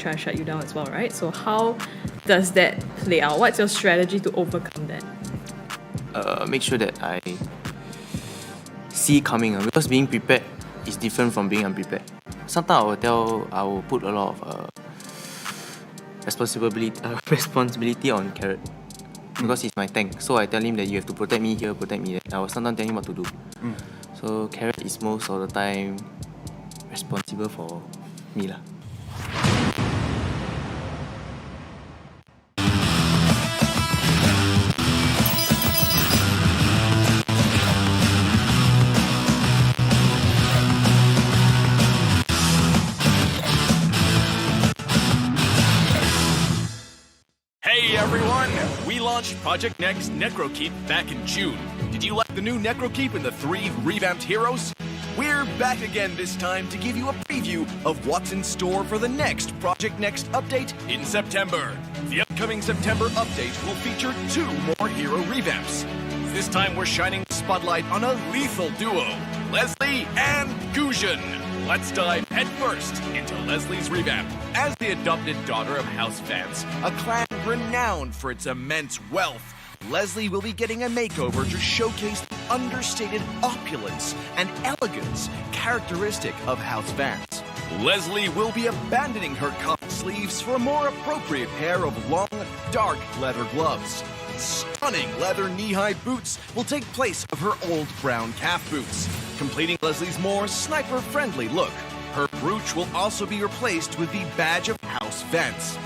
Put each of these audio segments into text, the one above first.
trying to shut you down as well, right? So how does that play out? What's your strategy to overcome that? Make sure that I see coming, because being prepared is different from being unprepared. Sometimes I will put a lot of responsibility on Carrot, because he's my tank. So I tell him that you have to protect me here, protect me there. I will sometimes tell him what to do. So Carrot is most of the time responsible for me lah. Hey everyone! We launched Project Next Necrokeep back in June. Did you like the new Necrokeep and the 3 revamped heroes? We're back again this time to give you a preview of what's in store for the next Project Next update in September. The upcoming September update will feature 2 more hero revamps. This time we're shining the spotlight on a lethal duo, Leslie and Guzhan. Let's dive headfirst into Leslie's revamp. As the adopted daughter of House Vance, a clan renowned for its immense wealth, Leslie will be getting a makeover to showcase the understated opulence and elegance characteristic of House Vance. Leslie will be abandoning her cuffed sleeves for a more appropriate pair of long, dark leather gloves. Stunning leather knee-high boots will take place of her old brown calf boots, completing Leslie's more sniper-friendly look. Her brooch will also be replaced with the badge of House Vance.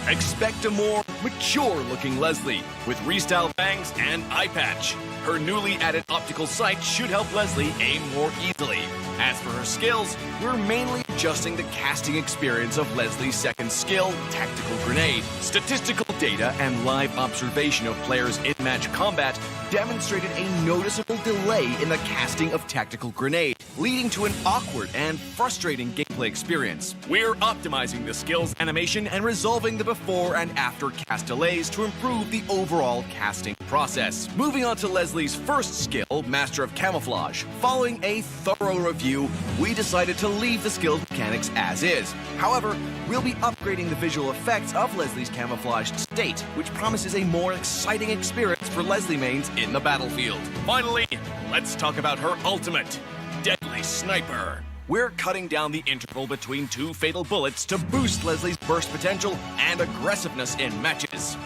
Expect a more mature-looking Leslie, with restyled bangs and eye patch. Her newly added optical sight should help Leslie aim more easily. As for her skills, we're mainly adjusting the casting experience of Leslie's second skill, Tactical Grenade. Statistical data and live observation of players in match combat demonstrated a noticeable delay in the casting of Tactical Grenade, leading to an awkward and frustrating gameplay experience. We're optimizing the skills animation and resolving the before and after cast delays to improve the overall casting process. Moving on to Leslie's first skill, Master of Camouflage. Following a thorough review, we decided to leave the skill mechanics as is. However, we'll be upgrading the visual effects of Leslie's camouflaged state, which promises a more exciting experience for Leslie mains in the battlefield. Finally, let's talk about her ultimate, Deadly Sniper. We're cutting down the interval between 2 fatal bullets to boost Leslie's burst potential and aggressiveness in matches.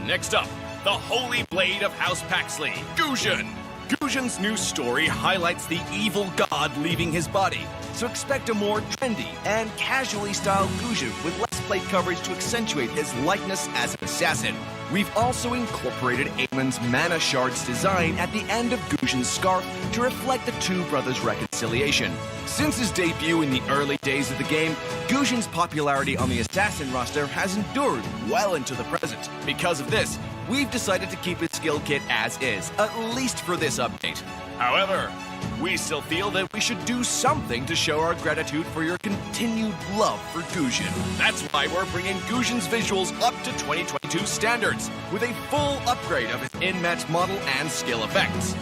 Next up, the Holy Blade of House Paxley, Guzhan. Guzhan's new story highlights the evil god leaving his body, so expect a more trendy and casually styled Guzhan with less plate coverage to accentuate his likeness as an assassin. We've also incorporated Eamon's Mana Shards design at the end of Guzhan's scarf to reflect the 2 brothers' reconciliation. Since his debut in the early days of the game, Guzhan's popularity on the assassin roster has endured well into the present. Because of this, we've decided to keep his skill kit as is, at least for this update. However, we still feel that we should do something to show our gratitude for your continued love for Guzhan. That's why we're bringing Guzhan's visuals up to 2022 standards, with a full upgrade of his in-match model and skill effects.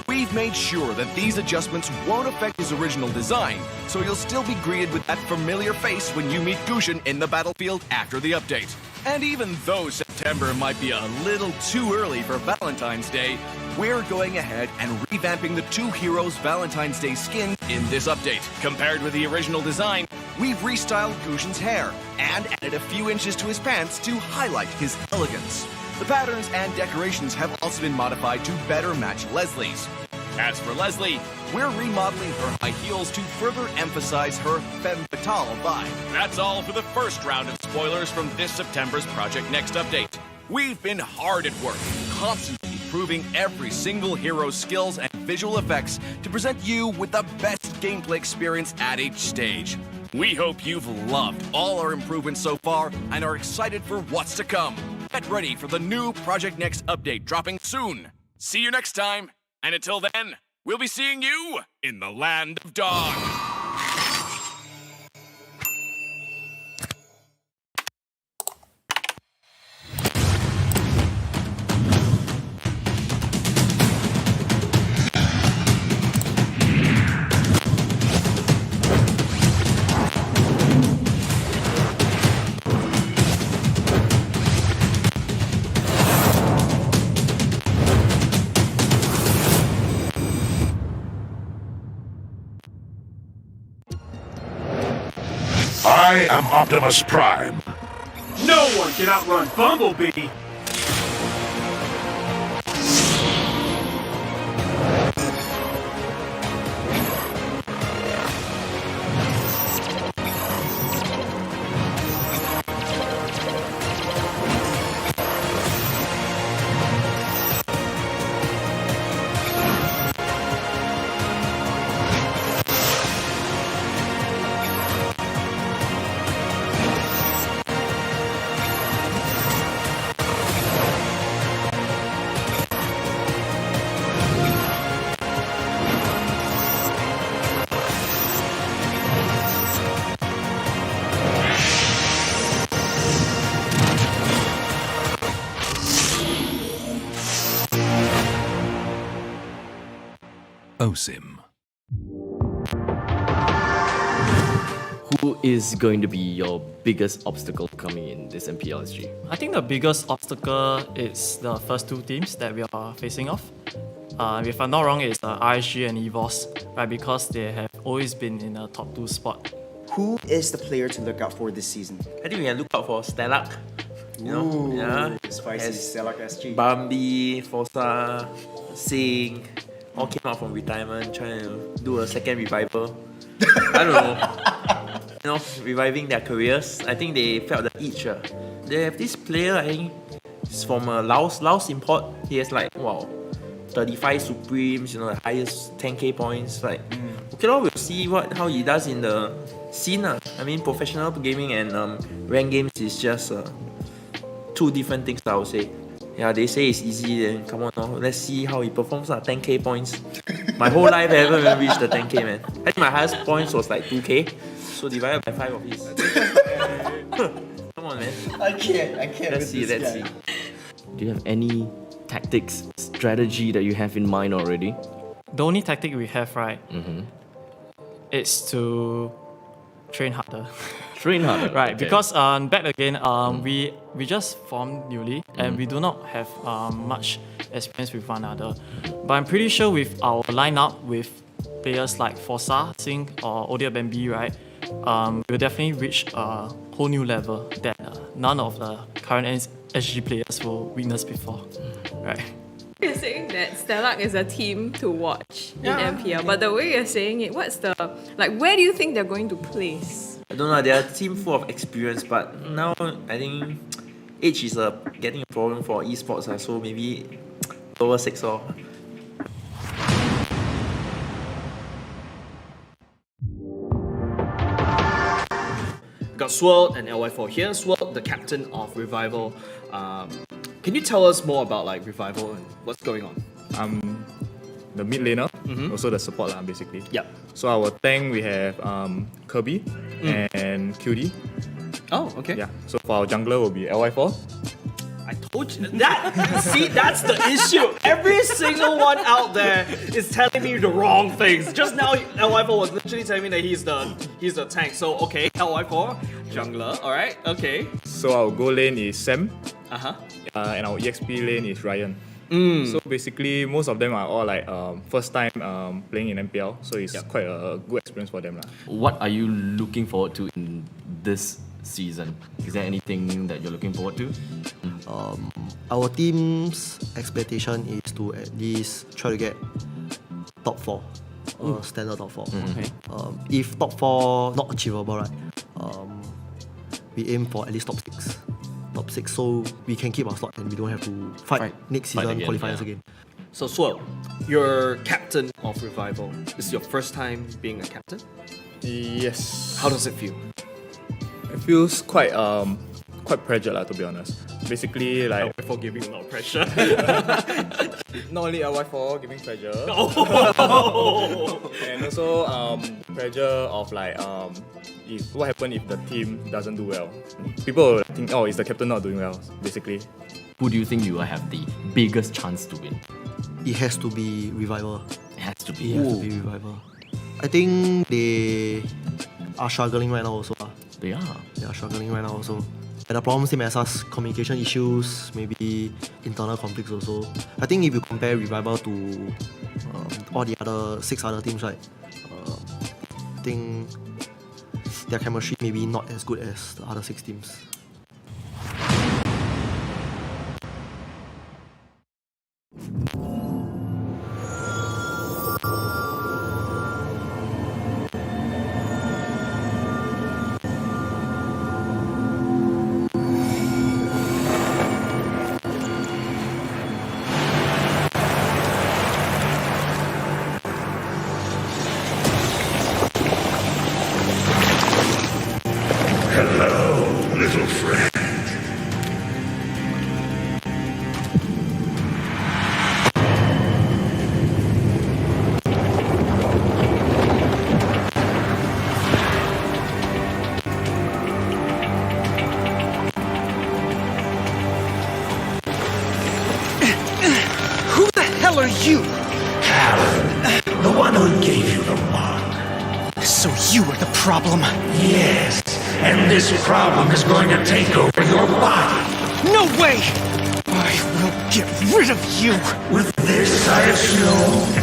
We've made sure that these adjustments won't affect his original design, so you'll still be greeted with that familiar face when you meet Guzhan in the battlefield after the update. And even though September might be a little too early for Valentine's Day, we're going ahead and revamping the 2 heroes' Valentine's Day skins in this update. Compared with the original design, we've restyled Guzhan's hair and added a few inches to his pants to highlight his elegance. The patterns and decorations have also been modified to better match Leslie's. As for Leslie, we're remodeling her high heels to further emphasize her femme fatale vibe. That's all for the first round of spoilers from this September's Project Next update. We've been hard at work, constantly improving every single hero's skills and visual effects to present you with the best gameplay experience at each stage. We hope you've loved all our improvements so far and are excited for what's to come. Get ready for the new Project Next update dropping soon. See you next time, and until then, we'll be seeing you in the Land of Dog. I am Optimus Prime. No one can outrun Bumblebee! OSIM. Who is going to be your biggest obstacle coming in this MPL SG? I think the biggest obstacle is the first two teams that we are facing off. If I'm not wrong, it's RSG and EVOS, right? Because they have always been in a top 2 spot. Who is the player to look out for this season? I think we can look out for Stellark. You know, yeah. Spicy Stellark SG. Bambi, Forza, Sing, all came out from retirement trying to do a second revival. I don't know. You know, reviving their careers. I think they felt the itch. They have this player, I think, it's from Laos import. He has like, wow, 35 Supremes, you know, the highest 10k points. Like, okay, we'll see how he does in the scene. I mean, professional gaming and ranked games is just two different things, I would say. Yeah, they say it's easy, then come on now, let's see how he performs. 10k points. My whole life I haven't even reached the 10k, man. I think my highest points was like 2k. So divided by 5 of his. Come on, man. I can't. Let's see. Do you have any tactics, strategy that you have in mind already? The only tactic we have, right, is to train harder. Train harder. Right, okay. because back again, we just formed newly and we do not have much experience with one another. But I'm pretty sure with our lineup with players like Forza, Sing, or Odia Bambi, right, we'll definitely reach a whole new level that none of the current SG players will witness before, right? You're saying that Stellark is a team to watch in MPL, but the way you're saying it, where do you think they're going to place? I don't know, they're a team full of experience, but now I think age is getting a problem for esports, so maybe lower 6 or. Got Swirl and LY4 here. Swirl, the captain of Revival. Can you tell us more about like Revival and what's going on? I'm the mid laner, also the support basically. Yep. So our tank we have Kirby and QD. Oh, okay. Yeah. So for our jungler will be LY4. I told you that. See, that's the issue. Every single one out there is telling me the wrong things. Just now, LY4 was literally telling me that he's the tank. So okay, LY4, jungler. All right, okay. So our goal lane is Sam. And our EXP lane is Ryan. So basically, most of them are all like first time playing in MPL. So it's quite a good experience for them. What are you looking forward to in this season? Is there anything that you're looking forward to? Our team's expectation is to at least try to get top 4, standard top 4. Okay. If top 4 not achievable, right, we aim for at least top 6. Top 6, so we can keep our slot and we don't have to fight next season again, qualifiers again. So Swirl, you're captain of Revival. This is your first time being a captain? Yes. How does it feel? It feels quite pressured to be honest. Basically like LY4 giving a lot of pressure. not only LY4 giving pressure. Oh. And also pressure of like if what happens if the team doesn't do well. People will think, oh, is the captain not doing well, basically. Who do you think you will have the biggest chance to win? It has to be Revival. It has to be. It has to be Revival. I think they are struggling right now also. They are. They are struggling right now also. And the problem same as us, communication issues, maybe internal conflicts also. I think if you compare Revival to all the other 6 other teams, right, I think their chemistry maybe not as good as the other 6 teams. Hello, little friend. Who the hell are you? Alan, the one who gave you the mark. So you are the problem? Yes, and this problem is going to take over your body. No way! I will get rid of you! With this, I assume.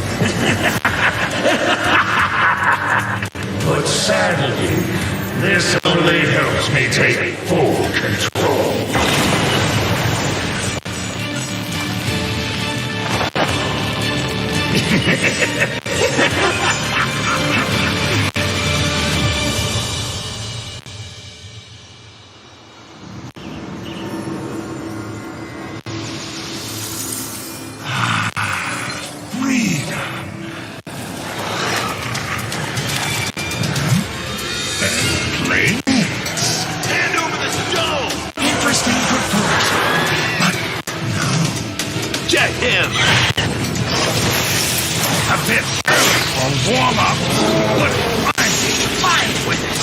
But sadly, this only helps me take full control. Get him! A bit early for warm-up, but I'm fine with it.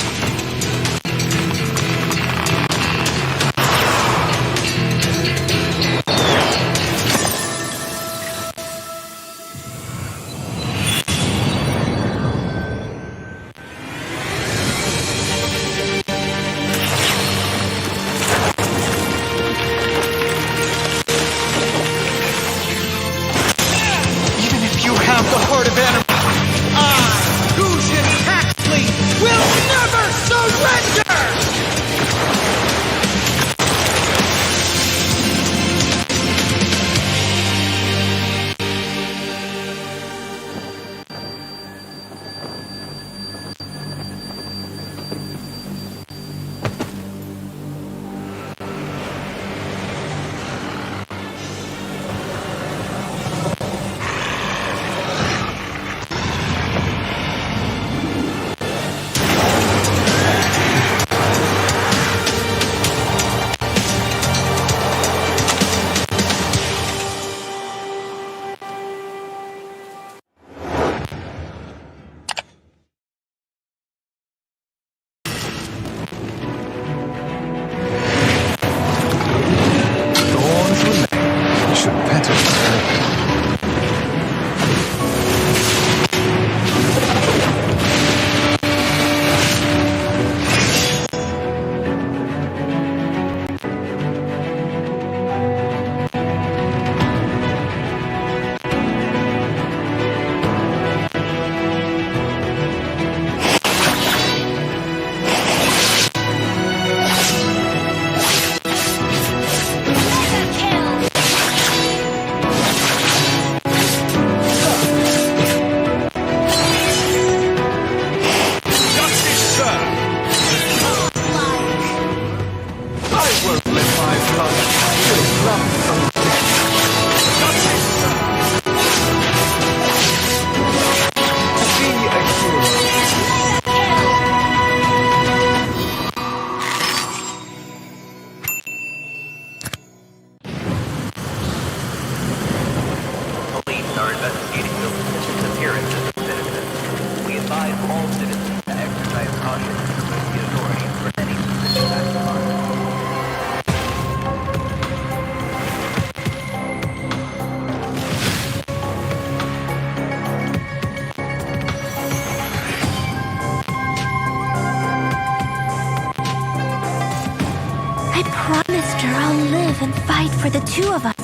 promised her I'll live and fight for the two of us.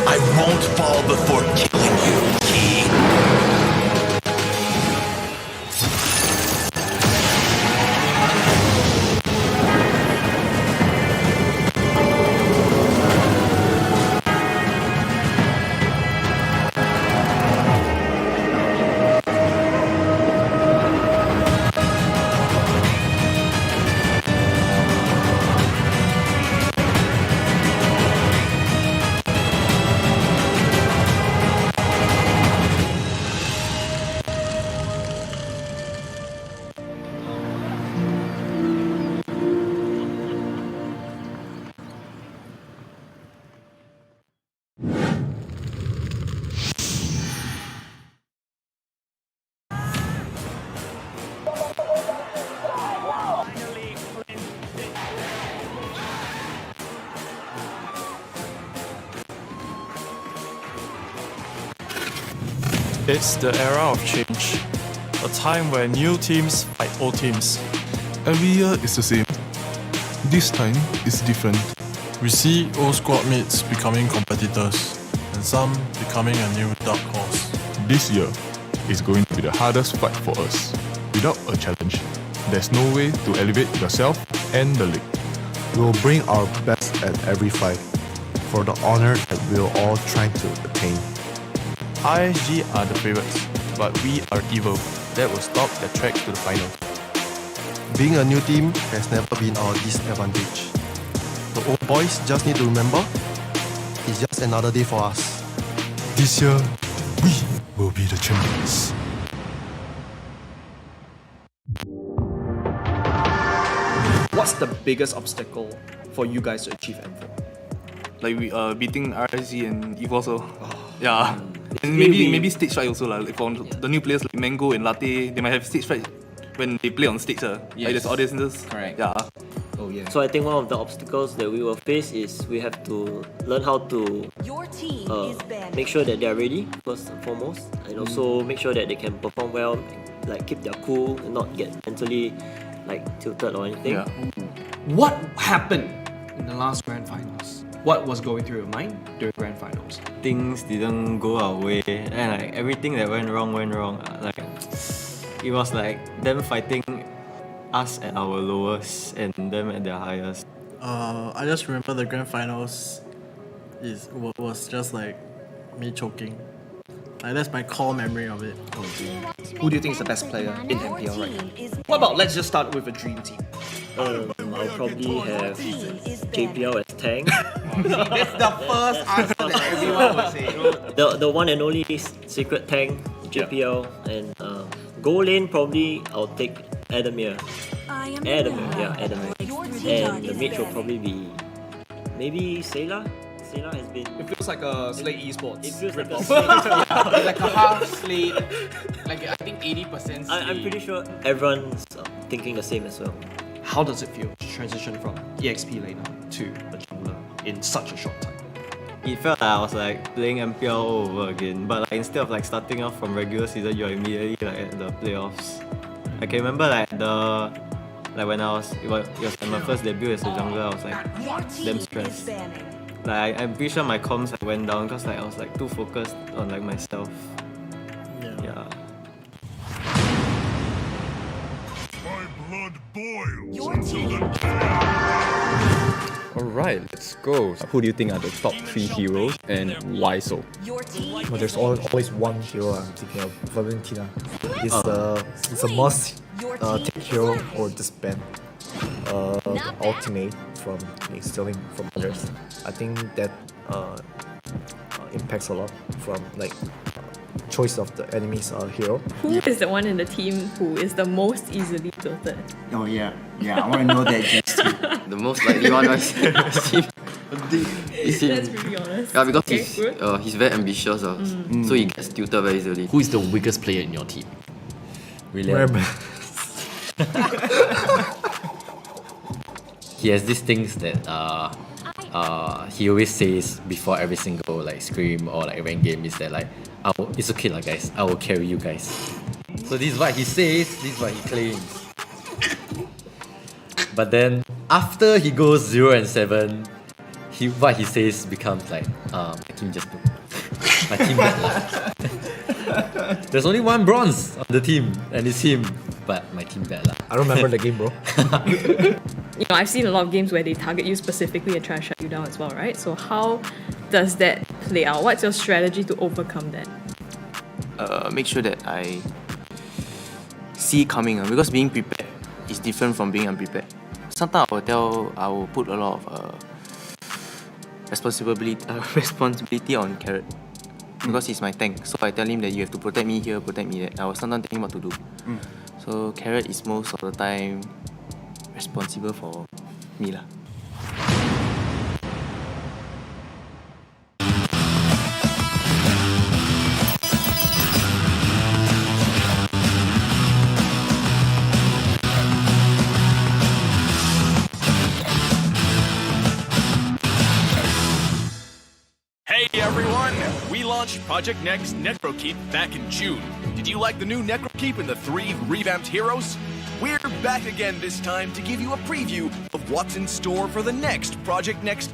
I won't fall before killing you, Key. It's the era of change, a time where new teams fight old teams. Every year is the same. This time is different. We see old squad mates becoming competitors, and some becoming a new dark horse. This year is going to be the hardest fight for us. Without a challenge, there's no way to elevate yourself and the league. We will bring our best at every fight for the honor that we are all trying to attain. RSG are the favorites, but we are evil. That will stop their track to the final. Being a new team has never been our disadvantage. The old boys just need to remember, it's just another day for us. This year, we will be the champions. What's the biggest obstacle for you guys to achieve M4? Like we beating RSG and Evo also. Yeah. And maybe stage fright also lah. Like for the new players like Mango and Latte, they might have stage fright when they play on stage. Like there's audiences. Correct. Yeah. Oh yeah. So I think one of the obstacles that we will face is we have to learn how to make sure that they are ready first and foremost, and also make sure that they can perform well, like keep their cool and not get mentally like tilted or anything. Yeah. What happened in the last grand finals? What was going through your mind during grand finals? Things didn't go our way, and like everything that went wrong. Like it was like them fighting us at our lowest and them at their highest. I just remember the grand finals was just like me choking. Like that's my core memory of it. Who do you think is the best player in MPL right now? What about let's just start with a dream team? I'll probably have JPL as tank. That's the first answer that everyone would say. The one and only secret tank, JPL, and goal lane probably I'll take Adamir. Adamir. And the mage will probably be maybe Sayla. Sayla has been. It feels like a Slate Esports. It feels like a It's like a half Slate. Like I think 80% Slate. I'm pretty sure everyone's thinking the same as well. How does it feel to transition from EXP laner to a jungler in such a short time? It felt like I was like playing MPL all over again, but like instead of like starting off from regular season, you're immediately like at the playoffs. I can remember when I was it was like my first debut as a jungler, I was like damn stressed. Like I'm pretty sure my comms went down because like I was like too focused on like myself. Yeah. Alright, let's go. Who do you think are the top 3 heroes and why so? But there's always one hero I'm thinking of, Valentina. It's a must take hero or disband. The ultimate from stealing from others. I think that impacts a lot from like choice of the enemy's hero. Who is the one in the team who is the most easily tilted? Oh yeah, I want to know that just too. The most likely one is him. That's pretty honest. Yeah, because Okay, he's very ambitious, so he gets tilted very easily. Who is the weakest player in your team? William. He has these things that he always says before every single like scrim or like rank game is that like, it's okay lah guys, I will carry you guys. So this is what he says, this is what he claims. But then after he goes 0 and 7, what he says becomes like, let him just do. My team bad lah. There's only one bronze on the team, and it's him. But my team bad lah. I don't remember the game, bro. You know, I've seen a lot of games where they target you specifically and try to shut you down as well, right? So how does that play out? What's your strategy to overcome that? Make sure that I see coming, because being prepared is different from being unprepared. Sometimes I will put a lot of responsibility on Carrot, because he's my tank. So I tell him that you have to protect me here, protect me there. I will sometimes tell him what to do. So Carrot is most of the time responsible for me lah. Hey everyone! We launched Project Next Necrokeep back in June. Did you like the new Necrokeep and the 3 revamped heroes? We're back again this time to give you a preview of what's in store for the next Project Next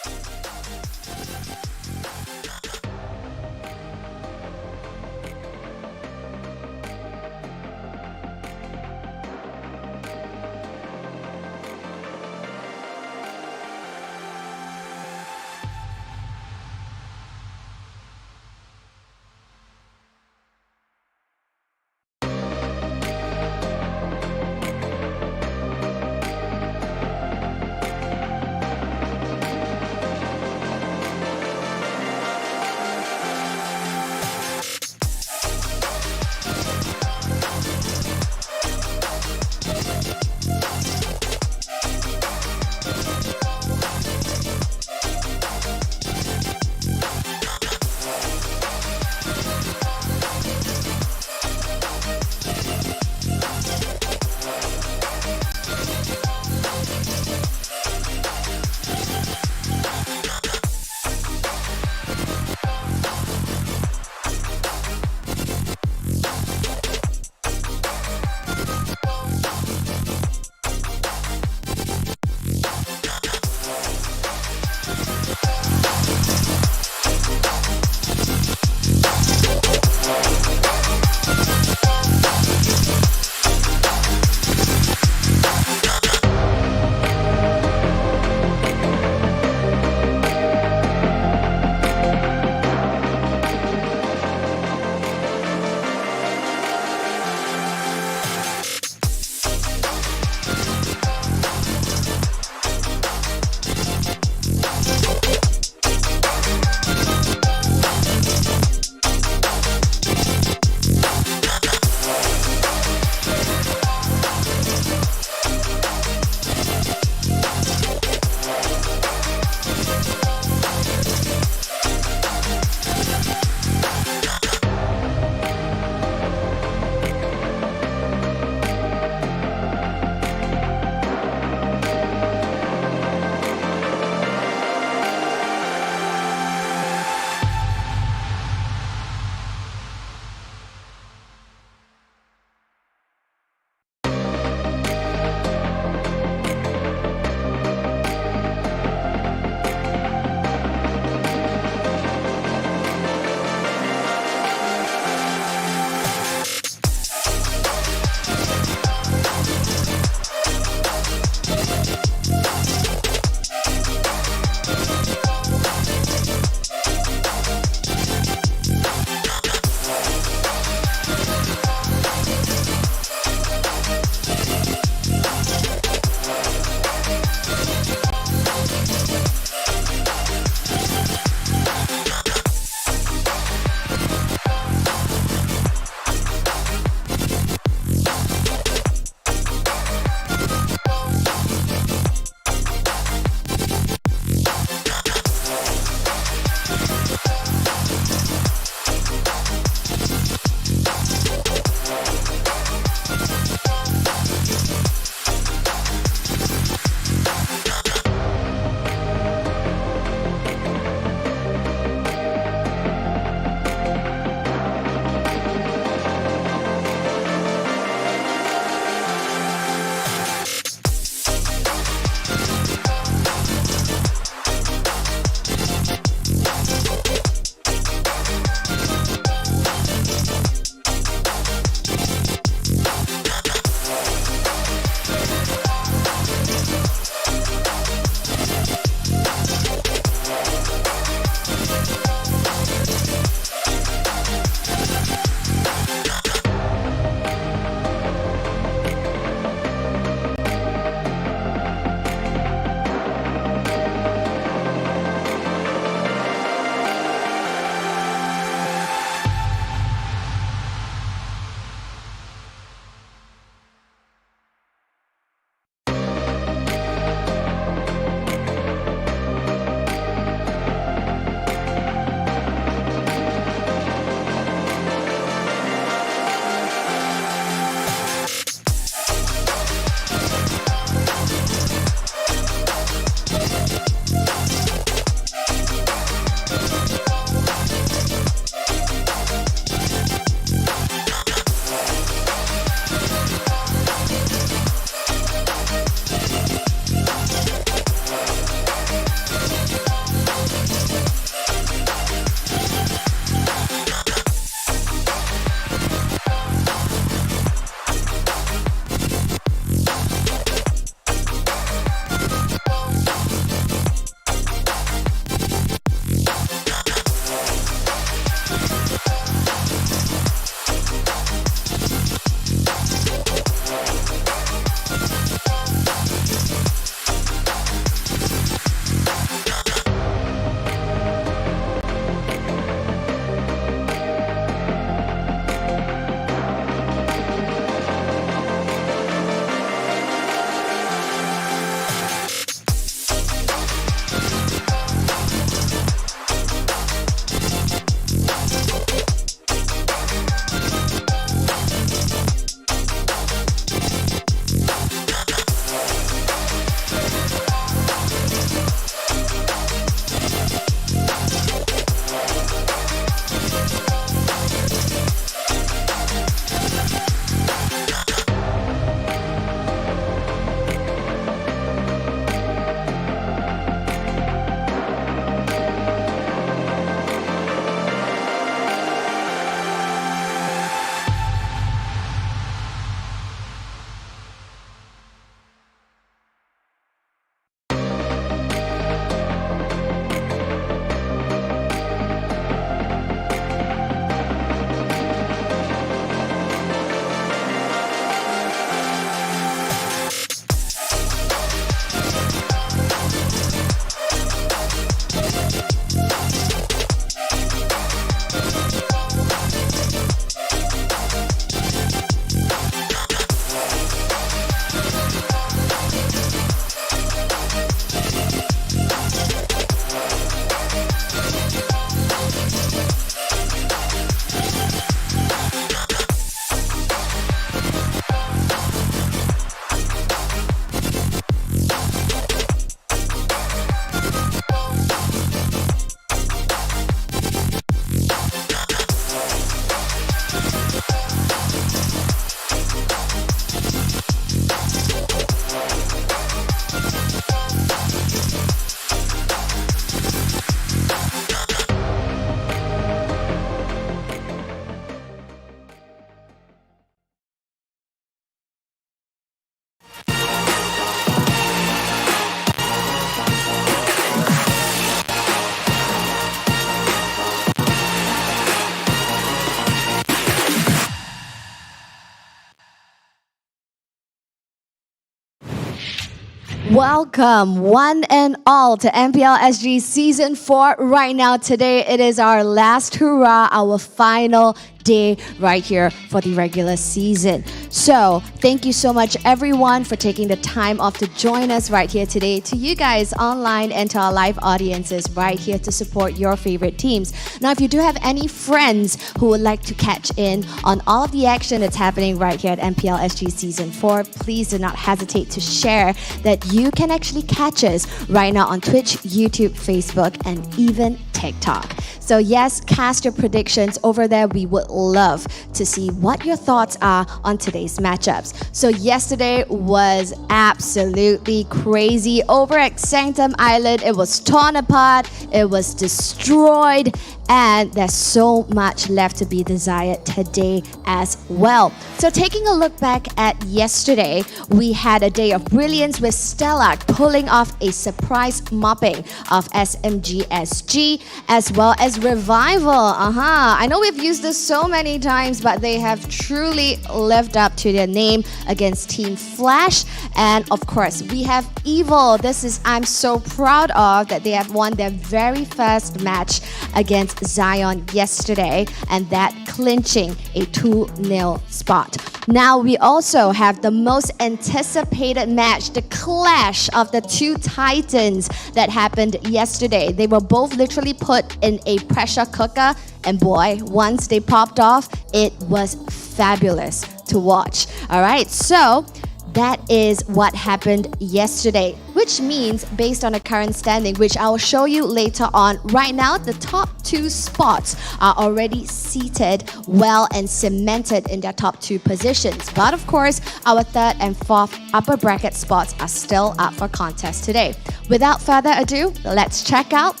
Welcome, one and all, to MPL SG Season 4 right now. Today, it is our last hurrah, our final day right here for the regular season. So thank you so much everyone for taking the time off to join us right here today, to you guys online and to our live audiences right here to support your favorite teams. Now if you do have any friends who would like to catch in on all of the action that's happening right here at MPL SG Season 4, please do not hesitate to share that you can actually catch us right now on Twitch, YouTube, Facebook, and even TikTok. So yes, cast your predictions over there. We would love to see what your thoughts are on today's matchups. So yesterday was absolutely crazy over at Sanctum Island. It was torn apart, it was destroyed, and there's so much left to be desired today as well. So taking a look back at yesterday, we had a day of brilliance with Stellark pulling off a surprise mopping of SMG SG, as well as Revival. I know we've used this so many times, but they have truly lived up to their name against Team Flash. And of course, we have Evil. I'm so proud of that they have won their very first match against Zion yesterday, and that clinching a 2-0 spot. Now we also have the most anticipated match, the clash of the two titans that happened yesterday. They were both literally put in a pressure cooker, and boy, once they popped off, it was fabulous to watch. All right, so that is what happened yesterday, which means based on the current standing, which I'll show you later on, right now the top 2 spots are already seated well and cemented in their top 2 positions. But of course, our 3rd and 4th upper bracket spots are still up for contest today. Without further ado, let's check out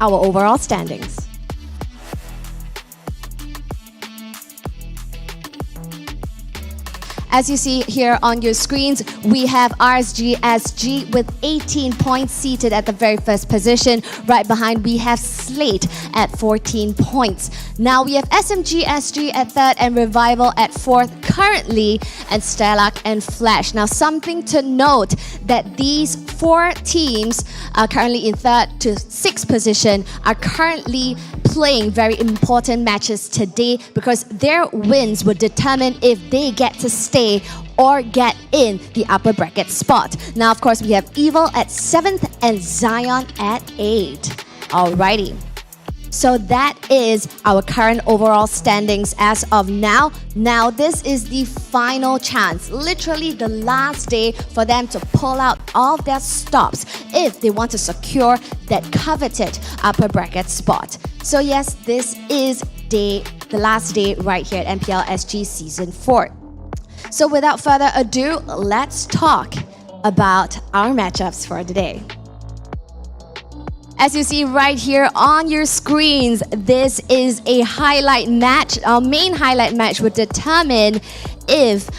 our overall standings. As you see here on your screens, we have RSG SG with 18 points seated at the very first position. Right behind, we have Slate at 14 points. Now we have SMG SG at 3rd and Revival at 4th currently, and Stellark and Flash. Now something to note that these 4 teams are currently in 3rd to 6th position are currently playing very important matches today, because their wins will determine if they get to stay or get in the upper bracket spot. Now, of course, we have Evil at 7th and Zion at 8th. Alrighty. So that is our current overall standings as of now. Now, this is the final chance, literally the last day for them to pull out all of their stops if they want to secure that coveted upper bracket spot. So yes, this is the last day right here at MPL SG Season 4. So without further ado, let's talk about our matchups for today. As you see right here on your screens, this is a highlight match. Our main highlight match would determine if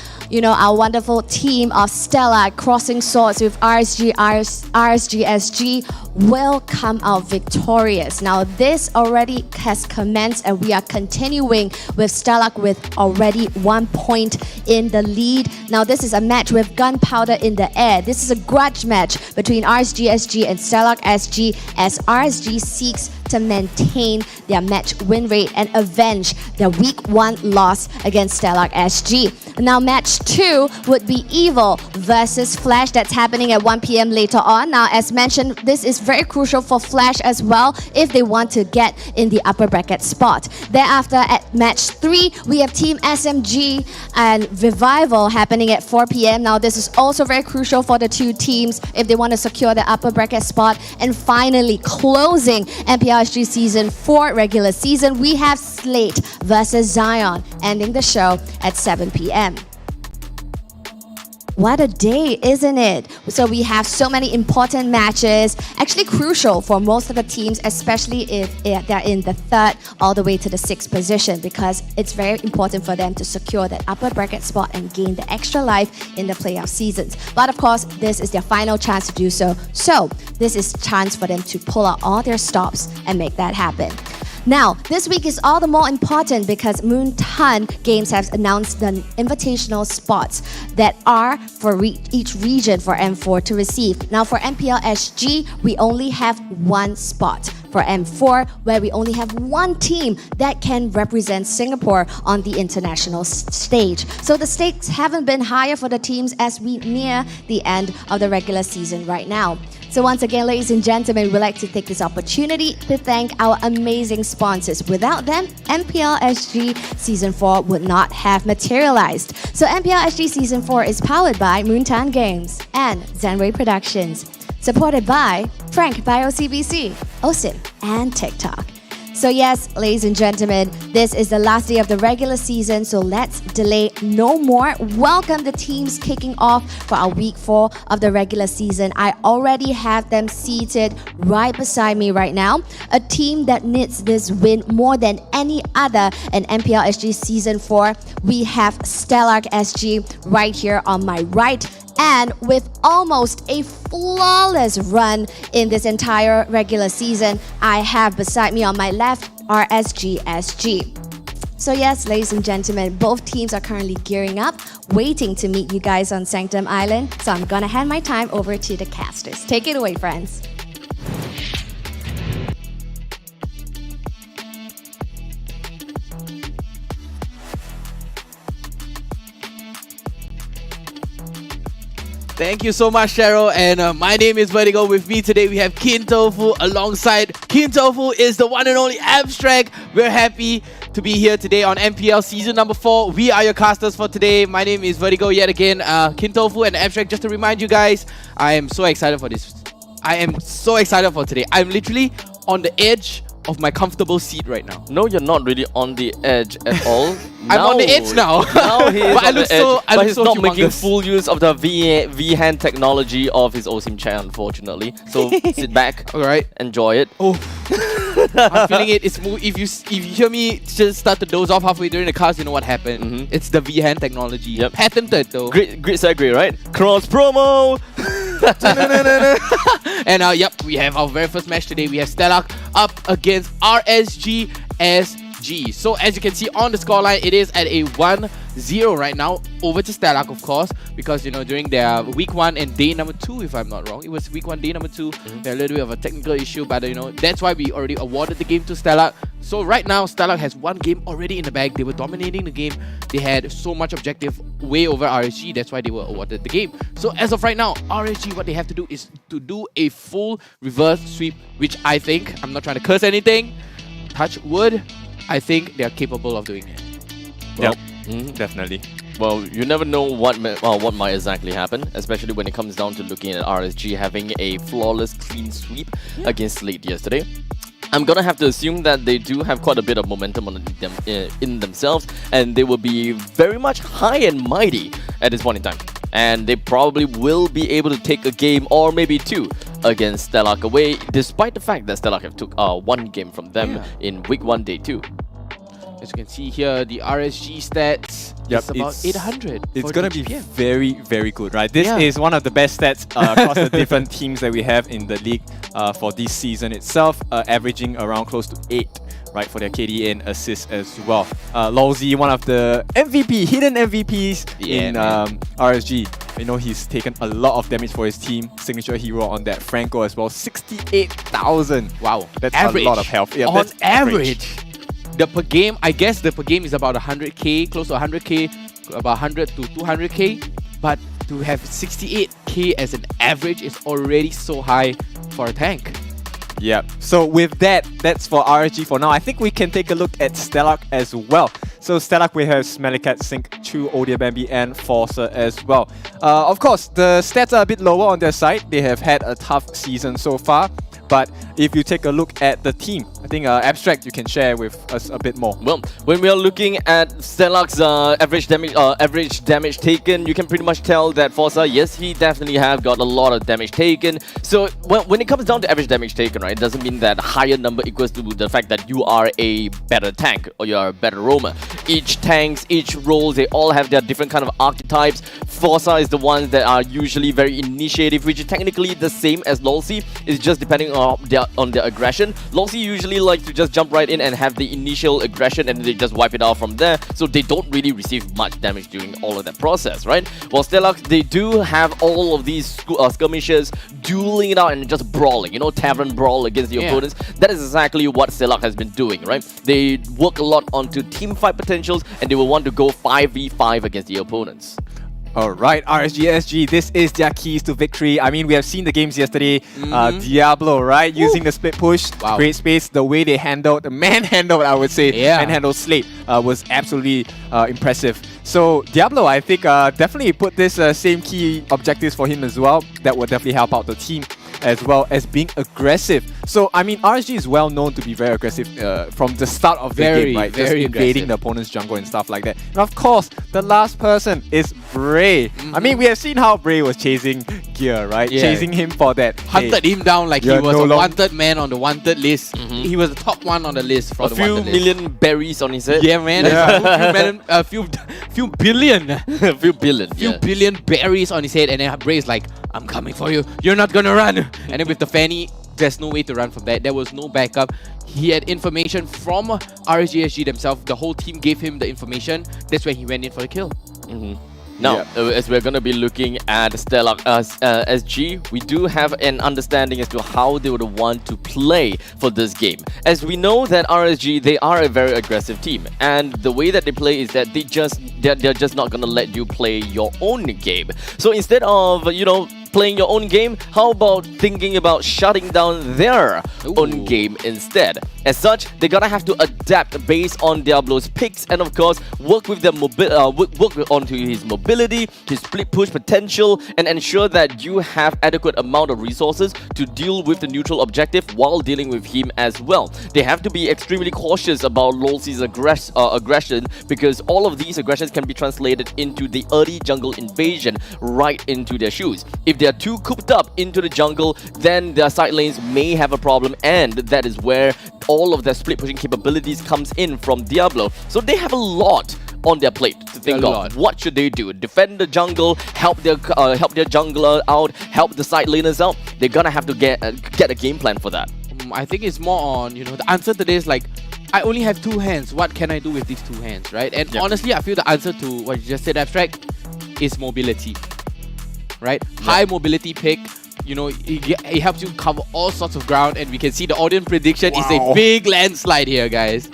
our wonderful team of Stellark crossing swords with RSG SG will come out victorious. Now this already has commenced, and we are continuing with Stellark with already 1 point in the lead. Now this is a match with gunpowder in the air. This is a grudge match between RSG SG and Stellark SG, as RSG seeks to maintain their match win rate and avenge their week 1 loss against Stellark SG. Now match 2 would be Evil versus Flash. That's happening at 1 p.m. later on. Now as mentioned, this is very crucial for Flash as well if they want to get in the upper bracket spot. Thereafter at match 3, we have Team SMG and Revival happening at 4 p.m. Now this is also very crucial for the 2 teams if they want to secure the upper bracket spot. And finally, closing MPL SG Season 4 regular season, we have Slate versus Zion, ending the show at 7 p.m. What a day, isn't it? So we have so many important matches, actually crucial for most of the teams, especially if they're in the 3rd all the way to the 6th position, because it's very important for them to secure that upper bracket spot and gain the extra life in the playoff seasons. But of course, this is their final chance to do so. So this is a chance for them to pull out all their stops and make that happen. Now, this week is all the more important because Moon Tan Games has announced the invitational spots that are for each region for M4 to receive. Now, for MPL SG, we only have one spot. For M4, where we only have one team that can represent Singapore on the international stage. So the stakes haven't been higher for the teams as we near the end of the regular season right now. So once again, ladies and gentlemen, we'd like to take this opportunity to thank our amazing sponsors. Without them, MPL SG Season 4 would not have materialized. So MPL SG Season 4 is powered by Moon Tan Games and Zenway Productions. Supported by Frank by OCBC, OSIM, and TikTok. So yes, ladies and gentlemen, this is the last day of the regular season, so let's delay no more. Welcome the teams kicking off for our week 4 of the regular season. I already have them seated right beside me right now. A team that needs this win more than any other in MPL SG Season 4. We have Stellark SG right here on my right. And with almost a flawless run in this entire regular season, I have beside me on my left RSG SG. So yes, ladies and gentlemen, both teams are currently gearing up, waiting to meet you guys on Sanctum Island. So I'm gonna hand my time over to the casters. Take it away, friends. Thank you so much, Cheryl. And my name is Vertigo. With me today, we have Kin Tofu alongside. Kin Tofu is the one and only Abstract. We're happy to be here today on MPL Season number 4. We are your casters for today. My name is Vertigo yet again. Kin Tofu and Abstract, just to remind you guys, I am so excited for this. I am so excited for today. I'm literally on the edge of my comfortable seat right now. No, you're not really on the edge at all. I'm on the edge now. Now he is but on the edge, but he's not making humongous. full use of the V-hand technology of his OSIM chair, unfortunately. So sit back, alright, enjoy it. Oh, I'm feeling it. It's if you hear me just start to doze off halfway during the cast, you know what happened. It's the V-hand technology. Yep. Patented though. Great segue, right? Cross promo. And yep, we have our very first match today. We have Stellark up against RSG SG. So as you can see on the scoreline, it is at a 1-0 right now over to Stellark, of course, because you know during their week 1 and day number 2, if I'm not wrong, it was week 1 day number 2. They had a little bit of a technical issue, but you know that's why we already awarded the game to Stellark. So right now Stellark has one game already in the bag. They were dominating the game. They had so much objective way over RSG. That's why they were awarded the game. So as of right now, RSG, what they have to do is to do a full reverse sweep, which I think, I'm not trying to curse anything, touch wood, I think they're capable of doing it. Well, definitely. Well, you never know what might exactly happen, especially when it comes down to looking at RSG having a flawless clean sweep against Slate yesterday. I'm gonna have to assume that they do have quite a bit of momentum on them, in themselves, and they will be very much high and mighty at this point in time. And they probably will be able to take a game or maybe 2 against Stellark away, despite the fact that Stellark have took one game from them in week 1, day 2. As you can see here, the RSG stats is about 800. It's going to be very, very good, right? This is one of the best stats across the different teams that we have in the league for this season itself, averaging around close to 8, right, for their KD and assists as well. Lolzy, one of the hidden MVPs in RSG. You know, he's taken a lot of damage for his team. Signature hero on that Franco as well. 68,000. Wow. That's average. a lot of health. Yeah, on that's average. The per game, I guess the per game is about 100k, close to 100k, about 100 to 200k. But to have 68k as an average is already so high for a tank. Yeah, so with that, that's for RSG for now. I think we can take a look at Stellark as well. So Stellark, we have Smellycat, Sync, Chu, Odia Bambi, and Forcer as well. Of course, the stats are a bit lower on their side. They have had a tough season so far. But if you take a look at the team, I think Abstract, you can share with us a bit more. Well, when we are looking at Stellark's average damage taken, you can pretty much tell that Forza, yes, he definitely have got a lot of damage taken. So when it comes down to average damage taken, right, it doesn't mean that higher number equals to the fact that you are a better tank or you are a better roamer. Each tanks, each roles, they all have their different kind of archetypes. Forza is the ones that are usually very initiative, which is technically the same as Lolzy. It's just depending on their their aggression. Lossy usually like to just jump right in and have the initial aggression and they just wipe it out from there, so they don't really receive much damage during all of that process, right? While Stellark, they do have all of these skirmishes, dueling it out and just brawling, you know, tavern brawl against the opponents. That is exactly what Stellark has been doing, right? They work a lot onto team fight potentials and they will want to go 5v5 against the opponents. Alright, RSG SG, this is their keys to victory. I mean, we have seen the games yesterday. Diablo, right? Using the split push, great space. The way they manhandled, I would say, manhandled Slate was absolutely impressive. So Diablo, I think, definitely put this same key objectives for him as well. That will definitely help out the team, as well as being aggressive. So, I mean, RSG is well known to be very aggressive from the start of the game, right? Just invading the opponent's jungle and stuff like that. And of course, the last person is Bray. I mean, we have seen how Bray was chasing Gear, right? Chasing him for that. Hunted him down like he was a wanted man on the wanted list. He was the top one on the list for the wanted list. A few million berries on his head. Yeah, man. A few billion. Few billion berries on his head, and then Bray's like, I'm coming for you. You're not gonna run. And then with the Fanny, there's no way to run from that. There was no backup. He had information from RSG SG themselves. The whole team gave him the information. That's where he went in for the kill. Now, as we're going to be looking at Stellark SG, we do have an understanding as to how they would want to play for this game. As we know that RSG, they are a very aggressive team, and the way that they play is that they're just not going to let you play your own game. So instead of, you know, playing your own game, how about thinking about shutting down their own game instead? As such, they're gonna have to adapt based on Diablo's picks and of course work with their work onto his mobility, his split push potential, and ensure that you have adequate amount of resources to deal with the neutral objective while dealing with him as well. They have to be extremely cautious about Lolsy's aggression, because all of these aggressions can be translated into the early jungle invasion right into their shoes. If they are too cooped up into the jungle, then their side lanes may have a problem, and that is where all of their split pushing capabilities comes in from Diablo. So they have a lot on their plate to think of. What should they do? Defend the jungle, help their jungler out, help the side laners out. They're gonna have to get a game plan for that. I think it's more on, you know, the answer to this, like, I only have 2 hands. What can I do with these 2 hands, right? And honestly, I feel the answer to what you just said, Abstract, is mobility, right? High mobility pick. You know, it helps you cover all sorts of ground, and we can see the audience prediction is a big landslide here, guys.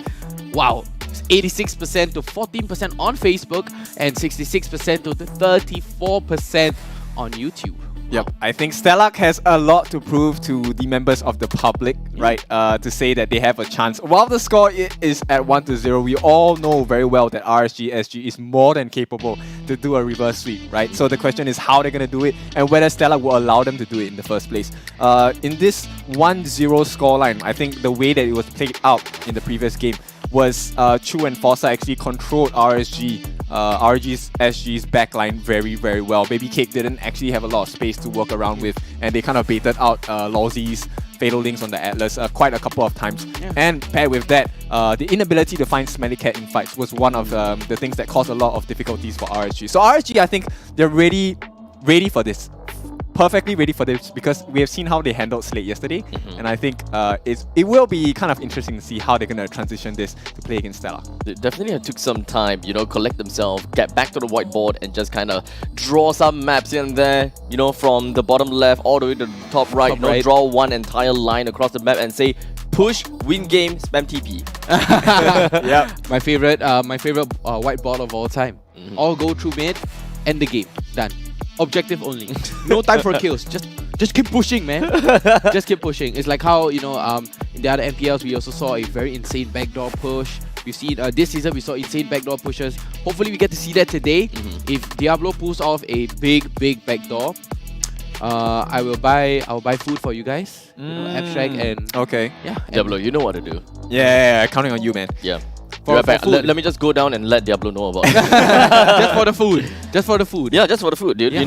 Wow. 86% to 14% on Facebook and 66% to 34% on YouTube. Yep, I think Stellark has a lot to prove to the members of the public, right? To say that they have a chance. While the score is at 1-0, we all know very well that RSG SG is more than capable to do a reverse sweep, right? So the question is how they're going to do it and whether Stellark will allow them to do it in the first place. In this 1-0 scoreline, I think the way that it was played out in the previous game was Chu and Fossa actually controlled RSG SG's backline very, very well. Baby Cake didn't actually have a lot of space to work around with, and they kind of baited out Lawsy's Fatal Links on the Atlas quite a couple of times. And paired with that, the inability to find Smelly Cat in fights was one of the things that caused a lot of difficulties for RSG. So RSG, I think they're ready for this. Perfectly ready for this, because we have seen how they handled Slate yesterday, and I think it will be kind of interesting to see how they're going to transition this to play against Stellark. They definitely took some time, you know, collect themselves, get back to the whiteboard and just kind of draw some maps here and there, you know, from the bottom left all the way to the top right, draw one entire line across the map and say, push, win game, spam TP. Yeah, my favorite whiteboard of all time. All go through mid, end the game, done. Objective only. No time for kills. Just keep pushing, man. Just keep pushing. It's like how, you know, in the other MPLs we also saw a very insane backdoor push. We've seen this season we saw insane backdoor pushes. Hopefully we get to see that today. If Diablo pulls off a big backdoor, I'll buy food for you guys. You know, Abstract and yeah. Diablo, you know what to do. Yeah, counting on you, man. Yeah. Let me just go down and let Diablo know about it. Just for the food. Just for the food. Yeah, just for the food, dude. You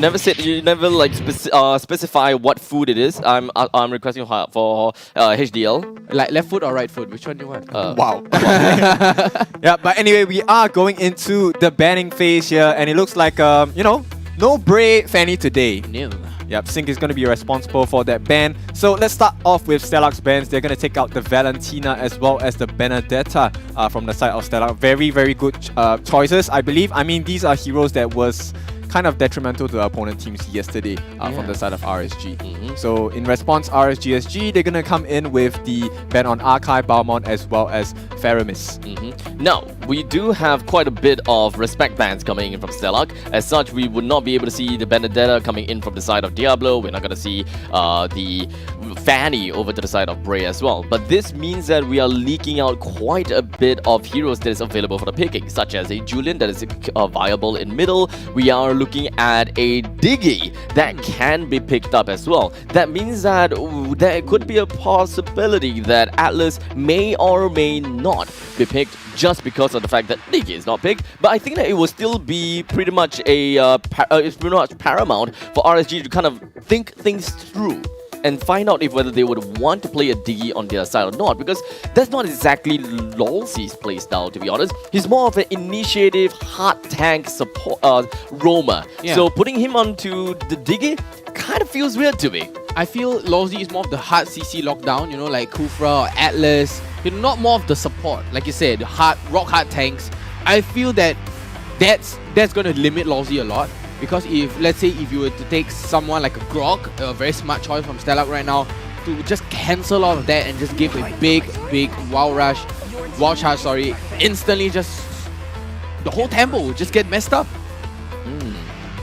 never like specify what food it is. I'm requesting for HDL. Like left foot or right foot? Which one do you want? Wow. Yeah, but anyway, we are going into the banning phase here, and it looks like you know, no Bray Fanny today. No. Yep, Sync is going to be responsible for that ban. So let's start off with Stellark's bans. They're going to take out the Valentina as well as the Benedetta from the side of Stellark. Very, very good choices, I believe. I mean, these are heroes that was kind of detrimental to the opponent teams yesterday from the side of RSG. So in response, RSG SG, they're going to come in with the ban on Archive, Balmont, as well as Faramis. Now, we do have quite a bit of respect bans coming in from Stellark. As such, we would not be able to see the Benedetta coming in from the side of Diablo. We're not going to see the Fanny over to the side of Bray as well. But this means that we are leaking out quite a bit of heroes that is available for the picking, such as a Julian that is viable in middle. We are looking at a Diggy that can be picked up as well. That means that there could be a possibility that Atlas may or may not be picked just because of the fact that Diggy is not picked. But I think that it will still be pretty much it's pretty much paramount for RSG to kind of think things through and find out if whether they would want to play a Diggy on their side or not, because that's not exactly Lolzy's playstyle, to be honest. He's more of an initiative, hard tank support roamer. So putting him onto the Diggy kind of feels weird to me. I feel Lolzy is more of the hard CC lockdown, you know, like Kufra or Atlas. You know, not more of the support, like you said, rock hard tanks. I feel that that's going to limit Lolzy a lot. Because if, let's say, if you were to take someone like a Grog, a very smart choice from Stellark right now, to just cancel all of that and just give a big wow charge, instantly just the whole tempo will just get messed up.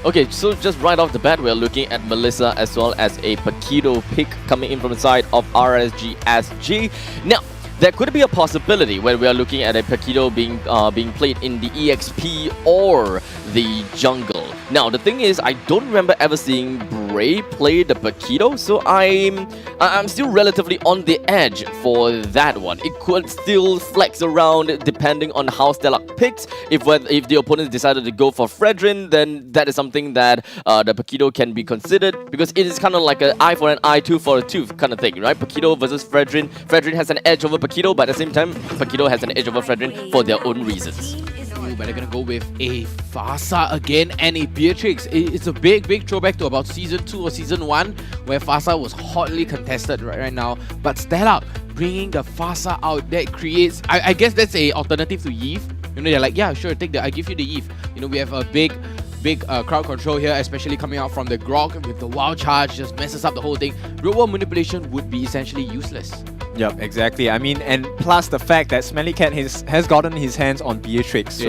Okay, so just right off the bat, we're looking at Melissa as well as a Paquito pick coming in from the side of RSG SG. Now, there could be a possibility where we are looking at a Paquito being played in the EXP or the jungle. Now, the thing is, I don't remember ever seeing Bray play the Paquito, so I'm still relatively on the edge for that one. It could still flex around depending on how Stellark picks. If the opponents decided to go for Fredrin, then that is something that the Paquito can be considered, because it is kind of like an eye for an eye, tooth for a tooth kind of thing, right? Paquito versus Fredrin. Fredrin has an edge over Paquito, but at the same time, Paquito has an edge over Fredrin for their own reasons. But they're gonna go with a Fasa again and a Beatrix. It's a big throwback to about Season 2 or Season 1, where Fasa was hotly contested right now. But Stellark bringing the Fasa out, that creates... I guess that's a alternative to Yves. You know, they're like, yeah, sure, I give you the Yves. You know, we have a big crowd control here, especially coming out from the Grog with the wild charge, just messes up the whole thing. Real world manipulation would be essentially useless. Yep, exactly. I mean, and plus the fact that Smelly Cat has gotten his hands on Beatrix. So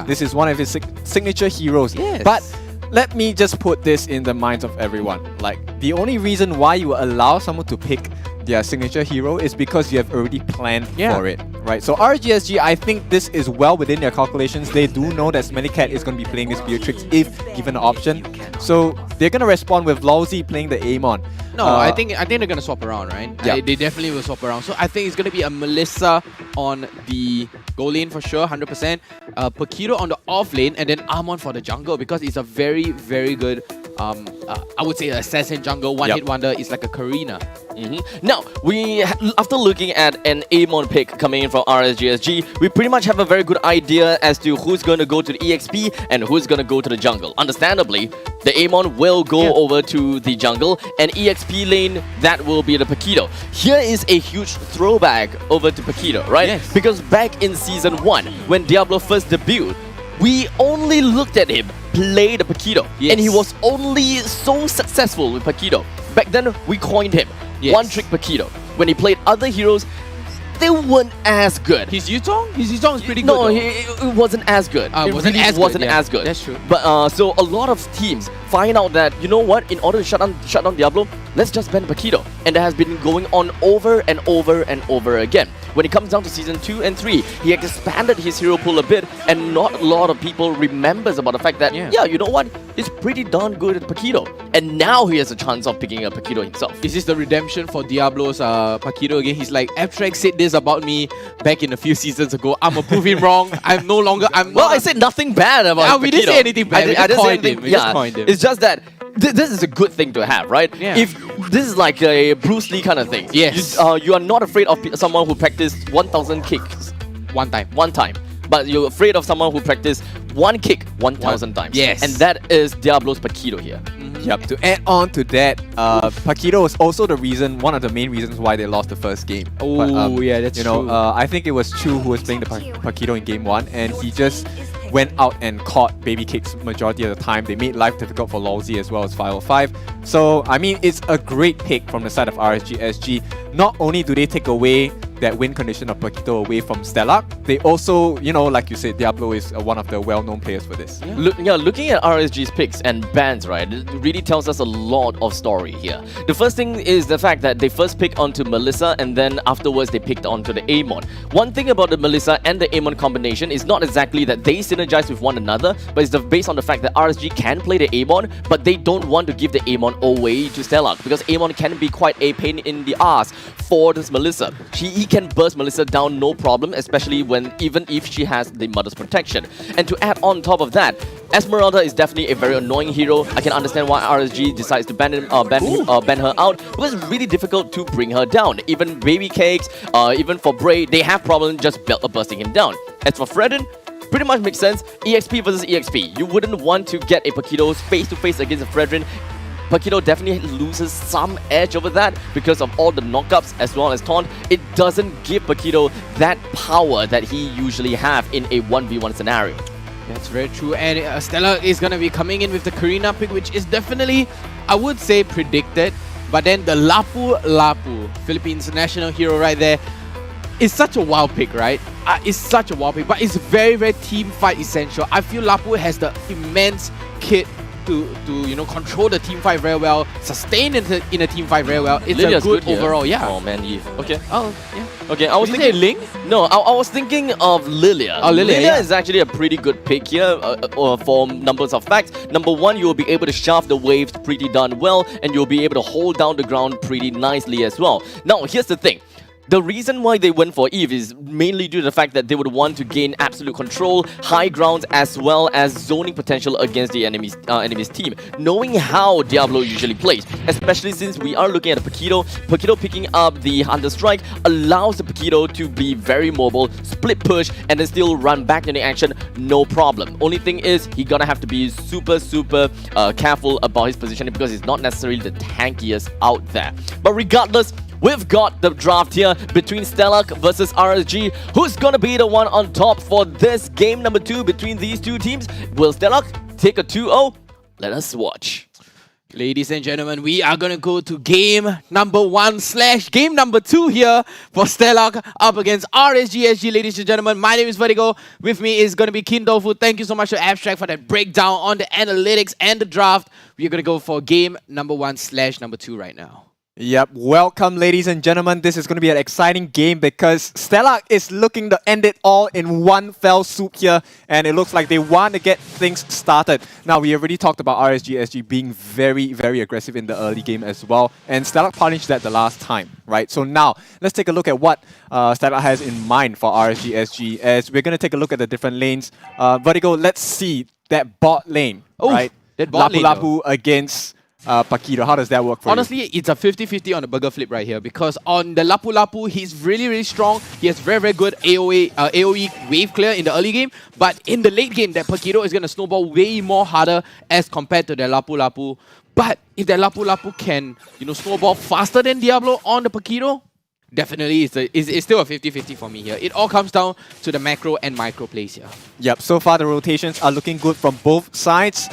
this is one of his signature heroes. Yes. But let me just put this in the minds of everyone. Like, the only reason why you allow someone to pick their signature hero is because you have already planned for it, right? So RGSG, I think this is well within their calculations. They do know that Smelly Cat is going to be playing this Beatrix if given the option. So they're going to respond with Lolzy playing the Amon. No, I think they're gonna swap around, right? Yeah. They definitely will swap around. So I think it's gonna be a Melissa on the goal lane for sure, 100%. Paquito on the off lane, and then Amon for the jungle, because it's a very good, I would say, assassin jungle. One hit wonder. It's like a Karina. Now, after looking at an Amon pick coming in from RSG SG, we pretty much have a very good idea as to who's going to go to the EXP and who's going to go to the jungle. Understandably, the Amon will go over to the jungle, and EXP lane, that will be the Paquito. Here is a huge throwback over to Paquito, right? Yes. Because back in Season 1, when Diablo first debuted, we only looked at him play the Paquito, and he was only so successful with Paquito. Back then, we coined him one-trick Paquito. When he played other heroes, they weren't as good. His Yutong is pretty good. No, it wasn't as good. It wasn't really as good. That's true. But so a lot of teams find out that, you know what, in order to shut down Diablo, let's just ban Paquito. And that has been going on over and over again. When it comes down to Season 2 and 3, he expanded his hero pool a bit, and not a lot of people remembers about the fact that, yeah, you know what, he's pretty darn good at Paquito. And now he has a chance of picking up Paquito himself. Is this the redemption for Diablo's Paquito again? He's like, Abstract said this about me back in a few seasons ago. I'm gonna prove him wrong. I said nothing bad about Paquito. We didn't say anything bad. We just coined him. It's just that this is a good thing to have, right? Yeah. If this is like a Bruce Lee kind of thing. Yes. You are not afraid of someone who practiced 1,000 kicks. One time. But you're afraid of someone who practiced one kick 1,000 times. Yes. And that is Diablo's Paquito here. Yep, to add on to that, Paquito was also one of the main reasons why they lost the first game. Oh, yeah, that's true. I think it was Chu who was playing the Paquito in game 1, and he just went out and caught baby kicks majority of the time. They made life difficult for Lawsy as well as 505. So, I mean, it's a great pick from the side of RSG SG. Not only do they take away that win condition of Paquito away from Stellark, they also, like you said, Diablo is one of the well-known players for this. Looking at RSG's picks and bans, right, it really tells us a lot of story here. The first thing is the fact that they first picked onto Melissa and then afterwards they picked onto the Amon. One thing about the Melissa and the Amon combination is not exactly that they synergize with one another, but it's based on the fact that RSG can play the Amon, but they don't want to give the Amon away to Stellark because Amon can be quite a pain in the ass for this Melissa. He can burst Melissa down no problem, especially even if she has the Mother's Protection. And to add on top of that, Esmeralda is definitely a very annoying hero. I can understand why RSG decides to ban her out because it's really difficult to bring her down. Even Baby Cakes, even for Bray, they have problems just bursting him down. As for Fredden, pretty much makes sense. EXP versus EXP. You wouldn't want to get a Paquito face-to-face against a Fredden. Paquito definitely loses some edge over that because of all the knockups as well as taunt. It doesn't give Paquito that power that he usually have in a 1v1 scenario. That's very true. And Stellark is going to be coming in with the Karina pick, which is definitely, I would say, predicted. But then the Lapu Lapu, Philippines national hero right there, is such a wild pick, right? It's such a wild pick, but it's very, very team fight essential. I feel Lapu has the immense kit to control the team fight very well, sustain in a team fight very well. It's Lilia's a good here. overall, yeah. Oh man, Eve. Okay. Oh, yeah. Okay, I was Did you thinking say Ling? No, I was thinking of Lilia. Oh, Lilia, yeah. is actually a pretty good pick here for numbers of facts. Number one, you will be able to shove the waves pretty darn well, and you'll be able to hold down the ground pretty nicely as well. Now, here's the thing. The reason why they went for Eve is mainly due to the fact that they would want to gain absolute control, high grounds, as well as zoning potential against the enemy's team. Knowing how Diablo usually plays, especially since we are looking at the Paquito. Paquito picking up the Hunter Strike allows the Paquito to be very mobile, split push, and then still run back into action, no problem. Only thing is, he gonna have to be super careful about his positioning because he's not necessarily the tankiest out there. But regardless, we've got the draft here between Stellark versus RSG. Who's gonna be the one on top for this game number 2 between these two teams? Will Stellark take a 2-0? Let us watch. Ladies and gentlemen, we are gonna go to game number 1/game number 2 here for Stellark up against RSG SG. Ladies and gentlemen, my name is Vertigo. With me is gonna be Kindofu. Thank you so much to Abstract for that breakdown on the analytics and the draft. We are gonna go for game number 1/number 2 right now. Yep, welcome ladies and gentlemen. This is going to be an exciting game because Stellark is looking to end it all in one fell swoop here, and it looks like they want to get things started. Now, we already talked about RSG SG being very aggressive in the early game as well, and Stellark punished that the last time, right? So now, let's take a look at what Stellark has in mind for RSG SG, as we're going to take a look at the different lanes. Vertigo, let's see that bot lane, right? That bot lane, Lapu against Paquito. How does that work for Honestly, it's a 50-50 on the burger flip right here because on the Lapu Lapu, he's really strong. He has very good AoE wave clear in the early game, but in the late game, that Paquito is going to snowball way more harder as compared to the Lapu Lapu. But if that Lapu Lapu can, snowball faster than Diablo on the Paquito, definitely it's still a 50-50 for me here. It all comes down to the macro and micro plays here. Yep, so far the rotations are looking good from both sides.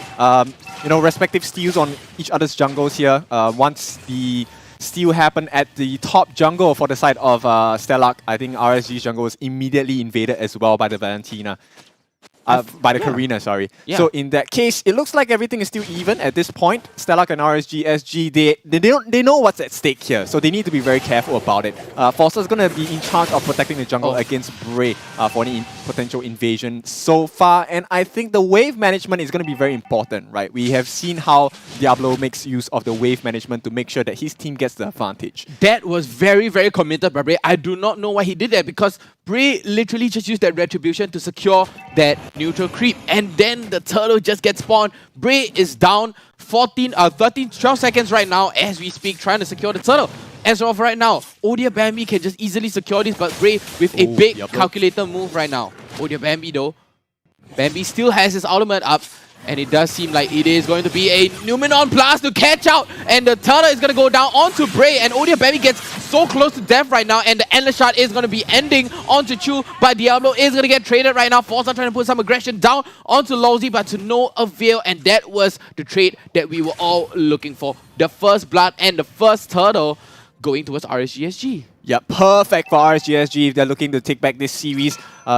Respective steals on each other's jungles here. Once the steal happened at the top jungle for the side of Stellark, I think RSG's jungle was immediately invaded as well by the Valentina. By the Karina, sorry. Yeah. So in that case, it looks like everything is still even at this point. Stellark and RSG SG, they know what's at stake here, so they need to be very careful about it. Forcer's going to be in charge of protecting the jungle against Bray for any potential invasion so far, and I think the wave management is going to be very important, right? We have seen how Diablo makes use of the wave management to make sure that his team gets the advantage. That was very committed by Bray. I do not know why he did that because Bray literally just used that retribution to secure that neutral creep, and then the turtle just gets spawned. Bray is down 12 seconds right now as we speak, trying to secure the turtle. As of right now, Odia Bambi can just easily secure this, but Bray with a big calculator move right now. Odia Bambi though, Bambi still has his ultimate up. And it does seem like it is going to be a Numenon Blast to catch out. And the Turtle is going to go down onto Bray. And Odia Baby gets so close to death right now. And the Endless Shot is going to be ending onto Chu. But Diablo is going to get traded right now. Forza trying to put some aggression down onto Lowsy, but to no avail. And that was the trade that we were all looking for. The first blood and the first Turtle going towards RSG SG. Yeah, perfect for RSG SG if they're looking to take back this series.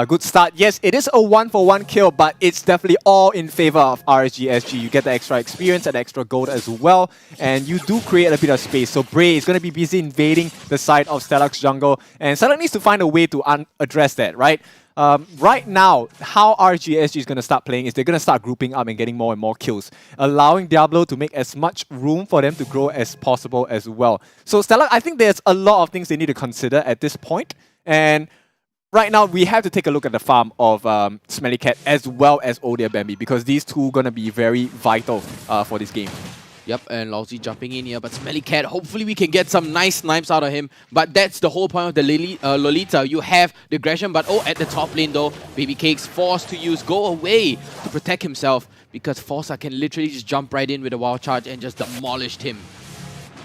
Good start. Yes, it is a 1-for-1 kill, but it's definitely all in favor of RSG SG. You get the extra experience and extra gold as well, and you do create a bit of space. So Bray is going to be busy invading the side of Stellark's jungle, and Stellark needs to find a way to address that, right? Right now, how RSG SG is going to start playing is they're going to start grouping up and getting more and more kills, allowing Diablo to make as much room for them to grow as possible as well. So Stellark, I think there's a lot of things they need to consider at this point. And right now, we have to take a look at the farm of Smelly Cat as well as Odia Bambi, because these two are going to be very vital for this game. Yep, and Lousy jumping in here, but Smelly Cat, hopefully we can get some nice snipes out of him. But that's the whole point of the Lolita. You have the aggression, but at the top lane though, Baby Cake's forced to use Go Away to protect himself, because Forza can literally just jump right in with a wild charge and just demolished him.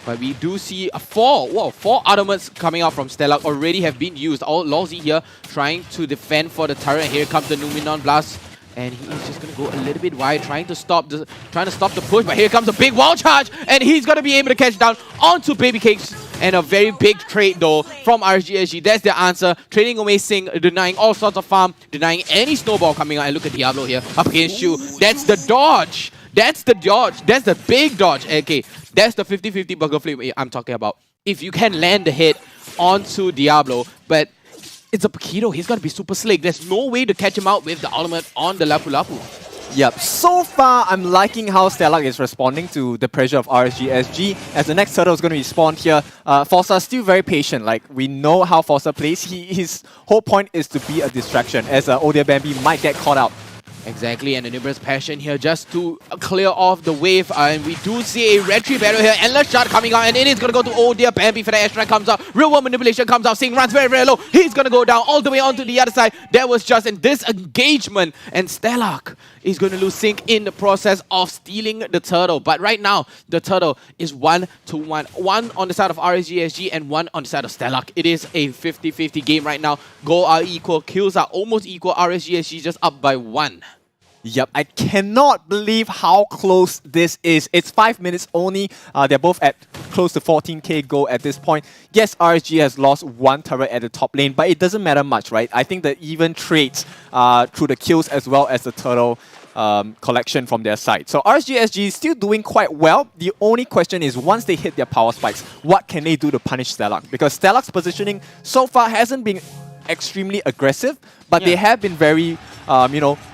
But we do see four ultimates coming out from Stellark already have been used. Lousy here trying to defend for the turret, and here comes the Numenon Blast. And he is just going to go a little bit wide, trying to stop the push. But here comes a big wall charge, and he's going to be able to catch down onto Baby Cakes. And a very big trade though from RSG SG. That's their answer. Trading away Sing, denying all sorts of farm, denying any snowball coming out. And look at Diablo here up against you. That's the dodge. That's the dodge. That's the big dodge. Okay, that's the 50-50 burger flip I'm talking about. If you can land the hit onto Diablo, but it's a Paquito. He's going to be super slick. There's no way to catch him out with the ultimate on the Lapu Lapu. Yep, so far I'm liking how Stellark is responding to the pressure of RSG SG, as the next turtle is going to be spawned here. Forza still very patient, like we know how Forza plays. His whole point is to be a distraction, as Odia Bambi might get caught out. Exactly, and the Nimbus Passion here just to clear off the wave, and we do see a red tree battle here. Endless Shot coming out, and it is going to go to Odia Bambi for the air strike comes out. Real World Manipulation comes out. Sing runs very, very low. He's going to go down all the way onto the other side. That was just in disengagement, and Stellark is going to lose Sync in the process of stealing the turtle. But right now, the turtle is 1-1. One on the side of RSG SG and one on the side of Stellark. It is a 50-50 game right now. Goals are equal, kills are almost equal. RSG SG just up by 1. Yep, I cannot believe how close this is. It's 5 minutes only. They're both at close to 14k gold at this point. Yes, RSG has lost one turret at the top lane, but it doesn't matter much, right? I think the even trades through the kills as well as the turtle collection from their side. So RSG SG is still doing quite well. The only question is, once they hit their power spikes, what can they do to punish Stellark? Because Stellark's positioning so far hasn't been extremely aggressive, but they have been very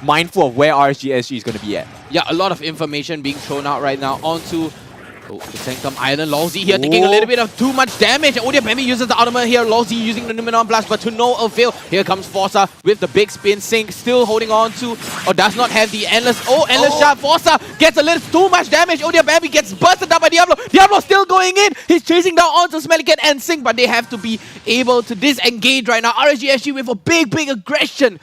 mindful of where RSG SG is going to be at. Yeah, a lot of information being thrown out right now onto the Sanctum Island. Lousy here taking a little bit of too much damage. Odia Bambi uses the ultimate here. Lousy using the Numenon Blast, but to no avail. Here comes Forza with the big spin. Sync still holding on to, or does not have the endless. Endless shot. Forza gets a little too much damage. Odia Bambi gets busted up by Diablo. Diablo still going in. He's chasing down onto Smelly Cat and Sync, but they have to be able to disengage right now. RSG SG with a big aggression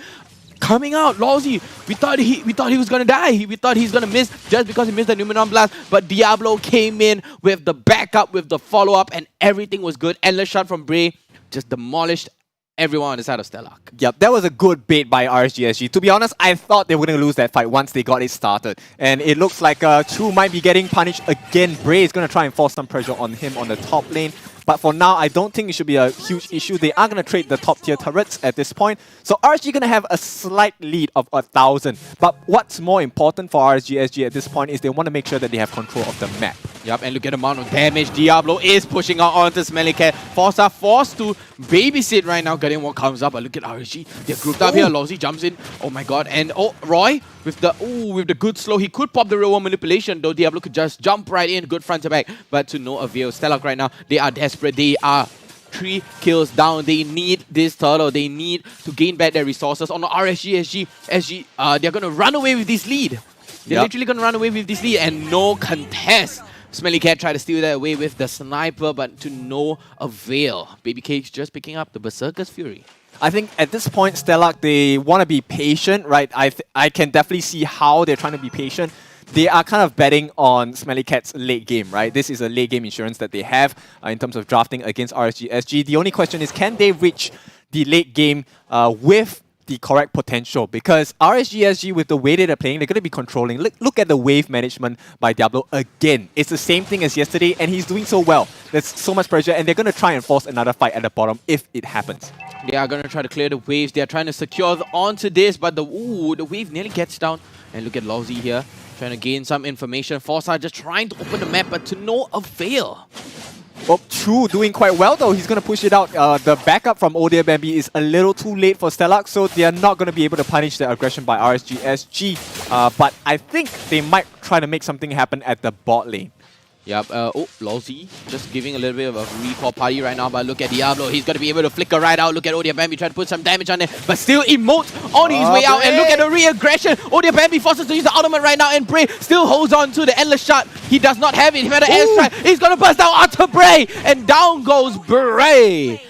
coming out. Lousy, we thought he was gonna die. We thought he's gonna miss just because he missed the Numenon Blast. But Diablo came in with the backup, with the follow-up, and everything was good. Endless shot from Bray just demolished everyone on the side of Stellark. Yep, that was a good bait by RSG SG. To be honest, I thought they were going to lose that fight once they got it started. And it looks like Chu might be getting punished again. Bray is going to try and force some pressure on him on the top lane. But for now, I don't think it should be a huge issue. They are going to trade the top tier turrets at this point. So RSG going to have a slight lead of 1,000. But what's more important for RSG SG at this point is they want to make sure that they have control of the map. Yep, and look at the amount of damage Diablo is pushing out onto Smelly Cat. Forza forced to babysit right now, getting what comes up. But look at RSG. They're grouped up here. Lousy jumps in. Oh my god. And Roy with the good slow. He could pop the real world manipulation, though Diablo could just jump right in. Good front to back. But to no avail. Stellark right now, they are desperate. They are 3 kills down. They need this turtle. They need to gain back their resources. On the RSG SG, they're going to run away with this lead. They're literally going to run away with this lead, and no contest Smelly Cat tried to steal that away with the sniper, but to no avail. Baby Cakes just picking up the Berserker's Fury. I think at this point, Stellark, they want to be patient, right? I can definitely see how they're trying to be patient. They are kind of betting on Smelly Cat's late game, right? This is a late game insurance that they have in terms of drafting against RSG SG. The only question is, can they reach the late game with the correct potential? Because RSG SG, with the way that they're playing, they're going to be controlling. Look at the wave management by Diablo again. It's the same thing as yesterday, and he's doing so well. There's so much pressure, and they're going to try and force another fight at the bottom if it happens. They are going to try to clear the waves. They are trying to secure onto this, but the wave nearly gets down. And look at Lousy here, trying to gain some information. Forza just trying to open the map, but to no avail. Well, Chu doing quite well though. He's going to push it out. The backup from Odia Bambi is a little too late for Stellark, so they are not going to be able to punish the aggression by RSG SG. But I think they might try to make something happen at the bot lane. Yep, Lousy just giving a little bit of a recall party right now, but look at Diablo. He's going to be able to flicker right out. Look at Odia Bambi trying to put some damage on it, but still emote on his way out. And look at the re-aggression. Odia Bambi forces to use the ultimate right now, and Bray still holds on to the endless shot. He does not have it. He had an airstrike. He's going to burst out onto Bray, and down goes Bray.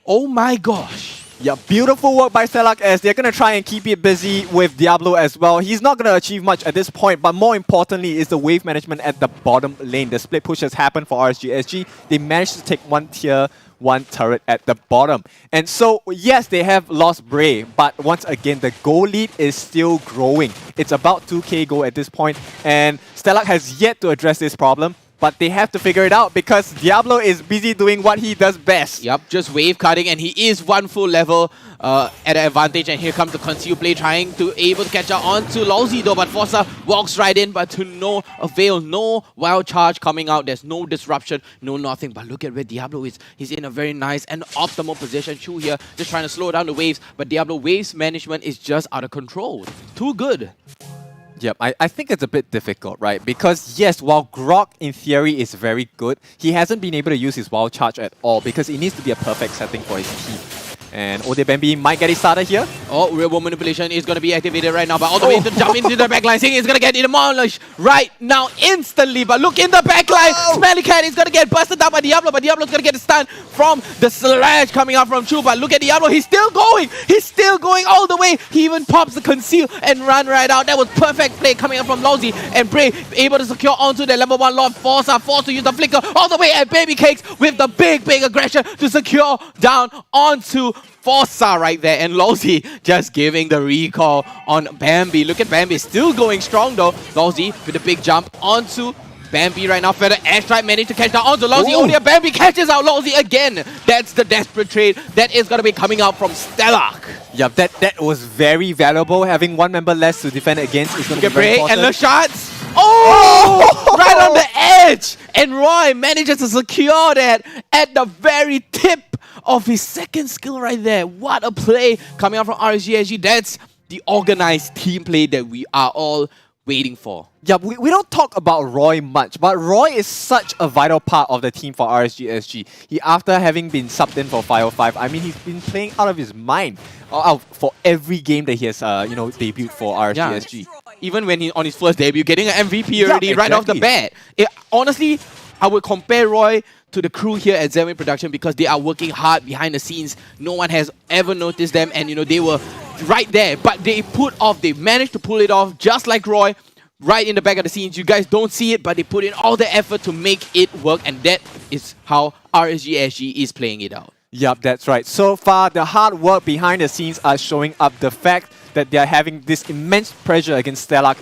Oh my gosh. Yeah, beautiful work by Stellark as they're going to try and keep it busy with Diablo as well. He's not going to achieve much at this point, but more importantly is the wave management at the bottom lane. The split push has happened for RSG SG. They managed to take one tier 1 turret at the bottom. And so, yes, they have lost Bray, but once again, the goal lead is still growing. It's about 2k goal at this point, and Stellark has yet to address this problem. But they have to figure it out because Diablo is busy doing what he does best. Yep, just wave cutting, and he is one full level at an advantage. And here comes the conceal play, trying to able to catch up onto Lousy though. But Forza walks right in, but to no avail. No wild charge coming out. There's no disruption, no nothing. But look at where Diablo is. He's in a very nice and optimal position. Chu here just trying to slow down the waves, but Diablo waves management is just out of control. Too good. Yep, I think it's a bit difficult, right? Because yes, while Grok in theory is very good, he hasn't been able to use his wild charge at all because it needs to be a perfect setting for his team. And Odia Bambi might get it started here. Oh, real world manipulation is going to be activated right now, but all the way to jump into the backline. Singh is going to get demolished right now instantly. But look in the backline. Smelly Cat is going to get busted down by Diablo, but Diablo's going to get a stun from the slash coming out from Chu. But look at Diablo. He's still going. He's still going all the way. He even pops the conceal and run right out. That was perfect play coming out from Lousy. And Bray able to secure onto the level 1 Lord. Forza forced to use the flicker all the way at Baby Cakes with the big aggression to secure down onto Forza right there, and Lousy just giving the recall on Bambi. Look at Bambi, still going strong though. Lousy with a big jump onto Bambi right now. Feather airstrike managed to catch down onto Lousy. Oh dear, Bambi catches out Lousy again. That's the desperate trade that is going to be coming out from Stellark. Yeah, that was very valuable. Having one member less to defend against is going to be very important. And the shots. Oh! Right on the edge! And Roy manages to secure that at the very tip of his second skill right there. What a play coming out from RSG SG. That's the organized team play that we are all waiting for. Yeah, we don't talk about Roy much, but Roy is such a vital part of the team for RSG SG. He, after having been subbed in for 505, I mean, he's been playing out of his mind for every game that he has, debuted for RSG SG. Even when he on his first debut, getting an MVP already right off the bat. Honestly, I would compare Roy to the crew here at Zenway Production because they are working hard behind the scenes. No one has ever noticed them, and they were right there, but they managed to pull it off just like Roy, right in the back of the scenes. You guys don't see it, but they put in all the effort to make it work, and that is how RSG SG is playing it out. Yup, that's right. So far, the hard work behind the scenes are showing up. The fact that they're having this immense pressure against Stellark,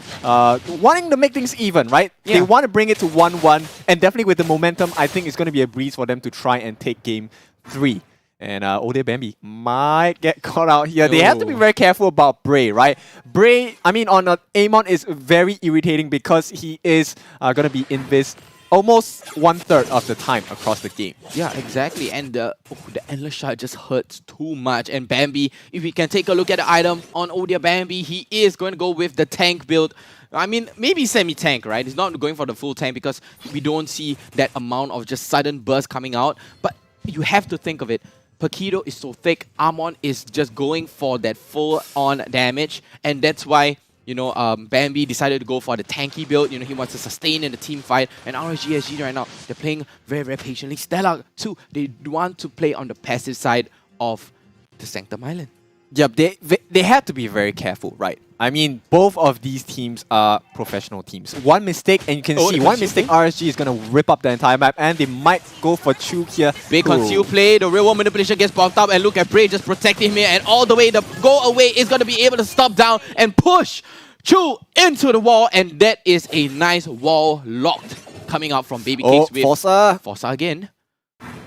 wanting to make things even, right? Yeah. They want to bring it to 1-1, and definitely with the momentum, I think it's going to be a breeze for them to try and take game 3. And Odia Bambi might get caught out here. They have to be very careful about Bray, right? Bray, I mean, on Amon is very irritating because he is going to be invis almost 1/3 of the time across the game. Yeah, exactly. And the endless shot just hurts too much. And Bambi, if we can take a look at the item on Odia Bambi, he is going to go with the tank build. I mean, maybe semi-tank, right? He's not going for the full tank because we don't see that amount of just sudden burst coming out. But you have to think of it. Paquito is so thick. Amon is just going for that full-on damage. And that's why Bambi decided to go for the tanky build. He wants to sustain in the team fight. And RSG SG right now, they're playing very, very patiently. Stellark too, they want to play on the passive side of the Sanctum Island. Yep, they have to be very careful, right? I mean, both of these teams are professional teams. One mistake, and you can see one mistake, RSG is going to rip up the entire map, and they might go for Chu here. Big conceal play, the real world manipulation gets popped up, and look at Bray just protecting him here, and all the way the go away is going to be able to stop down and push Chu into the wall, and that is a nice wall locked coming out from Baby Kings with Forza again.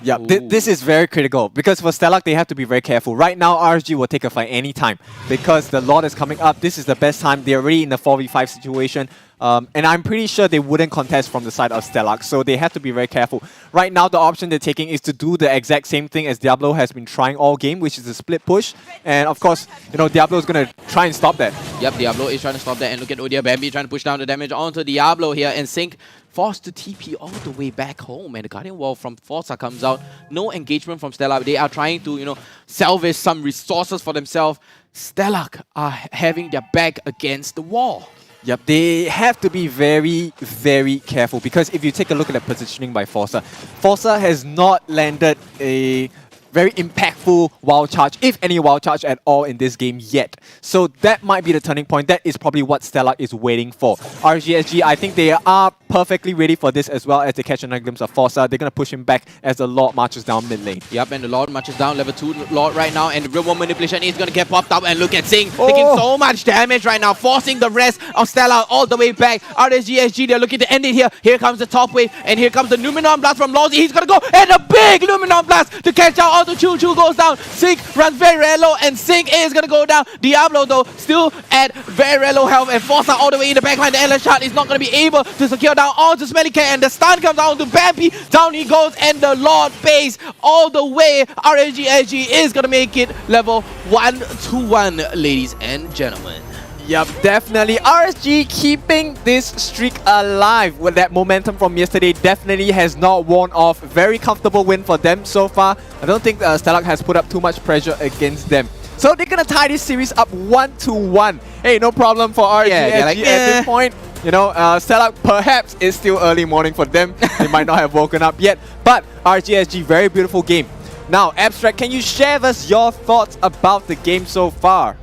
Yeah, this is very critical because for Stellark, they have to be very careful. Right now, RSG will take a fight anytime because the Lord is coming up. This is the best time. They're already in the 4v5 situation. And I'm pretty sure they wouldn't contest from the side of Stellark, so they have to be very careful. Right now, the option they're taking is to do the exact same thing as Diablo has been trying all game, which is a split push. And of course, Diablo is going to try and stop that. Yep, Diablo is trying to stop that. And look at Odia Bambi trying to push down the damage onto Diablo here. And Sync forced to TP all the way back home. And the Guardian Wall from Forza comes out. No engagement from Stellark. They are trying to, salvage some resources for themselves. Stellark are having their back against the wall. Yep, they have to be very, very careful because if you take a look at the positioning by Forza, Forza has not landed a very impactful wild charge, if any wild charge at all in this game yet. So that might be the turning point. That is probably what Stellark is waiting for. RSG SG, I think they are perfectly ready for this as well as they catch another glimpse of Forza. They're going to push him back as the Lord marches down mid lane. Yep, and the Lord marches down level 2 Lord right now, and the real world manipulation is going to get popped up, and look at Sing taking so much damage right now, forcing the rest of Stellark all the way back. RSG SG, they're looking to end it here. Here comes the top wave, and here comes the Numenon Blast from Lawsy. He's going to go, and a big Numenon Blast to catch out onto Chu. Chu goes down. Sync runs very low, and Sync is going to go down. Diablo, though, still at very low health, and Forza all the way in the backline. The endless shot is not going to be able to secure down onto Smelly Cat, and the stun comes down to Bambi. Down he goes, and the Lord pays all the way. RSG SG is going to make it level 1-1, ladies and gentlemen. Yep, definitely. RSG keeping this streak alive with that momentum from yesterday definitely has not worn off. Very comfortable win for them so far. I don't think Stellark has put up too much pressure against them. So they're going to tie this series up 1-1. Hey, no problem for RSG at this point. Stellark perhaps is still early morning for them. They might not have woken up yet. But RSG SG, very beautiful game. Now, Abstract, can you share with us your thoughts about the game so far?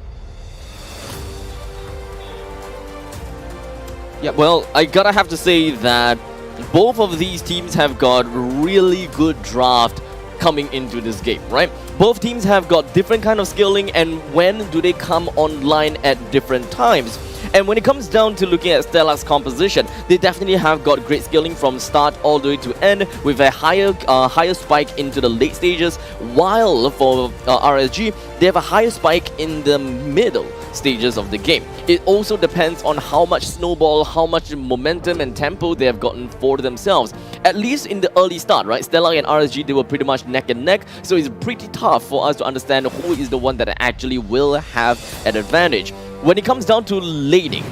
Yeah, well, I gotta have to say that both of these teams have got really good draft coming into this game, right? Both teams have got different kind of skilling, and when do they come online at different times. And when it comes down to looking at Stellark's composition, they definitely have got great skilling from start all the way to end, with a higher spike into the late stages, while for RSG, they have a higher spike in the middle stages of the game. It also depends on how much snowball, how much momentum and tempo they have gotten for themselves. At least in the early start, right? Stellark and RSG, they were pretty much neck and neck, so it's pretty tough for us to understand who is the one that actually will have an advantage. When it comes down to laning,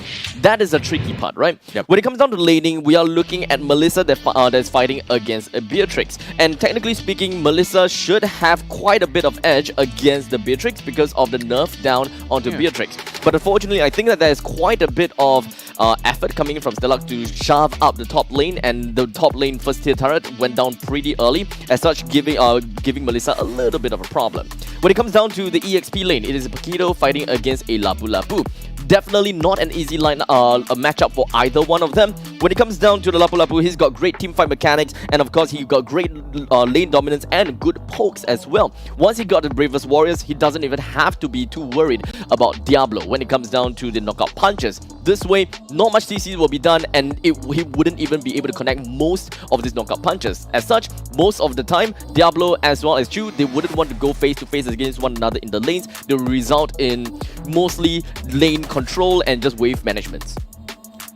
that is a tricky part, right? Yep. When it comes down to laning, we are looking at Melissa that's fighting against Beatrix. And technically speaking, Melissa should have quite a bit of edge against the Beatrix because of the nerf down onto Beatrix. But unfortunately, I think that there is quite a bit of effort coming in from Stellark to shove up the top lane, and the top lane first tier turret went down pretty early, as such giving Melissa a little bit of a problem. When it comes down to the EXP lane, it is a Paquito fighting against a Lapu Lapu. Definitely not an easy line a matchup for either one of them. When it comes down to the Lapu Lapu, he's got great teamfight mechanics, and of course he got great lane dominance and good pokes as well. Once he got the Bravest Warriors, he doesn't even have to be too worried about Diablo when it comes down to the knockout punches. This way, not much CC will be done, and he wouldn't even be able to connect most of these knockout punches. As such, most of the time, Diablo as well as Chu, they wouldn't want to go face to face against one another in the lanes. They will result in mostly lane control and just wave management.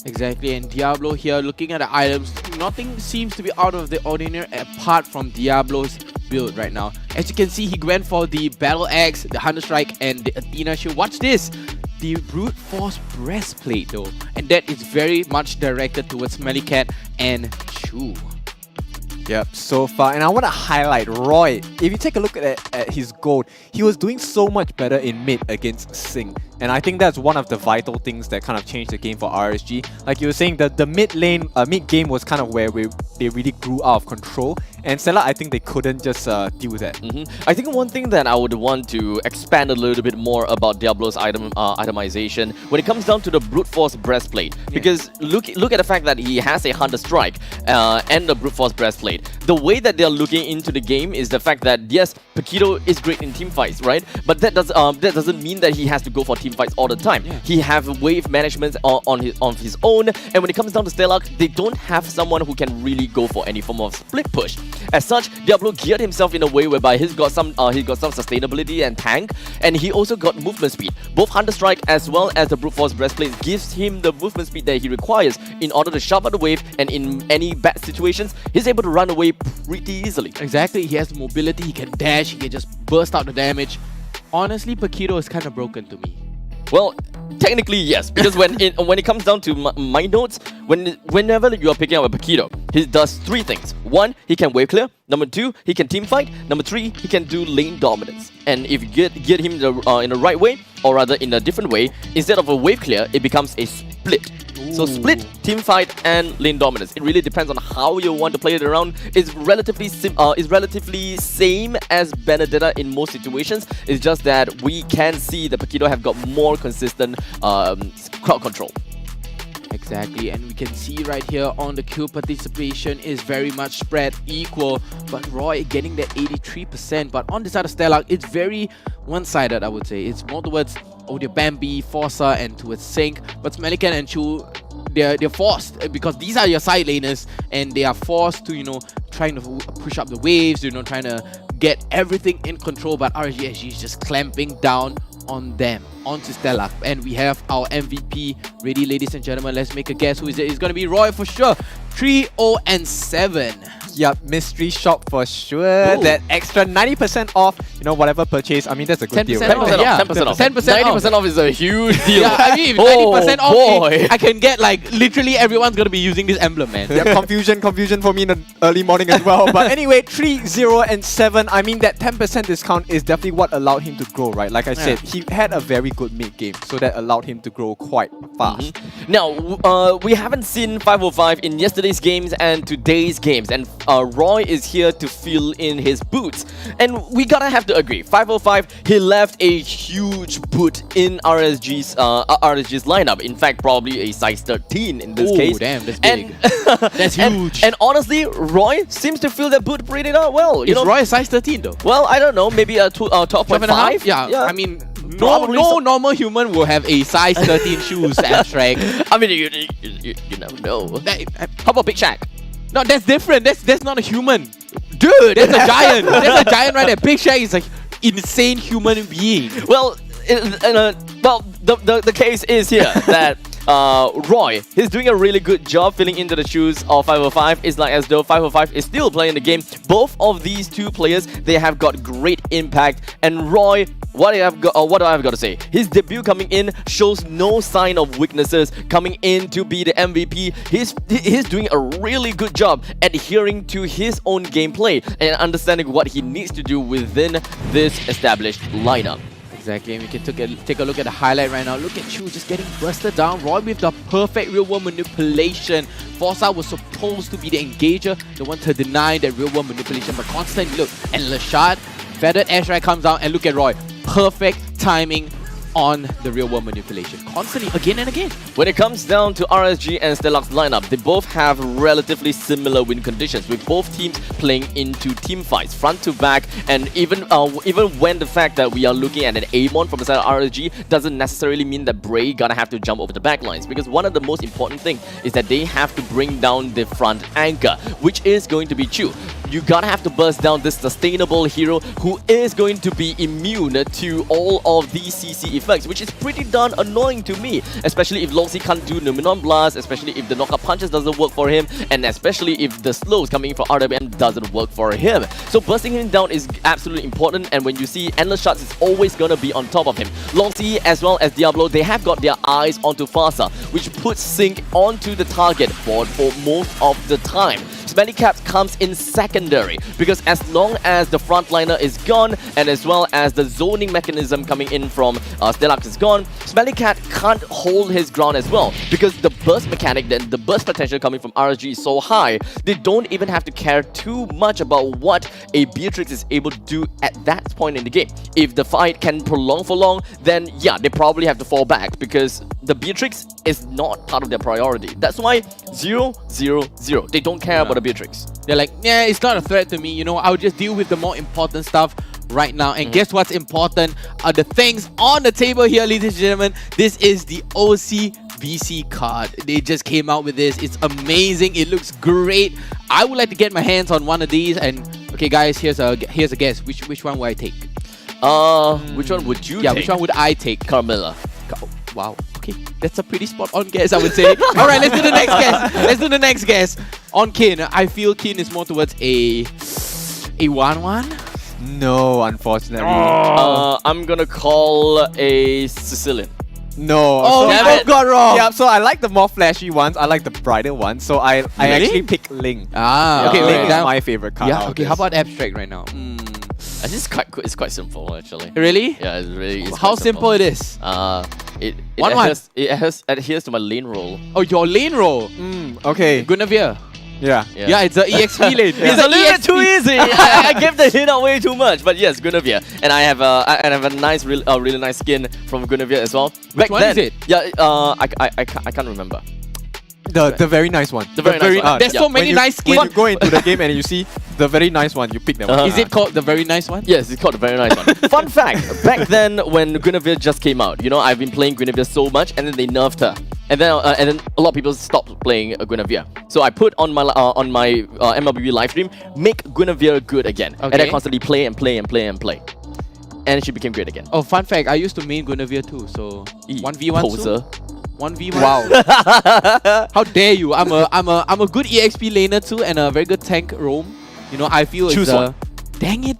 Exactly, and Diablo here, looking at the items, nothing seems to be out of the ordinary apart from Diablo's build right now. As you can see, he went for the Battle Axe, the Hunter Strike, and the Athena Shield. Watch this! The Brute Force Breastplate though, and that is very much directed towards Smelly Cat and Chu. Yep, so far. And I want to highlight Roy. If you take a look at his gold, he was doing so much better in mid against Sing. And I think that's one of the vital things that kind of changed the game for RSG. Like you were saying, the mid game was kind of where they really grew out of control. And Stellark, I think they couldn't just deal with that. I think one thing that I would want to expand a little bit more about Diablo's itemization when it comes down to the brute force breastplate, because look at the fact that he has a Hunter Strike and the brute force breastplate. The way that they're looking into the game is the fact that yes, Paquito is great in team fights, right? But that doesn't mean that he has to go for team fights all the time. He have wave management on his own, and when it comes down to Stellark, they don't have someone who can really go for any form of split push. As such, Diablo geared himself in a way whereby he's got some sustainability and tank, and he also got movement speed. Both Hunter Strike as well as the brute force breastplate gives him the movement speed that he requires in order to sharpen the wave, and in any bad situations, he's able to run away pretty easily. Exactly, he has mobility, he can dash, he can just burst out the damage. Honestly, Paquito is kind of broken to me. Well, technically yes, because when it comes down to my notes, whenever you are picking up a Paquito, he does 3 things. 1, he can wave clear. Number 2, he can team fight. Number 3, he can do lane dominance. And if you get him in the right way, or rather in a different way, instead of a wave clear, it becomes a split. So split, team fight, and lane dominance. It really depends on how you want to play it around. It's relatively same as Benedetta in most situations. It's just that we can see that Paquito have got more consistent crowd control. Exactly, and we can see right here on the kill participation is very much spread equal, but Roy getting that 83%. But on the side of Stellark, it's very one-sided, I would say. It's more towards Audio Bambi, Forza, and towards Sync. But Smellican and Chu, they're forced, because these are your side laners, and they are forced to, trying to push up the waves, trying to get everything in control. But RSG SG is just clamping down on them, onto Stellark. And we have our MVP ready, ladies and gentlemen. Let's make a guess who is it. It's going to be Roy for sure. 3-0-7. Yep, mystery shop for sure. Ooh. That extra 90% off, whatever purchase. I mean, that's a good deal. 10% off. Yeah, 10% off. 10% off is a huge deal. Yeah, I mean, if 90% off, I can get literally everyone's going to be using this emblem, man. Yeah, confusion for me in the early morning as well. But anyway, 3-0-7. I mean, that 10% discount is definitely what allowed him to grow, right? Like I said, he had a very good mid game, so that allowed him to grow quite fast. Now, we haven't seen 505 in yesterday's games and today's games, and Roy is here to fill in his boots. And we gotta have to agree, 505, he left a huge boot in RSG's lineup. In fact, probably a size 13 in this case. Oh, damn, that's big. That's huge. And honestly, Roy seems to fill that boot pretty well. Is Roy a size 13 though? Well, I don't know, maybe a 12.5? Yeah, I mean, no normal human will have a size 13 shoes, abstract. I mean, you never know. How about Big Shaq? No, that's different. That's not a human. Dude, that's a giant. That's a giant right there. Big Shaq is like insane human being. Well, the case is here that Roy, he's doing a really good job filling into the shoes of 505. It's like as though 505 is still playing the game. Both of these two players, they have got great impact. And Roy, what do I have got to say? His debut coming in shows no sign of weaknesses. Coming in to be the MVP, he's doing a really good job adhering to his own gameplay and understanding what he needs to do within this established lineup. Exactly, and we can take a look at the highlight right now. Look at Chu just getting busted down. Roy with the perfect real-world manipulation. Forza was supposed to be the engager, the one to deny that real-world manipulation, but constantly look. And Lashad, feathered Ashray comes down, and look at Roy. Perfect timing on the real-world manipulation. Constantly, again and again. When it comes down to RSG and Stellark's lineup, they both have relatively similar win conditions, with both teams playing into team fights, front to back, and even when the fact that we are looking at an Amon from the side of RSG doesn't necessarily mean that Bray gonna have to jump over the back lines, because one of the most important things is that they have to bring down the front anchor, which is going to be Chu. You gotta have to burst down this sustainable hero who is going to be immune to all of these CC effects, which is pretty darn annoying to me, especially if Loxi can't do Numenon Blast, especially if the knockout punches doesn't work for him, and especially if the slows coming from RWM doesn't work for him. So bursting him down is absolutely important, and when you see Endless Shots, it's always gonna be on top of him. Loxi as well as Diablo, they have got their eyes onto Farsa, which puts Sync onto the target board for most of the time. Smelly Cat comes in secondary, because as long as the frontliner is gone, and as well as the zoning mechanism coming in from Stellark is gone, Smelly Cat can't hold his ground as well, because the burst mechanic, the burst potential coming from RSG is so high, they don't even have to care too much about what a Beatrix is able to do at that point in the game. If the fight can prolong for long, then yeah, they probably have to fall back, because the Beatrix is not part of their priority. That's why 0-0-0. They don't care about the Beatrix. They're like, yeah, it's not a threat to me. You know, I'll just deal with the more important stuff right now. And guess what's important? Are the things on the table here, ladies and gentlemen. This is the OCBC card. They just came out with this. It's amazing. It looks great. I would like to get my hands on one of these. And okay, guys, here's a guess. Which one will I take? Which one would you take? take? Which one would I take? Carmilla. Wow. Okay, that's a pretty spot on guess, I would say. All right, let's do the next guess. Let's do the next guess. On Kin, I feel Kin is more towards a 1-1. No, unfortunately. I'm gonna call a Sicilian. No. Oh, we both got wrong. Yeah, so I like the more flashy ones. I like the brighter ones. So I actually pick Ling. Okay, Ling okay. is my favorite card. Yeah, okay, how about Abstract right now? It's quite simple actually. Really? Yeah, it's really. It's How quite simple it is? It 1-1. adheres to my lane role. Oh, your lane roll. Okay. Guinevere. Yeah. Yeah, it's a EXP lane. It's a little bit too easy. I gave the hint away too much, but yes, Guinevere, and I have a nice, really nice skin from Guinevere as well. Which one is it? Yeah, I can't remember. The very nice one. The very nice one. There's so many nice skins. When you go into the game and you see the very nice one, you pick that one. Is it called the very nice one? Yes, it's called the very nice one. Fun fact, back then when Guinevere just came out, you know, I've been playing Guinevere so much, and then they nerfed her. And then a lot of people stopped playing Guinevere. So I put on my MLBB live stream, make Guinevere good again. Okay. And I constantly play and play and play and play. And she became great again. Oh, fun fact, I used to main Guinevere too, so 1v1 poser. 1v1. Wow. How dare you? I'm a good EXP laner too, and a very good tank roam. You know, I feel Choose it's one. Dang it.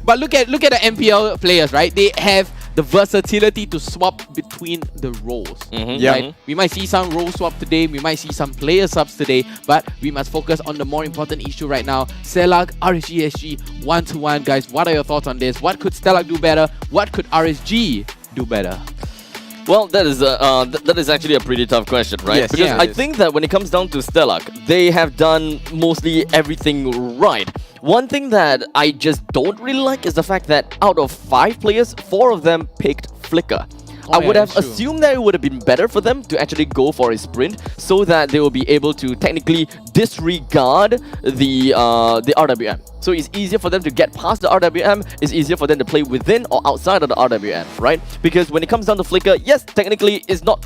But look at the MPL players, right? They have the versatility to swap between the roles. Right? We might see some role swap today, we might see some player subs today, but we must focus on the more important issue right now. Stellark RSG SG 1-1, guys. What are your thoughts on this? What could Stellark do better? What could RSG do better? Well, that is actually a pretty tough question, right? Yes, because yeah, I think that when it comes down to Stellark, they have done mostly everything right. One thing that I just don't really like is the fact that out of 5 players, 4 of them picked Flicker. I would have assumed that it would have been better for them to actually go for a sprint, so that they will be able to technically disregard the RWM. So it's easier for them to get past the RWM, it's easier for them to play within or outside of the RWM, right? Because when it comes down to Flicker, yes, technically it's not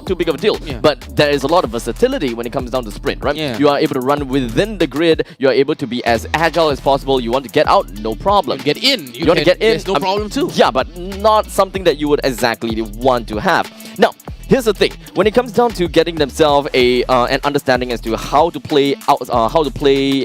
too big of a deal, but there is a lot of versatility when it comes down to sprint, right? You are able to run within the grid, you are able to be as agile as possible, you want to get out, no problem. Get in. You want to get in, there's no problem too. Yeah, but not something that you would exactly want to have. Now, here's the thing: when it comes down to getting themselves an understanding as to how to play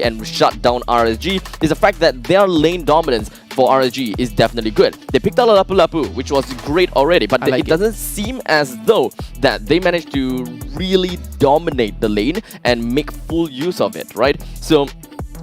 and shut down RSG, is the fact that their lane dominance for RSG is definitely good. They picked out a Lapu Lapu, which was great already, but it doesn't seem as though that they managed to really dominate the lane and make full use of it, right? So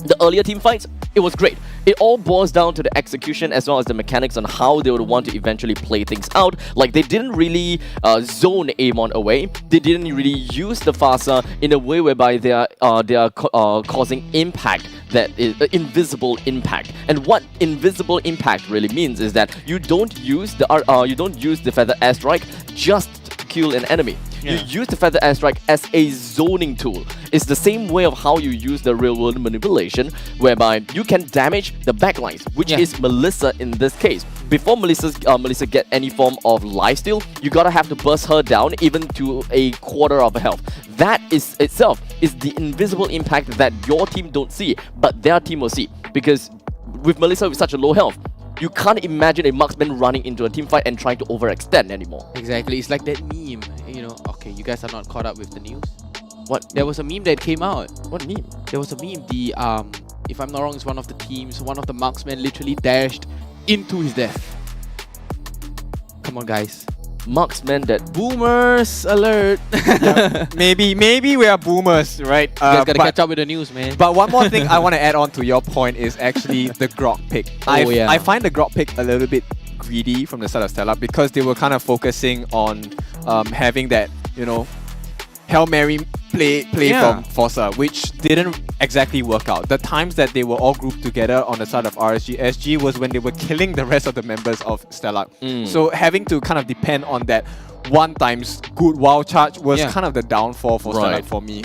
the earlier team fights, it was great. It all boils down to the execution as well as the mechanics on how they would want to eventually play things out. Like, they didn't really zone Amon away. They didn't really use the Fasa in a way whereby they are causing impact, that is invisible impact. And what invisible impact really means is that you don't use the Feather Airstrike just to kill an enemy. You use the Feather Airstrike as a zoning tool. It's the same way of how you use the real world manipulation, whereby you can damage the backlines, which is Melissa in this case. Before Melissa get any form of lifesteal, you gotta have to burst her down even to a quarter of a health. That is itself is the invisible impact that your team don't see, but their team will see. Because with Melissa with such a low health, you can't imagine a marksman running into a team fight and trying to overextend anymore. Exactly, it's like that meme, you know. Okay, you guys are not caught up with the news. What? There was a meme that came out. What meme? There was a meme. The if I'm not wrong, it's one of the teams, one of the marksmen literally dashed into his death. Come on, guys. Marksman that boomers alert. Maybe we are boomers, right? You guys gotta catch up with the news, man. But one more thing I want to add on to your point is actually the Grok pick. I find the Grok pick a little bit greedy from the side of Stellark because they were kind of focusing on having that, Hail Mary play from Forza, which didn't exactly work out. The times that they were all grouped together on the side of RSG SG was when they were killing the rest of the members of Stellark. So having to kind of depend on that one times good wild charge was kind of the downfall for Stellark for me.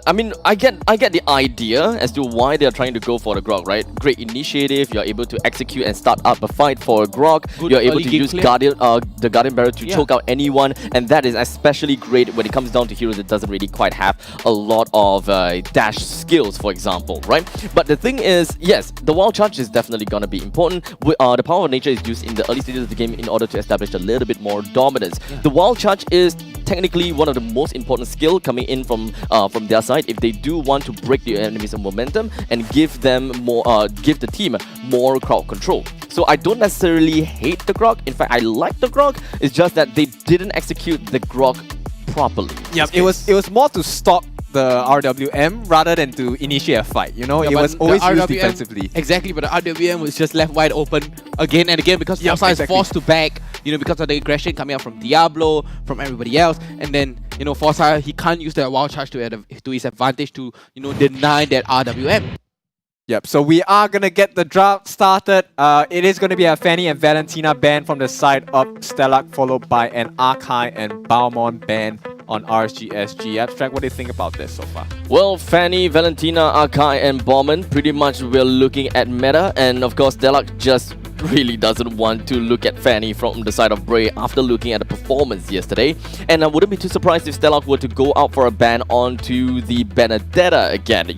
I mean, I get the idea as to why they are trying to go for the Grok, right? Great initiative, you're able to execute and start up a fight for a Grok. You're able to use the Guardian Barrel to choke out anyone, and that is especially great when it comes down to heroes that doesn't really quite have a lot of dash skills, for example, right? But the thing is, yes, the wild charge is definitely going to be important. The power of nature is used in the early stages of the game in order to establish a little bit more dominance. The wild charge is technically one of the most important skill coming in from their side if they do want to break the enemy's momentum and give them more, give the team more crowd control. So I don't necessarily hate the Grok. In fact, I like the Grok. It's just that they didn't execute the Grok properly. Yeah, it was more to stop the RWM rather than to initiate a fight. It was always used defensively. Exactly, but the RWM was just left wide open again and again because Forza is forced to back, because of the aggression coming out from Diablo, from everybody else, and then Forza, he can't use the wild charge to his advantage to deny that RWM. Yep, so we are going to get the draft started. It is going to be a Fanny and Valentina ban from the side of Stellark, followed by an Arkai and Balmond ban on RSG SG. Abstract, what do you think about this so far? Well, Fanny, Valentina, Arkai and Bauman, pretty much we're looking at meta, and of course Stellark just really doesn't want to look at Fanny from the side of Bray after looking at the performance yesterday. And I wouldn't be too surprised if Stellark were to go out for a ban onto the Benedetta again,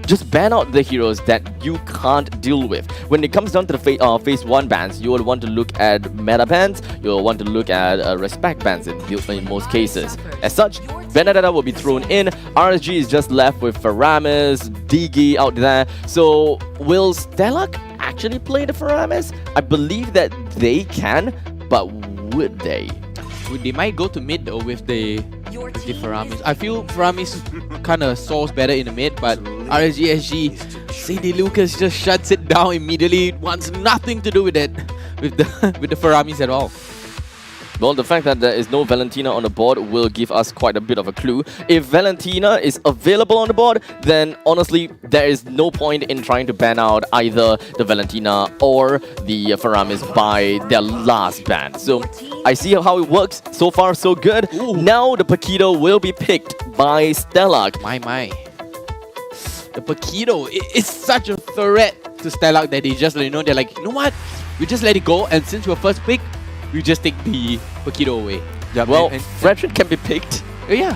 Just ban out the heroes that you can't deal with. When it comes down to the phase 1 bans, you will want to look at meta bans, you'll want to look at respect bans in most cases. As such, Benedetta will be thrown in. RSG is just left with Faramis, Digi out there. So will Stellark actually play the Faramis? I believe that they can, but would they? They might go to mid though with the Faramis. I feel Faramis kind of soars better in the mid, but RSG SG, Sadie Lucas just shuts it down immediately. Wants nothing to do with it, with the Faramis at all. Well, the fact that there is no Valentina on the board will give us quite a bit of a clue. If Valentina is available on the board, then honestly, there is no point in trying to ban out either the Valentina or the Faramis by their last ban. So I see how it works. So far, so good. Ooh. Now the Paquito will be picked by Stellark. My. The Paquito is such a threat to Stellark that they just, they're like, you know what? We just let it go, and since we're first pick, we just take the Paquito away. Yeah, well, Fredrin can be picked. Yeah.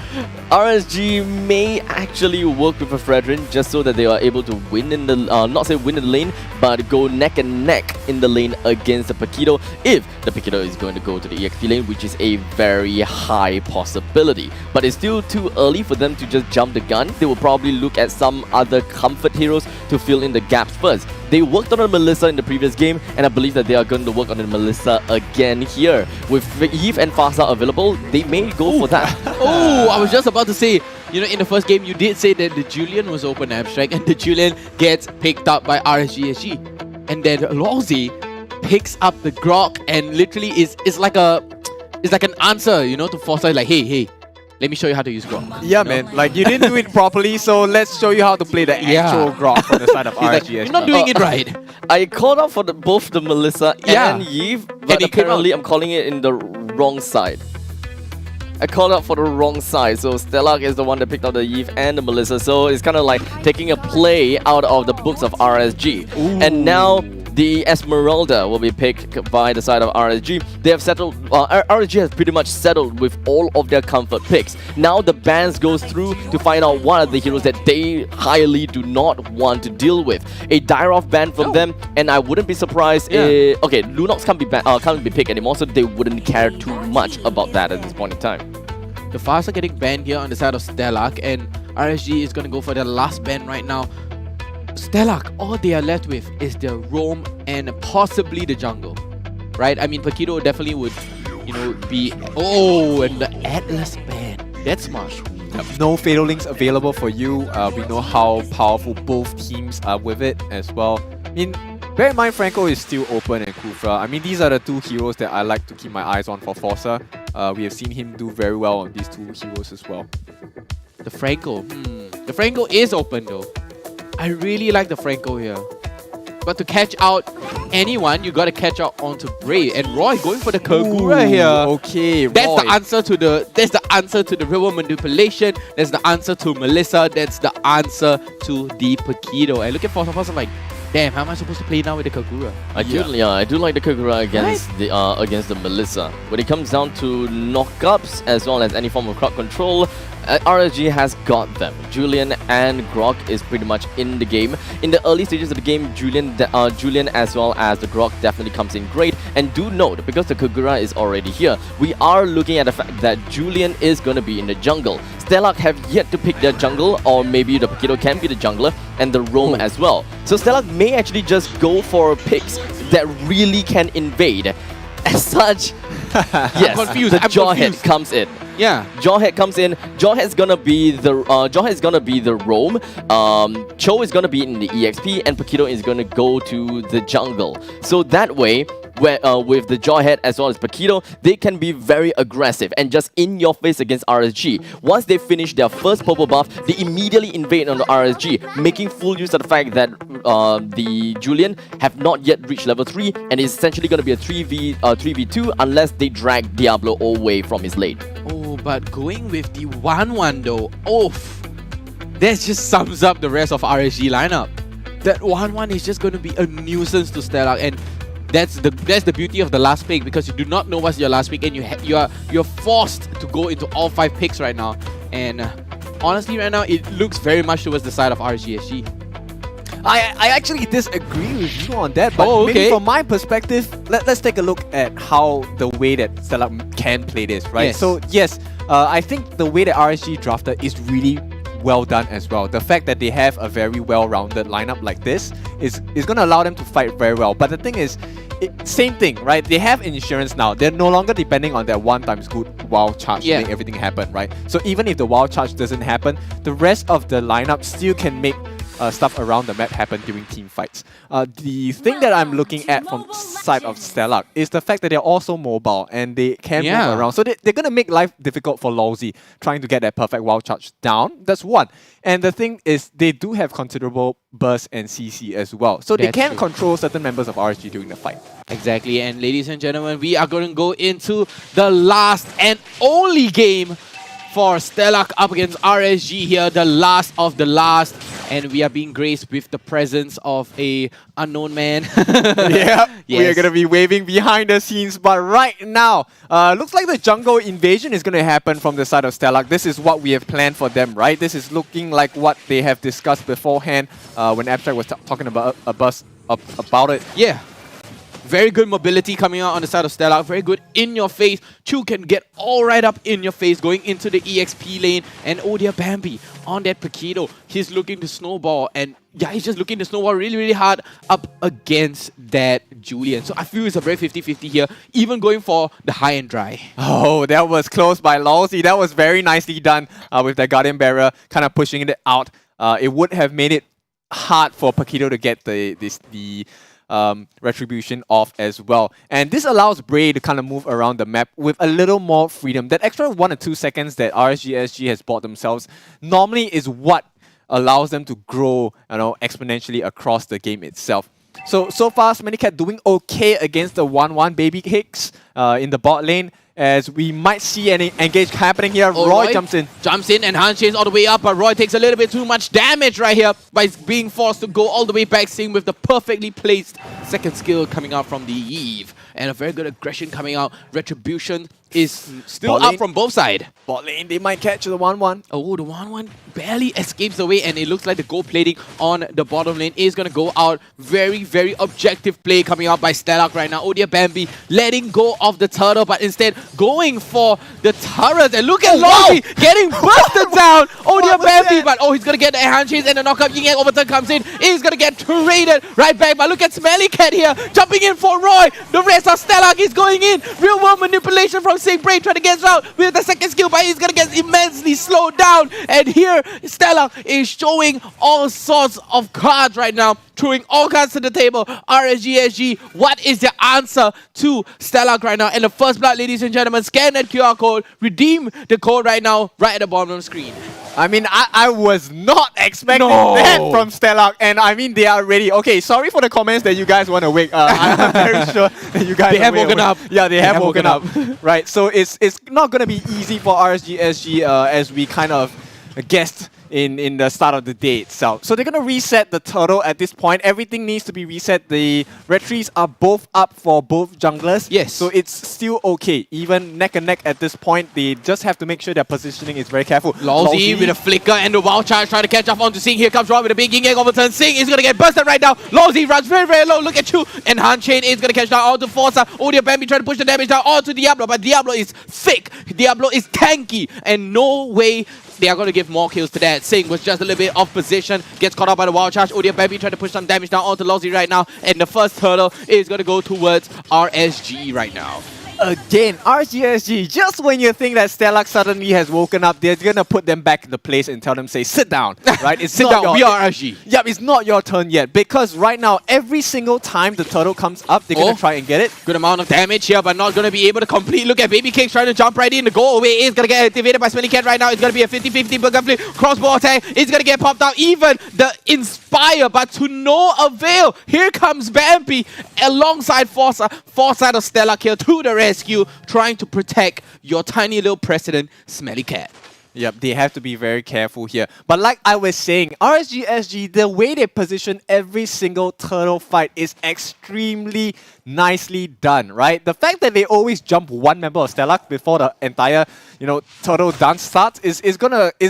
RSG may actually work with a Fredrin just so that they are able to win in the, not say win in the lane, but go neck and neck in the lane against the Paquito if the Paquito is going to go to the EXP lane, which is a very high possibility. But it's still too early for them to just jump the gun. They will probably look at some other comfort heroes to fill in the gaps first. They worked on a Melissa in the previous game, and I believe that they are going to work on the Melissa again here. With Eve and Fasa available, they may go for that. Oh, I was just about to say, in the first game, you did say that the Julian was open Abstract, and the Julian gets picked up by RSG SG. And then Lawsy picks up the Grok, and literally is like an answer, to Forza, like, hey, let me show you how to use Grok. Yeah, man. Like, you didn't do it properly, so let's show you how to play the actual Grok from the side of RSG SG. You're not doing it right. I called out for both the Melissa and Eve, but apparently I'm calling it in the wrong side. I called out for the wrong side, so Stellark is the one that picked out the Eve and the Melissa, so it's kind of like taking a play out of the books of RSG. Ooh. And now the Esmeralda will be picked by the side of RSG. They have settled, RSG has pretty much settled with all of their comfort picks. Now the bans goes through to find out what are the heroes that they highly do not want to deal with. A Dyrov ban from them, and I wouldn't be surprised if, okay, Lunox can't be picked anymore, so they wouldn't care too much about that at this point in time. The Fast are getting banned here on the side of Stellark, and RSG is going to go for their last ban right now. Stellark, all they are left with is their roam and possibly the jungle, right? I mean, Paquito definitely would be... Oh, and the Atlas Band. That's smart. No Fatal Links available for you. We know how powerful both teams are with it as well. I mean, bear in mind Franco is still open and Kufra. I mean, these are the two heroes that I like to keep my eyes on for Forza. We have seen him do very well on these two heroes as well. The Franco. The Franco is open though. I really like the Franco here. But to catch out anyone, you gotta catch out onto Bray. And Roy going for the Kagura here. Okay, That's Roy. the answer to the river manipulation. That's the answer to Melissa. That's the answer to the Paquito. And look at Forza like, damn, how am I supposed to play now with the Kagura? I do like the Kagura against the Melissa. When it comes down to knockups as well as any form of crowd control, RSG has got them. Julian and Grok is pretty much in the game. In the early stages of the game, Julian as well as the Grok definitely comes in great. And do note, because the Kagura is already here, we are looking at the fact that Julian is going to be in the jungle. Stellark have yet to pick their jungle, or maybe the Paquito can be the jungler, and the roam as well. So Stellark may actually just go for picks that really can invade. As such, yes, confused. the Jawhead comes in. Yeah, Jawhead comes in. Jawhead's gonna be the roam. Cho is gonna be in the EXP, and Paquito is gonna go to the jungle. So that way, with the Jawhead as well as Paquito, they can be very aggressive and just in your face against RSG. Once they finish their first purple buff, they immediately invade on the RSG, making full use of the fact that the Julian have not yet reached level 3, and it's essentially going to be a 3v2 unless they drag Diablo away from his lane. Oh, but going with the 1-1 though, that just sums up the rest of RSG lineup. That 1-1 is just going to be a nuisance to Stellark, and that's the beauty of the last pick, because you do not know what's your last pick, and you're forced to go into all 5 picks right now. And honestly, right now it looks very much towards the side of RSG SG. I actually disagree with you on that, but maybe from my perspective, let's take a look at how the way that Stellark can play this, right? Yes. So yes, I think the way that RSG drafted is really well done as well. The fact that they have a very well-rounded lineup like this is going to allow them to fight very well. But the thing is, same thing, right? They have insurance now. They're no longer depending on that one-time good wild charge to make everything happen, right? So even if the wild charge doesn't happen, the rest of the lineup still can make stuff around the map happen during team fights. The thing that I'm looking at from the side of Stellark is the fact that they're also mobile and they can move around. So they're going to make life difficult for Lawsy trying to get that perfect wild charge down. That's one. And the thing is, they do have considerable burst and CC as well. So they can control certain members of RSG during the fight. Exactly. And ladies and gentlemen, we are going to go into the last and only game for Stellark up against RSG here, the last of the last. And we are being graced with the presence of a unknown man. Yes. We are going to be waving behind the scenes. But right now, looks like the jungle invasion is going to happen from the side of Stellark. This is what we have planned for them, right? This is looking like what they have discussed beforehand when Abstract was talking about it. Yeah. Very good mobility coming out on the side of Stellark. Very good in your face. Chu can get all right up in your face going into the EXP lane. And oh dear, Bambi on that Paquito. He's looking to snowball. And yeah, he's just looking to snowball really, really hard up against that Julian. So I feel it's a very 50-50 here. Even going for the high and dry. Oh, that was close by Lawsy. That was very nicely done with the Guardian Barrier kind of pushing it out. It would have made it hard for Paquito to get the retribution off as well. And this allows Bray to kind of move around the map with a little more freedom. That extra 1 or 2 seconds that RSG SG has bought themselves normally is what allows them to grow, exponentially across the game itself. So far, Smellycat doing okay against the 1-1 Baby Hicks in the bot lane. As we might see any engage happening here. Roy jumps in. Jumps in and hand chains all the way up, but Roy takes a little bit too much damage right here by being forced to go all the way back, seeing with the perfectly placed second skill coming out from the Eve. And a very good aggression coming out. Retribution is still up from both sides. Bot lane, they might catch the 1-1. Oh, the 1-1 barely escapes away, and it looks like the gold plating on the bottom lane is going to go out. Very, very objective play coming out by Stellark right now. Oh dear, Bambi letting go of the turtle, but instead going for the turrets. And look at Logi getting busted down. Oh, dear Bambi, but he's gonna get the hand chase and the knockup. Ying Overturn comes in. He's gonna get traded right back. But look at Smelly Cat here, jumping in for Roy. The rest of Stellark is going in. Real world manipulation from Sing Brave trying to get out with the second skill, but he's gonna get immensely slowed down. And here, Stellark is showing all sorts of cards right now, throwing all cards to the table. RSG SG, what is the answer to Stellark right now? And the first blood, ladies and gentlemen, scan that QR code, redeem the code right now, right at the bottom of the screen. I mean, I was not expecting that from Stellark, and I mean, they are ready. Okay, sorry for the comments that you guys want to wake. I'm very sure that you guys they have woken up. Yeah, they have woken up. Right, so it's not going to be easy for RSG SG as we kind of guessed in the start of the day itself. So they're going to reset the turtle at this point. Everything needs to be reset. The red trees are both up for both junglers. Yes. So it's still okay. Even neck and neck at this point, they just have to make sure their positioning is very careful. Lawsy with a flicker and the wild charge trying to catch up onto Sing. Here comes Roy with a big yin overturn. Sing is going to get busted right now. Lawsy runs very, very low. Look at you. And Hand Chain is going to catch down onto Forza. Dear Bambi trying to push the damage down onto Diablo. But Diablo is thick. Diablo is tanky. And no way they are going to give more kills to that. Sing was just a little bit off position. Gets caught up by the wild charge. Dear Bambi trying to push some damage down onto Lawsy right now. And the first turtle is going to go towards RSG right now. Again, RSG, just when you think that Stellark suddenly has woken up, they're gonna put them back in the place and tell them, say, sit down, right? It's sit down, we are RSG. Yep, it's not your turn yet, because right now, every single time the turtle comes up, they're gonna try and get it. Good amount of damage here, but not gonna be able to complete. Look at Baby Cakes trying to jump right in. The go away is gonna get activated by Smelly Cat right now. It's gonna be a 50-50 complete crossbow attack. It's gonna get popped out. Even the Inspire, but to no avail. Here comes Bambi alongside Forza. Forza of Stellark here to the rescue, trying to protect your tiny little president, Smelly Cat. Yep, they have to be very careful here. But like I was saying, RSG SG, the way they position every single turtle fight is extremely nicely done, right? The fact that they always jump one member of Stellark before the entire, turtle dance starts is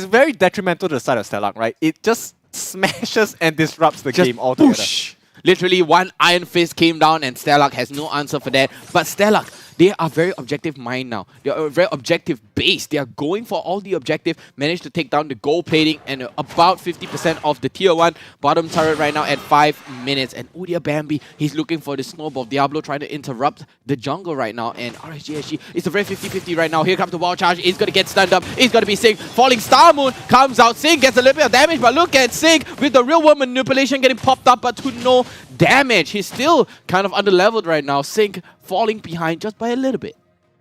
very detrimental to the side of Stellark, right? It just smashes and disrupts the game altogether. Push. Literally one Iron Fist came down and Stellark has no answer for that. But Stellark, they are very objective mind now. They are very objective based. They are going for all the objective. Managed to take down the gold plating and about 50% of the tier 1 bottom turret right now at 5 minutes. And dear Bambi, he's looking for the snowball. Diablo trying to interrupt the jungle right now. And RSG SG is a very 50-50 right now. Here comes the wild charge. He's going to get stunned up. He's going to be Sing. Falling Star Moon comes out. Sing gets a little bit of damage. But look at Sing with the real world manipulation getting popped up, but to no damage. He's still kind of underleveled right now. Sing falling behind just by a little bit.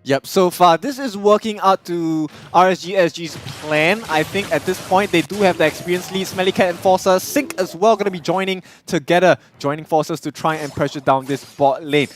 Yep, so far this is working out to RSG SG's plan. I think at this point they do have the experienced lead. Smelly Cat and Forza Sync as well going to be joining together, joining forces to try and pressure down this bot lane.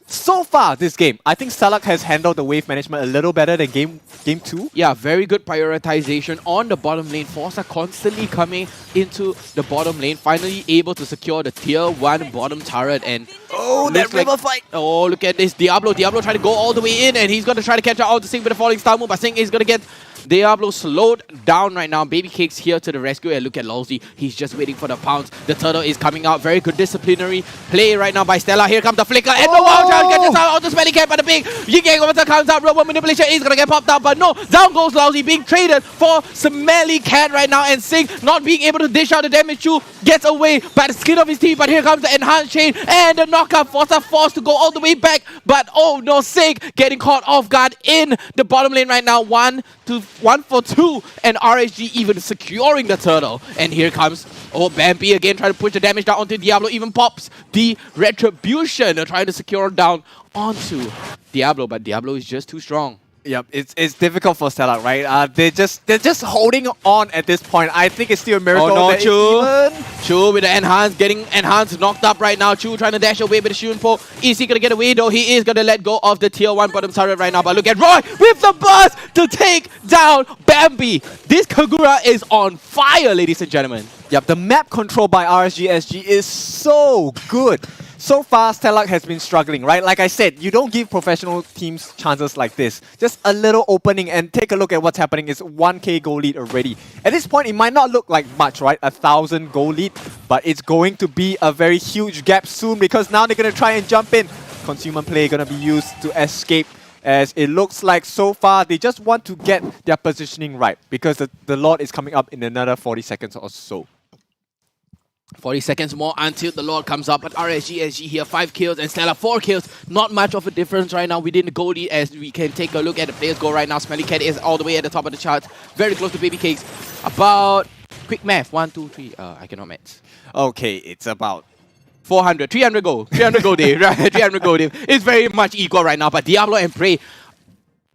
So far this game, I think Stellark has handled the wave management a little better than game 2. Yeah, very good prioritization on the bottom lane. Forza constantly coming into the bottom lane, finally able to secure the tier 1 bottom turret. And that river fight! Oh, look at this. Diablo trying to go all the way in, and he's going to try to catch out to Sing with the falling star move, but Sing is going to get Diablo slowed down right now. Baby Cakes here to the rescue, and look at Lawsy. He's just waiting for the pounce. The turtle is coming out. Very good disciplinary play right now by Stella. Here comes the flicker, and the wild child gets out of the Smelly Cat, but the big Yin Overturn comes out. Real manipulation is gonna get popped out, but no, down goes Lawsy, being traded for Smelly Cat right now, and Sing not being able to dish out the damage to gets away by the skin of his teeth. But here comes the enhanced chain and the knockup. Forza forced to go all the way back, but oh no, Sing getting caught off guard in the bottom lane right now. 1 for 2, and RSG even securing the turtle. And here comes Bambi again trying to push the damage down onto Diablo. Even pops the retribution, trying to secure down onto Diablo, but Diablo is just too strong. Yep, it's difficult for Stellark, right? They're just holding on at this point. I think it's still a miracle. Oh no, Chu with the enhance, getting enhanced, knocked up right now. Chu trying to dash away with the Shun Po. Is he gonna get away though? He is gonna let go of the tier 1 bottom turret right now. But look at Roy with the burst to take down Bambi. This Kagura is on fire, ladies and gentlemen. Yep, the map control by RSG SG is so good. So far, Stellark has been struggling, right? Like I said, you don't give professional teams chances like this. Just a little opening, and take a look at what's happening. It's 1k goal lead already. At this point, it might not look like much, right? 1,000 goal lead, but it's going to be a very huge gap soon, because now they're going to try and jump in. consumer play gonna be used to escape, as it looks like so far they just want to get their positioning right because the Lord is coming up in another 40 seconds or so. 40 seconds more until the Lord comes up, but RSG SG here, 5 kills and Stellark 4 kills. Not much of a difference right now within the goal lead, as we can take a look at the players go right now. Smelly Cat is all the way at the top of the charts, very close to Baby Cakes. About, quick math, 1, 2, 3, I cannot math. Okay, it's about 400, 300 goal, 300 goal day, right? 300 goal day. It's very much equal right now, but Diablo and Prey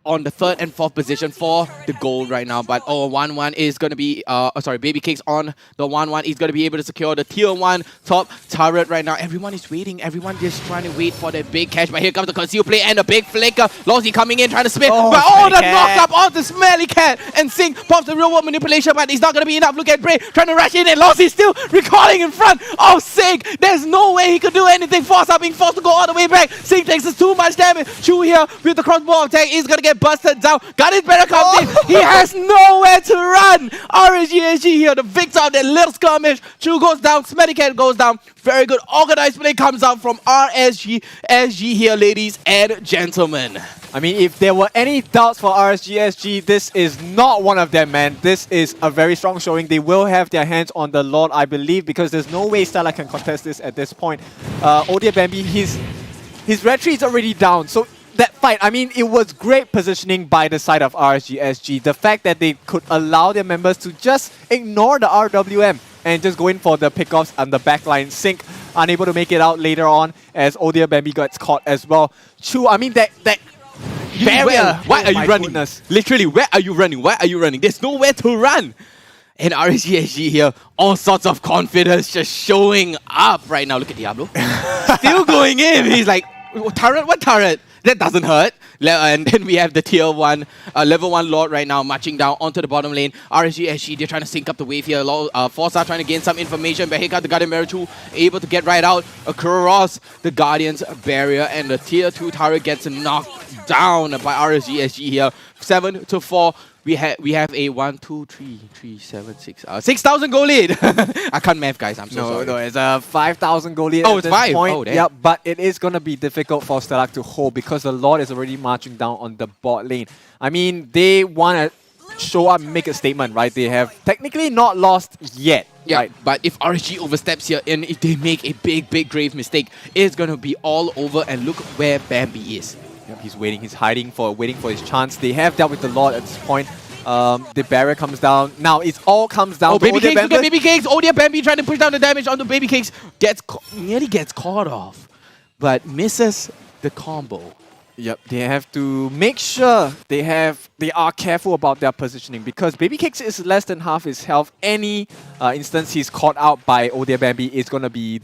on the 3rd and 4th position for the gold right now. But 1-1 is going to be, Baby Cakes on the 1-1 is going to be able to secure the tier 1 top turret right now. Everyone is waiting. Everyone just trying to wait for that big catch. But here comes the conceal play and the big flicker. Lossie coming in, trying to spin. But the knock up on the Smelly Cat. And Sing pops the real world manipulation, but it's not going to be enough. Look at Bray trying to rush in, and Lossie still recalling in front of Sing. There's no way he could do anything. Forza being forced to go all the way back. Sing takes us too much damage. Chu here with the crossbow attack is going to get busted down. Got his better comes in. He has nowhere to run. RSG SG here, the victor of that little skirmish. Chu goes down. Smelly Cat goes down. Very good organized play comes out from RSG SG here, ladies and gentlemen. I mean, if there were any doubts for RSG SG, this is not one of them, man. This is a very strong showing. They will have their hands on the Lord, I believe, because there's no way Stellark can contest this at this point. Odia Bambi, his red tree is already down, so that fight, I mean, it was great positioning by the side of RSG SG. The fact that they could allow their members to just ignore the RWM and just go in for the pickoffs on the backline. Sync unable to make it out later on as Odia Bambi gets caught as well. Chu, I mean, that barrier. Why are you running? Goodness. Literally, where are you running? Why are you running? There's nowhere to run. And RSG SG here, all sorts of confidence just showing up right now. Look at Diablo. Still going in. He's like, turret? What turret? That doesn't hurt. And then we have the tier 1, level 1 Lord right now marching down onto the bottom lane. RSG SG, they're trying to sync up the wave here. Forza trying to gain some information. But here comes the Guardian Barrier 2, able to get right out across the Guardian's barrier. And the tier 2 turret gets knocked down by RSG SG here. 7-4. We have a 1, 2, 3, 7, 6, 6,000 goal lead. I can't math, guys. I'm so sorry. No, it's a 5,000 goal lead. Oh, it's 5. Point. Oh, damn. Yeah, but it is gonna be difficult for Stellark to hold because the Lord is already marching down on the bot lane. I mean, they wanna show up and make a statement, right? They have technically not lost yet. Yeah, right? but if RSG oversteps here and if they make a big grave mistake, it's gonna be all over. And look where Bambi is. Yep, he's waiting. He's waiting for his chance. They have dealt with the Lord at this point. The barrier comes down. Now it all comes down to Baby Cakes, Bambi. look at Baby Cakes. Odia Bambi trying to push down the damage onto Baby Cakes. Nearly gets caught off, but misses the combo. Yep, they have to make sure they are careful about their positioning because Baby Cakes is less than half his health. Any instance he's caught out by Odia Bambi is gonna be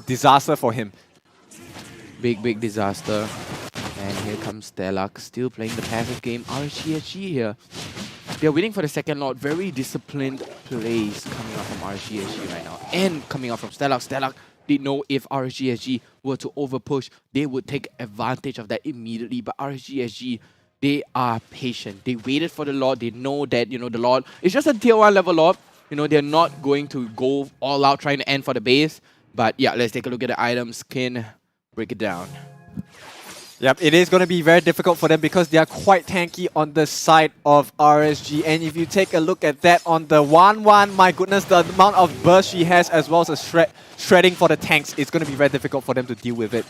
disaster for him. Big disaster. And here comes Stellark, still playing the passive game. RSG SG here. They're waiting for the second Lord. Very disciplined plays coming out from RSG SG right now. And coming out from Stellark. Stellark didn't know if RSG SG were to overpush, they would take advantage of that immediately. But RSG SG, they are patient. They waited for the Lord. They know that, the Lord is just a tier 1 level Lord. They're not going to go all out trying to end for the base. But yeah, let's take a look at the items. Skin, break it down. Yep, it is going to be very difficult for them because they are quite tanky on the side of RSG. And if you take a look at that on the 1-1, my goodness, the amount of burst she has as well as a shredding for the tanks, it's going to be very difficult for them to deal with it.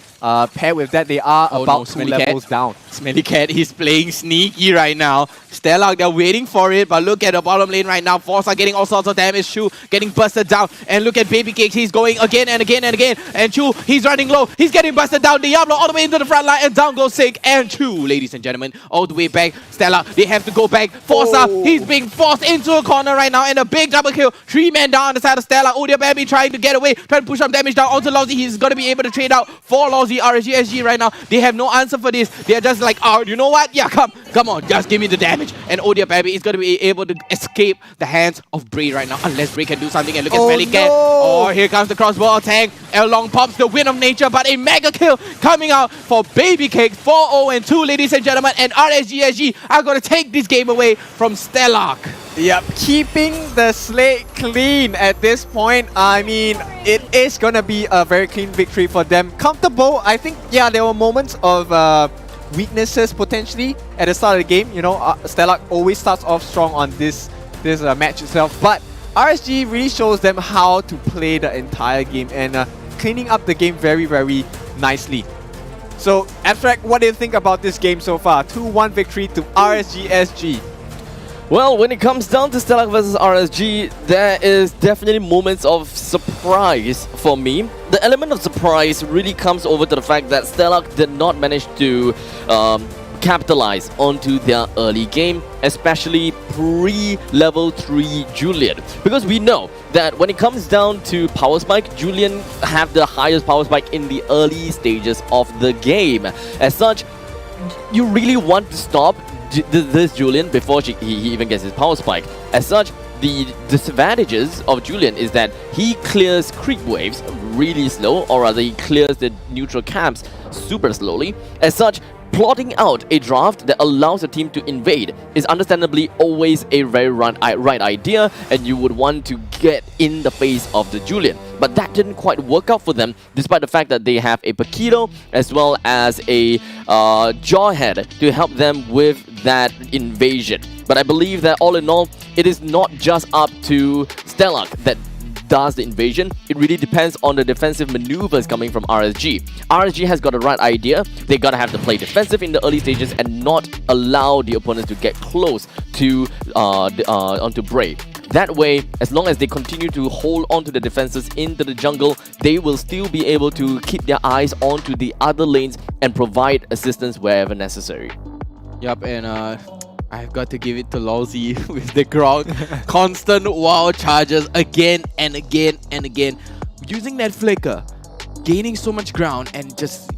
Paired with that, they are about 2 levels down. Smelly Cat is playing sneaky right now. Stellark, they're waiting for it, but look at the bottom lane right now. Forza getting all sorts of damage. Chu getting busted down. And look at Baby Cakes, he's going again and again and again. And Chu, he's running low. He's getting busted down. Diablo all the way into the front line. And down goes Sync and Chu, ladies and gentlemen, all the way back. Stellark, they have to go back. Forza, he's being forced into a corner right now, and a big double kill. 3 men down on the side of Stellark. Odia Bambi trying to get away, trying to push some damage down onto Lossie. He's going to be able to trade out for Lossie. RSG SG right now, they have no answer for this. They're just like, oh, you know what? Yeah, come on, just give me the damage. And Odia Bambi is going to be able to escape the hands of Bray right now, unless Bray can do something. And look at Smelly Cat. Oh, here comes the crossbow attack. L-Long pops the win of nature, but a mega kill coming out for Baby Cake. 4-0-2, ladies and gentlemen, and RSG SG are going to take this game away from Stellark. Yep, keeping the slate clean at this point. I mean, it is gonna be a very clean victory for them. Comfortable. I think, yeah, there were moments of weaknesses potentially at the start of the game. You know, Stellark always starts off strong on this match itself, but RSG really shows them how to play the entire game and cleaning up the game very, very nicely. So, Abstract, what do you think about this game so far? 2-1 victory to RSG SG. Well, when it comes down to Stellark versus RSG, there is definitely moments of surprise for me. The element of surprise really comes over to the fact that Stellark did not manage to capitalize onto their early game, especially pre-level 3 Julian. Because we know that when it comes down to power spike, Julian have the highest power spike in the early stages of the game. As such, you really want to stop this Julian before he even gets his power spike. As such, the disadvantages of Julian is that he clears creep waves really slow, or rather he clears the neutral camps super slowly. As such, plotting out a draft that allows a team to invade is understandably always a very right idea, and you would want to get in the face of the Julian. But that didn't quite work out for them, despite the fact that they have a Paquito as well as a Jawhead to help them with that invasion. But I believe that all in all, it is not just up to Stellark that does the invasion. It really depends on the defensive maneuvers coming from RSG. RSG has got the right idea. They gotta have to play defensive in the early stages and not allow the opponents to get close to onto Bray. That way, as long as they continue to hold onto the defenses into the jungle, they will still be able to keep their eyes onto the other lanes and provide assistance wherever necessary. Yup, and I've got to give it to Lousy with the ground. Constant wow charges again and again and again. Using that flicker, gaining so much ground and just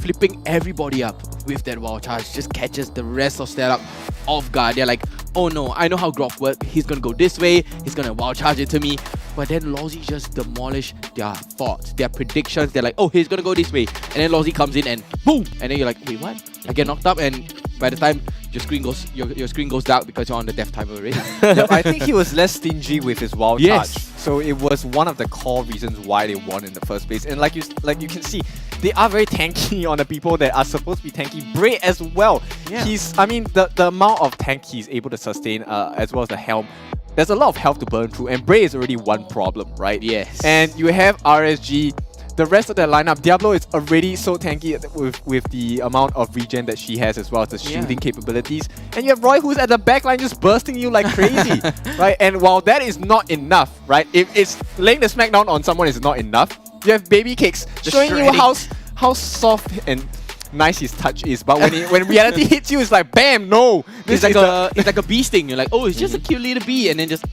flipping everybody up with that wow charge just catches the rest of Stellark off guard. They're like, oh no, I know how Grok works. He's gonna go this way, he's gonna wow charge it to me. But then Lousy just demolish their thoughts, their predictions. They're like, oh, he's gonna go this way. And then Lousy comes in and boom! And then you're like, wait, what? I get knocked up, and by the time your screen goes dark because you're on the death timer already. Yep, I think he was less stingy with his wild Yes. charge. So it was one of the core reasons why they won in the first place. And like you can see, they are very tanky on the people that are supposed to be tanky. Bray as well. Yeah. I mean, the amount of tank he's able to sustain as well as the helm. There's a lot of health to burn through, and Bray is already one problem, right? Yes. And you have RSG. The rest of the lineup, Diablo is already so tanky with the amount of regen that she has as well as the shielding capabilities. And you have Roy who's at the backline just bursting you like crazy, right? And while that is not enough, right? If it's laying the smackdown on someone is not enough, you have Baby Cakes showing you how soft and nice his touch is, but when reality hits you, it's like bam, no. It's like a bee sting. You're like, oh, it's just a cute little bee, and then just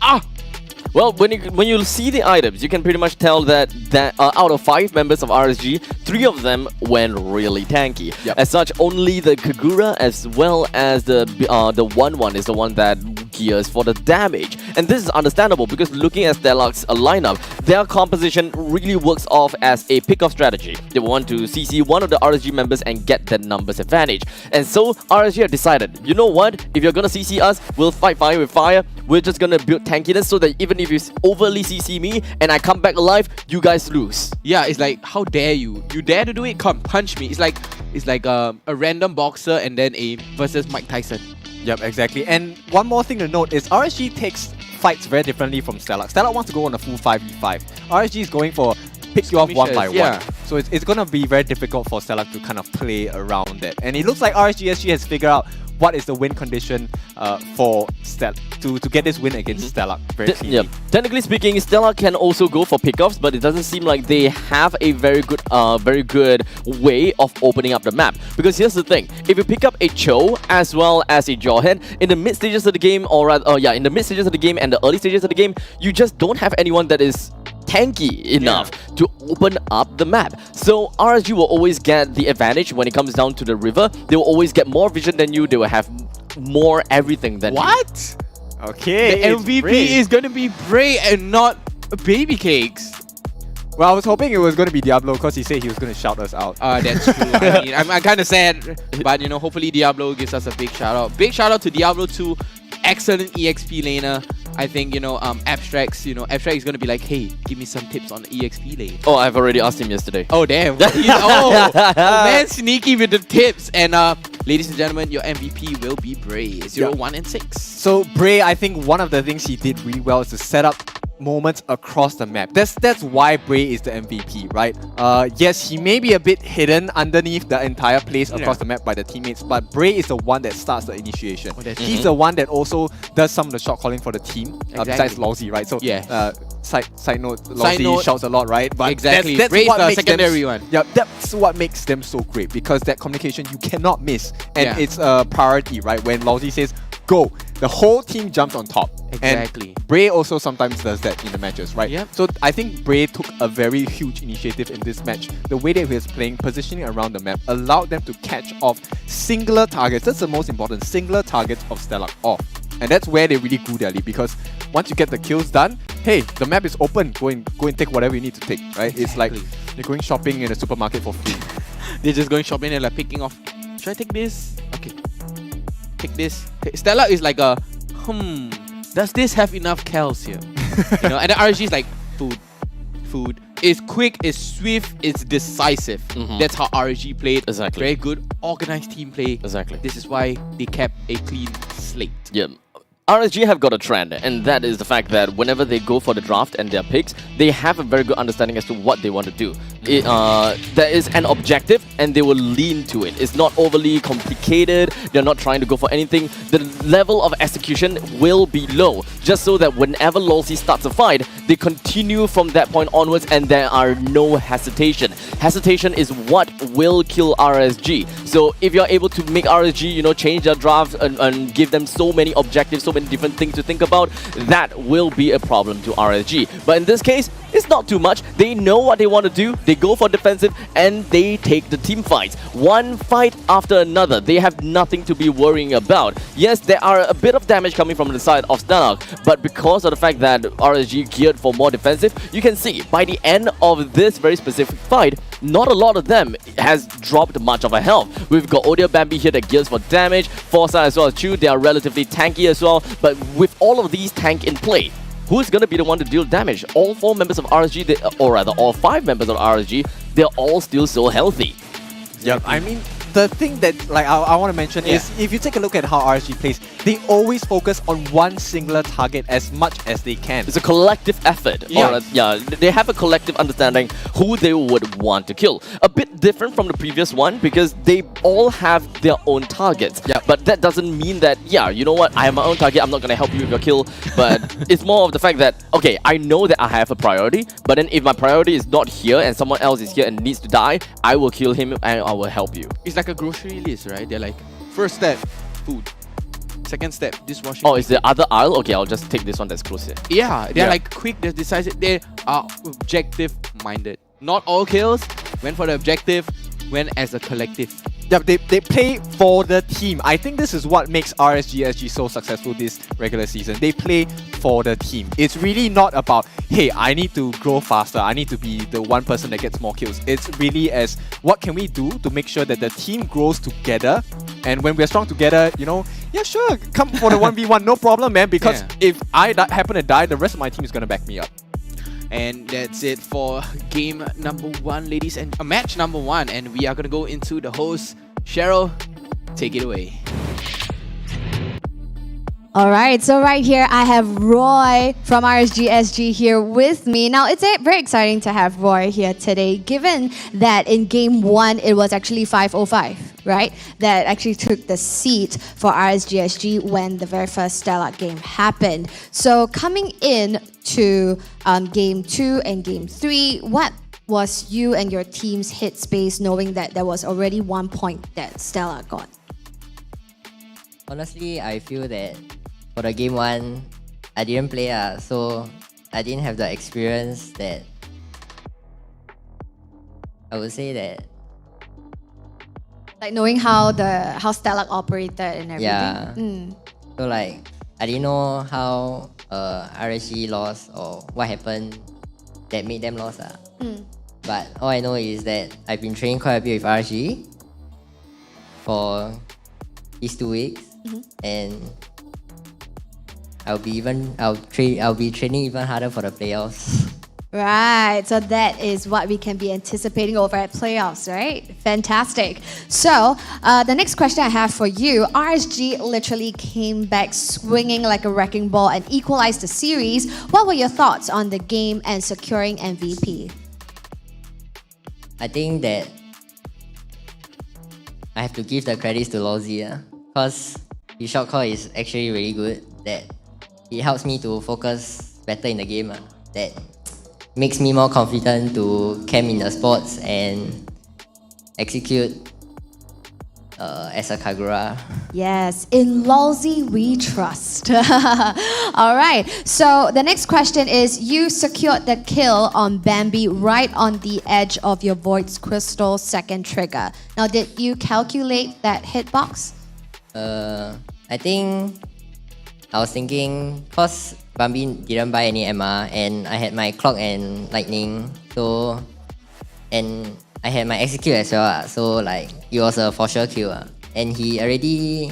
Well, when you see the items, you can pretty much tell that out of 5 members of RSG, 3 of them went really tanky. Yep. As such, only the Kagura as well as the 1-1 is the one that gears for the damage. And this is understandable because looking at Stellark's lineup, their composition really works off as a pick-off strategy. They want to CC one of the RSG members and get that numbers advantage. And so RSG have decided, you know what? If you're gonna CC us, we'll fight fire with fire. We're just gonna build tankiness so that even if you overly CC me and I come back alive, you guys lose. Yeah, it's like, how dare you? You dare to do it? Come, punch me. It's like a random boxer and then a versus Mike Tyson. Yep, exactly. And one more thing to note is RSG takes fights very differently from Stellark. Stellark wants to go on a full 5v5. RSG is going for pick you off one by one. So it's going to be very difficult for Stellark to kind of play around that. And it looks like RSG SG has figured out what is the win condition for Stellark to get this win against Stellark very clearly. Yeah. Technically speaking, Stellark can also go for pickoffs, but it doesn't seem like they have a very good way of opening up the map. Because here's the thing: if you pick up a Cho as well as a Jawhead in the mid stages of the game, in the mid stages of the game and the early stages of the game, you just don't have anyone that is tanky enough to open up the map. So RSG will always get the advantage when it comes down to the river. They will always get more vision than you. They will have more everything than What? Okay. The MVP is going to be Bray and not Baby Cakes. Well, I was hoping it was going to be Diablo because he said he was going to shout us out. That's true. I mean, I'm kind of sad, but you know, hopefully Diablo gives us a big shout out. Big shout out to Diablo 2. excellent EXP laner. I think, Abstract's, Abstract is going to be like, hey, give me some tips on the EXP lane. Oh, I've already asked him yesterday. Oh, damn. oh, man, sneaky with the tips. And ladies and gentlemen, your MVP will be Bray, 0, 1, and 6. So Bray, I think one of the things he did really well is to set up moments across the map. That's why Bray is the MVP, right? Yes, he may be a bit hidden underneath the entire place across the map by the teammates, but Bray is the one that starts the initiation. He's the one that also does some of the shot calling for the team, besides Lousy, right? So side note, Lousy shouts a lot, right? But exactly, that's Bray's what the makes secondary one. Yeah, that's what makes them so great, because that communication you cannot miss, and it's a priority, right? When Lousy says go, the whole team jumps on top. Exactly. And Bray also sometimes does that in the matches, right? Yep. So I think Bray took a very huge initiative in this match. The way that he was playing, positioning around the map, allowed them to catch off singular targets. That's the most important, singular targets of Stellark off. And that's where they really grew their lead, because once you get the kills done, hey, the map is open. Go and take whatever you need to take, right? Exactly. It's like you're going shopping in a supermarket for free. They're just going shopping and like picking off. Should I take this? Okay. Take this. Stellark is like a, does this have enough cows here? And the RSG is like, food. It's quick, it's swift, it's decisive. That's how RSG played. Exactly. Very good organized team play. Exactly. This is why they kept a clean slate. Yeah. RSG have got a trend, and that is the fact that whenever they go for the draft and their picks, they have a very good understanding as to what they want to do. There is an objective, and they will lean to it. It's not overly complicated. They're not trying to go for anything. The level of execution will be low, just so that whenever Lousy starts a fight, they continue from that point onwards, and there are no hesitation. Hesitation is what will kill RSG. So if you're able to make RSG, change their draft and give them so many objectives, so many different things to think about, that will be a problem to RSG. But in this case, it's not too much. They know what they want to do. They go for defensive and they take the team fights. One fight after another. They have nothing to be worrying about. Yes, there are a bit of damage coming from the side of Stellark, but because of the fact that RSG geared for more defensive, you can see by the end of this very specific fight, not a lot of them has dropped much of a health. We've got Odia Bambi here that gears for damage, Forza as well as Chu, they are relatively tanky as well, but with all of these tank in play, who's going to be the one to deal damage? All 4 members of RSG, or rather all 5 members of RSG, they're all still so healthy. Yep, I mean, the thing that I want to mention is, if you take a look at how RSG plays, they always focus on one singular target as much as they can. It's a collective effort. They have a collective understanding who they would want to kill. A bit different from the previous one, because they all have their own targets. But that doesn't mean that, you know what, I have my own target, I'm not going to help you with your kill. But it's more of the fact that, okay, I know that I have a priority, but then if my priority is not here and someone else is here and needs to die, I will kill him and I will help you. It's like a grocery list, right? They're like, first step, food. Second step, dishwashing. Oh, is the other aisle? Okay, I'll just take this one that's closer. Yeah, they're like quick, they're decisive, they are objective-minded. Not all kills, went for the objective, went as a collective. Yeah, they play for the team. I think this is what makes RSG SG so successful this regular season. They play for the team. It's really not about, hey, I need to grow faster, I need to be the one person that gets more kills. It's really as, what can we do to make sure that the team grows together? And when we're strong together, yeah, sure, come for the 1v1, no problem, man, because if I happen to die, the rest of my team is going to back me up. And that's it for game number 1, ladies, and match number 1. And we are going to go into the host. Cheryl, take it away. All right, so right here I have Roy from RSG SG here with me. Now, it's very exciting to have Roy here today, given that in game 1 it was actually 5-0-5, right? That actually took the seat for RSG SG when the very first Stellark game happened. So coming in to game 2 and game 3, what was you and your team's hit space knowing that there was already 1 point that Stellark got? Honestly, I feel that for the game 1, I didn't play, so I didn't have the experience that I would say that. Like knowing how Stellark operated and everything. Yeah. So like I didn't know how RSG lost or what happened that made them lost. But all I know is that I've been training quite a bit with RSG for these 2 weeks, and I'll be training even harder for the playoffs. Right, so that is what we can be anticipating over at playoffs, right? Fantastic. So, the next question I have for you, RSG literally came back swinging like a wrecking ball and equalized the series. What were your thoughts on the game and securing MVP? I think that I have to give the credits to Lozzy, because his shot call is actually really good. That it helps me to focus better in the game. That makes me more confident to camp in the spots and execute as a Kagura. Yes, in Lolzy we trust. All right, so the next question is, you secured the kill on Bambi right on the edge of your Void's Crystal second trigger. Now, did you calculate that hitbox? I think I was thinking, cause Bambi didn't buy any MR and I had my clock and lightning, so and I had my execute as well, so like it was a for sure kill, and he already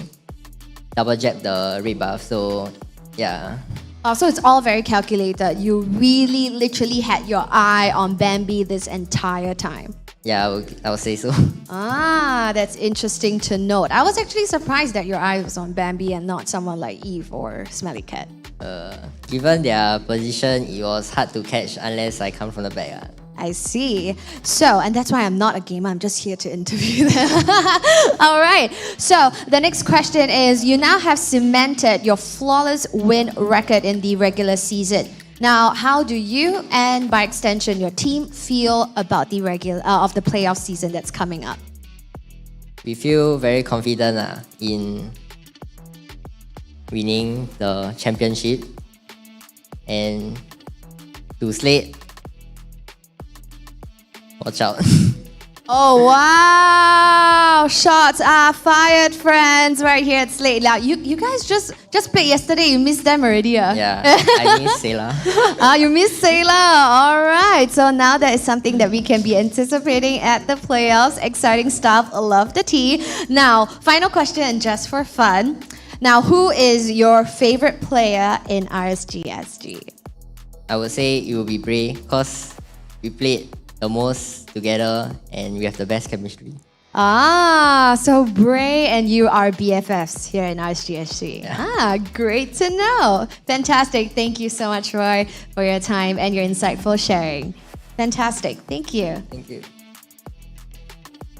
double jabbed the red buff, so yeah. Oh, so it's all very calculated. You really literally had your eye on Bambi this entire time. Yeah, I would say so. Ah, that's interesting to note. I was actually surprised that your eye was on Bambi and not someone like Eve or Smelly Cat. Given their position, it was hard to catch unless I come from the back. I see. So, and that's why I'm not a gamer, I'm just here to interview them. All right. So, the next question is, you now have cemented your flawless win record in the regular season. Now, how do you and by extension your team feel about the of the playoff season that's coming up? We feel very confident in winning the championship, and to Slate, watch out. Oh wow! Shots are fired, friends, right here at Slate. Now, you guys just played yesterday. You missed them already. Yeah, I miss Sailor. You missed Sailor. All right. So now that is something that we can be anticipating at the playoffs. Exciting stuff. Love the tea. Now, final question, and just for fun. Now, who is your favorite player in RSG SG? I would say it will be Bray, because we played the most together and we have the best chemistry. Ah, so Bray and you are BFFs here in RSG SG. Yeah. Ah, great to know. Fantastic. Thank you so much, Roy, for your time and your insightful sharing. Fantastic. Thank you. Thank you.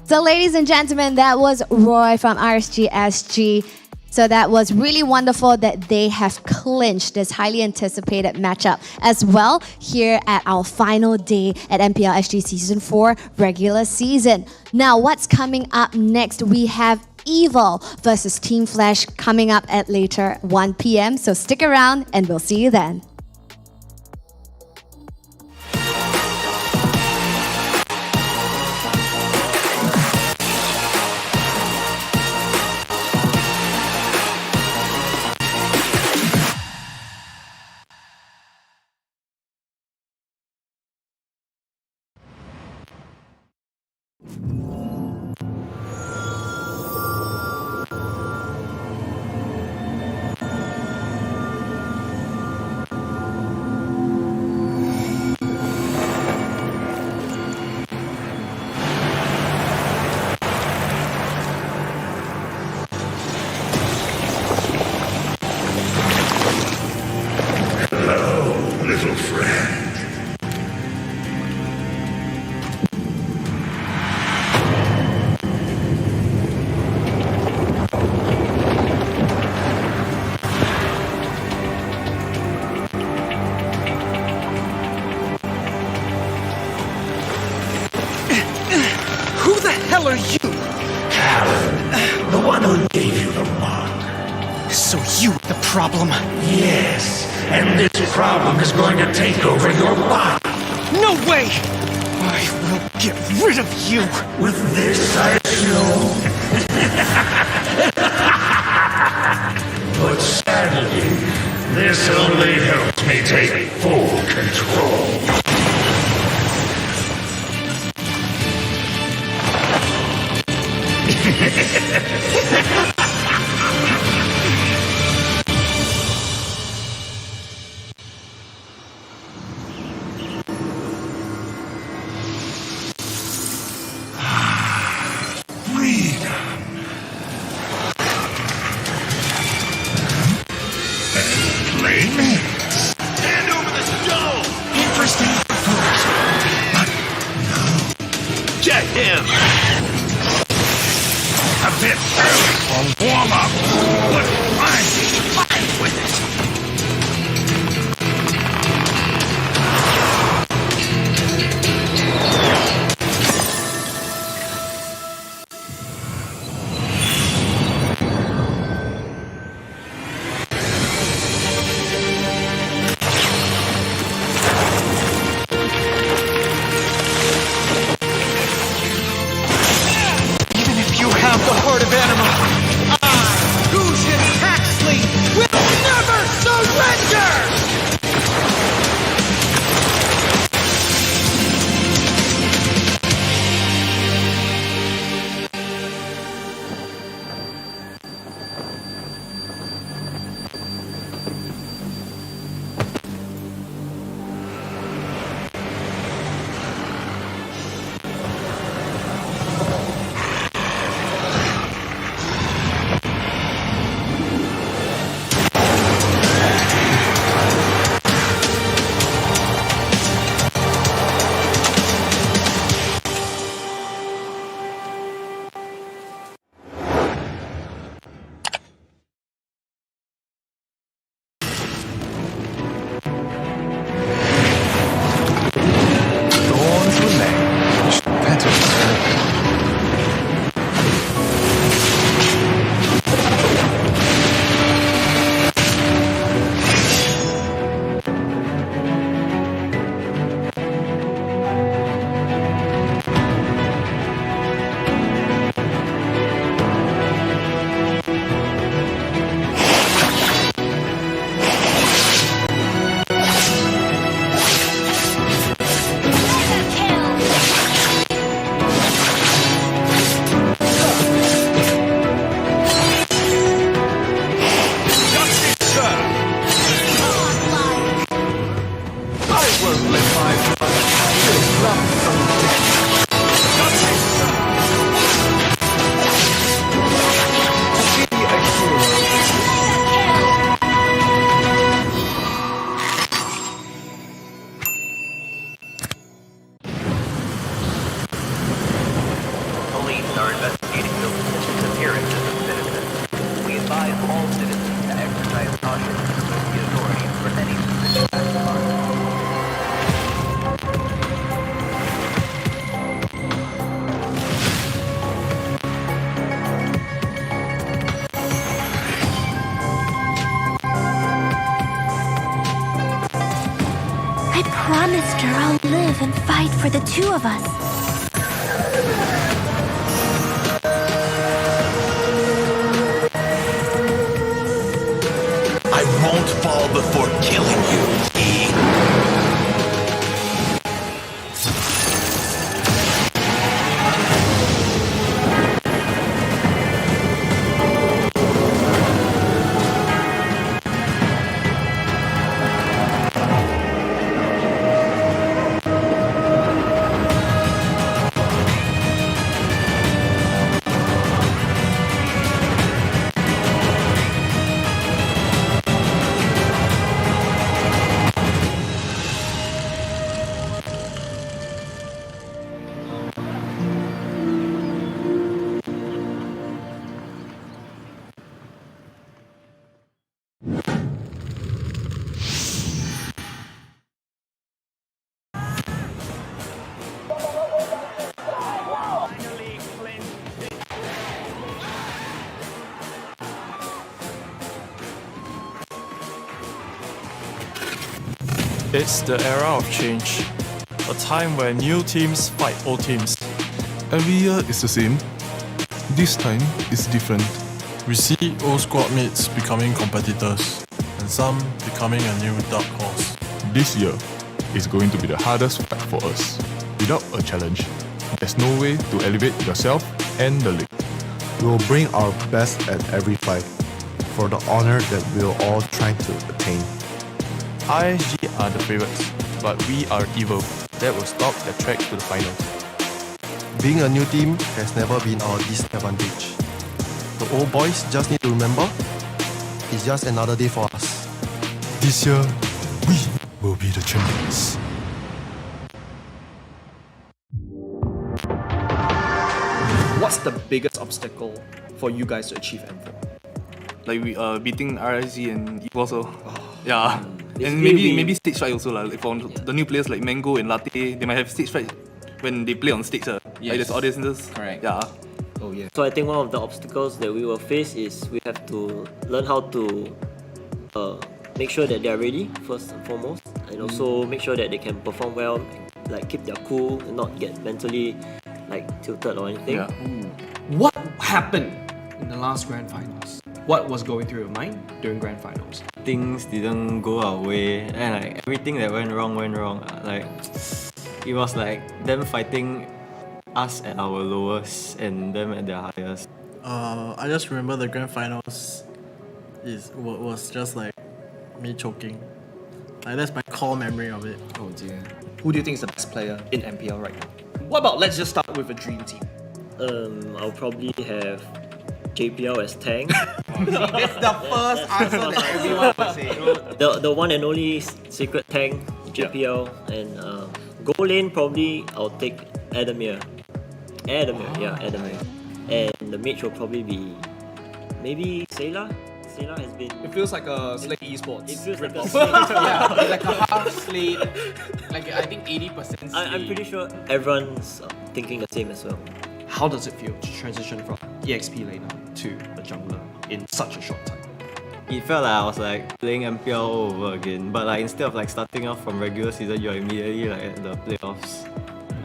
So, ladies and gentlemen, that was Roy from RSG SG. So that was really wonderful that they have clinched this highly anticipated matchup as well here at our final day at MPL SG Season 4 regular season. Now, what's coming up next? We have Evil versus Team Flash coming up at later 1 p.m. So stick around and we'll see you then. Little friend. Who the hell are you? Callan, the one who gave you the mark. So you the problem? Yes, and this problem is going to take over your body. No way! I will get rid of you! With this, I assume. But sadly, this only helps me take full control. On warm up. But fine with it. promised her I'll live and fight for the two of us. I won't fall before killing you, E. It's the era of change, a time where new teams fight old teams. Every year is the same. This time is different. We see old squad mates becoming competitors, and some becoming a new dark horse. This year is going to be the hardest fight for us. Without a challenge, there's no way to elevate yourself and the league. We'll bring our best at every fight, for the honor that we're all trying to attain. RSG are the favorites, but we are evil. That will stop the track to the finals. Being a new team has never been our disadvantage. The old boys just need to remember, it's just another day for us. This year, we will be the champions. What's the biggest obstacle for you guys to achieve M4? Like we beating RSG and Esports also. Yeah. Basically And maybe stage fright also lah. Like for the new players like Mango and Latte, they might have stage fright when they play on stage. Like there's audiences. Correct. Yeah. Oh yeah. So I think one of the obstacles that we will face is we have to learn how to make sure that they are ready first and foremost, and also make sure that they can perform well, like keep their cool and not get mentally like tilted or anything. Yeah. What happened in the last grand finals? What was going through your mind during grand finals? Things didn't go our way, and like everything that went wrong. Like it was like them fighting us at our lowest and them at their highest. I just remember the grand finals was just like me choking. Like that's my core memory of it. Oh dear. Who do you think is the best player in MPL right now? What about let's just start with a dream team? I'll probably have JPL as tank. That's the first answer that everyone would say. The one and only secret tank, JPL, and goal lane probably I'll take Adamir. Adamir. And the mage will probably be maybe Sayla. Sayla has been. It feels like a Slate Esports. It feels like a rip-off. Yeah, like a half Slate. Like I think 80% Slate. I'm pretty sure everyone's thinking the same as well. How does it feel to transition from EXP laner to a jungler in such a short time? It felt like I was like playing MPL all over again, but like instead of like starting off from regular season, you're immediately like at the playoffs.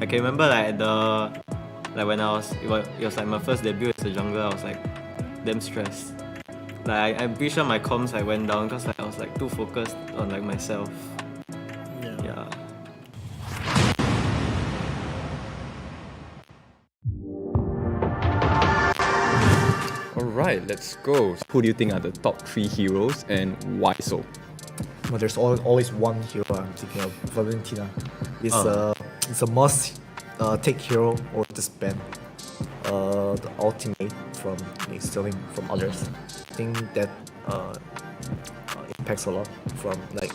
I can remember like when it was like my first debut as a jungler, I was like damn stressed. Like I'm pretty sure my comms like went down because like I was like too focused on like myself. Yeah. Alright, let's go. Who do you think are the top 3 heroes and why so? Well, there's always one hero I'm thinking of, Valentina. It's a must take hero or disband. The ultimate from stealing from others. I think that impacts a lot from like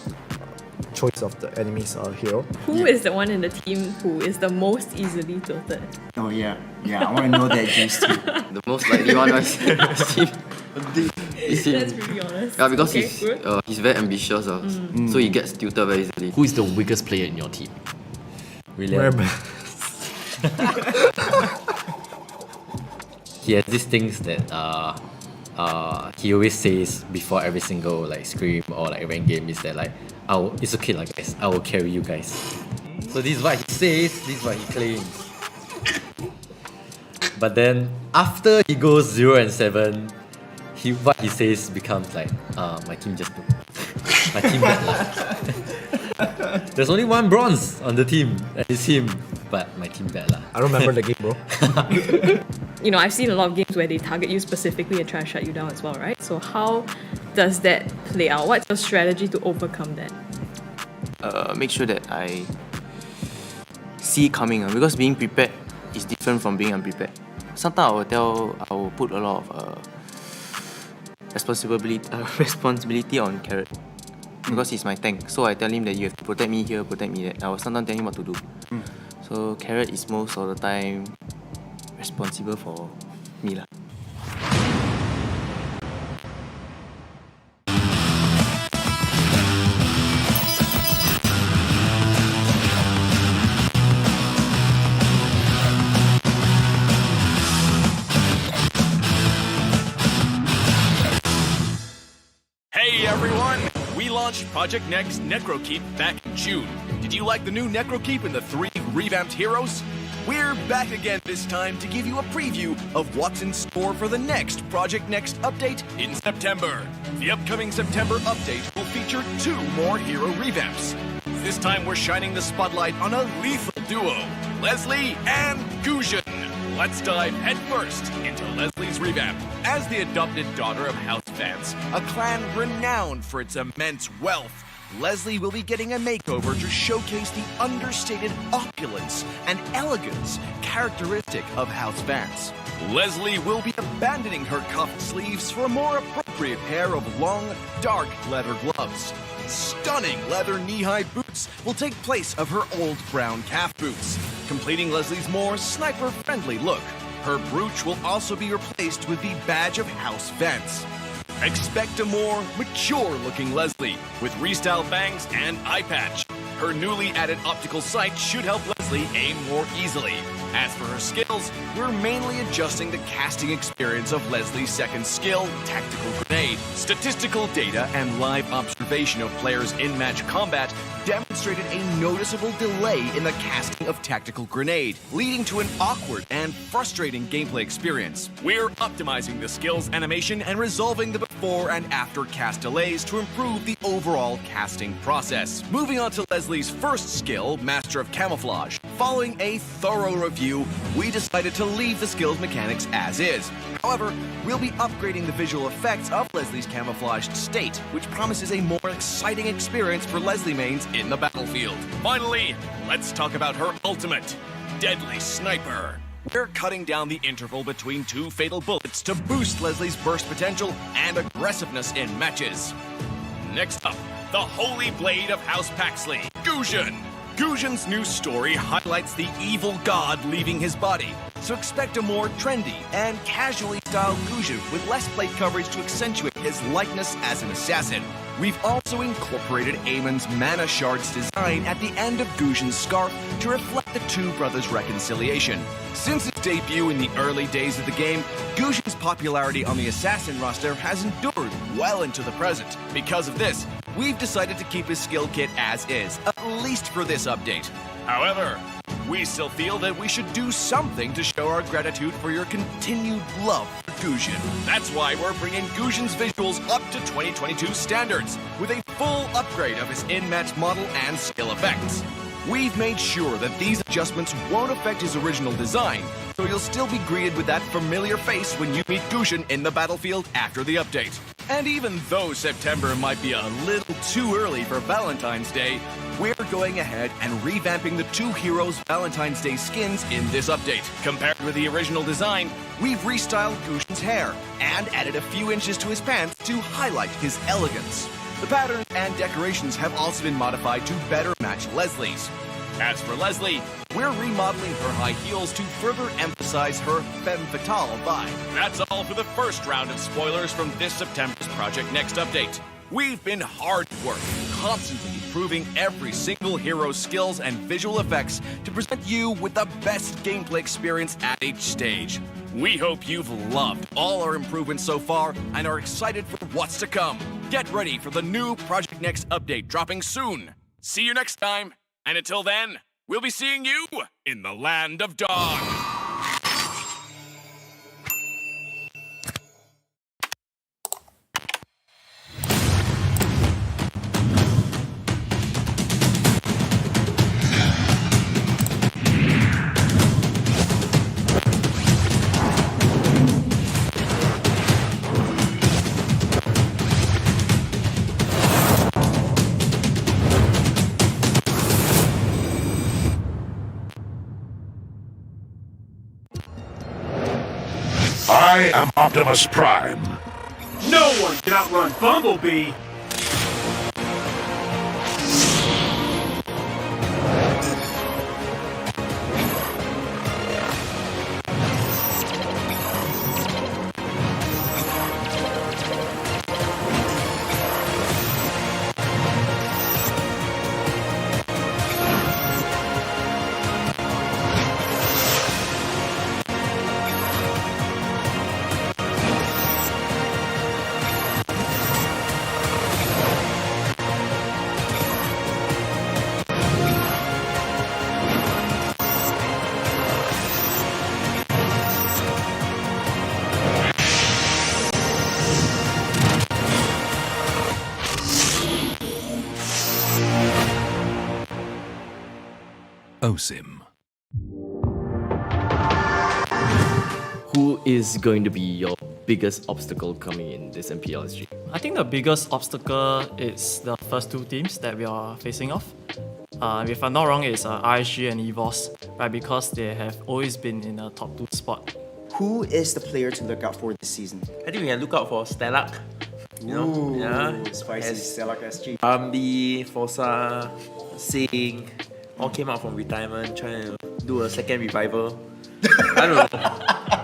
choice of the enemy's hero. Who is the one in the team who is the most easily tilted? Oh yeah, I want to know that juice too. The most likely one was him. That's pretty honest. Yeah, because Okay, he's very ambitious, so he gets tilted very easily. Who is the weakest player in your team? William. He has these things that he always says before every single like scrim or like rank game is that like it's okay like guys, I will carry you guys. So this is what he says, this is what he claims. But then after he goes 0 and 7, what he says becomes like my team just my team bad lah. There's only one bronze on the team and it's him, but my team bad lah. I remember the game, bro. You know, I've seen a lot of games where they target you specifically and try to shut you down as well, right? So how does that play out? What's your strategy to overcome that? Make sure that I see it coming, because being prepared is different from being unprepared. Sometimes I will put a lot of responsibility on Carrot, because he's my tank. So I tell him that you have to protect me here, protect me there. I will sometimes tell him what to do. So Carrot is most of the time responsible for me lah. Hey everyone! We launched Project Next Necrokeep back in June. Did you like the new Necrokeep and the 3 revamped heroes? We're back again this time to give you a preview of what's in store for the next Project Next update in September. The upcoming September update will feature 2 more hero revamps. This time we're shining the spotlight on a lethal duo, Leslie and Gusion. Let's dive headfirst into Leslie's revamp. As the adopted daughter of House Vance, a clan renowned for its immense wealth, Leslie will be getting a makeover to showcase the understated opulence and elegance characteristic of House Vance. Leslie will be abandoning her cuffed sleeves for a more appropriate pair of long, dark leather gloves. Stunning leather knee-high boots will take place of her old brown calf boots, completing Leslie's more sniper-friendly look. her brooch will also be replaced with the Badge of House Vents. Expect a more mature-looking Leslie, with restyled bangs and eye patch. Her newly added optical sight should help Leslie aim more easily. As for her skills, we're mainly adjusting the casting experience of Leslie's second skill, Tactical Grenade. Statistical data and live observation of players in match combat demonstrated a noticeable delay in the casting of Tactical Grenade, leading to an awkward and frustrating gameplay experience. We're optimizing the skill's animation and resolving the before and after cast delays to improve the overall casting process. Moving on to Leslie's first skill, Master of Camouflage. Following a thorough review, we decided to leave the skill's mechanics as is. However, we'll be upgrading the visual effects of Leslie's camouflaged state, which promises a more exciting experience for Leslie mains in the battlefield. Finally, let's talk about her ultimate, Deadly Sniper. We're cutting down the interval between two fatal bullets to boost Leslie's burst potential and aggressiveness in matches. Next up, the Holy Blade of House Paxley, Guzhan. Guzhan's new story highlights the evil god leaving his body, so expect a more trendy and casually styled Guzhan with less plate coverage to accentuate his likeness as an assassin. We've also incorporated Eamon's Mana Shards design at the end of Guzhan's scarf to reflect the two brothers' reconciliation. Since its debut in the early days of the game, Guzhan's popularity on the assassin roster has endured well into the present. Because of this, we've decided to keep his skill kit as is, at least for this update. However, we still feel that we should do something to show our gratitude for your continued love for Guzhan. That's why we're bringing Guzhan's visuals up to 2022 standards, with a full upgrade of his in-match model and skill effects. We've made sure that these adjustments won't affect his original design, so you'll still be greeted with that familiar face when you meet Guzhan in the battlefield after the update. And even though September might be a little too early for Valentine's Day, we're going ahead and revamping the two heroes' Valentine's Day skins in this update. Compared with the original design, we've restyled Guzhan's hair and added a few inches to his pants to highlight his elegance. The patterns and decorations have also been modified to better match Leslie's. As for Leslie, we're remodeling her high heels to further emphasize her femme fatale vibe. That's all for the first round of spoilers from this September's Project Next update. We've been hard at work, constantly improving every single hero's skills and visual effects to present you with the best gameplay experience at each stage. We hope you've loved all our improvements so far and are excited for what's to come. Get ready for the new Project Next update dropping soon. See you next time, and until then, we'll be seeing you in the Land of Dawn. I am Optimus Prime. No one can outrun Bumblebee! OSIM. Who is going to be your biggest obstacle coming in this MPL SG? I think the biggest obstacle is the first two teams that we are facing off. If I'm not wrong, it's RSG and EVOS, right? Because they have always been in a top 2 spot. Who is the player to look out for this season? I think we can look out for Stellark. You know? Yeah. Spicy Stellark SG. Ambi, Forza, Sing, all came out from retirement trying to do a second revival. I don't know.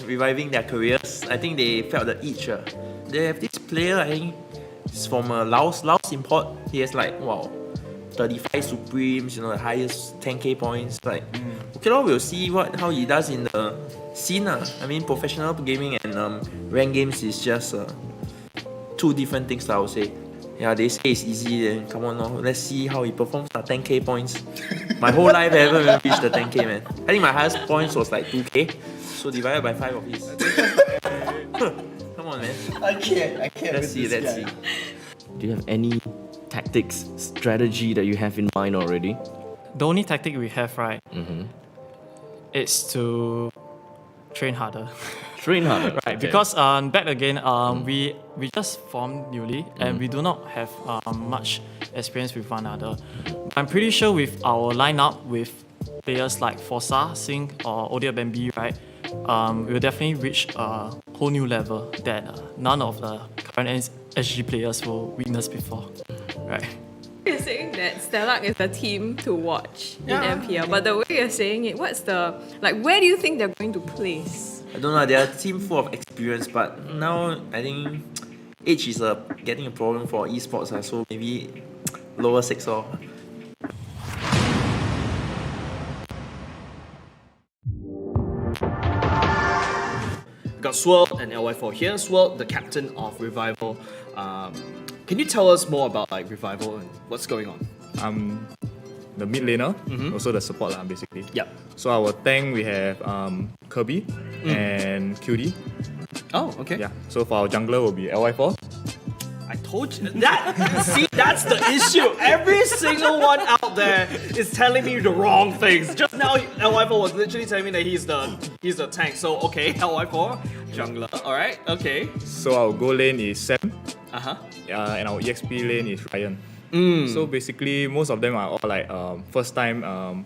reviving their careers. I think they felt the itch. They have this player, I think, it's from Laos import. He has 35 Supremes, the highest 10k points. Okay, we'll see how he does in the scene. I mean, professional gaming and rank games is just two different things, I would say. Yeah, they say it's easy, then come on, let's see how he performs. 10k points. My whole life I haven't even reached the 10k, man. I think my highest points was 2k. So divided by 5 of his. Come on, man. I can't. Let's see. Do you have any tactics, strategy that you have in mind already? The only tactic we have, right, is to train harder. Train harder, right? okay. Because back again, we just formed newly and we do not have much experience with one another. I'm pretty sure with our lineup with players like Forza, Sing, or Odia Bambi, right, we will definitely reach a whole new level that none of the current SG players will witness before, right? You're saying that Stellark is a team to watch in MPL, but the way you're saying it, where do you think they're going to place? I don't know, they're a team full of experience, but now I think age is getting a problem for esports, so maybe lower 6 or. Got Swirl and LY4 here. Swirl, the captain of Revival. Can you tell us more about Revival and what's going on? I'm the mid laner, also the support basically. Yep. So our tank we have Kirby and QD. Oh, okay. Yeah. So for our jungler will be LY4. I told you that. See, that's the issue. Every single one out there is telling me the wrong things. Just now, LY4 was literally telling me that he's the tank. So okay, LY4 jungler. All right. Okay. So our goal lane is Sam. And our EXP lane is Ryan. So basically, most of them are all first time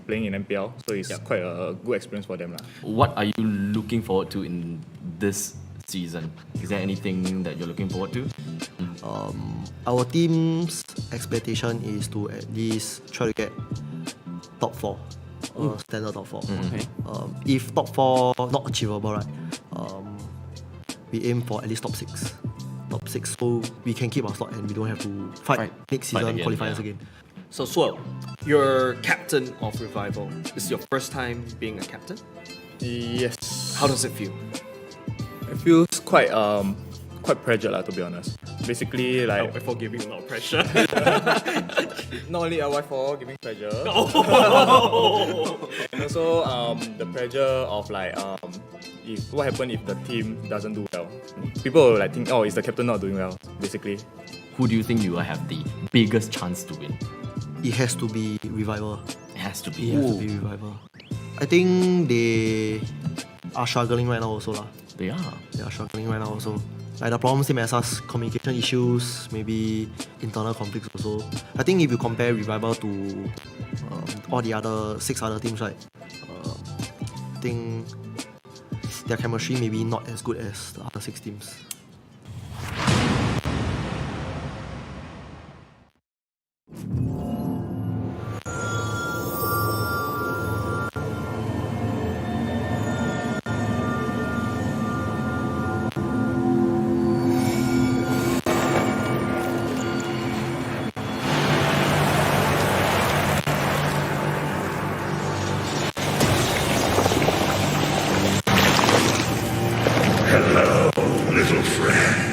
playing in MPL. So it's quite a good experience for them. What are you looking forward to in this season? Is there anything that you're looking forward to? Our team's expectation is to at least try to get top 4. Standard top 4. Okay. If top 4 not achievable, right, we aim for at least top 6. Top 6 so we can keep our slot and we don't have to fight next season qualifiers again. So Swirl, you're captain of Revival. This is your first time being a captain? Yes. How does it feel? It feels quite pressure to be honest. Basically LY4 giving a lot of pressure. Not only LY4 giving pressure. Oh. And also the pressure of if what happens if the team doesn't do well. People will think, is the captain not doing well, basically. Who do you think you will have the biggest chance to win? It has to be Revival. It has to be. It has to be Revival. I think they are struggling right now also. They are? They are struggling right now also. The problem same as us, communication issues, maybe internal conflicts also. I think if you compare Revival to all the other 6 other teams, right, I think their chemistry maybe not as good as the other 6 teams. Hello, little friend.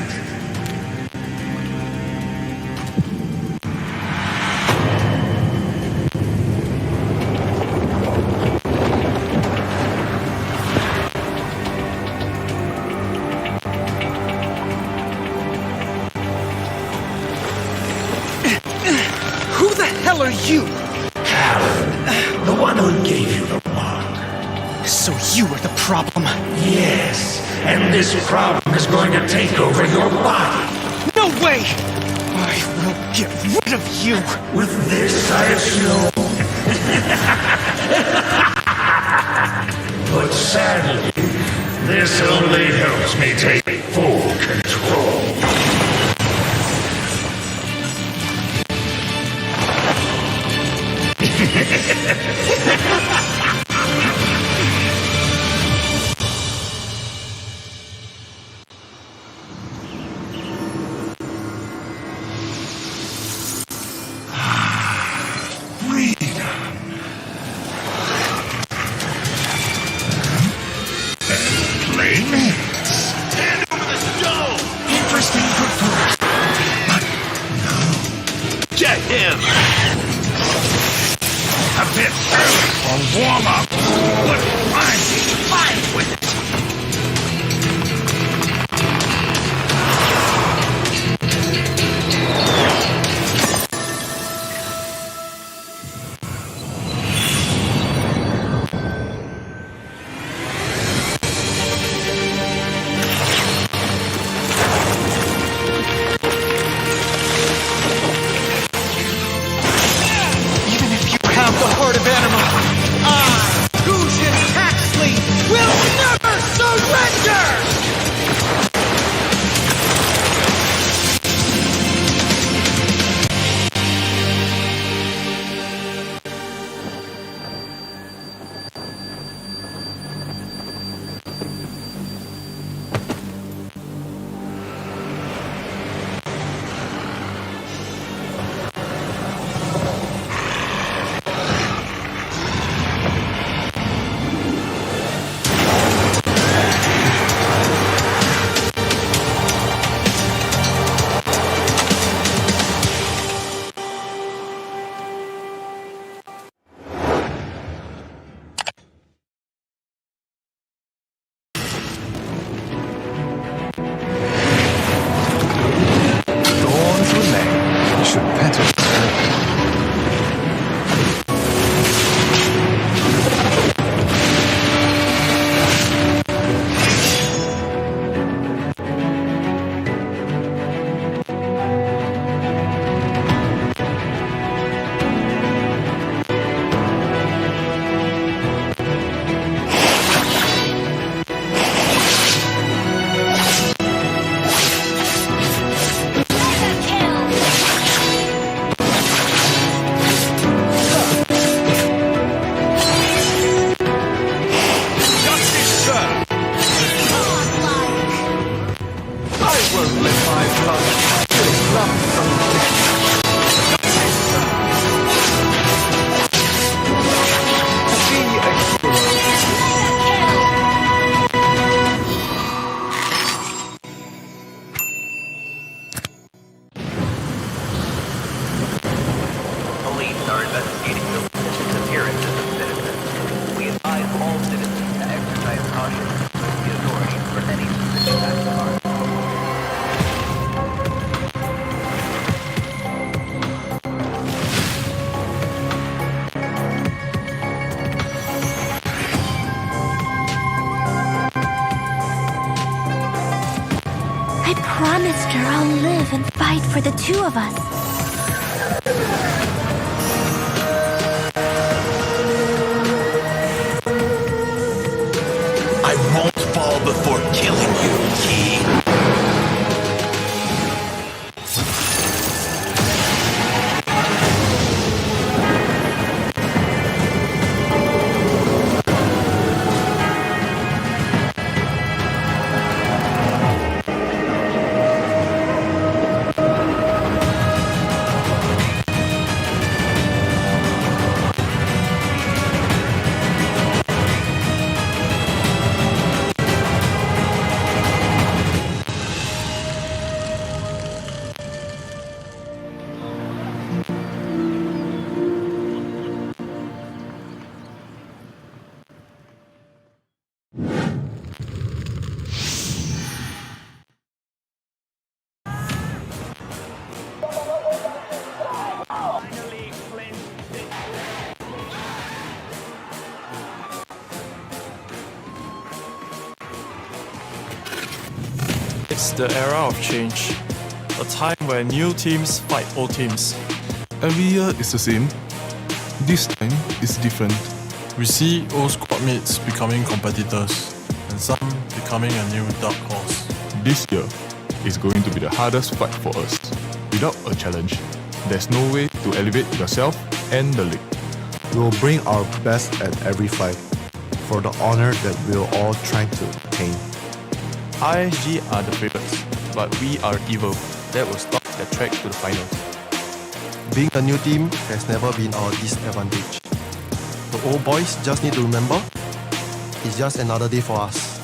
Who the hell are you? Coward, the one who gave you the mark. So you are the problem? Yes, and this problem is going to take over your body. No way! I will get rid of you! With this, I assume. But sadly, this only helps me take full control. Warm up! But I'm fine with it! promised her I'll live and fight for the two of us. I won't fall before killing you, Key. It's the era of change, a time where new teams fight old teams. Every year is the same. This time is different. We see old squad mates becoming competitors, and some becoming a new dark horse. This year is going to be the hardest fight for us. Without a challenge, there's no way to elevate yourself and the league. We'll bring our best at every fight for the honor that we're all trying to attain. RSG are the favorites, but we are evil. That will stop the track to the finals. Being a new team has never been our disadvantage. The old boys just need to remember, it's just another day for us.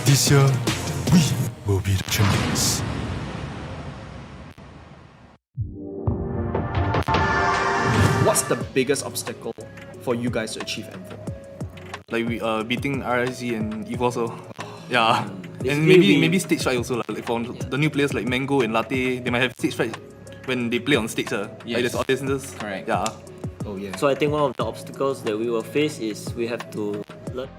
This year, we will be the champions. What's the biggest obstacle for you guys to achieve M4? Like we beating RSG and EVE also. Yeah. Basically And maybe stage fright also like for the new players like Mango and Latte, they might have stage fright when they play on stage. Like there's audiences. Correct. Yeah. Oh yeah. So I think one of the obstacles that we will face is we have to learn.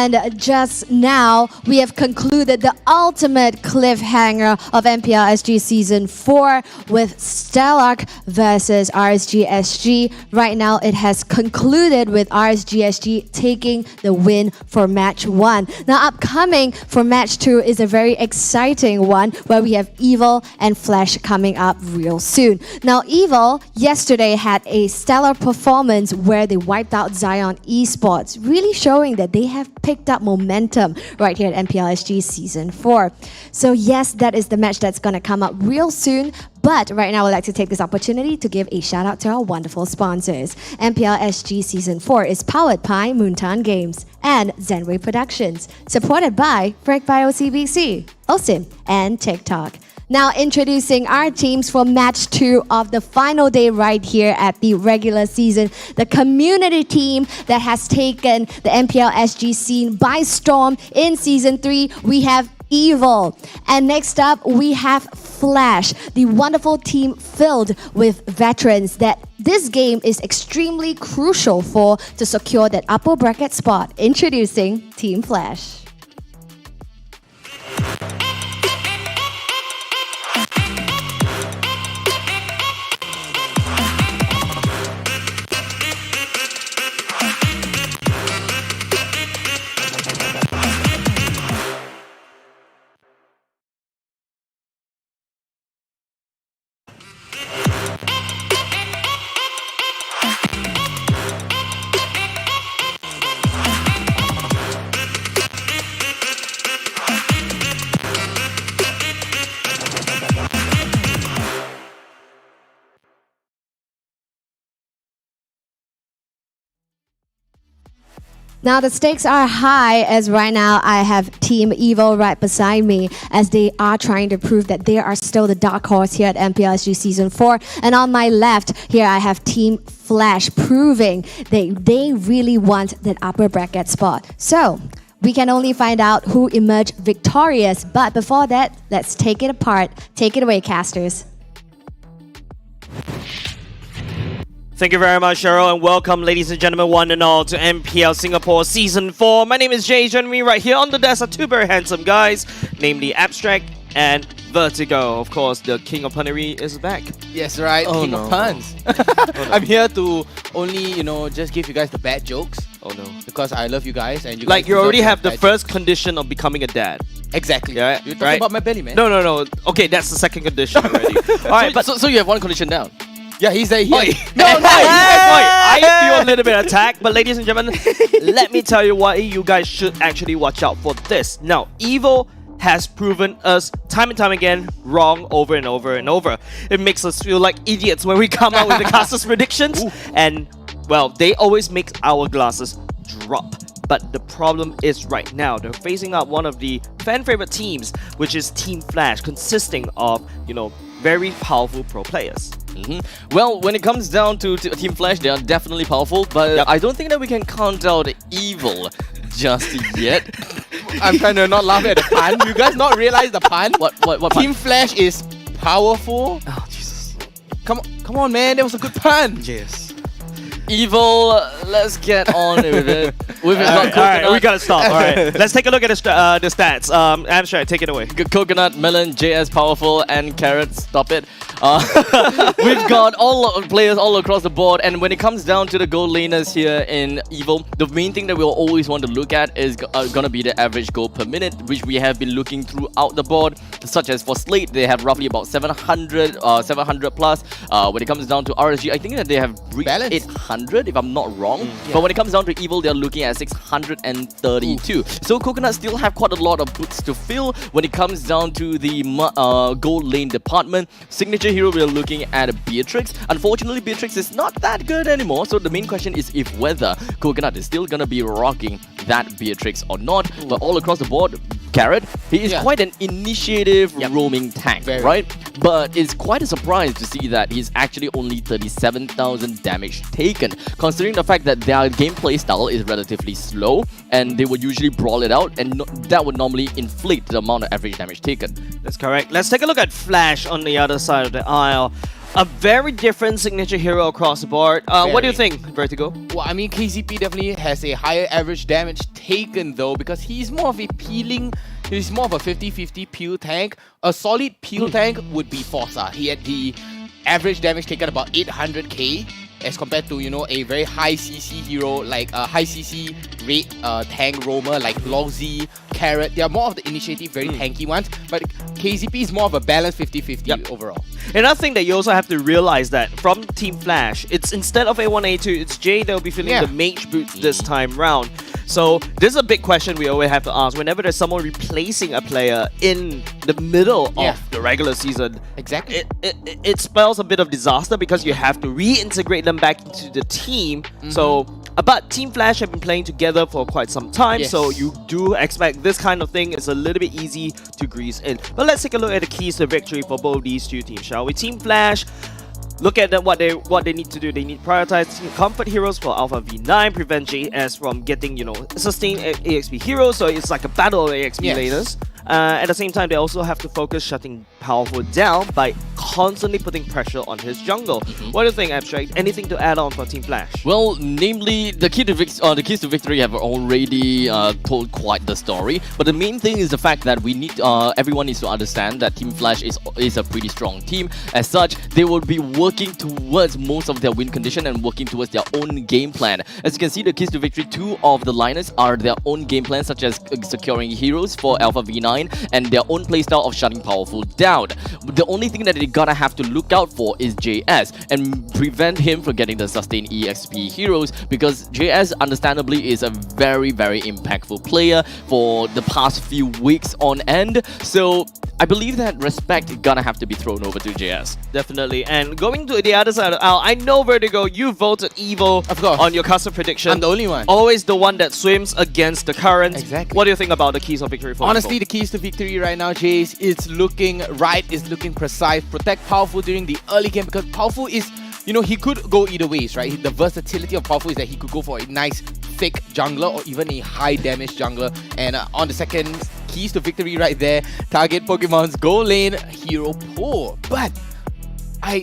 And just now, we have concluded the ultimate cliffhanger of MPL SG Season 4 with Stellark versus RSG SG. Right now, it has concluded with RSG SG taking the win for match 1. Now, upcoming for match 2 is a very exciting one where we have Evil and Flash coming up real soon. Now, Evil yesterday had a stellar performance where they wiped out Zion Esports, really showing that they have picked up momentum right here at MPL SG Season 4. So yes, that is the match that's going to come up real soon. But right now, I'd like to take this opportunity to give a shout out to our wonderful sponsors. MPL SG Season 4 is powered by Moonton Games and Zenway Productions, supported by Break by OCBC, OSIM, and TikTok. Now introducing our teams for match 2 of the final day right here at the regular season. The community team that has taken the MPL SG scene by storm in Season 3, we have Evil. And next up, we have Flash, the wonderful team filled with veterans that this game is extremely crucial for to secure that upper bracket spot. Introducing Team Flash. Now the stakes are high as right now I have Team Evil right beside me as they are trying to prove that they are still the dark horse here at MPL SG Season 4. And on my left here I have Team Flash proving that they really want that upper bracket spot. So we can only find out who emerged victorious. But before that, let's take it apart. Take it away, casters. Thank you very much, Cheryl, and welcome, ladies and gentlemen, one and all, to MPL Singapore Season 4. My name is Jay. Joining me right here on the desk are two very handsome guys, namely Abstract and Vertigo. Of course, the king of punnery is back. Yes, right, king of puns. I'm here to only, just give you guys the bad jokes. Oh no. Because I love you guys and you like, guys you already have the bad first condition of becoming a dad. Exactly. Yeah, You're talking about my belly, man. No. Okay, that's the second condition already. Alright, but so you have one condition down. Yeah, he's there. No, I feel a little bit attacked, but ladies and gentlemen, let me tell you why you guys should actually watch out for this. Now, Evil has proven us time and time again wrong over and over and over. It makes us feel like idiots when we come out with the casters' predictions, and well, they always make our glasses drop. But the problem is right now, they're facing up one of the fan favorite teams, which is Team Flash, consisting of, very powerful pro players. Well, when it comes down to Team Flash, they are definitely powerful, but I don't think that we can count out Evil just yet. I'm trying to not laugh at the pun. You guys not realize the pun? What Team pun? Flash is powerful. Oh, Jesus. Come on, man. That was a good pun. Yes. Evil, let's get on with it. We've got Alright, we gotta stop. Alright, let's take a look at the stats. Abstract, take it away. Coconut, Melon, JS Powerful, and Carrot, stop it. We've got all players all across the board, and when it comes down to the gold laners here in Evil, the main thing that we'll always want to look at is gonna be the average gold per minute, which we have been looking throughout the board, such as for Slate, they have roughly about 700 plus. When it comes down to RSG, I think that they have reached 800, if I'm not wrong. But when it comes down to Evil, they're looking at 632. So Coconut still have quite a lot of boots to fill when it comes down to the gold lane department. Signature hero, we're looking at Beatrix. Unfortunately, Beatrix is not that good anymore, so the main question is if whether Coconut is still gonna be rocking that Beatrix or not. But all across the board, Carrot, he is quite an initiative roaming tank, right? But it's quite a surprise to see that he's actually only 37,000 damage taken, considering the fact that their gameplay style is relatively slow and they would usually brawl it out, and that would normally inflate the amount of average damage taken. That's correct. Let's take a look at Flash on the other side of the aisle. A very different signature hero across the board. What do you Very. think, Vertigo? Well, I mean, KZP definitely has a higher average damage taken though, because he's more of a peeling, he's more of a 50-50 peel tank. A solid peel tank would be Forza. He had the average damage taken about 800k as compared to, you know, a very high CC hero like a high CC rate tank roamer like Logsy, Carrot. They are more of the initiative, very tanky ones, but KZP is more of a balanced 50-50 overall. Another thing that you also have to realize that from Team Flash, it's instead of A1, A2, it's Jay that will be filling the mage boots this time round. So this is a big question we always have to ask whenever there's someone replacing a player in the middle of the regular season. Exactly. It spells a bit of disaster because you have to reintegrate them back into the team. So, but Team Flash have been playing together for quite some time, so you do expect this kind of thing is a little bit easy to grease in. But let's take a look at the keys to victory for both these two teams, shall we? Team Flash, look at what they need to do. They need to prioritize comfort heroes for Alpha V9, prevent JS from getting, you know, sustained AXP heroes, so it's like a battle of AXP laners. At the same time, they also have to focus shutting Powerful down by constantly putting pressure on his jungle. What do you think, Abstract? Anything to add on for Team Flash? Well, namely, the keys to victory have already told quite the story. But the main thing is the fact that we need everyone needs to understand that Team Flash is a pretty strong team. As such, they will be working towards most of their win condition and working towards their own game plan. As you can see, the keys to victory, two of the liners are their own game plans, such as securing heroes for Alpha V9 and their own playstyle of shutting Powerful down. The only thing that they gotta have to look out for is JS and prevent him from getting the sustained EXP heroes, because JS understandably is a very, very impactful player for the past few weeks on end. So I believe that respect is gonna have to be thrown over to JS. Definitely. And going to the other side of Al, I know, Vertigo, you voted Evo on your custom prediction. I'm the only one. Always the one that swims against the current. Exactly. What do you think about the keys of victory for Honestly, Evo? the keys to victory right now, Jace, it's looking right, it's looking precise. Protect Powerful during the early game, because Powerful is, you know, he could go either ways, right? The versatility of Powerful is that he could go for a nice thick jungler or even a high damage jungler. And on the second keys to victory right there, target Pokemon's goal lane hero pool. But I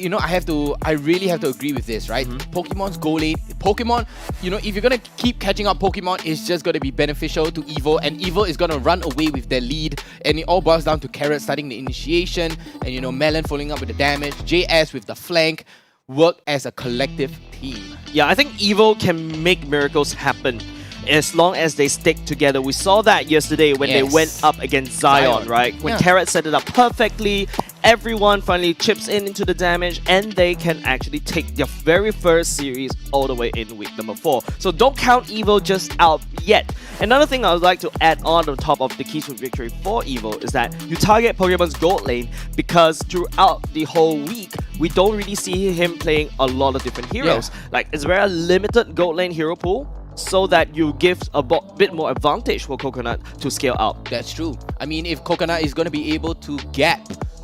really have to agree with this, right? Pokemon's goal lane, Pokemon, you know, if you're gonna keep catching up Pokemon, it's just gonna be beneficial to Evo, and Evo is gonna run away with their lead, and it all boils down to Carrot starting the initiation, and you know, Melon following up with the damage, JS with the flank, work as a collective team. Yeah, I think Evo can make miracles happen as long as they stick together. We saw that yesterday when they went up against Zion, right? When Carrot set it up perfectly, everyone finally chips into the damage, and they can actually take their very first series all the way in week number 4. So don't count Evo just out yet. Another thing I would like to add on top of the keys to victory for Evo is that you target Pokemon's gold lane, because throughout the whole week, we don't really see him playing a lot of different heroes. Like, it's very limited gold lane hero pool, so that you give a bit more advantage for Coconut to scale out. That's true. I mean, if Coconut is going to be able to gap,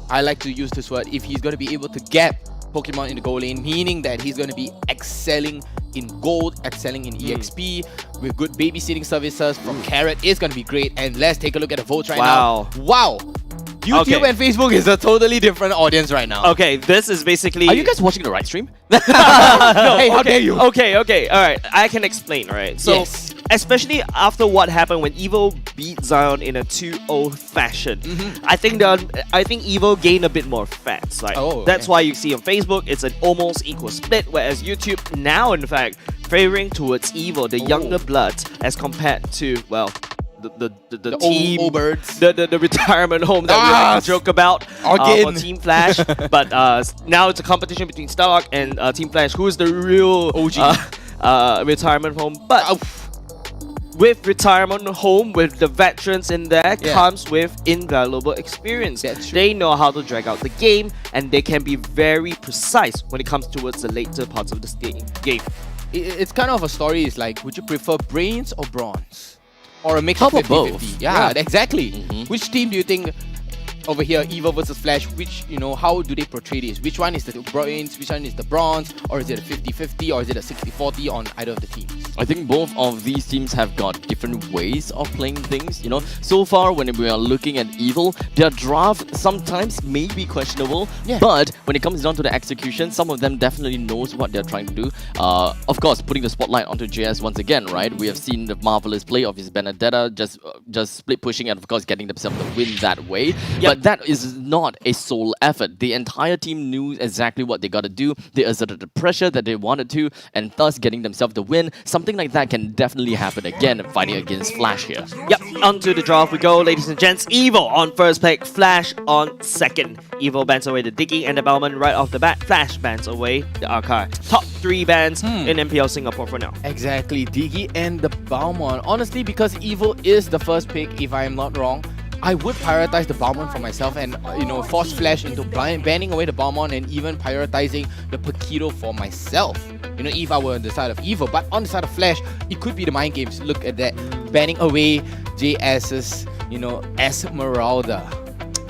I like to use this word, if he's going to be able to gap Pokemon in the gold lane, meaning that he's going to be excelling in gold, excelling in EXP, with good babysitting services from Carrot, is going to be great. And let's take a look at the votes right now. Wow! YouTube and Facebook is a totally different audience right now. Okay, this is basically... Are you guys watching the right stream? No, hey, how dare you? Okay, alright. I can explain, right? So, especially after what happened when Evo beat Zion in a 2-0 fashion, I think Evo gained a bit more fans. Like, that's why you see on Facebook, it's an almost equal split, whereas YouTube now, in fact, favoring towards Evo, the younger bloods, as compared to, well, the team, old birds. the retirement home that we like to joke about for Team Flash. But now it's a competition between Stellark and Team Flash, who is the real OG retirement home. But with retirement home, with the veterans in there, comes with invaluable experience. They know how to drag out the game, and they can be very precise when it comes towards the later parts of the game. It's kind of a story. It's like, would you prefer brains or bronze? Or a mix of 50-50? Yeah, exactly. Which team do you think over here, Evil versus Flash, which, how do they portray this? Which one is the bronze, which one is the bronze, or is it a 50-50, or is it a 60-40 on either of the teams? I think both of these teams have got different ways of playing things, So far, when we are looking at Evil, their draft sometimes may be questionable, but when it comes down to the execution, some of them definitely knows what they're trying to do. Of course, putting the spotlight onto JS once again, right? We have seen the marvelous play of his Benedetta, just split pushing and of course getting themselves the win that way. But that is not a sole effort. The entire team knew exactly what they got to do. They asserted the pressure that they wanted to, and thus getting themselves the win. Something like that can definitely happen again fighting against Flash here. Yep, onto the draft we go, ladies and gents. Evil on first pick, Flash on second. Evil bans away the Diggy and the Bellman right off the bat. Flash bans away the Arcar. Top 3 bans in MPL Singapore for now. Exactly, Diggy and the Balmon. Honestly, because Evil is the first pick, if I am not wrong, I would prioritize the Balmon for myself and, force Flash into banning away the Balmon and even prioritizing the Paquito for myself. If I were on the side of Evil. But on the side of Flash, it could be the mind games. Look at that. Banning away JS's, Esmeralda.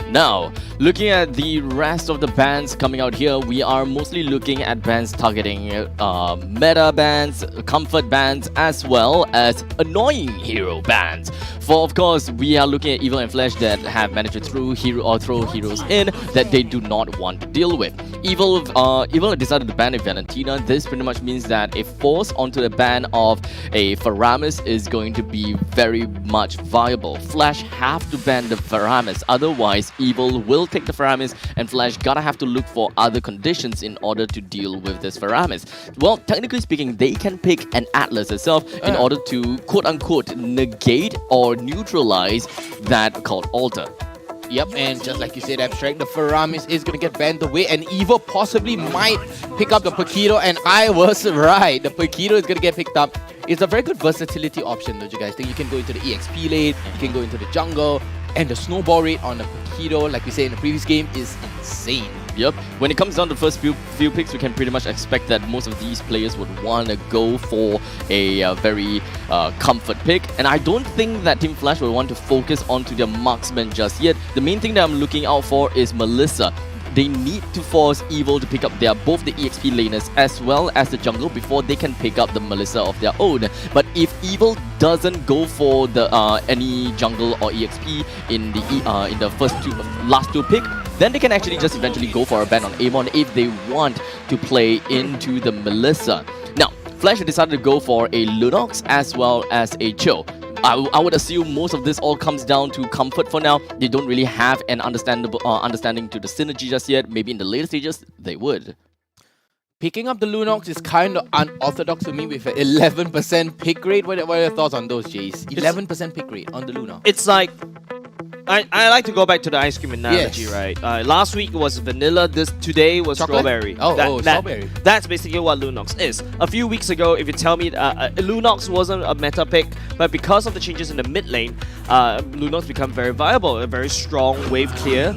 Now, looking at the rest of the bans coming out here, we are mostly looking at bans targeting meta bans, comfort bans, as well as annoying hero bans. For of course, we are looking at Evil and Flash that have managed to throw heroes in that they do not want to deal with. Evil decided to ban a Valentina. This pretty much means that a force onto the ban of a Faramis is going to be very much viable. Flash have to ban the Faramis, otherwise Evil will take the Faramis and Flash gotta have to look for other conditions in order to deal with this Faramis. Well, technically speaking, they can pick an Atlas itself in order to quote-unquote negate or neutralize that called Alter. Yep, and just like you said, Abstract, the Faramis is going to get banned away, and Evil possibly might pick up the Paquito, and I was right. The Paquito is going to get picked up. It's a very good versatility option, don't you guys think? You can go into the EXP lane, you can go into the jungle, and the snowball rate on the Paquito, like we said in the previous game, is insane. Yep, when it comes down to the first few picks, we can pretty much expect that most of these players would want to go for a very comfort pick. And I don't think that Team Flash will want to focus onto their marksman just yet. The main thing that I'm looking out for is Melissa. They need to force Evil to pick up both the EXP laners as well as the jungle before they can pick up the Melissa of their own. But if Evil doesn't go for the any jungle or EXP in the last two pick, then they can actually just eventually go for a ban on Amon if they want to play into the Melissa. Now, Flash decided to go for a Lunox as well as a Cho. I would assume most of this all comes down to comfort for now. They don't really have an understanding to the synergy just yet. Maybe in the later stages, they would. Picking up the Lunox is kind of unorthodox to me with an 11% pick rate. What are your thoughts on those, Jace? 11% pick rate on the Lunox. It's like, I like to go back to the ice cream analogy, right? Last week was vanilla, today was strawberry. Strawberry. That's basically what Lunox is. A few weeks ago, if you tell me Lunox wasn't a meta pick, but because of the changes in the mid lane, Lunox become very viable, a very strong wave clear,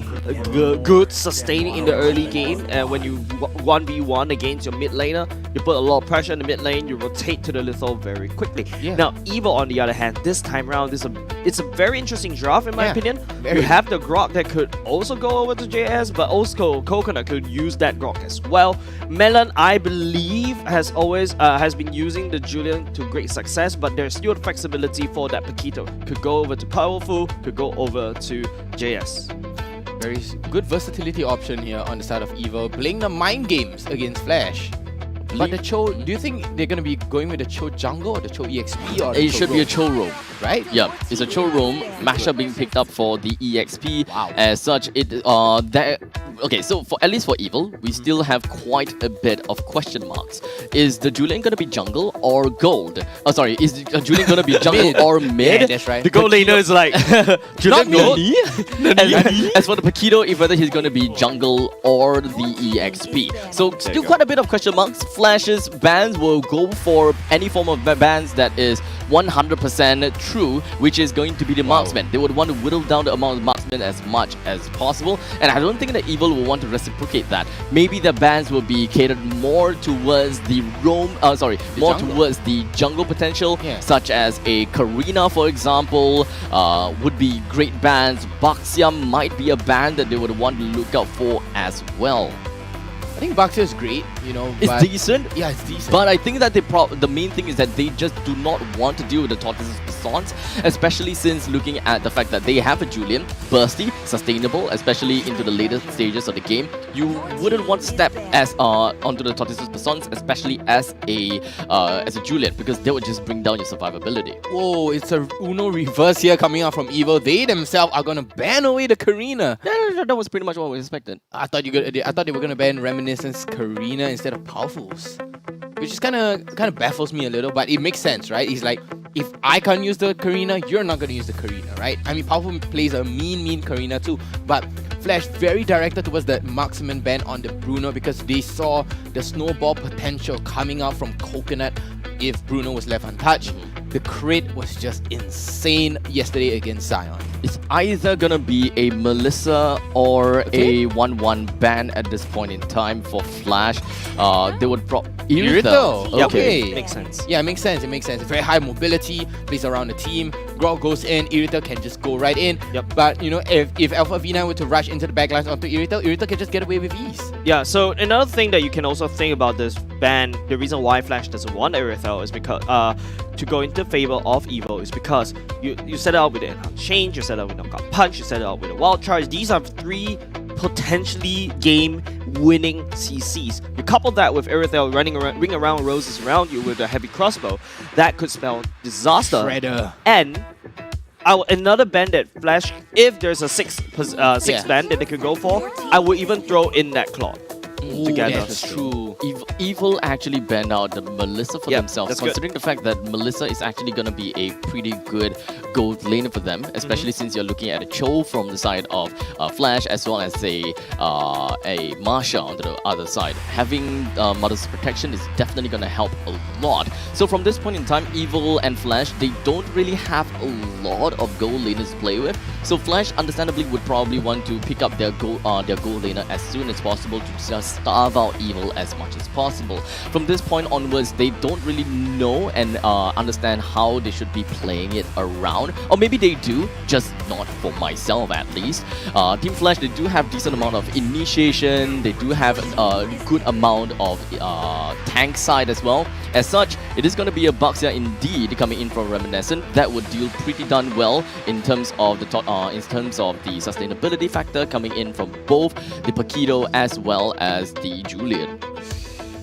good sustain in the early game, and when you 1v1 against your mid laner, you put a lot of pressure in the mid lane, you rotate to the lethal very quickly. Now, Evil on the other hand, this time around, it's a very interesting draft in my opinion. You have the Grok that could also go over to JS, but also Coconut could use that Grok as well. Melon, I believe, has been using the Julian to great success, but there's still flexibility for that Paquito. Could go over to Powerful, could go over to JS. Very good versatility option here on the side of Evil, playing the mind games against Flash. But the Cho, do you think they're going to be going with the Cho jungle or the Cho EXP? Or it should be a Cho roam. Right? Yeah, it's a Cho roam. Masha being picked up for the EXP. Wow. As such, okay, so at least for Evil, we still have quite a bit of question marks. Is the Julian going to be jungle or gold? Oh, sorry, is Julian going to be jungle or mid? Yeah, that's right. The gold laner is like, Julian gold. Nani? As for the Paquito, if whether he's going to be jungle or the EXP. So still quite a bit of question marks. Flash's bans will go for any form of bans that is 100% true, which is going to be the marksman. They would want to whittle down the amount of marksman as much as possible, and I don't think that Evil Evil will want to reciprocate that. Maybe the bans will be catered more towards the towards the jungle potential, such as a Karina, for example, would be great bans. Baxia might be a ban that they would want to look out for as well. I think Baxia is great, It's decent. Yeah, it's decent. But I think that the main thing is that they just do not want to deal with the Tortoise's Passants, especially since looking at the fact that they have a Julian, bursty, sustainable, especially into the later stages of the game. You wouldn't want to step onto the Tortoise's Passants, especially as a Julian, because that would just bring down your survivability. Whoa, it's a Uno reverse here coming out from Evil. They themselves are going to ban away the Karina. That was pretty much what we expected. I thought they were going to ban Reminiscence Karina instead of Powerfuls, which is kind of baffles me a little, but it makes sense, right? It's like, if I can't use the Karina, you're not going to use the Karina, right? I mean, Powerful plays a mean Karina too, but Flash very directed towards the marksman ban on the Bruno because they saw the snowball potential coming out from Coconut if Bruno was left untouched. The crit was just insane yesterday against Zion. It's either gonna be a Melissa or a 1-1 ban at this point in time for Flash. They would Irithel. Okay. Makes sense. Yeah, it makes sense. Very high mobility, plays around the team. Grog goes in, Irithel can just go right in. Yep. But if Alpha V9 were to rush into the backlines onto Irithel can just get away with ease. Yeah, so another thing that you can also think about this ban, the reason why Flash doesn't want Irithel is because to go into favor of Evil is because you set it up with an Unchained, you set it up with Knockout Punch, you set it up with a Wild Charge. These are 3 potentially game-winning CCs. You couple that with Irithel ring around roses around you with a heavy crossbow, that could spell disaster. Shredder. And another ban that Flash, if there's a 6 ban that they could go for, I would even throw in that Claw together. That's true. Evil actually banned out the Melissa for themselves, that's considering the fact that Melissa is actually going to be a pretty good gold laner for them, especially since you're looking at a Cho from the side of Flash, as well as a Marsha on the other side. Having Mother's Protection is definitely going to help a lot. So from this point in time, Evil and Flash, they don't really have a lot of gold laners to play with. So Flash understandably would probably want to pick up their gold laner as soon as possible to just starve out Evil as much as possible. From this point onwards, they don't really know and understand how they should be playing it around. Or maybe they do, just not for myself at least. Team Flash, they do have decent amount of initiation, they do have a good amount of tank side as well. As such, it is going to be a Baxia indeed coming in from Reminiscent that would deal pretty darn well in terms of the sustainability factor coming in from both the Paquito as well as the Julian.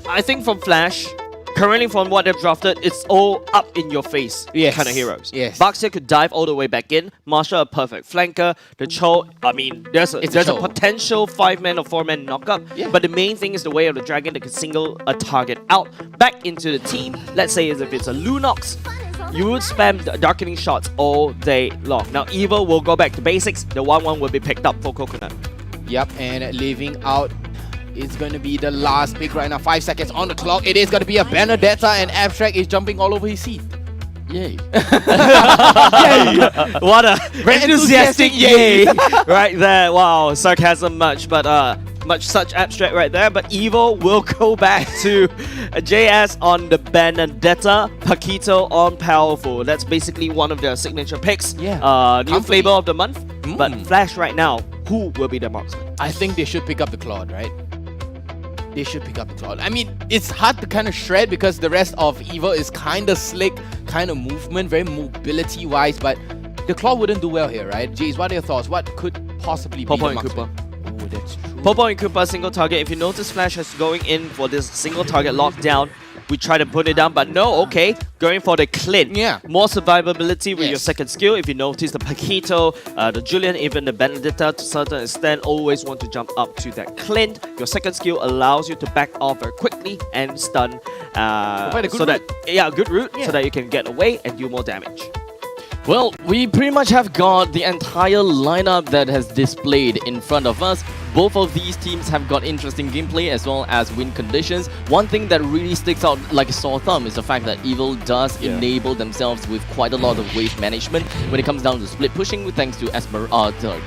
I think from Flash, currently from what they've drafted, it's all up in your face kind of heroes. Yes. Baxia could dive all the way back in. Marsha, a perfect flanker. The Cho, I mean, there's a potential 5-man or 4-man knockup. Yeah. But the main thing is the way of the dragon that can single a target out back into the team. Let's say as if it's a Lunox, you would spam darkening shots all day long. Now Evil will go back to basics. The 1-1 will be picked up for Coconut. Yep, and leaving out, it's going to be the last pick right now. 5 seconds on the clock. It is going to be a Benedetta, and Abstract is jumping all over his seat. Yay. Yay! What a enthusiastic yay right there. Wow, sarcasm much, but much such Abstract right there. But Evil will go back to JS on the Benedetta, Paquito on Powerful. That's basically one of their signature picks. Yeah. New flavor of the month. But Flash right now, who will be the marksman? I think they should pick up the Claude, right? They should pick up the Claude. I mean, it's hard to kind of shred because the rest of Evil is kind of slick, kind of movement, very mobility-wise, but the Claude wouldn't do well here, right? Jace, what are your thoughts? What could possibly be the marksman? Oh, that's true. Popo and Koopa single target. If you notice, Flash is going in for this single target lockdown. We try to put it down, but no, okay. Going for the Clint. Yeah. More survivability with your second skill. If you notice the Paquito, the Julian, even the Benedetta to a certain extent, always want to jump up to that Clint. Your second skill allows you to back off very quickly and stun. So that you can get away and do more damage. Well, we pretty much have got the entire lineup that has displayed in front of us. Both of these teams have got interesting gameplay as well as win conditions. One thing that really sticks out like a sore thumb is the fact that Evil does enable themselves with quite a lot of wave management when it comes down to split pushing, thanks to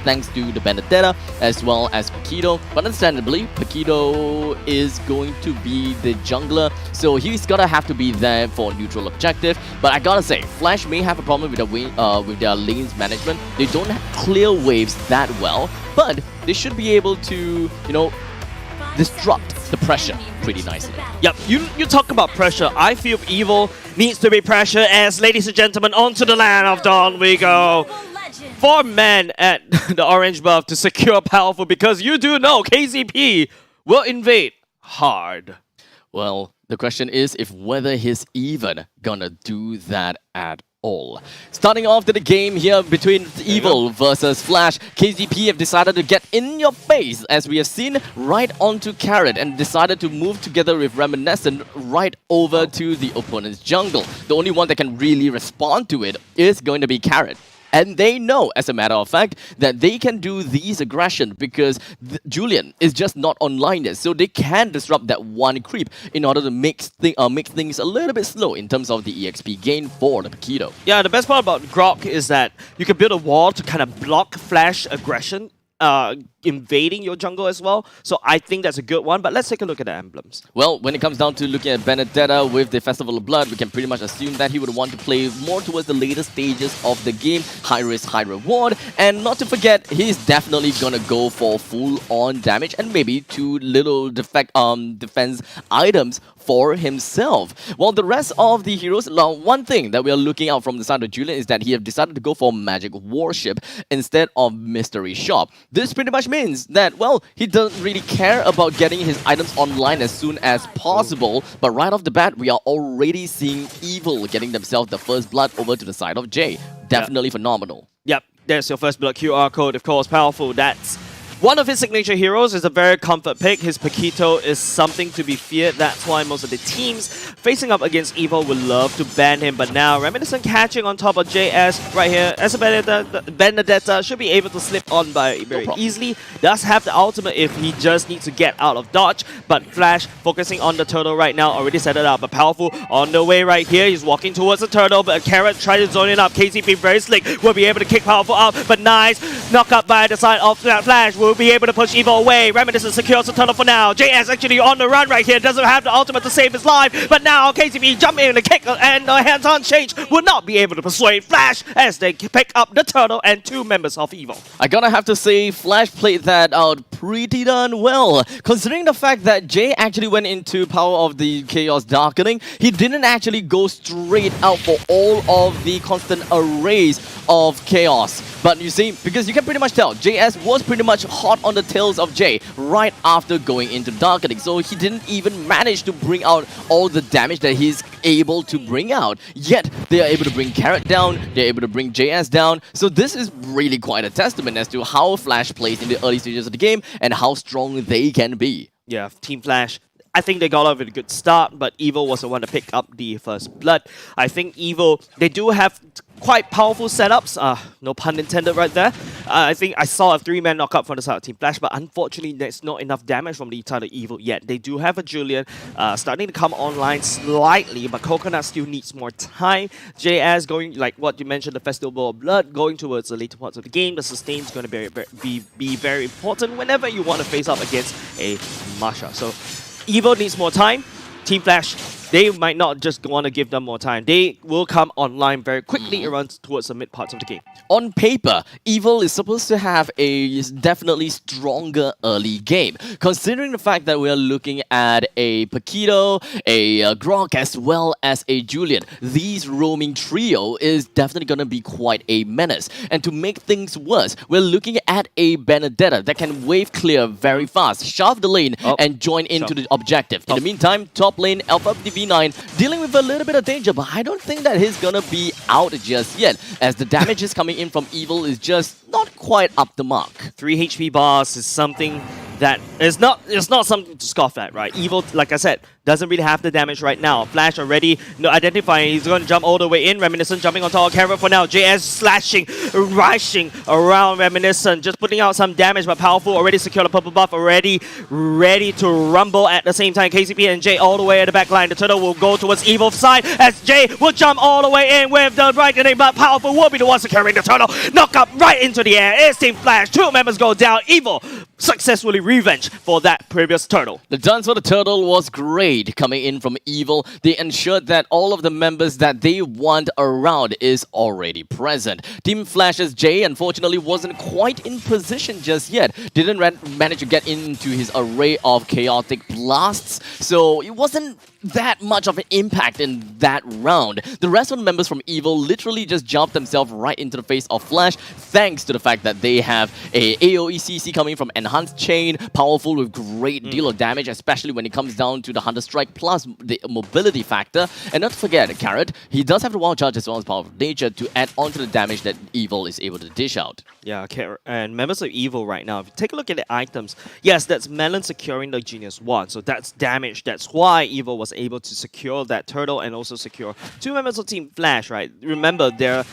thanks to the Benedetta as well as Paquito. But understandably, Paquito is going to be the jungler, so he's gonna have to be there for neutral objective. But I gotta say, Flash may have a problem with their lanes management. They don't clear waves that well, but they should be able to, disrupt the pressure pretty nicely. Yep, you talk about pressure. I feel Evil needs to be pressure as, ladies and gentlemen, onto the land of dawn we go. 4 men at the orange buff to secure Powerful, because you do know KCP will invade hard. Well, the question is if whether he's even gonna do that at all. Starting off to the game here between Evil versus Flash, KCP have decided to get in your face, as we have seen, right onto Carrot, and decided to move together with Reminiscent right over to the opponent's jungle. The only one that can really respond to it is going to be Carrot. And they know, as a matter of fact, that they can do these aggression because Julian is just not online yet. So they can disrupt that one creep in order to make things a little bit slow in terms of the EXP gain for the Paquito. Yeah, the best part about Grok is that you can build a wall to kind of block Flash aggression, invading your jungle as well. So I think that's a good one, but let's take a look at the emblems. Well, when it comes down to looking at Benedetta with the Festival of Blood, we can pretty much assume that he would want to play more towards the later stages of the game. High risk, high reward. And not to forget, he's definitely gonna go for full-on damage and maybe 2 little defense items for himself. While the rest of the heroes, one thing that we are looking out from the side of Julian is that he have decided to go for Magic Warship instead of Mystery Shop. This pretty much means that, well, he doesn't really care about getting his items online as soon as possible, but right off the bat, we are already seeing Evil getting themselves the first blood over to the side of Jay. Definitely phenomenal. Yep, there's your first blood QR code, of course, Powerful. That's one of his signature heroes, is a very comfort pick. His Paquito is something to be feared. That's why most of the teams facing up against Evil would love to ban him. But now, Reminiscent catching on top of JS right here. As a Benedetta should be able to slip on by very easily. Does have the ultimate if he just needs to get out of dodge. But Flash focusing on the turtle right now. Already set it up. But Powerful on the way right here. He's walking towards the turtle. But Carrot tries to zone it up. KCP very slick. Will be able to kick Powerful up. But nice. Knock up by the side of Flash. Will be able to push Evil away. Reminiscent secures the tunnel for now. JS actually on the run right here. Doesn't have the ultimate to save his life. But now KCP jump in and kick, and the hands-on change will not be able to persuade Flash as they pick up the turtle and 2 members of Evil. I gotta have to say, Flash played that out pretty darn well. Considering the fact that Jay actually went into Power of the Chaos Darkening, he didn't actually go straight out for all of the constant arrays of Chaos. But you see, because you can pretty much tell, JS was pretty much hot on the tails of Jay right after going into Darkening. So he didn't even manage to bring out all the damage that he's able to bring out. Yet, they are able to bring Carrot down, they're able to bring JS down. So this is really quite a testament as to how Flash plays in the early stages of the game and how strong they can be. Yeah, Team Flash, I think they got off with a good start, but Evil was the one to pick up the first blood. I think Evil, they do have quite powerful setups. No pun intended right there. I think I saw a 3-man knockup from the side of Team Flash, but unfortunately there's not enough damage from the side of Evil yet. They do have a Julian starting to come online slightly, but Coconut still needs more time. JS going, like what you mentioned, the Festival of Blood, going towards the later parts of the game. The sustain is going to be very important whenever you want to face up against a Masha. So Evil needs more time. Team Flash, they might not just want to give them more time. They will come online very quickly around towards the mid parts of the game. On paper, Evil is supposed to have a definitely stronger early game. Considering the fact that we are looking at a Paquito, a Grok, as well as a Julian, these roaming trio is definitely going to be quite a menace. And to make things worse, we're looking at a Benedetta that can wave clear very fast, shove the lane, and join into the objective. In the meantime, top lane, Alpha DV9, dealing with a little bit of danger, but I don't think that he's gonna be out just yet, as the damage is coming in from Evil is just not quite up the mark. 3 HP bars is something that is not something to scoff at, right? Evil, like I said, doesn't really have the damage right now. Flash already identifying. He's going to jump all the way in. Reminiscent jumping on top of Carrot for now. JS slashing, rushing around Reminiscent, just putting out some damage, but Powerful already secured a purple buff, already ready to rumble at the same time. KCP and Jay all the way at the back line. The turtle will go towards Evil's side as Jay will jump all the way in with the brightening, but Powerful will be the one securing the turtle. Knock up right into the air. It's Team Flash. 2 members go down. Evil successfully revenge for that previous turtle. The dance for the turtle was great coming in from Evil. They ensured that all of the members that they want around is already present. Team Flash's Jay unfortunately wasn't quite in position just yet. Didn't manage to get into his array of chaotic blasts, so it wasn't that much of an impact in that round. The rest of the members from Evil literally just jumped themselves right into the face of Flash, thanks to the fact that they have a AoE CC coming from Enhanced Chain, Powerful with great deal of damage, especially when it comes down to the Hunter Strike plus the mobility factor. And not to forget, Carrot, he does have the Wild Charge as well as Power of Nature to add on to the damage that Evil is able to dish out. Yeah, and members of Evil right now, if you take a look at the items, yes, that's Melon securing the Genius Wand, so that's damage. That's why Evil was able to secure that turtle and also secure 2 members of Team Flash, right? Remember, they're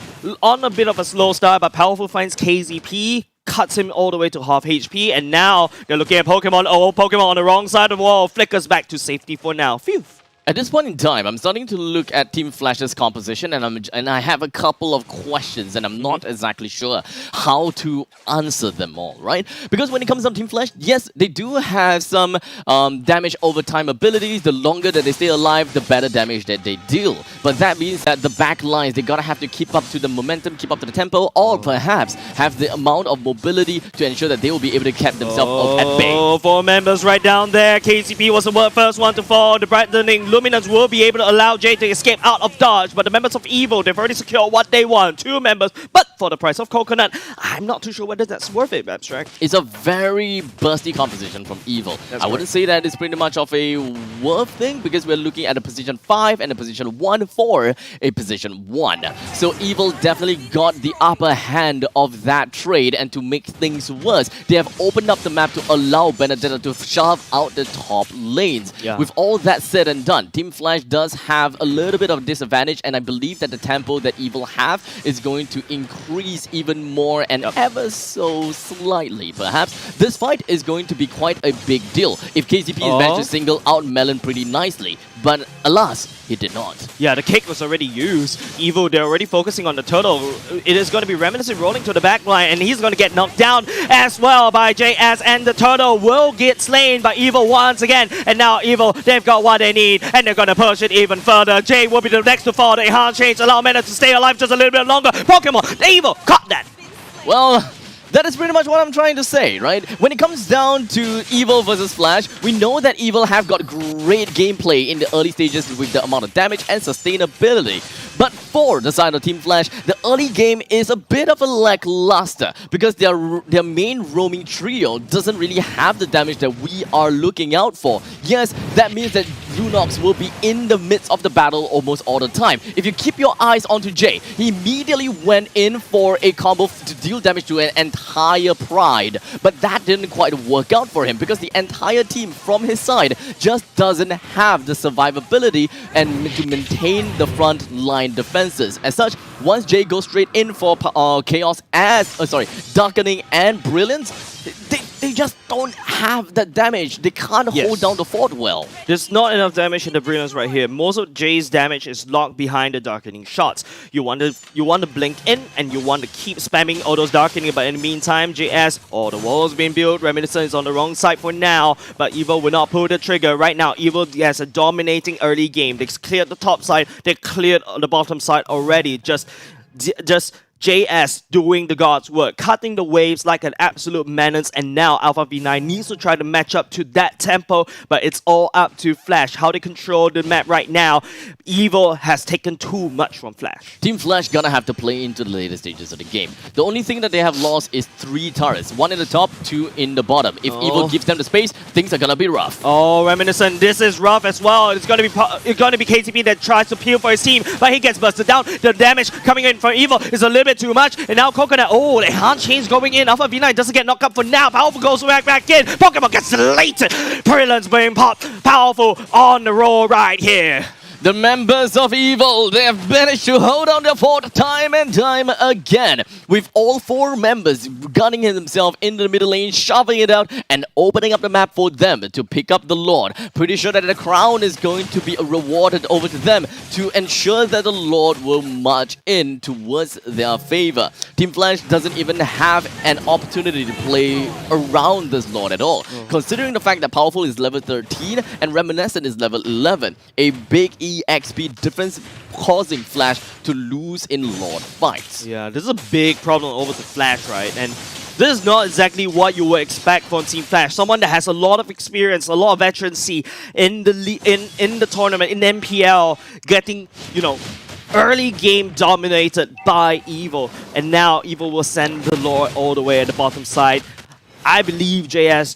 on a bit of a slow start, but Powerful finds KZP, cuts him all the way to half HP, and now they're looking at Pokemon. Oh, Pokemon on the wrong side of the wall, flickers back to safety for now. Phew. At this point in time, I'm starting to look at Team Flash's composition, and I have a couple of questions, and I'm not exactly sure how to answer them all, right? Because when it comes to Team Flash, yes, they do have some damage over time abilities. The longer that they stay alive, the better damage that they deal. But that means that the back lines, they gotta have to keep up to the momentum, keep up to the tempo, or perhaps have the amount of mobility to ensure that they will be able to keep themselves at bay. Oh, 4 members right down there. KCP was the first one to fall. The brightening Luminance will be able to allow Jay to escape out of dodge, but the members of Evil, they've already secured what they want. 2 members, but for the price of Coconut, I'm not too sure whether that's worth it, Abstract. It's a very bursty composition from Evil. I wouldn't say that it's pretty much of a worth thing, because we're looking at a position 5 and a position 1 for a position 1. So Evil definitely got the upper hand of that trade, and to make things worse, they have opened up the map to allow Benedetta to shove out the top lanes. Yeah. With all that said and done, Team Flash does have a little bit of disadvantage, and I believe that the tempo that Evil have is going to increase even more and ever so slightly. Perhaps this fight is going to be quite a big deal if KCP is managed to single out Melon pretty nicely, but alas, he did not. Yeah, the cake was already used. Evil, they're already focusing on the turtle. It is going to be Reminiscent rolling to the back line, and he's going to get knocked down as well by JS, and the turtle will get slain by Evil once again. And now Evil, they've got what they need, and they're going to push it even further. Jay will be the next to fall. The enhanced change allow Mena to stay alive just a little bit longer. Pokemon, the Evil, caught that. Well, that is pretty much what I'm trying to say, right? When it comes down to Evil versus Flash, we know that Evil have got great gameplay in the early stages with the amount of damage and sustainability. But for the side of Team Flash, the early game is a bit of a lackluster because their main roaming trio doesn't really have the damage that we are looking out for. Yes, that means that Lunox will be in the midst of the battle almost all the time. If you keep your eyes onto Jay, he immediately went in for a combo to deal damage to an entire Pride, but that didn't quite work out for him because the entire team from his side just doesn't have the survivability and to maintain the front line defenses. As such, once Jay goes straight in for Chaos Darkening and Brilliance, they just don't have that damage. They can't hold down the fort well. There's not enough damage in the Brilliance right here. Most of Jay's damage is locked behind the Darkening shots. You want to blink in and you want to keep spamming all those Darkening, but in the meantime, JS, the wall's being built. Reminiscent is on the wrong side for now, but Evil will not pull the trigger. Right now, Evil has a dominating early game. They cleared the top side, they cleared the bottom side already. Just JS doing the God's work, cutting the waves like an absolute menace, and now Alpha V9 needs to try to match up to that tempo, but it's all up to Flash, how they control the map right now. Evil has taken too much from Flash. Team Flash gonna have to play into the later stages of the game. The only thing that they have lost is 3 turrets, 1 in the top, 2 in the bottom. If Evil gives them the space, things are gonna be rough. Oh, Reminiscent, this is rough as well. It's gonna be KCP that tries to peel for his team, but he gets busted down. The damage coming in from Evil is a little bit bit too much. And now Coconut, oh, the hand change going in. Alpha V9 doesn't get knocked up for now. Powerful goes back in. Pokemon gets slated. Brilliant's being popped. Powerful on the roll right here. The members of Evil, they have managed to hold on the fort time and time again, with all 4 members gunning themselves into the middle lane, shoving it out, and opening up the map for them to pick up the Lord. Pretty sure that the crown is going to be rewarded over to them to ensure that the Lord will march in towards their favor. Team Flash doesn't even have an opportunity to play around this Lord at all, considering the fact that Powerful is level 13 and Reminiscent is level 11. A big EXP difference causing Flash to lose in Lord fights. Yeah, this is a big problem over to Flash, right? And this is not exactly what you would expect from Team Flash. Someone that has a lot of experience, a lot of veterancy in the tournament, in the MPL, getting, you know, early game dominated by Evil. And now Evil will send the Lord all the way at the bottom side. I believe JS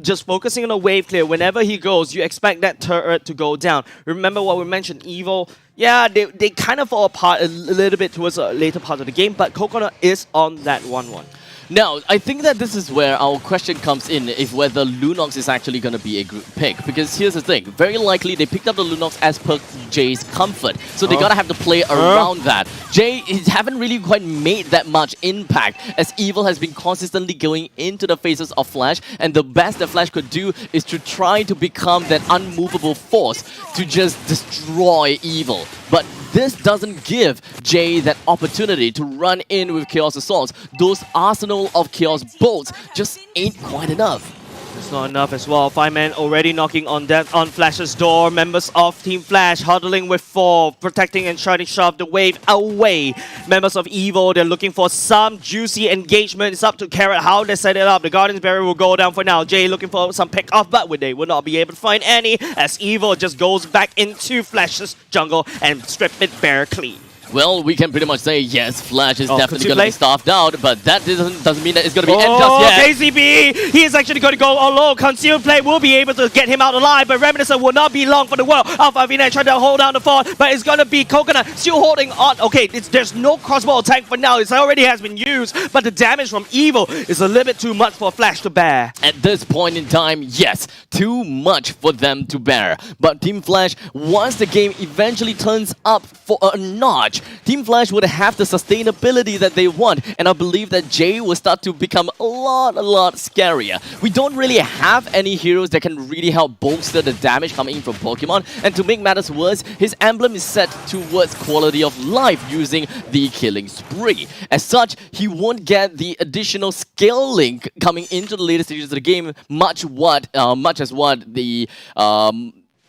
just focusing on a wave clear. Whenever he goes, you expect that turret to go down. Remember what we mentioned, Evil, yeah, they kind of fall apart a little bit towards the later part of the game, but Coconut is on that 1-1. Now, I think that this is where our question comes in, if whether Lunox is actually going to be a good pick. Because here's the thing, very likely they picked up the Lunox as per Jay's comfort. So they gotta have to play around that. Jay haven't really quite made that much impact, as Evil has been consistently going into the faces of Flash, and the best that Flash could do is to try to become that unmovable force to just destroy Evil. But this doesn't give Jay that opportunity to run in with Chaos Assaults. Those arsenal of Chaos Bolts just ain't quite enough. It's not enough as well. 5 men already knocking on Flash's door. Members of Team Flash huddling with 4, protecting and trying to shove the wave away. Members of Evil, they're looking for some juicy engagement. It's up to Carrot how they set it up. The Guardian's Barrier will go down for now. Jay looking for some pick-off, but they will not be able to find any, as Evil just goes back into Flash's jungle and strip it bare clean. Well, we can pretty much say, yes, Flash is definitely going to be starved out, but that doesn't mean that it's going to be end just yet. KCB! He is actually going to go alone. Concealed Play will be able to get him out alive, but Reminiscent will not be long for the world. Alpha V9 trying to hold down the fort, but it's going to be Coconut still holding on. Okay, there's no crossbow attack for now. It already has been used, but the damage from Evil is a little bit too much for Flash to bear. At this point in time, yes, too much for them to bear. But Team Flash, once the game eventually turns up for a notch, Team Flash would have the sustainability that they want, and I believe that Jay will start to become a lot scarier. We don't really have any heroes that can really help bolster the damage coming in from Pokemon, and to make matters worse, his emblem is set towards quality of life using the Killing Spree. As such, he won't get the additional skill link coming into the later stages of the game, much as what the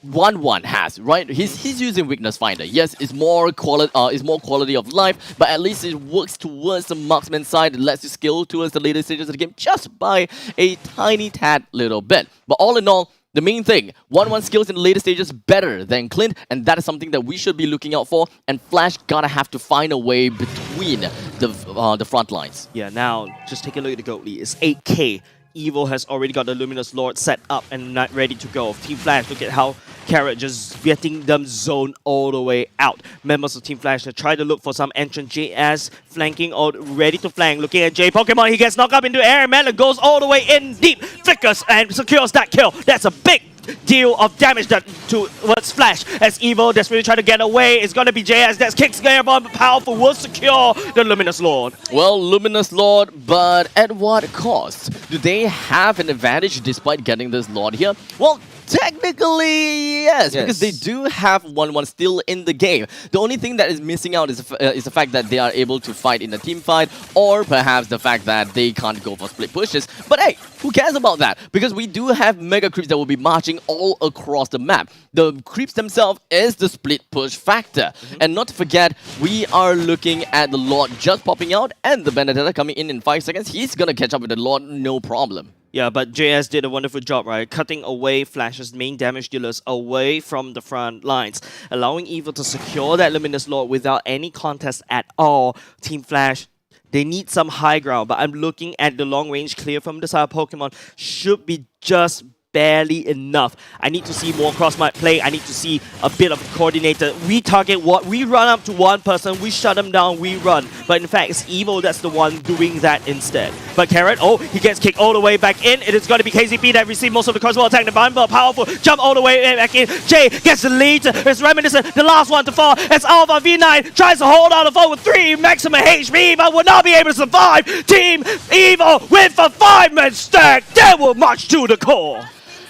1-1 has, right? He's using Weakness Finder. Yes, it's more quality of life, but at least it works towards the marksman side. It lets you skill towards the later stages of the game just by a tiny tad little bit. But all in all, the main thing, 1-1 skills in the later stages better than Clint, and that is something that we should be looking out for, and Flash gotta have to find a way between the front lines. Yeah, now, just take a look at the Goatly. It's 8k. Evil has already got the Luminous Lord set up and not ready to go. Team Flash, look at how Carrot just getting them zoned all the way out. Members of Team Flash, they try to look for some entrance. JS flanking or ready to flank. Looking at J Pokemon, he gets knocked up into air. Mela goes all the way in deep. Flickers and secures that kill. That's a big deal of damage towards Flash, as Evil desperately trying to get away. It's gonna be JS that kicks Airbomb, Powerful will secure the Luminous Lord. Well, Luminous Lord, but at what cost? Do they have an advantage despite getting this Lord here? Well, technically, yes, because they do have 1-1 still in the game. The only thing that is missing out is the fact that they are able to fight in a team fight, or perhaps the fact that they can't go for split pushes. But hey, who cares about that? Because we do have Mega Creeps that will be marching all across the map. The creeps themselves is the split push factor. And not to forget, we are looking at the Lord just popping out and the Benedetta coming in 5 seconds. He's gonna catch up with the Lord, no problem. Yeah, but JS did a wonderful job, right? Cutting away Flash's main damage dealers away from the front lines, allowing Evil to secure that Luminous Lord without any contest at all. Team Flash, they need some high ground, but I'm looking at the long range clear from the side of Pokemon should be just barely enough. I need to see more cross-map play. I need to see a bit of coordinated. We target what? We run up to one person, we shut them down, we run. But in fact, it's Evo that's the one doing that instead. But Carrot, oh, he gets kicked all the way back in. It is going to be KCP that received most of the crossbow attack. The Bumble, powerful jump all the way back in. Jay gets the lead. It's Reminiscent, the last one to fall. It's Alpha V9, tries to hold on the phone with 3 maximum HP, but will not be able to survive. Team Evo with a 5-man stack. They will march to the core.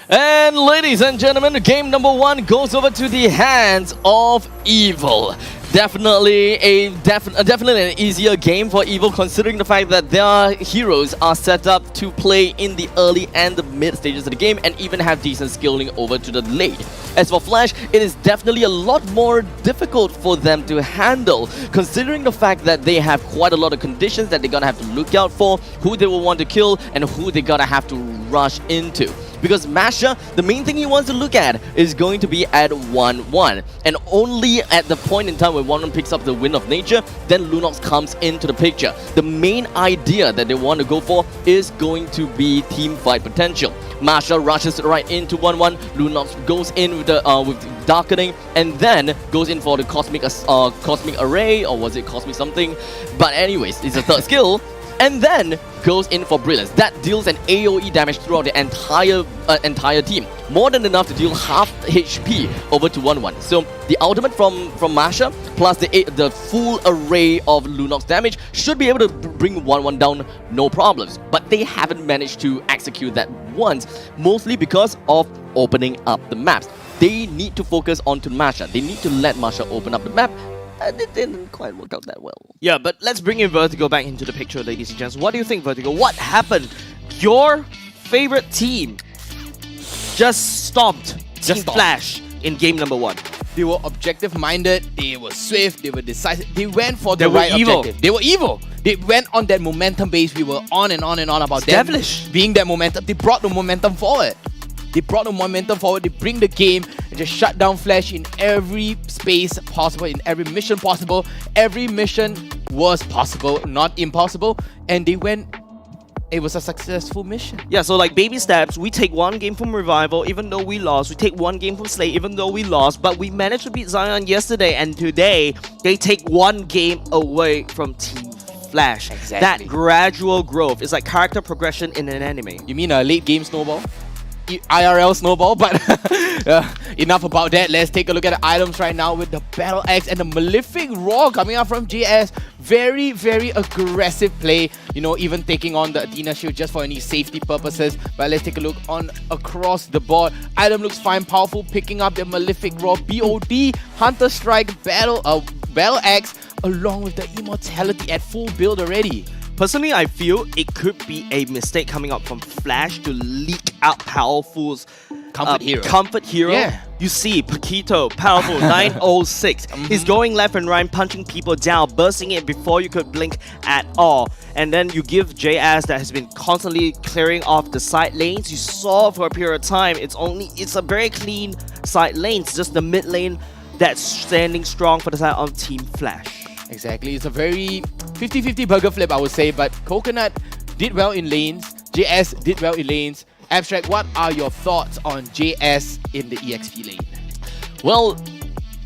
And ladies and gentlemen, game number 1 goes over to the hands of Evil. Definitely an easier game for Evil, considering the fact that their heroes are set up to play in the early and the mid stages of the game and even have decent skilling over to the late. As for Flash, it is definitely a lot more difficult for them to handle, considering the fact that they have quite a lot of conditions that they're gonna have to look out for, who they will want to kill and who they're gonna have to rush into. Because Masha, the main thing he wants to look at is going to be at 1-1. And only at the point in time where 1-1 picks up the Wind of Nature, then Lunox comes into the picture. The main idea that they want to go for is going to be team fight potential. Masha rushes right into 1-1. Lunox goes in with the Darkening and then goes in for the Cosmic Array, or was it Cosmic something? But anyways, it's a third skill. And then goes in for Brilliance. That deals an AoE damage throughout the entire team. More than enough to deal half HP over to 1-1. So the ultimate from Masha plus the full array of Lunox damage should be able to bring 1-1 down no problems. But they haven't managed to execute that once, mostly because of opening up the maps. They need to focus onto Masha. They need to let Masha open up the map. It didn't quite work out that well. Yeah, but let's bring in Vertigo back into the picture, ladies and gents. What do you think, Vertigo? What happened? Your favorite team just stomped Team Flash in game number 1. They were objective-minded, they were swift, they were decisive, they went for the right objective. They were evil. They went on that momentum base. We were on and on and on about them being that momentum. They brought the momentum forward. They brought the momentum forward, they bring the game and just shut down Flash in every space possible, in every mission possible. Every mission was possible, not impossible, and they went. It was a successful mission. Yeah, so like baby steps, we take 1 game from Revival, even though we lost. We take 1 game from Slate, even though we lost. But we managed to beat Zion yesterday, and today they take 1 game away from Team Flash. Exactly. That gradual growth is like character progression in an anime. You mean a late game snowball? IRL snowball, but enough about that. Let's take a look at the items right now with the Battle Axe and the Malefic Roar coming out from JS. Very, very aggressive play. You know, even taking on the Athena Shield just for any safety purposes. But let's take a look on across the board. Item looks fine, powerful, picking up the Malefic Roar, BOD, Hunter Strike, Battle Axe, along with the Immortality at full build already. Personally, I feel it could be a mistake coming up from Flash to leak out Powerful's Comfort Hero. Yeah. You see, Paquito, Powerful, 906. He's going left and right, punching people down, bursting it before you could blink at all. And then you give JS that has been constantly clearing off the side lanes. You saw for a period of time, it's a very clean side lane. It's just the mid lane that's standing strong for the side of Team Flash. Exactly, it's a very 50-50 burger flip, I would say, but Coconut did well in lanes, JS did well in lanes. Abstract, what are your thoughts on JS in the EXP lane? Well,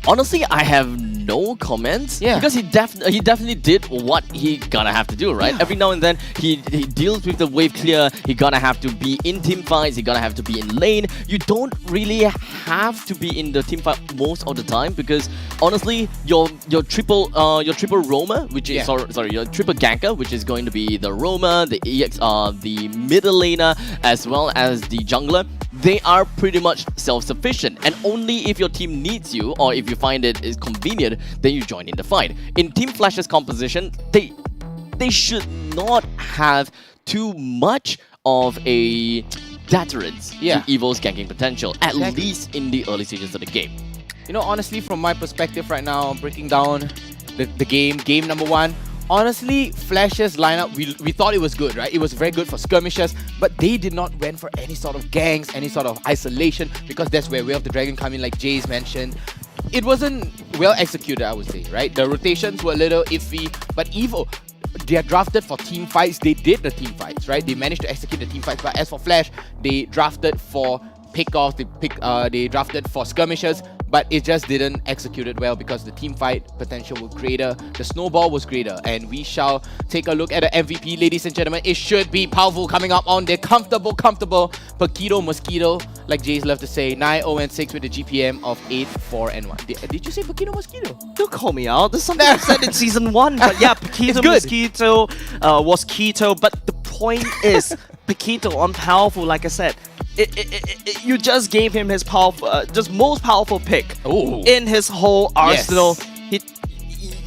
honestly, I have no comments. Yeah. Because he definitely did what he gonna have to do, right? Yeah. Every now and then, he deals with the wave clear. He gonna have to be in team fights. He gonna have to be in lane. You don't really have to be in the team fight most of the time because honestly, your triple roamer, which is your triple ganker, which is going to be the roamer, the the middle laner, as well as the jungler. They are pretty much self-sufficient, and only if your team needs you or if you find it is convenient, then you join in the fight. In Team Flash's composition, they should not have too much of a deterrent to Evil's ganking potential, at least in the early stages of the game. You know, honestly, from my perspective right now, breaking down the game number 1, honestly, Flash's lineup, we thought it was good, right? It was very good for skirmishes, but they did not went for any sort of ganks, any sort of isolation, because that's where Way of the Dragon come in, like Jay's mentioned. It wasn't well executed, I would say, right? The rotations were a little iffy, but Evo, they are drafted for team fights. They did the team fights, right? They managed to execute the team fights. But as for Flash, they drafted for pickoffs. They drafted for skirmishes, but it just didn't execute it well because the team fight potential was greater, the snowball was greater, and we shall take a look at the MVP, ladies and gentlemen. It should be Powerful coming up on the comfortable Paquito Mosquito, like Jays love to say, 9-0-6 with a GPM of 8-4-1. Did you say Paquito Mosquito? Don't call me out. There's something I said in season 1, but yeah, Paquito Mosquito was keto, but the point is, Paquito on Powerful, like I said, you just gave him his powerful, just most powerful pick in his whole arsenal.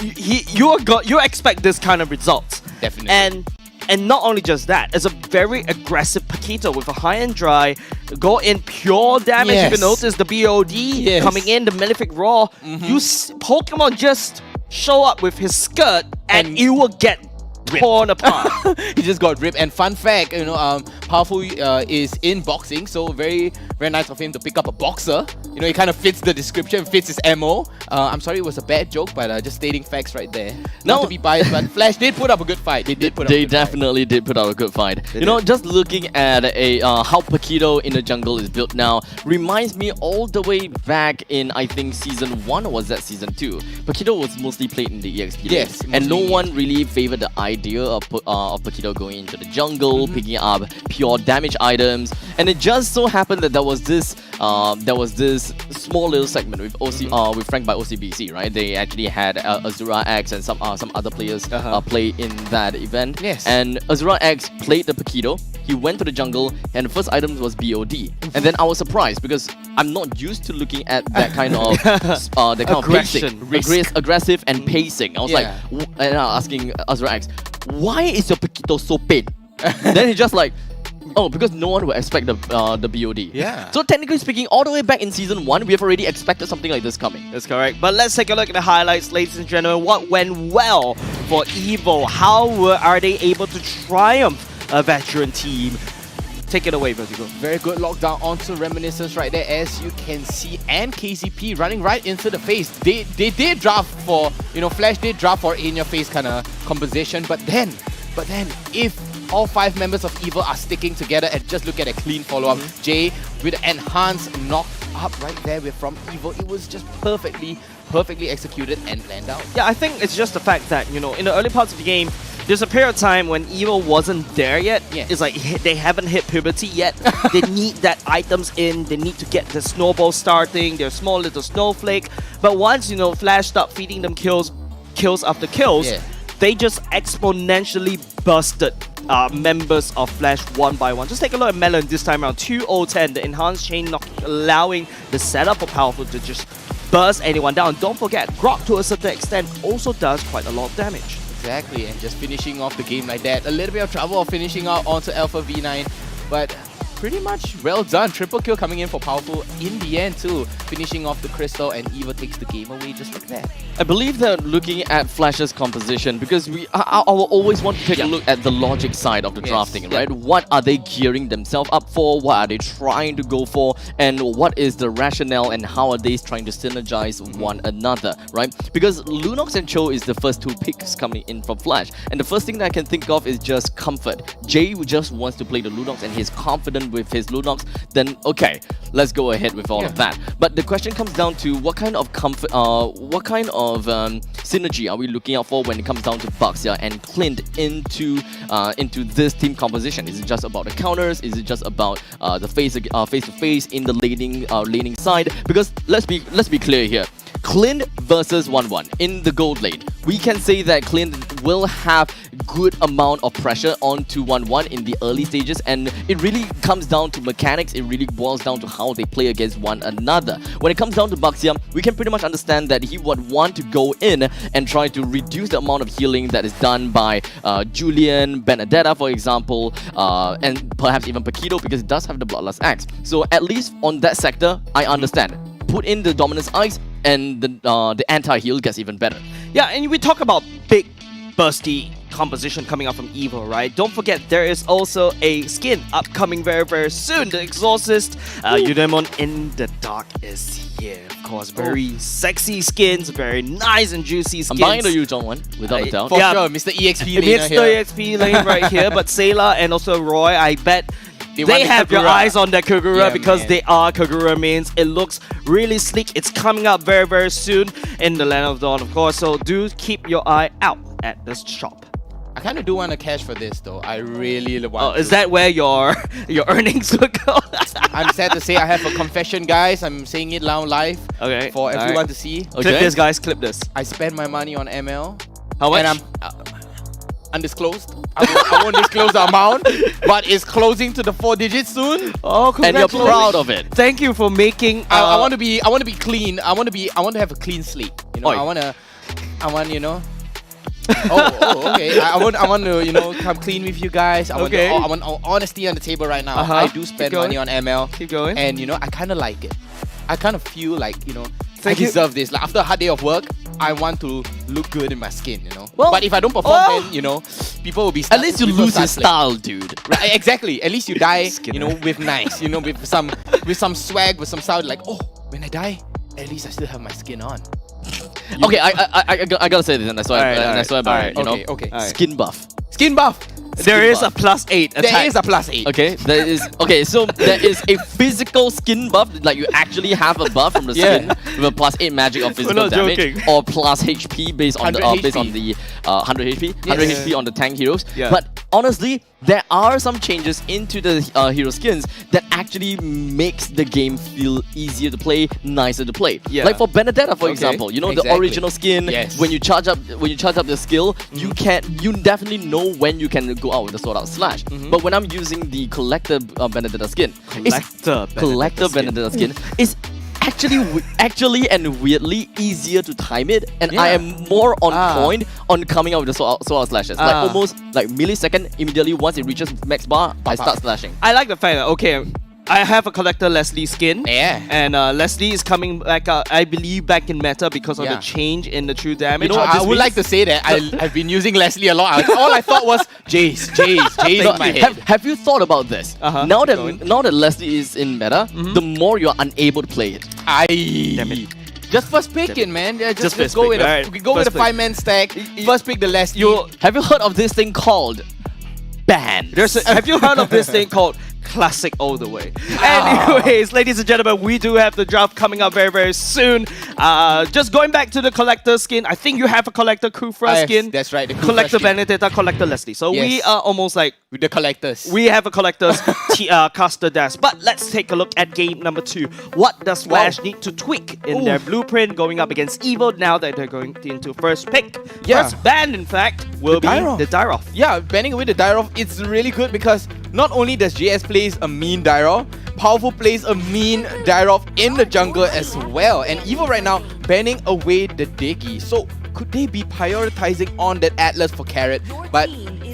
You expect this kind of results. Definitely. And not only just that, it's a very aggressive Paquito with a high and dry, go in pure damage. Yes. You can notice the BOD coming in, the Malefic Raw. Pokemon just show up with his skirt and you will get torn apart. He just got ripped. And fun fact, Powerful is in boxing, so very nice of him to pick up a boxer. He kind of fits the description, fits his MO. I'm sorry it was a bad joke, but just stating facts right there. Not to be biased, but Flash did put up a good fight. They definitely did put up a good fight. Just looking at how Paquito in the jungle is built now reminds me all the way back in, I think, season 1, or was that season 2? Paquito was mostly played in the EXP lane, and no one really favored the idea of Paquito going into the jungle, picking up pure damage items, and it just so happened that there was this small little segment with with Frank by OCBC, right? They actually had Azura X and some other players play in that event. Yes. And Azura X played the Paquito. He went to the jungle, and the first item was BOD. And then I was surprised because I'm not used to looking at that kind of pacing, aggressive and pacing. I was like, and I was asking Azura X, why is your Paquito so paid? Then he's just like, oh, because no one would expect the BOD. Yeah. So technically speaking, all the way back in season 1, we have already expected something like this coming. That's correct. But let's take a look at the highlights, ladies and gentlemen. What went well for EVO? How are they able to triumph a veteran team? Take it away, Vertigo. Very good lockdown onto Reminiscence right there, as you can see, and KCP running right into the face. They did draft for, Flash did draft for in-your-face kind of composition, but then, if all 5 members of EVO are sticking together, and just look at a clean follow-up, Jay with an enhanced knock up right there from EVO, it was just perfectly executed and planned out. Yeah, I think it's just the fact that, in the early parts of the game, there's a period of time when EVO wasn't there yet. Yeah. It's like they haven't hit puberty yet. They need that items in. They need to get the snowball starting. They're small little snowflake. But once, Flash start feeding them kills after kills, they just exponentially busted members of Flash one by one. Just take a look at Melon this time around. 2-0-10, the enhanced chain knock, allowing the setup for Powerful to just burst anyone down. Don't forget, Grok to a certain extent also does quite a lot of damage. Exactly, and just finishing off the game like that. A little bit of trouble of finishing out onto Alpha V9, but pretty much well done. Triple kill coming in for Powerful in the end too. Finishing off the Crystal, and EVO takes the game away just like that. I believe that looking at Flash's composition, because I will always want to take a look at the logic side of the drafting, right? What are they gearing themselves up for? What are they trying to go for? And what is the rationale and how are they trying to synergize one another, right? Because Lunox and Cho is the first 2 picks coming in from Flash. And the first thing that I can think of is just comfort. Jay just wants to play the Lunox and he's confident with his Lunox, then okay, let's go ahead with all of that. But the question comes down to what kind of comfort, what kind of synergy are we looking out for when it comes down to Baxia and Clint into this team composition? Is it just about the counters? Is it just about the face to face in the laning side? Because let's be clear here. Clint versus 1-1 in the gold lane. We can say that Clint will have good amount of pressure onto 1-1 in the early stages, and it really comes down to mechanics. It really boils down to how they play against one another. When it comes down to Baxia, we can pretty much understand that he would want to go in and try to reduce the amount of healing that is done by Julian, Benedetta, for example, and perhaps even Paquito, because it does have the Bloodlust Axe. So at least on that sector, I understand. Put in the Dominance Ice, and the anti-heal gets even better. Yeah, and we talk about big, bursty composition coming out from Evo, right? Don't forget, there is also a skin upcoming very, very soon. The Exorcist Eudemon in the Dark is here. Of course, very sexy skins, very nice and juicy skins. I'm buying the Yuzhong one, without a doubt. For sure, Mr. EXP lane Mr. here. EXP lane right here, but Sayla and also Roy, I bet They they want the have your Kagura. eyes on that Kagura Yeah, because man. they are Kagura mains. It looks really sleek. It's coming up very, very soon in the Land of Dawn, of course. So do keep your eye out at this shop. I kind of do want to cash for this though. I really want. Is that where your earnings will go? I'm sad to say I have a confession, guys. I'm saying it now live. Okay. For All everyone right. to see. Clip this, guys. Clip this. I spend my money on ML. How much? And I'm undisclosed. I won't disclose the amount, but it's closing to the 4 digits soon. Oh, And you're congratulations. proud of it. Thank you for making. I want to be clean. I want to have a clean slate. You know, Oi. I want, you know. Okay. I want to, you know, come clean with you guys. I want honesty on the table right now. I do spend money on ML. Keep going. And you know, I kind of like it. I kind of feel like, you know, Thank I you. deserve this. Like after a hard day of work, I want to look good in my skin, you know. Well, but if I don't perform, then, you know, people will be. At least you people lose your start, like, style, dude. Right, exactly. At least you die, you know, with nice, you know, with some swag, with some style. Like, oh, when I die, at least I still have my skin on. Okay, I gotta say this, and that's why I buy it. You know, Okay. skin buff. Skin buff. There is a +8 attack. There is a +8. Okay, there is. Okay, so there is a physical skin buff, like you actually have a buff from the skin with a +8 magic of physical not damage, joking. or plus HP based on the 100 HP, 100 Yes. HP on the tank heroes. Yeah. But honestly, there are some changes into the hero skins that actually makes the game feel easier to play, nicer to play. Yeah. Like for Benedetta, for Okay. example, you know Exactly. the original skin. Yes. When you charge up the skill, you definitely know when you can go out with the sword out slash. But when I'm using the collector Benedetta skin, collector Benedetta skin is actually and weirdly easier to time it, and I am more on point on coming out with the sword out slashes. Like almost like millisecond immediately once it reaches max bar, I start slashing. I like the fact that, okay, I have a collector Leslie skin. Yeah. And Leslie is coming back, I believe, back in meta because of the change in the true damage. You know, I would like to say that I've been using Leslie a lot. All I thought was Jace in my head. Have you thought about this? Now that Leslie is in meta, the more you're unable to play it. Just first pick it, man. Yeah, just first go pick, with right. we go with a First pick. 5-man stack. First pick the Leslie. Have you heard of this thing called ban? Have you heard of this thing called classic all the way? Anyways, ladies and gentlemen, we do have the draft coming up very, very soon. Just going back to the collector skin, I think you have a collector Kufra skin. That's right. The Kufra Collector skin. Benedetta, collector Leslie. So we Yes. are almost like With the collectors. we have a collector's caster dash. But let's take a look at game number 2. What does Flash need to tweak in their blueprint going up against Evo now that they're going into first pick? Yeah. First ban, in fact, will be Dairoth. the Dairoth. Yeah, banning away the Dairoth, it's really good because not only does JS plays a mean Dairoth, Powerful plays a mean Dairoth in the jungle as well. And Evo right now banning away the Deki. So could they be prioritizing on that Atlas for Carrot? But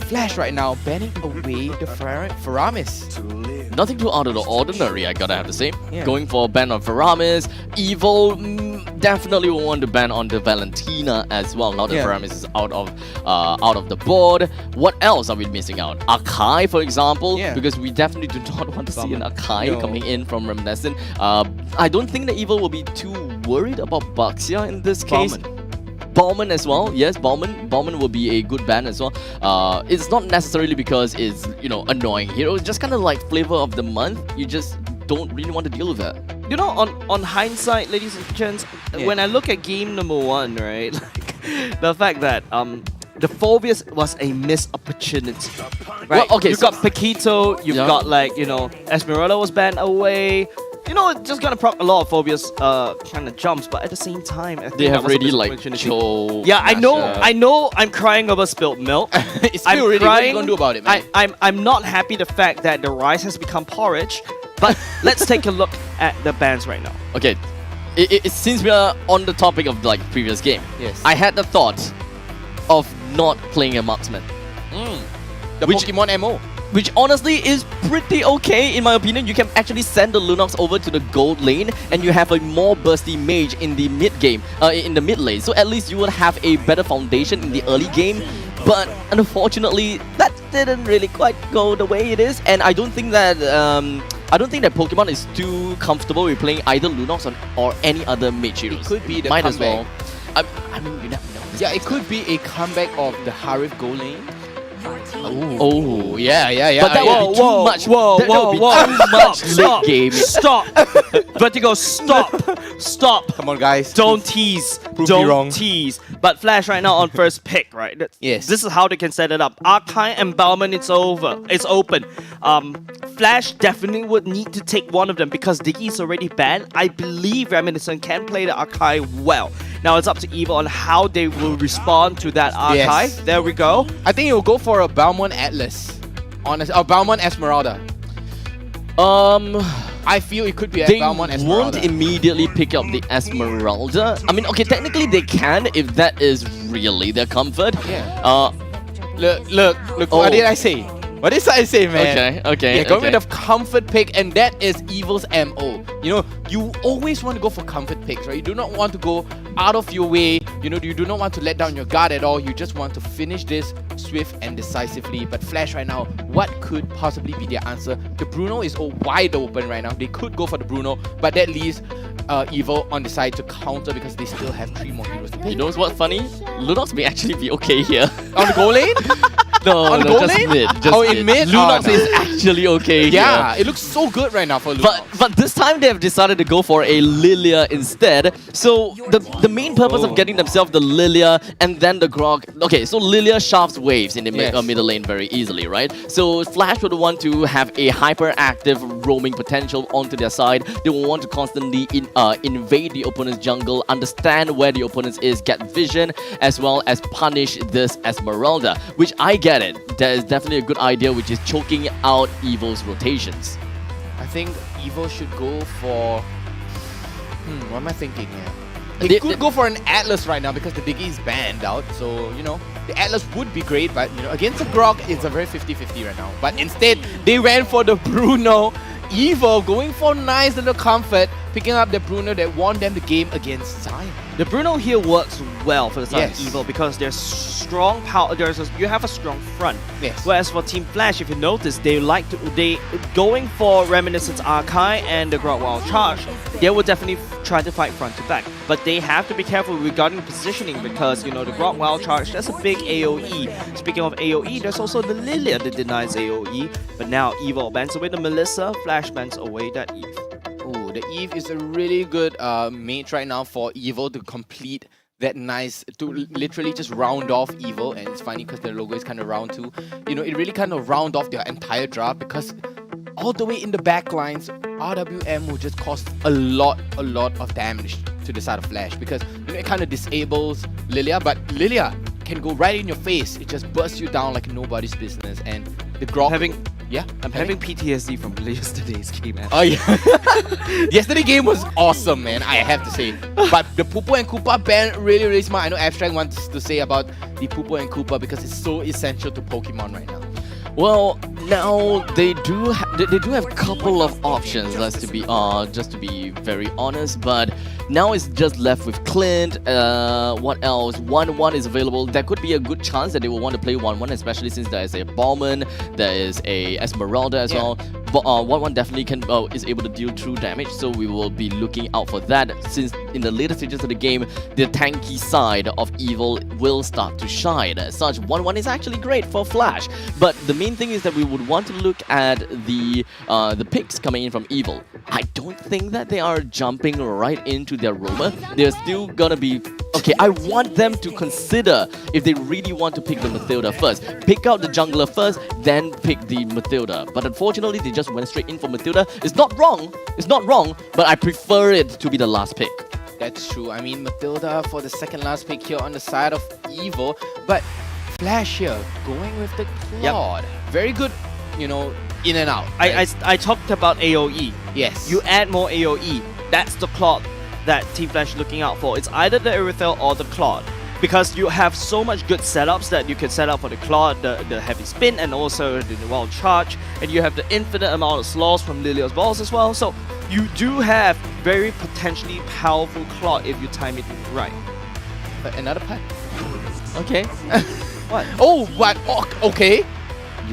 Flash right now banning away the Faramis. Nothing too out of the ordinary, I gotta have to say. Yeah. Going for a ban on Faramis. Evo definitely will want to ban on the Valentina as well. Now that Faramis is out of the board. What else are we missing out? Akai, for example, because we definitely do not want to see an Akai coming in from Reminiscent. I don't think that Evo will be too worried about Baxia in this case. Bauman as well. Yes, Bauman will be a good ban as well. It's not necessarily because it's, you know, annoying hero. It's just kind of like flavor of the month. You just don't really want to deal with that. You know, on hindsight, ladies and gents, when I look at game number 1, right, like the fact that the Phobius was a missed opportunity. Right? Well, okay, you've got Paquito, you've got like, you know, Esmeralda was banned away. You know, it's just gonna proc a lot of Phobius kind of jumps, but at the same time, I think They that have was a already missed like opportunity. Cho. Yeah, I know. I'm crying over spilled milk. It's still really, what are you gonna do about it, man? I'm not happy the fact that the rice has become porridge. But let's take a look at the bans right now. Okay, since we are on the topic of like previous game, Yes. I had the thought of not playing a marksman. The Pokemon MO. Which honestly is pretty okay in my opinion. You can actually send the Lunox over to the gold lane and you have a more bursty mage in the mid game, in the mid lane. So at least you will have a better foundation in the early game. But unfortunately, that didn't really quite go the way it is, and I don't think that Pokemon is too comfortable with playing either Lunox or any other mage heroes. It could be the Might comeback. as well. I mean, you never know. Yeah, it could be a comeback of the Harif Go lane. Oh, yeah. But that would be too much. That would be too much late game. Stop! Vertigo, stop! Come on, guys. Don't tease. Prove me wrong. Don't tease. But Flash right now on first pick, right? Yes. This is how they can set it up. Archive Embowelment, it's over. It's open. Flash definitely would need to take one of them because Diggy is already banned. I believe Reminiscent can play the Archive well. Now it's up to Evil on how they will respond to that Archive. Yes. There we go. I think he'll go for a Balmond Atlas. Honestly, or Balmond Esmeralda. I feel it could be a They Balmond Esmeralda. won't immediately pick up the Esmeralda. I mean, okay, technically they can if that is really their comfort. Yeah. Look, what did I say? What did I say, man? Okay. Yeah, going with a comfort pick, and that is Evil's MO. You know, you always want to go for comfort picks, right? You do not want to go out of your way. You know, you do not want to let down your guard at all. You just want to finish this swift and decisively. But Flash right now, what could possibly be their answer? The Bruno is wide open right now. They could go for the Bruno, but that leaves Evil on the side to counter because they still have 3 more heroes to pick. You know what's funny? Lunox may actually be okay here. On the goal lane? No, just mid. Just in mid? Lunox Oh, no. is actually okay Yeah, here. it looks so good right now for Lunox. But this time they have decided to go for a Lilia instead. So the main purpose of getting themselves the Lilia and then the Grog. Okay, so Lilia shafts waves in the middle lane very easily, right? So Flash would want to have a hyperactive roaming potential onto their side. They will want to constantly invade the opponent's jungle, understand where the opponent is, get vision, as well as punish this Esmeralda, which I get it. That is definitely a good idea, which is choking out Evil's rotations. I think Evo should go for... what am I thinking here? They could go for an Atlas right now because the Diggy is banned out. So, you know, the Atlas would be great, but, you know, against the Grog, it's a very 50-50 right now. But instead, they went for the Bruno. Evo going for nice little comfort, picking up the Bruno that won them the game against Zion. The Bruno here works well for the side Yes. of Evil because there's strong power. You have a strong front. Yes. Whereas for Team Flash, if you notice, they going for Reminiscence Archive and the Grog Wild Charge. They will definitely try to fight front to back, but they have to be careful regarding positioning because you know the Grog Wild Charge. That's a big AOE. Speaking of AOE, there's also the Lilia that denies AOE. But now Evil bans away the Melissa. Flash bans away that Eve. Ooh, the Eve is a really good mate right now for Evil to complete that nice, to literally just round off Evil. And it's funny because their logo is kind of round too. You know, it really kind of round off their entire draft because all the way in the back lines, RWM will just cause a lot of damage to the side of Flash because you know, it kind of disables Lilia, but Lilia can go right in your face. It just bursts you down like nobody's business. And the Grog... I'm having PTSD from yesterday's game. Oh yeah. Yesterday game was awesome, man, I have to say. But the Poopo and Koopa ban really smart. I know Abstract wants to say about the Poopo and Koopa because it's so essential to Pokemon right now. Well, now they do have a couple of options. Just to be very honest, but now it's just left with Clint. What else? 1-1 is available. There could be a good chance that they will want to play 1-1, especially since there is a Ballman, there is a Esmeralda as well. But 1-1 definitely is able to deal true damage, so we will be looking out for that. Since in the later stages of the game, the tanky side of Evil will start to shine. As such, 1-1 is actually great for Flash, but the main thing is that we would want to look at the picks coming in from Evil. I don't think that they are jumping right into their roamer. They're still gonna be... Okay, I want them to consider if they really want to pick the Mathilda first. Pick out the jungler first, then pick the Mathilda. But unfortunately, they just went straight in for Mathilda. It's not wrong, but I prefer it to be the last pick. That's true. I mean, Mathilda for the second last pick here on the side of Evil, but Flash here going with the Claude. Very good, you know, in and out. Right? I talked about AOE. Yes. You add more AOE. That's the Claude that Team Flash is looking out for. It's either the Irithel or the Claude. Because you have so much good setups that you can set up for the Claude, the heavy spin, and also the wild charge. And you have the infinite amount of slows from Lilia's balls as well. So you do have very potentially powerful Claude if you time it right. Another putt. Okay. What? Oh, what? Oh, okay.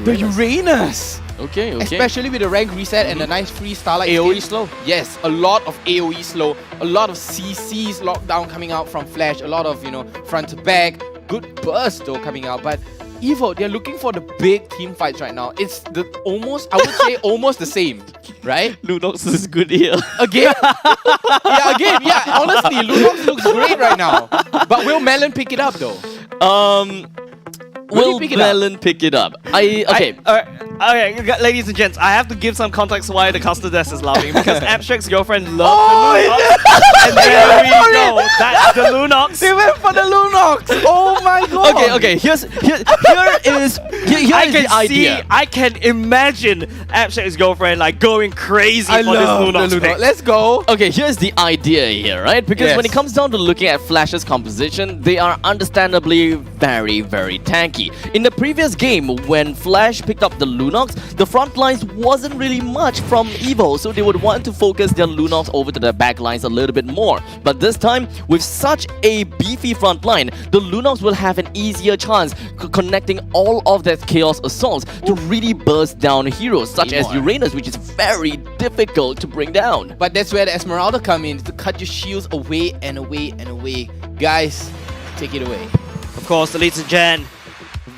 The Uranus. Okay, okay. Especially with the rank reset and the nice free Starlight AoE skin. slow. Yes, a lot of AoE slow, a lot of CCs lockdown coming out from Flash, a lot of, front to back. Good burst though coming out, but Evo, they're looking for the big team fights right now. It's I would say almost the same, right? Lunox is good here. Again? Yeah, honestly, Lunox looks great right now. But will Melon pick it up though? Will Melon pick it up? Okay, ladies and gents, I have to give some context why the caster desk is laughing because Abstract's girlfriend loves the Lunox. And there we go. That's the Lunox. They went for the Lunox. Oh my god. Okay. Here is the idea. I can imagine Abstract's girlfriend like going crazy I for this love Lunox. the Lunox. pick. Let's go. Okay, here's the idea here, right? Because when it comes down to looking at Flash's composition, they are understandably very, very tanky. In the previous game, when Flash picked up the Lunox, the front lines wasn't really much from Evo, so they would want to focus their Lunox over to the back lines a little bit more. But this time, with such a beefy front line, the Lunox will have an easier chance connecting all of their Chaos Assaults to really burst down heroes, such as Uranus, which is very difficult to bring down. But that's where the Esmeralda come in, to cut your shields away and away and away. Guys, take it away. Of course, the ladies and gen.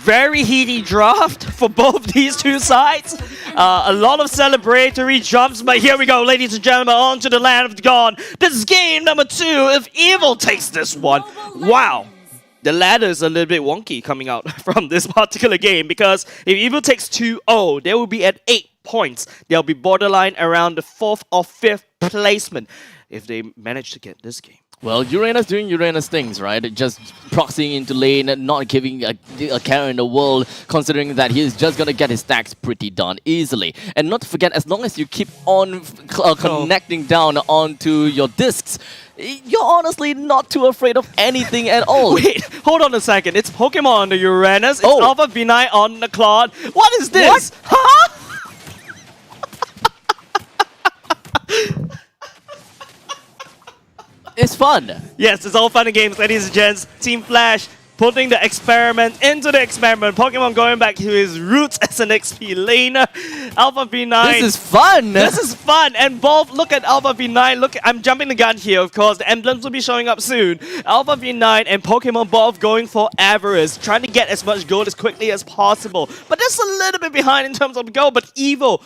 Very heaty draft for both these two sides. A lot of celebratory jumps, but here we go, ladies and gentlemen, on to the land of the gone. This is game number 2 if Evil takes this one. Wow. The ladder is a little bit wonky coming out from this particular game because if Evil takes 2-0, they will be at 8 points. They'll be borderline around the 4th or 5th placement if they manage to get this game. Well, Uranus doing Uranus things, right? Just proxying into lane, not giving a care in the world, considering that he's just going to get his stacks pretty darn easily. And not to forget, as long as you keep on connecting down onto your discs, you're honestly not too afraid of anything at all. Wait, hold on a second. It's Pokemon on the Uranus. It's Alpha V9 on the Claude. What is this? What? Huh? It's fun. Yes, it's all fun and games, ladies and gents. Team Flash putting the experiment into the experiment. Pokemon going back to his roots as an XP laner. Alpha V9. This is fun. This is fun. And both, look at Alpha V9. Look, I'm jumping the gun here, of course. The emblems will be showing up soon. Alpha V9 and Pokemon both going for avarice, trying to get as much gold as quickly as possible. But that's a little bit behind in terms of gold. But Evo,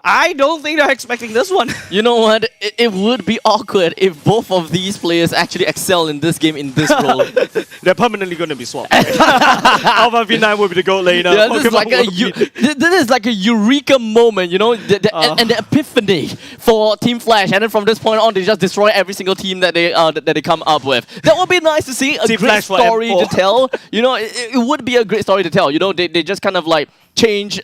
I don't think they're expecting this one. You know what? It would be awkward if both of these players actually excel in this game in this role. They're permanently going to be swapped. Alpha V9 will be the gold laner. Yeah, this is like a eureka moment, you know, and the epiphany for Team Flash. And then from this point on, they just destroy every single team that they come up with. That would be nice to see. A Team great Flash for story M4. to tell. You know, it would be a great story to tell. You know, they just kind of like change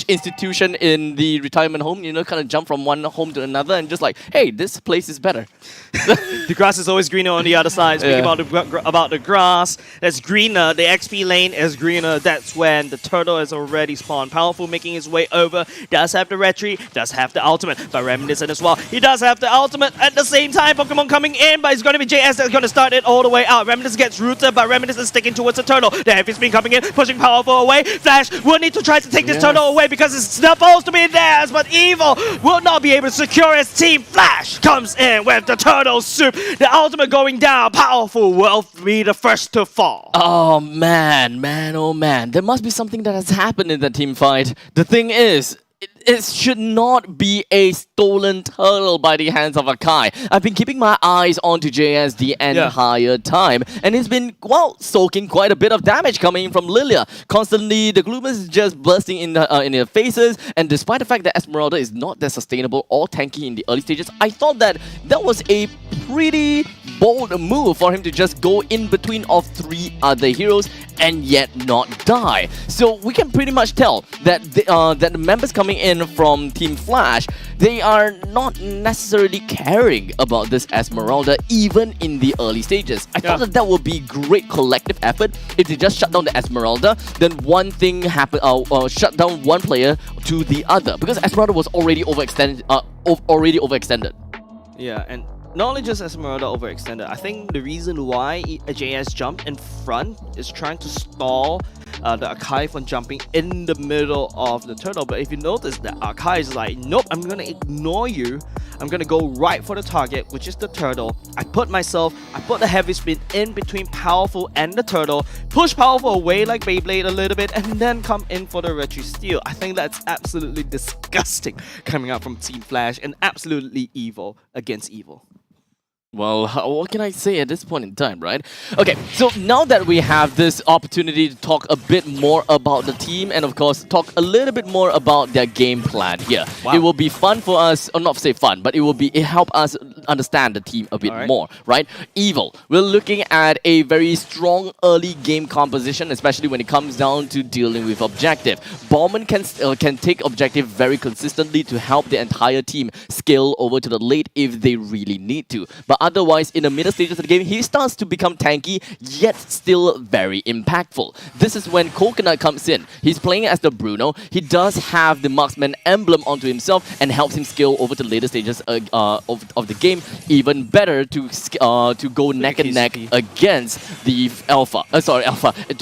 institution in the retirement home, you know, kind of jump from one home to another and just like, hey, this place is better. The grass is always greener on the other side. Speaking about the grass, that's greener. The XP lane is greener. That's when the turtle is already spawned. Powerful making his way over. Does have the retreat. Does have the ultimate. But Reminiscent as well. He does have the ultimate at the same time. Pokemon coming in, but it's going to be JS that's going to start it all the way out. Reminiscent gets rooted, but Reminiscent is sticking towards the turtle. The heavy spin coming in, pushing Powerful away. Flash will need to try to take this turtle away because it's supposed to be theirs, but Evil will not be able to secure his team. Flash comes in with the turtle soup. The ultimate going down. Powerful will be the first to fall. Oh man, oh man. There must be something that has happened in the team fight. The thing is, it should not be a stolen turtle by the hands of Akai. I've been keeping my eyes onto JS the entire time, and it's been, well, soaking quite a bit of damage coming in from Lilia. Constantly, the Gloomus is just bursting in their faces, and despite the fact that Esmeralda is not that sustainable or tanky in the early stages, I thought that was a pretty bold move for him to just go in between of 3 other heroes and yet not die. So we can pretty much tell that the members coming in from Team Flash, they are not necessarily caring about this Esmeralda even in the early stages. I thought that would be great collective effort if they just shut down the Esmeralda, then one thing happen, shut down one player to the other, because Esmeralda was already overextended. Yeah, and not only just Esmeralda overextended, I think the reason why JS jumped in front is trying to stall the Archive from jumping in the middle of the turtle. But if you notice, the Archive is like, nope, I'm gonna ignore you. I'm gonna go right for the target, which is the turtle. I put the heavy spin in between Powerful and the turtle, push Powerful away like Beyblade a little bit, and then come in for the retry steal. I think that's absolutely disgusting coming out from Team Flash, and absolutely evil against evil. Well, what can I say at this point in time, right? Okay, so now that we have this opportunity to talk a bit more about the team and, of course, talk a little bit more about their game plan here. Wow. It will be fun for us, or not to say fun, but it help us understand the team a bit more, right? Evil, we're looking at a very strong early game composition, especially when it comes down to dealing with objective. Ballman can take objective very consistently to help the entire team scale over to the late if they really need to. But otherwise, in the middle stages of the game, he starts to become tanky, yet still very impactful. This is when Coconut comes in. He's playing as the Bruno. He does have the marksman emblem onto himself and helps him scale over to later stages of the game even better to go neck and neck against the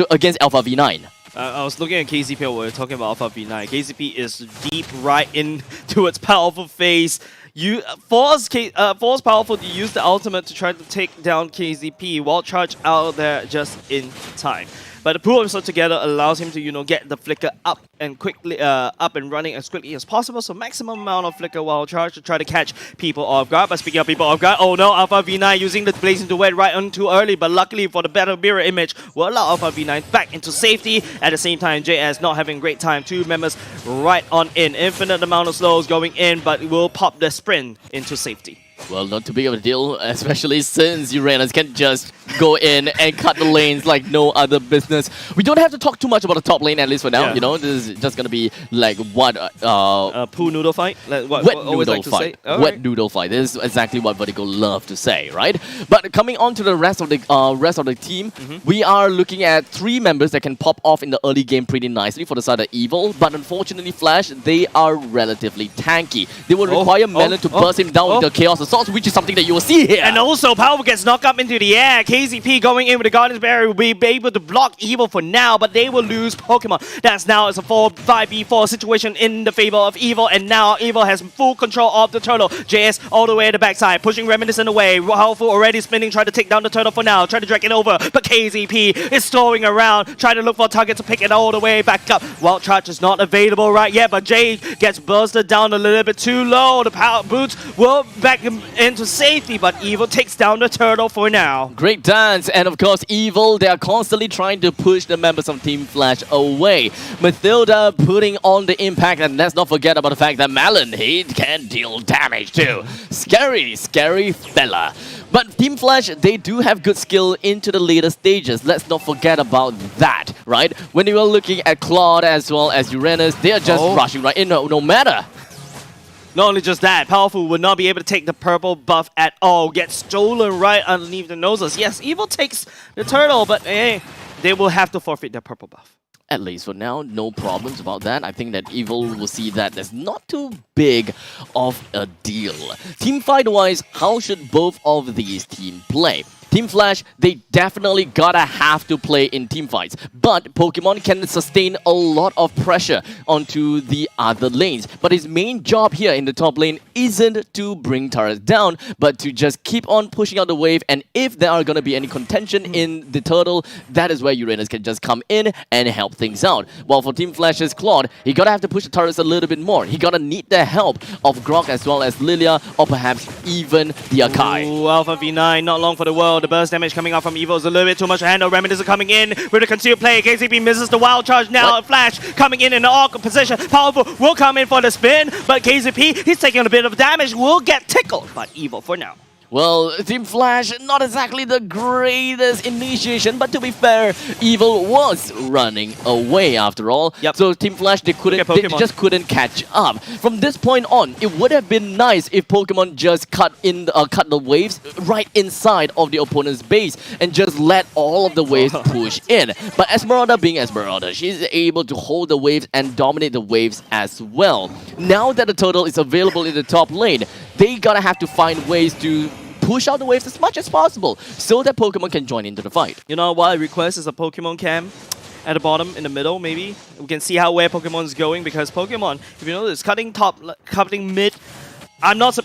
against Alpha V9. I was looking at KZP when we were talking about Alpha V9. KZP is deep right in towards Powerful face. You force Powerful to use the ultimate to try to take down KZP while charge out there just in time. But the pull himself together allows him to, get the flicker up and quickly up and running as quickly as possible. So maximum amount of flicker while charged to try to catch people off guard. But speaking of people off guard, oh no, Alpha V9 using the Blazing Duet right on too early. But luckily for the better mirror image, will allow Alpha V9 back into safety. At the same time, JS not having great time. 2 members right on in. Infinite amount of slows going in, but it will pop the sprint into safety. Well, not too big of a deal, especially since Uranus can just go in and cut the lanes like no other business. We don't have to talk too much about the top lane, at least for now. This is just going to be like what... pool noodle fight? Like wet noodle fight. Wet noodle fight. This is exactly what Vertigo love to say, right? But coming on to the rest of the team, we are looking at 3 members that can pop off in the early game pretty nicely for the side of Evil. But unfortunately, Flash, they are relatively tanky. They will require Melon to burst him down with the Chaos Assault, which is something that you will see here. And also, Powerful gets knocked up into the air. KZP going in with the Guardian's Barrier will be able to block Evil for now, but they will lose Pokemon. That's now it's a 5v4 situation in the favor of Evil, and now Evil has full control of the turtle. JS all the way at the backside, pushing Reminiscent away. Powerful already spinning, trying to take down the turtle for now, trying to drag it over, but KZP is throwing around, trying to look for a target to pick it all the way back up. Wild Charge is not available right yet, but Jay gets bursted down a little bit too low. The power boots will back him into safety, but Evil takes down the turtle for now. Great dance, and of course Evil, they are constantly trying to push the members of Team Flash away. Mathilda putting on the impact, and let's not forget about the fact that Malin, he can deal damage too. Scary fella. But Team Flash, they do have good skill into the later stages. Let's not forget about that, right? When you are looking at Claude as well as Uranus, they are just rushing right in no matter. Not only just that, Powerful would not be able to take the purple buff at all. Gets stolen right underneath the noses. Yes, Evil takes the turtle, but hey, they will have to forfeit their purple buff. At least for now, no problems about that. I think that Evil will see that as not too big of a deal. Team fight-wise, how should both of these teams play? Team Flash, they definitely have to play in team fights, but Pokemon can sustain a lot of pressure onto the other lanes. But his main job here in the top lane isn't to bring turrets down, but to just keep on pushing out the wave, and if there are going to be any contention in the turtle, that is where Uranus can just come in and help things out. While for Team Flash's Claude, he gotta have to push the turrets a little bit more. He gotta need the help of Grok as well as Lilia, or perhaps even the Akai. Ooh, Alpha V9, not long for the world. The burst damage coming out from Evil is a little bit too much to handle. Reminiscent coming in with a concealed play. KCP misses the wild charge now. Flash coming in an awkward position. Powerful will come in for the spin, but KCP, he's taking a bit of damage, will get tickled by Evil for now. Well, Team Flash, not exactly the greatest initiation, but to be fair, Evil was running away after all. So Team Flash, they just couldn't catch up. From this point on, it would have been nice if Pokemon just cut the waves right inside of the opponent's base and just let all of the waves push in. But Esmeralda being Esmeralda, she's able to hold the waves and dominate the waves as well. Now that the turtle is available in the top lane, they gotta have to find ways to push out the waves as much as possible so that Pokemon can join into the fight. You know what I request is a Pokemon cam? at the bottom, in the middle, maybe. We can see where Pokemon's going, because Pokemon, if you notice, cutting top, cutting mid. I'm not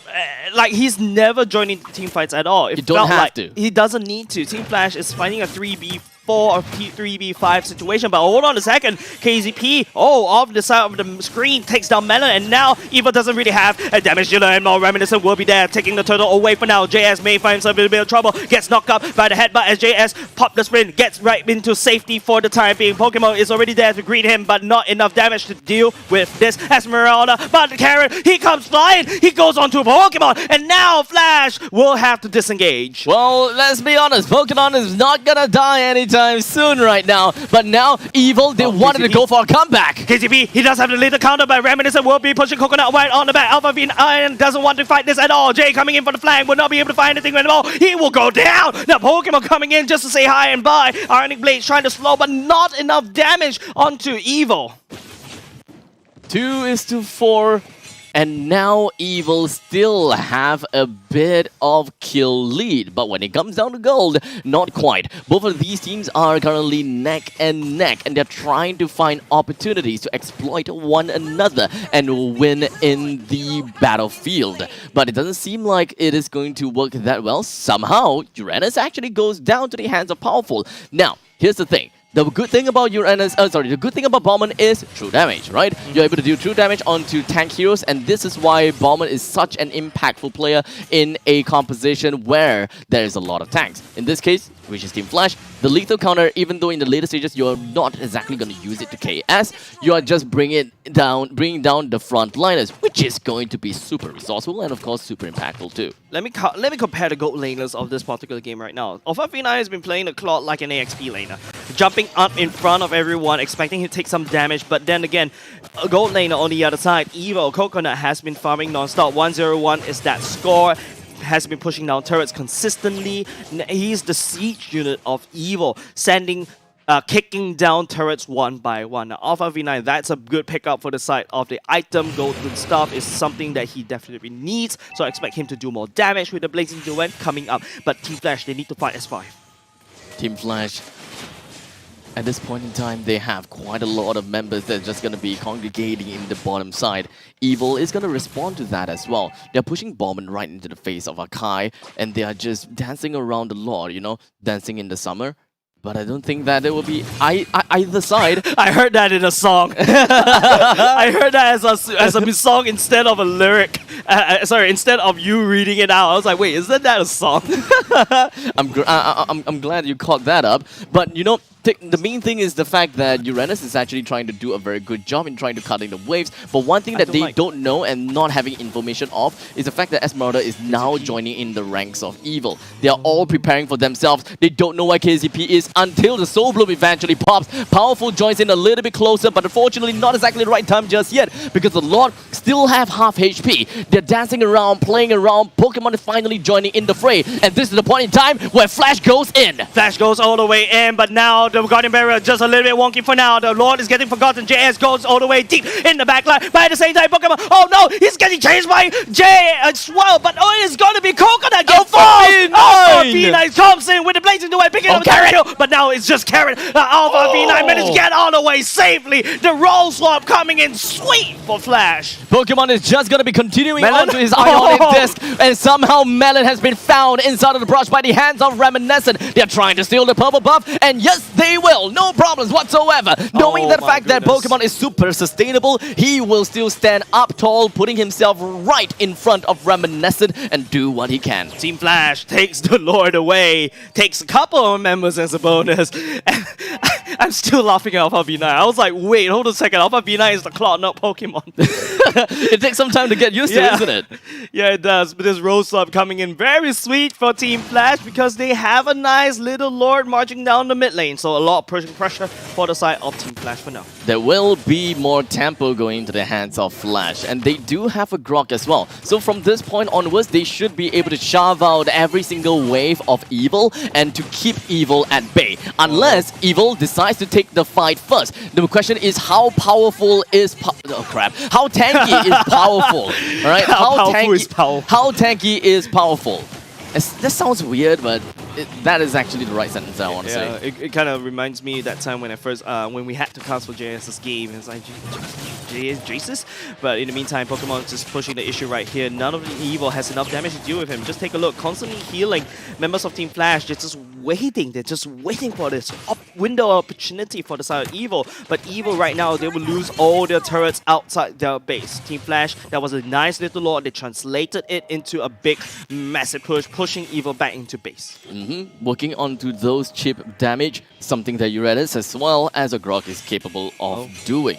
like he's never joining team fights at all. It You don't have to. He doesn't need to. Team Flash is finding a 3v4 or 3v5 situation, but hold on a second. KZP, off the side of the screen, takes down Melon, and now Eva doesn't really have a damage dealer anymore. Reminiscent will be there, taking the turtle away for now. JS may find himself in a bit of trouble, gets knocked up by the headbutt as JS pop the sprint, gets right into safety for the time being. Pokemon is already there to greet him, but not enough damage to deal with this Esmeralda. But Karen, he comes flying, he goes onto Pokemon, and now Flash will have to disengage. Well, let's be honest, Pokemon is not gonna die anytime soon right now, but now Evil, they wanted to go for a comeback. KCP, he does have the little counter, but Reminiscent will be pushing Coconut White on the back. Alpha V Iron doesn't want to fight this at all. Jay coming in for the flank, will not be able to find anything anymore. He will go down. Now Pokemon coming in just to say hi and bye. Ionic Blade trying to slow, but not enough damage onto Evil. 2-4. And now Evil still have a bit of kill lead. But when it comes down to gold, not quite. Both of these teams are currently neck and neck. And they're trying to find opportunities to exploit one another and win in the battlefield. But it doesn't seem like it is going to work that well. Somehow, Uranus actually goes down to the hands of Powerful. Now, here's the thing. The good thing about the good thing about Bauman is true damage, right? You're able to do true damage onto tank heroes, and this is why Bauman is such an impactful player in a composition where there is a lot of tanks. In this case, which is Team Flash, the lethal counter, even though in the later stages you're not exactly going to use it to KS, you are just bringing down the front liners, which is going to be super resourceful and of course super impactful too. Let me compare the gold laners of this particular game right now. Alpha V9 has been playing the Claude like an AXP laner, jumping up in front of everyone, expecting him to take some damage, but then again, a gold laner on the other side, Evo Coconut, has been farming non-stop. 101 is that score. Has been pushing down turrets consistently. He's the siege unit of Evil, kicking down turrets one by one. Now, Alpha V9, that's a good pickup for the side of the item. Golden Stuff is something that he definitely needs, so I expect him to do more damage with the Blazing Duet coming up. But Team Flash, they need to fight S5. Team Flash, at this point in time, they have quite a lot of members that are just going to be congregating in the bottom side. Evil is going to respond to that as well. They're pushing Bauman right into the face of Akai, and they are just dancing around a lot, you know, dancing in the summer. But I don't think that it will be either side. I heard that in a song. I heard that as a song instead of a lyric. Sorry, instead of you reading it out. I was like, wait, isn't that a song? I'm glad you caught that up. But you know, the main thing is the fact that Uranus is actually trying to do a very good job in trying to cut in the waves. But one thing that they don't know and not having information of is the fact that Esmeralda is now joining in the ranks of Evil. They are all preparing for themselves. They don't know where KZP is until the Soul Bloom eventually pops. Powerful joins in a little bit closer, but unfortunately not exactly the right time just yet, because the Lord still have half HP. They're dancing around, playing around. Pokemon is finally joining in the fray, and this is the point in time where Flash goes in. Flash goes all the way in, but now the Guardian Barrier just a little bit wonky for now. The Lord is getting forgotten. JS goes all the way deep in the backline, but at the same time, Pokemon, oh no, he's getting chased by Jay as well, but it's going to be Coconut again. Alpha V9 comes in with the Blazing Duet, picking up the kill, but now it's just Karen. Alpha V9 managed to get all the way safely. The roll swap coming in sweet for Flash. Pokemon is just going to be continuing on to his Ionic Disc, and somehow Melon has been found inside of the brush by the hands of Reminiscent. They're trying to steal the purple buff, and yes, they will. No problems whatsoever. Knowing the fact that Pokemon is super sustainable, he will still stand up tall, putting himself right in front of Reminiscent and do what he can. Team Flash takes the Lord away, takes a couple of members as a bonus. I'm still laughing at Alpha V9. I was like, wait, hold on a second. Alpha V9 is the Claude, not Pokemon. It takes some time to get used to, isn't it? Yeah, it does. But this Rose Swap coming in very sweet for Team Flash because they have a nice little Lord marching down the mid lane. So a lot of pushing pressure for the side of Team Flash for now. There will be more tempo going into the hands of Flash, and they do have a Grok as well. So from this point onwards, they should be able to shove out every single wave of Evil and to keep Evil at bay. Unless Evil decides to take the fight first. The question is, how powerful is... How tanky is powerful? Alright? How tanky is powerful? That sounds weird, but that is actually the right sentence I want to say. It kind of reminds me that time when I first when we had to cast for JS's game. It's like Jesus, but in the meantime, Pokemon's just pushing the issue right here. None of the Evil has enough damage to deal with him. Just take a look, constantly healing. Members of Team Flash, they're just waiting. They're just waiting for this window of opportunity for the side of Evil. But Evil right now, they will lose all their turrets outside their base. Team Flash, that was a nice little lore. They translated it into a big, massive push, pushing Evil back into base. Working onto those chip damage, something that Eurydice as well as a Grok is capable of doing.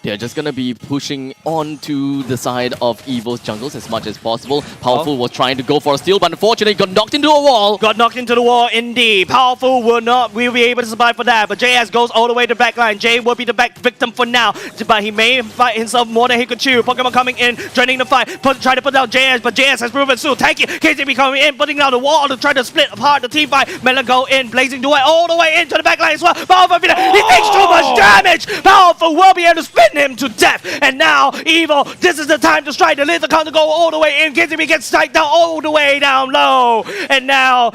They're just going to be pushing onto the side of Evil's jungles as much as possible. Powerful was trying to go for a steal, but unfortunately got knocked into a wall. Got knocked into the wall indeed. Powerful will be able to survive for that, but JS goes all the way to the backline. Jay will be the back victim for now, but he may fight himself more than he could chew. Pokemon coming in, joining the fight, trying to put down JS, but JS has proven so tanky. KCB coming in, putting down the wall to try to split apart the team fight. Melon go in, blazing the way all the way into the backline as well. Powerful, he takes too much damage. Powerful will be able to spin him to death, and now Evil, this is the time to strike. The little counter go all the way in. KCB gets striked down all the way down low, and now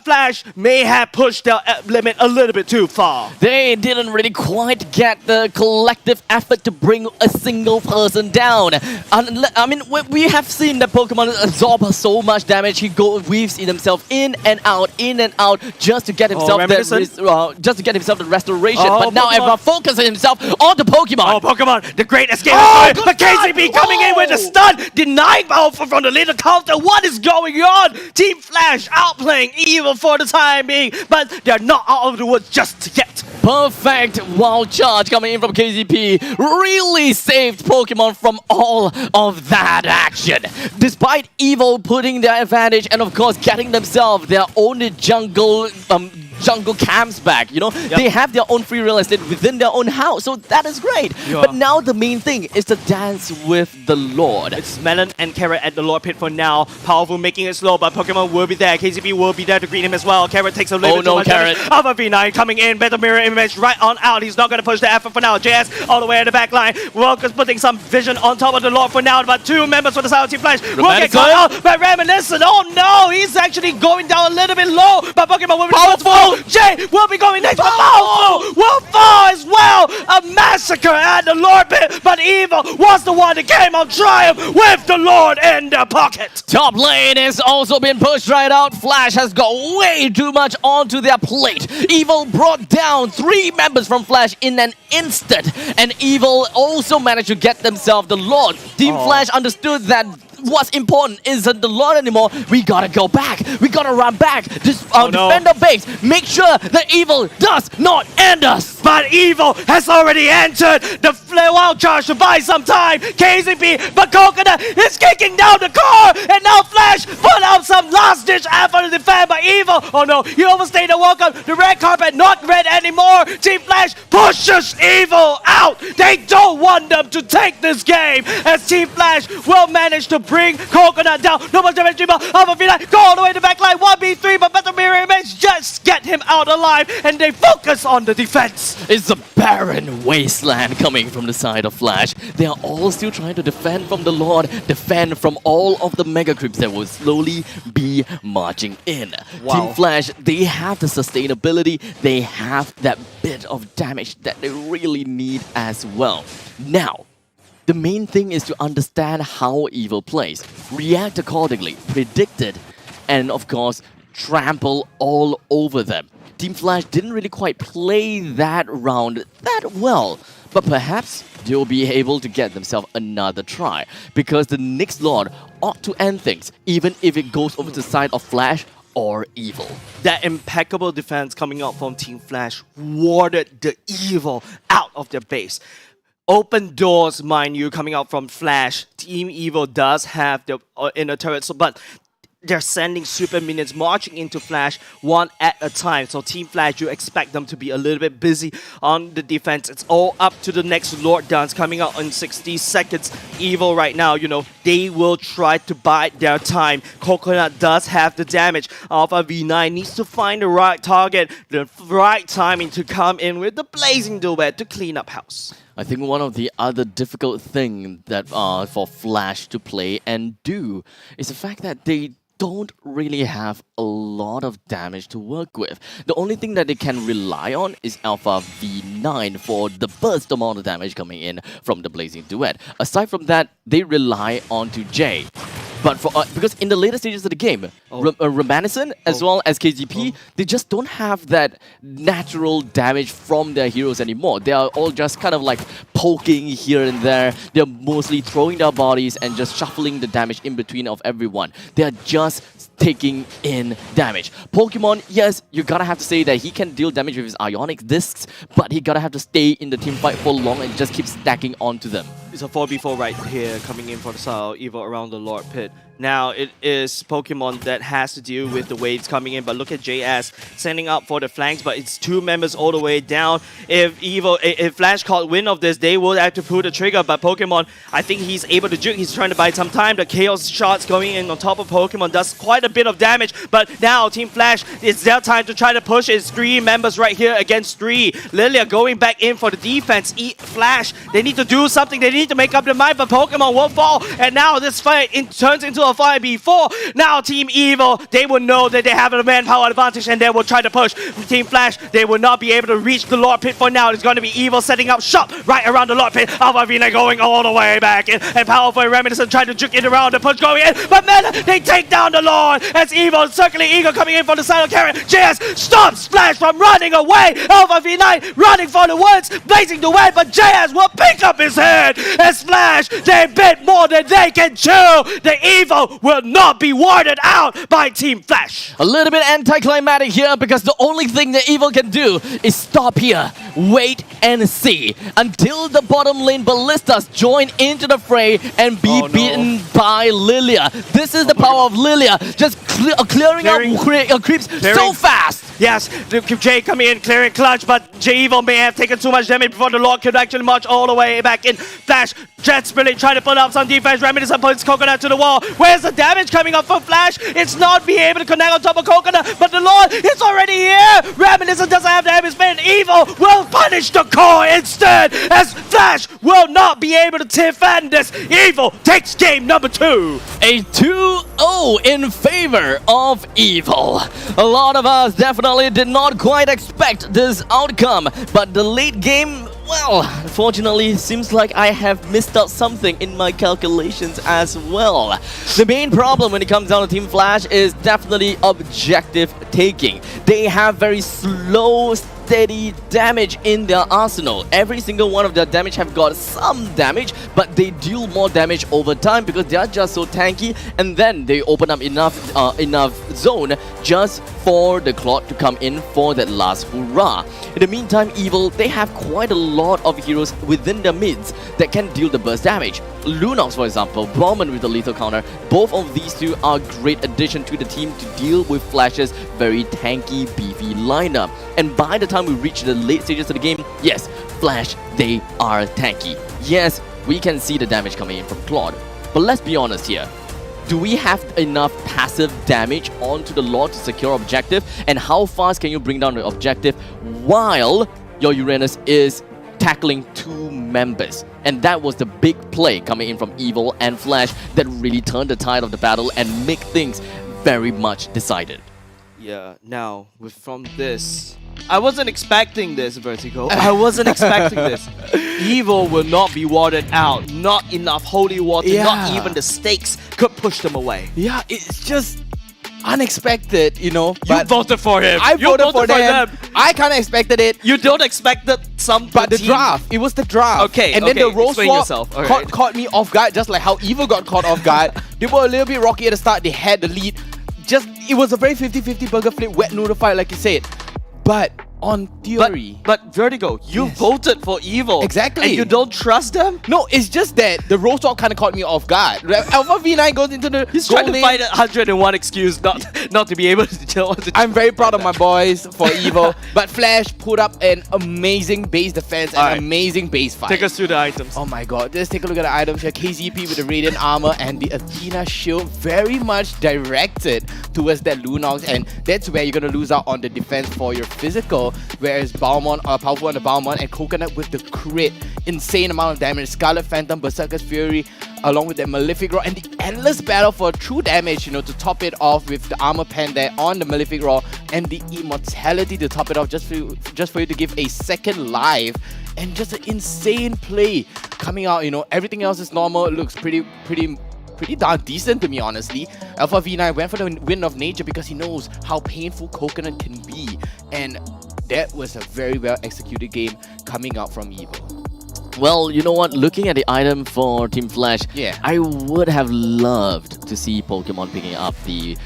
Flash may have pushed the limit a little bit too far. They didn't really quite get the collective effort to bring a single person down. I mean, we have seen that Pokemon absorb so much damage. He weaves himself in and out, just to get himself the restoration. But now everyone focuses himself on the Pokemon. Oh, Pokemon, the great escape. But KCB coming in with a stun, denying Powerful from the little counter. What is going on? Team Flash outplaying Evil for the time being, but they're not out of the woods just yet. Perfect wild charge coming in from KCP. Really saved Pokemon from all of that action. Despite Evil putting their advantage and of course getting themselves their own jungle camps back, you know, they have their own free real estate within their own house, so that is great. But now the main thing is to dance with the Lord. It's Melon and Carrot at the Lord Pit for now. Powerful making it slow, but Pokemon will be there. KCP will be there to greet him as well. Carrot takes a little bit too much damage. Alpha V9 coming in, better mirror image right on out. He's not going to push the effort for now. JS all the way in the back line. Welker's putting some vision on top of the Lord for now, but two members for the side of Team Flash will get caught out by Reminiscent. Oh no, he's actually going down a little bit low, but Pokemon will be powerful. Jay will be going next, but Powerful will fall as well. A massacre at the Lord Pit, but Evil was the one that came on triumph with the Lord in the pocket. Top lane has also been pushed right out. Flash has got way too much onto their plate. Evil brought down 3 members from Flash in an instant, and Evil also managed to get themselves the Lord. Team Flash understood that what's important isn't the Lord anymore. We gotta go back. We gotta run back. Just defend our base. Make sure that Evil does not end us. But Evil has already entered the wild charge to buy some time. KCP, but Coconut is kicking down the car, and now Flash put out some last-ditch effort to defend by Evil. Oh no, he overstayed the welcome. The red carpet not red anymore. Team Flash pushes Evil out. They don't want them to take this game, as Team Flash will manage to bring Coconut down. No more damage, Alpha V9 go all the way to the back line. 1v3, but better mirror image just get him out alive, and they focus on the defense. It's a barren wasteland coming from the side of Flash. They are all still trying to defend from the Lord, defend from all of the mega creeps that will slowly be marching in. Team Flash, they have the sustainability, they have that bit of damage that they really need as well. Now, the main thing is to understand how Evil plays, react accordingly, predict it, and of course, trample all over them. Team Flash didn't really quite play that round that well, but perhaps they'll be able to get themselves another try, because the next Lord ought to end things, even if it goes over to the side of Flash or Evil. That impeccable defense coming out from Team Flash warded the Evil out of their base. Open doors, mind you, coming out from Flash. Team Evil does have the inner turret, but they're sending super minions marching into Flash one at a time. So Team Flash, you expect them to be a little bit busy on the defense. It's all up to the next Lord Dance coming out in 60 seconds. Evil right now, you know, they will try to bide their time. Coconut does have the damage. Alpha V9 needs to find the right target, the right timing to come in with the blazing duet to clean up house. I think one of the other difficult thing that for Flash to play and do is the fact that they don't really have a lot of damage to work with. The only thing that they can rely on is Alpha V9 for the burst amount of damage coming in from the Blazing Duet. Aside from that, they rely on to J. But for because in the later stages of the game, Romanison as well as KGP, they just don't have that natural damage from their heroes anymore. They are all just kind of like poking here and there. They're mostly throwing their bodies and just shuffling the damage in between of everyone. They are just taking in damage. Pokemon, yes, you gotta have to say that he can deal damage with his Ionic Discs, but he gotta have to stay in the team fight for long and just keep stacking onto them. It's a 4v4 right here coming in for the Evo around the Lord Pit. Now it is Pokemon that has to deal with the waves coming in, but look at JS sending up for the flanks, but it's 2 members all the way down. If Flash caught wind of this, they will have to pull the trigger, but Pokemon, I think he's able to juke. He's trying to buy some time. The Chaos shots going in on top of Pokemon does quite a bit of damage, but now Team Flash, it's their time to try to push. It's 3 members right here against 3. Lilia going back in for the defense. Flash, they need to do something. They need to make up their mind, but Pokemon will fall, and now this fight turns into a 5v4. Now Team Evil, they will know that they have a manpower advantage and they will try to push. Team Flash, they will not be able to reach the Lord Pit for now. It's going to be Evil setting up shop right around the Lord Pit. Alpha Vina going all the way back in, and Powerful and Reminiscent trying to juke it around the push going in, but man, they take down the Lord as Evil circling Eagle coming in for the side of Carrot. JS stops Flash from running away. Alpha V9 running for the woods, blazing the way, but JS will pick up his head as Flash, they bit more than they can chew. The Evil will not be warded out by Team Flash. A little bit anticlimactic here because the only thing the Evil can do is stop here, wait and see until the bottom lane Ballistas join into the fray and be beaten by Lilia. This is the power of Lilia, just clearing out creeps so fast. Yes, Jay coming in, clearing clutch, but J-Evil may have taken too much damage before the Lord could actually march all the way back in. Flash, Jet Spirit trying to put up some defense. Reminiscent puts Coconut to the wall. Where's the damage coming up from Flash? It's not being able to connect on top of Coconut, but the Lord is already here. Reminiscent doesn't have damage, but Evil will punish the core instead, as Flash will not be able to defend this. Evil takes game number 2. A 2-0 in favor of Evil. A lot of us definitely did not quite expect this outcome, but the late game, well, unfortunately, seems like I have missed out something in my calculations as well. The main problem when it comes down to Team Flash is definitely objective taking. They have very slow, steady damage in their arsenal. Every single one of their damage have got some damage, but they deal more damage over time because they are just so tanky, and then they open up enough zone just for the Clot to come in for that last hurrah. In the meantime, Evil, they have quite a lot of heroes within their mids that can deal the burst damage. Lunox, for example, Brahman with the lethal counter, both of these two are great addition to the team to deal with Flash's very tanky, beefy lineup. And by the time we reach the late stages of the game, yes, Flash, they are tanky. Yes, we can see the damage coming in from Claude, but let's be honest here. Do we have enough passive damage onto the Lord to secure objective? And how fast can you bring down the objective while your Uranus is tackling 2 members? And that was the big play coming in from Evil and Flash that really turned the tide of the battle and make things very much decided. Yeah, now, from this, I wasn't expecting this, Vertigo. I wasn't expecting this. Evil will not be warded out. Not enough holy water, not even the stakes could push them away. Yeah, it's just unexpected, you know. You voted for him. I voted for them. I kind of expected it. You don't expect that some But the draft, it was the draft. Okay, and then the role swap right. caught me off guard, just like how Evil got caught off guard. They were a little bit rocky at the start. They had the lead. It was a very 50-50 burger flip, wet noodle fight, like you said. But on theory... But Vertigo, you voted for Evil. Exactly. And you don't trust them? No, it's just that the roll swap kind of caught me off guard. Alpha V9 goes into the He's trying to find 101 excuse not not to be able to. I'm very proud of my boys for Evo, but Flash put up an amazing base defense and amazing base fight. Take us through the items. Oh my god, just take a look at the items here. KZP with the Radiant Armor and the Athena Shield very much directed towards that Lunox, and that's where you're gonna lose out on the defense for your physical, whereas Balmon, Powerful on the Balmon, and Coconut with the crit. Insane amount of damage. Scarlet Phantom, Berserker's Fury, along with that Malefic Roar, and the endless battle for true damage, you know, to top it off with the armor pen there on the Malefic Roar, and the immortality to top it off just for you to give a second life, and just an insane play coming out. You know, everything else is normal. It looks pretty darn decent to me, honestly. Alpha V9 went for the Wind of Nature because he knows how painful Coconut can be, and that was a very well executed game coming out from Evo. Well, you know what? Looking at the item for Team Flash, yeah, I would have loved to see Pokemon picking up the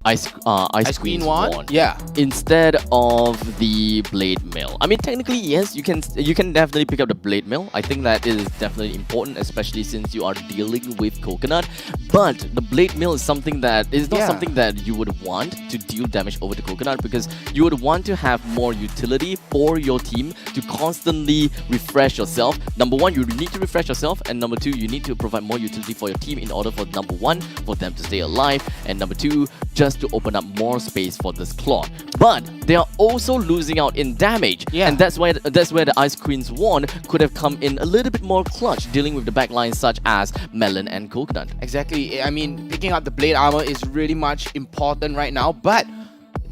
Ice Queen wand, yeah, instead of the Blade Mail. I mean, technically, yes, you can definitely pick up the Blade Mail. I think that is definitely important, especially since you are dealing with Coconut. But the Blade Mail is something that is not something that you would want to deal damage over the Coconut, because you would want to have more utility for your team to constantly refresh yourself. Number one, you need to refresh yourself, and number two, you need to provide more utility for your team in order for, number one, for them to stay alive, and number two, just to open up more space for this Claude. But they are also losing out in damage, and that's where the Ice Queen's wand could have come in a little bit more clutch, dealing with the backlines such as Melon and Coconut. Exactly. I mean, picking up the Blade Armor is really much important right now, but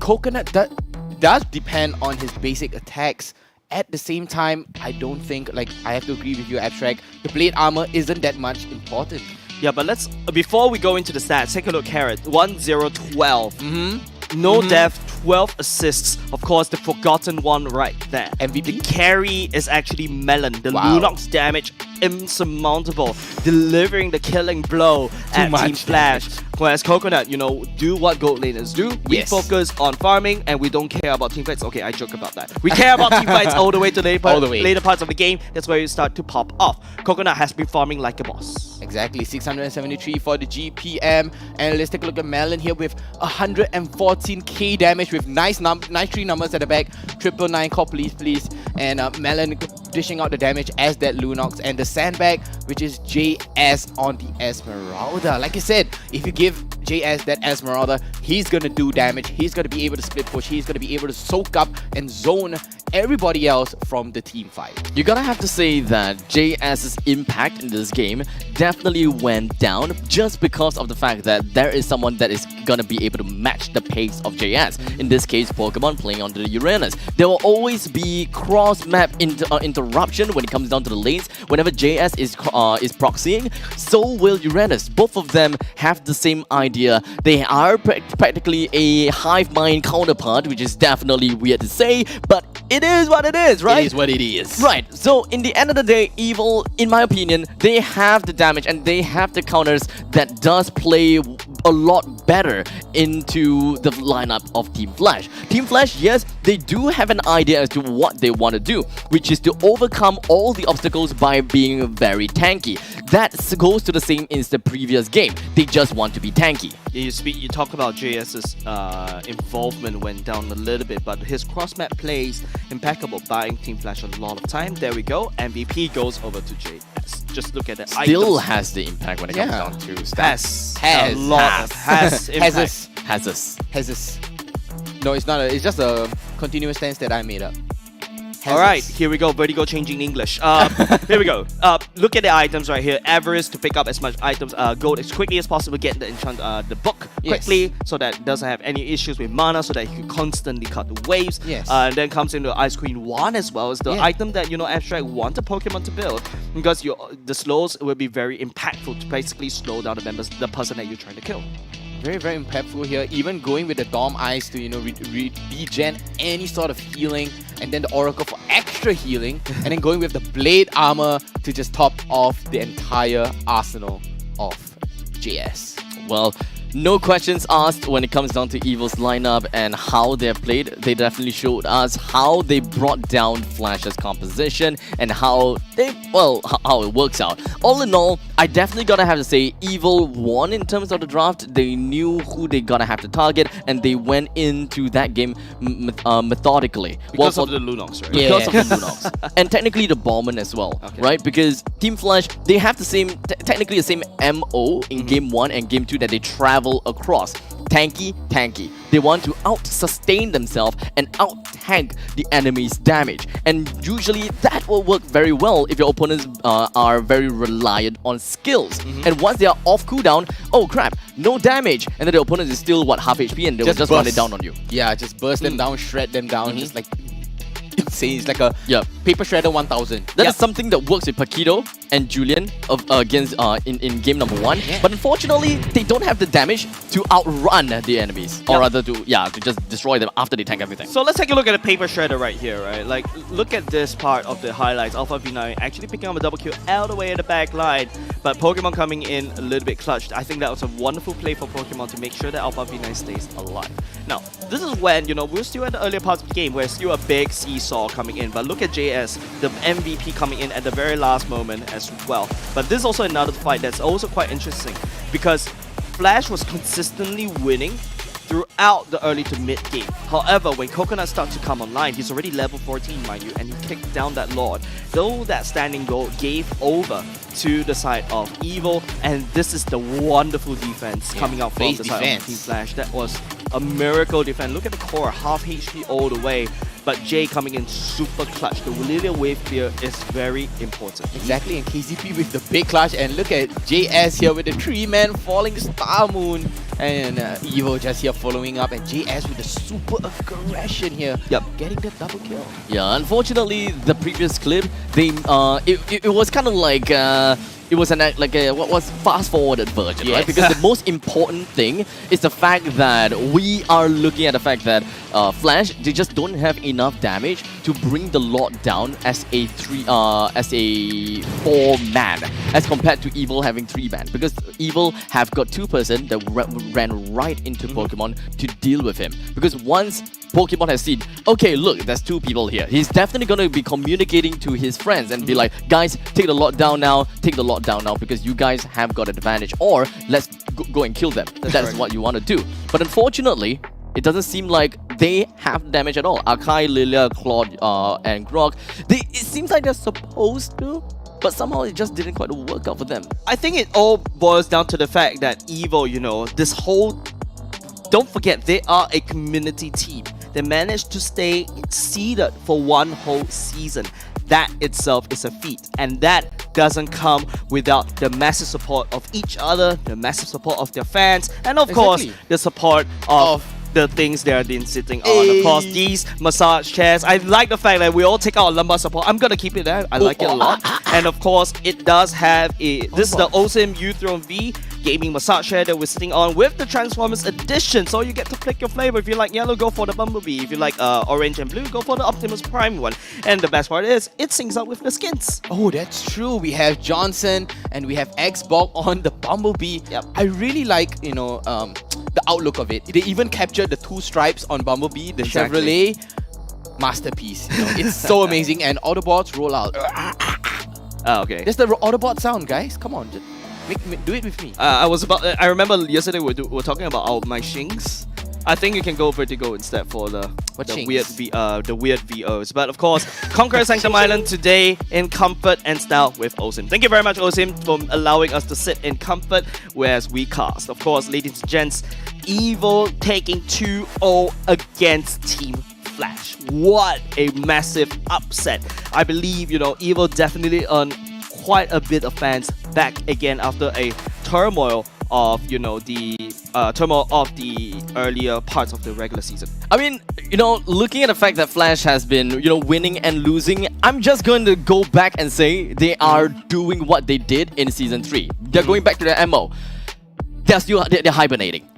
Coconut does depend on his basic attacks. At the same time, I don't think, like, I have to agree with you, Abstract, the Blade Armor isn't that much important. Yeah, but let's, before we go into the stats, take a look, Carrot. 1-0-12. No death, 12 assists. Of course, the forgotten one right there. MVP? The carry is actually Melon. The Lunox damage, insurmountable. Delivering the killing blow at Team Flash. Whereas Coconut, you know, do what gold laners do. We focus on farming and we don't care about team fights. Okay, I joke about that. We care about team fights all the way to later parts of the game. That's where you start to pop off. Coconut has been farming like a boss. Exactly, 673 for the GPM. And let's take a look at Melon here with 114k damage with nice three numbers at the back. 999 call please. And Melon dishing out the damage as that Lunox, and the sandbag, which is JS on the Esmeralda. Like I said, if you give JS that Esmeralda, he's gonna do damage, he's gonna be able to split push, he's gonna be able to soak up and zone everybody else from the team fight. You're gonna have to say that JS's impact in this game definitely went down just because of the fact that there is someone that is gonna be able to match the pace of JS. In this case, Pokemon playing onto the Uranus. There will always be cross-map interruption when it comes down to the lanes. Whenever JS is proxying, so will Uranus. Both of them have the same idea. They are practically a hive mind counterpart, which is definitely weird to say, but it is what it is, right? It is what it is. Right, so in the end of the day, Evil, in my opinion, they have the damage and they have the counters that does play a lot better into the lineup of Team Flash. Team Flash, yes, they do have an idea as to what they want to do, which is to overcome all the obstacles by being very tanky. That goes to the same as the previous game. They just want to be tanky. You talk about JS's involvement went down a little bit, but his cross-map plays impeccable, buying Team Flash a lot of time. There we go. MVP goes over to JS. Just look at the Still has the impact when it comes down to stats. Has No, it's not. It's just a continuous stance that I made up. Alright, here we go. Vertigo changing English. Here we go. Look at the items right here. Avarice to pick up as much items, gold as quickly as possible. Get the enchant, the book quickly, so that it doesn't have any issues with mana, so that you can constantly cut the waves. And then comes into Ice Queen 1 as well. It's the item that, you know, Abstract want the Pokemon to build, because the slows will be very impactful to basically slow down the person that you're trying to kill. Very, very impactful here. Even going with the Dom Eyes to, you know, regen any sort of healing, and then the Oracle for extra healing, and then going with the Blade Armor to just top off the entire arsenal of JS. Well, no questions asked when it comes down to Evil's lineup and how they've played. They definitely showed us how they brought down Flash's composition and how how it works out. All in all, I definitely gotta have to say Evil won in terms of the draft. They knew who they gotta have to target, and they went into that game methodically. Because of the Lunox, right? Because of the Lunox. And technically the Ballman as well, right? Because Team Flash, they have the same, technically the same MO in Game 1 and Game 2 that they travel across. Tanky, tanky. They want to out-sustain themselves and out-tank the enemy's damage. And usually that will work very well if your opponents are very reliant on skills. And once they are off cooldown, oh crap, no damage. And then the opponent is still, what, half HP and they will just run it down on you. Yeah, just burst them down, shred them down, just like... It's like a paper shredder 1000. That is something that works with Paquito and Julian against in game number 1. But unfortunately, they don't have the damage to outrun the enemies, or rather to just destroy them after they tank everything. So let's take a look at the paper shredder right here, right? Like, look at this part of the highlights. Alpha V9 actually picking up a double kill all the way at the back line, but Pokemon coming in a little bit clutched. I think that was a wonderful play for Pokemon to make sure that Alpha V9 stays alive. Now, this is when, we're still at the earlier parts of the game where it's still a big seesaw coming in, but look at JS, the MVP coming in at the very last moment as well. But this is also another fight that's also quite interesting because Flash was consistently winning throughout the early to mid game. However, when Coconut starts to come online, he's already level 14, mind you, and he kicked down that Lord. Though that standing goal gave over to the side of Evil, and this is the wonderful defense coming out from the side of Team Flash. That was a miracle defense. Look at the core, half HP all the way. But Jay coming in super clutch. The Lilia Wave Fear is very important. Exactly, and KZP with the big clutch. And look at JS here with the 3-man falling Star Moon. And Evo just here following up. And JS with the super aggression here. Getting the double kill. Yeah, unfortunately, the previous clip, it was kind of like... it was what was fast-forwarded version, right? Because the most important thing is the fact that we are looking at the fact that Flash, they just don't have enough damage to bring the Lord down as a 4-man, as compared to Evil having 3-man. Because Evil have got 2-person that ran right into Pokemon to deal with him. Because once Pokemon has seen, okay, look, there's 2 people here, he's definitely going to be communicating to his friends and be like, guys, take the Lord down now, because you guys have got an advantage, or let's go and kill them. That's what you want to do. But unfortunately, it doesn't seem like they have damage at all. Akai, Lilia, Claude, and Grog, it seems like they're supposed to, but somehow it just didn't quite work out for them. I think it all boils down to the fact that Evo, this whole... Don't forget, they are a community team. They managed to stay seeded for one whole season. That itself is a feat, and that doesn't come without the massive support of each other, the massive support of their fans, and of course, the support of the things they've been sitting on. Of course, these massage chairs. I like the fact that we all take out a lumbar support. I'm gonna keep it there. I like it a lot. And of course, it does have this is the Awesome U-Throne V gaming massage chair that we're sitting on with the Transformers edition. So you get to pick your flavor. If you like yellow, go for the Bumblebee. If you like orange and blue, go for the Optimus Prime one. And the best part is, it syncs up with the skins. Oh, that's true. We have Johnson and we have X-Bog on the Bumblebee. I really like, the outlook of it. They even captured the 2 stripes on Bumblebee, the Chevrolet masterpiece. It's so amazing. And Autobots roll out. Okay. That's the Autobot sound, guys. Come on, just do it with me. I remember yesterday we were talking about my Shings. I think you can go Vertigo instead for the weird VOs. But of course, Conquer Sanctum Island today in comfort and style with Osim. Thank you very much, Osim, for allowing us to sit in comfort whereas we cast. Of course, ladies and gents, Evil taking 2-0 against Team Flash. What a massive upset. I believe, Evil definitely earned quite a bit of fans back again after a turmoil of the turmoil of the earlier parts of the regular season. I mean, looking at the fact that Flash has been winning and losing, I'm just going to go back and say they are doing what they did in season 3. They're going back to their MO. They're hibernating.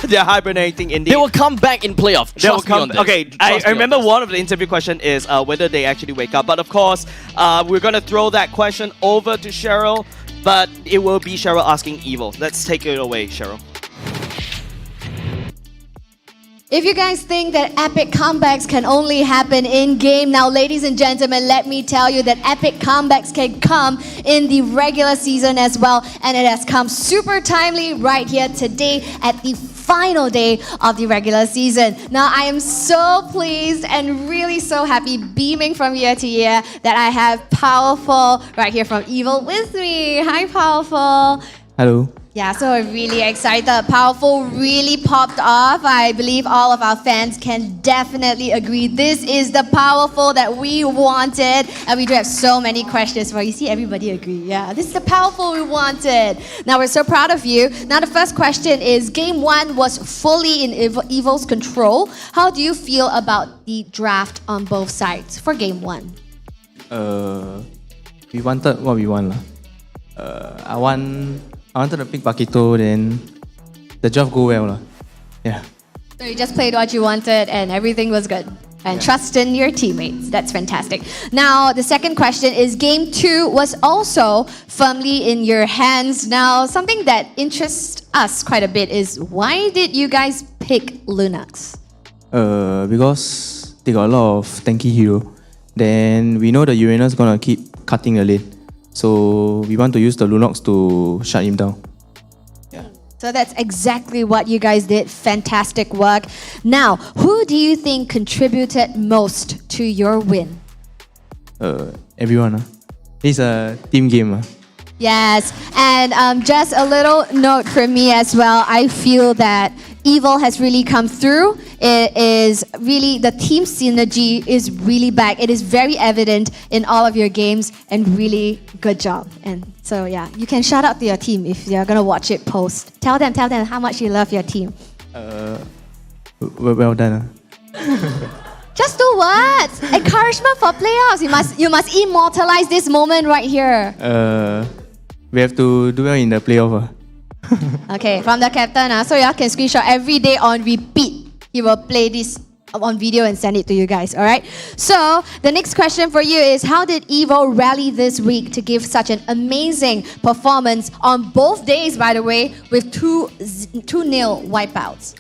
They're hibernating indeed. They will come back in playoff. Trust me on this. Okay, I remember one of the interview question is whether they actually wake up. But of course, we're going to throw that question over to Cheryl. But it will be Cheryl asking Evil. Let's take it away, Cheryl. If you guys think that epic comebacks can only happen in game, now ladies and gentlemen, let me tell you that epic comebacks can come in the regular season as well, and it has come super timely right here today at the final day of the regular season. Now I am so pleased and really so happy, beaming from year to year, that I have Powerful right here from Evil with me. Hi Powerful. Hello. Yeah, so we're really excited. Powerful really popped off. I believe all of our fans can definitely agree. This is the Powerful that we wanted. And we do have so many questions for you. See, everybody agree. Yeah, this is the Powerful we wanted. Now, we're so proud of you. Now, the first question is, Game 1 was fully in Evil's control. How do you feel about the draft on both sides for Game 1? We wanted what we want. I wanted to pick Paquito, then the job go well. Yeah. So you just played what you wanted and everything was good. And trust in your teammates. That's fantastic. Now, the second question is, Game 2 was also firmly in your hands. Now, something that interests us quite a bit is, why did you guys pick Lunox? Because they got a lot of tanky hero. Then we know the Uranus gonna keep cutting the lane. So we want to use the Lunox to shut him down. So that's exactly what you guys did. Fantastic work. Now, who do you think contributed most to your win? Everyone. It's a team game. Yes, and just a little note from me as well. I feel that Evil has really come through. It is really, the team synergy is really back. It is very evident in all of your games, and really good job. And so yeah, you can shout out to your team if you're gonna watch it post. Tell them how much you love your team. Well done. Just do what? Encouragement for playoffs. You must immortalize this moment right here. We have to do well in the playoff. Okay, from the captain. So y'all can screenshot every day on repeat. He will play this on video and send it to you guys, alright? So, the next question for you is, how did Evo rally this week to give such an amazing performance on both days, by the way, with 2-0 wipeouts?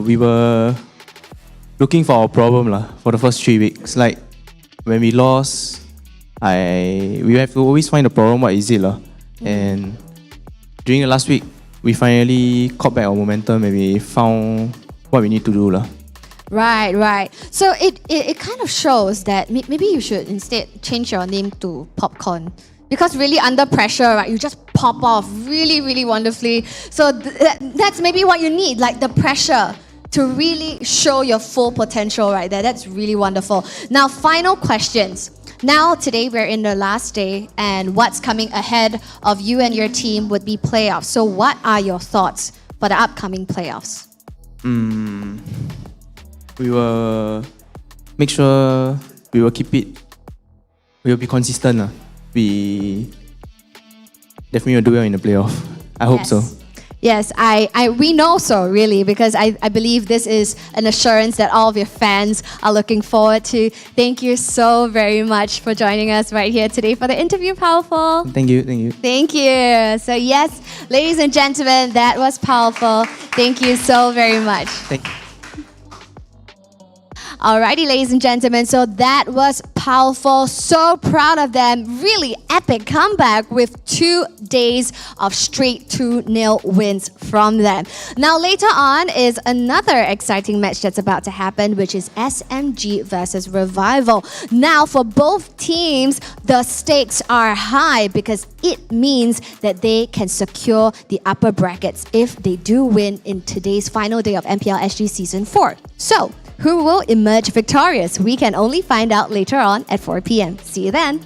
We were looking for our problem for the first 3 weeks. Like, when we lost, we have to always find the problem, what is it. And during the last week, we finally caught back our momentum and we found what we need to do. Right. So it kind of shows that maybe you should instead change your name to Popcorn. Because really under pressure, right, you just pop off really, really wonderfully. So that's maybe what you need, like the pressure to really show your full potential right there. That's really wonderful. Now, final questions. Now, today we're in the last day, and what's coming ahead of you and your team would be playoffs. So what are your thoughts for the upcoming playoffs? We will make sure we will keep it. We will be consistent. We definitely will do well in the playoff. I hope so. Yes, we know so, really, because I believe this is an assurance that all of your fans are looking forward to. Thank you so very much for joining us right here today for the interview, Powerful. Thank you. Thank you. So yes, ladies and gentlemen, that was Powerful. Thank you so very much. Thank you. Alrighty, ladies and gentlemen, so that was Powerful. So proud of them. Really epic comeback with 2 days of straight 2-0 wins from them. Now, later on is another exciting match that's about to happen, which is SMG versus Revival. Now, for both teams, the stakes are high because it means that they can secure the upper brackets if they do win in today's final day of MPL SG Season 4. So, who will emerge victorious? We can only find out later on at 4 p.m. See you then.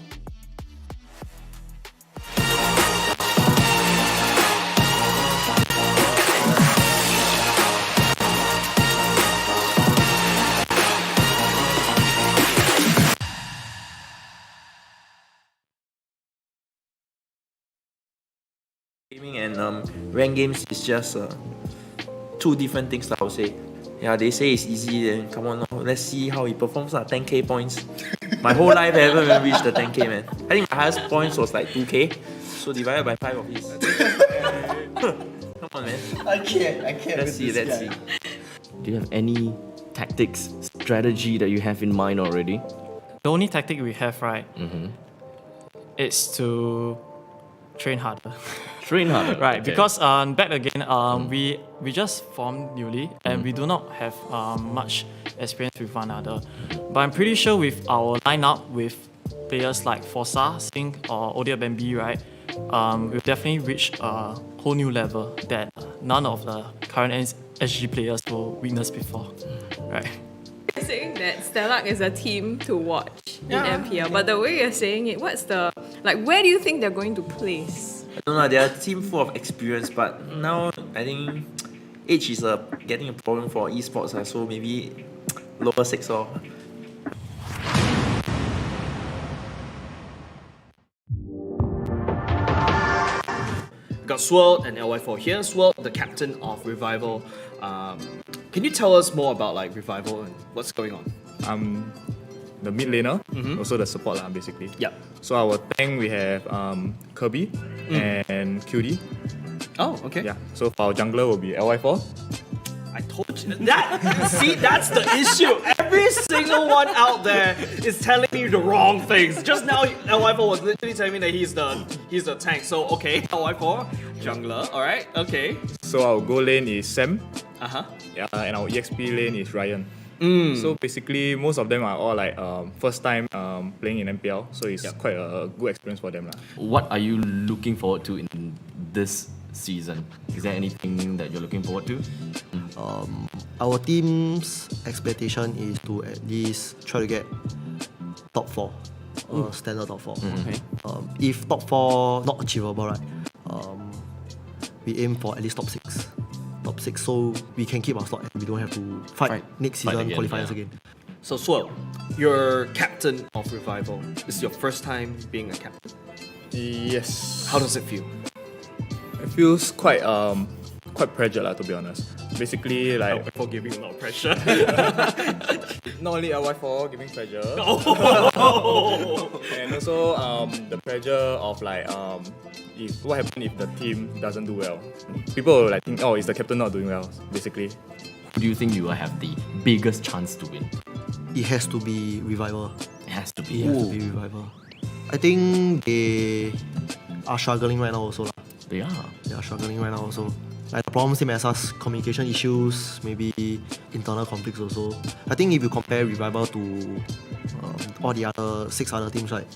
Gaming and rank games is just 2 different things, I would say. Yeah, they say it's easy, then come on now. Let's see how he performs. 10k points. My whole life I haven't even reached the 10k, man. I think my highest points was like 2k. So divided by 5 of his. Come on, man. I can't. Let's see. Do you have any tactics, strategy that you have in mind already? The only tactic we have, right, is to train harder. Train harder. Right, okay. because back again, we just formed newly and we do not have much experience with one another. But I'm pretty sure with our lineup with players like Forza, Sing, or Odia Bambi, right, we've definitely reached a whole new level that none of the current SG players will witness before. Right. You're saying that Stellark is a team to watch in MPL, but the way you're saying it, where do you think they're going to place? I don't know, they're a team full of experience, but now I think age is getting a problem for esports, so maybe lower 6 or. Got Swirl and LY4 here. Swirl, the captain of Revival. Can you tell us more about Revival and what's going on? I'm the mid laner, also the support basically. Yeah. So our tank we have Kirby and QD. Oh, okay. Yeah. So for our jungler will be LY4. I told you that. See, that's the issue. Every single one out there is telling me the wrong things. Just now, LY4 was literally telling me that he's the tank. So okay, LY4 jungler. All right. Okay. So our goal lane is Sam. Yeah, and our EXP lane is Ryan. So basically, most of them are all first time playing in MPL. So it's quite a good experience for them. What are you looking forward to in this season? Is there anything that you're looking forward to? Our team's expectation is to at least try to get top 4, standard top 4. Okay. If top 4 not achievable, right, we aim for at least top 6. Top 6, so we can keep our slot and we don't have to fight next season again, qualifiers again. So Swirl, you're captain of Revival. This is your first time being a captain. Yes. How does it feel? It feels quite pressure to be honest. Basically for giving a lot of pressure. Not only LY4 giving pressure. Oh. And also the pressure of if what happens if the team doesn't do well. People will think, is the captain not doing well, basically. Who do you think you will have the biggest chance to win? It has to be Revival. It has to be. It has to be Revival. I think they are struggling right now also. They are struggling right now also. The problem same as us, communication issues, maybe internal conflicts also. I think if you compare Revival to all the other 6 other teams, right,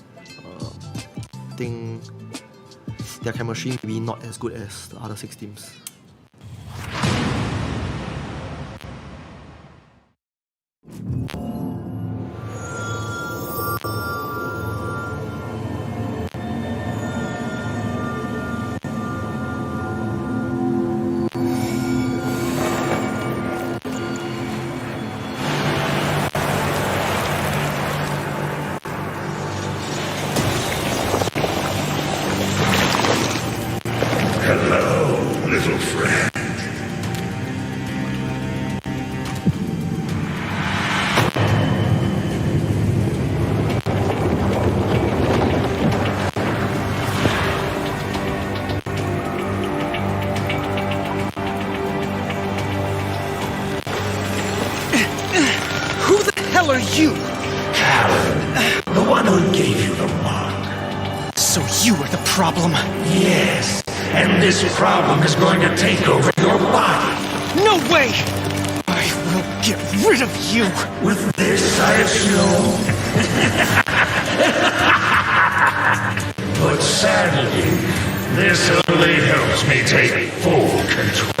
I think their chemistry may be not as good as the other 6 teams. Hello, little friend. Who the hell are you? Alan, the one who gave you the mark. So you are the problem? Yes, and this problem is going to take over your body. No way! I will get rid of you! With this, I assume. But sadly, this only helps me take full control.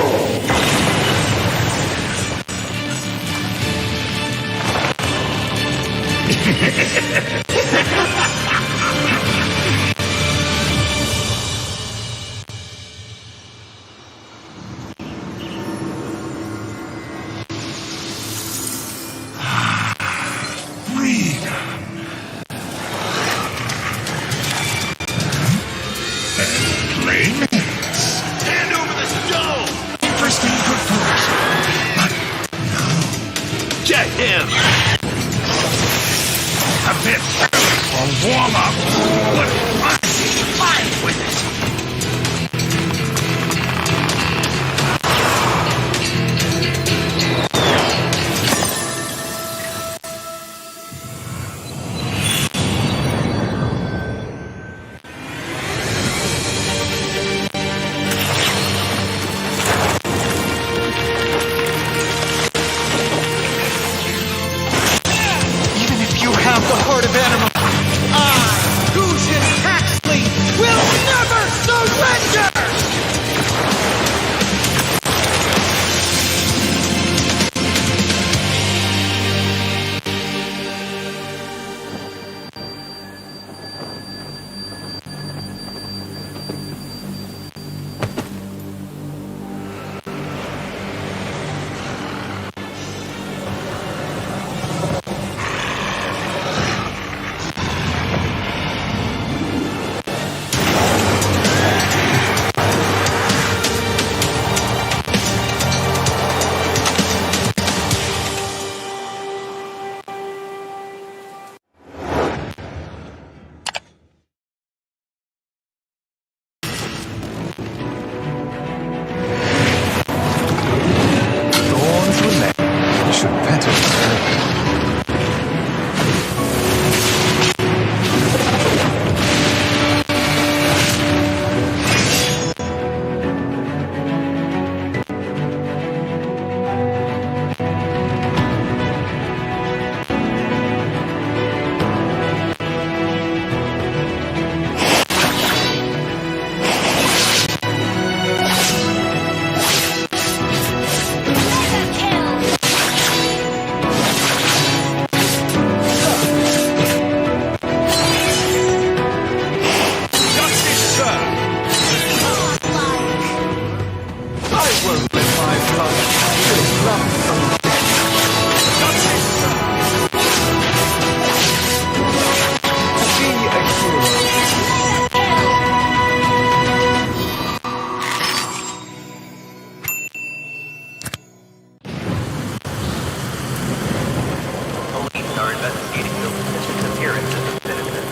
Hand over the stone! Interesting preparation. But no. Get him! A bit early for warm-up, but I'll be fine with it. Police are investigating the disappearance of the citizen.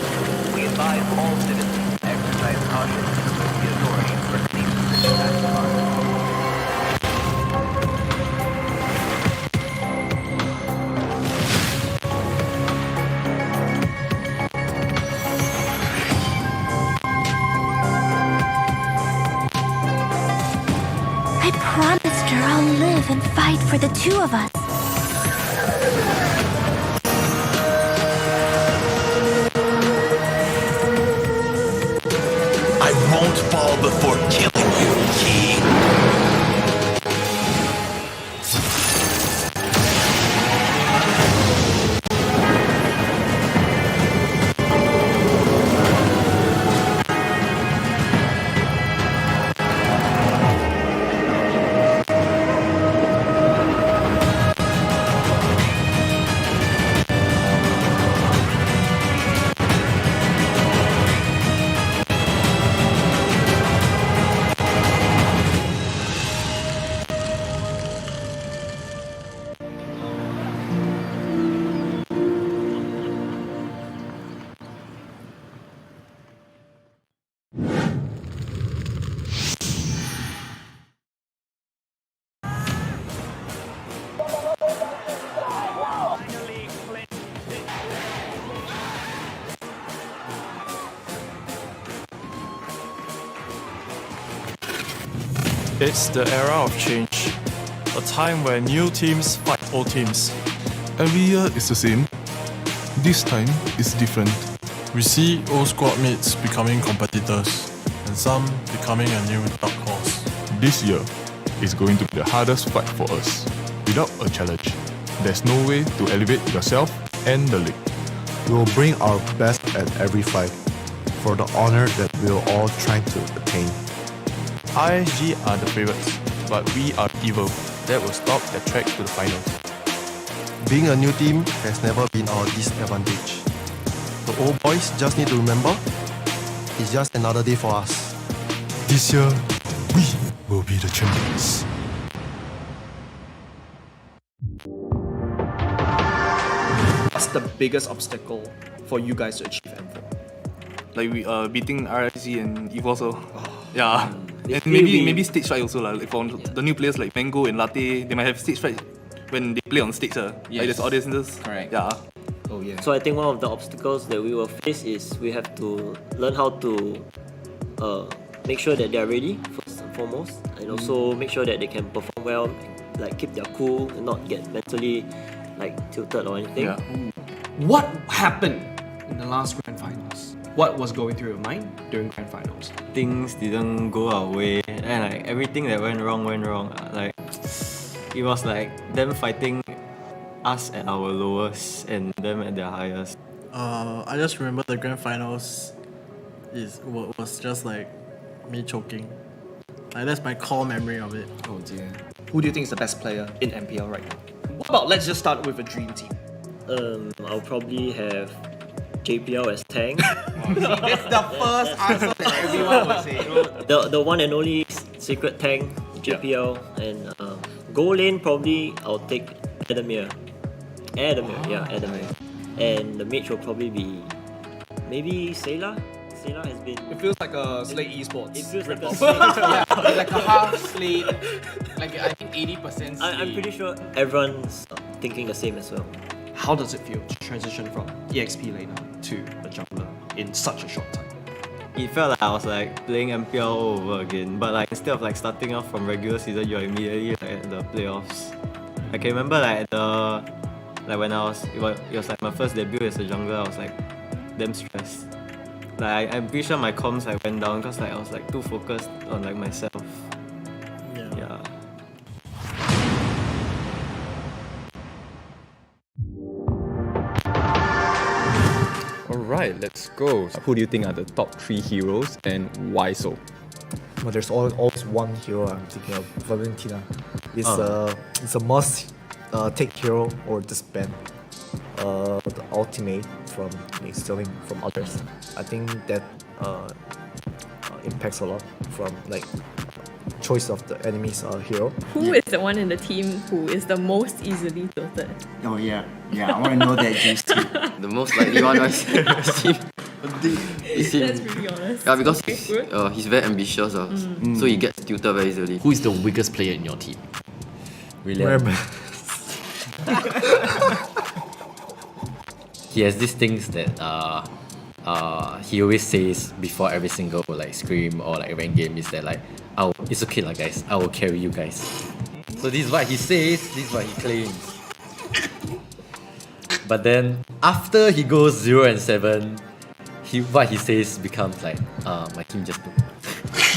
We advise all citizens to exercise caution with the authorities for any suspicious acts of harm. I promised her I'll live and fight for the two of us. I won't fall before killing you, Key. It's the era of change, a time where new teams fight old teams. Every year is the same. This time is different. We see old squad mates becoming competitors, and some becoming a new dark horse. This year is going to be the hardest fight for us. Without a challenge, there's no way to elevate yourself and the league. We will bring our best at every fight for the honor that we are all trying to attain. RSG are the favourites, but we are evil. That will stop the track to the finals. Being a new team has never been our disadvantage. The old boys just need to remember, it's just another day for us. This year, we will be the champions. What's the biggest obstacle for you guys to achieve M4? Like we beating RSG and Evo also. Yeah. And Maybe- maybe stage fright also like for the new players like Mango and Latte, they might have stage fright when they play on stage. Like there's audiences. Correct. Yeah. Oh yeah. So I think one of the obstacles that we will face is we have to learn how to make sure that they are ready first and foremost, and also make sure that they can perform well, like keep their cool and not get mentally like tilted or anything. What happened in the last grand finals? What was going through your mind during grand finals? Things didn't go our way, and like everything that went wrong. Like it was like them fighting us at our lowest and them at their highest. I just remember the grand finals was just like me choking. Like that's my core memory of it. Oh dear. Who do you think is the best player in MPL right now? What about let's just start with a dream team? I'll probably have JPL as tank. That's the first answer that everyone would say. The one and only secret tank, JPL, and goal lane probably I'll take Adamir. Adamir. And the mage will probably be maybe Sayla. Sayla has been. It feels like a Slate Esports. It feels like a rip-off. Slate. Yeah, like a half Slate, like I think 80% Slate. I'm pretty sure everyone's thinking the same as well. How does it feel to transition from EXP laner to a jungler in such a short time? It felt like I was like playing MPL all over again, but like instead of like starting off from regular season, you're immediately like at the playoffs. I can remember like when I was it was like my first debut as a jungler, I was like damn stressed. Like I'm pretty sure my comms like went down because like I was like too focused on like myself. Yeah. Alright, let's go. Who do you think are the top 3 heroes and why so? But there's always one hero I'm thinking of, Valentina. It's a must take hero or disband the ultimate from stealing from others. I think that impacts a lot from like choice of the enemy's hero. Who is the one in the team who is the most easily tilted? Oh yeah, I want to know that James too. The most likely one was him. That's pretty honest. Yeah, because Okay, he's very ambitious, so he gets tilted very easily. Who is the weakest player in your team? William. He has these things that he always says before every single like scrim or like rank game is that like, oh, it's okay lah guys, I will carry you guys. So this is what he says, this is what he claims. But then after he goes 0 and 7, what he says becomes like, my team just took.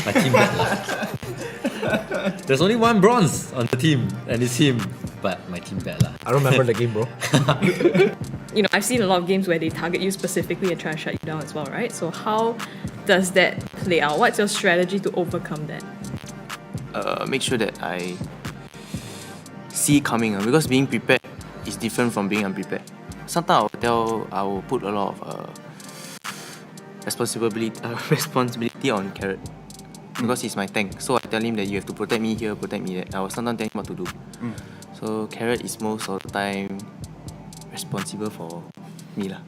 My team bad lah. There's only one bronze on the team and it's him, but my team bad lah. I don't remember the game, bro. You know, I've seen a lot of games where they target you specifically and try to shut you down as well, right? So how does that play out? What's your strategy to overcome that? Make sure that I see coming, because being prepared is different from being unprepared. Sometimes I will put a lot of responsibility on Carrot, because he's my tank. So I tell him that you have to protect me here, protect me there. I will sometimes tell him what to do. So Carrot is most of the time responsible for me lah.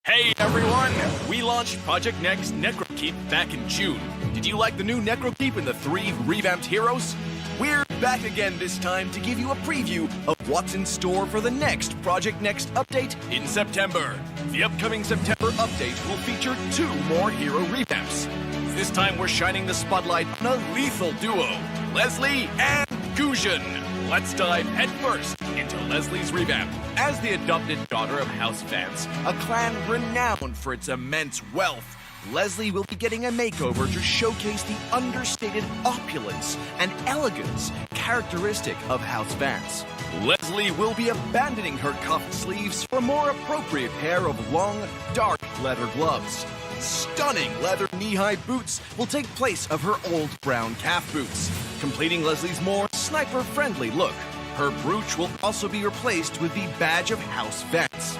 Hey everyone! We launched Project Next Necrokeep back in June. Did you like the new Necrokeep and the 3 revamped heroes? We're back again this time to give you a preview of what's in store for the next Project Next update in September. The upcoming September update will feature 2 more hero revamps. This time we're shining the spotlight on a lethal duo, Leslie and Gusion. Let's dive headfirst into Leslie's revamp. As the adopted daughter of House Vance, a clan renowned for its immense wealth, Leslie will be getting a makeover to showcase the understated opulence and elegance characteristic of House Vance. Leslie will be abandoning her cuffed sleeves for a more appropriate pair of long, dark leather gloves. Stunning leather knee-high boots will take place of her old brown calf boots, completing Leslie's more sniper-friendly look. Her brooch will also be replaced with the badge of House Vance.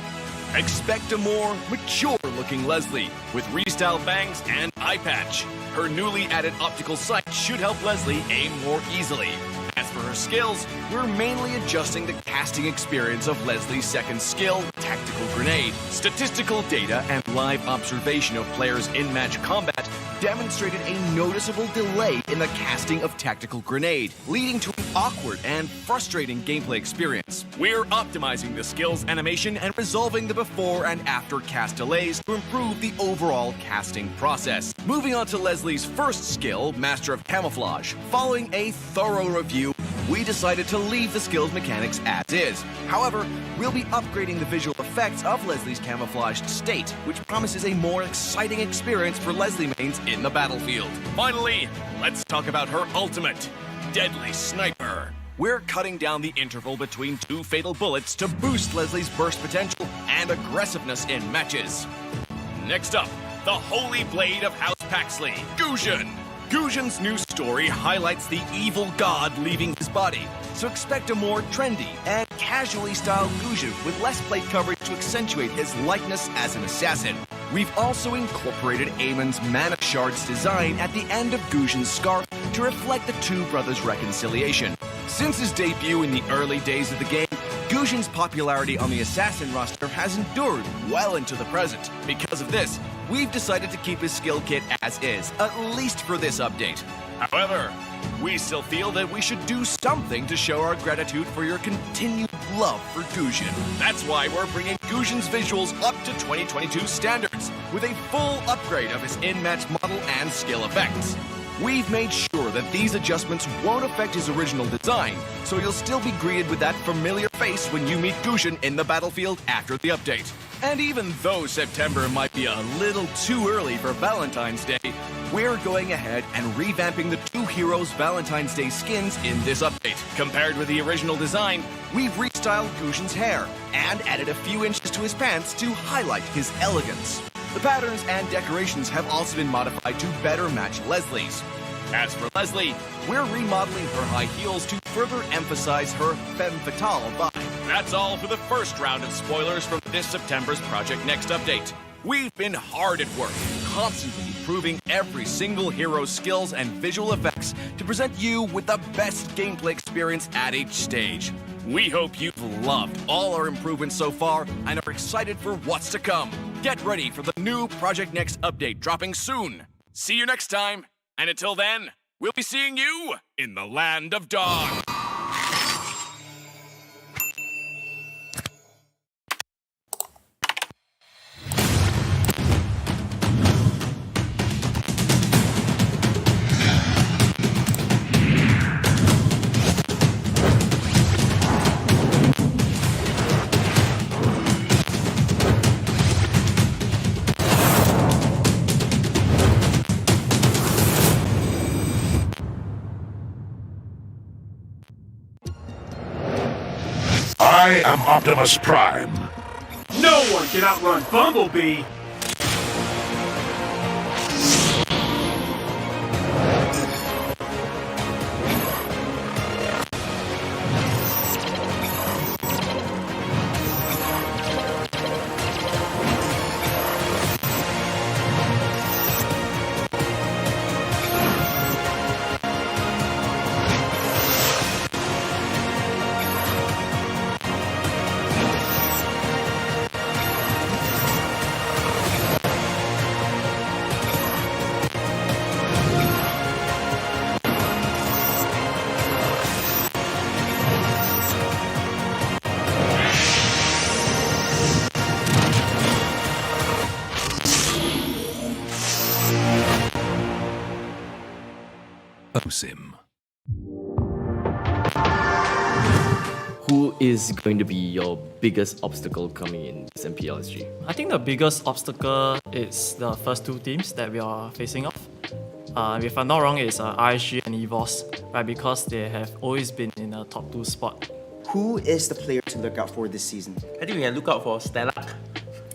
Expect a more mature-looking Leslie, with restyled bangs and eye patch. Her newly added optical sight should help Leslie aim more easily. As for her skills, we're mainly adjusting the casting experience of Leslie's second skill, Tactical Grenade. Statistical data and live observation of players in match combat demonstrated a noticeable delay in the casting of Tactical Grenade, leading to an awkward and frustrating gameplay experience. We're optimizing the skill's animation and resolving the before and after cast delays to improve the overall casting process. Moving on to Leslie's first skill, Master of Camouflage. Following a thorough review, we decided to leave the skill's mechanics as is. However, we'll be upgrading the visual effects of Leslie's camouflaged state, which promises a more exciting experience for Leslie mains in the battlefield. Finally, let's talk about her ultimate, Deadly Sniper. We're cutting down the interval between 2 fatal bullets to boost Leslie's burst potential and aggressiveness in matches. Next up, the Holy Blade of House Paxley, Gusion. Gusion's new story highlights the evil god leaving his body, so expect a more trendy and casually styled Gusion with less plate coverage to accentuate his likeness as an assassin. We've also incorporated Eamon's Mana Shards design at the end of Gusion's scarf to reflect the 2 brothers' reconciliation. Since his debut in the early days of the game, Gusion's popularity on the assassin roster has endured well into the present. Because of this, we've decided to keep his skill kit as is, at least for this update. However, we still feel that we should do something to show our gratitude for your continued love for Gusion. That's why we're bringing Gusion's visuals up to 2022 standards, with a full upgrade of his in-match model and skill effects. We've made sure that these adjustments won't affect his original design, so you'll still be greeted with that familiar face when you meet Gusion in the battlefield after the update. And even though September might be a little too early for Valentine's Day, we're going ahead and revamping the two heroes' Valentine's Day skins in this update. Compared with the original design, we've restyled Guzhen's hair and added a few inches to his pants to highlight his elegance. The patterns and decorations have also been modified to better match Leslie's. As for Leslie, we're remodeling her high heels to further emphasize her femme fatale vibe. That's all for the first round of spoilers from this September's Project Next update. We've been hard at work, constantly improving every single hero's skills and visual effects to present you with the best gameplay experience at each stage. We hope you've loved all our improvements so far and are excited for what's to come. Get ready for the new Project Next update dropping soon. See you next time, and until then, we'll be seeing you in the Land of Dawn. I am Optimus Prime. No one can outrun Bumblebee! Sim. Who is going to be your biggest obstacle coming in this MPL SG? I think the biggest obstacle is the first two teams that we are facing off. If I'm not wrong, it's RSG and EVOS, right? Because they have always been in a top 2 spot. Who is the player to look out for this season? I think we can look out for Stellark.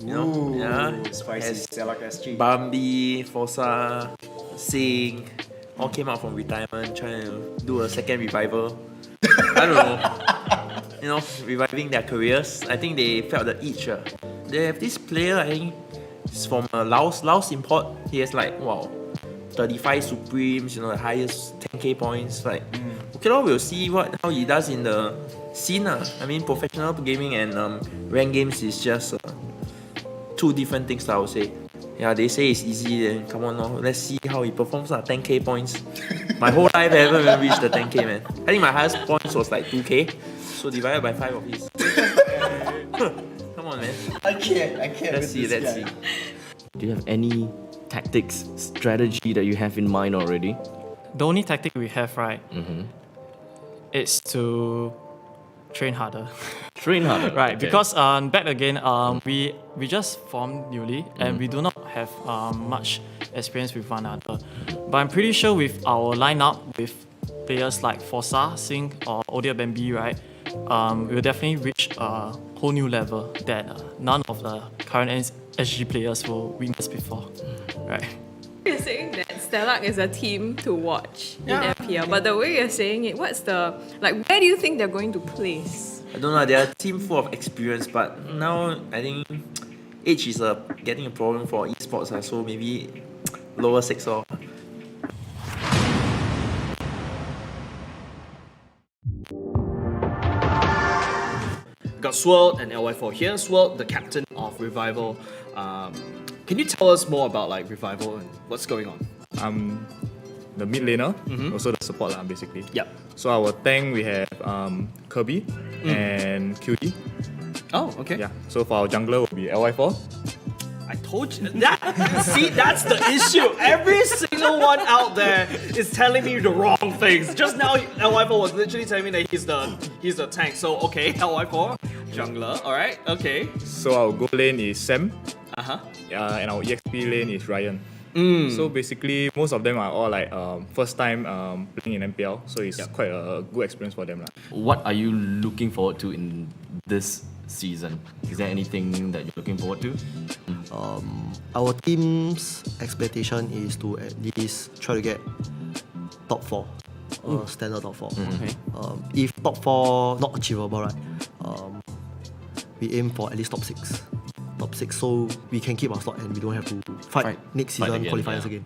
You know, yeah, spicy Stellark SG. Bambi, Fossa, Sing, all came out from retirement, trying to do a second revival. I don't know. You know, reviving their careers. I think they felt the itch. They have this player, I think, it's from Laos import. He has like, wow, 35 Supremes, you know, the highest 10k points. Like, okay, we'll see how he does in the scene. I mean, professional gaming and ranked games is just two different things, I would say. Yeah, they say it's easy, then come on now, let's see how he performs. 10k points. My whole life I haven't even reached the 10k, man. I think my highest points was like 2k, so divided by 5 of his. Come on, man. I can't. Let's see. Do you have any tactics, strategy that you have in mind already? The only tactic we have, right, is to train harder. Train harder, right? okay. Because back again, we just formed newly and we do not have much experience with one another. But I'm pretty sure with our lineup with players like Fossa, Sing, or Odia Bambi, right, we'll definitely reach a whole new level that none of the current SG players will witness before, right? You're saying that Stellark is a team to watch in MPL, but the way you're saying it, where do you think they're going to place? I don't know, they're a team full of experience, but now I think age is getting a problem for esports, so maybe lower 6 or. Got Swirl and LY4 here. Swirl, the captain of Revival. Can you tell us more about like Revival and what's going on? I'm the mid laner, also the support basically. Yep. So our tank we have Kirby and QD. Oh, okay. Yeah. So for our jungler will be LY4. I told you that. See, that's the issue. Every single one out there is telling me the wrong things. Just now, LY4 was literally telling me that he's the tank. So okay, LY4, Jungler, alright, okay. So our goal lane is Sam. Uh-huh. And our EXP lane is Ryan. Mm. So basically, most of them are all like first time playing in MPL. So it's quite a good experience for them. What are you looking forward to in this season? Is there anything that you're looking forward to? Our team's expectation is to at least try to get top 4. Standard top 4. Okay. If top 4 not achievable, right? We aim for at least top 6. Top 6 so we can keep our slot and we don't have to fight next season again, qualifiers yeah. again.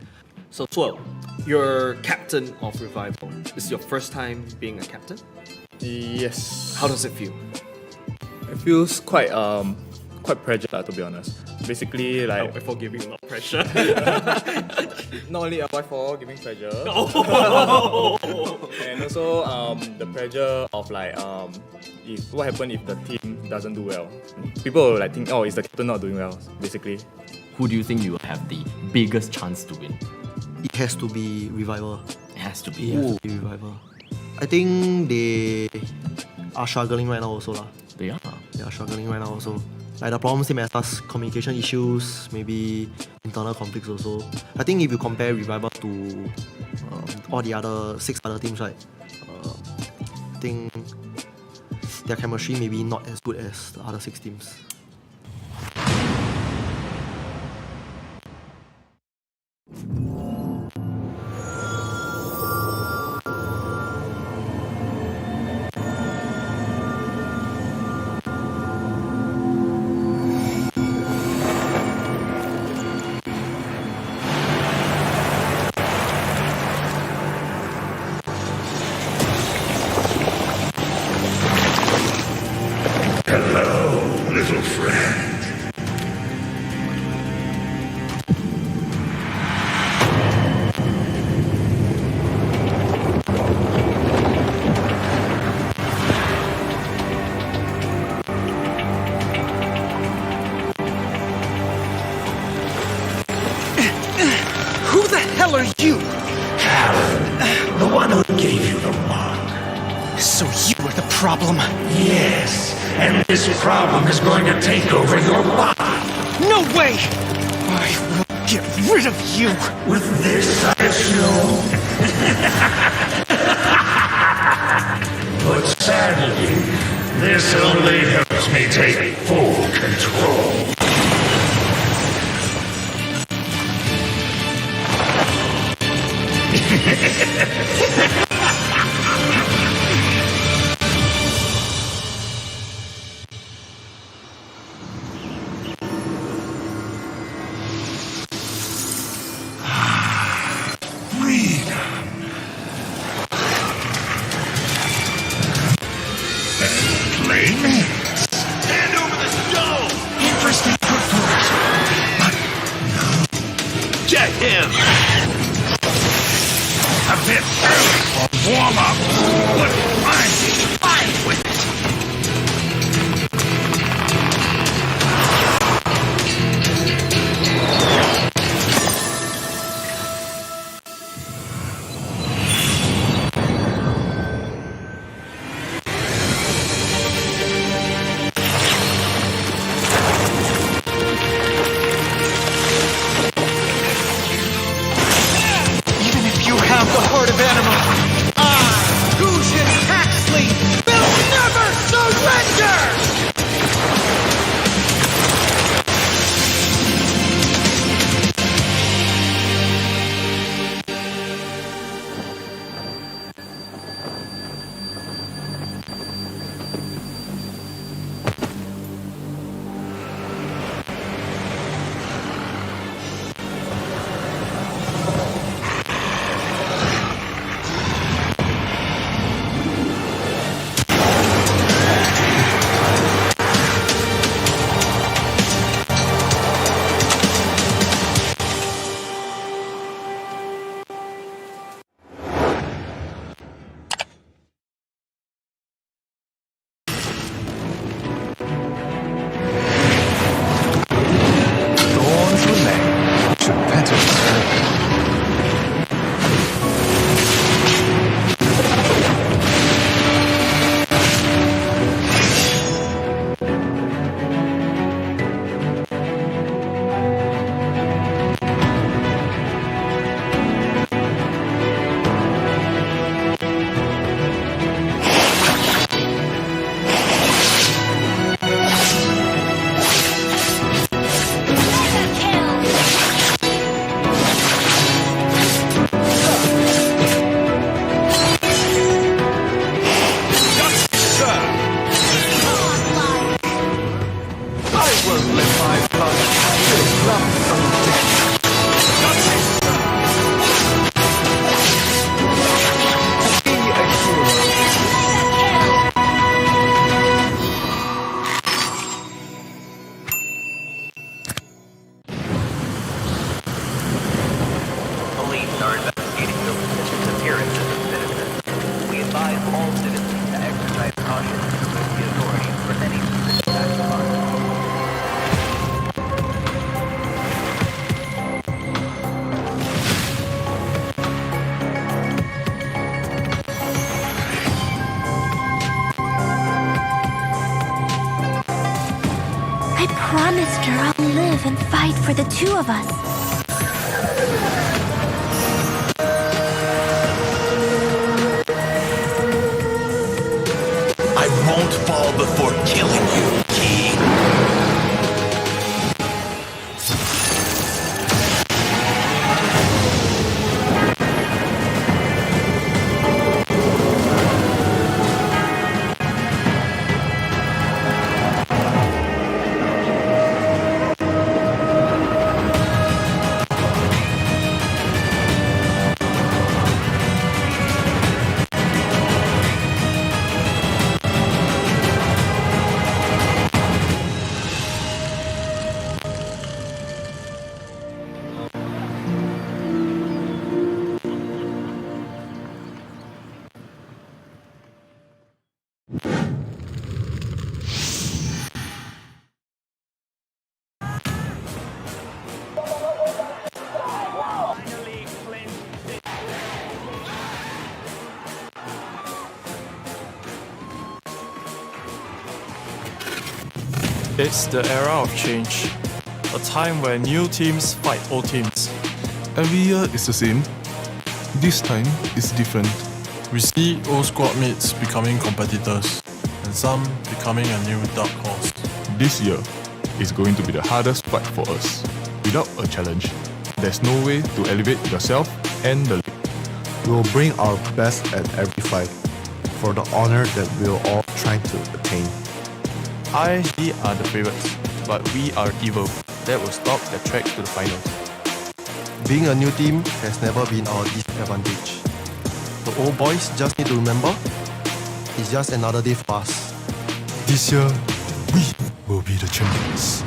So 12, you're captain of Revival. This is your first time being a captain? Yes. How does it feel? It feels quite pressure, to be honest. Basically, like LY4 giving a lot of pressure. not only LY4 giving pressure, Oh. and also the pressure of like if what happens if the team doesn't do well. People will like think, oh, is the captain not doing well? Basically. Who do you think you will have the biggest chance to win? It has to be Revival. It has to be. It has to be Revival. I think they are struggling right now also. They are? They are struggling right now also. Like the problem same as us, communication issues, maybe internal conflicts also. I think if you compare Revival to all the other 6 other teams, right? I think their chemistry maybe not as good as the other 6 teams. Hello, little friend. Who the hell are you? Alan, the one who gave you the mark. So you are the problem? Yes, and this problem is going to take over your body. No way! I will get rid of you! With this, I assume. But sadly, this only helps me take full control. Hand over the stone! Interesting report. But no. Get him! A bit early for warm-up, but I'm fine with it. Even if you have the heart of anima, I, Fusion for the two of us. I won't fall before killing you, Key. It's the era of change, a time where new teams fight old teams. Every year is the same. This time is different. We see old squad mates becoming competitors, and some becoming a new dark horse. This year is going to be the hardest fight for us. Without a challenge, there's no way to elevate yourself and the league. We will bring our best at every fight for the honor that we are all trying to attain. RSG are the favourites, but we are evil. That will stop the track to the finals. Being a new team has never been our disadvantage. The old boys just need to remember, it's just another day for us. This year, we will be the champions.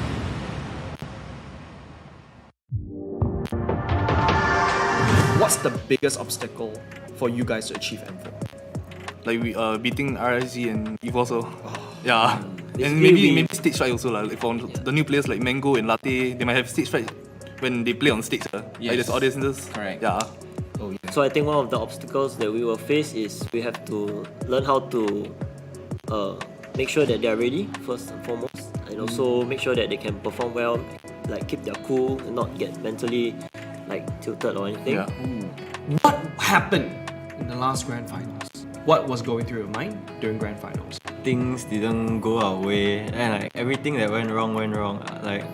What's the biggest obstacle for you guys to achieve M4? Like we beating RSG and Eve also. Yeah. Basically And maybe we- maybe stage fright also lah. Like for the new players like Mango and Latte, they might have stage fright when they play on stage. Like there's audiences. Correct. Yeah. So I think one of the obstacles that we will face is we have to learn how to make sure that they are ready first and foremost, and also make sure that they can perform well, like keep their cool and not get mentally like tilted or anything. What happened in the last grand finals? What was going through your mind during grand finals? Things didn't go our way, and like everything that went wrong. Like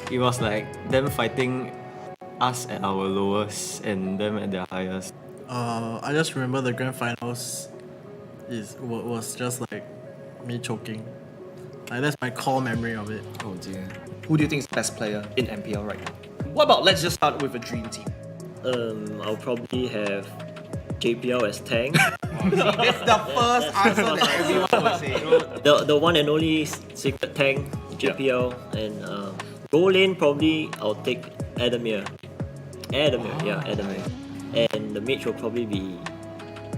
it was like them fighting us at our lowest and them at their highest. I just remember the grand finals was just like me choking. Like that's my core memory of it. Oh dear. Who do you think is the best player in MPL right now? What about let's just start with a dream team? I'll probably have JPL as tank. That's the first answer that everyone would say. The one and only secret tank, JPL, and goal lane probably I'll take Adamir. Adamir. And the mage will probably be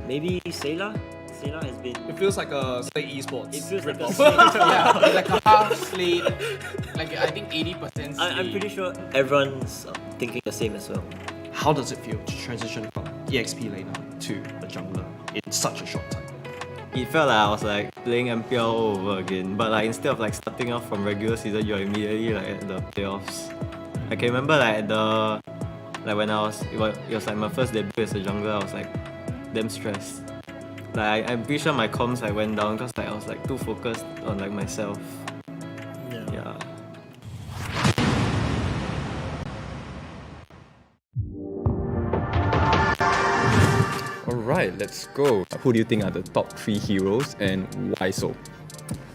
maybe Sayla. Sayla has been. It feels like a Slate Esports. It feels like a ripoff. Slate. Yeah, it's like a half Slate. Like I think 80% Slate. I'm pretty sure everyone's thinking the same as well. How does it feel to transition from EXP laner to a jungler in such a short time? It felt like I was like playing MPL all over again, but like instead of like starting off from regular season, you're immediately like at the playoffs. I can remember like when it was like my first debut as a jungler, I was like damn stressed. Like I'm pretty sure my comms like went down because like I was like too focused on like myself. Yeah. Alright, let's go. Who do you think are the top 3 heroes and why so?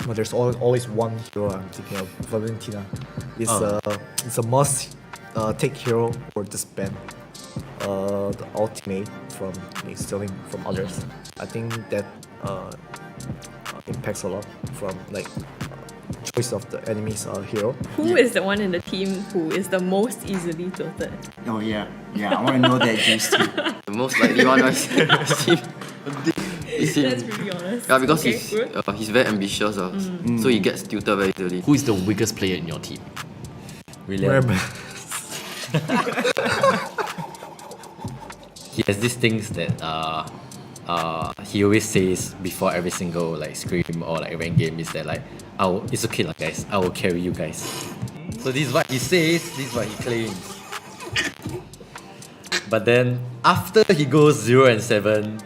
Well, there's always one hero I'm thinking of, Valentina. It's a must take hero for this band. The ultimate from stealing from others. I think that impacts a lot from like choice of the enemy's hero. Who is the one in the team who is the most easily tilted? Oh yeah, I want to know that juice too. The most likely one was him. That's pretty honest. Yeah, because Okay, good. he's very ambitious, so he gets tilted very easily. Who is the weakest player in your team? William. He has these things that he always says before every single like scrim or like rank game is that like it's okay lah guys, I will carry you guys. So this is what he says, this is what he claims. But then after he goes 0-7,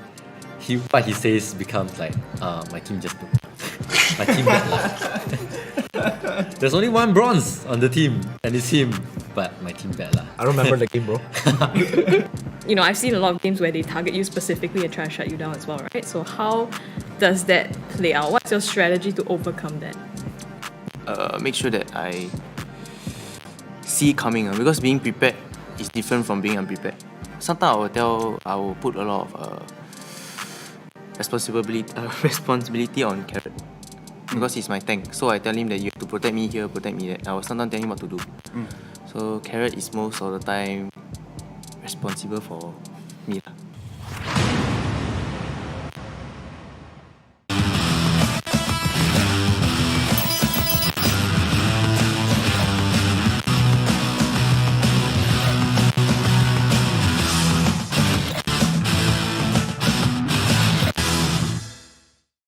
what he says becomes like, my team just my team bad lah. There's only one bronze on the team, and it's him. But my team bad lah. I don't remember the game, bro. You know, I've seen a lot of games where they target you specifically and try to shut you down as well, right? So how does that play out? What's your strategy to overcome that? Make sure that I see coming, because being prepared is different from being unprepared. Sometimes I will put a lot of responsibility on Carrot, because he's my tank. So I tell him that you have to protect me here, protect me there. I will sometimes tell him what to do. So Carrot is most of the time responsible for me lah.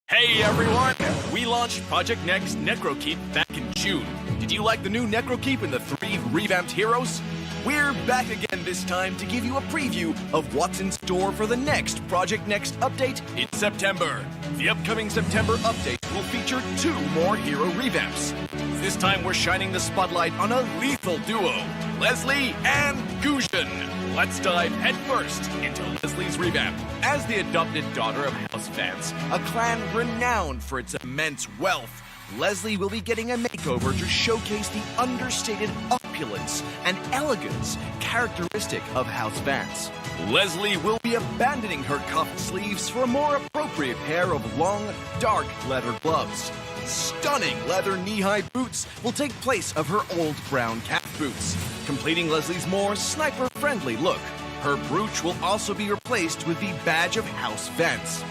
Hey everyone! We launched Project Next Necrokeep back in June. Did you like the new Necrokeep and the 3 revamped heroes? We're back again this time to give you a preview of what's in store for the next Project Next update in September. The upcoming September update will feature 2 more hero revamps. This time we're shining the spotlight on a lethal duo, Leslie and Gusion. Let's dive headfirst into Leslie's revamp. As the adopted daughter of House Vance, a clan renowned for its immense wealth, Leslie will be getting a makeover to showcase the understated opulence and elegance characteristic of House Vance. Leslie will be abandoning her cuffed sleeves for a more appropriate pair of long, dark leather gloves. Stunning leather knee-high boots will take place of her old brown calf boots, completing Leslie's more sniper-friendly look. Her brooch will also be replaced with the badge of House Vance.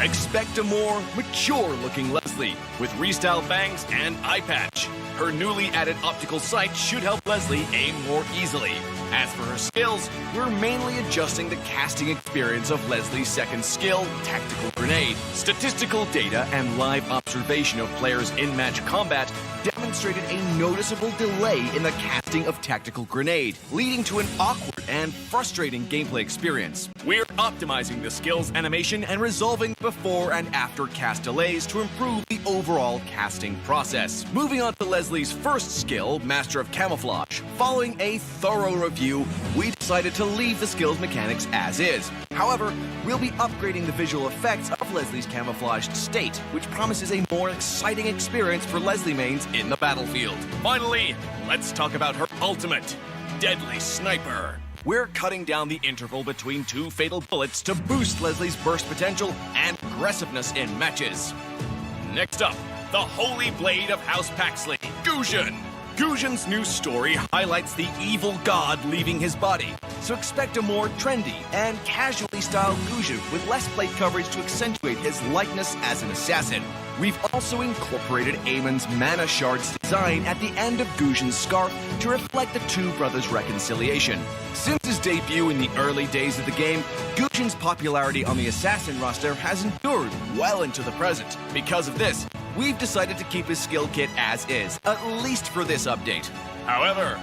Expect a more mature-looking Leslie, with restyled bangs and eye patch. Her newly added optical sight should help Leslie aim more easily. As for her skills, we're mainly adjusting the casting experience of Leslie's second skill, Tactical Grenade. Statistical data and live observation of players in match combat demonstrated a noticeable delay in the casting of Tactical Grenade, leading to an awkward and frustrating gameplay experience. We're optimizing the skills animation and resolving before and after cast delays to improve the overall casting process. Moving on to Leslie's first skill, Master of Camouflage. Following a thorough review, we decided to leave the skill's mechanics as is. However, we'll be upgrading the visual effects of Leslie's camouflaged state, which promises a more exciting experience for Leslie mains in the battlefield. Finally, let's talk about her ultimate, Deadly Sniper. We're cutting down the interval between 2 fatal bullets to boost Leslie's burst potential and aggressiveness in matches. Next up, the Holy Blade of House Paxley, Gusion. Gusion's new story highlights the evil god leaving his body, so expect a more trendy and casually styled Gusion with less plate coverage to accentuate his likeness as an assassin. We've also incorporated Eamon's Mana Shards design at the end of Gusion's scarf to reflect the 2 brothers' reconciliation. Since his debut in the early days of the game, Gusion's popularity on the assassin roster has endured well into the present. Because of this, we've decided to keep his skill kit as is, at least for this update. However,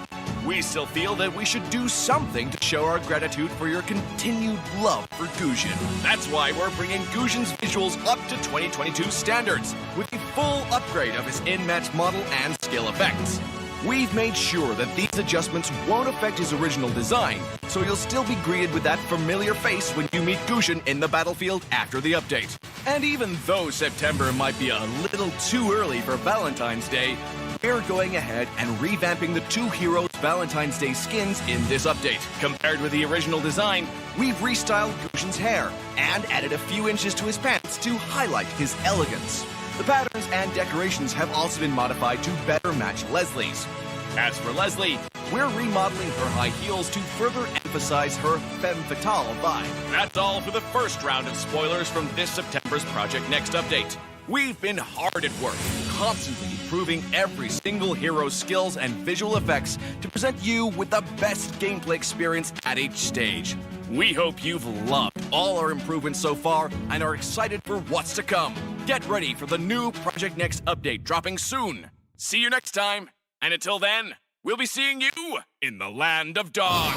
we still feel that we should do something to show our gratitude for your continued love for Gusion. That's why we're bringing Gusion's visuals up to 2022 standards, with a full upgrade of his in-match model and skill effects. We've made sure that these adjustments won't affect his original design, so you'll still be greeted with that familiar face when you meet Gusion in the battlefield after the update. And even though September might be a little too early for Valentine's Day, we're going ahead and revamping the 2 heroes' Valentine's Day skins in this update. Compared with the original design, we've restyled Gusion's hair and added a few inches to his pants to highlight his elegance. The patterns and decorations have also been modified to better match Leslie's. As for Leslie, we're remodeling her high heels to further emphasize her femme fatale vibe. That's all for the first round of spoilers from this September's Project Next update. We've been hard at work, constantly improving every single hero's skills and visual effects to present you with the best gameplay experience at each stage. We hope you've loved all our improvements so far and are excited for what's to come. Get ready for the new Project Next update dropping soon. See you next time. And until then, we'll be seeing you in the land of dog.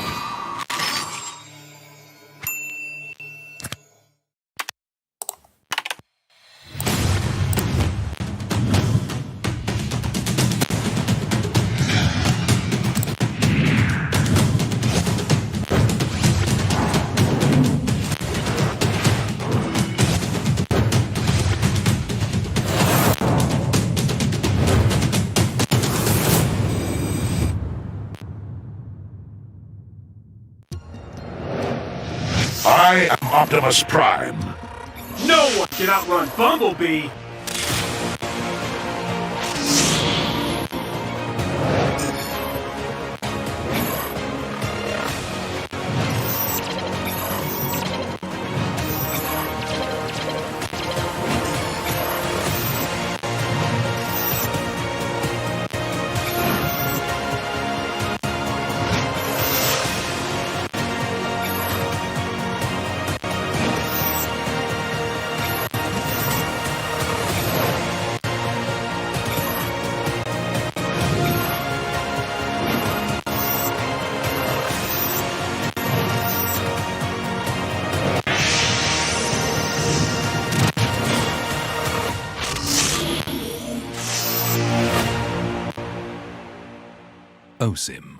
I am Optimus Prime. No one can outrun Bumblebee! OSIM.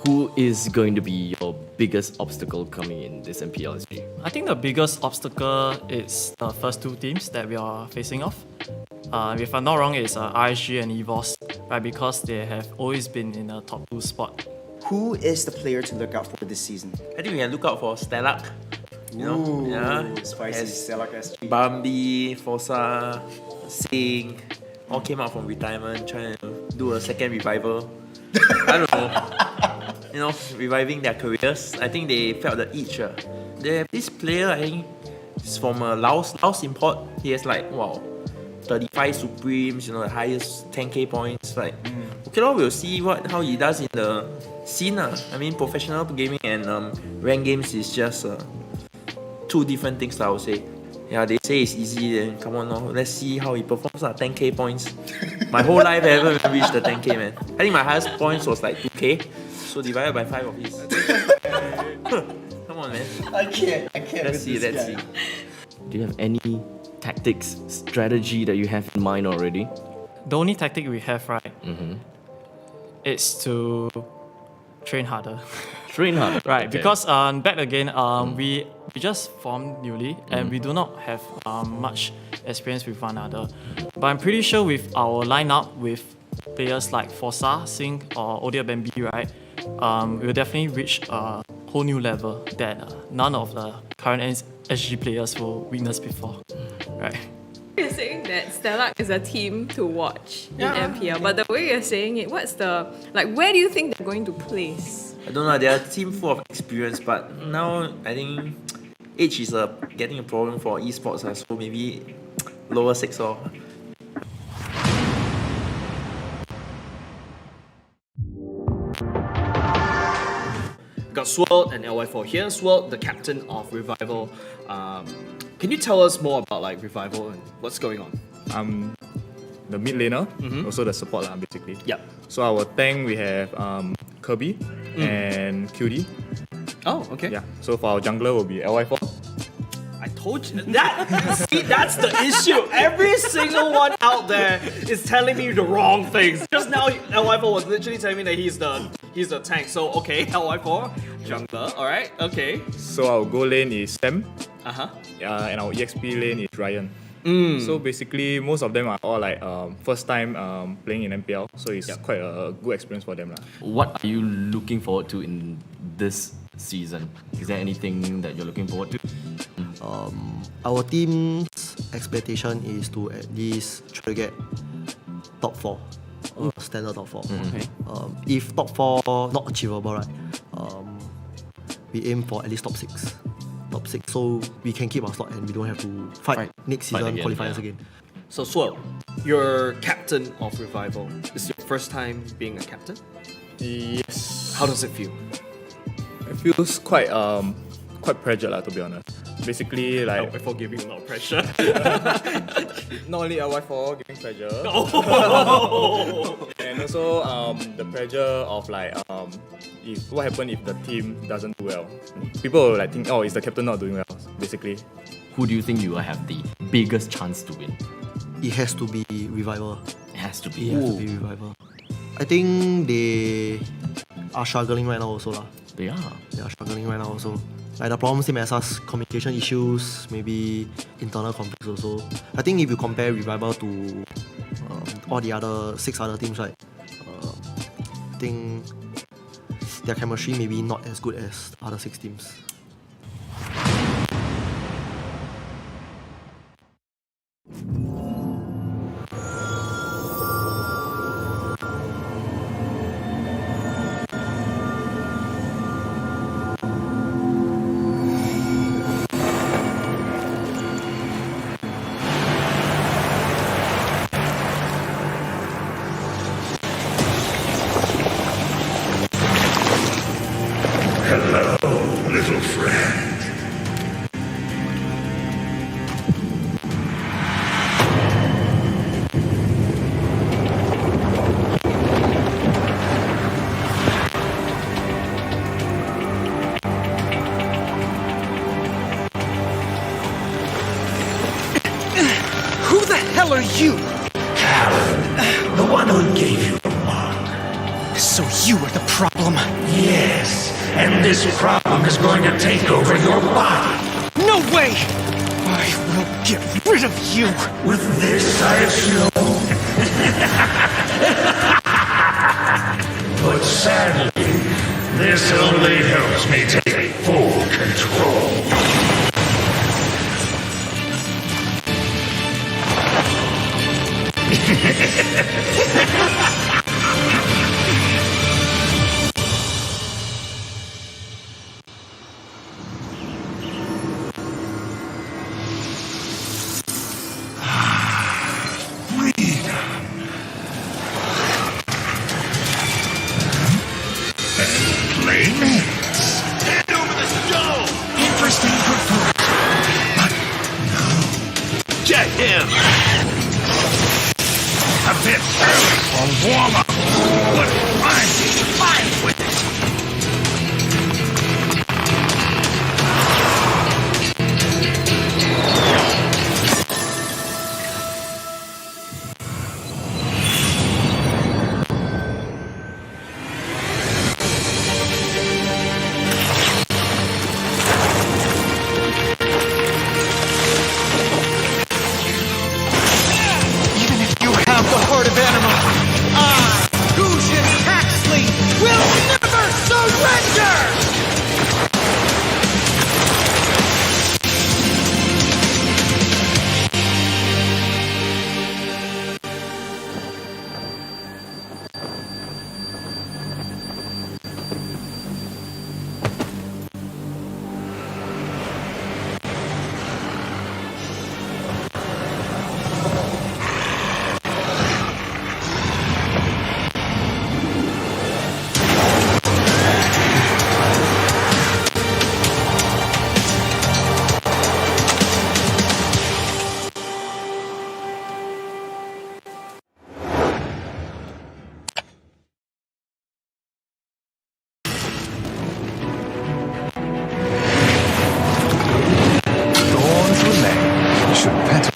Who is going to be your biggest obstacle coming in this MPL SG? I think the biggest obstacle is the first two teams that we are facing off. If I'm not wrong, it's RSG and EVOS, right? Because they have always been in a top 2 spot. Who is the player to look out for this season? I think we can look out for Stellark. You know, Ooh, yeah, spicy as Stellark SG. Bambi, Forza, Sing, all came out from retirement, trying to do a second revival. I don't know. You know, reviving their careers. I think they felt the itch. They have this player, I think, is from Laos import. He has like, wow, 35 Supremes, you know, the highest 10k points. Like, okay, we'll see how he does in the scene. I mean, professional gaming and rank games is just two different things, I would say. Yeah, they say it's easy, then come on now. Let's see how he performs. 10k points. My whole life I haven't even reached the 10k, man. I think my highest points was like 2k. So divided by 5 of his. Come on, man. I can't. Let's see. Do you have any tactics, strategy that you have in mind already? The only tactic we have, right, is to train harder. Train harder. Right, okay. because back again, we just formed newly and we do not have much experience with one another. But I'm pretty sure with our lineup with players like Forza, Sing, or Odia Bambi, right, we'll definitely reach a whole new level that none of the current SG players will witness before. Right. You're saying that Stellark is a team to watch in MPL, but the way you're saying it, where do you think they're going to place? I don't know, they're a team full of experience, but now I think age is getting a problem for esports, so maybe lower 6 or. Got Swirl and LY4 here. Swirl, the captain of Revival. Can you tell us more about like Revival and what's going on? I'm the mid laner, also the support basically. Yep. So our tank we have Kirby and QD. Oh, okay. Yeah. So for our jungler will be LY4. I told you that. See, that's the issue. Every single one out there is telling me the wrong things. Just now, LY4 was literally telling me that he's the tank. So okay, LY4, jungler. All right, okay. So our goal lane is Sam. And our EXP lane is Ryan. So basically, most of them are all like first time playing in MPL. So it's quite a good experience for them. What are you looking forward to in this season? Is there anything that you're looking forward to? Our team's expectation is to at least try to get top 4. Standard top 4. Okay. If top 4 not achievable, right, we aim for at least top 6. Top 6, so we can keep our slot and we don't have to fight next season again, qualifiers again. So Swirl, you're captain of Revival. This is your first time being a captain? Yes. How does it feel? It feels quite pressured to be honest. Basically, like before giving a lot of pressure. not only LY4 giving pressure, Oh. and also the pressure of like if what happens if the team doesn't do well. People will like think, oh, is the captain not doing well? Basically. Who do you think you will have the biggest chance to win? It has to be Revival. It has to be. It has to be Revival. I think they are struggling right now also lah. They are. They are struggling right now also. Like the problem same as us, communication issues, maybe internal conflicts also. I think if you compare Revival to all the other 6 other teams, right, I think their chemistry maybe not as good as other 6 teams. Hello, little friend. Who the hell are you? Callan, the one who gave you the mark. So you are the problem? Yes, and this problem is going to take over your body. No way! I will get rid of you! With this, I assume. But sadly, this only helps me take full control. Playmates. Hand over the stone! Interesting proposal. But no. Get him! A bit early for warm-up. But I'm fine with it. Even if you have the heart of animal, I, Fusion Taxley, will never surrender! Thorns remain. Should petals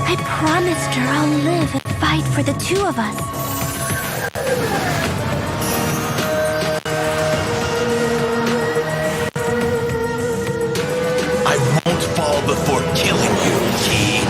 I promised her I'll live and fight for the two of us. I won't fall before killing you, Key.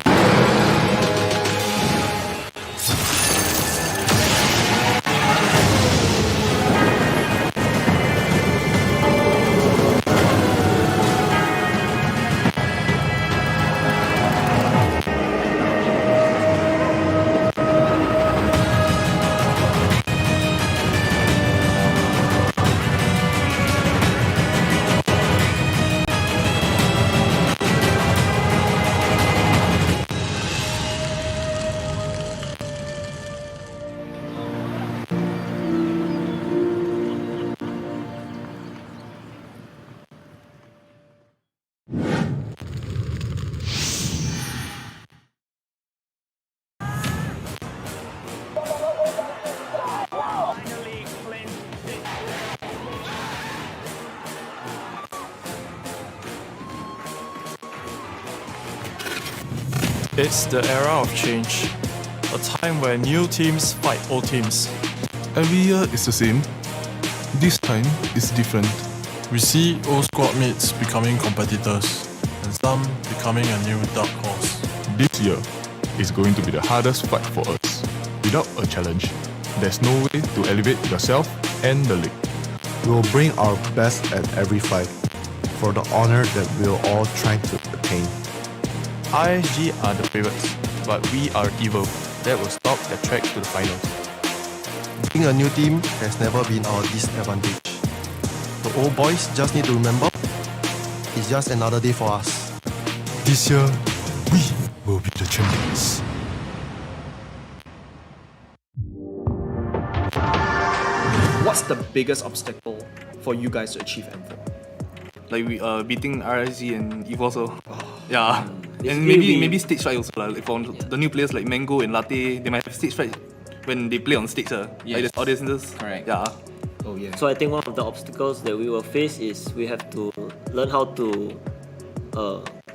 It's the era of change, a time where new teams fight old teams. Every year is the same. This time is different. We see old squad mates becoming competitors, and some becoming a new dark horse. This year is going to be the hardest fight for us. Without a challenge, there's no way to elevate yourself and the league. We will bring our best at every fight for the honor that we are all trying to attain. RSG are the favorites, but we are evil. That will stop the track to the finals. Being a new team has never been our disadvantage. The old boys just need to remember, it's just another day for us. This year, we will be the champions. What's the biggest obstacle for you guys to achieve M4? Like we beating RSG and Evo also. Yeah. Basically And maybe stage fright also. Like for the new players like Mango and Latte, they might have stage fright when they play on stage. Like there's audiences. Correct. Yeah. Oh yeah. So I think one of the obstacles that we will face is we have to learn how to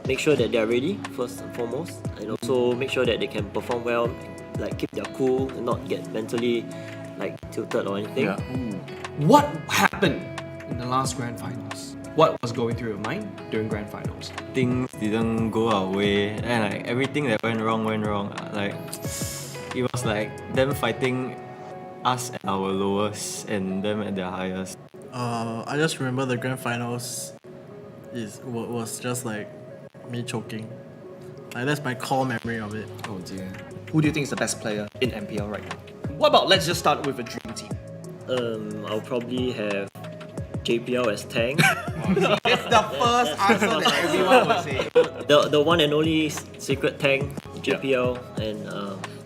make sure that they are ready first and foremost, and also make sure that they can perform well, like keep their cool and not get mentally like tilted or anything. Yeah. What happened in the last grand finals? What was going through your mind during grand finals? Things didn't go our way, and like everything that went wrong. Like it was like them fighting us at our lowest and them at their highest. I just remember the grand finals was just like me choking. Like that's my core memory of it. Oh dear. Who do you think is the best player in MPL right now? What about let's just start with a dream team? I'll probably have JPL as tank. It's the first answer that everyone will say. The one and only secret tank, JPL, and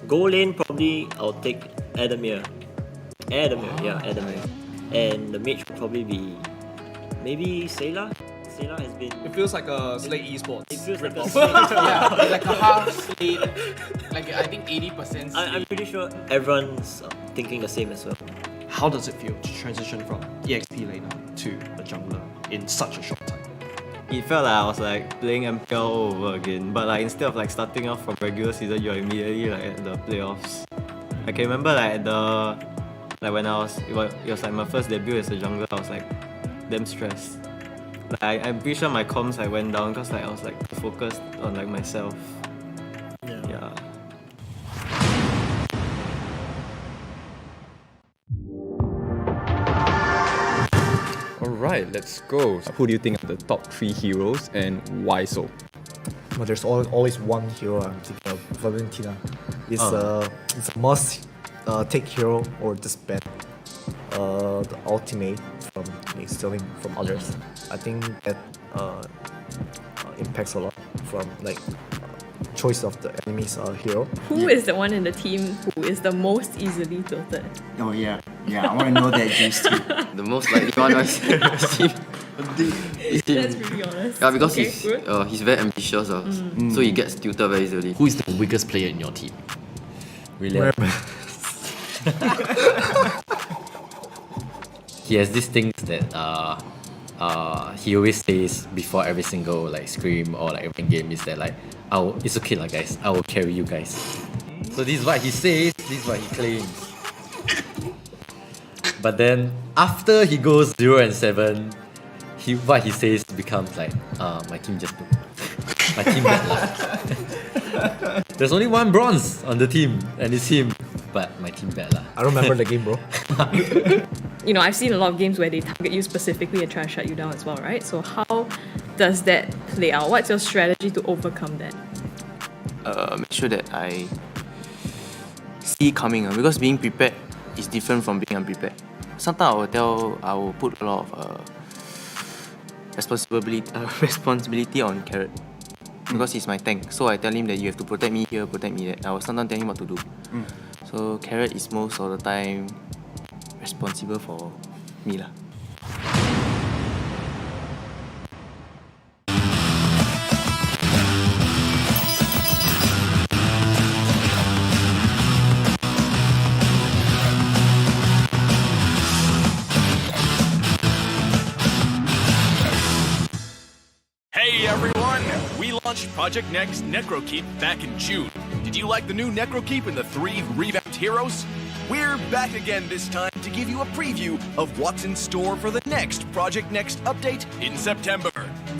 goal lane probably I'll take Adamir. Adamir. And the mage will probably be maybe Sayla. Sayla has been. It feels like a Slate Esports. It feels like a Slate. Yeah, like a half Slate. Like I think 80% Slate. I'm pretty sure everyone's thinking the same as well. How does it feel to transition from EXP laner to a jungler in such a short time? It felt like I was like playing MPL all over again, but like instead of like starting off from regular season, you're immediately like at the playoffs. I can remember like when I was it was like my first debut as a jungler, I was like damn stressed. Like I'm pretty sure my comms like went down because like I was like focused on like myself. Yeah. Alright, let's go. Who do you think are the top 3 heroes and why so? But there's always one hero I'm thinking of, Valentina. It's a must take hero or disband the ultimate from stealing from others. I think that impacts a lot from like choice of the enemy's hero. Who is the one in the team who is the most easily tilted? Oh yeah, I want to know that James too. The most likely one is him. That's pretty honest. Yeah, because Okay, good. he's very ambitious, so he gets tilted very easily. Who is the weakest player in your team? William. He has these things that he always says before every single like scrim or like every game is that like, it's okay lah guys, I will carry you guys. So this is what he says, this is what he claims. But then after he goes 0-7, what he says becomes like, my team just my team bad lah. There's only one bronze on the team and it's him, but my team bad lah. I don't remember the game, bro. You know, I've seen a lot of games where they target you specifically and try to shut you down as well, right? So how does that play out? What's your strategy to overcome that? Make sure that I see coming, because being prepared is different from being unprepared. Sometimes I will put a lot of responsibility on Carrot, because he's my tank. So I tell him that you have to protect me here, protect me there. I will sometimes tell him what to do. So Carrot is most of the time responsible for me lah. Hey everyone! We launched Project Next Necrokeep back in June. Did you like the new Necrokeep and the 3 revamped heroes? We're back again this time to give you a preview of what's in store for the next Project Next update in September.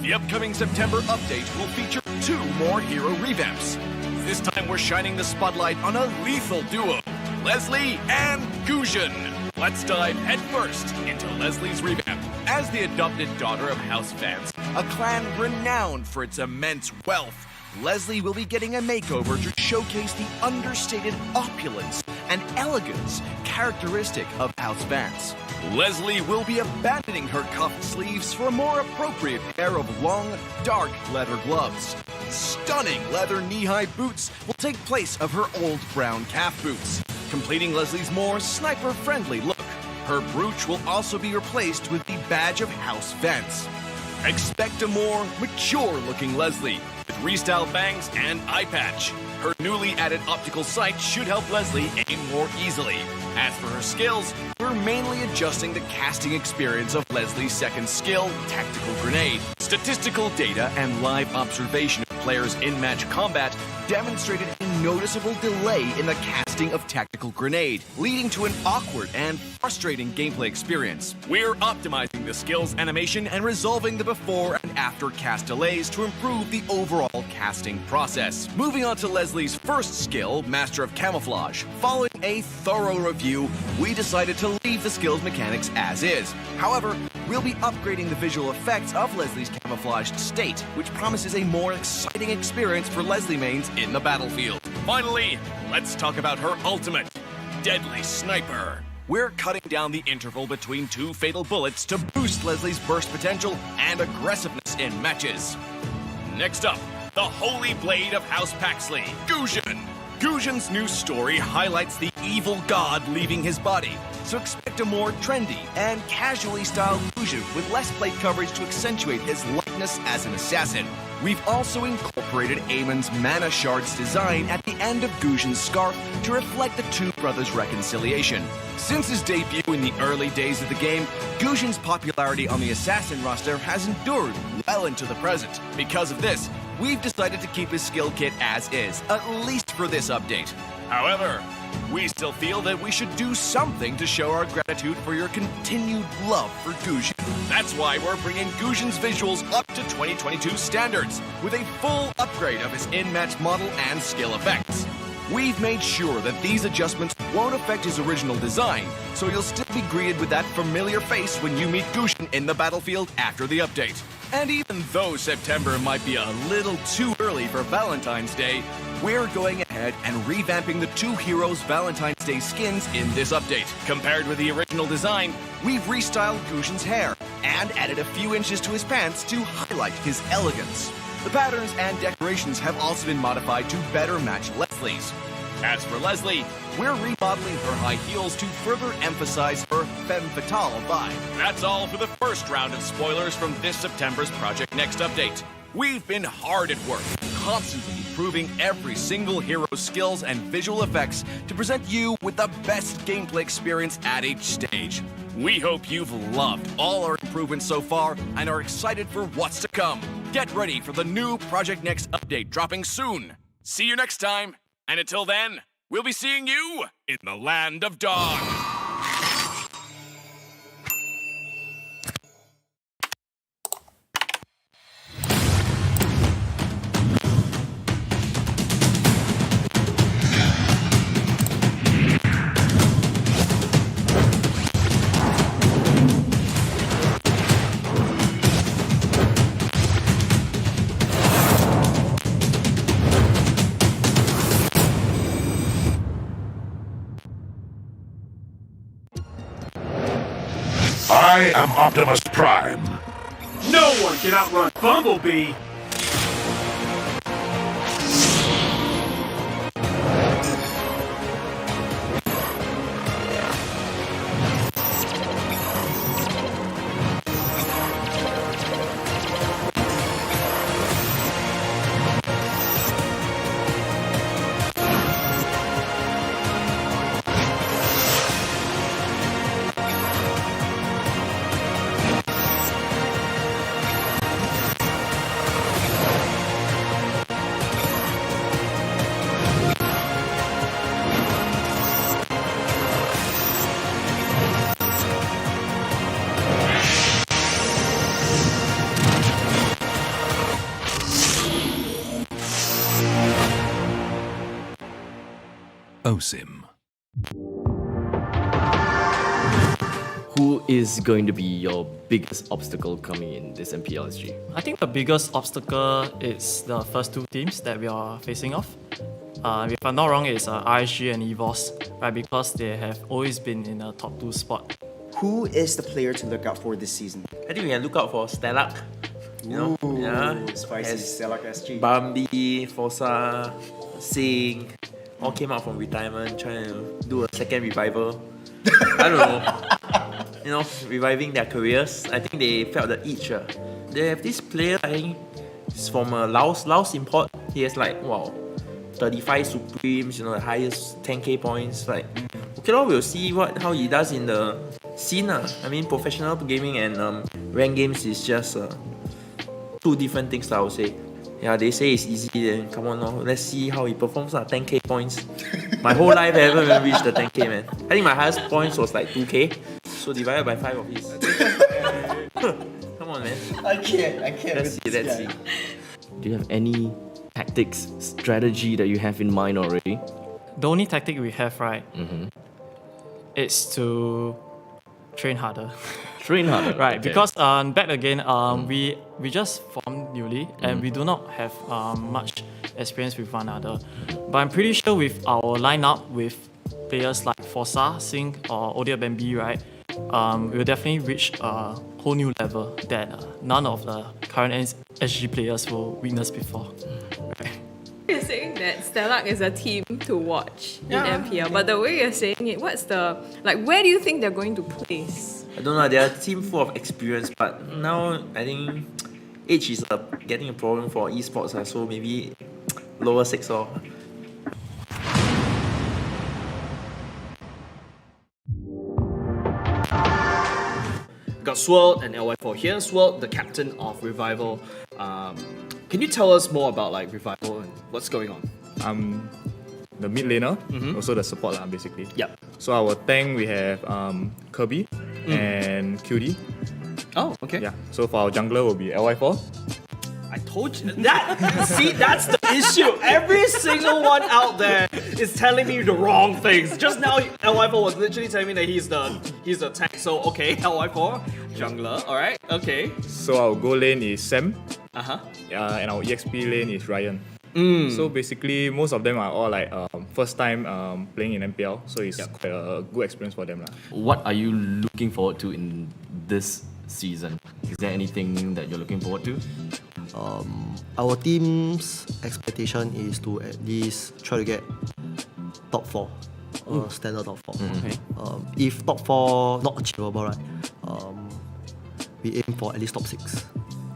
The upcoming September update will feature 2 more hero revamps. This time we're shining the spotlight on a lethal duo, Leslie and Guzhen. Let's dive headfirst into Leslie's revamp. As the adopted daughter of House Vance, a clan renowned for its immense wealth, Leslie will be getting a makeover to showcase the understated opulence and elegance characteristic of House Vance. Leslie will be abandoning her cuffed sleeves for a more appropriate pair of long, dark leather gloves. Stunning leather knee-high boots will take place of her old brown calf boots, completing Leslie's more sniper-friendly look. Her brooch will also be replaced with the badge of House Vance. Expect a more mature-looking Leslie, with restyled bangs and eye patch. Her newly added optical sight should help Leslie aim more easily. As for her skills, we're mainly adjusting the casting experience of Leslie's second skill, Tactical Grenade. Statistical data and live observation of players in match combat demonstrated a noticeable delay in the casting of Tactical Grenade, leading to an awkward and frustrating gameplay experience. We're optimizing the skill's animation and resolving the before and after cast delays to improve the overall casting process. Moving on to Leslie's first skill, Master of Camouflage. Following a thorough review, we decided to leave the skill's mechanics as is. However, we'll be upgrading the visual effects of Leslie's camouflaged state, which promises a more exciting experience for Leslie mains in the battlefield. Finally, let's talk about her ultimate, Deadly Sniper. We're cutting down the interval between 2 fatal bullets to boost Leslie's burst potential and aggressiveness in matches. Next up, the Holy Blade of House Paxley, Guzhen. Guzhen's new story highlights the evil god leaving his body, so expect a more trendy and casually styled Guzhen with less plate coverage to accentuate his likeness as an assassin. We've also incorporated Eamon's mana shards design at the end of Guzhen's scarf to reflect the 2 brothers' reconciliation. Since his debut in the early days of the game, Guzhen's popularity on the assassin roster has endured well into the present. Because of this, we've decided to keep his skill kit as is, at least for this update. However, we still feel that we should do something to show our gratitude for your continued love for Guzhen. That's why we're bringing Guzhen's visuals up to 2022 standards, with a full upgrade of his in-match model and skill effects. We've made sure that these adjustments won't affect his original design, so you'll still be greeted with that familiar face when you meet Guzhen in the battlefield after the update. And even though September might be a little too early for Valentine's Day, we're going ahead and revamping the 2 heroes' Valentine's Day skins in this update. Compared with the original design, we've restyled Guzhen's hair and added a few inches to his pants to highlight his elegance. The patterns and decorations have also been modified to better match Leslie's. As for Leslie, we're remodeling her high heels to further emphasize her femme fatale vibe. That's all for the first round of spoilers from this September's Project Next update. We've been hard at work, constantly improving every single hero's skills and visual effects to present you with the best gameplay experience at each stage. We hope you've loved all our improvements improvements so far and are excited for what's to come. Get ready for the new Project Next update dropping soon. See you next time, and until then, we'll be seeing you in the Land of Dawn. I am Optimus Prime. No one can outrun Bumblebee! OSIM. Who is going to be your biggest obstacle coming in this MPL SG? I think the biggest obstacle is the first two teams that we are facing off. If I'm not wrong, it's RSG and EVOS, right? Because they have always been in a top 2 spot. Who is the player to look out for this season? I think we can look out for Stellark. You know, yeah, spicy Stellark SG. Bambi, Forza, Sing, all came out from retirement, trying to do a second revival. I don't know. You know, reviving their careers. I think they felt the itch. They have this player, I think, it's from Laos import. He has like, wow, 35 Supremes, you know, the highest 10k points. Like, okay, we'll see how he does in the scene. I mean, professional gaming and rank games is just two different things, I would say. Yeah, they say it's easy, then come on now. Let's see how he performs. 10k points. My whole life I haven't even reached the 10k, man. I think my highest points was like 2k. So divided by 5 of his. Come on, man. I can't. Let's see. Do you have any tactics, strategy that you have in mind already? The only tactic we have, right, is to train harder. Train harder, right? okay. Because back again, we just formed newly and we do not have much experience with one another. But I'm pretty sure with our lineup with players like Forza, Sing, or Odia Bambi, right, we'll definitely reach a whole new level that none of the current SG players will witness before. Right? You're saying that Stellark is a team to watch in MPL, but the way you're saying it, where do you think they're going to place? I don't know, they're a team full of experience, but now I think age is getting a problem for esports, so maybe lower 6 or. Got Swirl and LY4 here. Swirl, the captain of Revival. Can you tell us more about like Revival and what's going on? I'm the mid laner, also the support basically. Yep. So our tank we have Kirby and QD. Oh, okay. Yeah. So for our jungler will be LY4. I told you that. See, that's the issue. Every single one out there is telling me the wrong things. Just now, LY4 was literally telling me that he's the tank. So okay, LY4, jungler. All right, okay. So our goal lane is Sam. And our EXP lane is Ryan. So basically, most of them are all like first time playing in MPL. So it's quite a good experience for them. What are you looking forward to in this season? Is there anything that you're looking forward to? Our team's expectation is to at least try to get top 4. Standard top 4. Okay. If top 4 not achievable, right, we aim for at least top 6.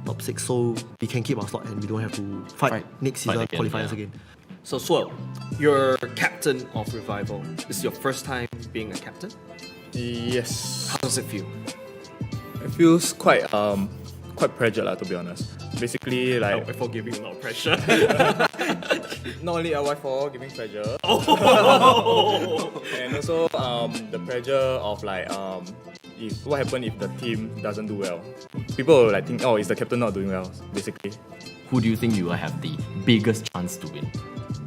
Top 6 so we can keep our slot and we don't have to fight next season again, qualifiers again. So Swirl, you're captain of Revival. This is your first time being a captain? Yes. How does it feel? It feels quite pressured lah, to be honest. Basically like LY4 giving a lot of pressure. not only LY4 giving pressure. Oh. And also the pressure of like if what happens if the team doesn't do well. People will like think, oh, is the captain not doing well, basically. Who do you think you will have the biggest chance to win?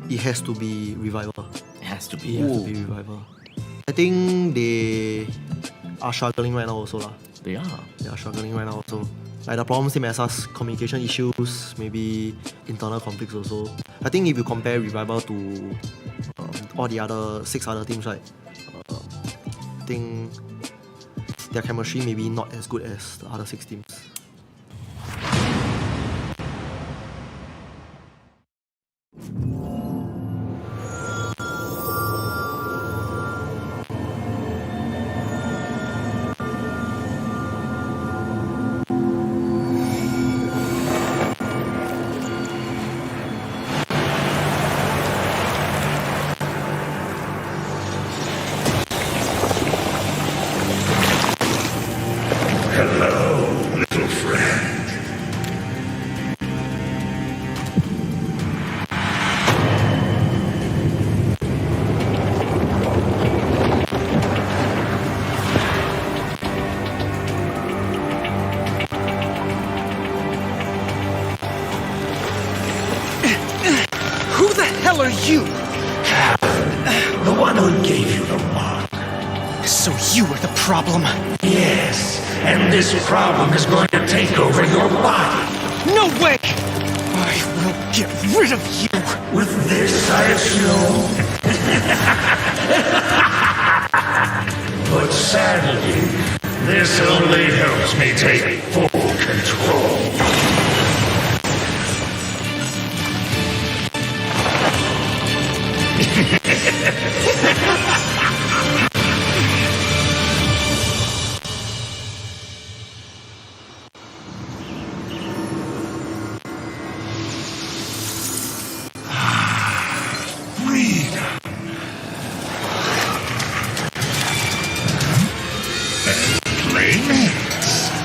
It has to be Revival. It has to be. It has to be Revival. I think they are struggling right now also lah. They are. They are struggling right now also. Like the problem same as us, communication issues, maybe internal conflicts also. I think if you compare Revival to all the other 6 other teams, right, I think their chemistry maybe not as good as the other 6 teams. Hello, little friend. Who the hell are you? The one who gave you the mark. So you are the problem? Yes, and this problem is going to take over your body. No way! I will get rid of you! With this, I assume. But sadly, this only helps me take full control.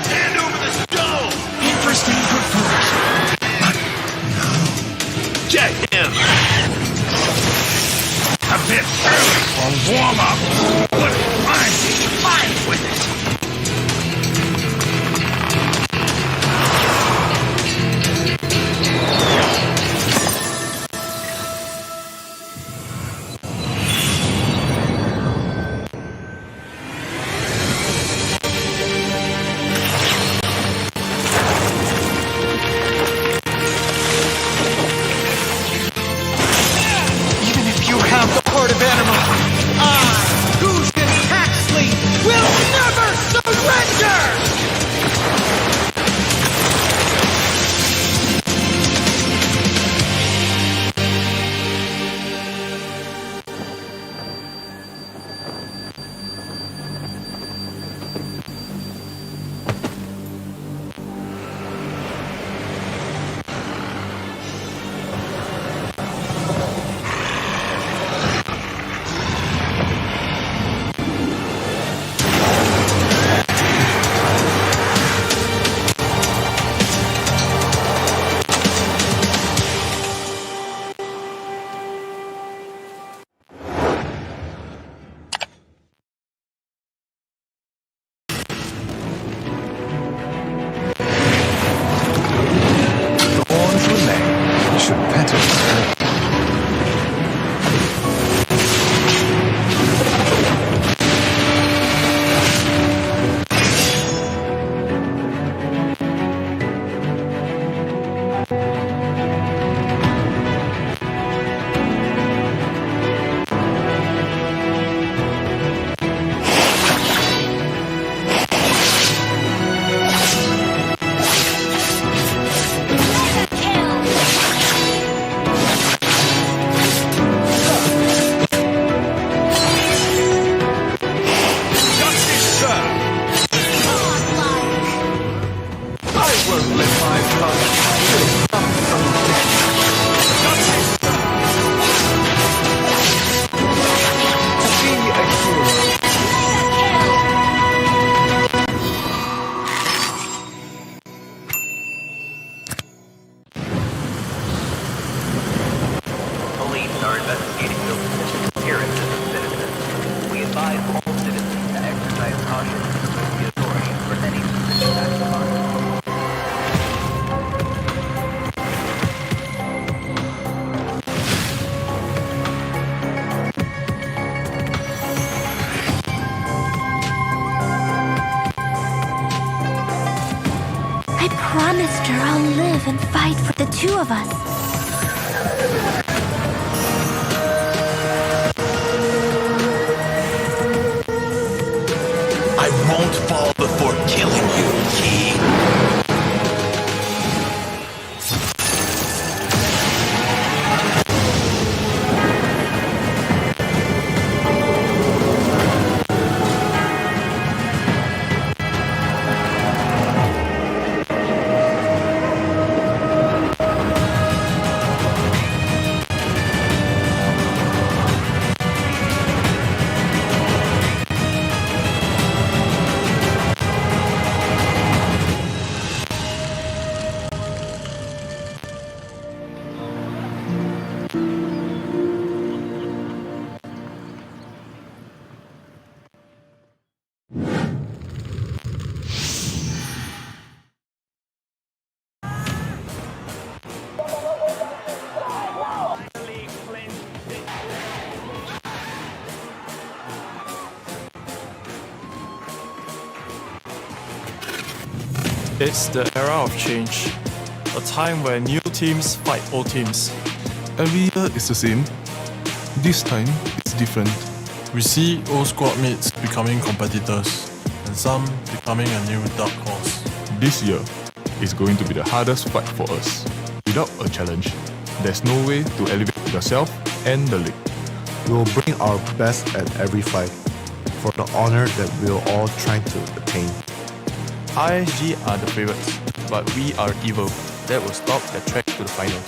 Hand over the stone! Interesting proposal. But no. Get him! A bit early for warm-up, but I'm fine with it. Even if you have the heart of anima, I, who live and fight for the two of us. I won't fall before killing you, Key. It's the era of change, a time where new teams fight old teams. Every year is the same. This time, it's different. We see old squad mates becoming competitors, and some becoming a new dark horse. This year is going to be the hardest fight for us. Without a challenge, there's no way to elevate yourself and the league. We'll bring our best at every fight for the honor that we're all trying to attain. RSG are the favorites, but we are evil. That will stop the track to the finals.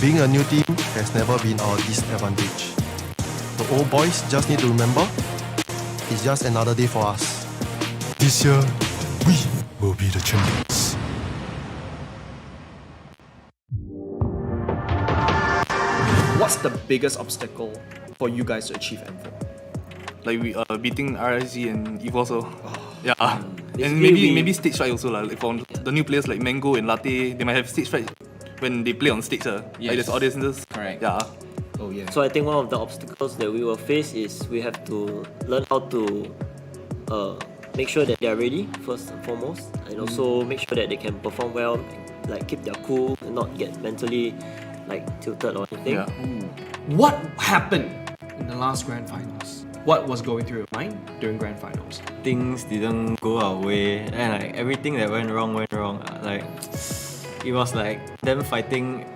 Being a new team has never been our disadvantage. The old boys just need to remember, it's just another day for us. This year, we will be the champions. What's the biggest obstacle for you guys to achieve M4? Like we are beating RSG and Evo also. Yeah. And Basically, maybe stage fright also lah. Like for the new players like Mango and Latte, they might have stage fright when they play on stage. Like there's audiences. Correct. Yeah. Oh yeah. So I think one of the obstacles that we will face is we have to learn how to make sure that they are ready first and foremost, and also make sure that they can perform well, like keep their cool and not get mentally like tilted or anything. Yeah. What happened in the last grand finals? What was going through your mind during grand finals? Things didn't go our way, and like everything that went wrong. Like it was like them fighting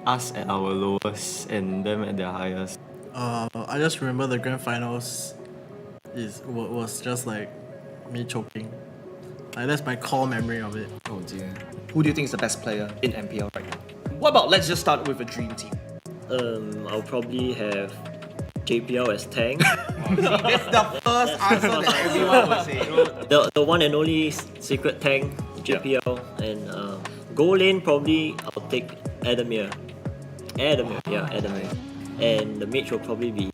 us at our lowest and them at their highest. I just remember the grand finals was just like me choking. Like that's my core memory of it. Oh dear. Who do you think is the best player in MPL right now? What about let's just start with a dream team? I'll probably have JPL as tank. That's the first answer that everyone will say. The one and only secret tank, JPL. And goal lane, probably I'll take Adamir. Adamir. And the mage will probably be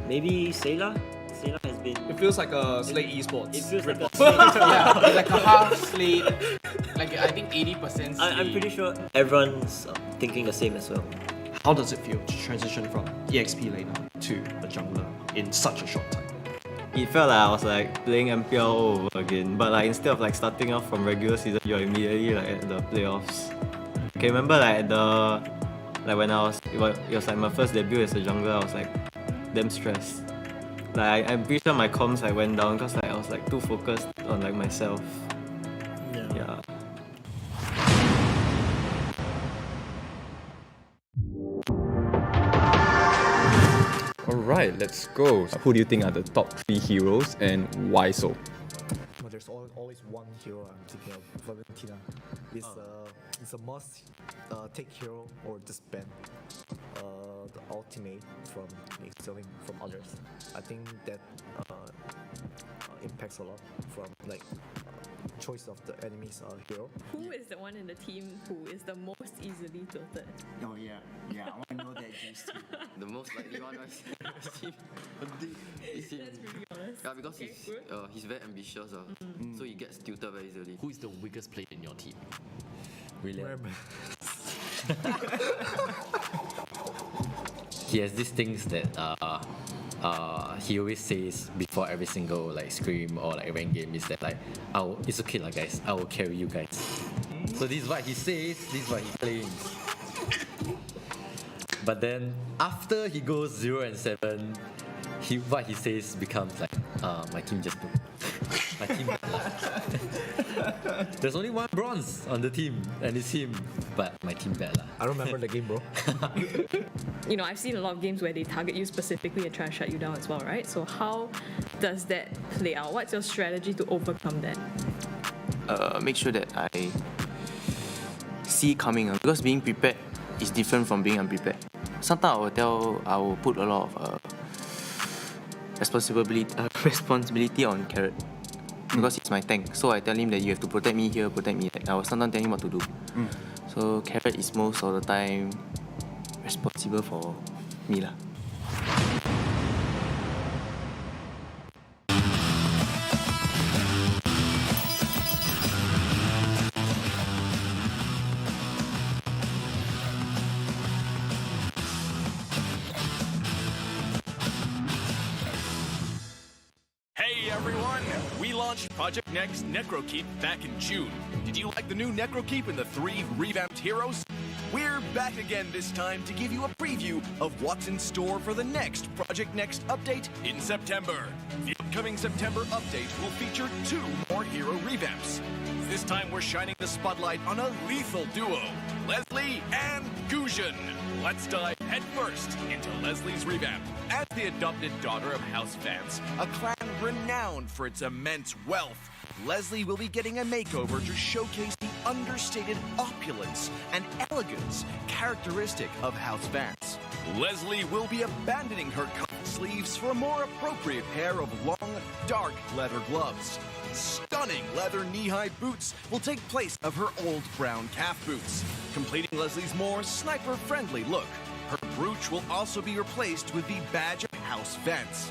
maybe Sayla. Sayla has been... It feels like a Slate Esports. It feels like a Yeah, it's like a half Slate. Like I think 80% Slate. I'm pretty sure everyone's thinking the same as well. How does it feel to transition from EXP laner to a jungler in such a short time? It felt like I was like playing MPL all over again, but like instead of like starting off from regular season, you're immediately like at the playoffs. Okay, remember like when I was it was like my first debut as a jungler, I was like damn stressed. Like I'm pretty sure my comms like went down because like I was like too focused on like myself. Yeah. Alright, let's go. Who do you think are the top 3 heroes and why so? But there's always one hero I'm thinking of, Valentina. It's a must take hero or disband the ultimate from stealing from others. I think that impacts a lot from like choice of the enemy's hero. Who is the one in the team who is the most easily tilted? Oh yeah, I want to know that juice too. The most likely one is him. It's him. That's pretty honest. Yeah, because he's very ambitious, so he gets tilted very easily. Who is the weakest player in your team? William. He has these things that he always says before every single like scrim or like rank game is that like it's okay lah guys, I will carry you guys. So this is what he says, this is what he claims. But then after he goes 0-7, what he says becomes like, my team just took. My team bad lah. There's only one bronze on the team, and it's him. But my team bad lah. I don't remember the game, bro. You know, I've seen a lot of games where they target you specifically and try to shut you down as well, right? So how does that play out? What's your strategy to overcome that? Make sure that I see coming, because being prepared is different from being unprepared. Sometimes I will put a lot of responsibility on Carrot, because he's my tank. So I tell him that you have to protect me here, protect me there. I will sometimes tell him what to do. So Carrot is most of the time responsible for me lah. Hey everyone! We launched Project Next Necrokeep back in June. Did you like the new Necrokeep and the 3 revamped heroes? We're back again this time to give you a preview of what's in store for the next Project Next update in September. The upcoming September update will feature 2 more hero revamps. This time we're shining the spotlight on a lethal duo, Leslie and Gusion. Let's dive headfirst into Leslie's revamp. As the adopted daughter of House Vance, a clan renowned for its immense wealth, Leslie will be getting a makeover to showcase the understated opulence and elegance characteristic of House Vance. Leslie will be abandoning her cuffed sleeves for a more appropriate pair of long, dark leather gloves. Stunning leather knee-high boots will take place of her old brown calf boots, completing Leslie's more sniper-friendly look. Her brooch will also be replaced with the badge of House Vance.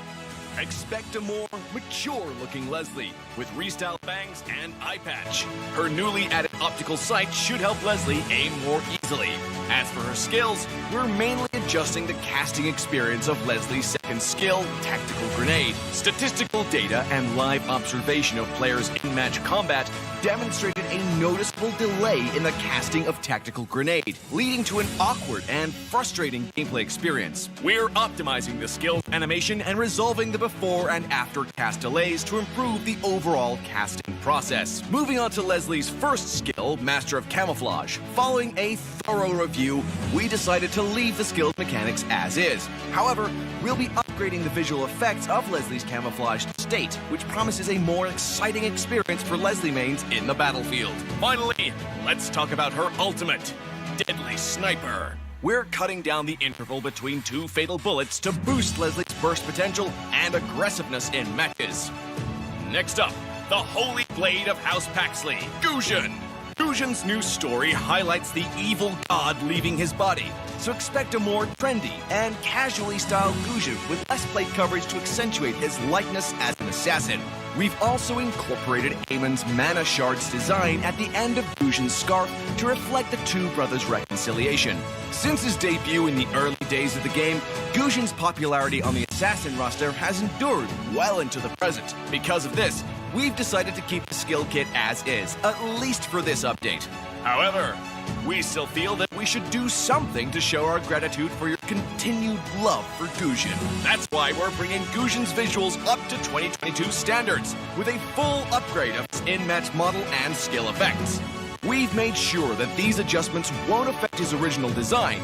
Expect a more mature-looking Leslie with restyled bangs and eye patch. Her newly added optical sight should help Leslie aim more easily. As for her skills, we're mainly adjusting the casting experience of Leslie's second skill, Tactical Grenade. Statistical data and live observation of players in match combat demonstrated a noticeable delay in the casting of Tactical Grenade, leading to an awkward and frustrating gameplay experience. We're optimizing the skill's animation and resolving the before and after cast delays to improve the overall casting process. Moving on to Leslie's first skill, Master of Camouflage. Following a thorough review, we decided to leave the skill's mechanics as is. However, we'll be upgrading the visual effects of Leslie's camouflage state, which promises a more exciting experience for Leslie mains in the battlefield. Finally, let's talk about her ultimate, Deadly Sniper. We're cutting down the interval between 2 fatal bullets to boost Leslie's burst potential and aggressiveness in matches. Next up, the Holy Blade of House Paxley, Gusion. Gusion's new story highlights the evil god leaving his body, so expect a more trendy and casually styled Gusion with less plate coverage to accentuate his likeness as an assassin. We've also incorporated Eamon's Mana Shards design at the end of Gusion's scarf to reflect the 2 brothers' reconciliation. Since his debut in the early days of the game, Gusion's popularity on the assassin roster has endured well into the present. Because of this, we've decided to keep the skill kit as is, at least for this update. However, we still feel that we should do something to show our gratitude for your continued love for Gusion. That's why we're bringing Gusion's visuals up to 2022 standards, with a full upgrade of his in-match model and skill effects. We've made sure that these adjustments won't affect his original design,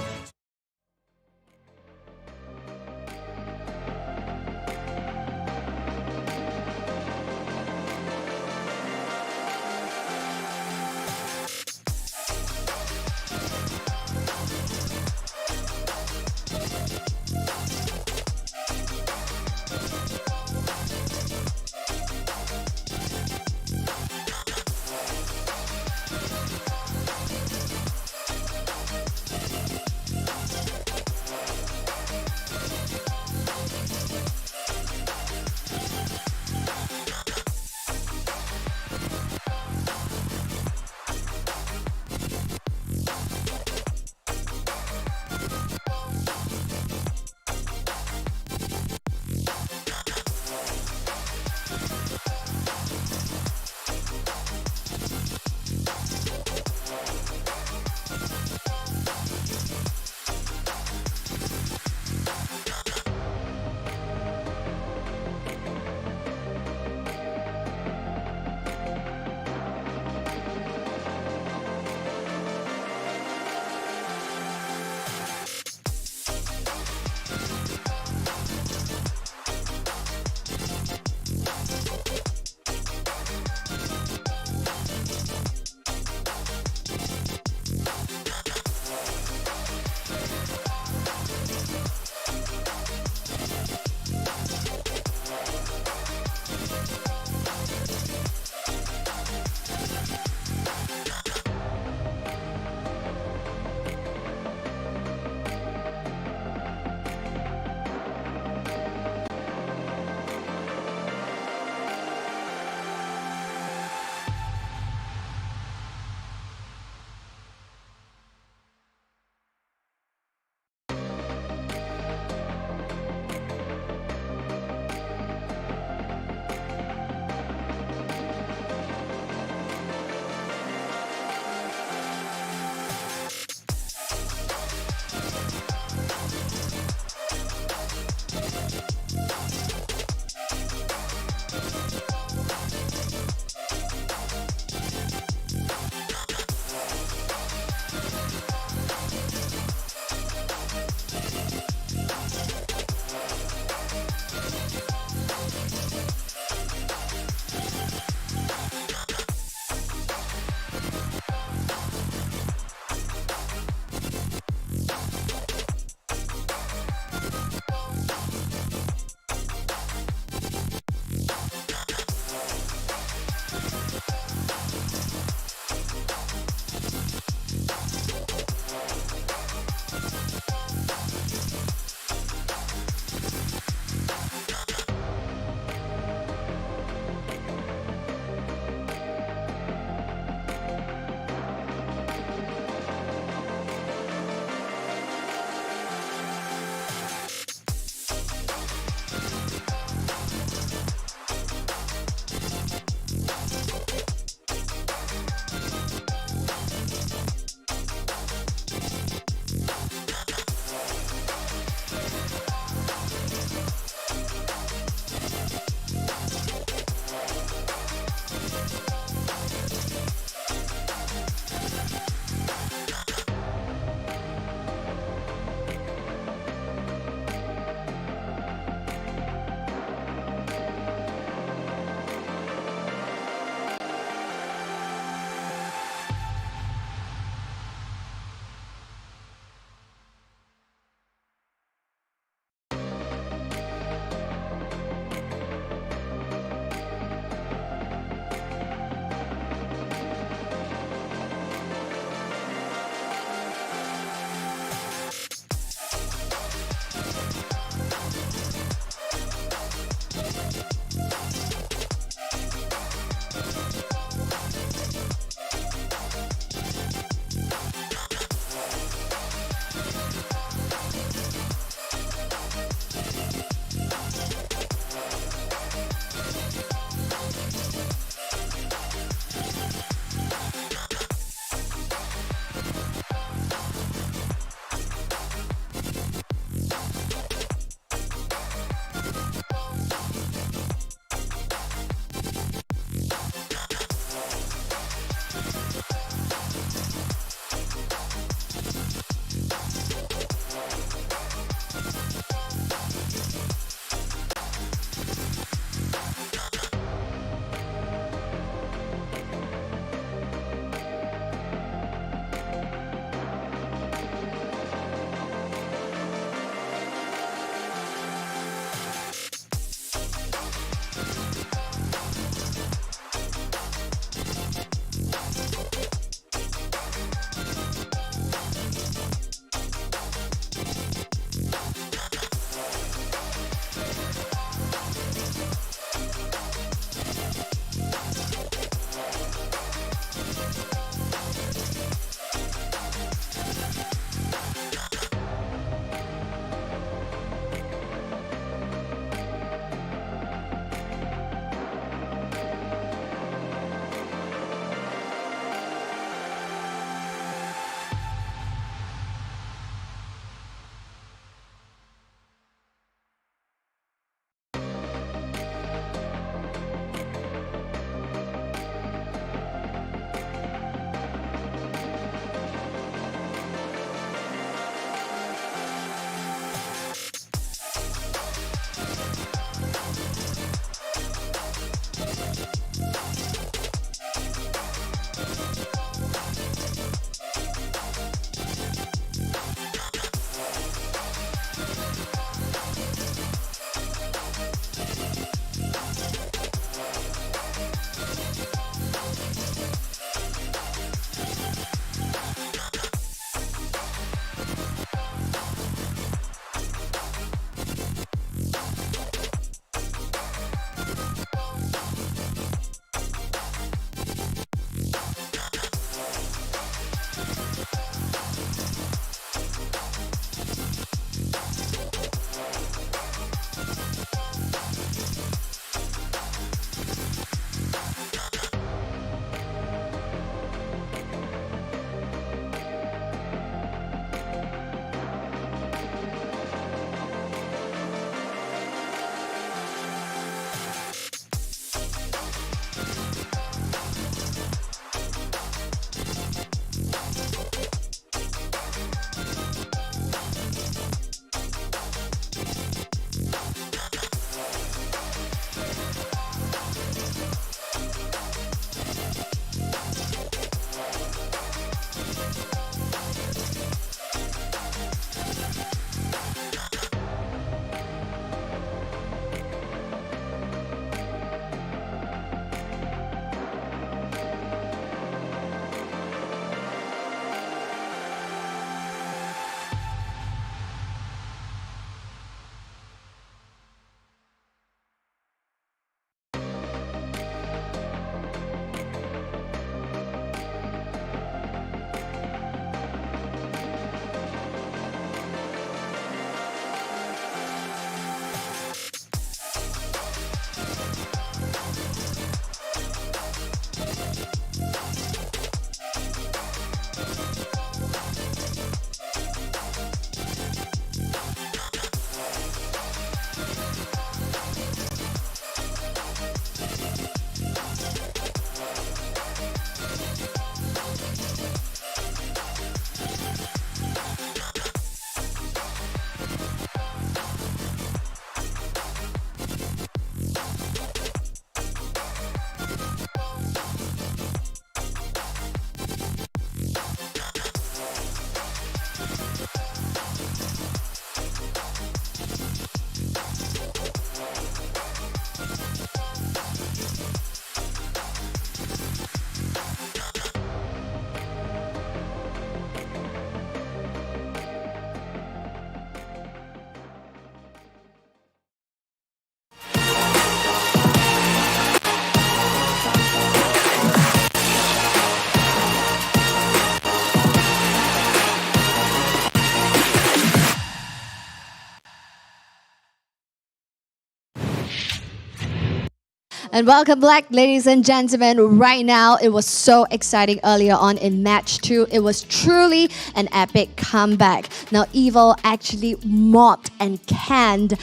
And welcome back, ladies and gentlemen. Right now, it was so exciting earlier on in match 2. It was truly an epic comeback. Now, Evil actually mopped and canned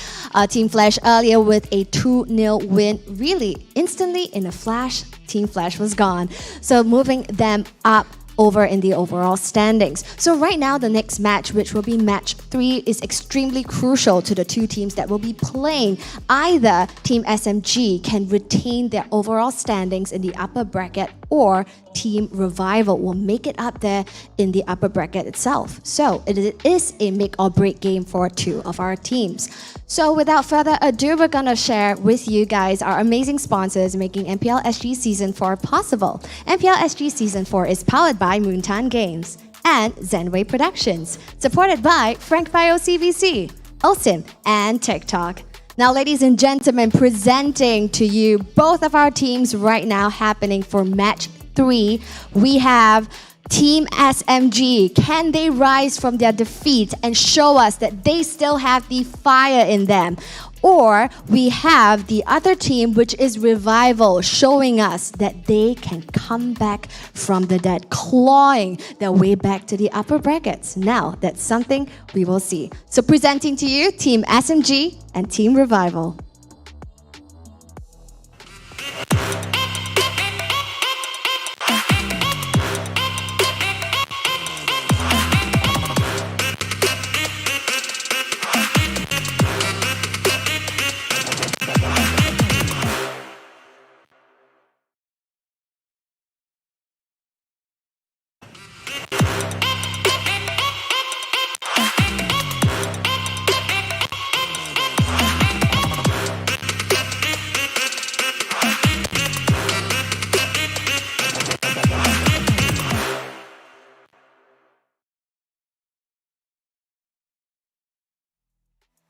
Team Flash earlier with a 2-0 win. Really, instantly in a flash, Team Flash was gone. So moving them up over in the overall standings. So right now, the next match, which will be match 3, is extremely crucial to the two teams that will be playing. Either Team SMG can retain their overall standings in the upper bracket, or Team Revival will make it up there in the upper bracket itself. So it is a make or break game for two of our teams. So without further ado, we're gonna share with you guys our amazing sponsors making MPL SG Season 4 possible. MPL SG Season 4 is powered by Moontan Games and Zenway Productions, supported by Frank Bio CVC, Olsen, and TikTok. Now, ladies and gentlemen, presenting to you both of our teams right now happening for match 3, we have Team SMG. Can they rise from their defeat and show us that they still have the fire in them? Or we have the other team, which is Revival, showing us that they can come back from the dead, clawing their way back to the upper brackets. Now, that's something we will see. So presenting to you, Team SMG and Team Revival.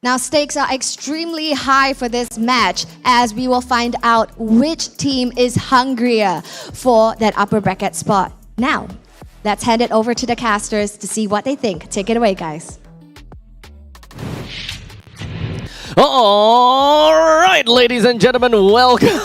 Now, stakes are extremely high for this match, as we will find out which team is hungrier for that upper bracket spot. Now, let's hand it over to the casters to see what they think. Take it away, guys. All right, ladies and gentlemen, welcome.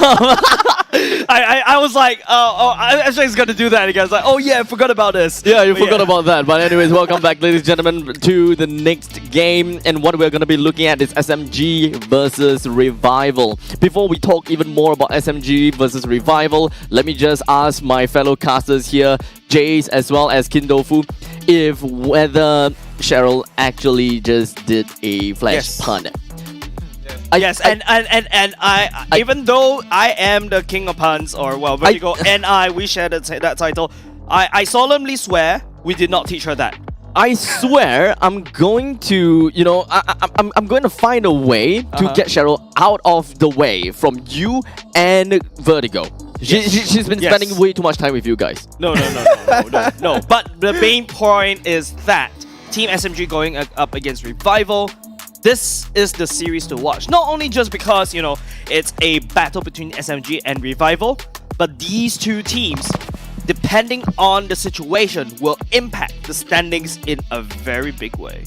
I was like, SJ's gonna do that. And I was like, oh yeah, I forgot about this. Yeah, you forgot about that. But anyways, welcome back, ladies and gentlemen, to the next game. And what we're gonna be looking at is SMG versus Revival. Before we talk even more about SMG versus Revival, let me just ask my fellow casters here, Jace as well as Kindofu, if whether Cheryl actually just did a flash pun. Yes, and I even though I am the king of puns, or well, Vertigo and we share that title, I solemnly swear we did not teach her that. I swear I'm going to, you know, I'm going to find a way to get Cheryl out of the way from you and Vertigo. She's been spending way too much time with you guys. No. But the main point is that Team SMG going up against Revival. This is the series to watch. Not only just because, you know, it's a battle between SMG and Revival, but these two teams, depending on the situation, will impact the standings in a very big way.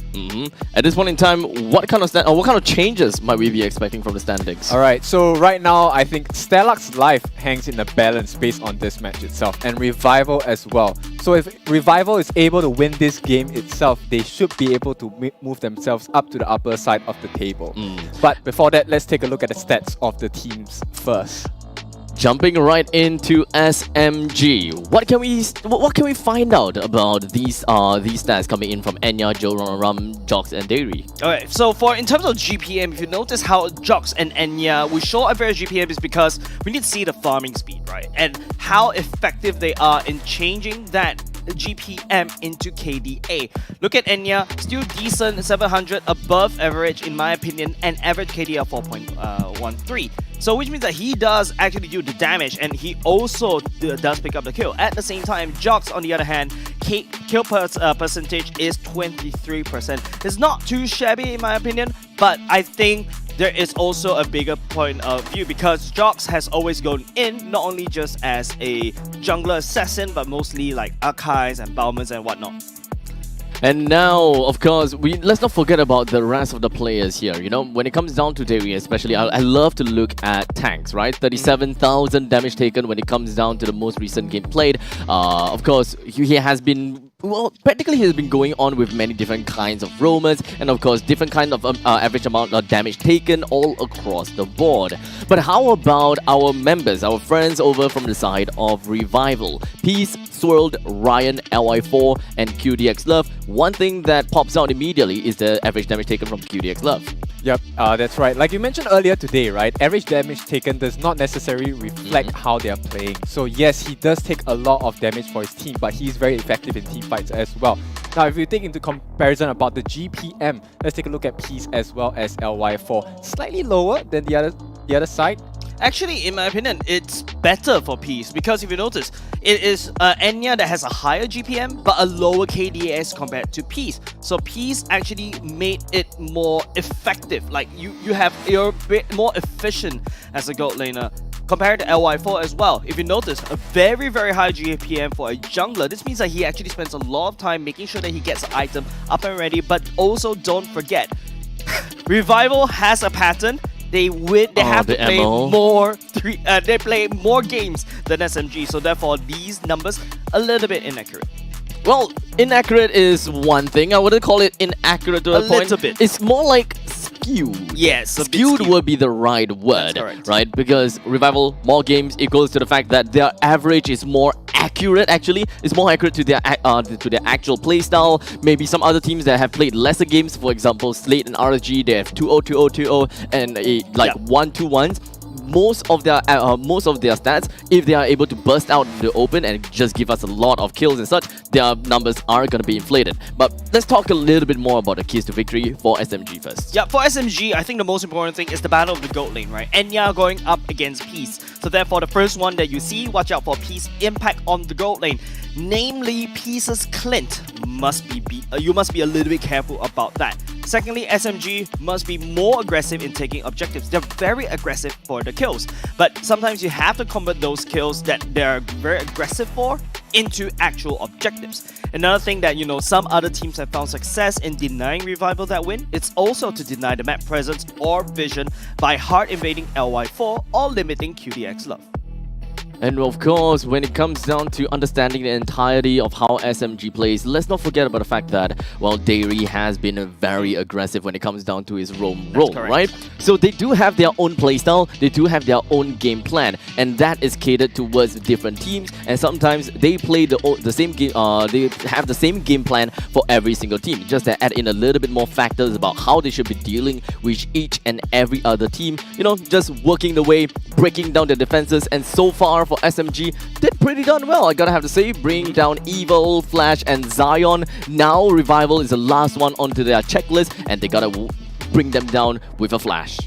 At this point in time, what kind of changes might we be expecting from the standings? Alright, so right now I think Stellark's life hangs in the balance based on this match itself, and Revival as well. So if Revival is able to win this game itself, they should be able to move themselves up to the upper side of the table. But before that, let's take a look at the stats of the teams first. Jumping right into SMG, what can we find out about these stats coming in from Enya, Joe, Ram, Jox, and Dairy? Okay, so in terms of GPM, if you notice how Jox and Enya we show average GPM is because we need to see the farming speed, right? And how effective they are in changing that GPM into KDA. Look at Enya, still decent, 700 above average in my opinion, and average KDA of 4.13. So which means that he does actually do the damage, and he also does pick up the kill. At the same time, Jox, on the other hand, kill percentage is 23%. It's not too shabby in my opinion, but I think there is also a bigger point of view because Jox has always gone in, not only just as a jungler assassin, but mostly like archives and Balmers and whatnot. And now, of course, let's not forget about the rest of the players here. You know, when it comes down to Dewey, especially, I love to look at tanks, right? 37,000 damage taken when it comes down to the most recent game played. Of course, he has been, well, practically he has been going on with many different kinds of roamers, and of course, different kind of average amount of damage taken all across the board. But how about our members, our friends over from the side of Revival? Peace, Swirled, Ryan, LY4, and QDX Love. One thing that pops out immediately is the average damage taken from QDX Love. Yep, that's right. Like you mentioned earlier today, right? Average damage taken does not necessarily reflect how they are playing. So yes, he does take a lot of damage for his team, but he's very effective in team fights as well. Now, if you take into comparison about the GPM, let's take a look at Peace as well as LY4. Slightly lower than the other side. Actually, in my opinion, it's better for Peace because if you notice, it is Enya that has a higher GPM but a lower KDS compared to Peace. So Peace actually made it more effective. Like you're a bit more efficient as a gold laner compared to LY4 as well. If you notice, a very, very high GPM for a jungler. This means that he actually spends a lot of time making sure that he gets the item up and ready. But also don't forget, Revival has a pattern. They have to play more. They play more games than SMG, so therefore these numbers a little bit inaccurate. Well, inaccurate is one thing. I wouldn't call it inaccurate to a point. Little bit. It's more like skewed. Yes, skewed would be the right word, right? Because Revival, more games equals to the fact that their average is more accurate. Actually, it's more accurate to their actual playstyle. Maybe some other teams that have played lesser games, for example, Slate and RSG, they have 2-0, 2-0, 2-0, and 1-2-1s. Most of their stats, if they are able to burst out in the open and just give us a lot of kills and such, their numbers are going to be inflated. But let's talk a little bit more about the keys to victory for SMG first. Yeah, for SMG, I think the most important thing is the battle of the gold lane, right? Enya going up against Peace. So therefore, the first one that you see, watch out for Peace impact on the gold lane. Namely, Peace's Clint you must be a little bit careful about that. Secondly, SMG must be more aggressive in taking objectives. They're very aggressive for the kills, but sometimes you have to convert those kills that they're very aggressive for into actual objectives. Another thing that, some other teams have found success in denying Revival that win, it's also to deny the map presence or vision by hard invading LY4 or limiting QDX Love. And of course, when it comes down to understanding the entirety of how SMG plays, let's not forget about the fact that, well, Dairy has been very aggressive when it comes down to his role, right? So they do have their own playstyle, they do have their own game plan, and that is catered towards different teams, and sometimes they play the same game, they have the same game plan for every single team, just to add in a little bit more factors about how they should be dealing with each and every other team, just working the way, breaking down the defenses, and so far for SMG, did pretty darn well, I gotta have to say, bringing down Evil, Flash, and Zion. Now Revival is the last one onto their checklist, and they gotta bring them down with a Flash.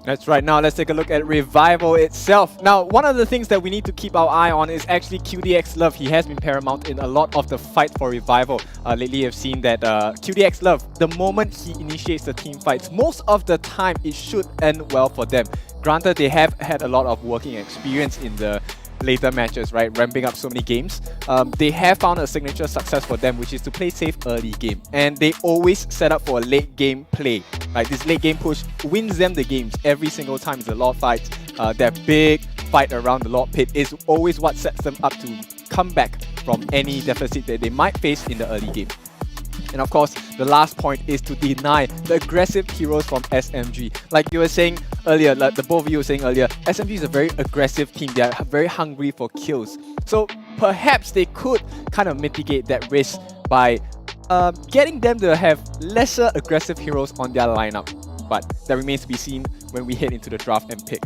That's right. Now let's take a look at Revival itself. Now, one of the things that we need to keep our eye on is actually QDX Love. He has been paramount in a lot of the fight for Revival. Lately, I've seen that QDX Love, the moment he initiates the team fights, most of the time it should end well for them. Granted, they have had a lot of working experience in the later matches, right? Ramping up so many games. They have found a signature success for them, which is to play safe early game. And they always set up for a late game play. Right? This late game push wins them the games every single time. It's a Lord fight. That big fight around the Lord pit is always what sets them up to come back from any deficit that they might face in the early game. And of course, the last point is to deny the aggressive heroes from SMG. Like you were saying earlier, like the both of you were saying earlier, SMG is a very aggressive team. They are very hungry for kills. So perhaps they could kind of mitigate that risk by getting them to have lesser aggressive heroes on their lineup. But that remains to be seen when we head into the draft and pick.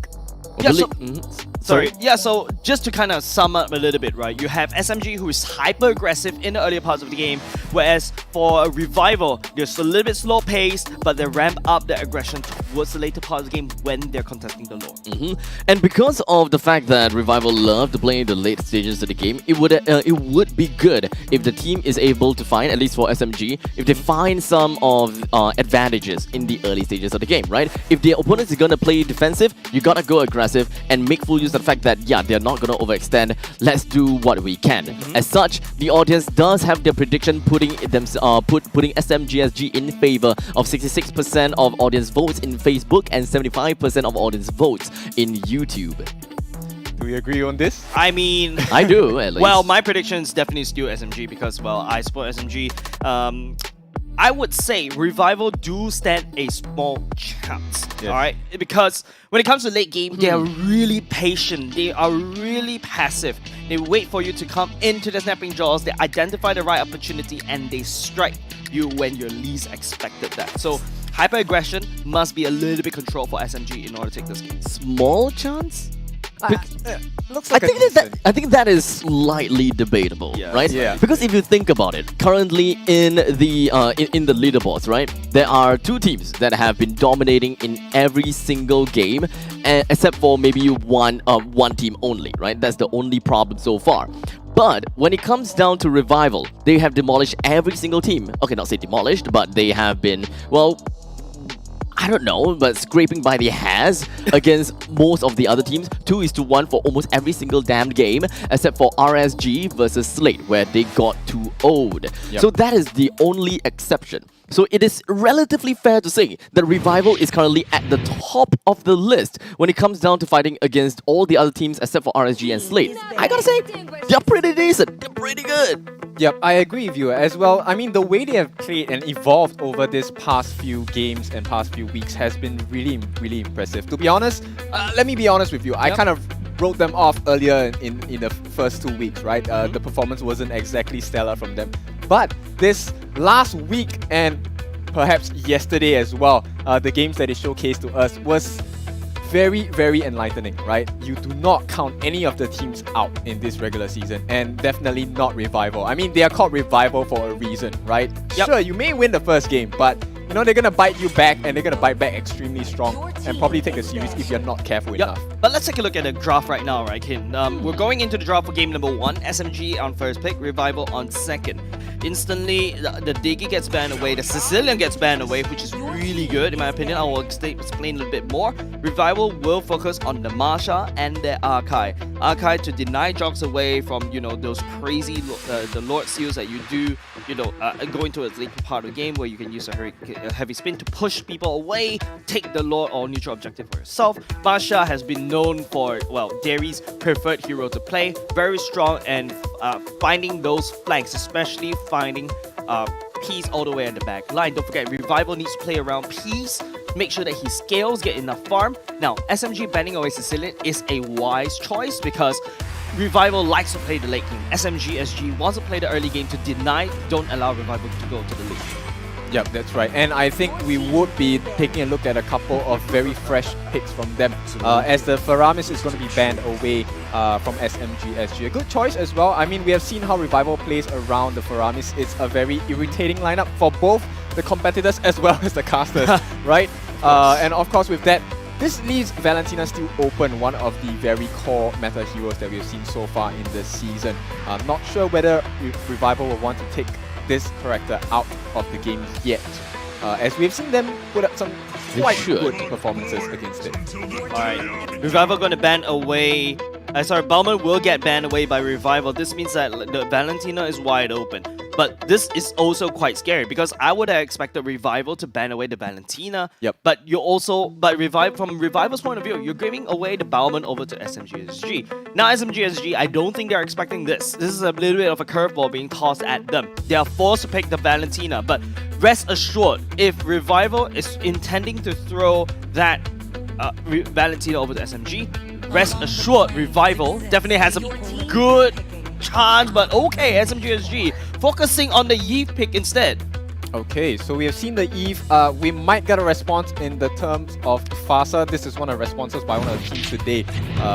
Yeah, so just to kind of sum up a little bit, right? You have SMG who is hyper aggressive in the earlier parts of the game, whereas for a Revival, they're a little bit slow paced, but they ramp up their aggression towards the later part of the game when they're contesting the lore. And because of the fact that Revival love to play in the late stages of the game, it would be good if the team is able to find, at least for SMG, if they find some of advantages in the early stages of the game, right? If the opponent is gonna play defensive, you gotta go aggressive and make full use of the fact that they're not gonna overextend. Let's do what we can. As such, the audience does have their prediction putting SMG SG in favor of 66% of audience votes in Facebook and 75% of audience votes in YouTube. Do we agree on this? I mean, I do, at least. Well, my prediction is definitely still SMG because, well, I support SMG. I would say Revival do stand a small chance, alright? Because when it comes to late game, they are really patient. They are really passive. They wait for you to come into the snapping jaws. They identify the right opportunity and they strike you when you're least expected that. So hyper aggression must be a little bit controlled for SMG in order to take this game. Small chance? Looks like I think that is slightly debatable, right? Yeah. Because if you think about it, currently in the leaderboards, right, there are two teams that have been dominating in every single game, except for maybe one team only, right? That's the only problem so far. But when it comes down to Revival, they have demolished every single team. Okay, not say demolished, but they have been, well, I don't know, but scraping by the hairs against most of the other teams. 2-1 for almost every single damn game, except for RSG versus Slate, where they got 2-0'd. So that is the only exception. So it is relatively fair to say that Revival is currently at the top of the list when it comes down to fighting against all the other teams except for RSG and Slate. I gotta say, they're pretty decent. They're pretty good. Yep, I agree with you as well. I mean, the way they have played and evolved over this past few games and past few weeks has been really, really impressive. To be honest, let me be honest with you. I kind of wrote them off earlier in the first 2 weeks, right? The performance wasn't exactly stellar from them. But this last week and perhaps yesterday as well, the games that they showcased to us was very, very enlightening, right? You do not count any of the teams out in this regular season, and definitely not Revival. I mean, they are called Revival for a reason, right? Sure, you may win the first game, but you know, they're gonna bite you back, and they're gonna bite back extremely strong and probably take the series if you're not careful enough. But let's take a look at the draft right now, right, Kin? We're going into the draft for game number 1. SMG on first pick, Revival on second. Instantly, the Diggy gets banned away, the Sicilian gets banned away, which is really good in my opinion. I will explain a little bit more. Revival will focus on the Marsha and the Arkai. Arkai to deny jogs away from, you know, those crazy the Lord Seals that you do, you know, go into a late part of the game where you can use a heavy spin to push people away, take the Lord or neutral objective for yourself. Marsha has been known for, well, Derry's preferred hero to play, very strong and finding those flanks, especially finding Peace all the way at the back line. Don't forget, Revival needs to play around Peace, make sure that he scales, get enough farm. Now, SMG banning away Sicilian is a wise choice because Revival likes to play the late game. SMG SG wants to play the early game to deny, don't allow Revival to go to the late game. Yep, that's right. And I think we would be taking a look at a couple of very fresh picks from them. As the Faramis is going to be banned away from SMG SG. A good choice as well. I mean, we have seen how Revival plays around the Faramis. It's a very irritating lineup for both the competitors as well as the casters, right? And of course with that, this leaves Valentina still open, one of the very core meta heroes that we've seen so far in the season. I'm not sure whether Revival will want to take this character out of the game yet, as we've seen them put up some quite good performances against it. Alright, Revival going to ban away. Bauman will get banned away by Revival. This means that the Valentina is wide open. But this is also quite scary because I would have expected Revival to ban away the Valentina. Yep. But you're also, from Revival's point of view, you're giving away the Bauman over to SMG SG. Now SMG SG, I don't think they're expecting this. This is a little bit of a curveball being tossed at them. They are forced to pick the Valentina. But rest assured, if Revival is intending to throw that Valentina over to SMG, rest assured, Revival definitely has a good chance, but okay, SMG SG focusing on the Eve pick instead. Okay, so we have seen the Eve. We might get a response in the terms of Fasa. This is one of the responses by one of the teams today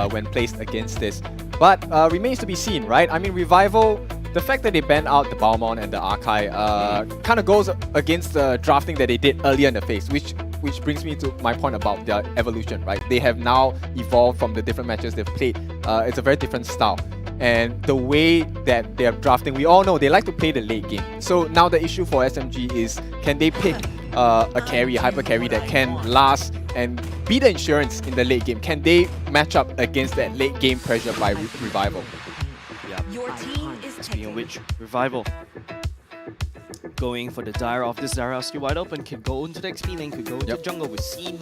when placed against this. But remains to be seen, right? I mean, Revival, the fact that they banned out the Balmon and the Arkai kind of goes against the drafting that they did earlier in the phase, which which brings me to my point about their evolution, right? They have now evolved from the different matches they've played. It's a very different style. And the way that they're drafting, we all know they like to play the late game. So now the issue for SMG is, can they pick a carry, a hyper carry that can last and be the insurance in the late game? Can they match up against that late game pressure by Revival? Speaking of which, Revival going for the Dire off this Dire SG wide open, could go into the XP lane, could go into jungle. We've seen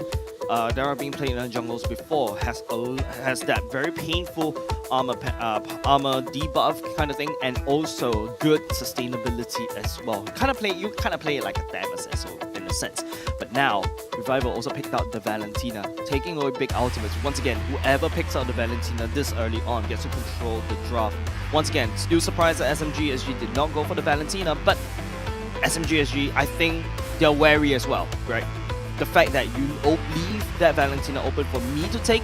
Dire being played in jungles before, has that very painful armor debuff kind of thing, and also good sustainability as well. You kind of play it like a Thamus in a sense. But now Revival also picked out the Valentina, taking away big ultimates. Once again, whoever picks out the Valentina this early on gets to control the draft. Once again, still surprised that SMG SG did not go for the Valentina, but SMG SG, I think they're wary as well, right? The fact that you leave that Valentina open for me to take,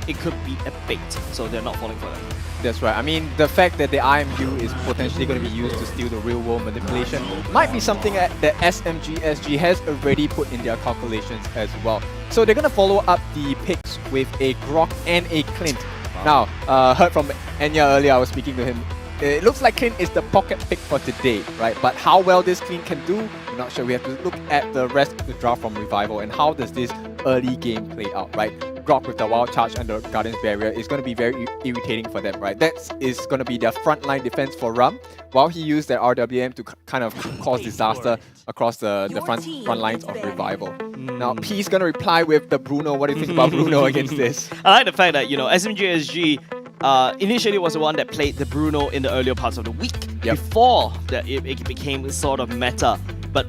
it could be a bait, so they're not falling for that. That's right. I mean, the fact that the IMU is potentially going to be used to steal the real-world manipulation might be something that SMG SG has already put in their calculations as well. So they're going to follow up the picks with a Grok and a Clint. Wow. Now, heard from Enya earlier, I was speaking to him. It looks like Clint is the pocket pick for today, right? But how well this Clint can do, we're not sure. We have to look at the rest of the draft from Revival and how does this early game play out, right? Grok with the Wild Charge and the Guardian's Barrier is going to be very irritating for them, right? That is going to be their frontline defense for Rum, while he used their RWM to kind of cause disaster across the front lines of Revival. Now, P's going to reply with the Bruno. What do you think about Bruno against this? I like the fact that, SMG SG initially was the one that played the Bruno in the earlier parts of the week before that it became sort of meta. But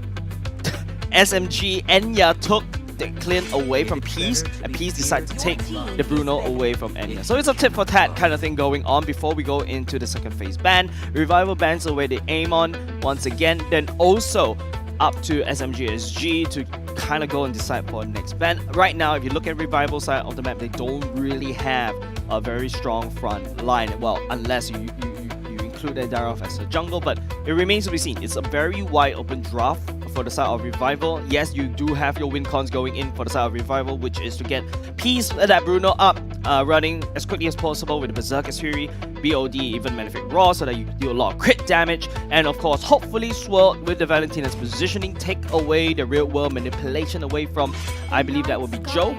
SMG Enya took the Clint away from Peace, and Peace decided to take the Bruno away from Enya. So it's a tit for tat kind of thing going on before we go into the second phase ban. Revival bans away the Amon once again, then also up to SMG SG to kind of go and decide for the next ban. Right now, if you look at Revival side of the map, they don't really have a very strong front line. Well, unless you include the Darov as a jungle, but it remains to be seen. It's a very wide open draft for the side of Revival. Yes, you do have your win cons going in for the side of Revival, which is to get Peace that Bruno up, running as quickly as possible with the Berserker's Fury, BOD, even Magnific Raw, so that you do a lot of crit damage, and of course, hopefully Swirl with the Valentina's positioning, take away the real world manipulation away from, I believe that would be Joe.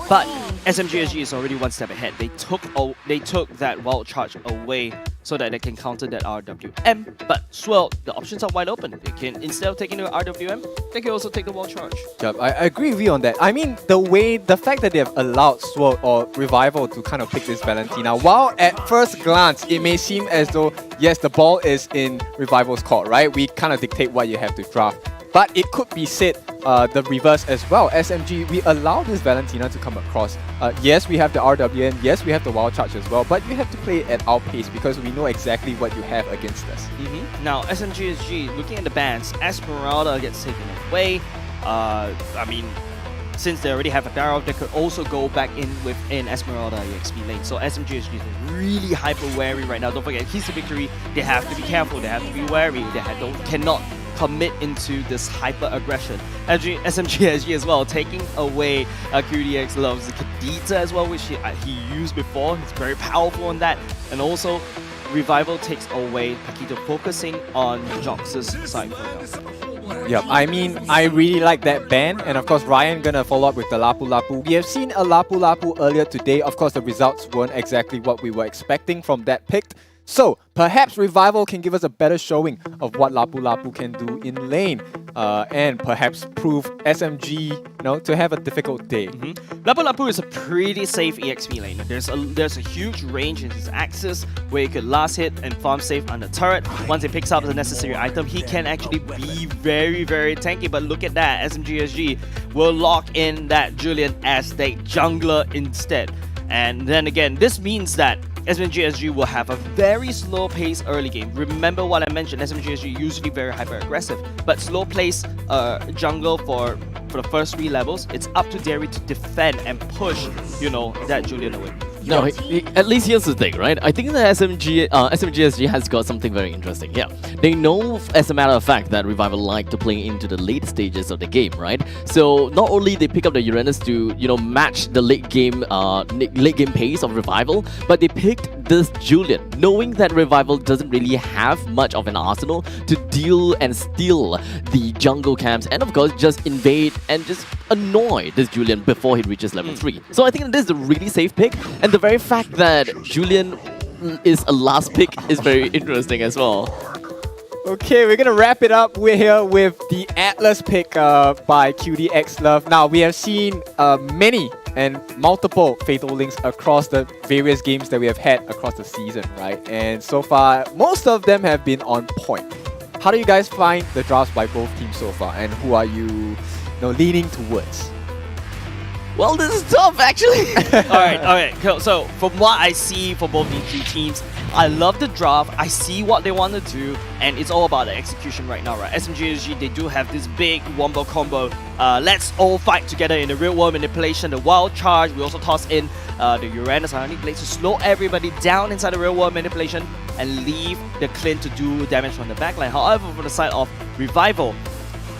But SMG SG is already one step ahead. They took that Wild Charge away so that they can counter that RWM. But Swirl, the options are wide open. They can, instead of taking the RWM, they can also take the Wild Charge. Yep, I agree with you on that. I mean, the fact that they have allowed Swirl or Revival to kind of pick this Valentina, while at first glance, it may seem as though, yes, the ball is in Revival's court, right? We kind of dictate what you have to draft. But it could be said the reverse as well. SMG, we allow this Valentina to come across. Yes, we have the RWM, yes, we have the Wild Charge as well, but you have to play it at our pace because we know exactly what you have against us. Now, SMG SG, looking at the bans, Esmeralda gets taken away. I mean, since they already have a Darrow, they could also go back in within Esmeralda EXP lane. So SMG SG is really hyper wary right now. Don't forget, keys to victory, they have to be careful, they have to be wary, they cannot commit into this hyper aggression. SMG SG as well, taking away QDX loves the Kadita as well, which he used before. He's very powerful on that. And also, Revival takes away Paquito, focusing on Jox's side for now. Yep, I mean, I really like that ban, and of course Ryan gonna follow up with the Lapu Lapu. We have seen a Lapu Lapu earlier today. Of course, the results weren't exactly what we were expecting from that pick. So, perhaps Revival can give us a better showing of what Lapu Lapu can do in lane, and perhaps prove SMG, to have a difficult day. Lapu Lapu is a pretty safe EXP lane. There's a huge range in his axis where he could last hit and farm safe on the turret. Once he picks up the necessary item, he can actually be very, very tanky. But look at that, SMG SG will lock in that Julian as the jungler instead. And then again, this means that SMG SG will have a very slow pace early game. Remember what I mentioned, SMG SG usually very hyper aggressive, but slow pace jungle for the first 3 levels, it's up to Derry to defend and push, that Julian away. No, at least here's the thing, right? I think the SMG SG has got something very interesting. Yeah, they know, as a matter of fact, that Revival like to play into the late stages of the game, right? So not only they pick up the Uranus to match the late game pace of Revival, but they picked this Julian, knowing that Revival doesn't really have much of an arsenal to deal and steal the jungle camps, and of course just invade and just annoy this Julian before he reaches level 3. So I think this is a really safe pick, and the very fact that Julian is a last pick is very interesting as well. Okay, we're gonna wrap it up. We're here with the Atlas pick by QDX Love. Now, we have seen many and multiple Fatal Links across the various games that we have had across the season, right? And so far, most of them have been on point. How do you guys find the drafts by both teams so far, and who are you leaning towards? Well, this is tough, actually. Alright, cool. So, from what I see for both these two teams, I love the draft, I see what they want to do, and it's all about the execution right now, right? SMG SG, they do have this big wombo combo. Let's all fight together in the real world manipulation, the wild charge. We also toss in the Uranus Ionic Blade to slow everybody down inside the real world manipulation and leave the Clint to do damage from the backline. However, from the side of Revival,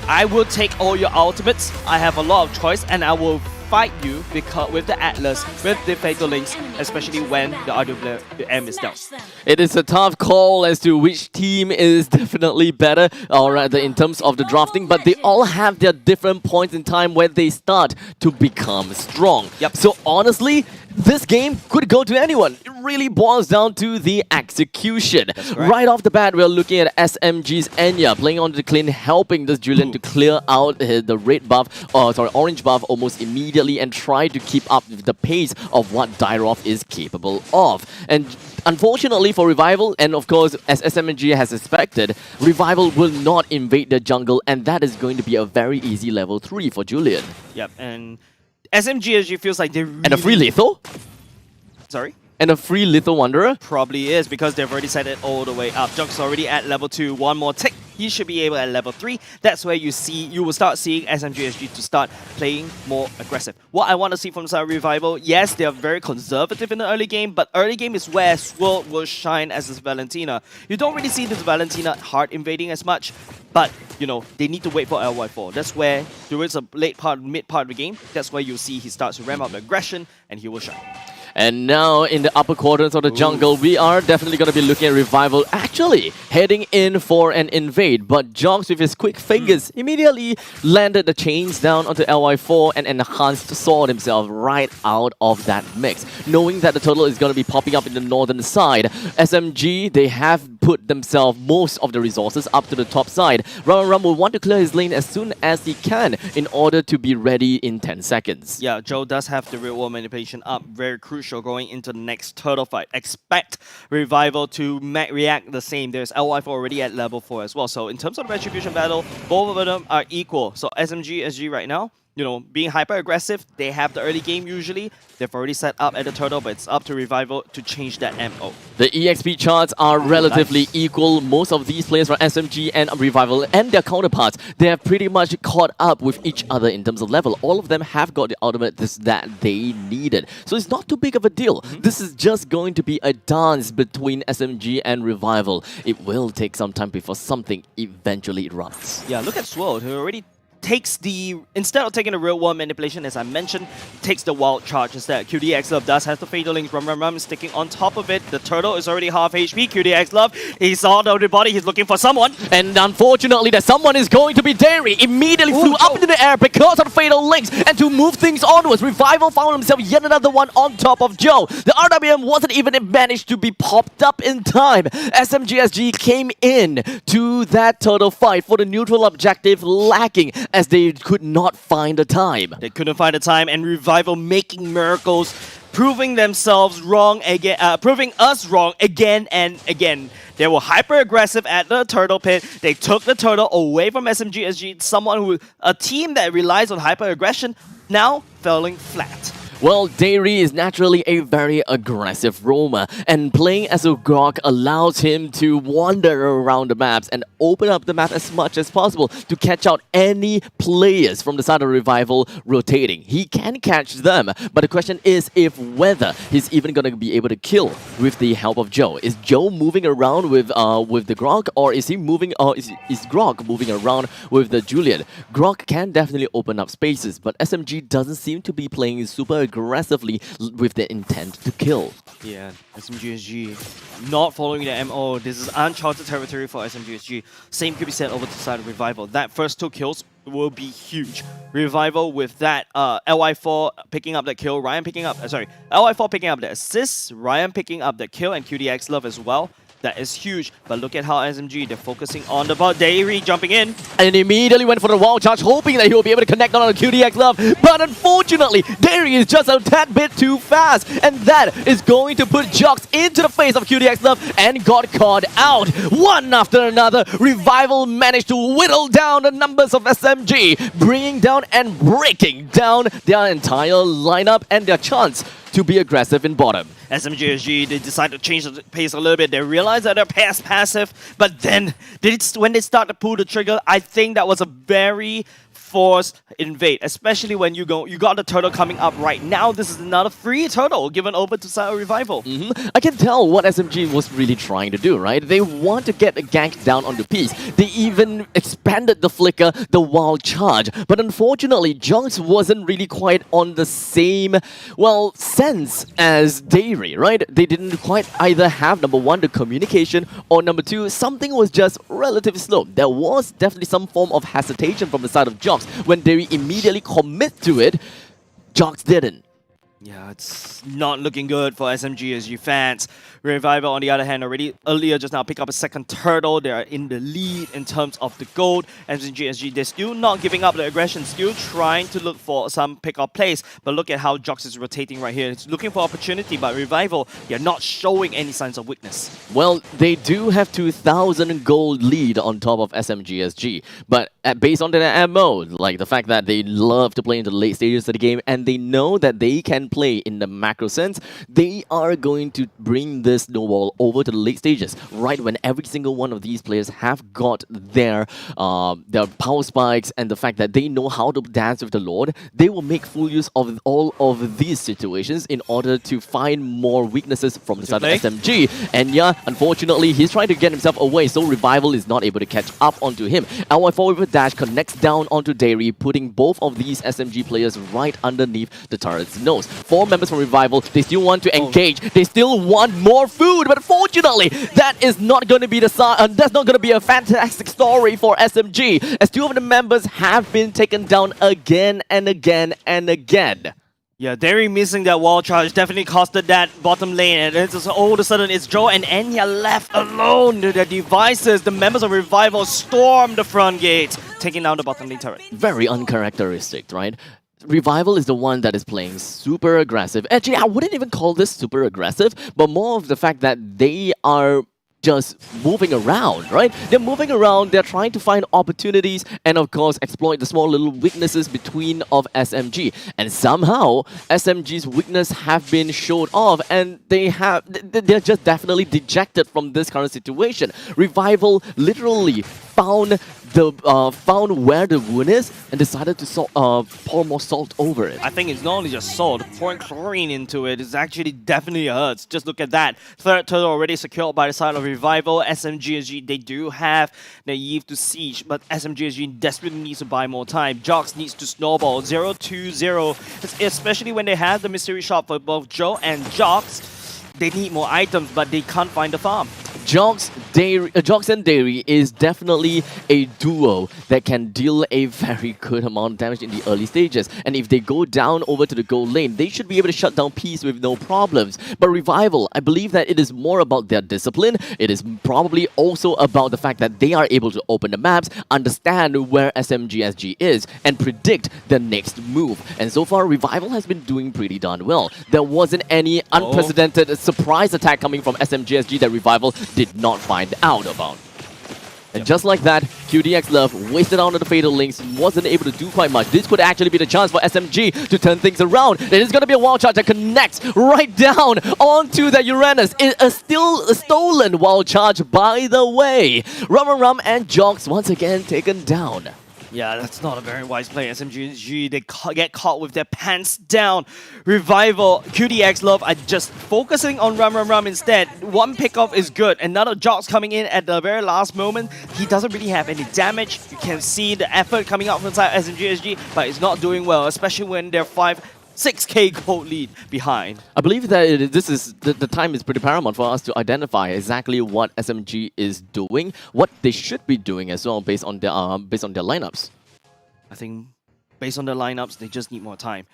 I will take all your ultimates. I have a lot of choice, and I will fight you with the Atlas, with the Fatal Links, especially when the RWM is down. It is a tough call as to which team is definitely better, or rather in terms of the drafting, but they all have their different points in time where they start to become strong. Yep. So honestly, this game could go to anyone. It really boils down to the execution. Right off the bat, we're looking at SMG's Enya playing on the clean, helping this Julian to clear out the orange buff almost immediately and try to keep up with the pace of what Dyrov is capable of. And unfortunately for Revival, and of course as SMG has expected, Revival will not invade the jungle, and that is going to be a very easy level 3 for Julian. Yep, and SMG SG feels like they really... And a free lethal? Sorry? And a free lethal Wanderer? Probably is, because they've already set it all the way up. Junk's already at level 2, one more tick. He should be able at level 3. That's where you will start seeing SMG SG to start playing more aggressive. What I want to see from side Revival, yes, they are very conservative in the early game, but early game is where Swirl will shine as this Valentina. You don't really see this Valentina hard invading as much, but they need to wait for LY4. That's where, towards the mid part of the game, that's where you'll see he starts to ramp up the aggression and he will shine. And now in the upper quadrants of the jungle, we are definitely going to be looking at Revival actually heading in for an invade. But Jogs with his quick fingers immediately landed the chains down onto LY4 and enhanced sword himself right out of that mix. Knowing that the turtle is going to be popping up in the northern side, SMG, they have put themselves most of the resources up to the top side. Ram will want to clear his lane as soon as he can in order to be ready in 10 seconds. Yeah, Joe does have the real world manipulation up, very crucial going into the next turtle fight. Expect Revival to react the same. There's LY4 already at level 4 as well. So in terms of the retribution battle, both of them are equal. So SMG SG right now, being hyper aggressive, they have the early game usually. They've already set up at the turtle, but it's up to Revival to change that MO. The EXP charts are relatively equal. Most of these players from SMG and Revival and their counterparts, they have pretty much caught up with each other in terms of level. All of them have got the ultimate that they needed. So it's not too big of a deal. This is just going to be a dance between SMG and Revival. It will take some time before something eventually erupts. Yeah, look at Swirl, who already takes instead of taking the real world manipulation, as I mentioned, takes the wild charge instead. QDX Love does have the Fatal Links, Rum sticking on top of it. The turtle is already half HP. QDX Love, he saw the body, he's looking for someone. And unfortunately, that someone is going to be Dairy. Immediately flew up into the air because of the Fatal Links. And to move things onwards, Revival found himself yet another one on top of Joe. The RWM wasn't even managed to be popped up in time. SMG SG came in to that turtle fight for the neutral objective, lacking as they could not find the time. They couldn't find the time, and Revival making miracles, proving themselves wrong again, proving us wrong again and again. They were hyper aggressive at the turtle pit. They took the turtle away from SMG SG, a team that relies on hyper aggression, now falling flat. Well, Dairy is naturally a very aggressive roamer, and playing as a Grok allows him to wander around the maps and open up the map as much as possible to catch out any players from the side of Revival rotating. He can catch them, but the question is if whether he's even going to be able to kill with the help of Joe. Is Joe moving around with the Grok, or is he moving? Is Grok moving around with the Juliet? Grok can definitely open up spaces, but SMG doesn't seem to be playing super aggressively with the intent to kill. Yeah, SMG SG not following the MO. This is uncharted territory for SMG SG. Same could be said over to the side of Revival. That first 2 kills will be huge. Revival with that LY4 picking up the kill, LY4 picking up the assist, Ryan picking up the kill, and QDX Love as well. That is huge, but look at how SMG, they're focusing on the bot. Dairy jumping in. And immediately went for the wall charge, hoping that he will be able to connect on QDX Love. But unfortunately, Dairy is just a tad bit too fast. And that is going to put Jox into the face of QDX Love and got caught out. One after another, Revival managed to whittle down the numbers of SMG, bringing down and breaking down their entire lineup and their chance to be aggressive in bottom. SMG SG, they decide to change the pace a little bit. They realize that they're past passive, but then when they start to pull the trigger, I think that was a very forced invade, especially when you got the turtle coming up right now. This is another free turtle given over to Side Revival. I can tell what SMG was really trying to do, right? They want to get a gank down on the piece. They even expanded the flicker, the wild charge. But unfortunately, Jox wasn't really quite on the same, well, sense as Dairy, right? They didn't quite either have, number one, the communication, or number two, something was just relatively slow. There was definitely some form of hesitation from the side of Jox. When Dairy immediately commit to it, Jox didn't. Yeah, it's not looking good for SMG SG fans. Revival, on the other hand, already earlier just now pick up a second turtle. They are in the lead in terms of the gold. SMG SG, they're still not giving up the aggression, still trying to look for some pick-up plays. But look at how Jox is rotating right here. It's looking for opportunity, but Revival, they're not showing any signs of weakness. Well, they do have 2,000 gold lead on top of SMG SG. But based on their MO, like the fact that they love to play into the late stages of the game, and they know that they can play in the macro sense, they are going to bring this snowball over to the late stages, right when every single one of these players have got their power spikes and the fact that they know how to dance with the Lord. They will make full use of all of these situations in order to find more weaknesses from the side of SMG. And yeah, unfortunately, he's trying to get himself away, so Revival is not able to catch up onto him. LY4 with a dash connects down onto Dairy, putting both of these SMG players right underneath the turret's nose. 4 members from Revival, they still want to engage, they still want more food, but unfortunately, that is not going to be that's not going to be a fantastic story for SMG, as 2 of the members have been taken down again and again and again. Yeah, Dairy missing that wall charge definitely costed that bottom lane, and then just all of a sudden it's Joe and Enya left alone to their devices. The members of Revival storm the front gate, taking down the bottom lane turret. Very uncharacteristic, right? Revival is the one that is playing super aggressive. Actually, I wouldn't even call this super aggressive, but more of the fact that they are just moving around, right? They're moving around, they're trying to find opportunities and of course exploit the small little weaknesses between of SMG. And somehow, SMG's weakness have been showed off and they're just definitely dejected from this current situation. Revival literally found where the wound is and decided to pour more salt over it. I think it's not only just salt, pouring chlorine into it is actually definitely hurts. Just look at that. Third turtle already secured by the side of Revival. SMG SG, they do have Naive to siege, but SMG SG desperately needs to buy more time. Jox needs to snowball 0-2-0, especially when they have the mystery shop for both Joe and Jox. They need more items, but they can't find the farm. Jox and Dairy is definitely a duo that can deal a very good amount of damage in the early stages. And if they go down over to the gold lane, they should be able to shut down Peace with no problems. But Revival, I believe that it is more about their discipline. It is probably also about the fact that they are able to open the maps, understand where SMG SG is, and predict the next move. And so far, Revival has been doing pretty darn well. There wasn't any unprecedented surprise attack coming from SMG SG that Revival did not find out about. And just like that, QDX Love wasted out on the Fatal Links, wasn't able to do quite much. This could actually be the chance for SMG to turn things around. It is going to be a wild charge that connects right down onto that Uranus. It is still a stolen wild charge, by the way. Rum and Jogs once again taken down. Yeah, that's not a very wise play. SMG SG, they get caught with their pants down. Revival, QDX Love are just focusing on Rum instead. One pickoff is good. Another Jogs coming in at the very last moment. He doesn't really have any damage. You can see the effort coming out from inside SMG SG, but it's not doing well, especially when they're 6k gold lead behind. I believe that this is the time is pretty paramount for us to identify exactly what SMG is doing, what they should be doing as well based on their lineups. I think based on their lineups, they just need more time.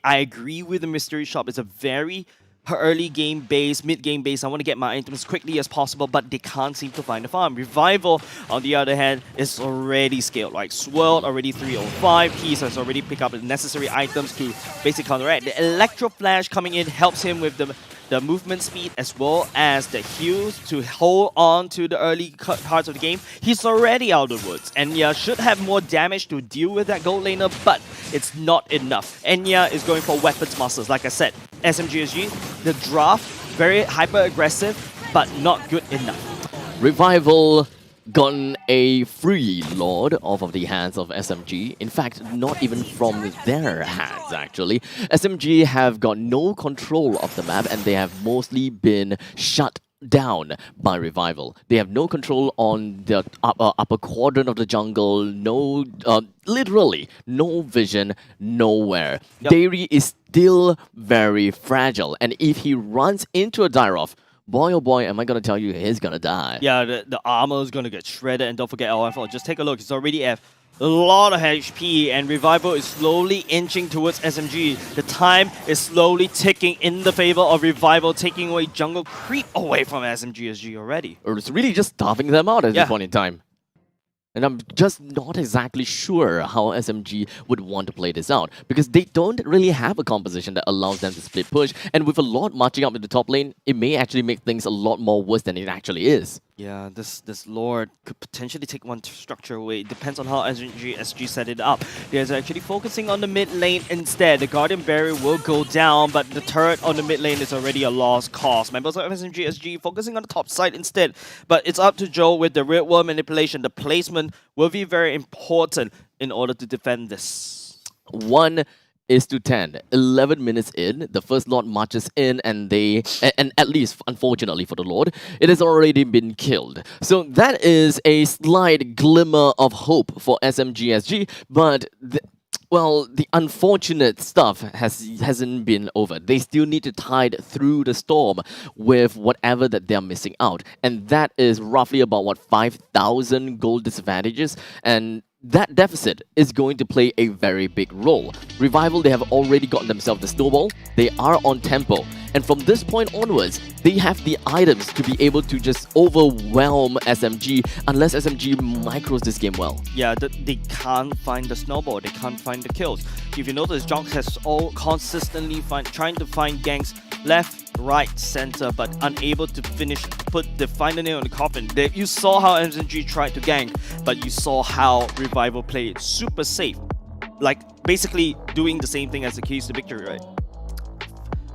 I agree with the mystery shop. It's a very early game base, mid game base. I want to get my items quickly as possible, but they can't seem to find the farm. Revival, on the other hand, is already scaled. Like Swirled already 305. He has already picked up the necessary items to basically counteract. The Electro Flash coming in helps him with the movement speed as well as the heals to hold on to the early parts of the game. He's already out of the woods. Enya should have more damage to deal with that gold laner, but it's not enough. Enya is going for weapons masters. Like I said, SMG SG, the draft, very hyper aggressive, but not good enough. Revival gotten a free Lord off of the hands of SMG. In fact, not even from their hands, actually. SMG have got no control of the map, and they have mostly been shut down by Revival. They have no control on the upper quadrant of the jungle, no, literally, no vision, nowhere. Yep. Dairy is still very fragile, and if he runs into a Dyrov, boy oh boy, am I gonna tell you, he's gonna die. Yeah, the armor is gonna get shredded, and don't forget LFL. Just take a look, it's already at a lot of HP, and Revival is slowly inching towards SMG. The time is slowly ticking in the favor of Revival, taking away jungle creep away from SMG SG already. Or it's really just starving them out at this point in time. And I'm just not exactly sure how SMG would want to play this out, because they don't really have a composition that allows them to split push, and with a lot marching up in the top lane, it may actually make things a lot more worse than it actually is. Yeah, this Lord could potentially take one structure away. It depends on how SG set it up. They're actually focusing on the mid lane instead. The Guardian Barrier will go down, but the turret on the mid lane is already a lost cause. Members of SG focusing on the top side instead. But it's up to Joe with the real world manipulation. The placement will be very important in order to defend this. 1:10. 11 minutes in, the first Lord marches in, and at least, unfortunately for the Lord, it has already been killed. So that is a slight glimmer of hope for SMG SG, but the unfortunate stuff hasn't been over. They still need to tide through the storm with whatever that they're missing out. And that is roughly about, 5,000 gold disadvantages, and that deficit is going to play a very big role. Revival, they have already gotten themselves the snowball. They are on tempo. And from this point onwards, they have the items to be able to just overwhelm SMG unless SMG micros this game well. Yeah, they can't find the snowball. They can't find the kills. If you notice, Jonk has consistently trying to find ganks left, right, center, but unable to put the final nail in the coffin. You saw how SMG tried to gank, but you saw how Revival played super safe. Like, basically doing the same thing as the keys to victory, right?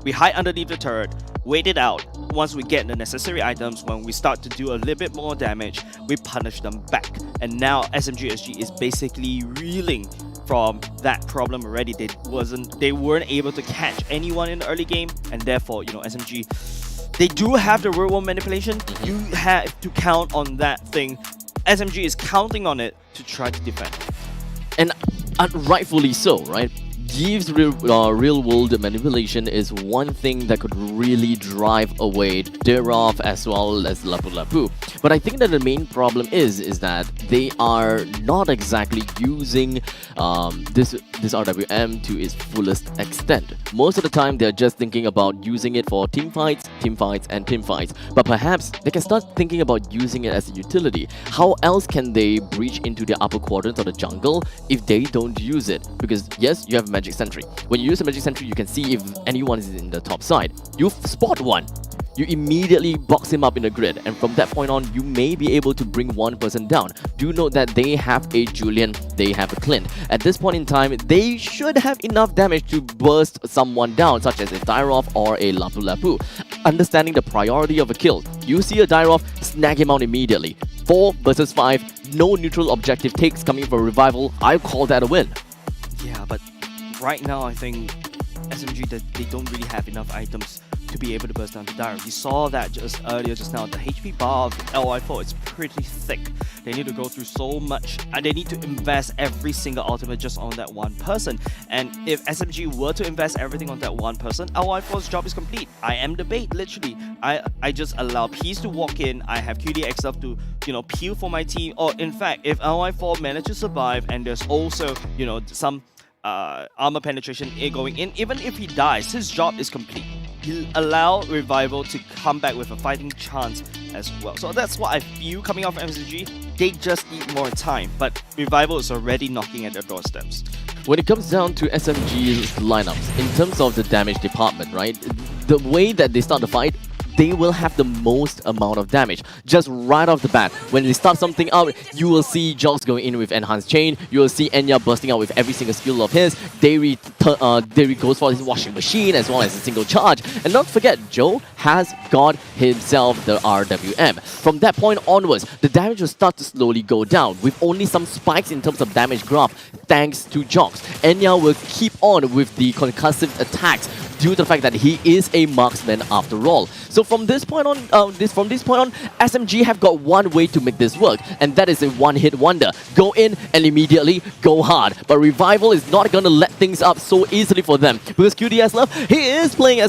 We hide underneath the turret, wait it out. Once we get the necessary items, when we start to do a little bit more damage, we punish them back. And now SMG SG is basically reeling from that problem already. They weren't able to catch anyone in the early game, and therefore, SMG, they do have the real world manipulation. You have to count on that thing. SMG is counting on it to try to defend. And rightfully so, right? Gives real world manipulation is one thing that could really drive away Derov as well as Lapu Lapu. But I think that the main problem is that they are not exactly using this RWM to its fullest extent. Most of the time, they're just thinking about using it for team fights, and team fights. But perhaps they can start thinking about using it as a utility. How else can they breach into the upper quadrants of the jungle if they don't use it? Because yes, you have Magic Sentry. When you use a Magic Sentry, you can see if anyone is in the top side. You spot one. you immediately box him up in the grid, and from that point on, you may be able to bring one person down. Do note that they have a Julian, they have a Clint. At this point in time, they should have enough damage to burst someone down, such as a Dyrov or a Lapu Lapu. Understanding the priority of a kill, you see a Dyrov, snag him out immediately. 4 versus 5, no neutral objective takes coming for Revival. I call that a win. Yeah, but right now I think SMG, they don't really have enough items to be able to burst down the Dire. We saw that just earlier just now. The HP bar of LY4 is pretty thick. They need to go through so much, and they need to invest every single ultimate just on that one person. And if SMG were to invest everything on that one person, LY4's job is complete. I am the bait, literally. I just allow Peace to walk in. I have QDX stuff to, peel for my team. Or in fact, if LY4 manages to survive, and there's also, some armor penetration going in, even if he dies, his job is complete. He'll allow Revival to come back with a fighting chance as well. So that's what I feel coming off SMG. They just need more time, but Revival is already knocking at their doorsteps. When it comes down to SMG's lineups, in terms of the damage department, right, the way that they start the fight, they will have the most amount of damage. Just right off the bat, when they start something out, you will see Jogs going in with Enhanced Chain, you will see Enya bursting out with every single skill of his, Dairy goes for his washing machine as well as a single charge. And don't forget, Joe has got himself the RWM. From that point onwards, the damage will start to slowly go down, with only some spikes in terms of damage graph, thanks to Jogs. Enya will keep on with the concussive attacks, due to the fact that he is a marksman after all. So from this point on, SMG have got one way to make this work, and that is a one-hit wonder. Go in and immediately go hard. But Revival is not gonna let things up so easily for them, because QDS Love, he is playing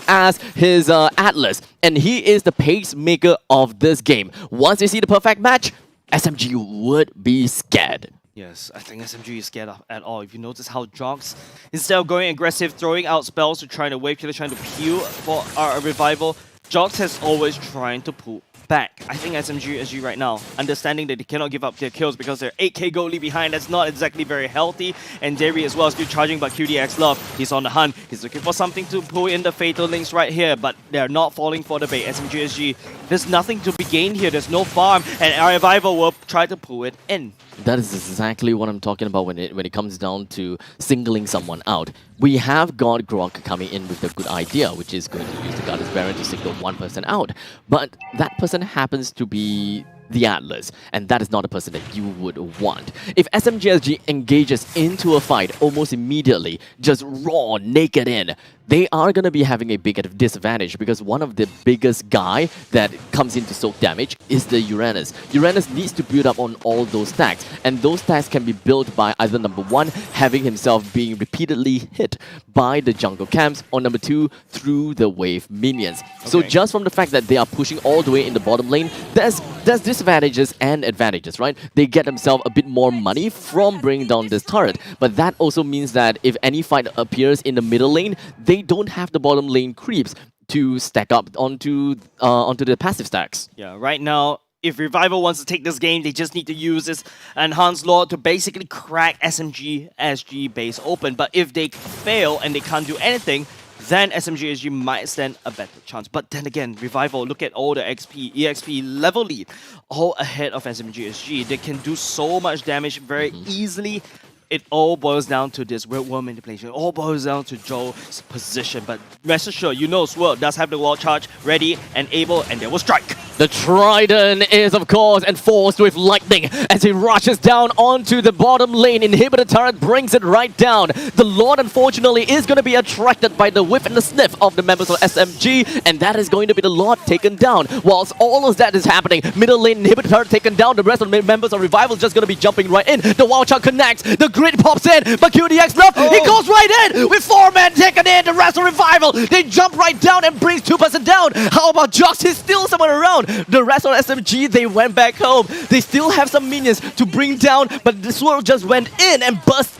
as his Atlas, and he is the pacemaker of this game. Once they see the perfect match, SMG would be scared. Yes, I think SMG is scared at all. If you notice how Jogs, instead of going aggressive, throwing out spells to try to wave killer, trying to peel for our Revival, Jogs has always trying to pull back. I think SMG SG right now, understanding that they cannot give up their kills because they're 8k gold lead behind, that's not exactly very healthy. And Derry as well is still charging, but QDX Love, he's on the hunt. He's looking for something to pull in the Fatal Links right here, but they're not falling for the bait. SMG SG, there's nothing to be gained here. There's no farm, and our Revival will try to pull it in. That is exactly what I'm talking about when it comes down to singling someone out. We have got Grok coming in with a good idea, which is going to use the Goddess Baron to single one person out. But that person happens to be the Atlas, and that is not a person that you would want. If SMG SG engages into a fight almost immediately, just raw, naked in, they are going to be having a big disadvantage, because one of the biggest guy that comes into soak damage is the Uranus. Uranus needs to build up on all those stacks, and those stacks can be built by either number 1, having himself being repeatedly hit by the jungle camps, or number 2, through the wave minions. Okay. So just from the fact that they are pushing all the way in the bottom lane, there's disadvantages and advantages, right? They get themselves a bit more money from bringing down this turret, but that also means that if any fight appears in the middle lane, they don't have the bottom lane creeps to stack up onto the passive stacks. Yeah, right now, if Revival wants to take this game, they just need to use this Enhanced Lord to basically crack SMG SG base open. But if they fail and they can't do anything, then SMG SG might stand a better chance. But then again, Revival, look at all the EXP level lead, all ahead of SMG SG. They can do so much damage very easily. It all boils down to this World War manipulation. It all boils down to Joe's position. But rest assured, Swirl does have the wall charge ready and able, and they will strike. The Trident is, of course, enforced with lightning as he rushes down onto the bottom lane. Inhibitor turret brings it right down. The Lord, unfortunately, is going to be attracted by the whiff and the sniff of the members of SMG, and that is going to be the Lord taken down. Whilst all of that is happening, middle lane Inhibitor turret taken down, the rest of the members of Revival just going to be jumping right in. The Wild Child connects, the grid pops in, but QDX Love, he goes right in with 4 men taken in. The rest of Revival, they jump right down and brings 2 person down. How about Jox? He's still someone around. The rest of SMG, they went back home. They still have some minions to bring down, but the Swirl just went in and bust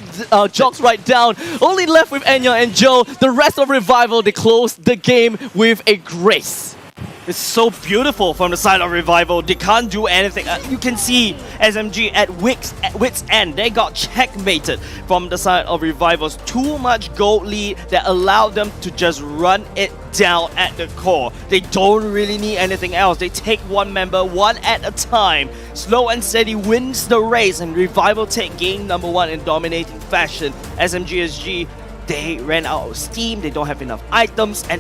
Jox right down. Only left with Enya and Joe. The rest of Revival, they closed the game with a grace. It's so beautiful from the side of Revival. They can't do anything. You can see SMG at wit's end. They got checkmated from the side of Revival's too much gold lead that allowed them to just run it down at the core. They don't really need anything else. They take one member one at a time. Slow and steady wins the race, and Revival take game number 1 in dominating fashion. SMG SG, they ran out of steam, they don't have enough items, and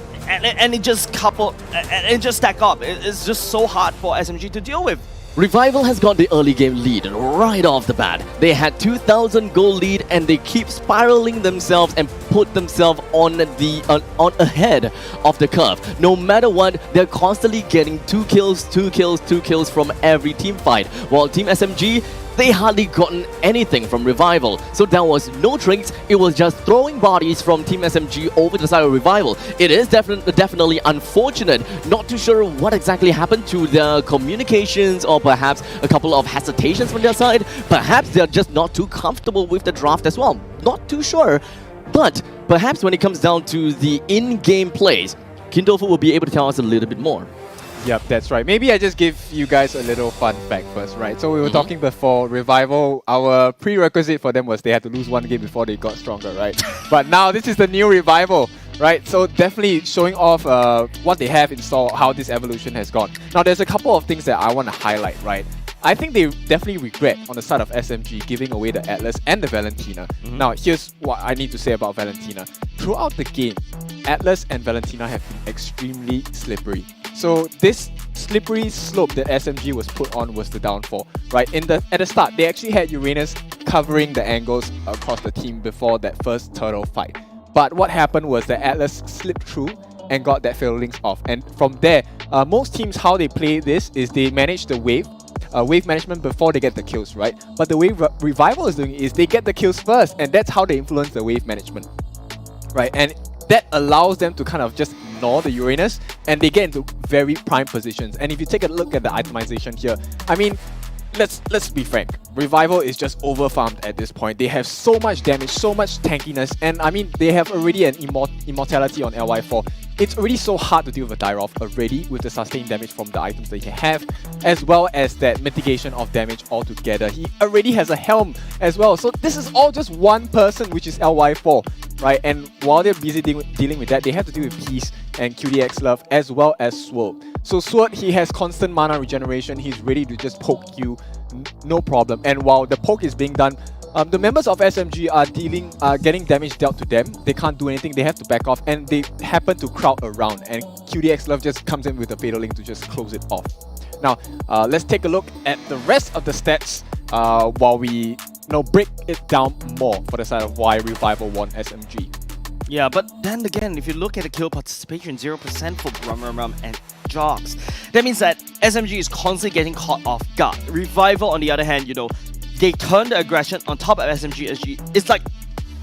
it just stack up. It's just so hard for SMG to deal with. Revival has got the early game lead right off the bat. They had 2,000 gold lead and they keep spiraling themselves and put themselves on ahead of the curve. No matter what, they're constantly getting 2 kills from every team fight. While Team SMG, they hardly gotten anything from Revival. So there was no tricks, it was just throwing bodies from Team SMG over the side of Revival. It is definitely unfortunate. Not too sure what exactly happened to the communications, or perhaps a couple of hesitations from their side. Perhaps they're just not too comfortable with the draft as well. Not too sure. But perhaps when it comes down to the in-game plays, Kindofu will be able to tell us a little bit more. Yep, that's right. Maybe I just give you guys a little fun fact first, right? So we were talking before, Revival, our prerequisite for them was they had to lose 1 game before they got stronger, right? But now this is the new Revival, right? So definitely showing off what they have in store, how this evolution has gone. Now there's a couple of things that I want to highlight, right? I think they definitely regret on the side of SMG giving away the Atlas and the Valentina. Now here's what I need to say about Valentina. Throughout the game, Atlas and Valentina have been extremely slippery. So this slippery slope that SMG was put on was the downfall, right? At the start, they actually had Uranus covering the angles across the team before that first turtle fight. But what happened was the Atlas slipped through and got that fatal links off. And from there, most teams, how they play this is they manage the wave management before they get the kills, right? But the way Revival is doing is they get the kills first, and that's how they influence the wave management, right? And that allows them to kind of just ignore the Uranus, and they get into very prime positions. And if you take a look at the itemization here, I mean, let's be frank, Revival is just overfarmed at this point. They have so much damage, so much tankiness, and I mean, they have already an immortality on LY4. It's already so hard to deal with Dyroth already with the sustained damage from the items that he can have, as well as that mitigation of damage altogether. He already has a helm as well, so this is all just one person, which is LY4, right? And while they're busy dealing with that, they have to deal with Peace and QDX Love as well as Sword. So Sword, he has constant mana regeneration, he's ready to just poke you, no problem. And while the poke is being done, the members of SMG are getting damage dealt to them. They can't do anything, they have to back off, and they happen to crowd around, and QDX Love just comes in with a fatal link to just close it off. Now, let's take a look at the rest of the stats while we break it down more for the side of why Revival won SMG. Yeah, but then again, if you look at the kill participation, 0% for Rum and Jogs. That means that SMG is constantly getting caught off guard. Revival, on the other hand, they turn the aggression on top of SMG SG. It's like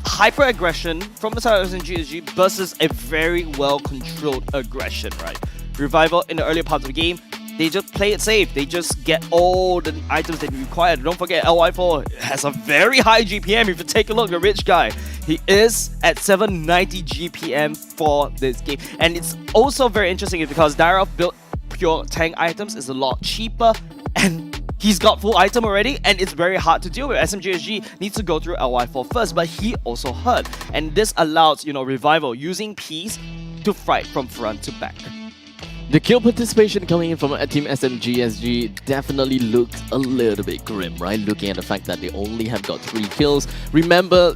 hyper aggression from the side of SMG SG versus a very well controlled aggression, right? Revival in the earlier parts of the game, they just play it safe. They just get all the items they require. Don't forget, LY4 has a very high GPM. If you take a look, the rich guy, he is at 790 GPM for this game. And it's also very interesting because Dyroth built pure tank items is a lot cheaper, and he's got full item already, and it's very hard to deal with. SMG SG needs to go through LY4 first, but he also hurt. And this allows, Revival using Peace to fight from front to back. The kill participation coming in from Team SMG SG definitely looks a little bit grim, right? Looking at the fact that they only have got 3 kills. Remember,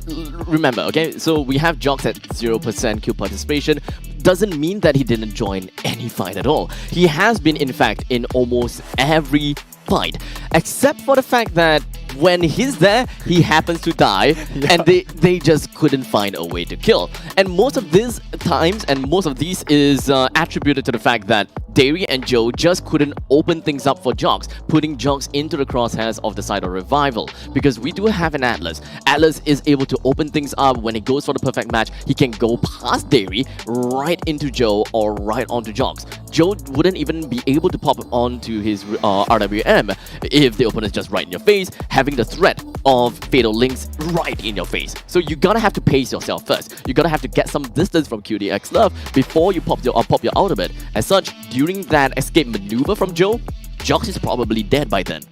okay? So we have Jogs at 0% kill participation. Doesn't mean that he didn't join any fight at all. He has been, in fact, in almost every fight, except for the fact that when he's there, he happens to die, and they just couldn't find a way to kill. And most of these times, and most of these is attributed to the fact that Dairy and Joe just couldn't open things up for Jogs, putting Jogs into the crosshairs of the side of Revival. Because we do have an Atlas. Atlas is able to open things up when it goes for the perfect match. He can go past Dairy, right into Joe, or right onto Jogs. Joe wouldn't even be able to pop onto his RWM if the opponent is just right in your face, having the threat of fatal links right in your face. So you gotta have to pace yourself first. You gotta have to get some distance from QDX Love before you pop your ultimate. As such, during that escape maneuver from Joe, Jox is probably dead by then.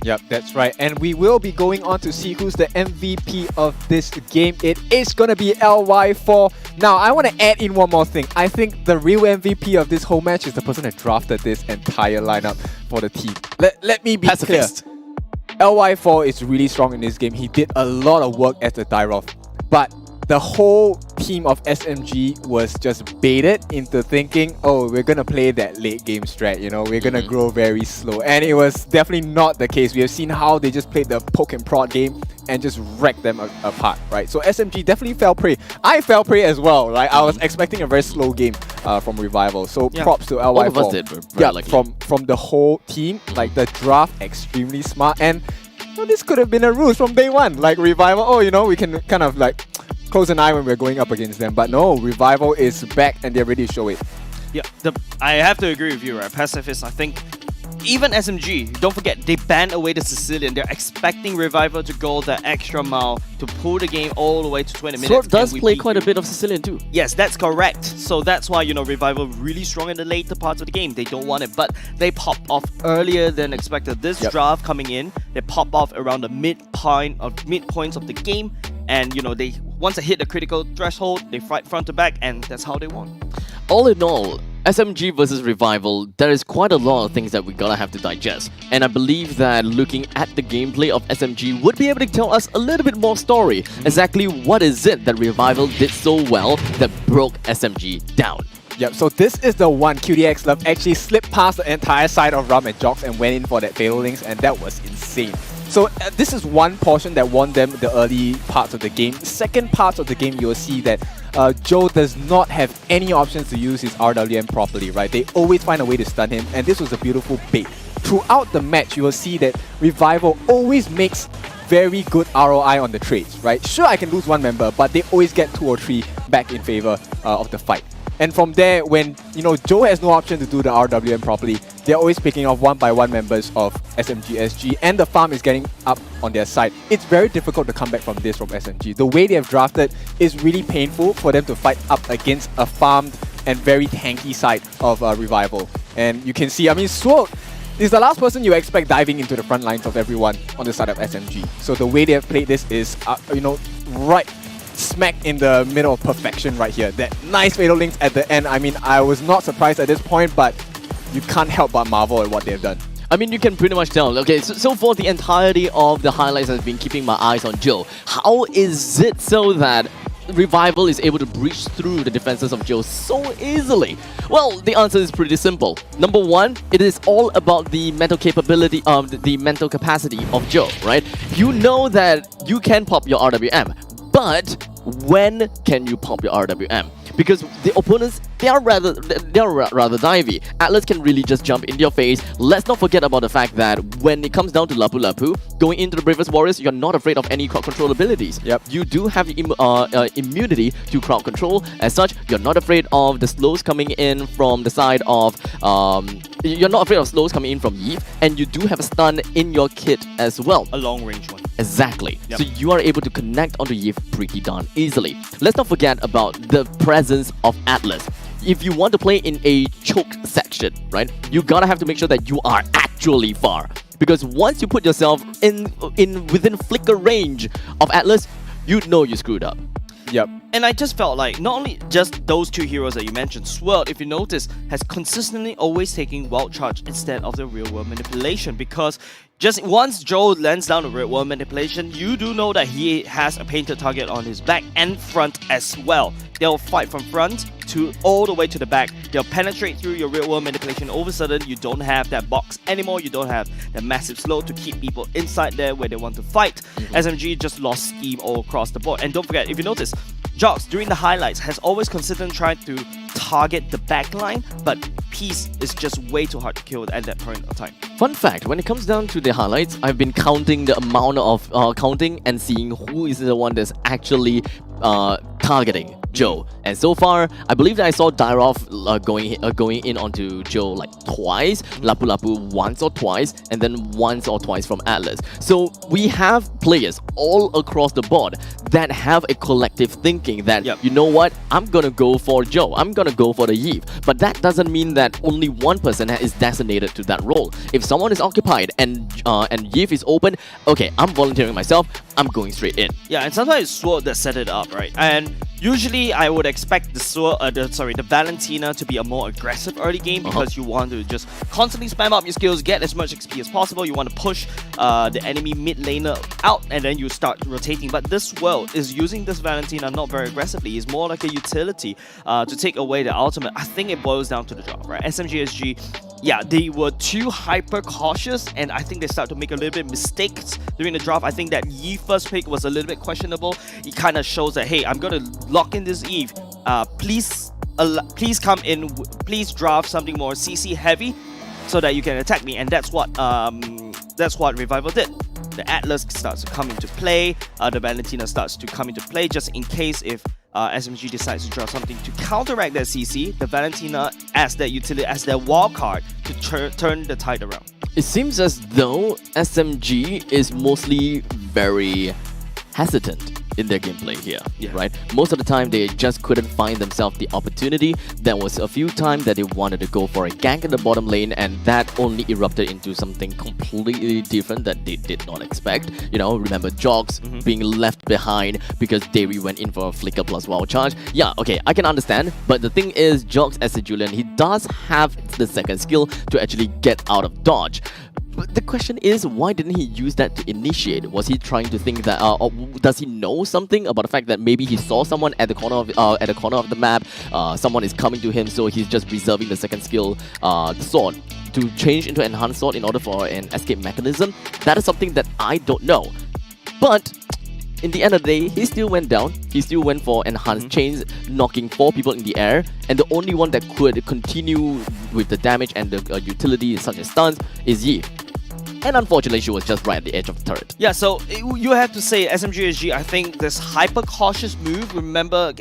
Yep, that's right. And we will be going on to see who's the MVP of this game. It is going to be LY4. Now, I want to add in one more thing. I think the real MVP of this whole match is the person that drafted this entire lineup for the team. Let me be Pacifist. clear. LY4 is really strong in this game. He did a lot of work as the Dyroth. But the whole team of SMG was just baited into thinking, oh, we're gonna play that late game strat, you know, we're gonna grow very slow. And it was definitely not the case. We have seen how they just played the poke and prod game and just wrecked them apart, right? So SMG definitely fell prey. I fell prey as well, right? I was expecting a very slow game from Revival. So props to LY4. All of us did, very lucky. From the whole team, like the draft, extremely smart. And well, this could have been a ruse from day one. Like Revival, oh, you know, we can kind of like close an eye when we're going up against them. But no, Revival is back and they're ready to show it. Yeah, I have to agree with you, right? Pacifist, I think even SMG, don't forget, they banned away the Sicilian. They're expecting Revival to go the extra mile to pull the game all the way to 20 minutes. Sword does play quite a bit of Sicilian too. Yes, that's correct. So that's why, you know, Revival really strong in the later parts of the game. They don't want it, but they popped off earlier than expected. This draft coming in, they pop off around the midpoints of the game. And, you know, once they hit the critical threshold, they fight front to back, and that's how they won. All in all, SMG versus Revival, there is quite a lot of things that we gotta have to digest. And I believe that looking at the gameplay of SMG would be able to tell us a little bit more story. Exactly what is it that Revival did so well that broke SMG down? Yep, so this is the one QDX Love actually slipped past the entire side of Ram and Jox and went in for that fatal links, and that was insane. So this is one portion that won them the early parts of the game. Second parts of the game, you'll see that Joe does not have any options to use his RWM properly, right? They always find a way to stun him, and this was a beautiful bait. Throughout the match, you will see that Revival always makes very good ROI on the trades, right? Sure, I can lose one member, but they always get 2 or 3 back in favor of the fight. And from there, when, you know, Joe has no option to do the RWM properly, they're always picking off 1-by-1 members of SMG SG, and the farm is getting up on their side. It's very difficult to come back from this from SMG. The way they have drafted is really painful for them to fight up against a farmed and very tanky side of Revival. And you can see, I mean, Sword is the last person you expect diving into the front lines of everyone on the side of SMG. So the way they have played this is, you know, right smack in the middle of perfection right here. That nice fatal links at the end. I mean, I was not surprised at this point, but you can't help but marvel at what they've done. I mean, you can pretty much tell. Okay, so for the entirety of the highlights, I've been keeping my eyes on Joe. How is it so that Revival is able to breach through the defenses of Joe so easily? Well, the answer is pretty simple. Number one, it is all about the mental capability of the mental capacity of Joe, right? You know that you can pop your RWM, but when can you pop your RWM? Because the opponents, they are rather divey. Atlas can really just jump into your face. Let's not forget about the fact that when it comes down to Lapu Lapu, going into the Bravest Warriors, you're not afraid of any crowd control abilities. Yep. You do have immunity to crowd control. As such, you're not afraid of the slows coming in from the side of you're not afraid of slows coming in from Yves, and you do have a stun in your kit as well. A long range one. Exactly. Yep. So you are able to connect onto Yves pretty darn easily. Let's not forget about the presence of Atlas. If you want to play in a choked section, right, you gotta have to make sure that you are actually far. Because once you put yourself within flicker range of Atlas, you know you screwed up. Yep. And I just felt like not only just those two heroes that you mentioned, Swirl, if you notice, has consistently always taken Wild Charge instead of the real world manipulation, because just once Joe lands down the real world manipulation, you do know that he has a painted target on his back and front as well. They'll fight from front to all the way to the back. They'll penetrate through your real world manipulation. All of a sudden, you don't have that box anymore. You don't have that massive slow to keep people inside there where they want to fight. SMG just lost scheme all across the board. And don't forget, if you notice, Jox, during the highlights, has always consistently tried to target the backline, but Peace is just way too hard to kill at that point of time. Fun fact, when it comes down to the highlights, I've been counting the amount of counting and seeing who is the one that's actually targeting Joe. And so far, I believe that I saw Dyrov going in onto Joe like twice, Lapu Lapu once or twice, and then once or twice from Atlas. So we have players all across the board that have a collective thinking that, you know what, I'm gonna go for Joe, I'm gonna go for the Yves. But that doesn't mean that only one person is designated to that role. If someone is occupied and Yves is open, okay, I'm volunteering myself, I'm going straight in. Yeah, and sometimes it's Sword that set it up, right? And usually I would expect the Valentina to be a more aggressive early game because you want to just constantly spam up your skills, get as much XP as possible. You want to push the enemy mid laner out, and then you start rotating. But this world is using this Valentina not very aggressively. It's more like a utility to take away the ultimate. I think it boils down to the drop, right? SMG SG, yeah, they were too hyper cautious, and I think they started to make a little bit mistakes during the draft. I think that Yi first pick was a little bit questionable. It kind of shows that, hey, I'm gonna lock in this Eve. Please come in. Please draft something more CC heavy, so that you can attack me. And that's what Revival did. The Atlas starts to come into play. The Valentina starts to come into play just in case if SMG decides to draw something to counteract that CC. The Valentina as that utility, as their wild card to turn the tide around. It seems as though SMG is mostly very hesitant in their gameplay here, right? Most of the time, they just couldn't find themselves the opportunity. There was a few times that they wanted to go for a gank in the bottom lane, and that only erupted into something completely different that they did not expect. You know, remember Jogs being left behind because Davey went in for a flicker plus wild charge. Yeah, okay, I can understand, but the thing is, Jogs as a Julian, he does have the second skill to actually get out of dodge. But the question is, why didn't he use that to initiate? Was he trying to think that, or does he know something about the fact that maybe he saw someone at the corner of the map, someone is coming to him, so he's just reserving the second skill, the sword, to change into enhanced sword in order for an escape mechanism? That is something that I don't know. But in the end of the day, he still went down. He still went for enhanced chains, knocking 4 people in the air, and the only one that could continue with the damage and the utility such as stuns is Yi. And unfortunately, she was just right at the edge of the turret. Yeah, so you have to say SMG SG, I think this hyper-cautious move, remember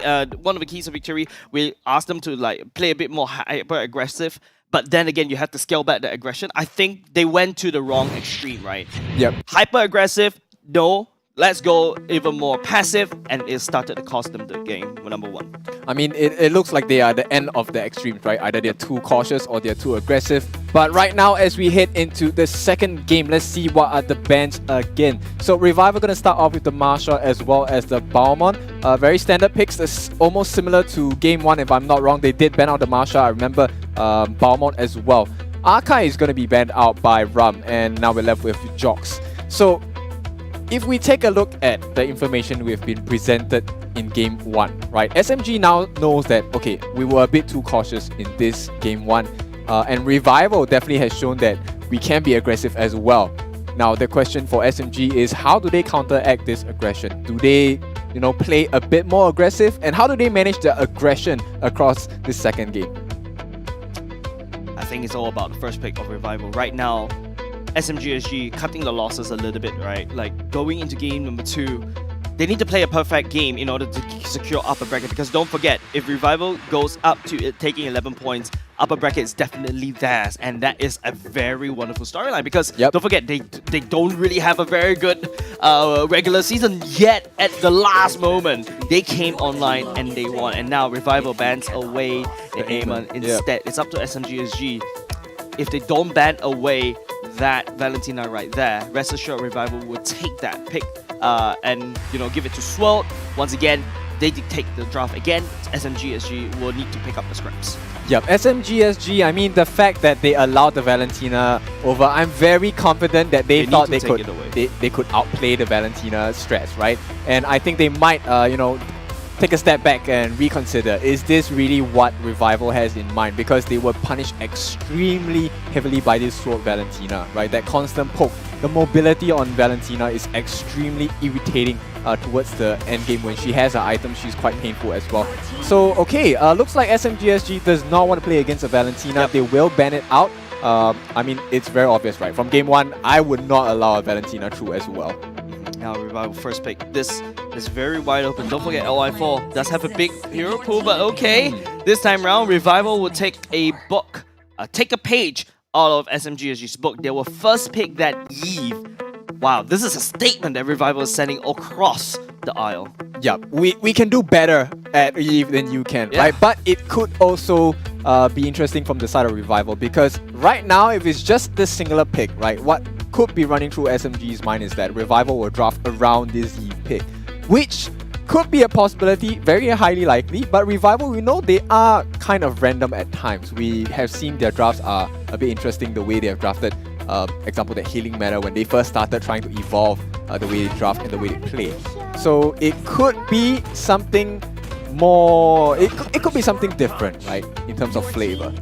one of the keys of victory, we asked them to like play a bit more hyper-aggressive, but then again, you have to scale back the aggression. I think they went to the wrong extreme, right? Yep. Hyper-aggressive, no. Let's go even more passive, and it started to cost them the game, number one. I mean, it looks like they are the end of the extremes, right? Either they're too cautious or they're too aggressive. But right now, as we head into the second game, let's see what are the bans again. So Revival going to start off with the Marsha as well as the Balmon. Very standard picks. It's almost similar to game 1, if I'm not wrong. They did ban out the Marsha. I remember Balmon as well. Arkai is going to be banned out by Rum, and now we're left with Jox. So if we take a look at the information we've been presented in game 1, right? SMG now knows that, okay, we were a bit too cautious in this game 1. And Revival definitely has shown that we can be aggressive as well. Now, the question for SMG is, how do they counteract this aggression? Do they, you know, play a bit more aggressive? And how do they manage the aggression across this second game? I think it's all about the first pick of Revival. Right now, SMG SG cutting the losses a little bit, right? Like going into game number 2, they need to play a perfect game in order to secure upper bracket, because don't forget, if Revival goes up to taking 11 points, upper bracket is definitely theirs, and that is a very wonderful storyline because don't forget, they don't really have a very good regular season yet. At the last moment, they came online and they won, and now Revival bans away the Aemon instead. It's up to SMG SG. If they don't ban away that Valentina right there, rest assured Revival will take that pick and, you know, give it to Swirl. Once again, they dictate the draft again. SMG SG will need to pick up the scraps. Yep, SMG SG, I mean, the fact that they allowed the Valentina over, I'm very confident that they thought they could outplay the Valentina strats, right? And I think they might, you know, take a step back and reconsider, is this really what Revival has in mind? Because they were punished extremely heavily by this Sword Valentina, right? That constant poke, the mobility on Valentina is extremely irritating towards the end game. When she has her item, she's quite painful as well. So, okay, looks like SMG SG does not want to play against a Valentina. They will ban it out. I mean, it's very obvious, right? From game 1, I would not allow a Valentina through as well. now. Revival first pick. This is very wide open. Don't forget LI4 does have a big hero pool, but okay. This time round, Revival will take a book, take a page out of SMG SG's book. They will first pick that Eve. Wow, this is a statement that Revival is sending across the aisle. Yeah, we can do better at Eve than you can, right? But it could also be interesting from the side of Revival, because right now, if it's just this singular pick, right, what could be running through SMG's mind is that Revival will draft around this Eve pick, which could be a possibility, very highly likely, but Revival, we know they are kind of random at times. We have seen their drafts are a bit interesting, the way they have drafted, example, the healing meta when they first started trying to evolve the way they draft and the way they play. So it could be something more, it could be something different, right, in terms of flavor.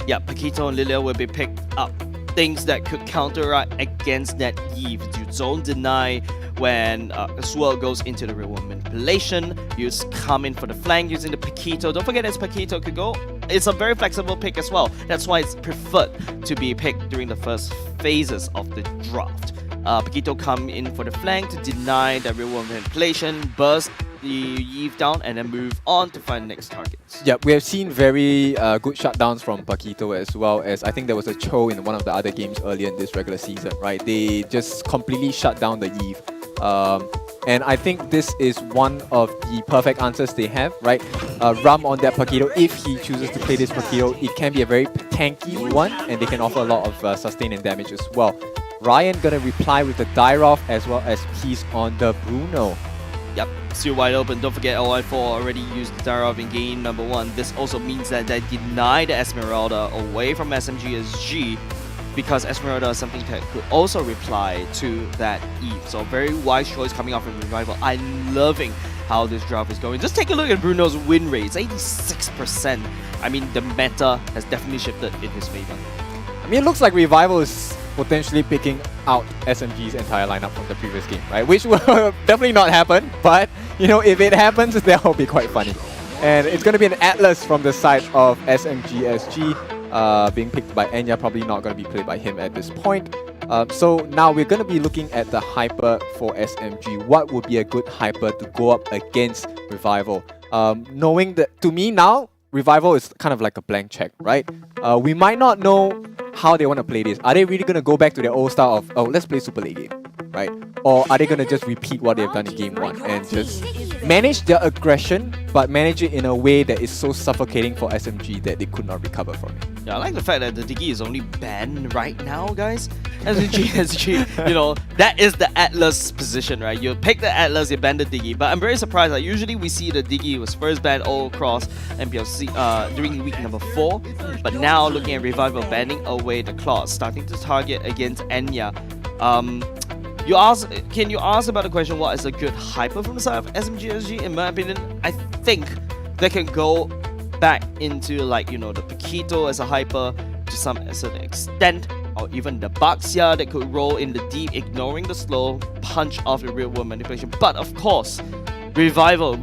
Yeah, Paquito and Lilia will be picked up. Things that could counteract against that Eve. You don't deny when Swirl goes into the real world manipulation. You come in for the flank using the Paquito. Don't forget as Paquito could go. It's a very flexible pick as well. That's why it's preferred to be picked during the first phases of the draft. Paquito come in for the flank to deny the real world manipulation, burst the Eve down, and then move on to find the next targets. Yeah, we have seen very good shutdowns from Paquito, as well as I think there was a Cho in one of the other games earlier in this regular season, right? They just completely shut down the Eve. And I think this is one of the perfect answers they have, right? Rum on that Paquito, if he chooses to play this Paquito, it can be a very tanky one, and they can offer a lot of sustain and damage as well. Ryan gonna reply with the Dyrov as well as he's on the Bruno. Yep, still wide open. Don't forget LI4 already used the Dyrov in game number 1. This also means that they deny the Esmeralda away from SMG SG, because Esmeralda is something that could also reply to that Eve. So very wise choice coming out from Revival. I'm loving how this draft is going. Just take a look at Bruno's win rate. It's 86%. I mean, the meta has definitely shifted in his favor. I mean, it looks like Revival is potentially picking out SMG's entire lineup from the previous game, right? Which will definitely not happen, but you know, if it happens, that will be quite funny. And it's going to be an Atlas from the side of SMG SG, being picked by Enya, probably not going to be played by him at this point. So now we're going to be looking at the hyper for SMG. What would be a good hyper to go up against Revival? Knowing that, to me now, Revival is kind of like a blank check, right? We might not know how they want to play this. Are they really going to go back to their old style of, oh, let's play super late game, right? Or are they going to just repeat what they've done in game 1 and just manage their aggression, but manage it in a way that is so suffocating for SMG that they could not recover from it? Yeah, I like the fact that the Diggy is only banned right now, guys. SMG SG, you know, that is the Atlas position, right? You pick the Atlas, you ban the Diggy. But I'm very surprised. Like, usually we see the Diggy was first banned all across MPL during week number 4. But now looking at Revival banning away the claws, starting to target against Enya. Can you ask about the question, what is a good hyper from the side of SMG SG? In my opinion, I think they can go back into, like, you know, the Paquito as a hyper to some certain extent, or even the Baxia that could roll in the deep, ignoring the slow punch of the real world manipulation. But of course, Revival,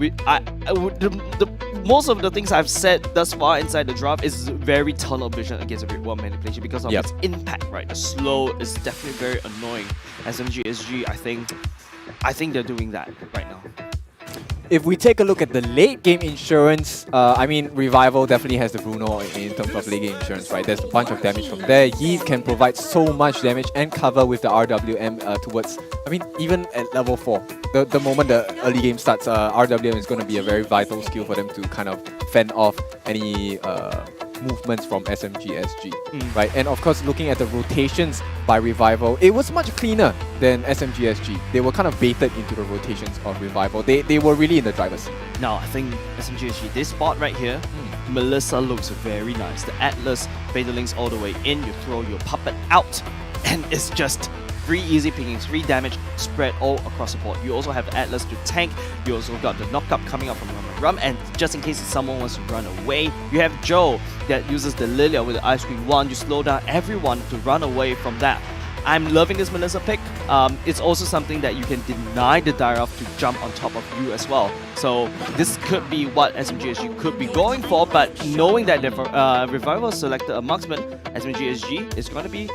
most of the things I've said thus far inside the draft is very tunnel vision against the real world manipulation because of its impact, right? The slow is definitely very annoying. SMG SG, I think they're doing that right now. If we take a look at the late game insurance, I mean, Revival definitely has the Bruno in terms of late game insurance, right? There's a bunch of damage from there. Eve can provide so much damage and cover with the RWM towards, I mean, even at level 4. The moment the early game starts, RWM is going to be a very vital skill for them to kind of fend off any movements from SMG SG, right? And of course, looking at the rotations by Revival, it was much cleaner than SMG SG. They were kind of baited into the rotations of Revival. They were really in the driver's seat. Now, I think SMG SG, this spot right here, Melissa looks very nice. The Atlas, Beta links all the way in, you throw your puppet out, and it's just 3 easy pickings, 3 damage spread all across the board. You also have the Atlas to tank. You also got the knockup coming up from Rum, and just in case someone wants to run away, you have Joe that uses the Lilia with the Ice Cream 1. You slow down everyone to run away from that. I'm loving this Melissa pick. It's also something that you can deny the Dyrov to jump on top of you as well. So this could be what SMG SG could be going for, but knowing that the Revival selected a marksman, SMG SG is going to be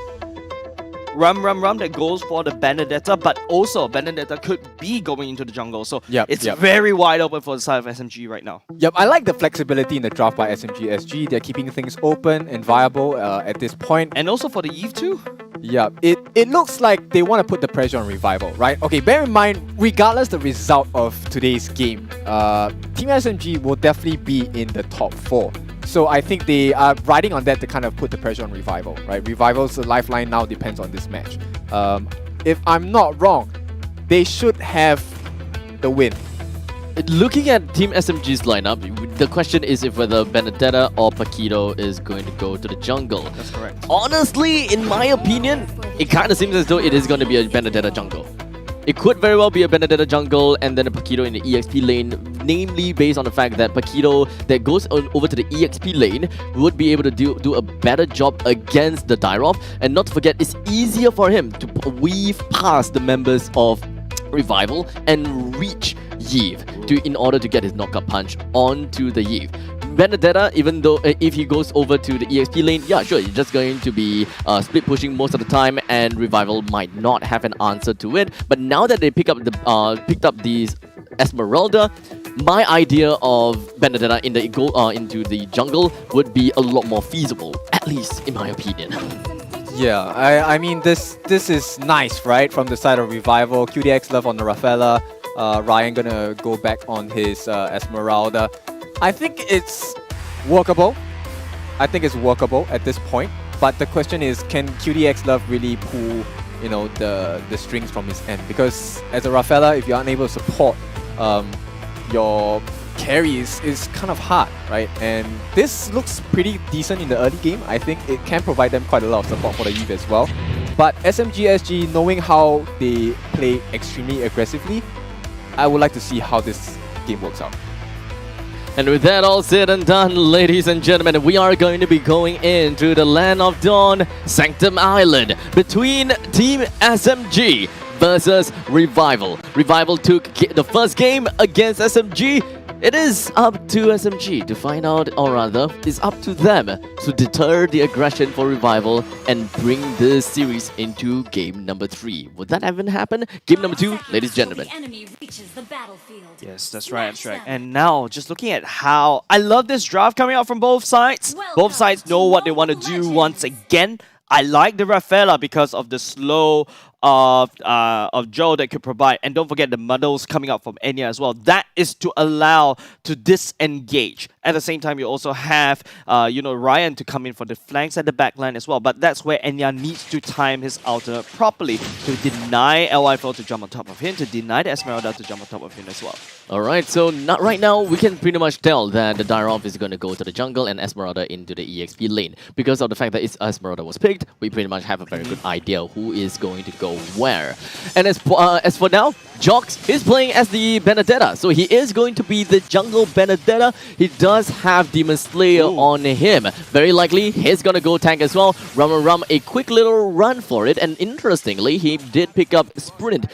Rum that goes for the Benedetta, but also Benedetta could be going into the jungle. So it's yep. very wide open for the side of SMG right now. Yep, I like the flexibility in the draft by SMG SG. They're keeping things open and viable at this point. And also for the Eve too. Yeah, it looks like they want to put the pressure on Revival, right? Okay, bear in mind, regardless the result of today's game, Team SMG will definitely be in the top 4. So I think they are riding on that to kind of put the pressure on Revival, right? Revival's lifeline now depends on this match. If I'm not wrong, they should have the win. Looking at Team SMG's lineup, the question is if whether Benedetta or Paquito is going to go to the jungle. That's correct. Honestly, in my opinion, it kind of seems as though it is going to be a Benedetta jungle. It could very well be a Benedetta jungle and then a Paquito in the EXP lane, namely based on the fact that Paquito that goes over to the EXP lane would be able to do a better job against the Dyrov. And not to forget, it's easier for him to weave past the members of Revival and reach Yve in order to get his knockout punch onto the Yve. Benedetta, even though if he goes over to the EXP lane, yeah, sure, he's just going to be split pushing most of the time, and Revival might not have an answer to it. But now that they picked up these Esmeralda, my idea of Benedetta in the into the jungle would be a lot more feasible, at least in my opinion. Yeah, I mean this is nice, right? From the side of Revival, QDX love on the Rafaela, Ryan gonna go back on his Esmeralda. I think it's workable. I think it's workable at this point. But the question is, can QDX love really pull, the strings from his end? Because as a Rafaela, if you're unable to support your carries, is kind of hard, right? And this looks pretty decent in the early game. I think it can provide them quite a lot of support for the Eve as well. But SMG SG, knowing how they play extremely aggressively, I would like to see how this game works out. And with that all said and done, ladies and gentlemen, we are going to be going into the Land of Dawn, Sanctum Island, between Team SMG versus Revival. Revival took the first game against SMG. It is up to SMG to find out, or rather, it's up to them to deter the aggression for Revival and bring this series into game number 3. Would that even happen? Game number 2, ladies and gentlemen. Yes, that's right, that's right. And now, just looking at how... I love this draft coming out from both sides. Both sides know what they want to do once again. I like the Rafaela because of the slow of Joe that could provide. And don't forget the muddles coming out from Enya as well. That is to allow to disengage. At the same time, you also have Ryan to come in for the flanks and the backline as well. But that's where Enya needs to time his ultimate properly to deny LI4 to jump on top of him, to deny the Esmeralda to jump on top of him as well. Alright, so right now we can pretty much tell that the Dyrov is going to go to the jungle and Esmeralda into the EXP lane. Because of the fact that Esmeralda was picked, we pretty much have a very good idea who is going to go where. And as for now, Jox is playing as the Benedetta, so he is going to be the jungle Benedetta. He does have Demon Slayer on him. Very likely he's gonna go tank as well. Rum a quick little run for it, and interestingly, he did pick up Sprint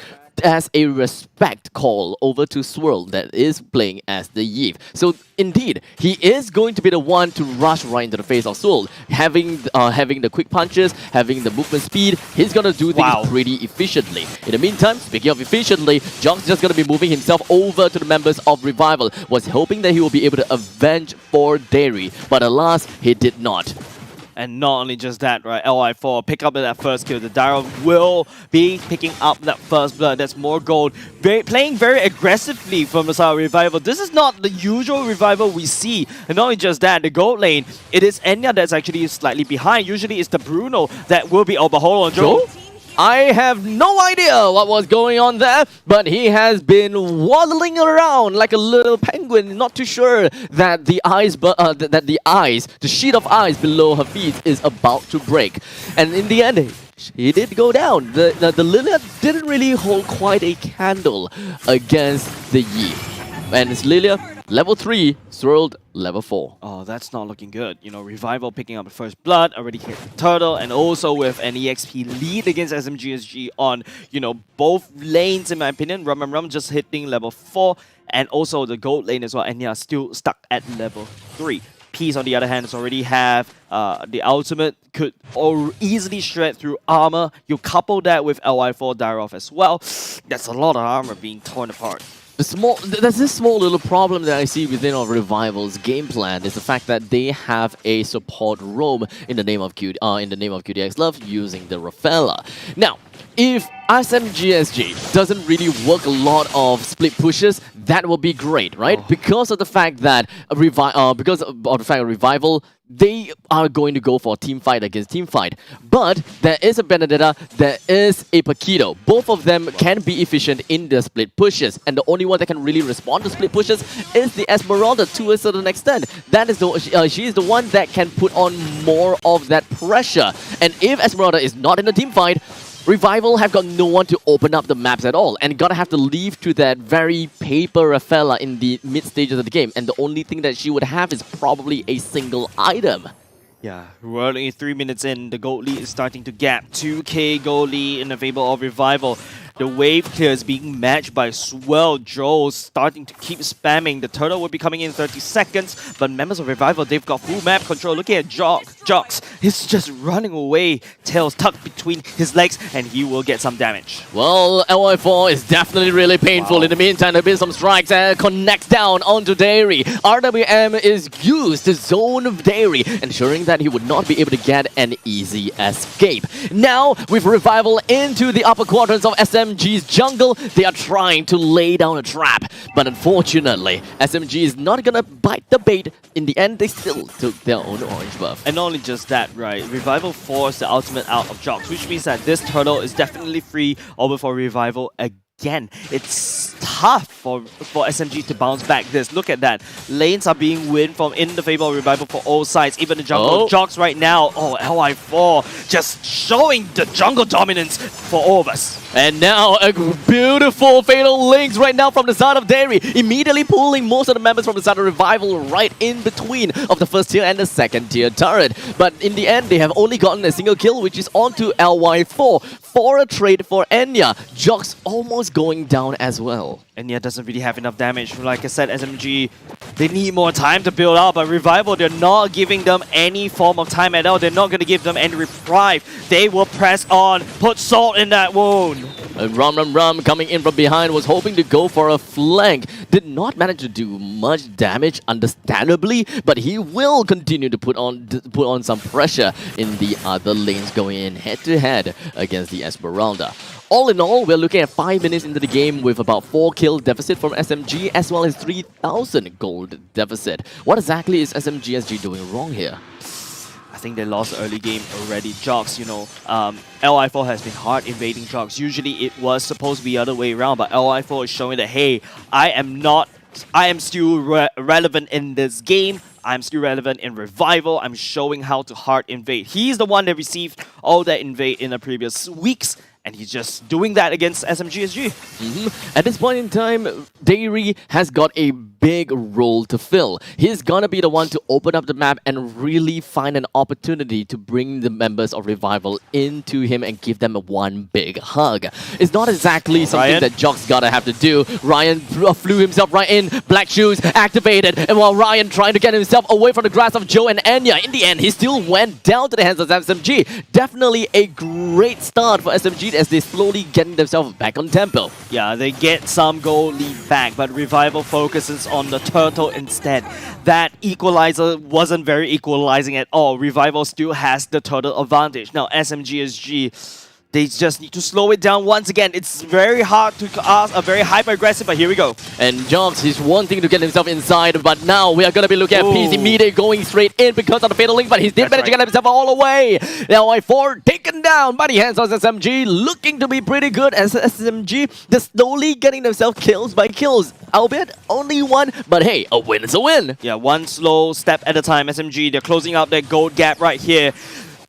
as a respect call over to Swirl that is playing as the Yve. So indeed, he is going to be the one to rush right into the face of Swirl. Having the quick punches, having the movement speed, he's gonna do things pretty efficiently. In the meantime, speaking of efficiently, John's just gonna be moving himself over to the members of Revival. Was hoping that he will be able to avenge for Dairy, but alas, he did not. And not only just that, right, LI4 pick up that first kill. The Daryl will be picking up that first blood. That's more gold. Playing very aggressively from the side of Revival. This is not the usual Revival we see. And not only just that, the gold lane, it is Enya that's actually slightly behind. Usually it's the Bruno that will be... Oh, but hold on, Joe. I have no idea what was going on there, but he has been waddling around like a little penguin, not too sure that the the sheet of ice below her feet is about to break. And in the end, he did go down. The Lilia didn't really hold quite a candle against the Yi. And it's Lilia, level 3, Swirled, level 4. Oh, that's not looking good. Revival picking up the first blood, already hit the turtle, and also with an EXP lead against SMG SG on, both lanes, in my opinion. Rum just hitting level 4, and also the gold lane as well, and yeah, still stuck at level 3. Peace, on the other hand, has already have the ultimate, could easily shred through armor. You couple that with LY4 Dyrov as well. That's a lot of armor being torn apart. There's this small little problem that I see within our Revival's game plan is the fact that they have a support roam in the name of QDX Love using the Rafaela. Now, if SMG SG doesn't really work a lot of split pushes, that will be great, right? Because of the fact that Revival, they are going to go for a team fight against team fight. But there is a Benedetta, there is a Paquito. Both of them can be efficient in the split pushes, and the only one that can really respond to split pushes is the Esmeralda to a certain extent. That is she is the one that can put on more of that pressure. And if Esmeralda is not in a team fight, Revival have got no one to open up the maps at all, and gotta have to leave to that very paper Rafaela in the mid stages of the game, and the only thing that she would have is probably a single item. Yeah, we're only 3 minutes in, the gold lead is starting to gap. 2k gold lead in the favor of Revival. The wave clear is being matched by Swell. Joe starting to keep spamming. The turtle will be coming in 30 seconds, but members of Revival, they've got full map control. Looking at Jox, he's just running away. Tails tucked between his legs, and he will get some damage. Well, LY4 is definitely really painful. In the meantime, there'll be some strikes and connects down onto Dairy. RWM is used to zone Dairy, ensuring that he would not be able to get an easy escape. Now, with Revival into the upper quadrants of SMG's jungle, they are trying to lay down a trap. But unfortunately, SMG is not gonna bite the bait. In the end, they still took their own orange buff. And not only just that, right? Revival forced the ultimate out of Jox, which means that this turtle is definitely free over for Revival again. It's tough for SMG to bounce back this. Look at that. Lanes are being win from in the favor of Revival for all sides, even the jungle. Jox right now, LY4 just showing the jungle dominance for all of us. And now a beautiful Fatal Links right now from the side of Dairy, immediately pulling most of the members from the side of Revival right in between of the first tier and the second tier turret. But in the end, they have only gotten a single kill, which is onto LY4 for a trade for Enya. Jox almost going down as well. Enya doesn't really have enough damage. Like I said, SMG, they need more time to build up, but Revival, they're not giving them any form of time at all. They're not going to give them any reprieve. They will press on, put salt in that wound. And Rum coming in from behind was hoping to go for a flank. Did not manage to do much damage, understandably, but he will continue to put on some pressure in the other lanes going in head-to-head against the Esmeralda. All in all, we're looking at 5 minutes into the game with about 4 kill deficit from SMG as well as 3,000 gold deficit. What exactly is SMG SG doing wrong here? I think they lost the early game already. Jox, LI4 has been hard invading Jox. Usually it was supposed to be the other way around, but LI4 is showing that, hey, I am still relevant in this game. I'm still relevant in Revival. I'm showing how to hard invade. He's the one that received all that invade in the previous weeks, and he's just doing that against SMG SG. At this point in time, Dairy has got a big role to fill. He's gonna be the one to open up the map and really find an opportunity to bring the members of Revival into him and give them one big hug. It's not exactly something that Jock's gotta have to do. Ryan flew himself right in, Black Shoes activated, and while Ryan trying to get himself away from the grasp of Joe and Enya, in the end, he still went down to the hands of SMG. Definitely a great start for SMG as they slowly getting themselves back on tempo. Yeah, they get some gold lead back, but Revival focuses on the turtle instead. That equalizer wasn't very equalizing at all. Revival still has the turtle advantage. Now SMG SG, they just need to slow it down once again. It's very hard to ask a very hyper-aggressive, but here we go. And Jox, he's wanting to get himself inside, but now we are going to be looking at Peace immediately going straight in because of the Fatal Link, but he did manage to get himself all the way. Now I4 taken down by the hands of SMG, looking to be pretty good as SMG. They're slowly getting themselves kills by kills, albeit only one, but hey, a win is a win. Yeah, one slow step at a time. SMG, they're closing out their gold gap right here.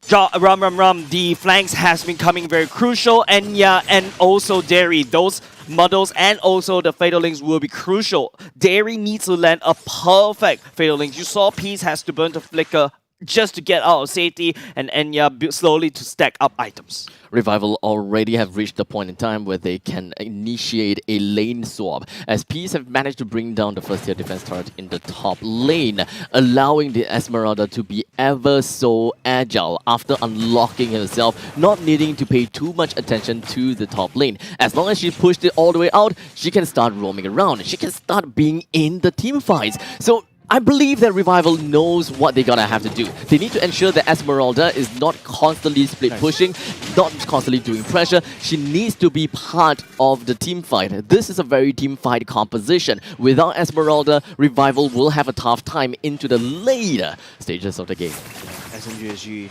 The flanks has been coming very crucial, and also Dairy, those models and also the Fatal Links will be crucial. Dairy needs to land a perfect Fatal Links. You saw Peace has to burn the flicker just to get out of safety, and Enya build slowly to stack up items. Revival already have reached the point in time where they can initiate a lane swap, as Peace have managed to bring down the first tier defense turret in the top lane, allowing the Esmeralda to be ever so agile after unlocking herself, not needing to pay too much attention to the top lane. As long as she pushed it all the way out, she can start roaming around, she can start being in the team fights. So I believe that Revival knows what they're gonna have to do. They need to ensure that Esmeralda is not constantly split pushing, not constantly doing pressure. She needs to be part of the team fight. This is a very team fight composition. Without Esmeralda, Revival will have a tough time into the later stages of the game. SMG SG.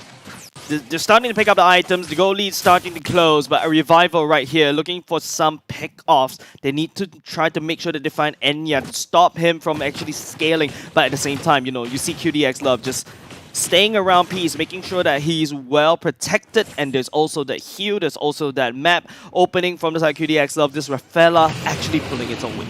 They're starting to pick up the items, the goal lead's starting to close, but a Revival right here looking for some pick-offs. They need to try to make sure that they find Enya to stop him from actually scaling, but at the same time, you know, you see QDX Love just staying around Peace, making sure that he's well protected, and there's also that heal, there's also that map opening from the side of QDX Love. This Rafaela actually pulling its own weight.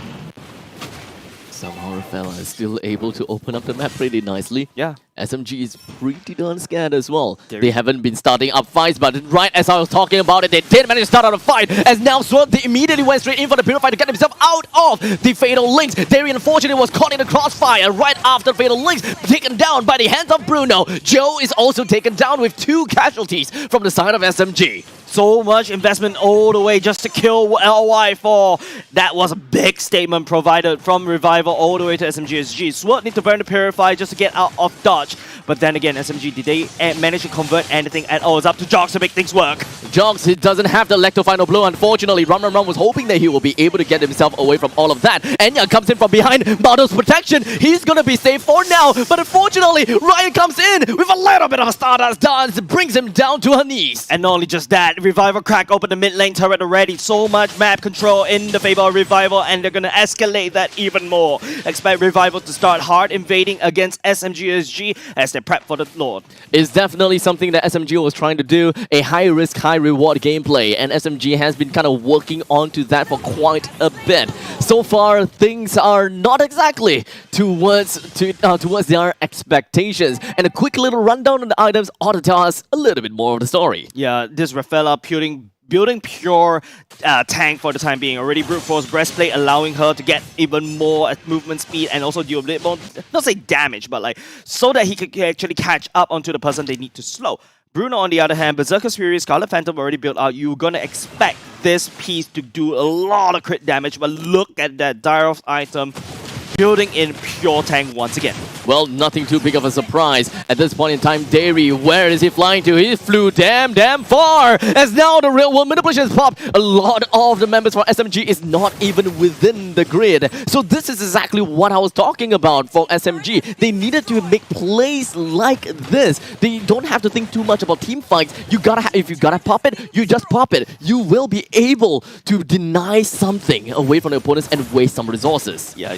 Somehow Rafaela is still able to open up the map pretty nicely. Yeah. SMG is pretty darn scared as well. They haven't been starting up fights, but right as I was talking about it, they did manage to start out a fight. As now Swerve, they immediately went straight in for the Purify to get himself out of the Fatal Links. Darien unfortunately was caught in the crossfire right after Fatal Links, taken down by the hands of Bruno. Joe is also taken down with 2 casualties from the side of SMG. So much investment all the way just to kill LY4. That was a big statement provided from Revival all the way to SMG SG. Sword need to burn the Purify just to get out of dodge. But then again, SMG, did they manage to convert anything at all? It's up to Jogs to make things work. Jogs, he doesn't have the Lecto final blow, unfortunately. Rum was hoping that he will be able to get himself away from all of that. Enya comes in from behind, Bardo's protection. He's gonna be safe for now, but unfortunately, Ryan comes in with a little bit of a Stardust dance, brings him down to her knees. And not only just that, Revival crack open the mid lane turret already. So much map control in the favor of Revival, and they're gonna escalate that even more. Expect Revival to start hard invading against SMG SG as they prep for the Lord. It's definitely something that SMG was trying to do, a high risk, high reward gameplay, and SMG has been kind of working onto that for quite a bit. So far, things are not exactly towards their expectations. And a quick little rundown on the items ought to tell us a little bit more of the story. Yeah, this Rafaela building pure tank for the time being. Already brute force breastplate, allowing her to get even more movement speed and also do a bit more, not say damage, but like so that he could actually catch up onto the person they need to slow. Bruno, on the other hand, Berserker's Fury, Scarlet Phantom already built out. You're gonna expect this piece to do a lot of crit damage, but look at that Dire item building in pure tank once again. Well, nothing too big of a surprise. At this point in time, Dairy, where is he flying to? He flew damn far! As now the real world manipulation has popped. A lot of the members for SMG is not even within the grid. So this is exactly what I was talking about for SMG. They needed to make plays like this. They don't have to think too much about team fights. If you gotta pop it, you just pop it. You will be able to deny something away from the opponents and waste some resources. Yeah,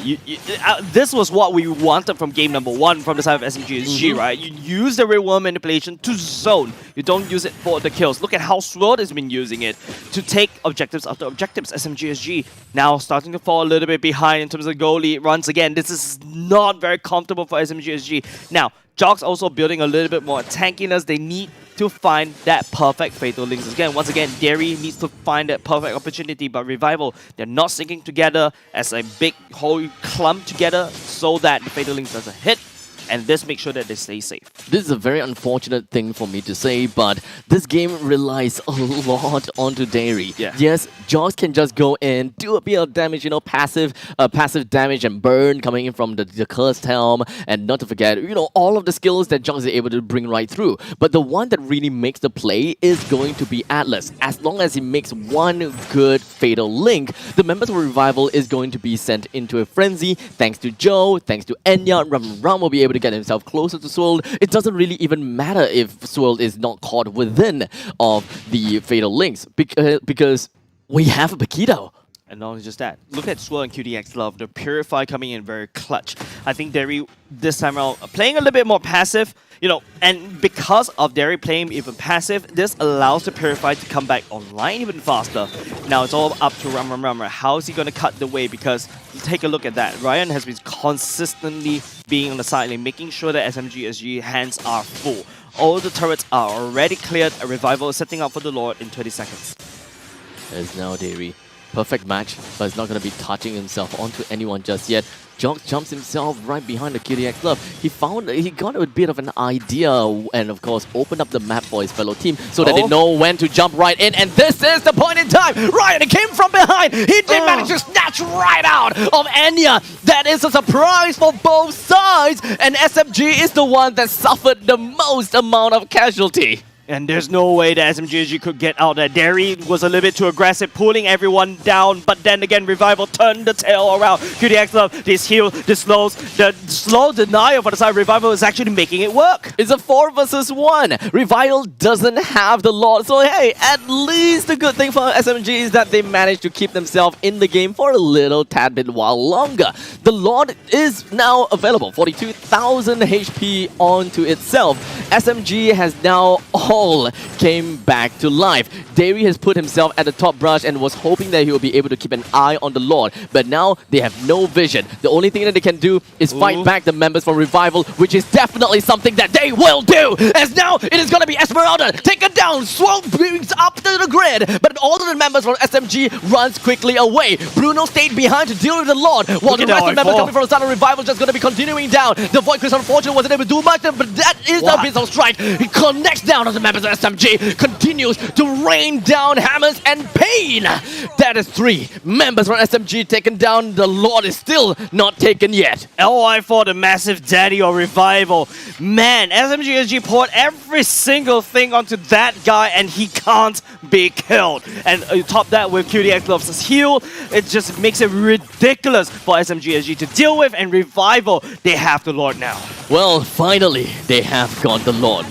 this was what we wanted from game number 1 from the side of SMG SG, right? You use the real world manipulation to zone. You don't use it for the kills. Look at how Sword has been using it to take objectives after objectives. SMG SG now starting to fall a little bit behind in terms of goal lead runs again. This is not very comfortable for SMG SG. Now, Jogs also building a little bit more tankiness. They need to find that perfect Fatal Links. Once again, Dairy needs to find that perfect opportunity, but Revival, they're not syncing together as a big whole clump together so that the Fatal Links doesn't hit. And this makes sure that they stay safe. This is a very unfortunate thing for me to say, but this game relies a lot onto Dairy. Yeah. Yes, Jogs can just go in, do a bit of damage, you know, passive damage and burn coming in from the Cursed Helm, and not to forget, you know, all of the skills that Jogs is able to bring right through. But the one that really makes the play is going to be Atlas. As long as he makes one good Fatal Link, the members of Revival is going to be sent into a frenzy. Thanks to Joe, thanks to Enya, Ram will be able to get himself closer to Swirl. It doesn't really even matter if Swirl is not caught within of the Fatal Links because we have a Paquito. And not only just that, look at Swirl and QDX Love. The Purify coming in very clutch. I think Derry this time around playing a little bit more passive. You know, and because of Derry playing even passive, this allows the Purify to come back online even faster. Now it's all up to Ram. How is he going to cut the way? Because take a look at that. Ryan has been consistently being on the side lane, making sure that SMG SG hands are full. All the turrets are already cleared. A Revival is setting up for the Lord in 20 seconds. There's now Derry. Perfect match, but it's not going to be touching himself onto anyone just yet. Jock jumps himself right behind the QDX glove. He got a bit of an idea and of course opened up the map for his fellow team so that they know when to jump right in. And this is the point in time. Ryan came from behind. He did manage to snatch right out of Enya. That is a surprise for both sides. And SMG is the one that suffered the most amount of casualty. And there's no way that SMG SG could get out there. Derry was a little bit too aggressive, pulling everyone down. But then again, Revival turned the tail around. QDX love, this heal, this slows. The slow denial for the side Revival is actually making it work. It's a 4 versus 1. Revival doesn't have the Lord. So hey, at least the good thing for SMG is that they managed to keep themselves in the game for a little tad bit while longer. The Lord is now available. 42,000 HP onto itself. SMG has now all came back to life. Derry has put himself at the top brush and was hoping that he will be able to keep an eye on the Lord. But now they have no vision. The only thing that they can do is fight back the members from Revival, which is definitely something that they will do. As now it is going to be Esmeralda taken down. Swole brings up to the grid. But all of the members from SMG runs quickly away. Bruno stayed behind to deal with the Lord. While the rest of the members coming from the side of Revival just going to be continuing down. The Void Chris unfortunately wasn't able to do much, but that is the Abyssal Strike. He connects down on the members of SMG. Continues to rain down hammers and pain. That is 3 members from SMG taken down. The Lord is still not taken yet. LY for the massive daddy or Revival. Man, SMG SG poured every single thing onto that guy and he can't be killed. And top that with QDX Gloves' heal, it just makes it ridiculous for SMG SG to deal with, and Revival, they have the Lord now. Well, finally, they have got the Lord.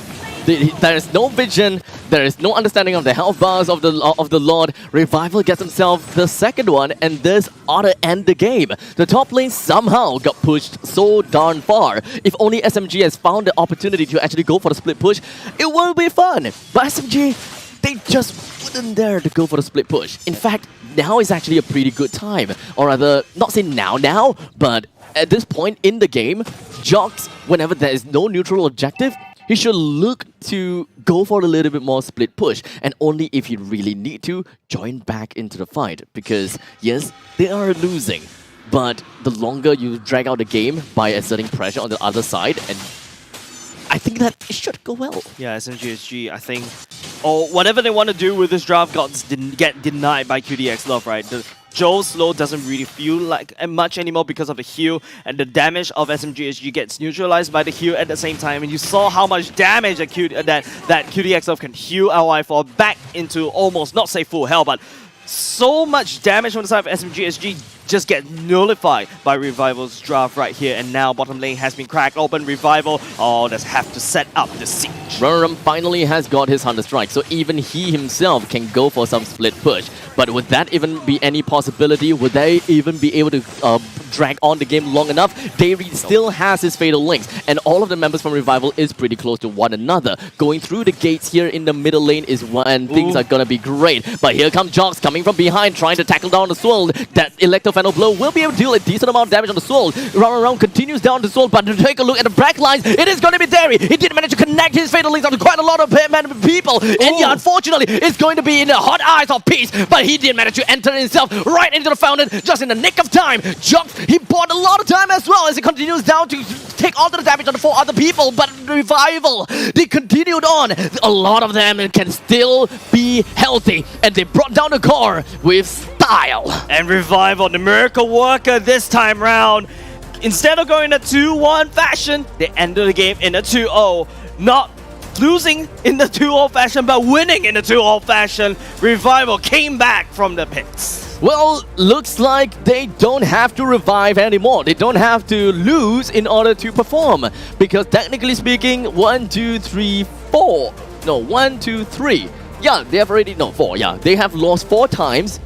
There is no vision, there is no understanding of the health bars of the Lord. Revival gets himself the second one, and this ought to end the game. The top lane somehow got pushed so darn far. If only SMG has found the opportunity to actually go for the split push, it will be fun. But SMG, they just wouldn't dare to go for the split push. In fact, now is actually a pretty good time. Or rather, not say now, but at this point in the game, Jocks, whenever there is no neutral objective, he should look to go for a little bit more split push, and only if you really need to, join back into the fight. Because yes, they are losing, but the longer you drag out the game by exerting pressure on the other side, and I think that it should go well. Yeah, SMG SG, I think, or whatever they want to do with this draft get denied by QDX Love, right? The Joe's slow doesn't really feel like much anymore because of the heal, and the damage of SMG SG gets neutralized by the heal at the same time. And you saw how much damage that QDX Love can heal LI for back into almost, not say full hell, but so much damage on the side of SMG SG just get nullified by Revival's draft right here. And now bottom lane has been cracked open. Revival, just have to set up the siege. Ram finally has got his Hunter Strike, so even he himself can go for some split push. But would that even be any possibility? Would they even be able to drag on the game long enough? Derry still has his Fatal Links, and all of the members from Revival is pretty close to one another. Going through the gates here in the middle lane is when things are gonna be great. But here comes Jocks coming from behind, trying to tackle down the Swirl. That Electro-Final Blow will be able to deal a decent amount of damage on the Swirl. Round continues down the Swirl, but to take a look at the back lines, it is gonna be Derry. He did manage to connect his Fatal Links onto quite a lot of people. And yeah, unfortunately, it's going to be in the hot eyes of peace, but he did manage to enter himself right into the fountain just in the nick of time. Jocks, he bought a lot of time as well as he continues down to take all the damage on the 4 other people. But Revival, they continued on. A lot of them can still be healthy, and they brought down the core with style. And Revival, the miracle worker this time round, instead of going in a 2-1 fashion, they ended the game in a 2-0. Not losing in the 2-0 fashion, but winning in the 2-0 fashion. Revival came back from the pits. Well, looks like they don't have to revive anymore. They don't have to lose in order to perform. Because technically speaking, 1, 2, 3, 4. No, 1, 2, 3. Yeah, they have already... No, 4, yeah. They have lost 4 times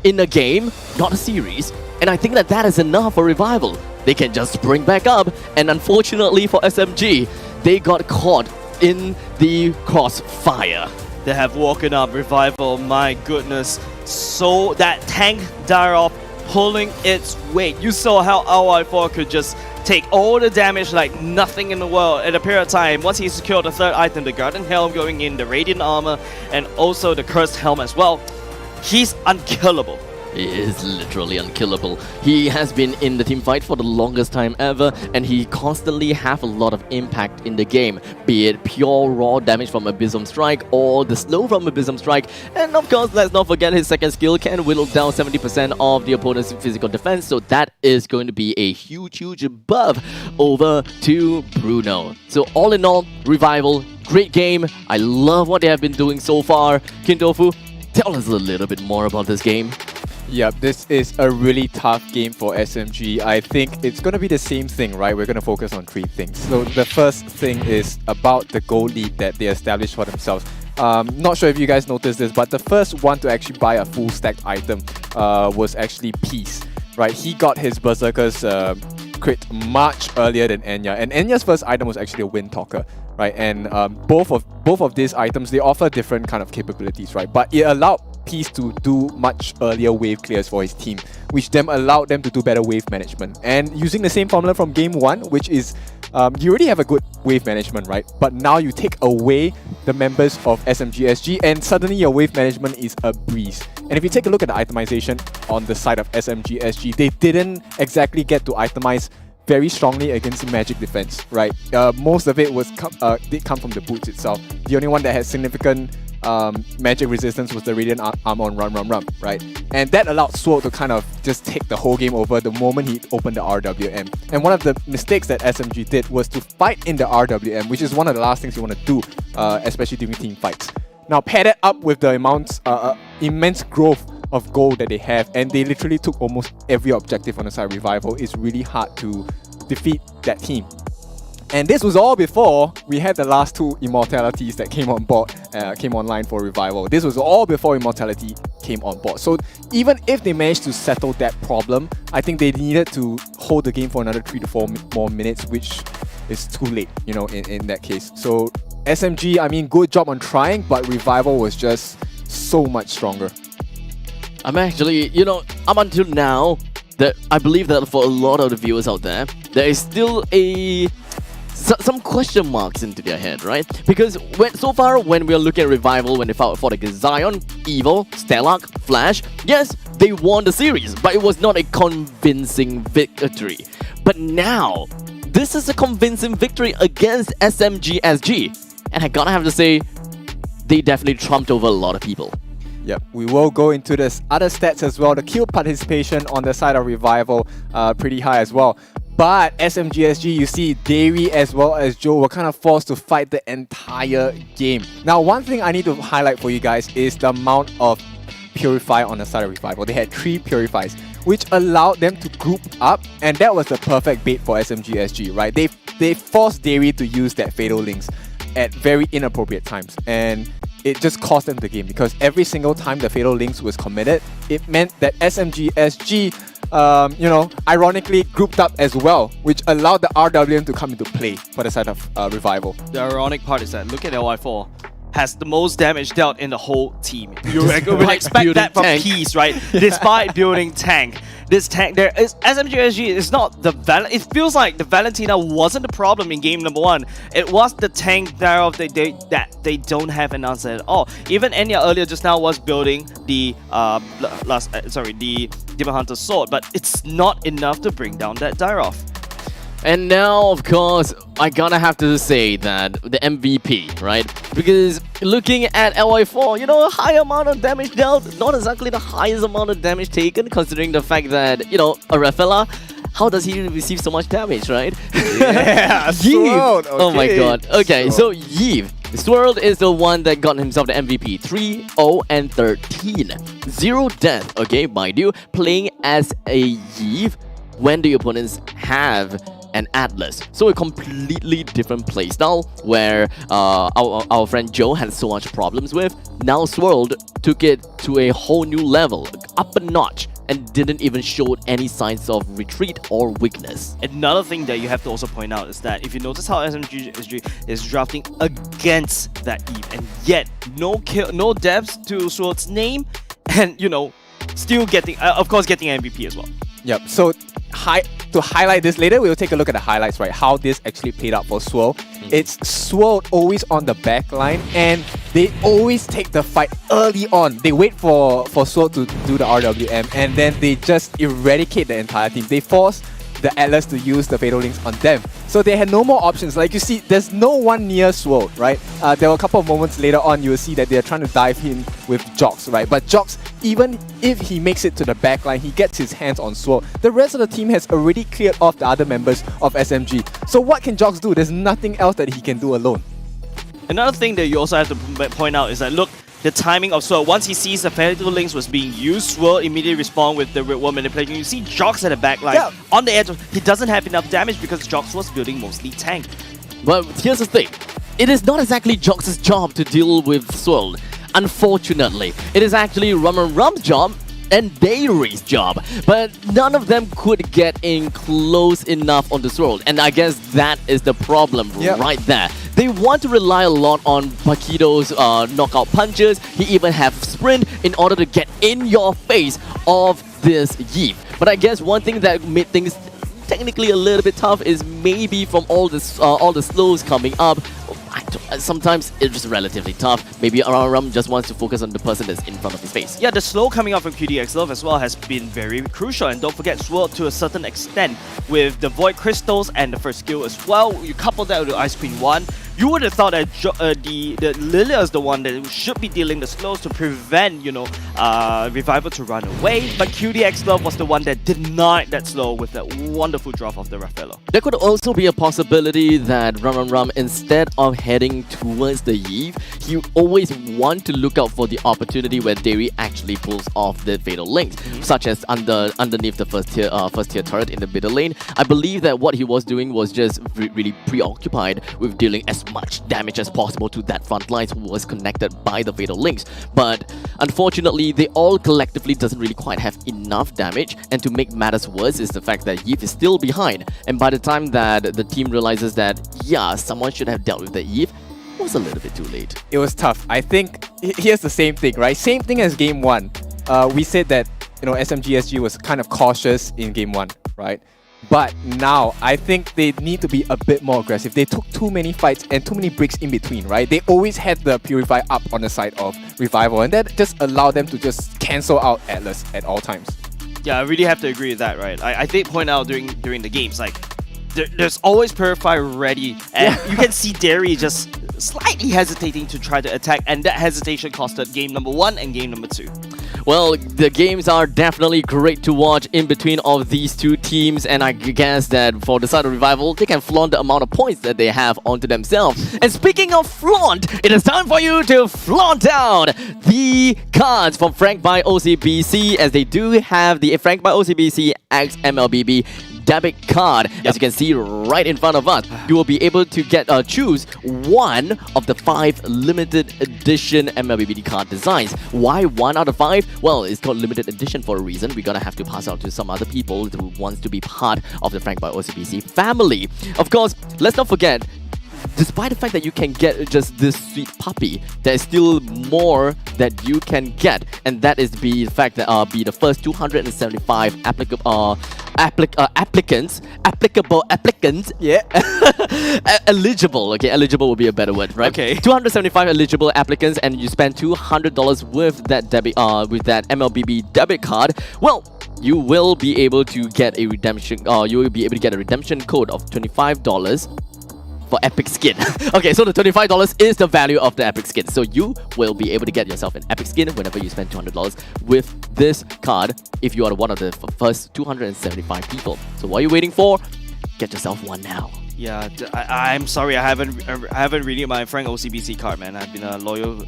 in a game, not a series. And I think that is enough for Revival. They can just spring back up. And unfortunately for SMG, they got caught in the crossfire. They have woken up. Revival, my goodness. So that tank Darov pulling its weight. You saw how LY4 could just take all the damage like nothing in the world at a period of time. Once he secured the third item, the Garden Helm going in, the Radiant Armor, and also the Cursed Helm as well, he's unkillable. He is literally unkillable. He has been in the team fight for the longest time ever, and he constantly have a lot of impact in the game, be it pure raw damage from Abyssum Strike or the slow from Abyssum Strike. And of course, let's not forget his second skill can whittle down 70% of the opponent's physical defense, so that is going to be a huge buff over to Bruno. So all in all, Revival, great game. I love what they have been doing so far. Kintofu, tell us a little bit more about this game. Yep, this is a really tough game for SMG. I think it's going to be the same thing, right? We're going to focus on 3 things. So the first thing is about the goal lead that they established for themselves. Not sure if you guys noticed this, but the first one to actually buy a full stacked item was actually Peace, right? He got his Berserker's crit much earlier than Enya, and Enya's first item was actually a Wind Talker, right? And both of these items, they offer different kind of capabilities, right? But it allowed Peace to do much earlier wave clears for his team, which then allowed them to do better wave management. And using the same formula from game 1, which is you already have a good wave management, right? But now you take away the members of SMG SG and suddenly your wave management is a breeze. And if you take a look at the itemization on the side of SMG SG, they didn't exactly get to itemize very strongly against magic defense, right? Most of it did come from the boots itself. The only one that had significant magic resistance was the Radiant Armor on Run, right? And that allowed Sword to kind of just take the whole game over the moment he opened the RWM. And one of the mistakes that SMG did was to fight in the RWM, which is one of the last things you want to do, especially during team fights. Now, pair that up with the immense growth of gold that they have, and they literally took almost every objective on the side of Revival. It's really hard to defeat that team. And this was all before we had the last 2 Immortalities that came on board, came online for Revival. This was all before Immortality came on board. So even if they managed to settle that problem, I think they needed to hold the game for another 3 to 4 more minutes, which is too late, you know, in that case. So SMG, I mean, good job on trying, but Revival was just so much stronger. I'm actually, you know, up until now, that I believe that for a lot of the viewers out there, there is still some question marks into their head, right? Because so far, when we are looking at Revival, when they fought for like Zion, Evil, Stellark, Flash, yes, they won the series, but it was not a convincing victory. But now, this is a convincing victory against SMG SG. And I gotta have to say, they definitely trumped over a lot of people. Yep, we will go into this other stats as well. The kill participation on the side of Revival, pretty high as well. But SMG SG, you see, Davey as well as Joe were kind of forced to fight the entire game. Now, one thing I need to highlight for you guys is the amount of Purify on the side of Revival. They had 3 Purifies, which allowed them to group up, and that was the perfect bait for SMG SG, right? They forced Davey to use that Fatal Links at very inappropriate times, and it just cost them the game because every single time the Fatal Links was committed, it meant that SMG SG, you know, ironically grouped up as well, which allowed the RWM to come into play for the side of Revival. The ironic part is that look at LY4. Has the most damage dealt in the whole team. You would expect that from Peace, right? Despite building tank. This tank, there is SMG SG is not the it feels like the Valentina wasn't the problem in game number 1. It was the tank thereof that they don't have an answer at all. Even Enya earlier just now was building the the Demon Hunter sword, but it's not enough to bring down that Dyrov. And now, of course, I gotta have to say that the MVP, right? Because looking at LY4, you know, a high amount of damage dealt, not exactly the highest amount of damage taken, considering the fact that, you know, a Rafaela, how does he receive so much damage, right? Yeah, Swirled, okay. Oh my god. Okay, so Yves. Swirled is the one that got himself the MVP. 3, 0, and 13. 0 death, okay, mind you. Playing as a Yves when the opponents have an Atlas. So a completely different playstyle where our friend Joe had so much problems with. Now Swirled took it to a whole new level, up a notch. and didn't even show any signs of retreat or weakness. Another thing that you have to also point out is that if you notice how SMG SG is drafting against that Eve, and yet no depths to Sword's name, and still getting, of course, getting MVP as well. Yep. So to highlight this later, we'll take a look at the highlights, right? How this actually played out for Swirl. It's Swirl always on the back line, and they always take the fight early on. They wait for Swirl to do the RWM, and then they just eradicate the entire team. They force the Atlas to use the Fatal Links on them. So they had no more options. Like you see, there's no one near Swirl, right? There were a couple of moments later on, you will see that they're trying to dive in with Jox, right? But Jox, even if he makes it to the back line, he gets his hands on Swirl. The rest of the team has already cleared off the other members of SMG. So what can Jox do? There's nothing else that he can do alone. Another thing that you also have to point out is that, look, the timing of Swirl. Once he sees the Fatal Links was being used, Swirl immediately respond with the Red World manipulation. You see Jox at the back line. On the edge, he doesn't have enough damage because Jox was building mostly tank. But here's the thing. It is not exactly Jox's job to deal with Swirl. Unfortunately, it is actually Rum's job and Dairy's job, but none of them could get in close enough on the Swirl, and I guess that is the problem right there. They want to rely a lot on Paquito's knockout punches. He even have sprint in order to get in your face of this Yeep. But I guess one thing that made things technically a little bit tough is maybe from all the slows coming up. Sometimes it's just relatively tough. Maybe Ram just wants to focus on the person that's in front of his face. Yeah, the slow coming out from QDX Love as well has been very crucial. And don't forget Swirl to a certain extent with the Void Crystals and the first skill as well. You couple that with the Ice Queen 1. You would have thought that the Lilia is the one that should be dealing the slows to prevent, Revival to run away. But QDX Love was the one that denied that slow with that wonderful drop of the Raffaello. There could also be a possibility that Ram, instead of heading towards the Eve, he always want to look out for the opportunity where Dairy actually pulls off the Fatal Links, such as underneath the first tier turret in the middle lane. I believe that what he was doing was just really preoccupied with dealing as much damage as possible to that front line who was connected by the Fatal Links. But unfortunately, they all collectively doesn't really quite have enough damage, and to make matters worse is the fact that Eve is still behind. And by the time that the team realizes that, yeah, someone should have dealt with the Eve, it was a little bit too late. It was tough. I think here's the same thing, right? Same thing as game 1. We said that SMG SG was kind of cautious in game 1, right? But now, I think they need to be a bit more aggressive. They took too many fights and too many breaks in between, right? They always had the Purify up on the side of Revival, and that just allowed them to just cancel out Atlas at all times. Yeah, I really have to agree with that, right? I did point out during the games, like, there's always Purify ready, and you can see Dairy just slightly hesitating to try to attack, and that hesitation costed game number 1 and game number 2. Well, the games are definitely great to watch in between of these two teams, and I guess that for the side of Revival, they can flaunt the amount of points that they have onto themselves. And speaking of flaunt, it is time for you to flaunt out the cards from Frank by OCBC, as they do have the Frank by OCBC X MLBB debit card. As you can see right in front of us, you will be able to get choose one of the 5 limited edition MLBB card designs. Why 1 out of 5? Well, it's called limited edition for a reason. We're gonna have to pass out to some other people who wants to be part of the Frank by OCBC family. Of course, let's not forget, despite the fact that you can get just this sweet puppy, there's still more that you can get, and that is the fact that be the first 275 applicable applicants, yeah, eligible. Okay, eligible will be a better word, right? Okay. 275 eligible applicants, and you spend $200 with that debit, with that MLBB debit card. Well, you will be able to get a redemption. You will be able to get a redemption code of $25. For epic skin. Okay, so the $25 is the value of the epic skin. So you will be able to get yourself an epic skin whenever you spend $200 with this card if you are one of the first 275 people. So what are you waiting for? Get yourself one now. Yeah, I'm sorry, I haven't renewed my Frank OCBC card, man. I've been a loyal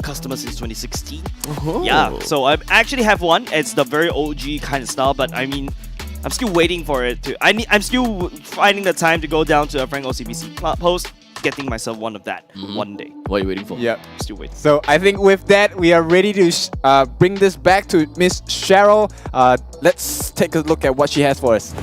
customer since 2016. Yeah, so I actually have one. It's the very OG kind of style, but I mean, I'm still waiting for it to. I'm still finding the time to go down to a Frank OCBC post, getting myself one of that one day. What are you waiting for? Yep. Still waiting. So I think with that, we are ready to bring this back to Miss Cheryl. Let's take a look at what she has for us.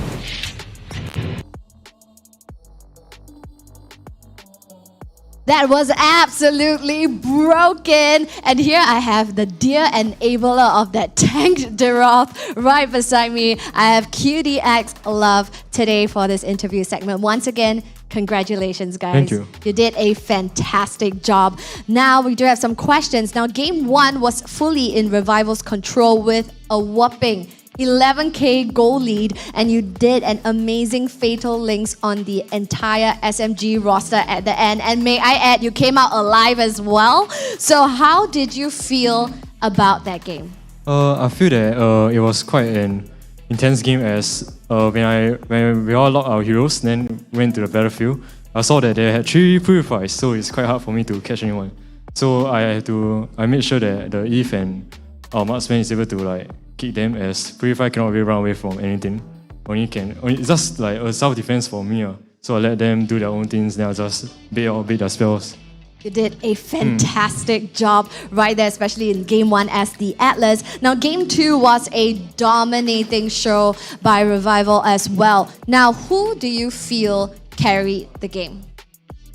That was absolutely broken. And here I have the dear enabler of that tanked Giraffe right beside me. I have QDX Love today for this interview segment. Once again, congratulations, guys. Thank you. You did a fantastic job. Now we do have some questions. Now, game 1 was fully in Revival's control with a whopping 11k goal lead, and you did an amazing fatal links on the entire SMG roster at the end. And may I add, you came out alive as well. So how did you feel about that game? I feel that it was quite an intense game as when we all locked our heroes, then went to the battlefield. I saw that they had 3 purifies, so it's quite hard for me to catch anyone. So I made sure that the Eve and our marksman is able to kick them, as purify cannot really run away from anything. It's just like a self-defense for me. So I let them do their own things, then I just bait their spells. You did a fantastic job right there, especially in game 1 as the Atlas. Now, game 2 was a dominating show by Revival as well. Now, who do you feel carried the game?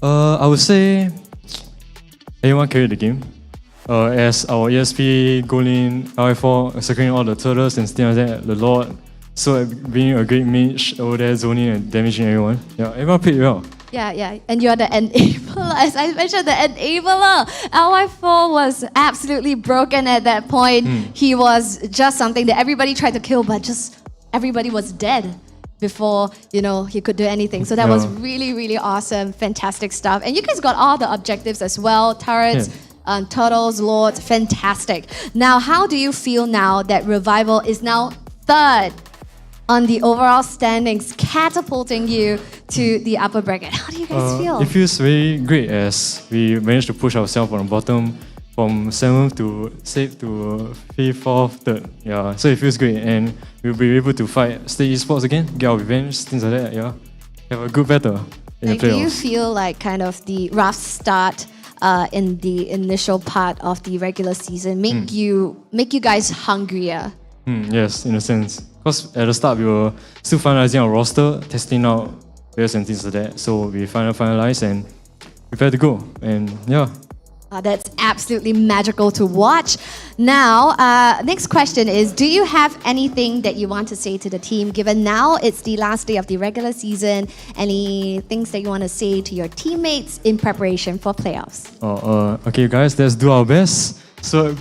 I would say everyone carried the game. As our ESP, Golin, RI4, securing all the turtles and staying there, the Lord. So being a great mage over there, zoning and damaging everyone. Yeah, everyone played well. Yeah, and you're the enabler. As I mentioned, the enabler. LY4 was absolutely broken at that point. He was just something that everybody tried to kill, but just everybody was dead before, he could do anything. So that was really, really awesome, fantastic stuff. And you guys got all the objectives as well, turrets, turtles, lords, fantastic. Now, how do you feel now that Revival is now 3rd on the overall standings, catapulting you to the upper bracket? How do you guys feel? It feels very great as we managed to push ourselves from the bottom from 7th to 6th to 5th, 4th, 3rd. Yeah, so it feels great, and we'll be able to fight Slate Esports again, get our revenge, things like that. Yeah, have a good battle in the playoffs. Do you feel like kind of the rough start in the initial part of the regular season make you guys hungrier? Yes, in a sense. Because at the start we were still finalizing our roster, testing out players and things like that. So we finalized and prepare to go. And yeah. That's absolutely magical to watch. Now, next question is, do you have anything that you want to say to the team, given now it's the last day of the regular season? Any things that you want to say to your teammates in preparation for playoffs? Okay, guys, let's do our best. So,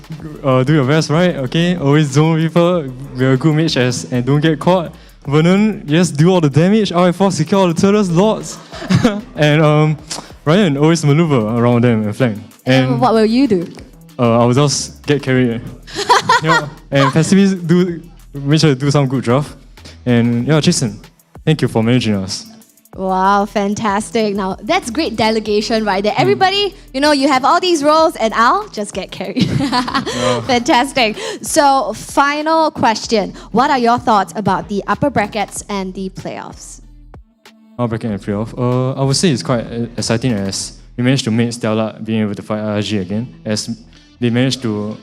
do your best, right? Okay, always zone people. We're a good mage and don't get caught. Vernon, yes, do all the damage. RI4, secure all the turtles, lords. And Ryan, always maneuver around them and flank. And what will you do? I will just get carried. And passively make sure to do some good draft. And Jason, thank you for managing us. Wow, fantastic. Now, that's great delegation right there. Everybody, you have all these roles and I'll just get carried. Fantastic. So, final question. What are your thoughts about the upper brackets and the playoffs? Upper bracket and playoff? I would say it's quite exciting as we managed to make Stellark being able to fight RSG again, as they managed to,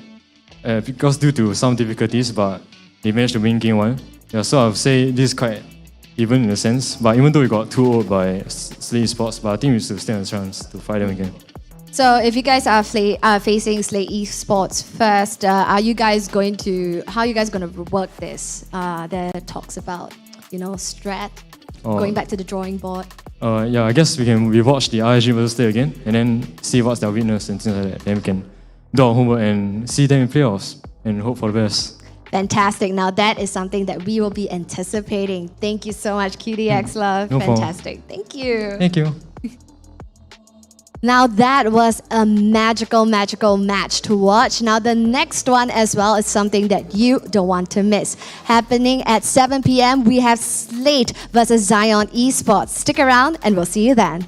because due to some difficulties, but they managed to win game 1. Yeah, so I would say this is quite even in a sense, but even though we got 2-0 by Slate Esports, but I think we still stand a chance to fight them again. So if you guys are facing Slate Esports first, how are you guys going to work this? There are talks about, strat, going back to the drawing board. I guess we can rewatch the RSG versus Slate again, and then see what's their weakness and things like that. Then we can do our homework and see them in playoffs, and hope for the best. Fantastic. Now that is something that we will be anticipating. Thank you so much, QDX Love. No Fantastic. problem. Thank you. Thank you. Now that was a magical match to watch. Now the next one as well is something that you don't want to miss. Happening at 7 p.m. we have Slate versus Zion Esports. Stick around and we'll see you then.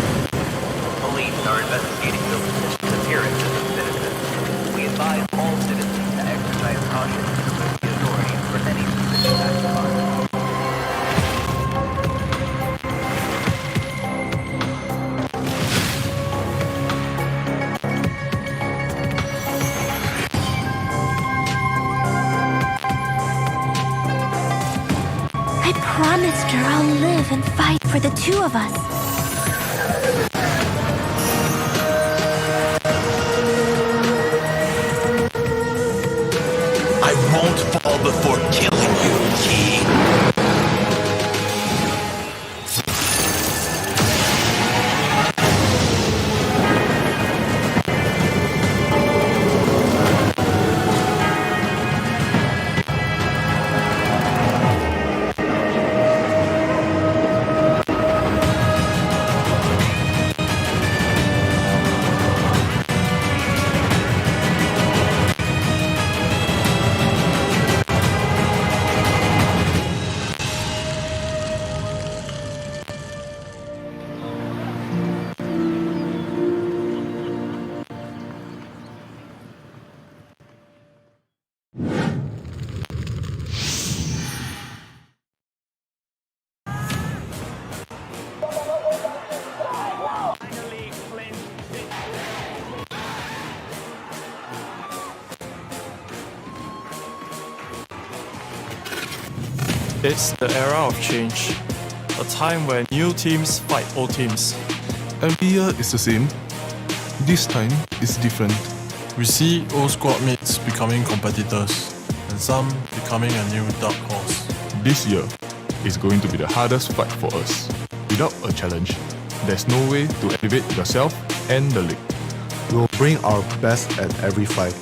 Police are investigating the disappearances of citizens. We advise all citizens to exercise caution and alert the authorities for any suspicious acts of violence. I promised her I'll live and fight for the two of us. I won't fall before killing you, Key. It's the era of change, a time where new teams fight old teams. MPL is the same. This time is different. We see old squad mates becoming competitors, and some becoming a new dark horse. This year is going to be the hardest fight for us. Without a challenge, there's no way to elevate yourself and the league. We'll bring our best at every fight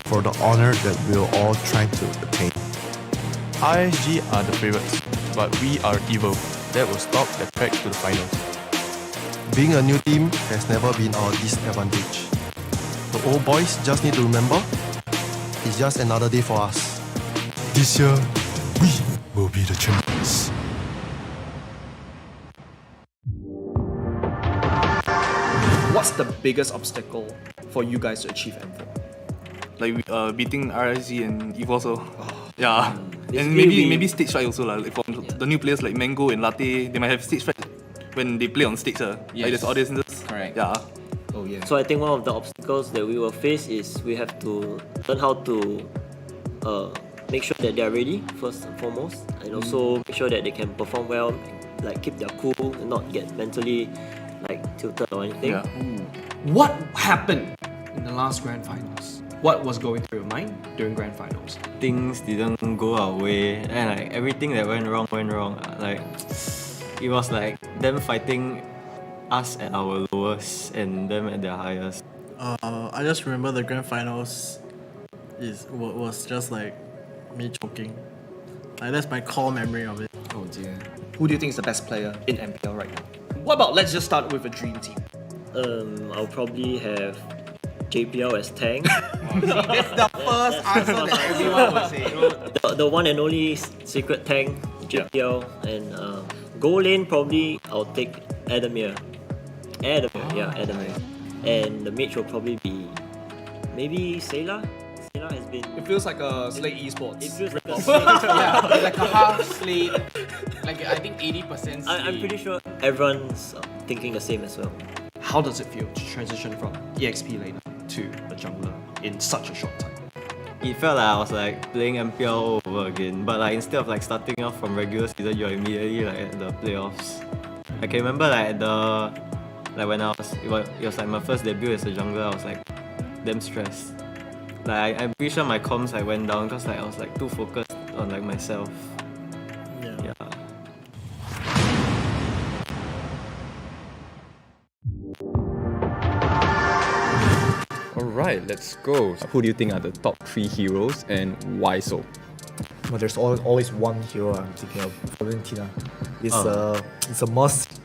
for the honor that we're all trying to attain. RSG are the favorites, but we are evil. That will stop the track to the finals. Being a new team has never been our disadvantage. The old boys just need to remember, it's just another day for us. This year, we will be the champions. What's the biggest obstacle for you guys to achieve M4? Like beating RSG and Evo also. Yeah. It's And really- maybe stage fright also. Like for the new players like Mango and Latte, they might have stage fright when they play on stage. Like there's audiences. Correct. Yeah. Oh yeah. So I think one of the obstacles that we will face is we have to learn how to make sure that they are ready first and foremost, and also make sure that they can perform well, like keep their cool and not get mentally like tilted or anything. What happened in the last grand finals? What was going through your mind during grand finals? Things didn't go our way, and like everything that went wrong. Like it was like them fighting us at our lowest and them at their highest. I just remember the grand finals was just like me choking. Like that's my core memory of it. Oh dear. Who do you think is the best player in MPL right now? What about let's just start with a dream team? I'll probably have JPL as tank. That's the first answer that everyone would say. The one and only secret tank, JPL, and goal lane probably I'll take Adamir. Adamir. And the mage will probably be maybe Sayla. Sayla has been. It feels like a Slate Esports. It feels like a Yeah, like a half Slate. Like I think 80% Slate. I'm pretty sure everyone's thinking the same as well. How does it feel to transition from EXP laner to a jungler in such a short time? It felt like I was like playing MPL all over again, but like instead of like starting off from regular season, you're immediately like at the playoffs. I can remember when I was, it was like my first debut as a jungler, I was like damn stressed. Like I'm pretty sure my comms like went down because like I was like too focused on like myself. Yeah. Alright, let's go. Who do you think are the top 3 heroes and why so? Well, there's always one hero I'm thinking of, Valentina. It's a must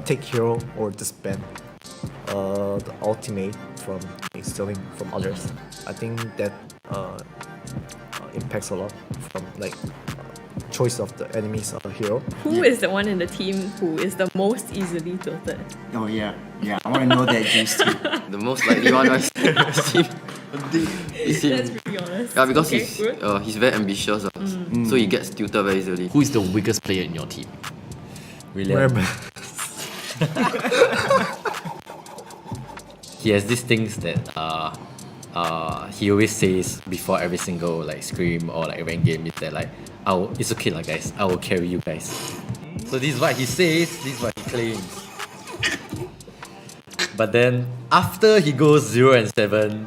take hero or disband the ultimate from stealing from others. I think that impacts a lot from like choice of the enemy's hero. Who is the one in the team who is the most easily tilted? Oh yeah, I want to know that juice too. The most likely one is him. That's pretty honest. Yeah, because Okay, he's very ambitious, so he gets tilted very easily. Who is the weakest player in your team? William. He has these things that he always says before every single like scrim or like rank game is that like, it's okay lah guys, I will carry you guys. So this is what he says, this is what he claims. But then after he goes 0 and 7,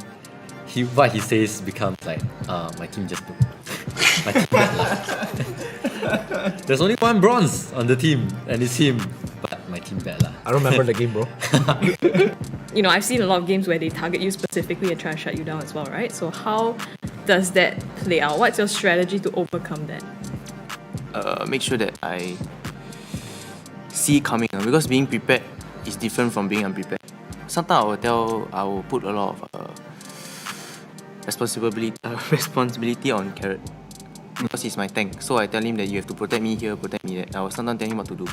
what he says becomes like, my team just took. My team bad lah. There's only one bronze on the team and it's him. But my team bad lah. I don't remember the game, bro. You know, I've seen a lot of games where they target you specifically and try to shut you down as well, right? So how does that play out? What's your strategy to overcome that? Make sure that I see coming, because being prepared is different from being unprepared. Sometimes I will put a lot of responsibility on Carrot, because he's my tank. So I tell him that you have to protect me here, protect me there. I will sometimes tell him what to do.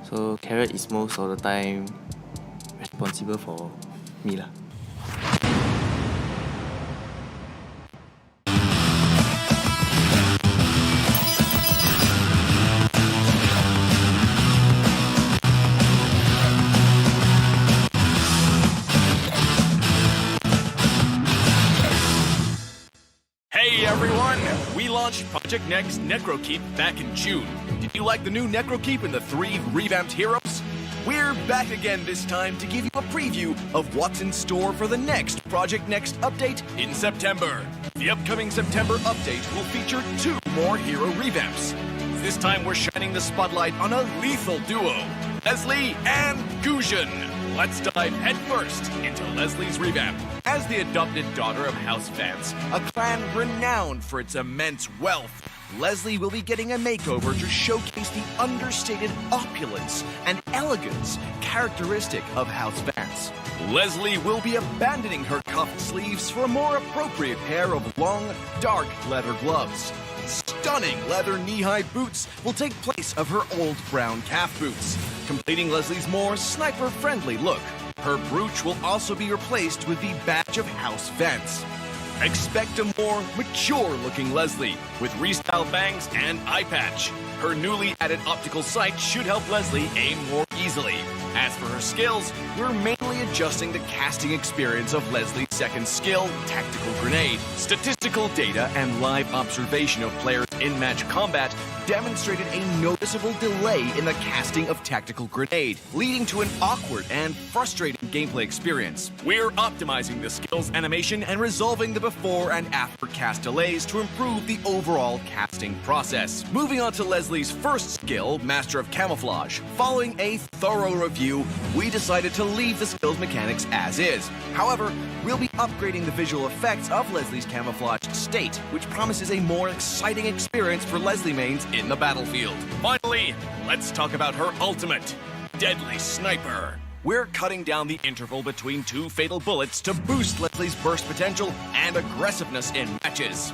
So Carrot is most of the time responsible for me lah. Hey everyone! We launched Project Next Necrokeep back in June. Did you like the new Necrokeep and the 3 revamped heroes? We're back again this time to give you a preview of what's in store for the next Project Next update in September. The upcoming September update will feature 2 more hero revamps. This time we're shining the spotlight on a lethal duo, Leslie and Gusion. Let's dive headfirst into Leslie's revamp. As the adopted daughter of House Vance, a clan renowned for its immense wealth, Leslie will be getting a makeover to showcase the understated opulence and elegance characteristic of House Vance. Leslie will be abandoning her cuffed sleeves for a more appropriate pair of long, dark leather gloves. Stunning leather knee-high boots will take place of her old brown calf boots, completing Leslie's more sniper-friendly look. Her brooch will also be replaced with the badge of House Vance. Expect a more mature-looking Leslie, with restyled bangs and eye patch. Her newly added optical sight should help Leslie aim more easily. As for her skills, we're mainly adjusting the casting experience of Leslie's second skill, Tactical Grenade. Statistical data and live observation of players in match combat demonstrated a noticeable delay in the casting of Tactical Grenade, leading to an awkward and frustrating gameplay experience. We're optimizing the skills animation and resolving the before and after cast delays to improve the overall casting process. Moving on to Leslie's first skill, Master of Camouflage. Following a thorough review, we decided to leave the skills mechanics as is. However, we'll be upgrading the visual effects of Leslie's camouflage state, which promises a more exciting experience for Leslie mains in the battlefield. Finally, let's talk about her ultimate, Deadly Sniper. We're cutting down the interval between 2 fatal bullets to boost Leslie's burst potential and aggressiveness in matches.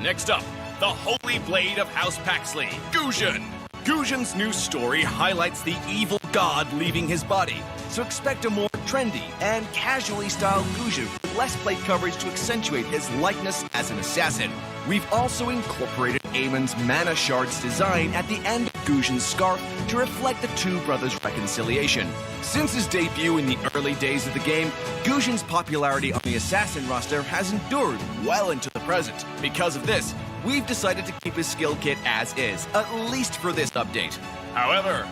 Next up, the Holy Blade of House Paxley, Gusion. Gusion's new story highlights the evil god leaving his body, so expect a more trendy and casually styled Gusion with less plate coverage to accentuate his likeness as an assassin. We've also incorporated Eamon's Mana Shards design at the end of Guzhen's scarf to reflect the two brothers' reconciliation. Since his debut in the early days of the game, Guzhen's popularity on the Assassin roster has endured well into the present. Because of this, we've decided to keep his skill kit as is, at least for this update. However,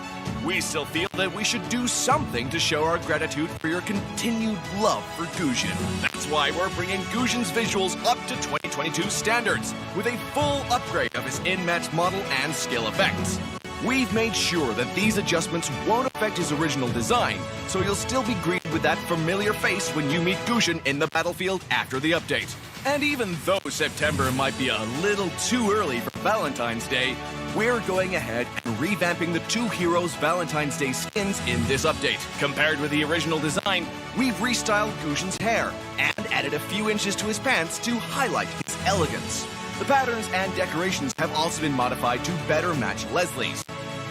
we still feel that we should do something to show our gratitude for your continued love for Guzhen. That's why we're bringing Guzhen's visuals up to 2022 standards, with a full upgrade of his in-match model and skill effects. We've made sure that these adjustments won't affect his original design, so you'll still be greeted with that familiar face when you meet Guzhen in the battlefield after the update. And even though September might be a little too early for Valentine's Day, we're going ahead and revamping the two heroes' Valentine's Day skins in this update. Compared with the original design, we've restyled Guzhen's hair and added a few inches to his pants to highlight his elegance. The patterns and decorations have also been modified to better match Leslie's.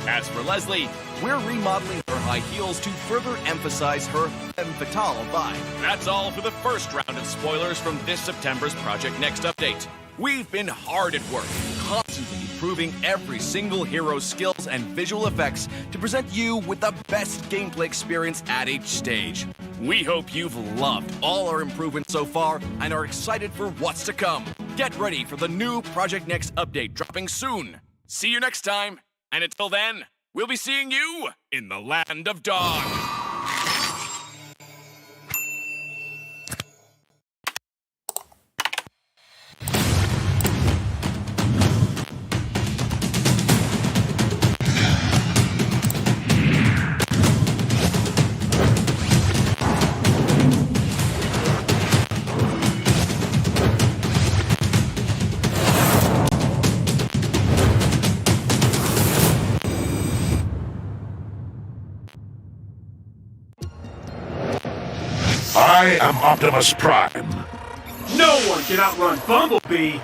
As for Leslie, we're remodeling her high heels to further emphasize her femme fatale vibe. That's all for the first round of spoilers from this September's Project Next update. We've been hard at work, constantly improving every single hero's skills and visual effects to present you with the best gameplay experience at each stage. We hope you've loved all our improvements so far and are excited for what's to come. Get ready for the new Project Next update dropping soon. See you next time, and until then, we'll be seeing you in the Land of Dawn. I am Optimus Prime. No one can outrun Bumblebee!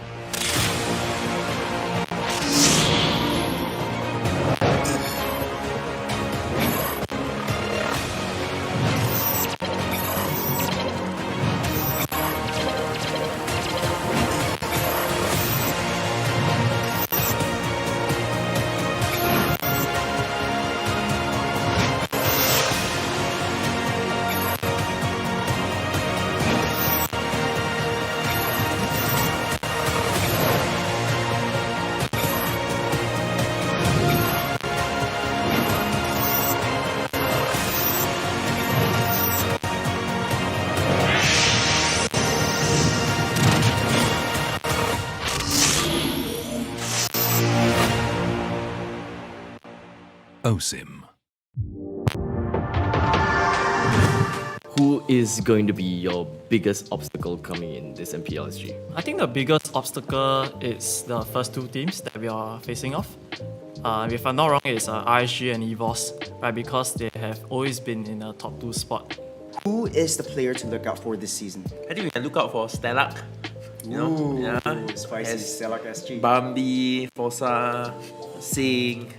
OSIM. Who is going to be your biggest obstacle coming in this MPL SG? I think the biggest obstacle is the first two teams that we are facing off. If I'm not wrong, it's RSG and EVOS, right? Because they have always been in a top 2 spot. Who is the player to look out for this season? I think we can look out for Stellark. Spicy Stellark SG. Bambi, Fossa, Singh,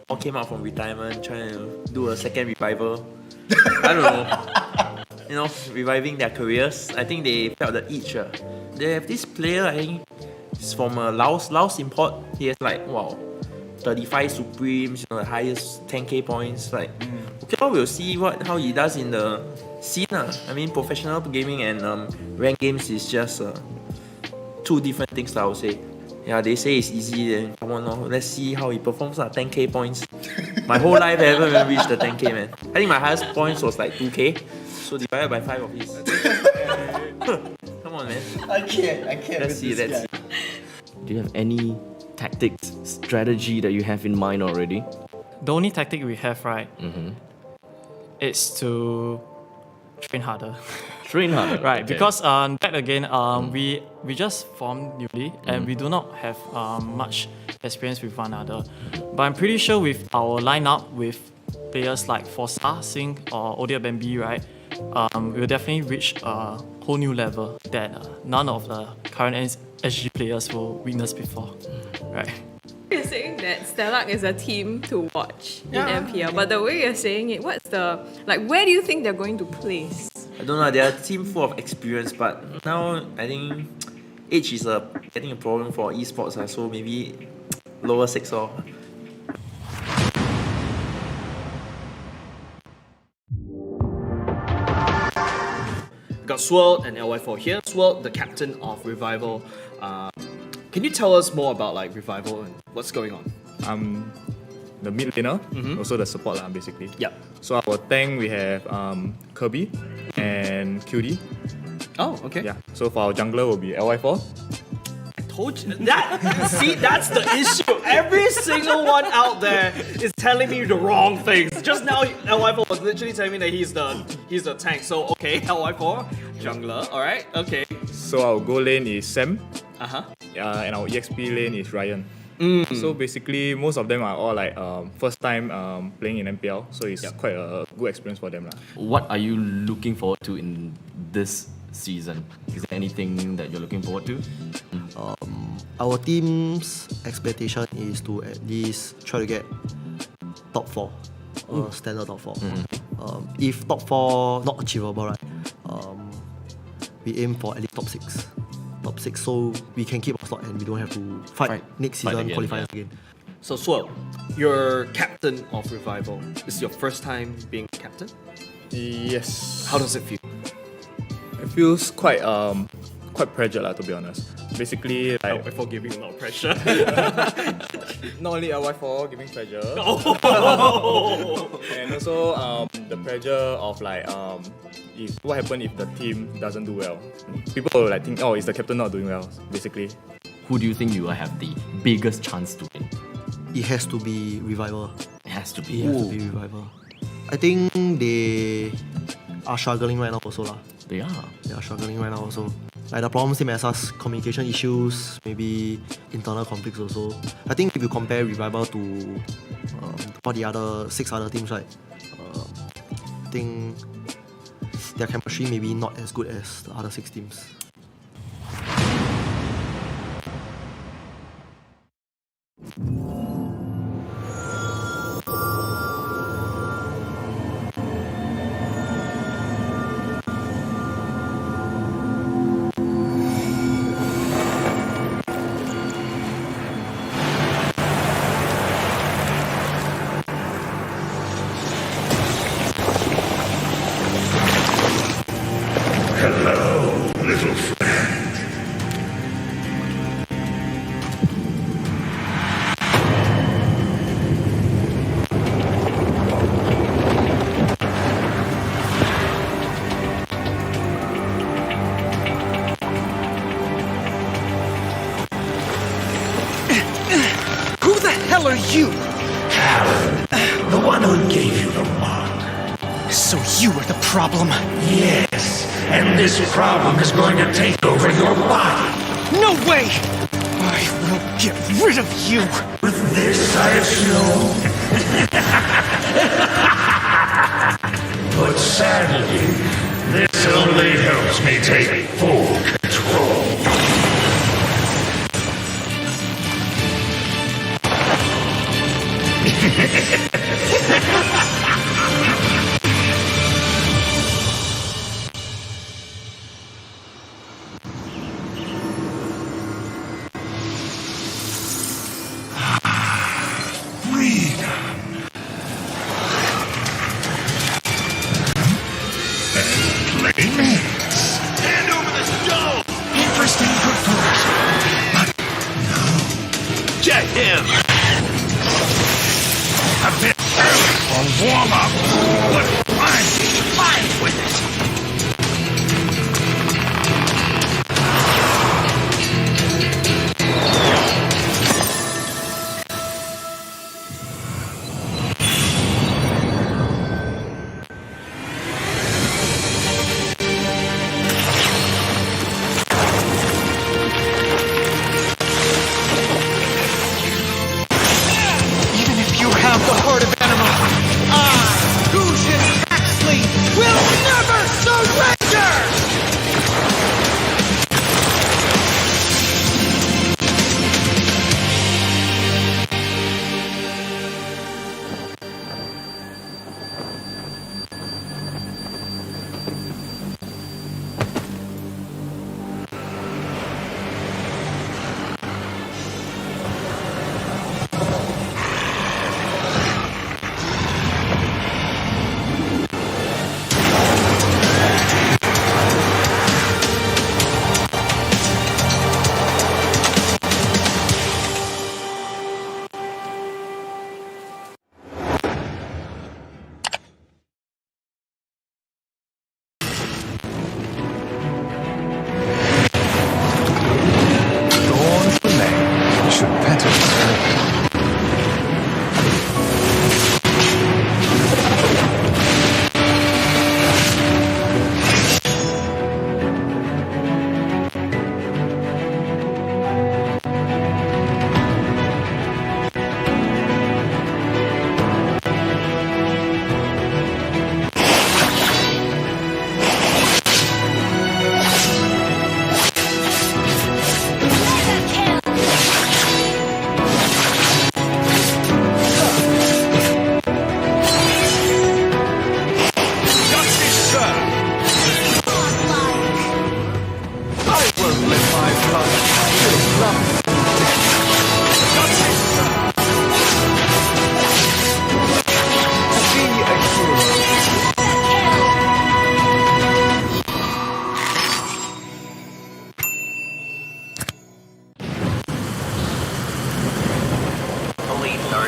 all came out from retirement trying to do a second revival. I don't know. Reviving their careers. I think they felt the itch. They have this player, I think, it's from Laos import. He has 35 Supremes, the highest 10k points. We'll see how he does in the scene. I mean, professional gaming and ranked games is just two different things, I would say. Yeah, they say it's easy, then come on, let's see how he performs. 10k points. My whole life I haven't even reached the 10k, man. I think my highest points was 2k. So divided by 5 of his. Come on, man. I can't. Let's see. Do you have any tactics, strategy that you have in mind already? The only tactic we have, right, is to train harder. Train harder, right? okay. Because back again, we just formed newly and we do not have much experience with one another. But I'm pretty sure with our lineup with players like Fossa, Singh, or Odia Bambi, right, we'll definitely reach a whole new level that none of the current SG players will witness before, right? You're saying that Stellark is a team to watch in MPL, but the way you're saying it, where do you think they're going to place? I don't know, they're a team full of experience, but now I think age is getting a problem for esports, so maybe lower 6-0. Got Swirl and LY4 here. Swirl, the captain of Revival. Can you tell us more about like Revival and what's going on? I'm the mid laner, also the support lah, basically. Yep. So our tank we have Kirby and QD. Oh, okay. Yeah. So for our jungler will be LY4. Told you that. See, that's the issue. Every single one out there is telling me the wrong things. Just now, LY4 was literally telling me that he's the tank. So okay, LY4 jungler. All right. Okay. So our gold lane is Sam. And our EXP lane is Ryan. So basically, most of them are all like first time playing in MPL. So it's quite a good experience for them lah. What are you looking forward to in this season? Is there anything that you're looking forward to? Our team's expectation is to at least try to get top 4, standard top 4. If top 4 not achievable, right, we aim for at least top 6. Top 6, so we can keep our slot and we don't have to fight next season qualifiers again. So Swirl, you're captain of Revival. This is your first time being captain? Yes. How does it feel? It feels quite pressure lah, to be honest. Basically, like LY4 giving a lot of pressure. Not only LY4 giving pressure, Oh. and also the pressure of like if what happens if the team doesn't do well. People will like think, oh, is the captain not doing well? Basically. Who do you think you will have the biggest chance to win? It has to be Revival. It has to be. It has to be Revival. I think they are struggling right now also lah. They are. They are struggling right now also. Like the problem same as us, communication issues, maybe internal conflicts also. I think if you compare Revival to all the other 6 other teams, right, I think their chemistry maybe not as good as the other 6 teams. Hello, little friend. Who the hell are you? Alan, the one who gave you the mark. So you are the problem? Yes, and this problem is going to take over your body. No way! I will get rid of you! With this, I assume. But sadly, this only helps me take full control. Hand over the stone! Interesting proposal. But no. Get him! A bit early for warm-up, but I'm fine with it. Even if you have the heart of animal, I, Gusion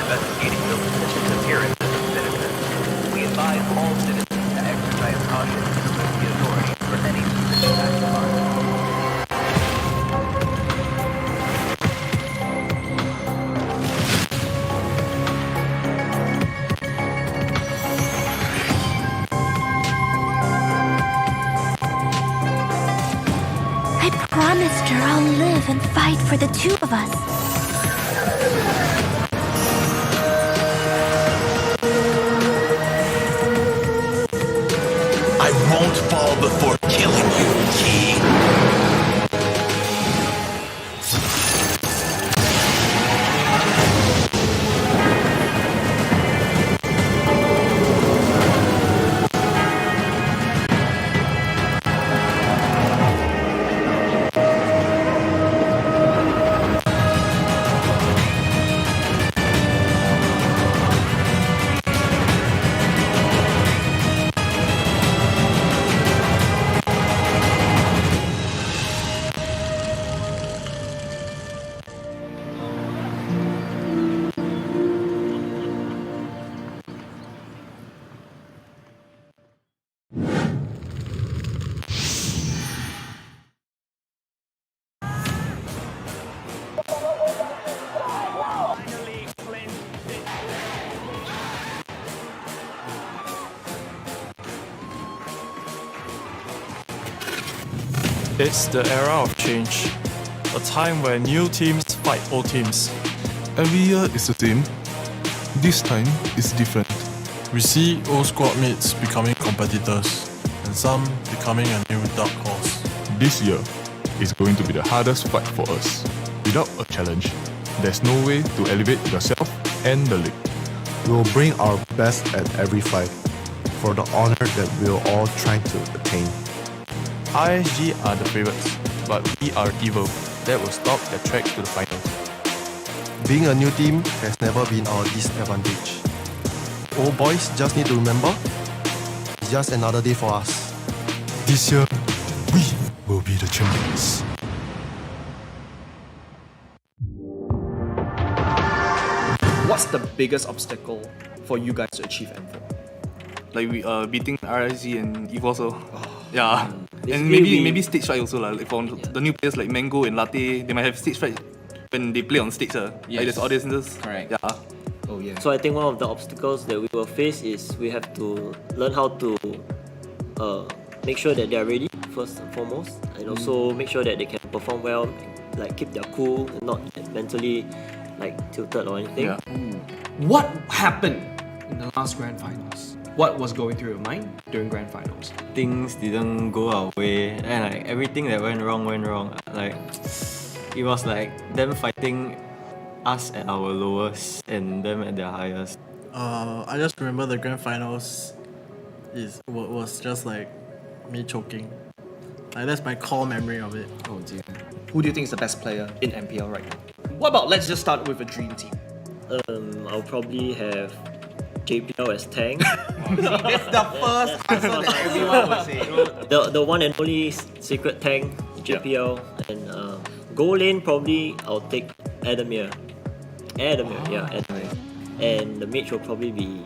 investigating the suspicious appearance of the citizen. We advise all citizens to exercise caution and alert the authorities for any suspicious acts of harm. I promised her I'll live and fight for the two of us. I won't fall before killing you, Key. It's the era of change, a time where new teams fight old teams. Every year is the same. This time is different. We see old squad mates becoming competitors, and some becoming a new dark horse. This year is going to be the hardest fight for us. Without a challenge, there's no way to elevate yourself and the league. We'll bring our best at every fight for the honor that we're all trying to attain. RSG are the favorites, but we are evil. That will stop their track to the finals. Being a new team has never been our disadvantage. Old boys just need to remember, it's just another day for us. This year, we will be the champions. What's the biggest obstacle for you guys to achieve M4? Like we beating RSG and EVE also. Yeah. Basically And maybe stage fright also like for the new players like Mango and Latte, they might have stage fright when they play on stage. Like there's audiences. Correct. Yeah. Oh yeah. So I think one of the obstacles that we will face is we have to learn how to make sure that they are ready first and foremost, and also make sure that they can perform well, like keep their cool and not get mentally like tilted or anything. Yeah. What happened in the last grand finals? What was going through your mind during grand finals? Things didn't go our way, and like everything that went wrong. Like it was like them fighting us at our lowest and them at their highest. I just remember the grand finals was just like me choking. Like that's my core memory of it. Oh dear. Who do you think is the best player in MPL right now? What about let's just start with a dream team? I'll probably have JPL as tank. That's the first answer that everyone will say. The one and only secret tank, JPL, and goal lane probably I'll take Adamir. Adamir. And the mage will probably be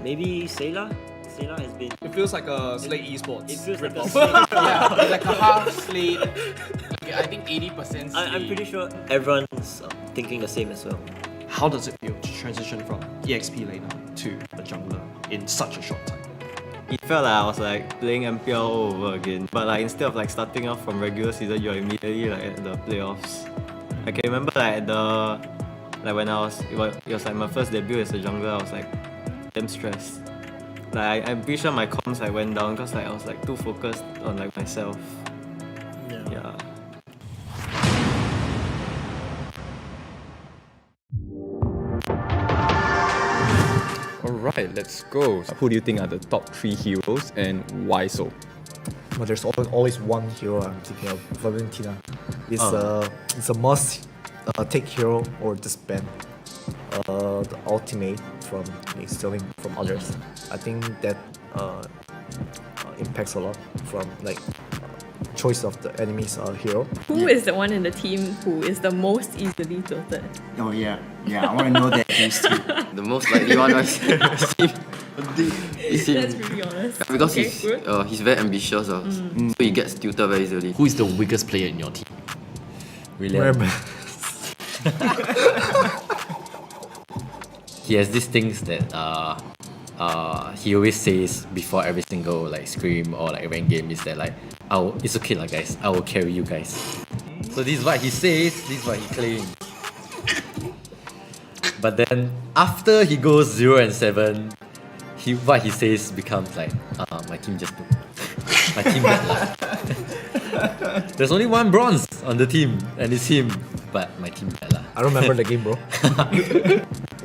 maybe Sayla. Sayla has been. It feels like a Slate Esports. It feels like a rip-off. Yeah, it's like a half Slate. Like, I think 80% Slate. I'm pretty sure everyone's thinking the same as well. How does it feel to transition from EXP laner to a jungler in such a short time? It felt like I was like playing MPL all over again, but like instead of like starting off from regular season, you're immediately like at the playoffs. I can remember like when I was it was like my first debut as a jungler, I was like damn stressed. Like I'm pretty sure my comms like went down because like I was like too focused on like myself. Yeah. Alright, let's go. Who do you think are the top 3 heroes and why so? But there's always one hero I'm thinking of, Valentina. It's a must take hero or disband the ultimate from stealing from others. I think that impacts a lot from like choice of the enemy's hero. Who is the one in the team who is the most easily tilted? Oh yeah, I want to know that news too. The most likely one is him. That's pretty honest. Because Okay, he's very ambitious, so he gets tilted very easily. Who is the weakest player in your team? William. He has these things that he always says before every single like scrim or like rank game is that like, it's okay lah guys, I will carry you guys. So this is what he says, this is what he claims. But then after he goes 0 and 7, what he says becomes like, my team just my team bad lah. There's only one bronze on the team and it's him, but my team bad lah. I don't remember the game, bro.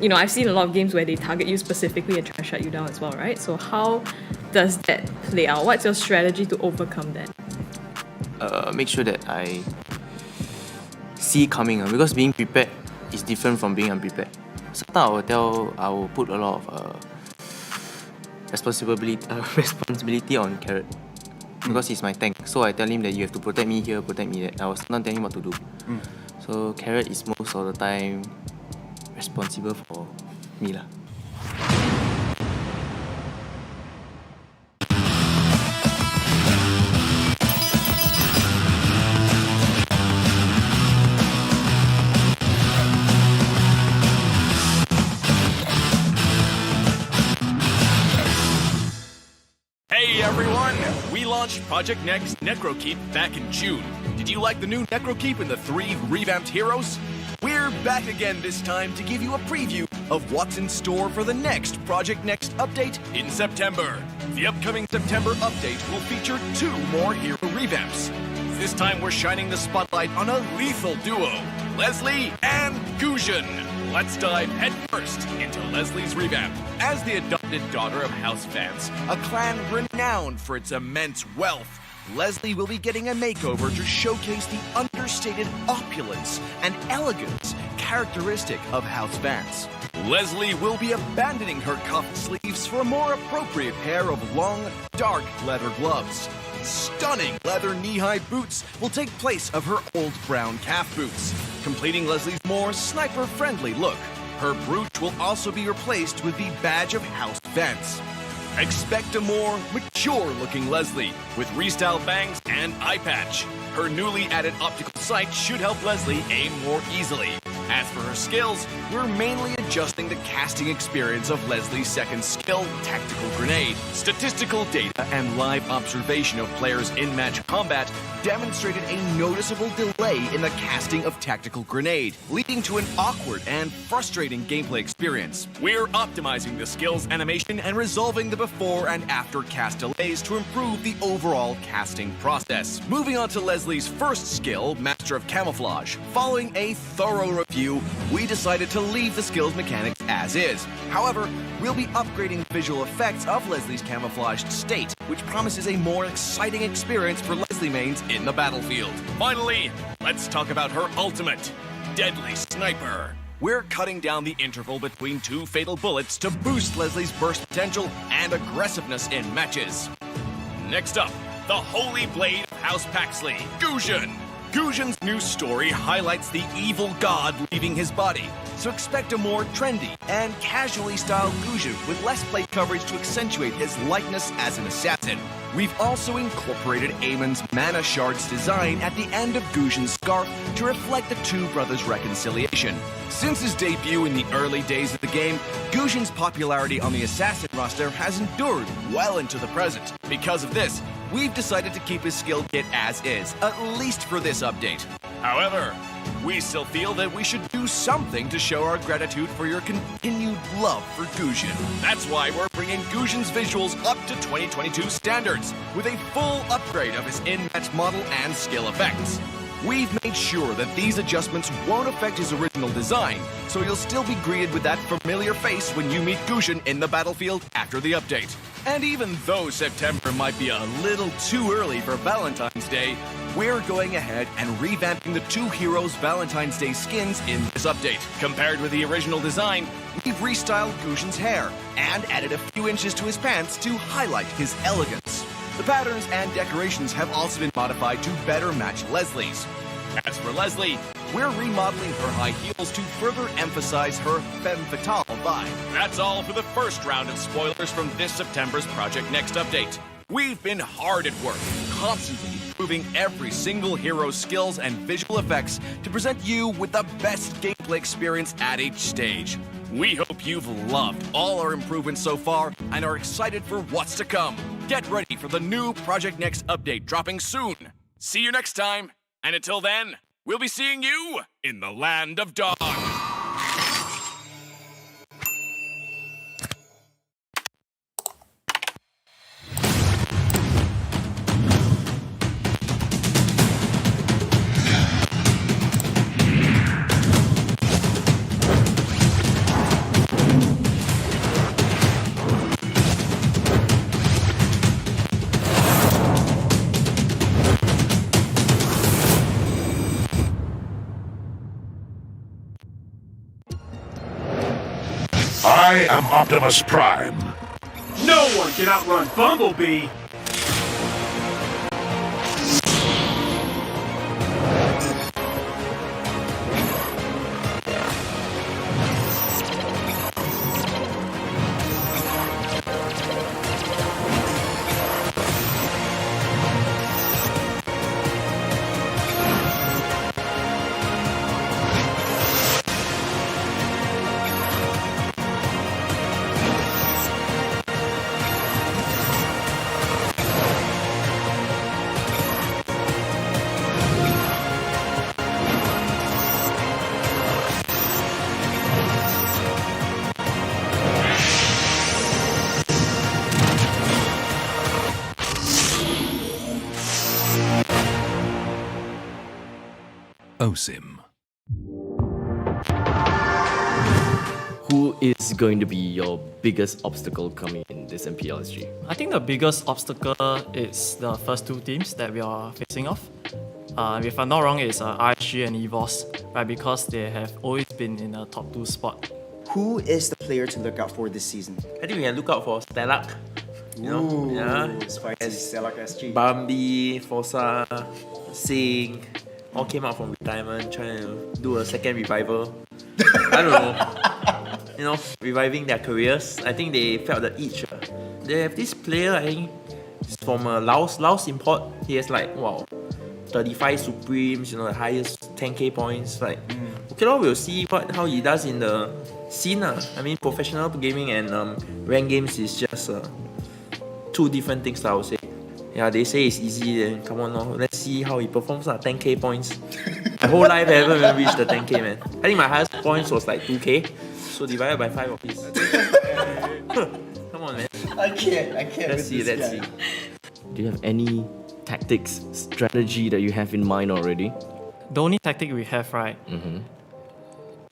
You know, I've seen a lot of games where they target you specifically and try to shut you down as well, right? So how does that play out? What's your strategy to overcome that? Make sure that I see coming, because being prepared is different from being unprepared. Sometimes I will put a lot of responsibility on Carrot, because he's my tank. So I tell him that you have to protect me here, protect me there. I was not telling him what to do. So Carrot is most of the time responsible for me lah. Hey everyone! We launched Project Next Necrokeep back in June. Did you like the new Necrokeep and the 3 revamped heroes? We're back again this time to give you a preview of what's in store for the next Project Next update in September. The upcoming September update will feature 2 more hero revamps. This time we're shining the spotlight on a lethal duo, Leslie and Gusion. Let's dive headfirst into Leslie's revamp. As the adopted daughter of House Vance, a clan renowned for its immense wealth, Leslie will be getting a makeover to showcase the understated opulence and elegance characteristic of House Vance. Leslie will be abandoning her cuffed sleeves for a more appropriate pair of long, dark leather gloves. Stunning leather knee-high boots will take place of her old brown calf boots, completing Leslie's more sniper-friendly look. Her brooch will also be replaced with the badge of House Vance. Expect a more mature-looking Leslie, with restyled bangs and eye patch. Her newly added optical sight should help Leslie aim more easily. As for her skills, we're mainly adjusting the casting experience of Leslie's second skill, Tactical Grenade. Statistical data and live observation of players in match combat demonstrated a noticeable delay in the casting of Tactical Grenade, leading to an awkward and frustrating gameplay experience. We're optimizing the skills animation and resolving the before and after cast delays to improve the overall casting process. Moving on to Leslie's first skill, Master of Camouflage. Following a thorough review, we decided to leave the skill's mechanics as is. However, we'll be upgrading the visual effects of Leslie's camouflaged state, which promises a more exciting experience for Leslie mains in the battlefield. Finally, let's talk about her ultimate, Deadly Sniper. We're cutting down the interval between 2 fatal bullets to boost Leslie's burst potential and aggressiveness in matches. Next up, the Holy Blade of House Paxley, Gusion. Gusion's new story highlights the evil god leaving his body, so expect a more trendy and casually styled Gusion with less plate coverage to accentuate his likeness as an assassin. We've also incorporated Eamon's Mana Shards design at the end of Gusion's scarf to reflect the 2 brothers' reconciliation. Since his debut in the early days of the game, Gusion's popularity on the assassin roster has endured well into the present. Because of this, we've decided to keep his skill kit as is, at least for this update. However, we still feel that we should do something to show our gratitude for your continued love for Gusion. That's why we're bringing Gusion's visuals up to 2022 standards, with a full upgrade of his in-match model and skill effects. We've made sure that these adjustments won't affect his original design, so you'll still be greeted with that familiar face when you meet Gusion in the battlefield after the update. And even though September might be a little too early for Valentine's Day, we're going ahead and revamping the 2 heroes' Valentine's Day skins in this update. Compared with the original design, we've restyled Gusion's hair and added a few inches to his pants to highlight his elegance. The patterns and decorations have also been modified to better match Leslie's. As for Leslie, we're remodeling her high heels to further emphasize her femme fatale vibe. That's all for the first round of spoilers from this September's Project Next update. We've been hard at work, constantly improving every single hero's skills and visual effects to present you with the best gameplay experience at each stage. We hope you've loved all our improvements so far and are excited for what's to come. Get ready for the new Project Next update dropping soon. See you next time, and until then, we'll be seeing you in the Land of Dog. I am Optimus Prime. No one can outrun Bumblebee! OSIM. Who is going to be your biggest obstacle coming in this MPL SG? I think the biggest obstacle is the first two teams that we are facing off. If I'm not wrong, it's RSG and EVOS, right? Because they have always been in a top 2 spot. Who is the player to look out for this season? I think we can look out for Stellark. You know? Yeah. Spicy Stellark SG. Bambi, Fossa, Sing, all came out from retirement trying to do a second revival. I don't know. You know, reviving their careers. I think they felt the itch. They have this player, I think, from Laos import. He has like, wow, 35 Supremes, you know, the highest 10k points. Like, okay, we'll see how he does in the scene. I mean, professional gaming and ranked games is just two different things, I would say. Yeah, they say it's easy, then come on, let's see how he performs. 10k points. My whole life I haven't even reached the 10k, man. I think my highest points was like 2k. So divided by 5 of his. Come on, man. I can't. Let's see. Do you have any tactics, strategy that you have in mind already? The only tactic we have, right,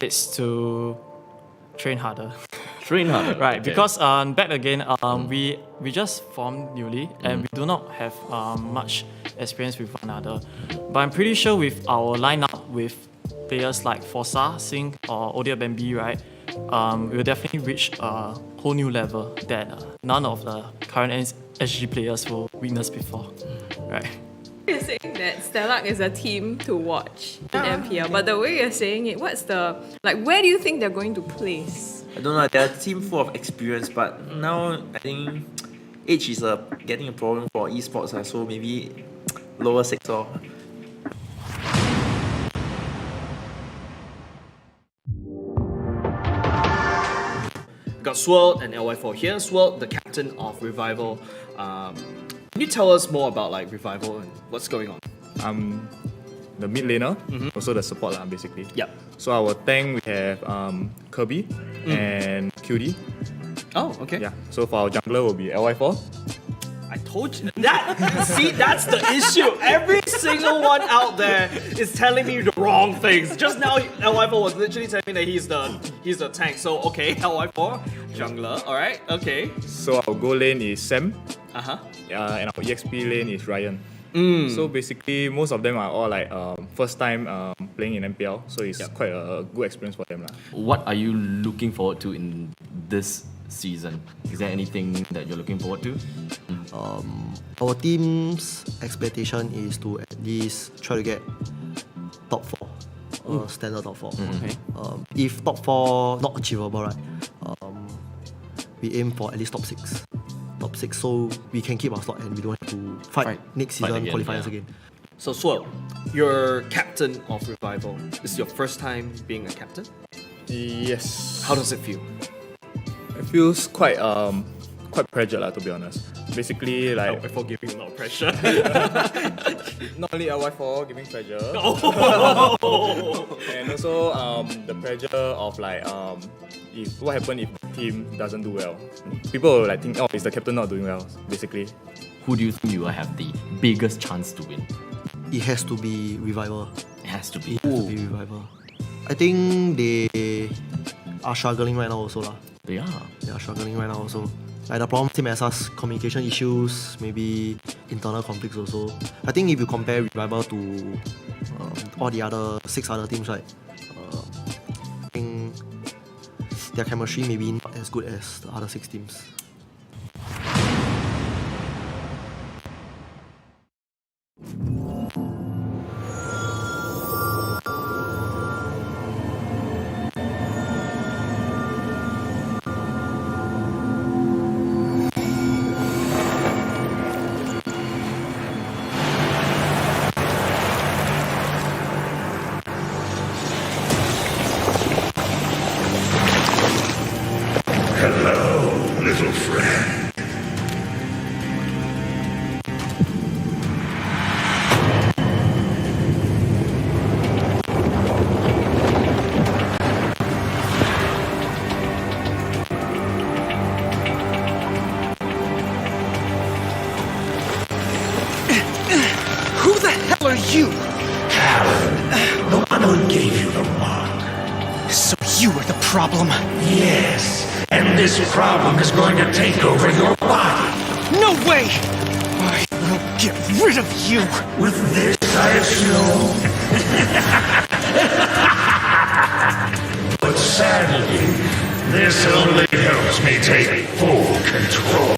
is to train harder. Train harder. Right, okay. because back again, we just formed newly and we do not have much experience with one another. But I'm pretty sure with our lineup with players like Fossa, Sing, or Odia Bambi, right, we'll definitely reach a whole new level that none of the current SG players will witness before. Right. You're saying that Stellark is a team to watch in MPL, but the way you're saying it, where do you think they're going to place? I don't know, they're a team full of experience, but now I think age is getting a problem for esports, so maybe lower 6 or. Got Swirl and LY4 here. Swirl, the captain of Revival. Can you tell us more about Revival and what's going on? I'm the mid laner, also the support basically. Yep. So our tank we have Kirby and QD. Oh, okay. Yeah. So for our jungler will be LY4. I told you that. See, that's the issue. Every single one out there is telling me the wrong things. Just now, LY4 was literally telling me that he's the tank. So okay, LY4 jungler. All right. Okay. So our goal lane is Sam. And our EXP lane is Ryan. So basically, most of them are all first time playing in MPL. So it's quite a good experience for them. What are you looking forward to in this season? Is there anything that you're looking forward to? Our team's expectation is to at least try to get top 4, standard top 4. Okay. If top 4 not achievable, right, we aim for at least top 6. Top 6, so we can keep our slot and we don't have to fight next season qualifiers again. So Swirl, you're captain of Revival. This is your first time being a captain? Yes. How does it feel? It feels quite pressure lah, to be honest. Basically, like for giving a lot of pressure. not only LY4 giving pressure, Oh. and also the pressure of like if what happens if the team doesn't do well. People will like think, oh, is the captain not doing well? Basically. Who do you think you will have the biggest chance to win? It has to be Revival. It has to be. It has to be Revival. I think they are struggling right now also lah. They are. They are struggling right now also. Like the problem same as us, communication issues, maybe internal conflicts also. I think if you compare Revival to all the other 6 other teams, right, I think their chemistry maybe not as good as the other 6 teams. Hello, little friend. Who the hell are you? Alan, the one who gave you the mark. So you are the problem? Yes, and this problem is going to take over your body. No way! I will get rid of you! With this, I assume. But sadly, this only helps me take full control.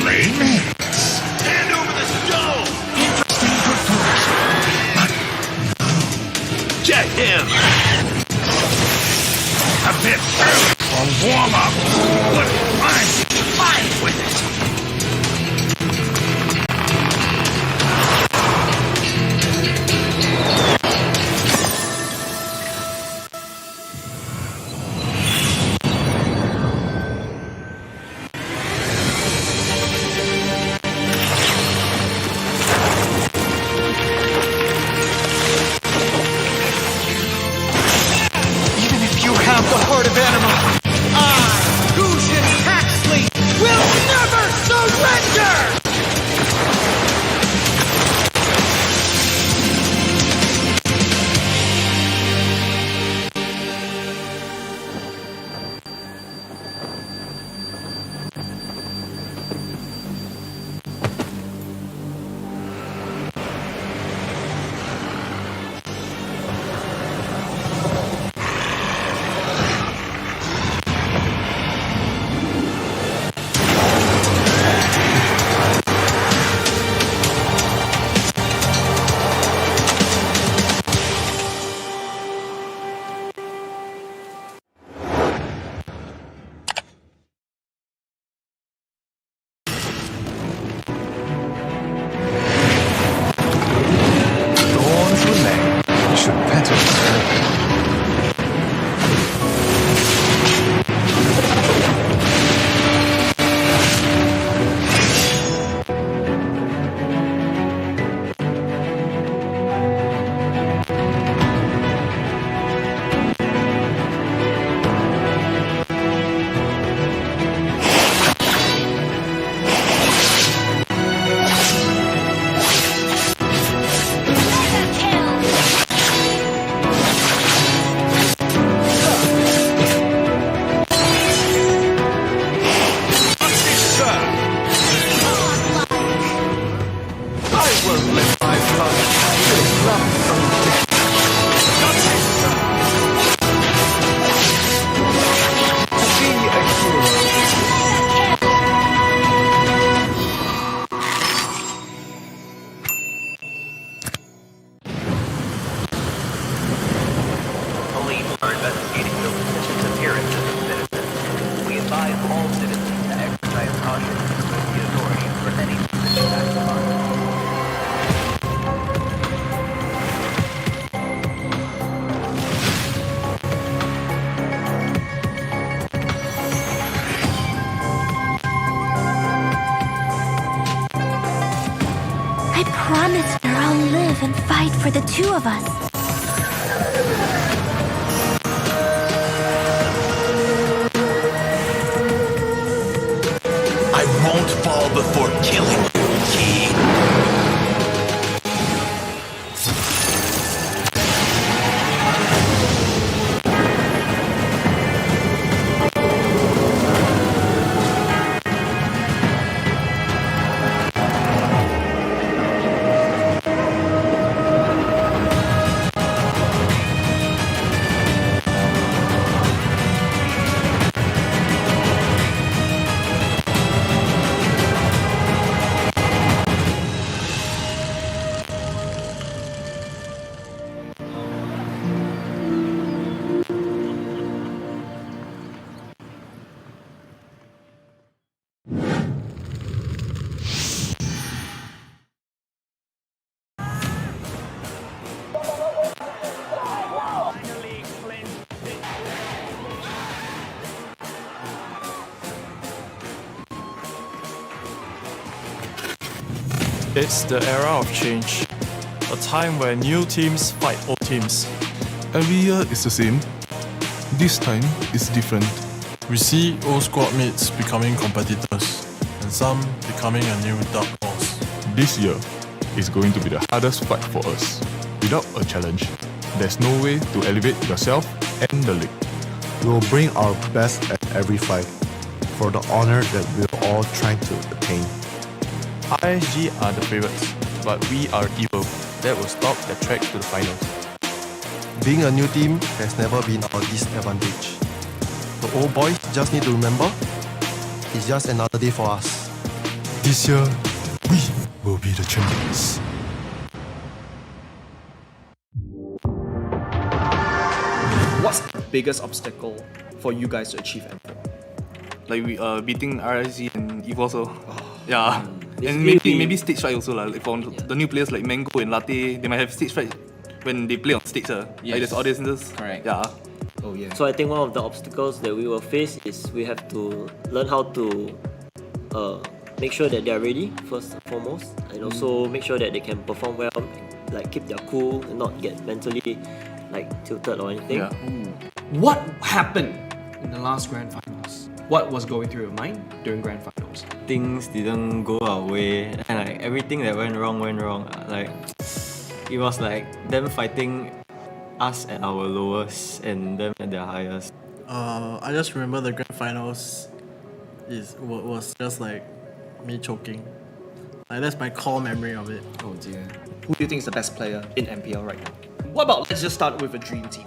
Playmates. Hand over the stone! Interesting proposal. But no. Get him! A bit early. promise her I'll live and fight for the two of us. I won't fall before killing you, Key. It's the era of change, a time where new teams fight old teams. Every year is the same. This time is different. We see old squad mates becoming competitors, and some becoming a new dark horse. This year is going to be the hardest fight for us. Without a challenge, there's no way to elevate yourself and the league. We will bring our best at every fight for the honor that we're all trying to attain. RSG are the favorites, but we are evil. That will stop the track to the finals. Being a new team has never been our disadvantage. The old boys just need to remember, it's just another day for us. This year, we will be the champions. What's the biggest obstacle for you guys to achieve MPL? Like we beating RSG and EVE also. Yeah. It's And really- maybe stage fright also like for the new players like Mango and Latte, they might have stage fright when they play on stage. Like there's audiences. Correct. Yeah. Oh yeah. So I think one of the obstacles that we will face is we have to learn how to make sure that they are ready first and foremost, and also make sure that they can perform well, like keep their cool and not get mentally like tilted or anything. Yeah. What happened in the last grand finals? What was going through your mind during grand finals? Things didn't go our way, and like everything that went wrong. Like it was like them fighting us at our lowest and them at their highest. I just remember the grand finals was just like me choking. Like that's my core memory of it. Oh dear. Who do you think is the best player in MPL right now? What about, let's just start with a dream team.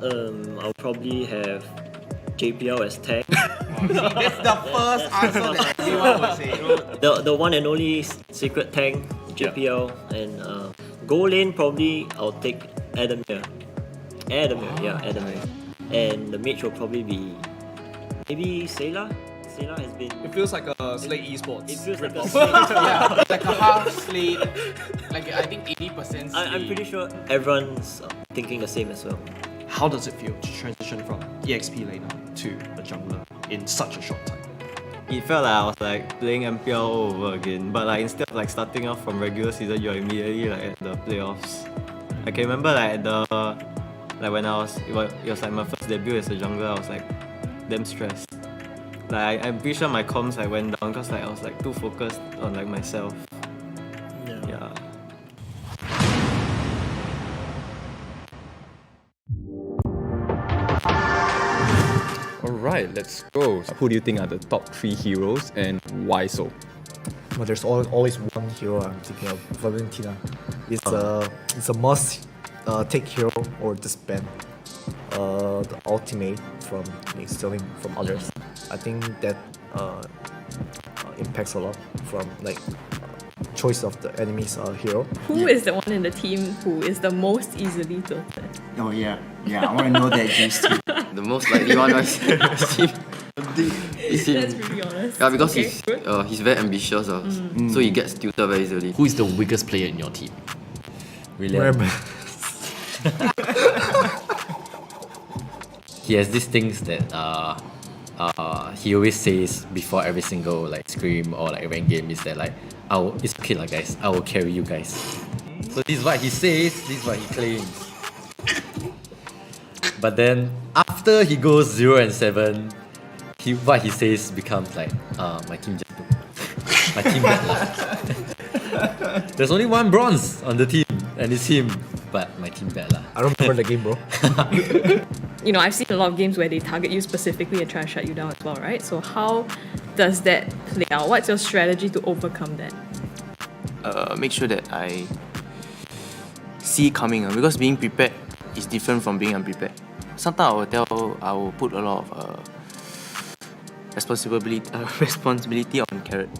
I'll probably have JPL as tag. That's the first answer that everyone will say. The one and only secret tank, JPL, and goal lane probably I'll take Adamir. Adamir. And the mage will probably be maybe Sayla. Sayla has been. It feels like a Slate Esports. It feels like a Yeah, it's like a half Slate. Like I think 80%. I'm pretty sure everyone's thinking the same as well. How does it feel to transition from EXP laner to a jungler in such a short time? It felt like I was like playing MPL all over again, but like instead of like starting off from regular season, you're immediately like at the playoffs. I can remember like when I was it was like my first debut as a jungler, I was like damn stressed. Like I'm pretty sure my comms like went down because like I was like too focused on like myself. Yeah. Alright, let's go. Who do you think are the top 3 heroes and why so? Well, there's always one hero I'm thinking of, Valentina. It's a must take hero or disband the ultimate from stealing from others. I think that impacts a lot from like choice of the enemy's hero. Who is the one in the team who is the most easily tilted? Oh yeah, I want to know that juice too. The most likely one is him. That's pretty honest. Yeah, because Okay, he's very ambitious, so he gets tilted very easily. Who is the weakest player in your team? William. He has these things that he always says before every single like scrim or like rank game is that like, it's okay lah guys, I will carry you guys. So this is what he says, this is what he claims. But then after he goes 0 and 7, what he says becomes like, my team just my team bad lah. There's only one bronze on the team and it's him, but my team bad lah. I don't remember the game, bro. You know, I've seen a lot of games where they target you specifically and try to shut you down as well, right? So how does that play out? What's your strategy to overcome that? Make sure that I see coming, because being prepared is different from being unprepared. Sometimes I will put a lot of responsibility on Carrot,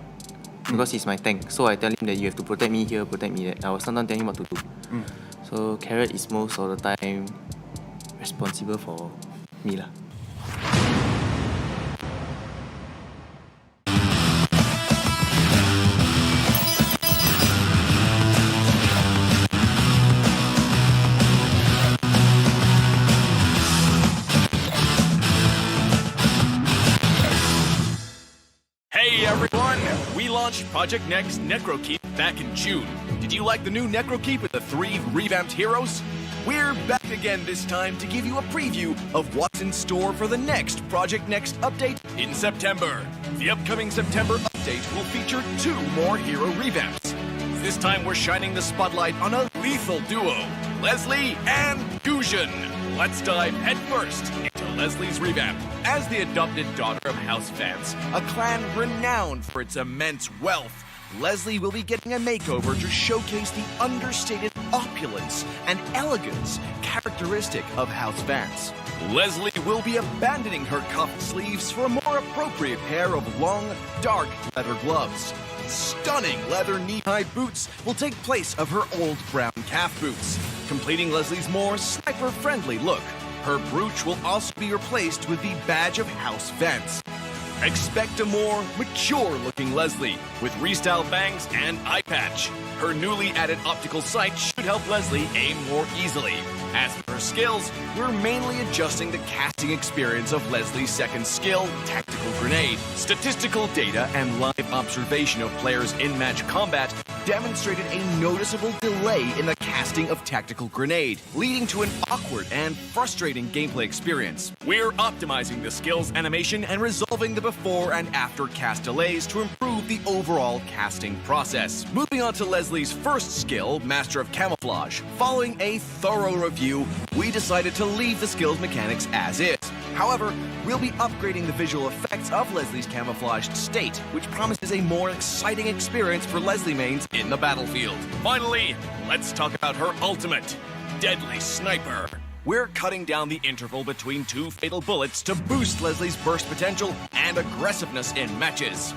because he's my tank. So I tell him that you have to protect me here, protect me there. I will sometimes tell him what to do. So Carrot is most of the time responsible for me lah. Hey everyone! We launched Project Next Necrokeep back in June. Did you like the new Necrokeep with the 3 revamped heroes? We're back again this time to give you a preview of what's in store for the next Project Next update in September. The upcoming September update will feature 2 more hero revamps. This time we're shining the spotlight on a lethal duo, Leslie and Gusion. Let's dive headfirst into Leslie's revamp. As the adopted daughter of House Vance, a clan renowned for its immense wealth, Leslie will be getting a makeover to showcase the understated opulence and elegance characteristic of House Vance. Leslie will be abandoning her cuffed sleeves for a more appropriate pair of long, dark leather gloves. Stunning leather knee-high boots will take place of her old brown calf boots, completing Leslie's more sniper-friendly look. Her brooch will also be replaced with the badge of House Vance. Expect a more mature-looking Leslie, with restyled bangs and eye patch. Her newly added optical sight should help Leslie aim more easily. As for her skills, we're mainly adjusting the casting experience of Leslie's second skill, Tactical Grenade. Statistical data and live observation of players in match combat demonstrated a noticeable delay in the casting of Tactical Grenade, leading to an awkward and frustrating gameplay experience. We're optimizing the skills animation and resolving the before and after cast delays to improve the overall casting process. Moving on to Leslie's first skill, Master of Camouflage. Following a thorough review, we decided to leave the skills mechanics as is. However, we'll be upgrading the visual effects of Leslie's camouflaged state, which promises a more exciting experience for Leslie mains in the battlefield. Finally, let's talk about her ultimate, Deadly Sniper. We're cutting down the interval between 2 fatal bullets to boost Leslie's burst potential and aggressiveness in matches.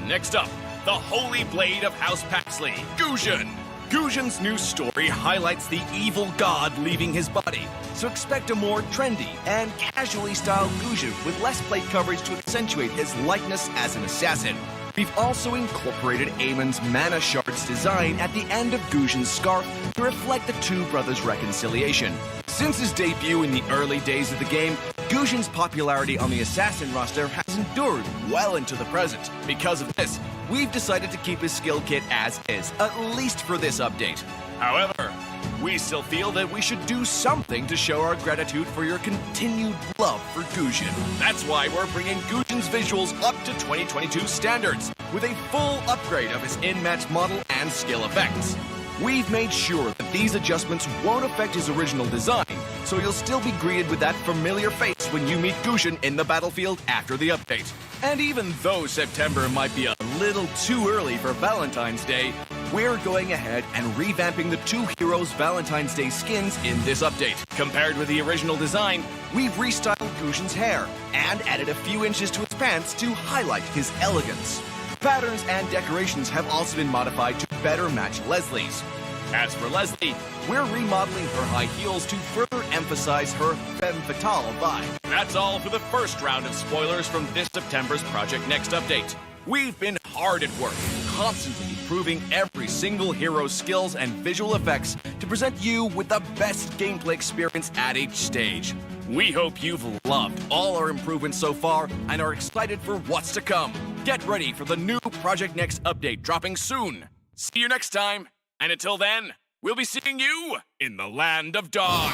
Next up, the Holy Blade of House Paxley, Gusion. Gusion's new story highlights the evil god leaving his body, so expect a more trendy and casually styled Gusion with less plate coverage to accentuate his likeness as an assassin. We've also incorporated Eamon's Mana Shards design at the end of Gusion's scarf to reflect the 2 brothers' reconciliation. Since his debut in the early days of the game, Gusion's popularity on the assassin roster has endured well into the present. Because of this, we've decided to keep his skill kit as is, at least for this update. However, we still feel that we should do something to show our gratitude for your continued love for Gusion. That's why we're bringing Gusion's visuals up to 2022 standards, with a full upgrade of his in-match model and skill effects. We've made sure that these adjustments won't affect his original design, so you'll still be greeted with that familiar face when you meet Gusion in the battlefield after the update. And even though September might be a little too early for Valentine's Day, we're going ahead and revamping the 2 heroes' Valentine's Day skins in this update. Compared with the original design, we've restyled Gusion's hair and added a few inches to his pants to highlight his elegance. Patterns and decorations have also been modified to better match Leslie's. As for Leslie, we're remodeling her high heels to further emphasize her femme fatale vibe. That's all for the first round of spoilers from this September's Project Next update. We've been hard at work, constantly improving every single hero's skills and visual effects to present you with the best gameplay experience at each stage. We hope you've loved all our improvements so far and are excited for what's to come. Get ready for the new Project Next update dropping soon. See you next time, and until then, we'll be seeing you in the land of Dawn.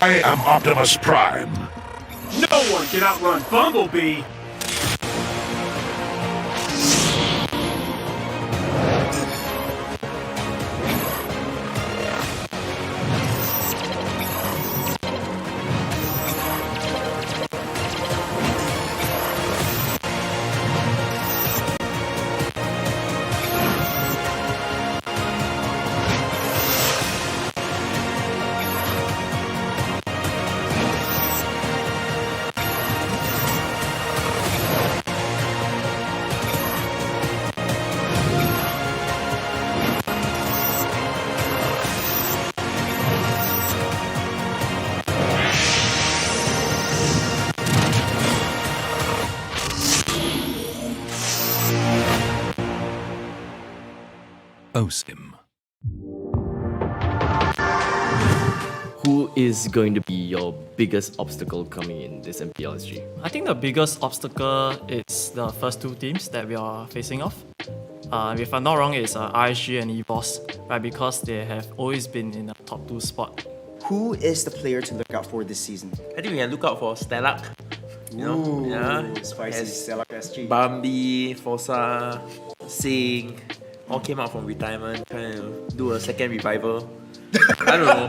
I am Optimus Prime. No one can outrun Bumblebee! OSIM. Who is going to be your biggest obstacle coming in this MPL SG? I think the biggest obstacle is the first two teams that we are facing off. If I'm not wrong, it's RSG and Esports, right? Because they have always been in the top 2 spot. Who is the player to look out for this season? I think we can look out for Stellark. You know, yeah. Spicy Stellark SG. Bambi, Forza, Sing, all came out from retirement, trying to do a second revival. I don't know.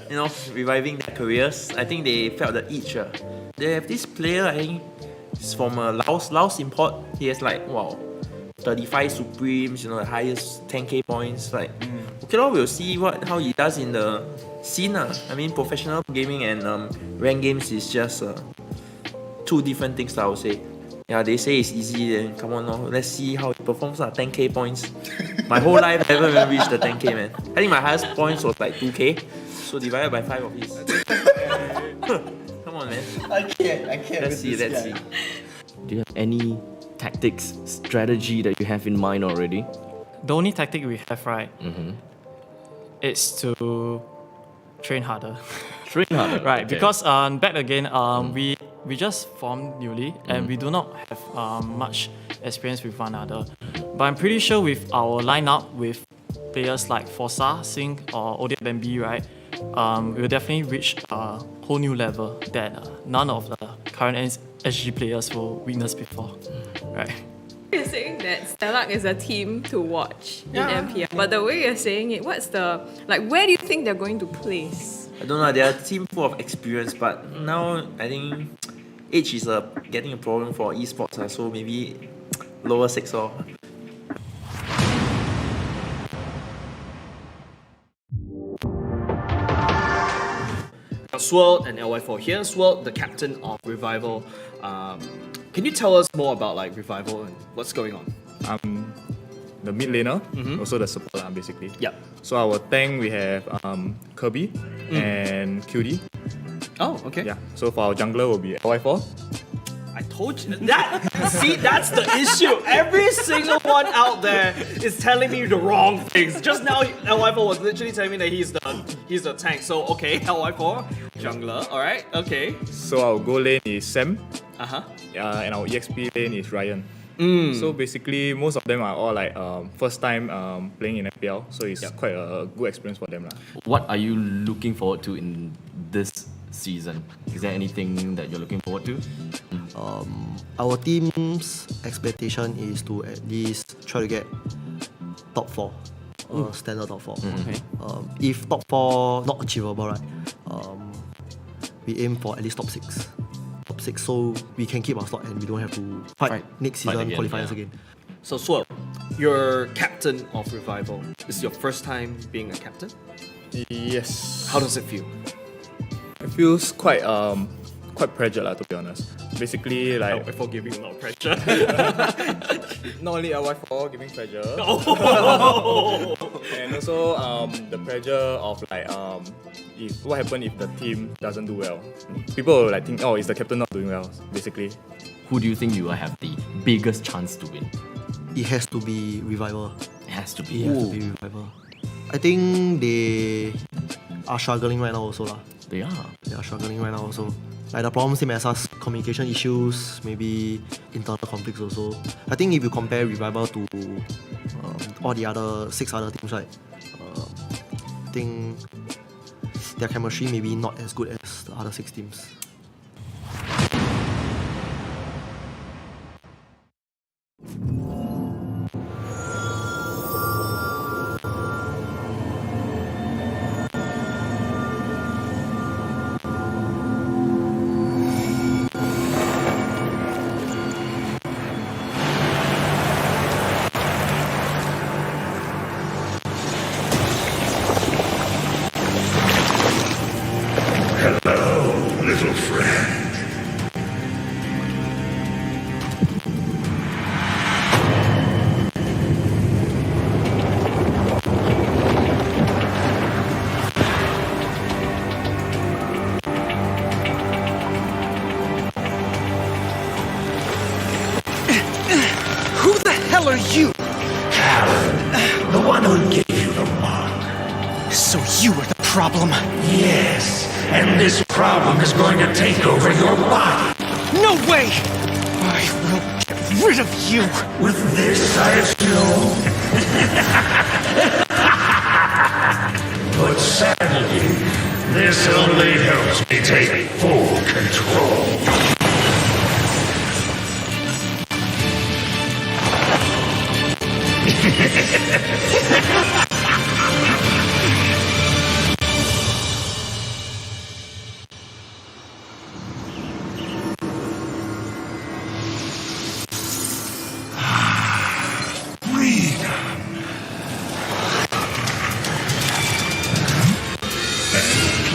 You know, reviving their careers. I think they felt the itch. They have this player, I think, it's from Laos import. He has like, wow, 35 Supremes, you know, the highest 10k points. Like, okay, we'll see how he does in the scene. I mean, professional gaming and ranked games is just two different things, I would say. Yeah, they say it's easy, then come on now, let's see how he performs. 10k points. My whole life I haven't even reached the 10k, man. I think my highest points was like 2k. So divided by 5 of his. Come on, man. I can't. Let's see. Do you have any tactics, strategy that you have in mind already? The only tactic we have, right, is to train harder. Train harder? Right, okay. because back again, we just formed newly and we do not have much experience with one another. But I'm pretty sure with our lineup, with players like Forza, Sing, or Odiak and B, right, we'll definitely reach a whole new level that none of the current SG players will witness before, right? You're saying that Stellark is a team to watch in MPL, but the way you're saying it, where do you think they're going to place? I don't know, they're a team full of experience, but now I think age is getting a problem for esports, so maybe lower 6 or. Swirl and LY4 here. Swirl, the captain of Revival. Can you tell us more about Revival and what's going on? I'm the mid laner, also the support basically. Yep. So our tank we have Kirby and QD. Oh, okay. Yeah. So for our jungler will be LY4. I told you that. See, that's the issue. Every single one out there is telling me the wrong things. Just now, LY4 was literally telling me that he's the tank. So okay, LY4, jungler. All right, okay. So our goal lane is Sam. And our EXP lane is Ryan. So basically, most of them are all first time playing in FPL. So it's quite a good experience for them lah. What are you looking forward to in this season? Is there anything that you're looking forward to? Our team's expectation is to at least try to get top 4. Standard top 4. Okay. If top 4 not achievable, right? We aim for at least top 6. Top 6 so we can keep our slot and we don't have to fight next season qualifiers again. So Swirl, you're captain of Revival. This is your first time being a captain? Yes. How does it feel? It feels quite pressured lah, to be honest. Basically like LY4 giving a lot of pressure. not only LY4 giving pressure. Oh. And also the pressure of like if what happens if the team doesn't do well. People will like think, oh, is the captain not doing well, basically. Who do you think you will have the biggest chance to win? It has to be Revival. It has to be. It has to be Revival. I think they are struggling right now also lah. They are. They are struggling right now also. Like the problem same as us, communication issues, maybe internal conflicts also. I think if you compare Revival to all the other 6 other teams, right? I think their chemistry maybe not as good as the other 6 teams. Hello, little friend. Who the hell are you? Alan, the one who gave you the mark. So you are the problem? Yes, and this problem is going to take over your body. No way! I will get rid of you! With this, I assume. But sadly, this only helps me take full control.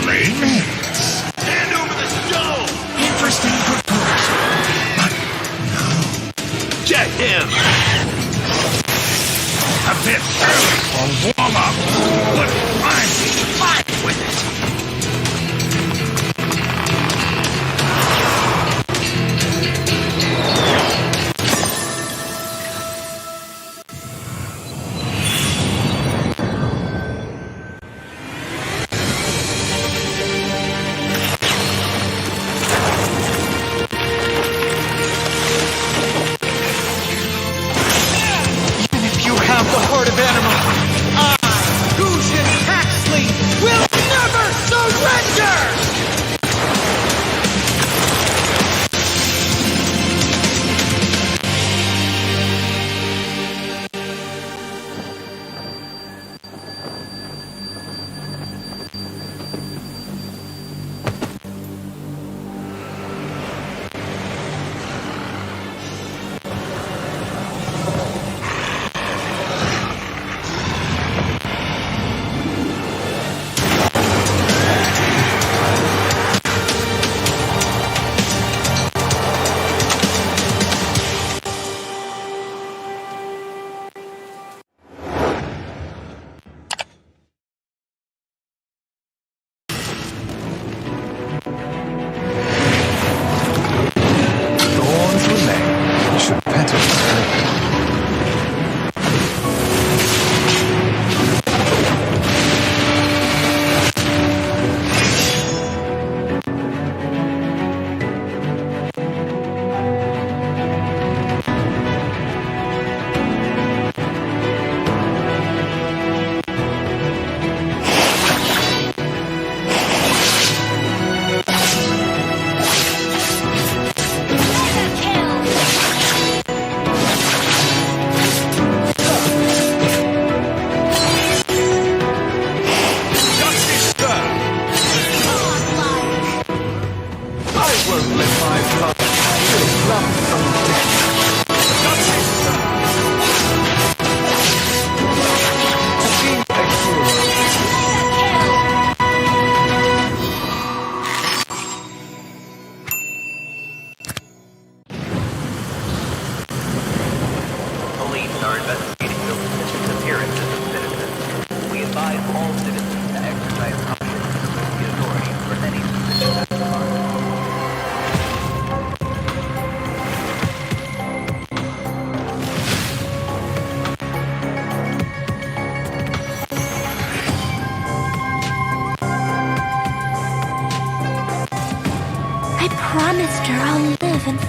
Playmates. Hand over the stove! Interesting proposal, but no. Get him! A bit early for warm-up. Wouldn't mind being fine with it. Even if you have the heart of animal, I, Fusion Tax Slate,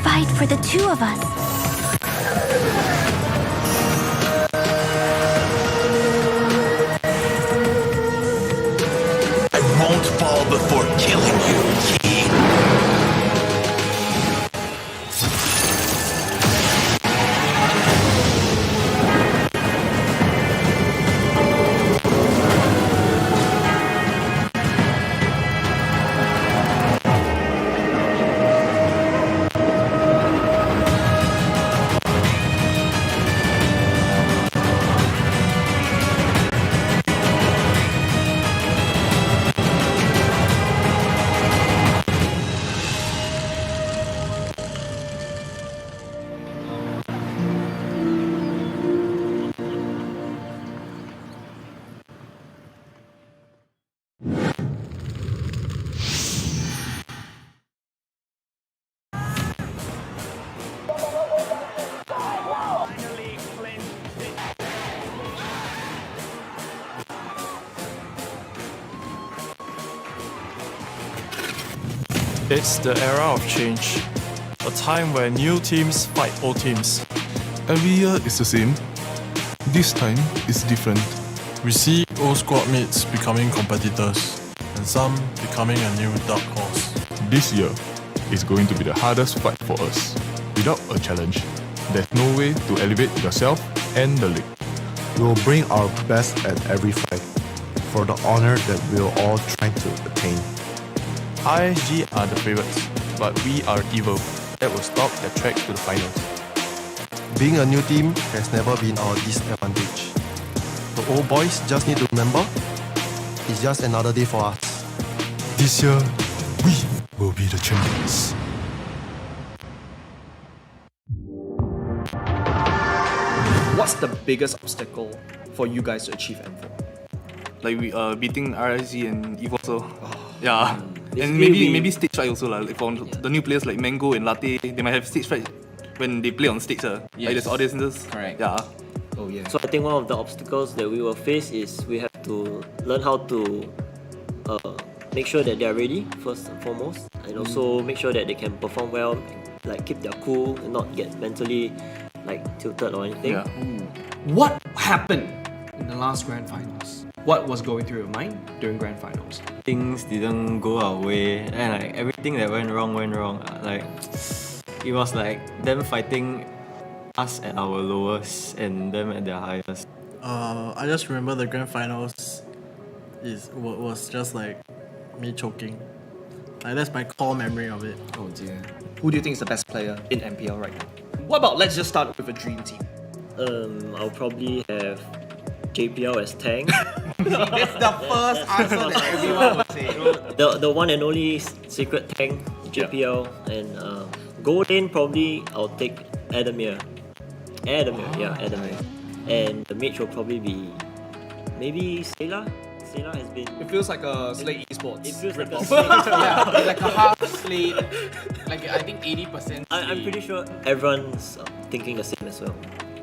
fight for the two of us. I won't fall before killing you, King. It's the era of change, a time where new teams fight old teams. Every year is the same. This time is different. We see old squad mates becoming competitors, and some becoming a new dark horse. This year is going to be the hardest fight for us. Without a challenge, there's no way to elevate yourself and the league. We will bring our best at every fight for the honor that we are all trying to attain. RSG are the favorites, but we are evil. That will stop the track to the finals. Being a new team has never been our disadvantage. The old boys just need to remember, it's just another day for us. This year, we will be the champions. What's the biggest obstacle for you guys to achieve M4? Like we beating RSG and Evo also. Yeah. And Basically, maybe stage fright also lah. Like for the new players like Mango and Latte, they might have stage fright when they play on stage. Like there's audiences. Correct. Yeah. Oh yeah. So I think one of the obstacles that we will face is we have to learn how to make sure that they are ready first and foremost, and also make sure that they can perform well, like keep their cool and not get mentally like tilted or anything. Yeah. What happened in the last grand finals? What was going through your mind during grand finals? Things didn't go our way, and like everything that went wrong. Like it was like them fighting us at our lowest and them at their highest. I just remember the grand finals was just like me choking. Like that's my core memory of it. Oh dear. Who do you think is the best player in MPL right now? What about let's just start with a dream team? I'll probably have JPL as tank. That's the first answer that everyone would say. The one and only secret tank, JPL, and gold lane probably I'll take Adamir. Adamir. And the mage will probably be maybe Stellark. Stellark has been. It feels like a Slate Esports. It feels like a rip-off. Slate Yeah, like a half Slate. Like I think 80%. I'm pretty sure everyone's thinking the same as well.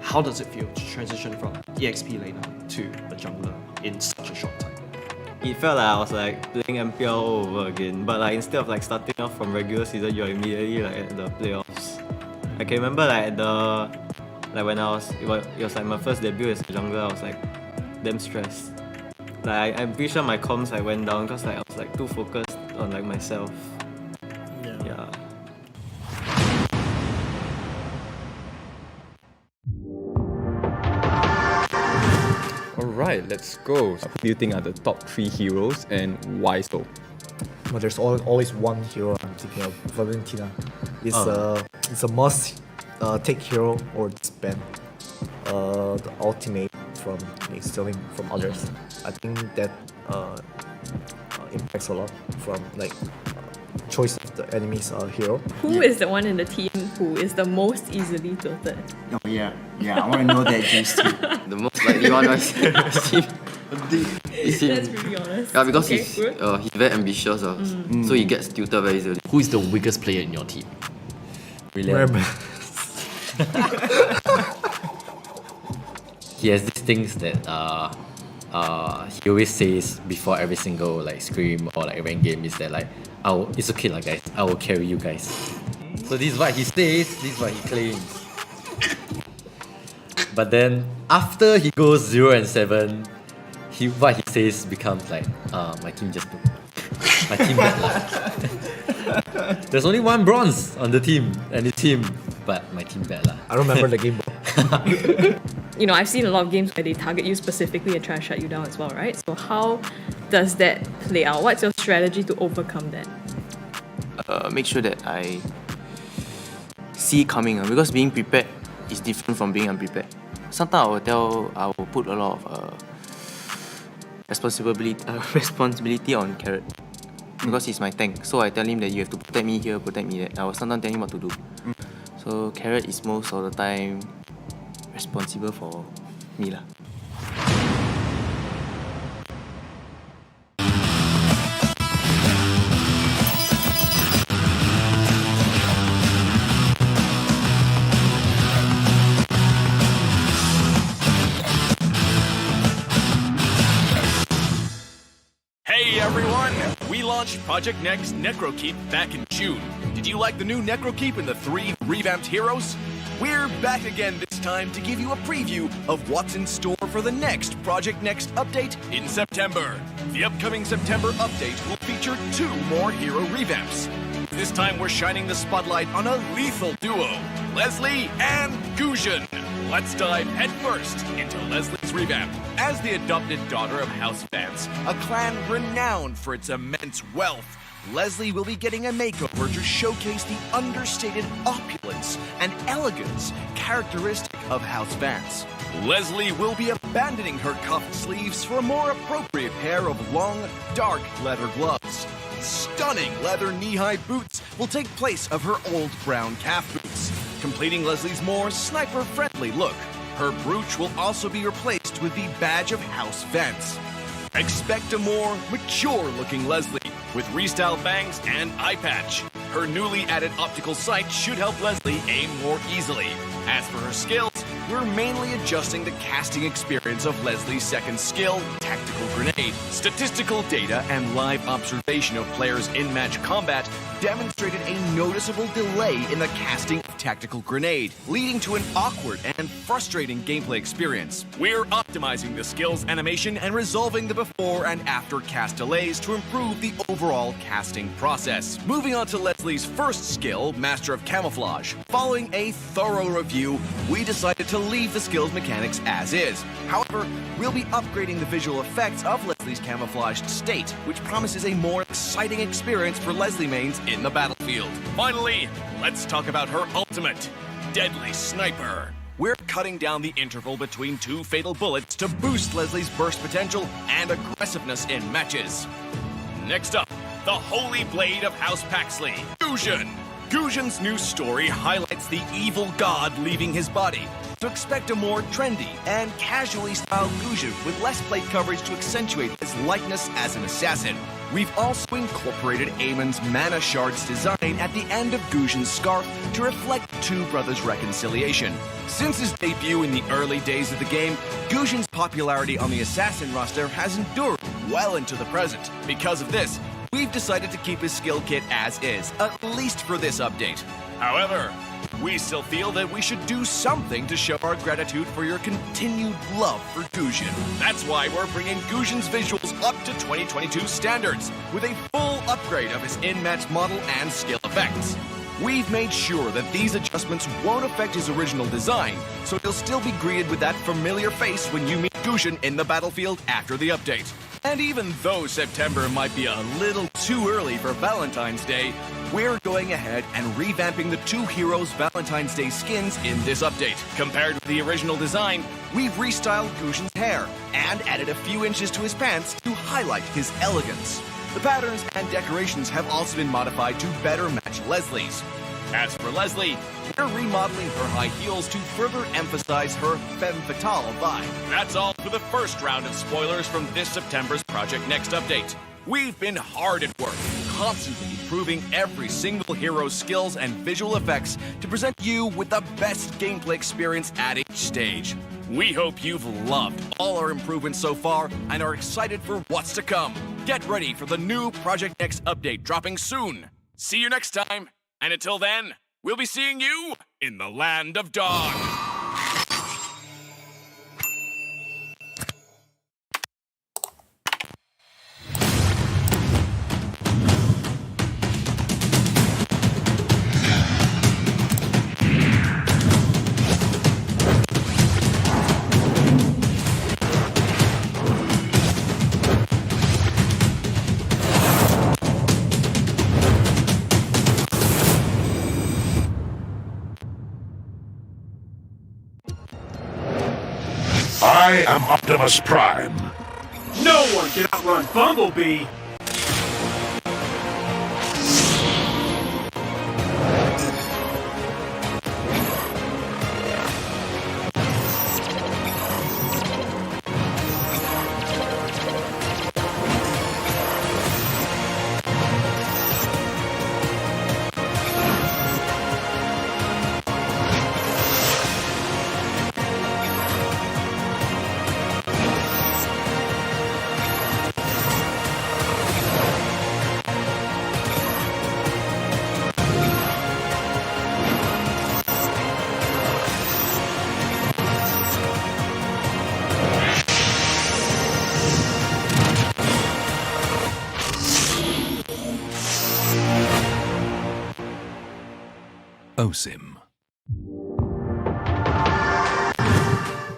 How does it feel to transition from EXP laner to a jungler in such a short time? It felt like I was like playing MPL all over again, but like instead of like starting off from regular season, you're immediately like at the playoffs. I can remember when it was like my first debut as a jungler, I was like damn stressed. Like I'm pretty sure my comms went down because like I was like too focused on like myself. Yeah. Alright, let's go. Who do you think are the top 3 heroes and why so? But there's always one hero I'm thinking of, Valentina. It's a must take hero or disband the ultimate from stealing from others. I think that impacts a lot from like choice of the enemy's hero. Who is the one in the team who is the most easily tilted? Oh yeah, I want to know that juice too. The most likely one was team. Let's be honest. Yeah, because Okay, he's good. he's very ambitious, so he gets tilted very easily. Who is the weakest player in your team? William. He has these things that he always says before every single like scrim or like rank game is that like it's okay lah guys, I will carry you guys. So this is what he says, this is what he claims. But then after he goes 0-7, what he says becomes like, my team just my team bad lah. There's only one bronze on the team, and it's him, but my team bad lah. I don't remember the game. You know, I've seen a lot of games where they target you specifically and try to shut you down as well, right? So how does that play out? What's your strategy to overcome that? Make sure that I see coming, because being prepared is different from being unprepared. Sometimes I will put a lot of responsibility on Carrot, because he's my tank. So I tell him that you have to protect me here, protect me there. I will sometimes tell him what to do. So Carrot is most of the time responsible for me lah. Hey everyone! We launched Project Next Necrokeep back in June. Did you like the new Necrokeep and the 3 revamped heroes? We're back again this time to give you a preview of what's in store for the next Project Next update in September. The upcoming September update will feature 2 more hero revamps. This time we're shining the spotlight on a lethal duo, Leslie and Gusion. Let's dive headfirst into Leslie's revamp. As the adopted daughter of House Vance, a clan renowned for its immense wealth, Leslie will be getting a makeover to showcase the understated opulence and elegance characteristic of House Vance. Leslie will be abandoning her cuffed sleeves for a more appropriate pair of long, dark leather gloves. Stunning leather knee-high boots will take place of her old brown calf boots, completing Leslie's more sniper-friendly look. Her brooch will also be replaced with the badge of House Vance. Expect a more mature-looking Leslie, with restyled bangs and eye patch. Her newly added optical sight should help Leslie aim more easily. As for her skills, we're mainly adjusting the casting experience of Leslie's second skill, Tactical Grenade. Statistical data and live observation of players in match combat demonstrated a noticeable delay in the casting of Tactical Grenade, leading to an awkward and frustrating gameplay experience. We're optimizing the skill's animation and resolving the before and after cast delays to improve the overall casting process. Moving on to Leslie's first skill, Master of Camouflage. Following a thorough review, we decided to leave the skill's mechanics as is. However, we'll be upgrading the visual effects of Leslie's camouflaged state, which promises a more exciting experience for Leslie mains in the battlefield. Finally, let's talk about her ultimate, Deadly Sniper. We're cutting down the interval between 2 fatal bullets to boost Leslie's burst potential and aggressiveness in matches. Next up, the Holy Blade of House Paxley, Gusion. Gusion's new story highlights the evil god leaving his body. So expect a more trendy and casually styled Gusion with less plate coverage to accentuate his likeness as an assassin. We've also incorporated Eamon's Mana Shards design at the end of Gusion's scarf to reflect the 2 brothers' reconciliation. Since his debut in the early days of the game, Gusion's popularity on the assassin roster has endured well into the present. Because of this, we've decided to keep his skill kit as is, at least for this update. However, we still feel that we should do something to show our gratitude for your continued love for Gusion. That's why we're bringing Gusion's visuals up to 2022 standards, with a full upgrade of his in-match model and skill effects. We've made sure that these adjustments won't affect his original design, so he'll still be greeted with that familiar face when you meet Gusion in the battlefield after the update. And even though September might be a little too early for Valentine's Day, we're going ahead and revamping the 2 heroes' Valentine's Day skins in this update. Compared with the original design, we've restyled Gusion's hair and added a few inches to his pants to highlight his elegance. The patterns and decorations have also been modified to better match Leslie's. As for Leslie, we're remodeling her high heels to further emphasize her femme fatale vibe. That's all for the first round of spoilers from this September's Project Next update. We've been hard at work, constantly improving every single hero's skills and visual effects to present you with the best gameplay experience at each stage. We hope you've loved all our improvements so far and are excited for what's to come. Get ready for the new Project Next update dropping soon. See you next time. And until then, we'll be seeing you in the land of dog. I am Optimus Prime. No one can outrun Bumblebee! OSIM.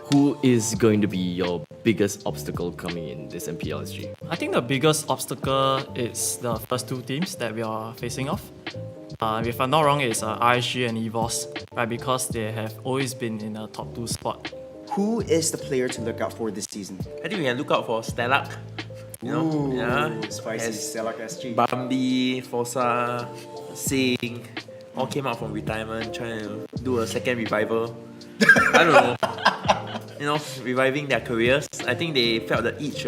Who is going to be your biggest obstacle coming in this MPL SG? I think the biggest obstacle is the first two teams that we are facing off. If I'm not wrong, it's RSG and EVOS, right? Because they have always been in a top 2 spot. Who is the player to look out for this season? I think we can look out for Stellark. Ooh, yeah, spicy Stellark SG. Bambi, Forza, Sing, all came out from retirement, trying to do a second revival. I don't know. Reviving their careers. I think they felt the itch.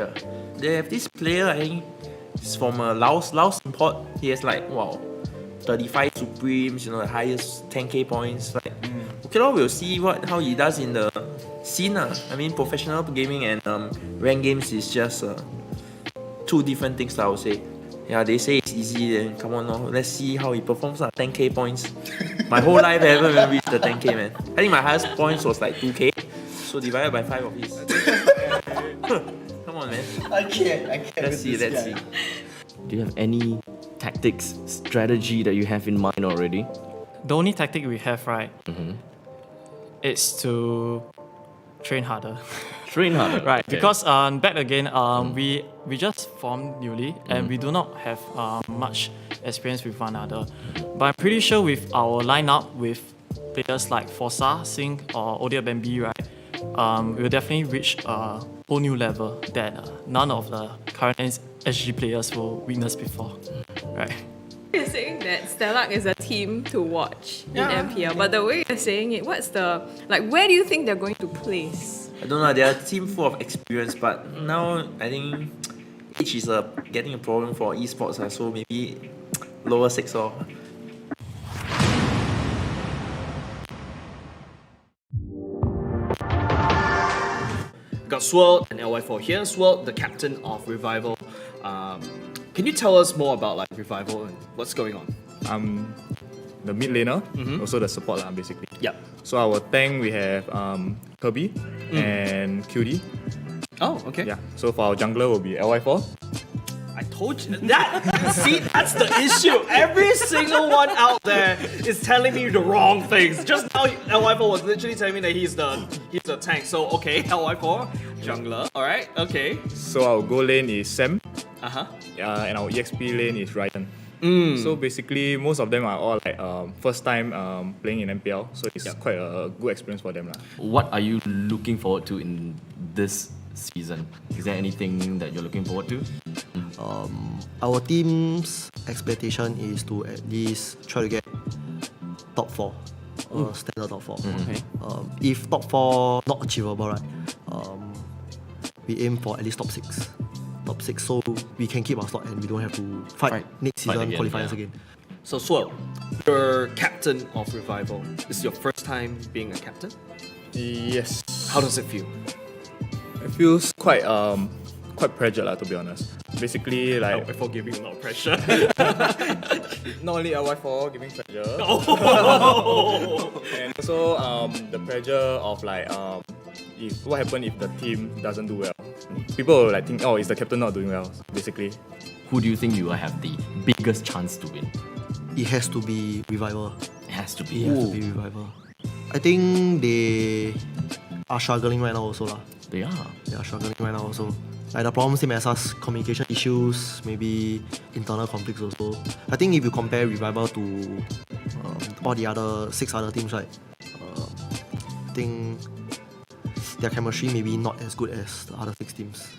They have this player, I think, he's from Laos import. He has 35 Supremes, the highest 10k points. Okay, we'll see how he does in the scene. I mean, professional gaming and ranked games is just two different things, I would say. Yeah, they say it's easy, then come on, let's see how he performs. 10k points. My whole life I haven't even reached the 10k, man. I think my highest points was 2k. So divided by 5 of his. Come on, man. I can't. Let's see. Do you have any tactics, strategy that you have in mind already? The only tactic we have, right, is to train harder. Train harder? Right, okay. Because back again, we just formed newly and we do not have much experience with one another. But I'm pretty sure with our lineup with players like Forza, Sing or Odia Bambi, right, we'll definitely reach a whole new level that none of the current SG players will witness before, right? You're saying that Stellark is a team to watch in MPL, but the way you're saying it, where do you think they're going to place? I don't know, they're a team full of experience, but now I think age is getting a problem for esports, so maybe lower 6 or. Got Swirl and LY4 here. Swirl, the captain of Revival. Can you tell us more about Revival and what's going on? I'm the mid laner, also the support basically. Yep. So our tank we have Kirby and QD. Oh, okay. Yeah. So for our jungler will be LY4. I told you that. See, that's the issue. Every single one out there is telling me the wrong things. Just now, LY4 was literally telling me that he's the tank. So okay, LY4, jungler. All right, okay. So our gold lane is Sam. And our EXP lane is Ryan. So basically, most of them are all first time playing in MPL. So it's quite a good experience for them. What are you looking forward to in this season? Is there anything that you're looking forward to? Our team's expectation is to at least try to get top 4. Standard top 4. Okay. If top 4 not achievable, right, we aim for at least top 6. Top 6 so we can keep our slot and we don't have to fight next season qualifiers again. So Swirl, you're captain of Revival. This is your first time being a captain? Yes. How does it feel? It feels quite pressured to be honest. Basically, like for giving a lot of pressure. not only LY4 giving pressure, Oh. and also the pressure of like if what happens if the team doesn't do well. People will like think, oh, is the captain not doing well? Basically, Who do you think you will have the biggest chance to win? It has to be Revival. It has to be. It has to be Revival. I think they are struggling right now also lah. They are. They are struggling right now also. Like the problem same as us, communication issues, maybe internal conflicts also. I think if you compare Revival to all the other 6 other teams, right? I think their chemistry maybe not as good as the other 6 teams.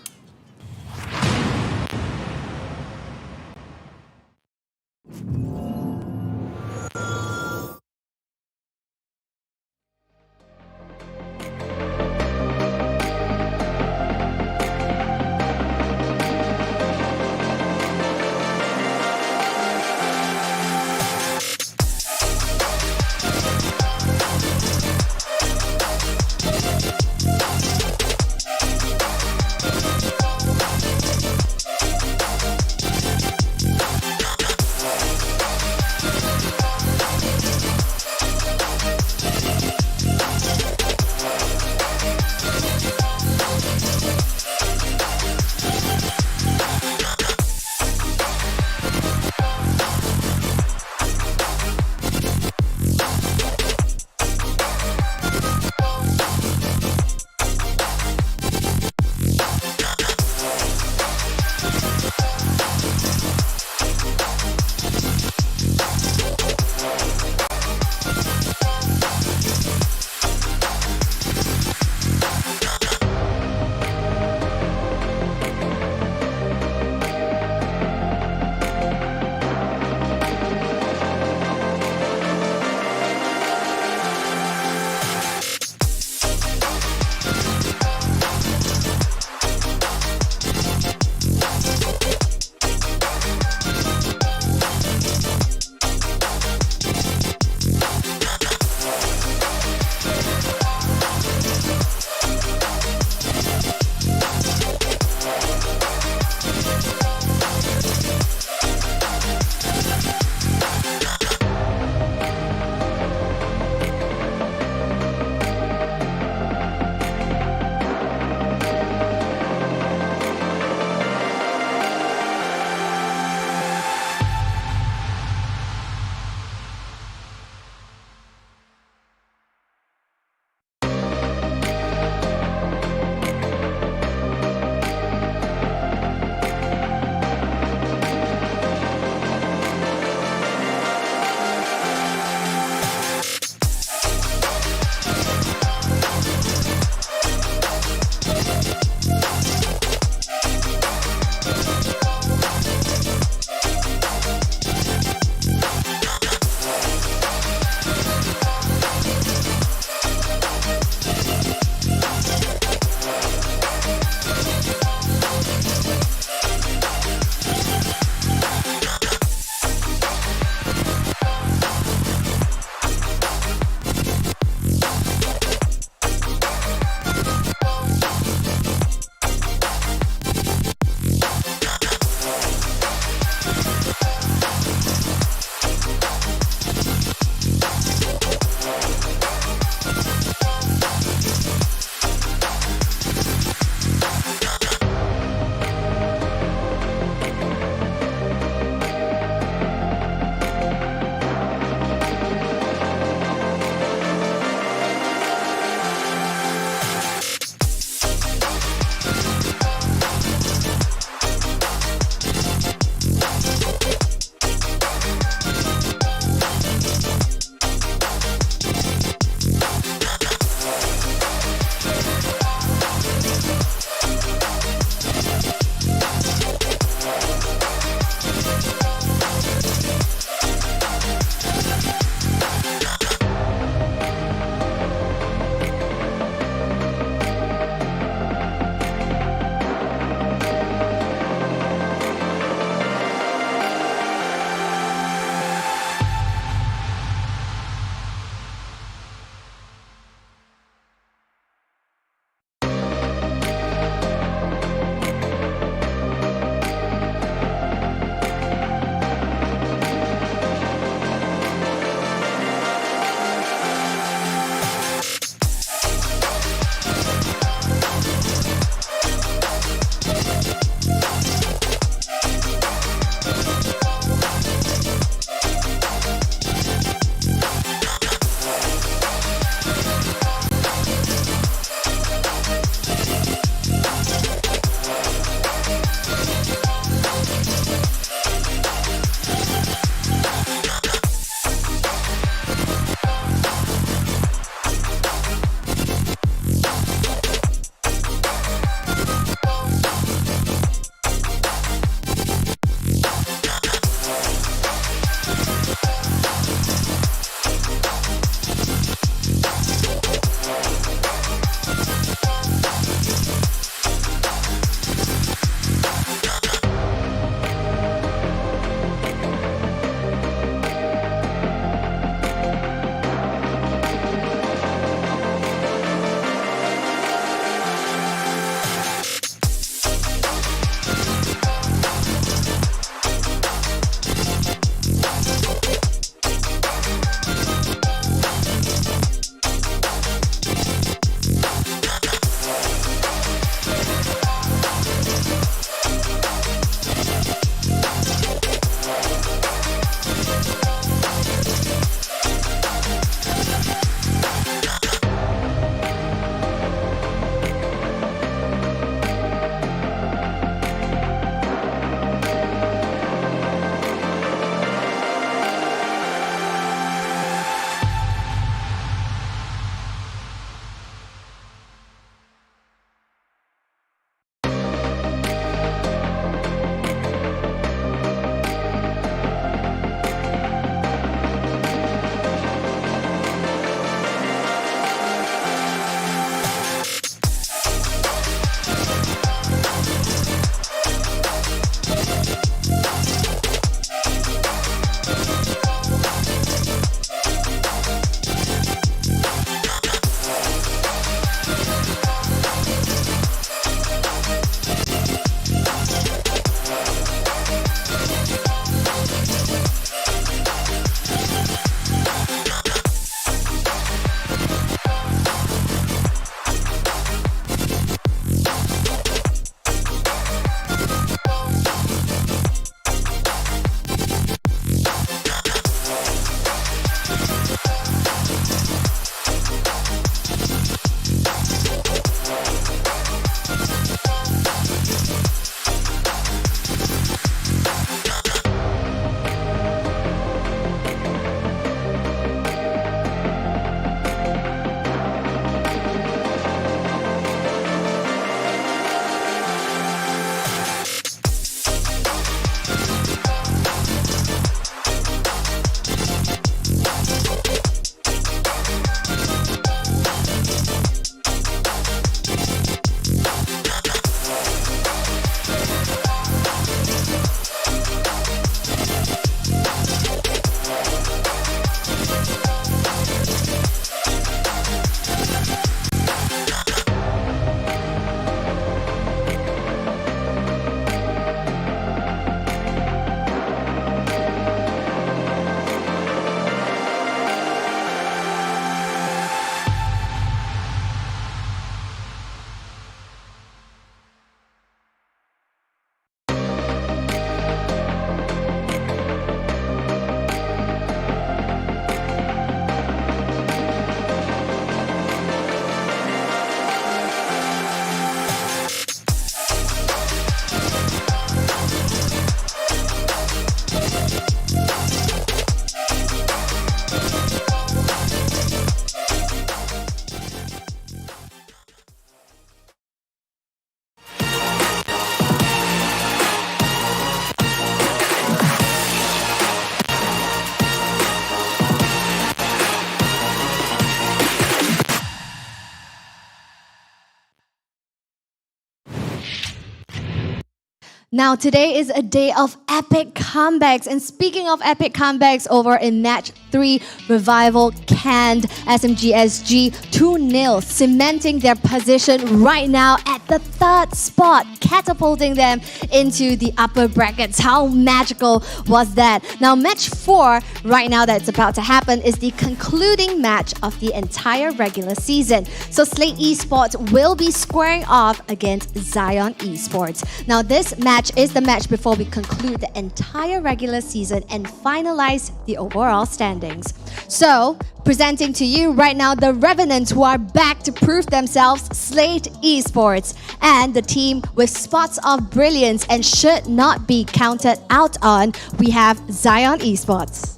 Now, today is a day of epic comebacks. And speaking of epic comebacks, over in match 3, Revival canned SMG SG 2-0, cementing their position right now at the 3rd spot, catapulting them into the upper brackets. How magical was that? Now, match 4, right now that's about to happen, is the concluding match of the entire regular season. So Slate Esports will be squaring off against Zion Esports. Now, this match is the match before we conclude the entire regular season and finalize the overall standings. So, presenting to you right now the Revenants, who are back to prove themselves, Slate Esports, and the team with spots of brilliance and should not be counted out on, we have Zion Esports.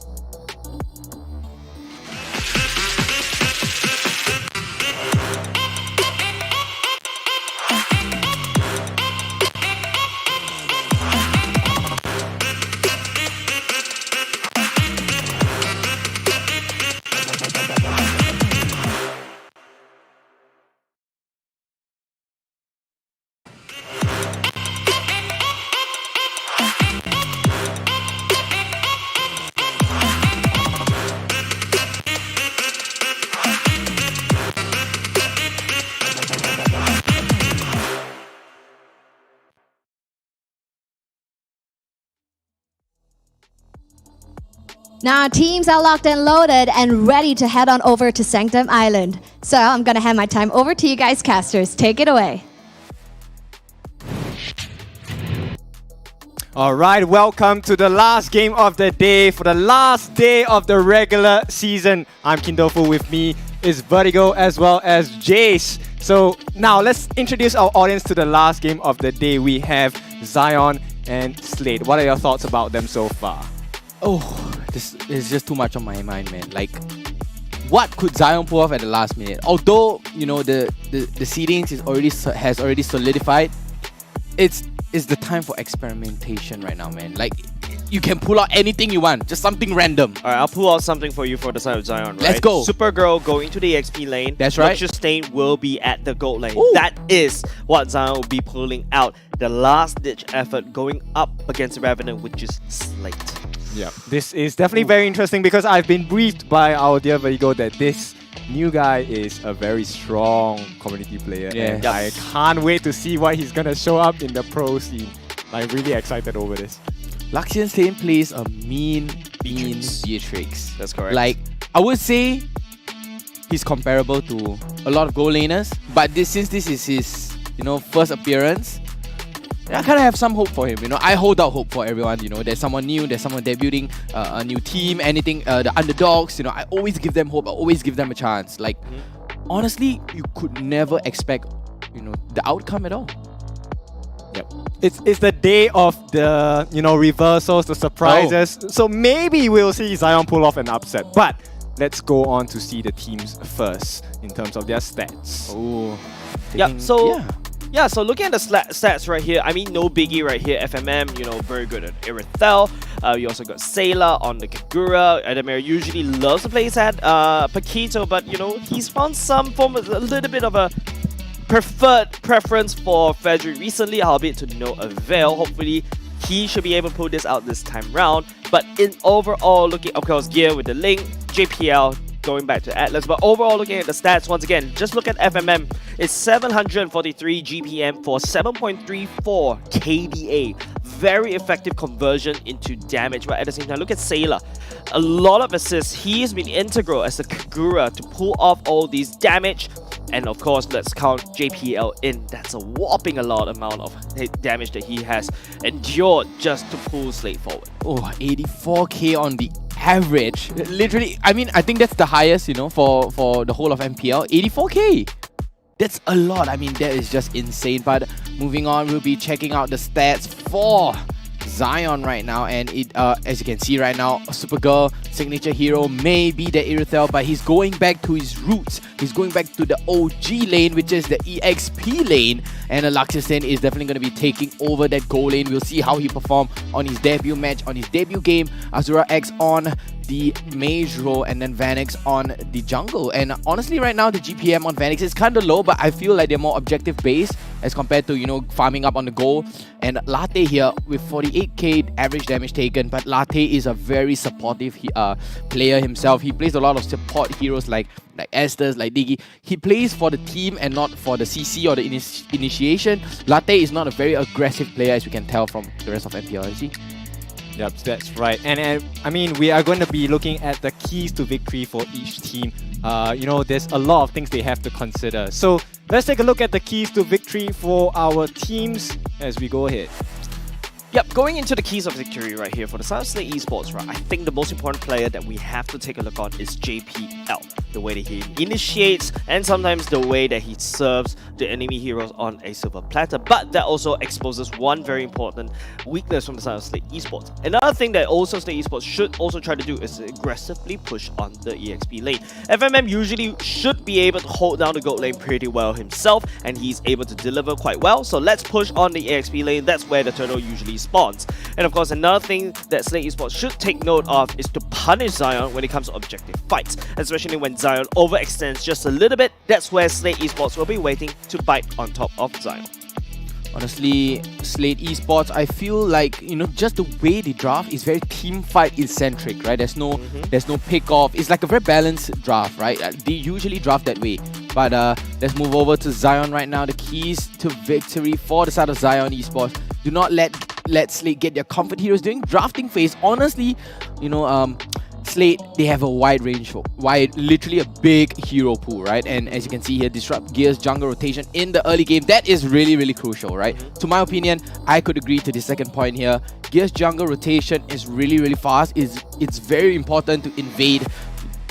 Now our teams are locked and loaded and ready to head on over to Sanctum Island. So I'm gonna hand my time over to you guys, casters. Take it away. Alright, welcome to the last game of the day, for the last day of the regular season. I'm Kindofu, with me is Vertigo as well as Jace. So now let's introduce our audience to the last game of the day. We have Zion and Slate. What are your thoughts about them so far? Oh, this is just too much on my mind, man. Like, what could Zion pull off at the last minute? Although, you know, the seedings has already solidified, it's the time for experimentation right now, man. Like, you can pull out anything you want, just something random. Alright, I'll pull out something for you for the side of Zion, right? Let's go. Supergirl going to the XP lane. That's right. Stain will be at the gold lane. Ooh. That is what Zion will be pulling out. The last ditch effort going up against the Revenant, which is Slate. Yeah, this is definitely very interesting because I've been briefed by our dear Vertigo that this new guy is a very strong community player. Yeah. And I can't wait to see what he's gonna show up in the pro scene. I'm really excited over this. Luxian Sane plays a mean Beatrix. That's correct. Like, I would say he's comparable to a lot of gold laners, but since this is his, you know, first appearance, I kind of have some hope for him. You know, I hold out hope for everyone. You know, there's someone new, there's someone debuting, a new team, anything, the underdogs. You know, I always give them hope. I always give them a chance. Like, honestly, you could never expect, you know, the outcome at all. Yep. It's the day of the, you know, reversals, the surprises. So maybe we'll see Zion pull off an upset. But let's go on to see the teams first in terms of their stats. Oh. Yeah, so looking at the stats right here, I mean, no biggie right here. FMM, you know, very good at Irithel. You also got Sailor on the Kagura. Adamir usually loves to play his at Paquito, but, you know, he's found some form of a little bit of a preference for Frederick recently, albeit to no avail. Hopefully, he should be able to pull this out this time round. But in overall, looking, of course, Gear with the Link, JPL, going back to Atlas, but overall looking at the stats once again, just look at FMM. It's 743 GPM for 7.34 KDA. Very effective conversion into damage, but at the same time, look at Sailor. A lot of assists. He has been integral as a Kagura to pull off all these damage. And of course, let's count JPL in. That's a whopping amount of damage that he has endured just to pull Slate forward. Oh, 84k on the average. Literally, I mean, I think that's the highest, you know, for the whole of MPL. 84k. That's a lot. I mean, that is just insane. But moving on, we'll be checking out the stats for Zion right now, and it as you can see right now, Supergirl signature hero may be the Irithel, but he's going back to his roots. He's going back to the OG lane, which is the EXP lane. And Luxusen is definitely going to be taking over that goal lane. We'll see how he performs on his debut match, on his debut game. Azura X on the mage role and then Vanix on the jungle. And honestly, right now, the GPM on Vanix is kind of low, but I feel like they're more objective based as compared to, you know, farming up on the goal. And Latte here with 48k average damage taken, but Latte is a very supportive player himself. He plays a lot of support heroes like Estes, like Diggy. He plays for the team and not for the CC or the initiation. Latte is not a very aggressive player, as we can tell from the rest of MPL SG. Yep, that's right. And I mean, we are going to be looking at the keys to victory for each team. You know, there's a lot of things they have to consider. So let's take a look at the keys to victory for our teams as we go ahead. Yep, going into the keys of victory right here for the Slate Esports, right, I think the most important player that we have to take a look on is JPL. The way that he initiates and sometimes the way that he serves the enemy heroes on a silver platter. But that also exposes one very important weakness from the side of Slate Esports. Another thing that also Slate Esports should also try to do is aggressively push on the EXP lane. FMM usually should be able to hold down the gold lane pretty well himself, and he's able to deliver quite well. So let's push on the EXP lane. That's where the turtle usually spawns. And of course, another thing that Slate Esports should take note of is to punish Zion when it comes to objective fights, especially when Zion overextends just a little bit. That's where Slate Esports will be waiting to bite on top of Zion. Honestly, Slate Esports, I feel like, you know, just the way they draft is very team fight eccentric, right? There's no pick off. It's like a very balanced draft, right? They usually draft that way. But let's move over to Zion right now. The keys to victory for the side of Zion Esports. Do not let Slate get their comfort heroes during drafting phase. Honestly, you know, Slate, they have a wide range, literally a big hero pool, right? And as you can see here, disrupt Gears jungle rotation in the early game. That is really, really crucial, right? To my opinion, I could agree to the second point here. Gears jungle rotation is really, really fast. It's very important to invade.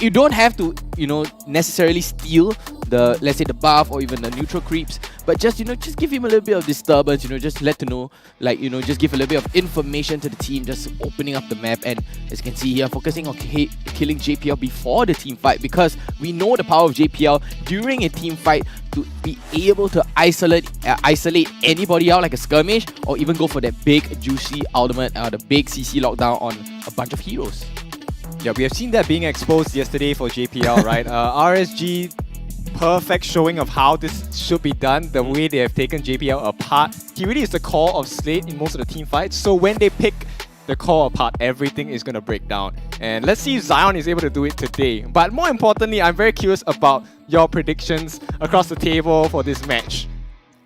You don't have to, you know, necessarily steal the, let's say, the buff or even the neutral creeps, but just, you know, just give him a little bit of disturbance, you know, just let to know, like, you know, just give a little bit of information to the team, just opening up the map. And as you can see here, focusing on killing JPL before the team fight, because we know the power of JPL during a team fight to be able to isolate anybody out like a skirmish, or even go for that big juicy ultimate, the big CC lockdown on a bunch of heroes. Yeah, we have seen that being exposed yesterday for JPL, right? RSG, perfect showing of how this should be done, the way they have taken JPL apart. He really is the core of Slate in most of the team fights, so when they pick the core apart, everything is going to break down. And let's see if Zion is able to do it today. But more importantly, I'm very curious about your predictions across the table for this match.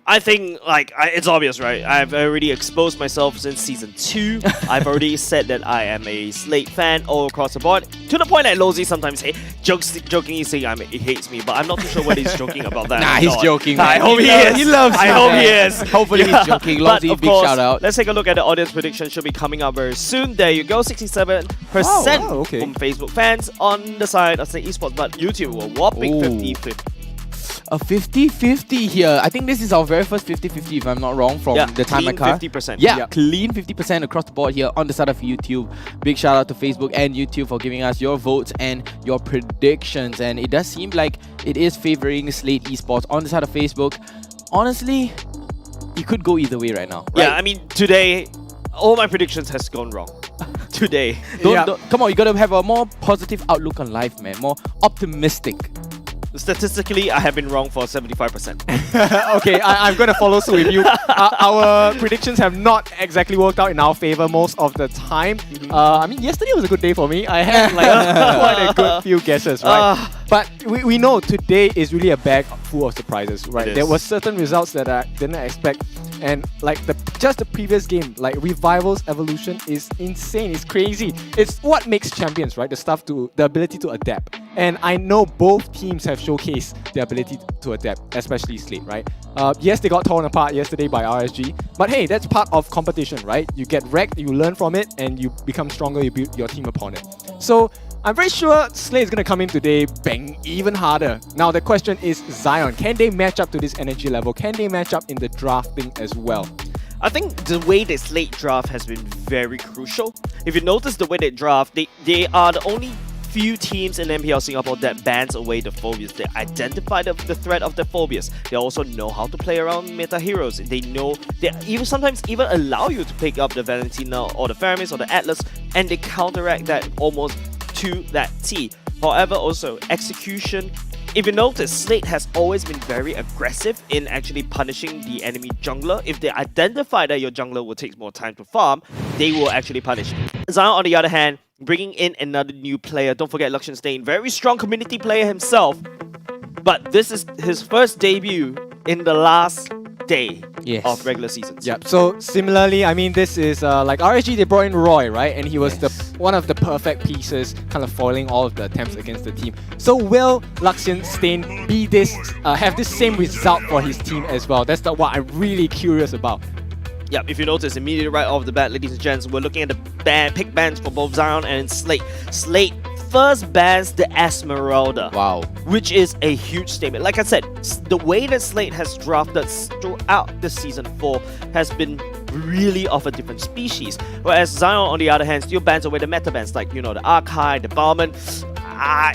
I think, it's obvious, right? I've already exposed myself since Season 2. I've already said that I am a Slate fan all across the board. To the point that Lozy sometimes jokingly saying he hates me, but I'm not too sure whether he's joking about that. Nah, he's joking. I hope he is. He loves I you, hope man. he is. Hopefully he's joking. Lozy, But of big course, shout out. let's take a look at the audience prediction. Should be coming up very soon. There you go, 67% okay. from Facebook fans on the side of Slate Esports, but YouTube were whopping 50-50. A 50-50 here. I think this is our very first 50-50, if I'm not wrong, from the time I cut. 50%. Yeah, clean 50% across the board here on the side of YouTube. Big shout out to Facebook and YouTube for giving us your votes and your predictions. And it does seem like it is favoring Slate Esports on the side of Facebook. Honestly, you could go either way right now. Right? Yeah, I mean, today, all my predictions has gone wrong. Today. Don't, come on, you gotta have a more positive outlook on life, man. More optimistic. Statistically, I have been wrong for 75%. Okay, I'm going to follow suit with you. Our predictions have not exactly worked out in our favor most of the time. I mean, yesterday was a good day for me. I had quite a good few guesses, right? But we know today is really a bag full of surprises, right? There were certain results that I didn't expect. And just the previous game, like Revival's evolution is insane. It's crazy. It's what makes champions, right? The ability to adapt. And I know both teams have showcased their ability to adapt, especially Slate, right? Yes, they got torn apart yesterday by RSG, but hey, that's part of competition, right? You get wrecked, you learn from it, and you become stronger, you build your team upon it. So I'm very sure Slate is going to come in today bang even harder. Now the question is Zion. Can they match up to this energy level? Can they match up in the drafting as well? I think the way they Slate draft has been very crucial. If you notice the way they draft, they are the only few teams in MPL Singapore that bans away the phobias. They identify the threat of the phobias. They also know how to play around meta heroes. They know they even sometimes even allow you to pick up the Valentina or the Faramis or the Atlas, and they counteract that almost to that T. However, also execution. If you notice, Slate has always been very aggressive in actually punishing the enemy jungler. If they identify that your jungler will take more time to farm, they will actually punish. Zion, on the other hand, bringing in another new player. Don't forget Lakshan Stain, very strong community player himself. But this is his first debut in the last day of regular seasons. Yep. So similarly, I mean, this is like RSG. They brought in Roy, right? And he was one of the perfect pieces, kind of foiling all of the attempts against the team. So will Lakshan Stain be have this same result for his team as well? That's what I'm really curious about. Yep, if you notice, immediately right off the bat, ladies and gents, we're looking at the pick bans for both Zion and Slate. Slate first bans the Esmeralda. Wow. Which is a huge statement. Like I said, the way that Slate has drafted throughout the Season 4 has been really of a different species. Whereas Zion, on the other hand, still bans away the meta bans, like, you know, the Archive, the Barman.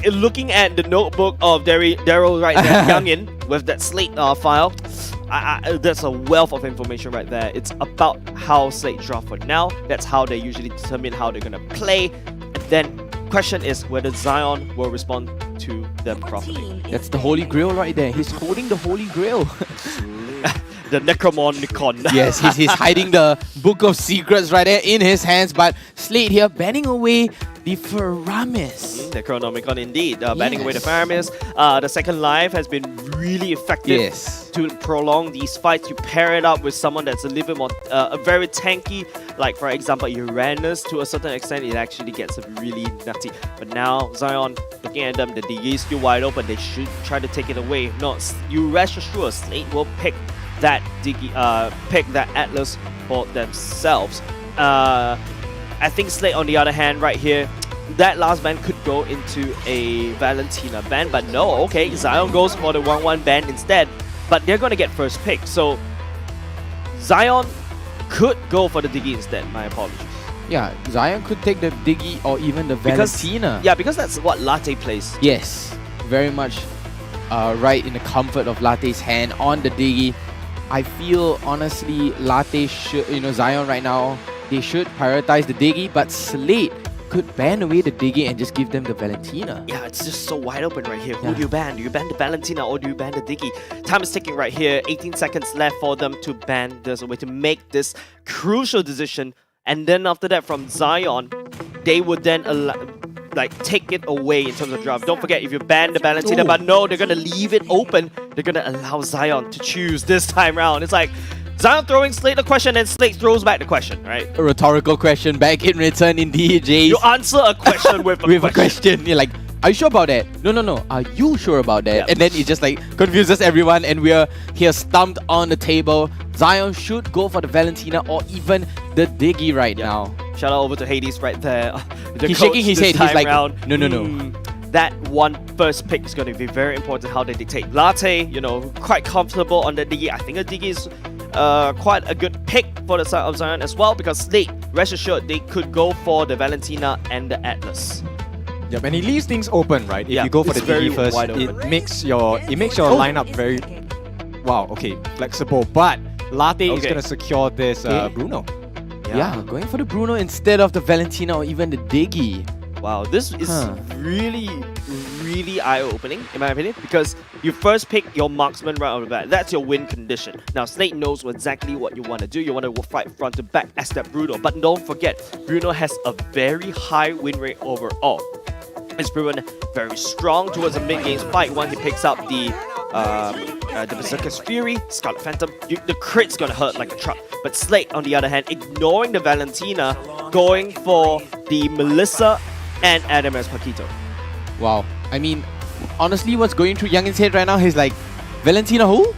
Looking at the notebook of Daryl right there, Youngin, with that Slate file, that's a wealth of information right there. It's about how Slate draft for now. That's how they usually determine how they're gonna play. And then question is whether Zion will respond to them properly. That's the Holy Grail right there. He's holding the Holy Grail. The Necromonicon. Yes, he's hiding the Book of Secrets right there in his hands. But Slate here banning away the Faramis. The Necronomicon indeed. Banning away the Faramis. The second life has been really effective to prolong these fights. You pair it up with someone that's a little bit more, very tanky, like for example Uranus. To a certain extent, it actually gets really nutty. But now Zion, looking at them, the DG is still wide open. They should try to take it away. If not, you rest assured, Slate will pick that Atlas for themselves. I think Slate, on the other hand, right here, that last ban could go into a Valentina ban, but no, okay, Zion goes for the 1-1 ban instead, but they're gonna get first pick, so Zion could go for the Diggy instead, my apologies. Yeah, Zion could take the Diggy or even the Valentina. Because that's what Latte plays. Yes, very much right in the comfort of Latte's hand on the Diggy. I feel honestly Latte should, Zion right now, they should prioritize the Diggy, but Slate could ban away the Diggy and just give them the Valentina. Yeah, it's just so wide open right here. Who do you ban? Do you ban the Valentina or do you ban the Diggy? Time is ticking right here. 18 seconds left for them to ban this away, to make this crucial decision. And then after that, from Zion, they would then take it away in terms of draft. Don't forget, if you ban the Valentina, but no, they're gonna leave it open. They're gonna allow Zion to choose this time round. It's like Zion throwing Slate a question and Slate throws back the question, right? A rhetorical question back in return indeed, Jace. You answer a question with a question. You're like, are you sure about that? No. Are you sure about that? Yep. And then it just like confuses everyone and we're here stumped on the table. Zion should go for the Valentina or even the Diggy right now. Shout out over to Hades right there. He's shaking his head. He's like, no. That one first pick is going to be very important how they dictate. Latte, quite comfortable on the Diggy. I think the Diggy is quite a good pick for the side of Zion as well, because Slate, rest assured, they could go for the Valentina and the Atlas. Yep, and it leaves things open, right? If you go for the DD first, it makes your lineup very flexible. But Latte is gonna secure this Bruno. Yeah, going for the Bruno instead of the Valentina or even the Diggy. Wow, this is really eye-opening in my opinion, because you first pick your marksman right off the bat. That's your win condition. Now Slate knows exactly what you want to do. You want to fight front to back as that Bruno. But don't forget, Bruno has a very high win rate overall. It's proven very strong towards the mid-games fight. Once he picks up the Berserker's Fury, Scarlet Phantom, the crit's gonna hurt like a truck. But Slate, on the other hand, ignoring the Valentina, going for the Melissa and Adam as Paquito. Wow. I mean, honestly, what's going through Youngin's head right now, he's like, Valentina who?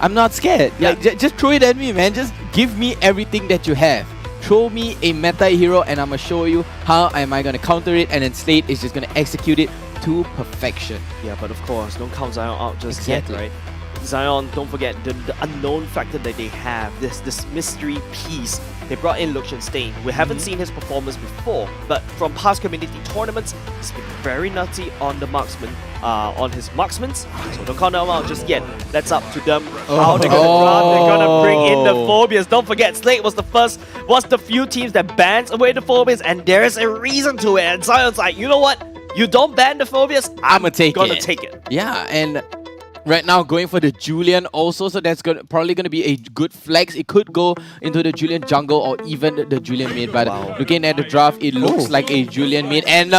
I'm not scared. Like, just throw it at me, man. Just give me everything that you have. Throw me a meta hero and I'm gonna show you how am I gonna counter it, and then Slate is just gonna execute it to perfection. Yeah, but of course, don't count Zion out just yet, right? Zion, don't forget the unknown factor that they have, this mystery piece. They brought in Lucian Stain. We haven't seen his performance before, but from past community tournaments, he's been very nutty on the marksman, on his marksmans. So don't count them out just yet. That's up to them. How they're gonna run. They're gonna bring in the phobias. Don't forget, Slate was the few teams that bans away the phobias, and there's a reason to it. And Zion's like, you know what? You don't ban the phobias, I'm gonna take it. Yeah, and right now going for the Julian also, so that's probably going to be a good flex. It could go into the Julian jungle or even the Julian mid, but looking at the draft, it looks like a Julian mid. And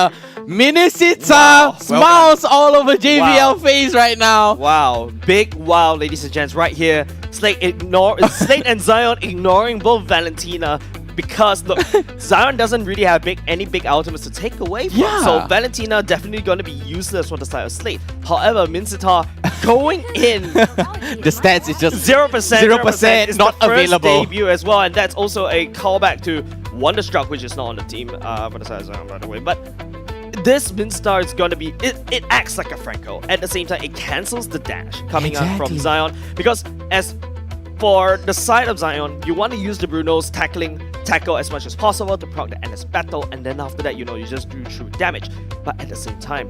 Minisita smiles all over JVL face right now. Wow, big wow, ladies and gents, right here. Slate and Zion ignoring both Valentina. Because look, Zion doesn't really have any big ultimates to take away from. Yeah. So Valentina definitely going to be useless for the side of Slate. However, Minsita going in. The stats is just 0%. 0% It's not the first available. debut as well, and that's also a callback to Wonderstruck, which is not on the team for the side of Zion, by the way. But this Minstar is going to be, it acts like a Franco. At the same time, it cancels the dash coming out from Zion. Because as for the side of Zion, you want to use the Bruno's tackle as much as possible to proc the NS battle, and then after that, you just do true damage. But at the same time,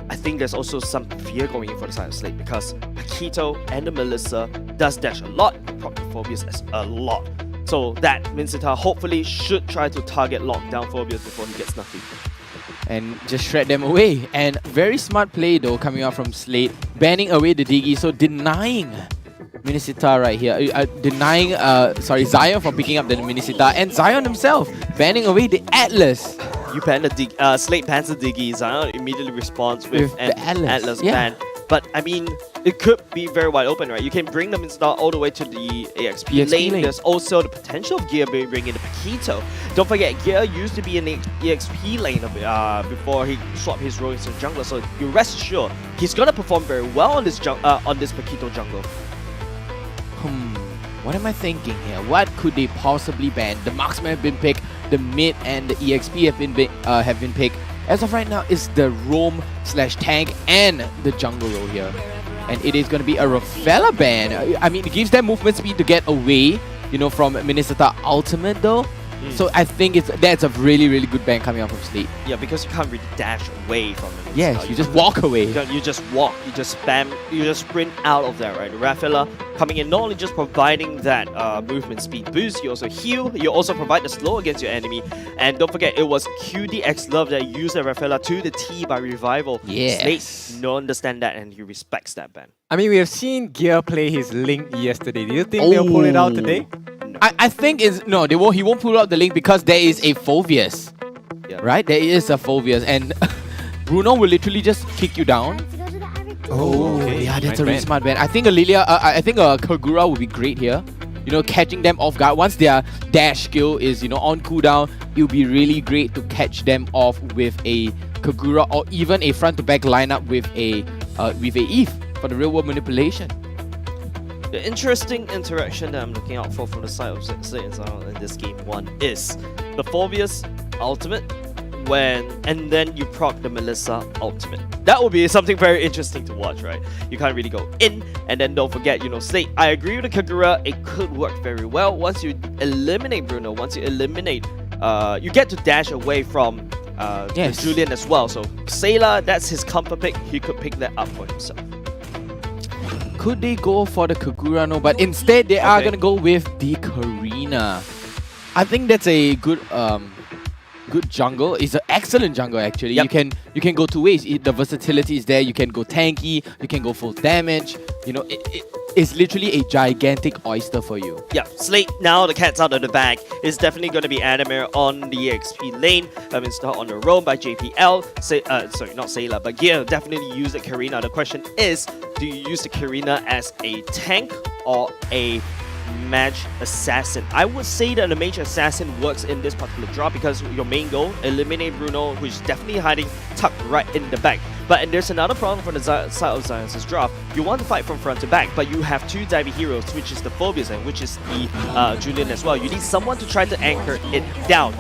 I think there's also some fear going in for the side of Slate, because Paquito and the Melissa does dash a lot, proc the Phobias as a lot. So that Minsita hopefully should try to target lockdown Phobias before he gets nothing. And just shred them away. And very smart play though coming out from Slate, banning away the Diggy, so denying Minisita right here, denying Zion from picking up the Minisita, and Zion himself banning away the Atlas. You ban the Slate bans the Diggy, Zion immediately responds with an the Atlas ban. But I mean, it could be very wide open, right? You can bring them all the way to the EXP lane. There's also the potential of Gear bringing the Paquito. Don't forget, Gear used to be in the EXP lane before he swapped his role into jungler. So you rest assured, he's gonna perform very well on this Paquito jungle. What am I thinking here? What could they possibly ban? The marksman have been picked, the mid and the EXP have been picked. As of right now, it's the roam/tank and the jungle role here. And it is going to be a Rafaela ban. I mean, it gives them movement speed to get away, from Minisita ultimate though. So I think that's a really, really good ban coming out from Slate. Yeah, because you can't really dash away from it. Yes, you just walk away. You just walk, you just spam, you just sprint out of there, right? Rafaela coming in, not only just providing that movement speed boost, you also heal, you also provide the slow against your enemy. And don't forget, it was QDX Love that used the Rafaela to the T by Revival. Yes. Slate don't understand that, and he respects that ban. I mean, we have seen Gear play his Link yesterday. Do you think they'll pull it out today? I think he won't pull out the Link because there is a Phobias. Right? There is a Phobias, and Bruno will literally just kick you down. Yeah, that's a really smart ban. I think a Kagura would be great here. Catching them off guard. Once their dash skill is, on cooldown, it would be really great to catch them off with a Kagura or even a front-to-back lineup with a Eve for the real-world manipulation. The interesting interaction that I'm looking out for from the side of Slate and Zion in this game 1 is the Phobias ultimate and then you proc the Melissa ultimate. That will be something very interesting to watch, right? You can't really go in, and then don't forget, Slate. I agree with the Kagura, it could work very well once you eliminate Bruno, once you eliminate, you get to dash away from Julian as well. So Sailor, that's his comfort pick, he could pick that up for himself. Could they go for the Kagura? No, but instead they are gonna go with the Karina. I think that's a good jungle. It's an excellent jungle actually. You can go two ways. The versatility is there. You can go tanky. You can go full damage. It's literally a gigantic oyster for you. Yeah, Slate, now the cat's out of the bag. It's definitely going to be Adamir on the EXP lane. Installed on the roam by JPL. Sorry, not Sailor, but Gear definitely use the Karina. The question is, do you use the Karina as a tank or a mage assassin? I would say that the mage assassin works in this particular draw because your main goal, eliminate Bruno, who is definitely hiding tucked right in the back. But there's another problem for the side of Zion's draft. You want to fight from front to back, but you have two divey heroes, which is the Phobias and which is the Julian as well. You need someone to try to anchor it down.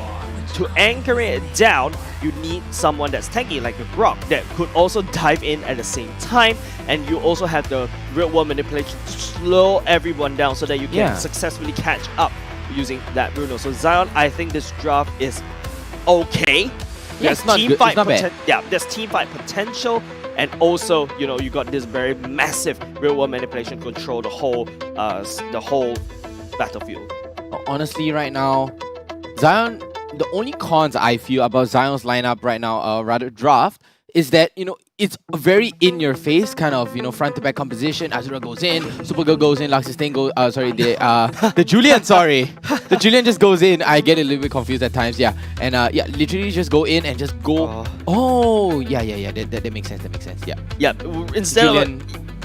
To anchor it down, you need someone that's tanky like the Grok that could also dive in at the same time, and you also have the real world manipulation to slow everyone down so that you can successfully catch up using that Bruno. So Zion, I think this draft is okay. Yeah, it's not good. It's not bad. Yeah, there's team fight potential, and also, you know, you got this very massive real world manipulation control the whole battlefield. Honestly, right now, Zion, the only cons I feel about Zion's lineup right now, rather draft, is that, you know, it's a very in-your-face kind of, you know, front-to-back composition. Azura goes in, Supergirl goes in, Luxistain goes, the Julian, sorry. The Julian just goes in. I get a little bit confused at times, yeah. And yeah, literally just go in and just go. Oh, yeah, that makes sense, yeah.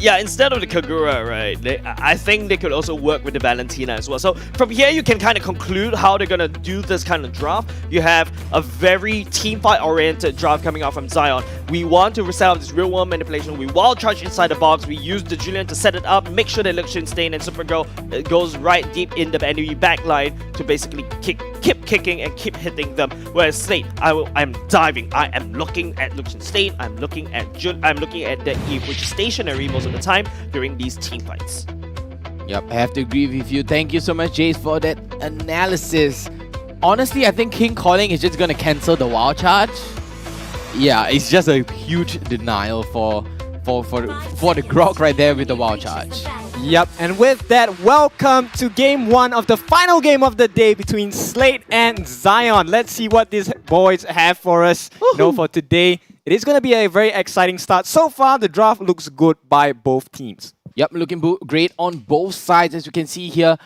Yeah, instead of the Kagura, right, I think they could also work with the Valentina as well. So from here, you can kind of conclude how they're going to do this kind of draft. You have a very team fight oriented draft coming out from Zion. We want to set up this real world manipulation. We wild charge inside the box. We use the Julian to set it up, make sure that Luxistain and Supergirl goes right deep in the enemy backline to basically keep kicking and keep hitting them. Whereas Slate, I'm diving. I am looking at Luxistain. I'm looking at the Eve, which is stationary most of the time during these team fights. Yep, I have to agree with you. Thank you so much, Jace, for that analysis. Honestly, I think King Calling is just gonna cancel the wild charge. Yeah, it's just a huge denial for the Grok right there with the wild charge. Yep, and with that, welcome to game one of the final game of the day between Slate and Zion. Let's see what these boys have for us, you know, for today. It is going to be a very exciting start. So far, the draft looks good by both teams. Yep, looking great on both sides, as you can see here.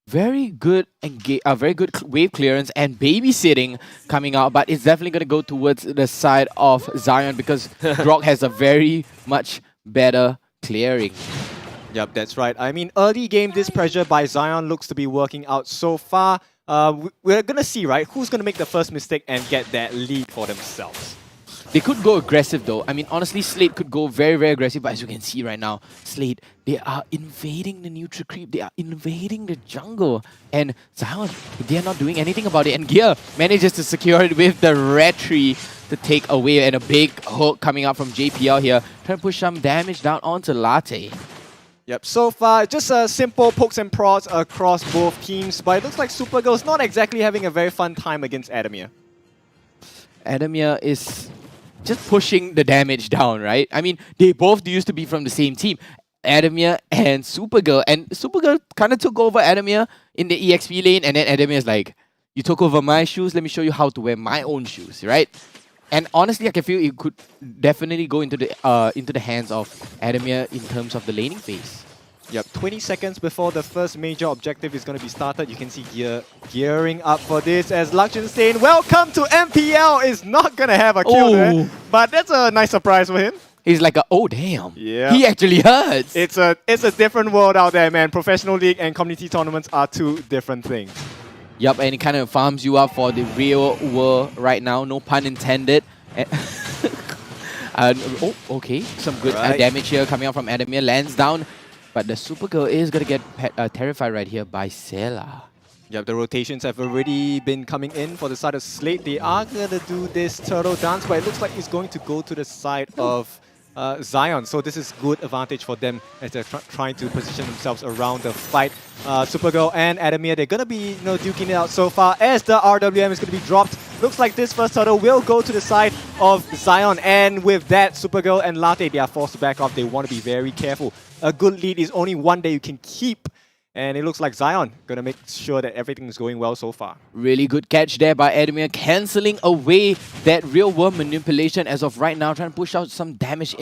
Very good wave clearance and babysitting coming out, but it's definitely going to go towards the side of Zion because Grok has a very much better clearing. Yep, that's right. I mean, early game, this pressure by Zion looks to be working out so far. We're going to see, right, who's going to make the first mistake and get that lead for themselves. They could go aggressive though. I mean, honestly, Slate could go very, very aggressive. But as you can see right now, Slate, they are invading the neutral creep. They are invading the jungle. And Zion, they are not doing anything about it. And Gear manages to secure it with the retry to take away. And a big hook coming out from JPL here. Trying to push some damage down onto Latte. Yep, so far, just simple pokes and prods across both teams. But it looks like Supergirl's not exactly having a very fun time against Adamir. Adamir is just pushing the damage down, right? I mean, they both used to be from the same team, Adamir and Supergirl. And Supergirl kind of took over Adamir in the EXP lane, and then Adamir's like, you took over my shoes, let me show you how to wear my own shoes, right? And honestly, I can feel it could definitely go into the hands of Adamir in terms of the laning phase. Yep, 20 seconds before the first major objective is going to be started. You can see gearing up for this as Luxistain, welcome to MPL, is not going to have a kill there. But that's a nice surprise for him. He's like, oh damn, yeah. He actually hurts. It's a different world out there, man. Professional league and community tournaments are two different things. Yep, and it kind of farms you up for the real world right now, no pun intended. Okay, some good damage here coming out from Adamir, lands down. But the Supergirl is going to get terrified right here by Sela. Yep, the rotations have already been coming in for the side of Slate. They are going to do this turtle dance, but it looks like it's going to go to the side of Zion. So this is good advantage for them as they're trying to position themselves around the fight. Supergirl and Adamir, they're going to be duking it out so far as the RWM is going to be dropped. Looks like this first turtle will go to the side of Zion. And with that, Supergirl and Latte, they are forced to back off. They want to be very careful. A good lead is only one that you can keep. And it looks like Zion going to make sure that everything is going well so far. Really good catch there by Adamir, cancelling away that real-world manipulation as of right now, trying to push out some damage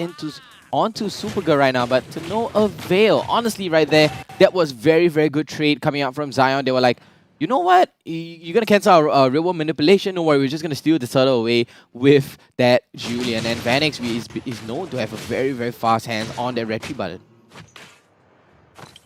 onto Supergirl right now, but to no avail. Honestly, right there, that was very, very good trade coming out from Zion. They were like, you know what? You're going to cancel our real-world manipulation. Don't worry, we're just going to steal the turtle away with that Julian. And Vanix is known to have a very, very fast hands on that retry button.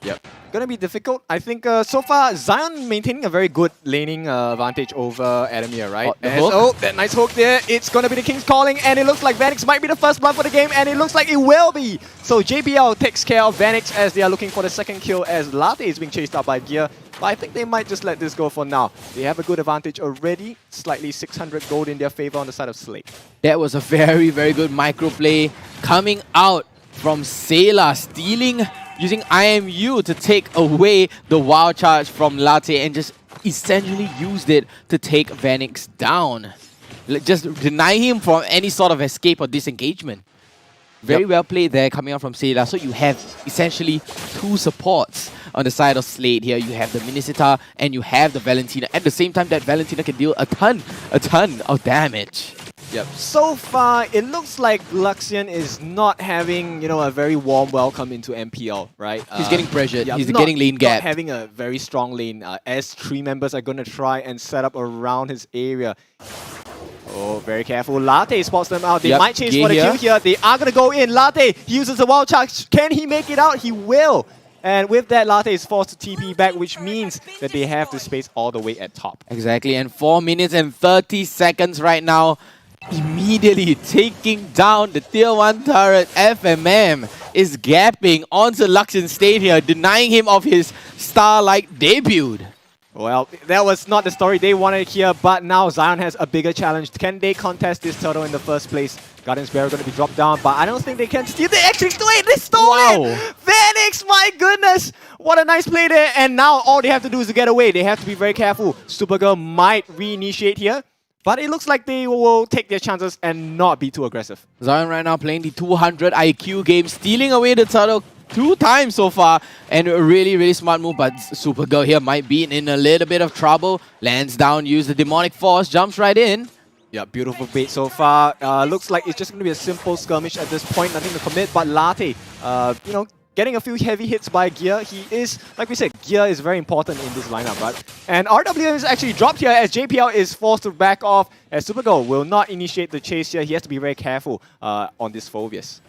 Yep. Gonna be difficult. I think so far Zion maintaining a very good laning advantage over Adamir, right? That nice hook there. It's gonna be the King's Calling, and it looks like Vanix might be the first blood for the game, and it looks like it will be. So JPL takes care of Vanix as they are looking for the second kill as Latte is being chased out by Gear. But I think they might just let this go for now. They have a good advantage already. Slightly 600 gold in their favor on the side of Slate. That was a very, very good micro play coming out from Sayla, stealing, using IMU to take away the wild charge from Latte and just essentially used it to take Vanix down. Just deny him from any sort of escape or disengagement. Very well played there coming out from Sayla. So you have essentially two supports on the side of Slate here. You have the Minisita and you have the Valentina. At the same time, that Valentina can deal a ton of damage. Yep. So far, it looks like Luxian is not having, you know, a very warm welcome into MPL, right? He's getting pressured. Yeah, He's getting lane gap. Not having a very strong lane as three members are going to try and set up around his area. Oh, very careful. Latte spots them out. They might chase for the kill here. They are going to go in. Latte uses the wild charge. Can he make it out? He will. And with that, Latte is forced to TP back, which means that they have the space all the way at top. Exactly. And 4 minutes and 30 seconds right now. Immediately taking down the tier 1 turret. FMM is gapping onto Luxian State here, denying him of his Starlight debut. Well, that was not the story they wanted here, but now Zion has a bigger challenge. Can they contest this turtle in the first place? Guardian's Barrier going to be dropped down, but I don't think they can steal. They actually stole it! They stole it! Vanix, my goodness! What a nice play there, and now all they have to do is to get away. They have to be very careful. Supergirl might reinitiate here, but it looks like they will take their chances and not be too aggressive. Zion right now playing the 200 IQ game, stealing away the turtle 2 times so far, and a really, really smart move, but Supergirl here might be in a little bit of trouble. Lands down, use the Demonic Force, jumps right in. Yeah, beautiful bait so far. Looks like it's just going to be a simple skirmish at this point, nothing to commit, but Latte, you know, getting a few heavy hits by Gear. He is, like we said, Gear is very important in this lineup, right? And RWM is actually dropped here as JPL is forced to back off, as Supergirl will not initiate the chase here. He has to be very careful on this Phobius.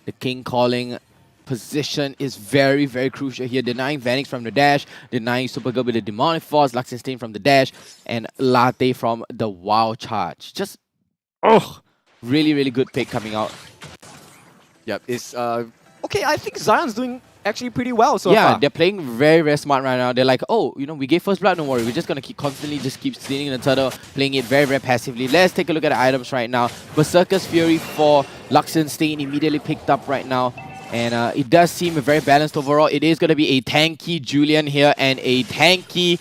The King Calling position is very, very crucial here. Denying Vanix from the dash, denying Supergirl with the Demonic Force, Luxian Stain from the dash, and Latte from the Wild Charge. Just, really, really good pick coming out. Yep, it's, okay, I think Zion's doing actually pretty well so far. Yeah, they're playing very, very smart right now. They're like, oh, you know, we gave first blood, don't worry. We're just going to constantly keep stealing the turtle, playing it very, very passively. Let's take a look at the items right now. Berserker's Fury for Luxian Stain immediately picked up right now. And it does seem very balanced overall. It is going to be a tanky Julian here and a tanky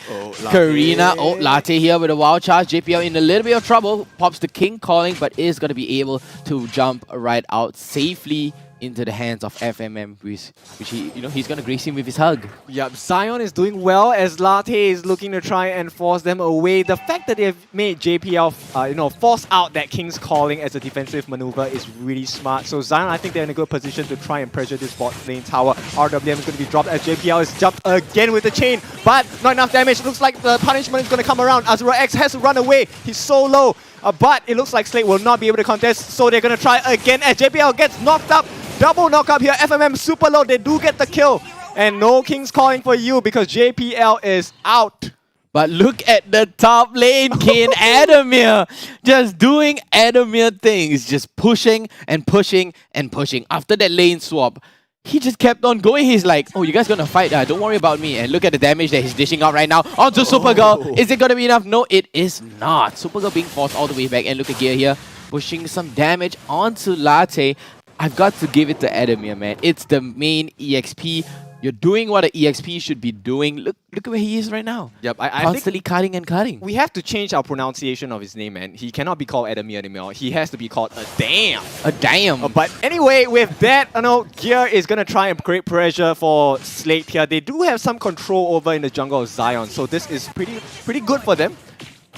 Karina. Oh, Latte here with a wild charge. JPL in a little bit of trouble. Pops the King Calling, but is going to be able to jump right out safely into the hands of FMM, which he, you know, he's going to grace him with his hug. Yep, Zion is doing well as Latte is looking to try and force them away. The fact that they've made JPL, you know, force out that King's Calling as a defensive maneuver is really smart. So Zion, I think they're in a good position to try and pressure this bot lane tower. RWM is going to be dropped as JPL is jumped again with the chain, but not enough damage. Looks like the punishment is going to come around. Azura X has to run away. He's so low, but it looks like Slate will not be able to contest, so they're going to try again as JPL gets knocked up. Double knockup here, FMM super low, they do get the kill. And no King's Calling for you because JPL is out. But look at the top lane, Kane Adamir. Just doing Adamir things, just pushing and pushing and pushing. After that lane swap, he just kept on going. He's like, oh, you guys gonna fight? Don't worry about me. And look at the damage that he's dishing out right now onto Supergirl. Is it gonna be enough? No, it is not. Supergirl being forced all the way back. And look at Gear here, pushing some damage onto Latte. I've got to give it to Adamir, man. It's the main EXP. You're doing what an EXP should be doing. Look at where he is right now. Yep, I constantly cutting and cutting. We have to change our pronunciation of his name, man. He cannot be called Adamir anymore. He has to be called Adam. Adam. But anyway, with that, you know, Gear is gonna try and create pressure for Slate here. They do have some control over in the jungle of Zion, so this is pretty good for them.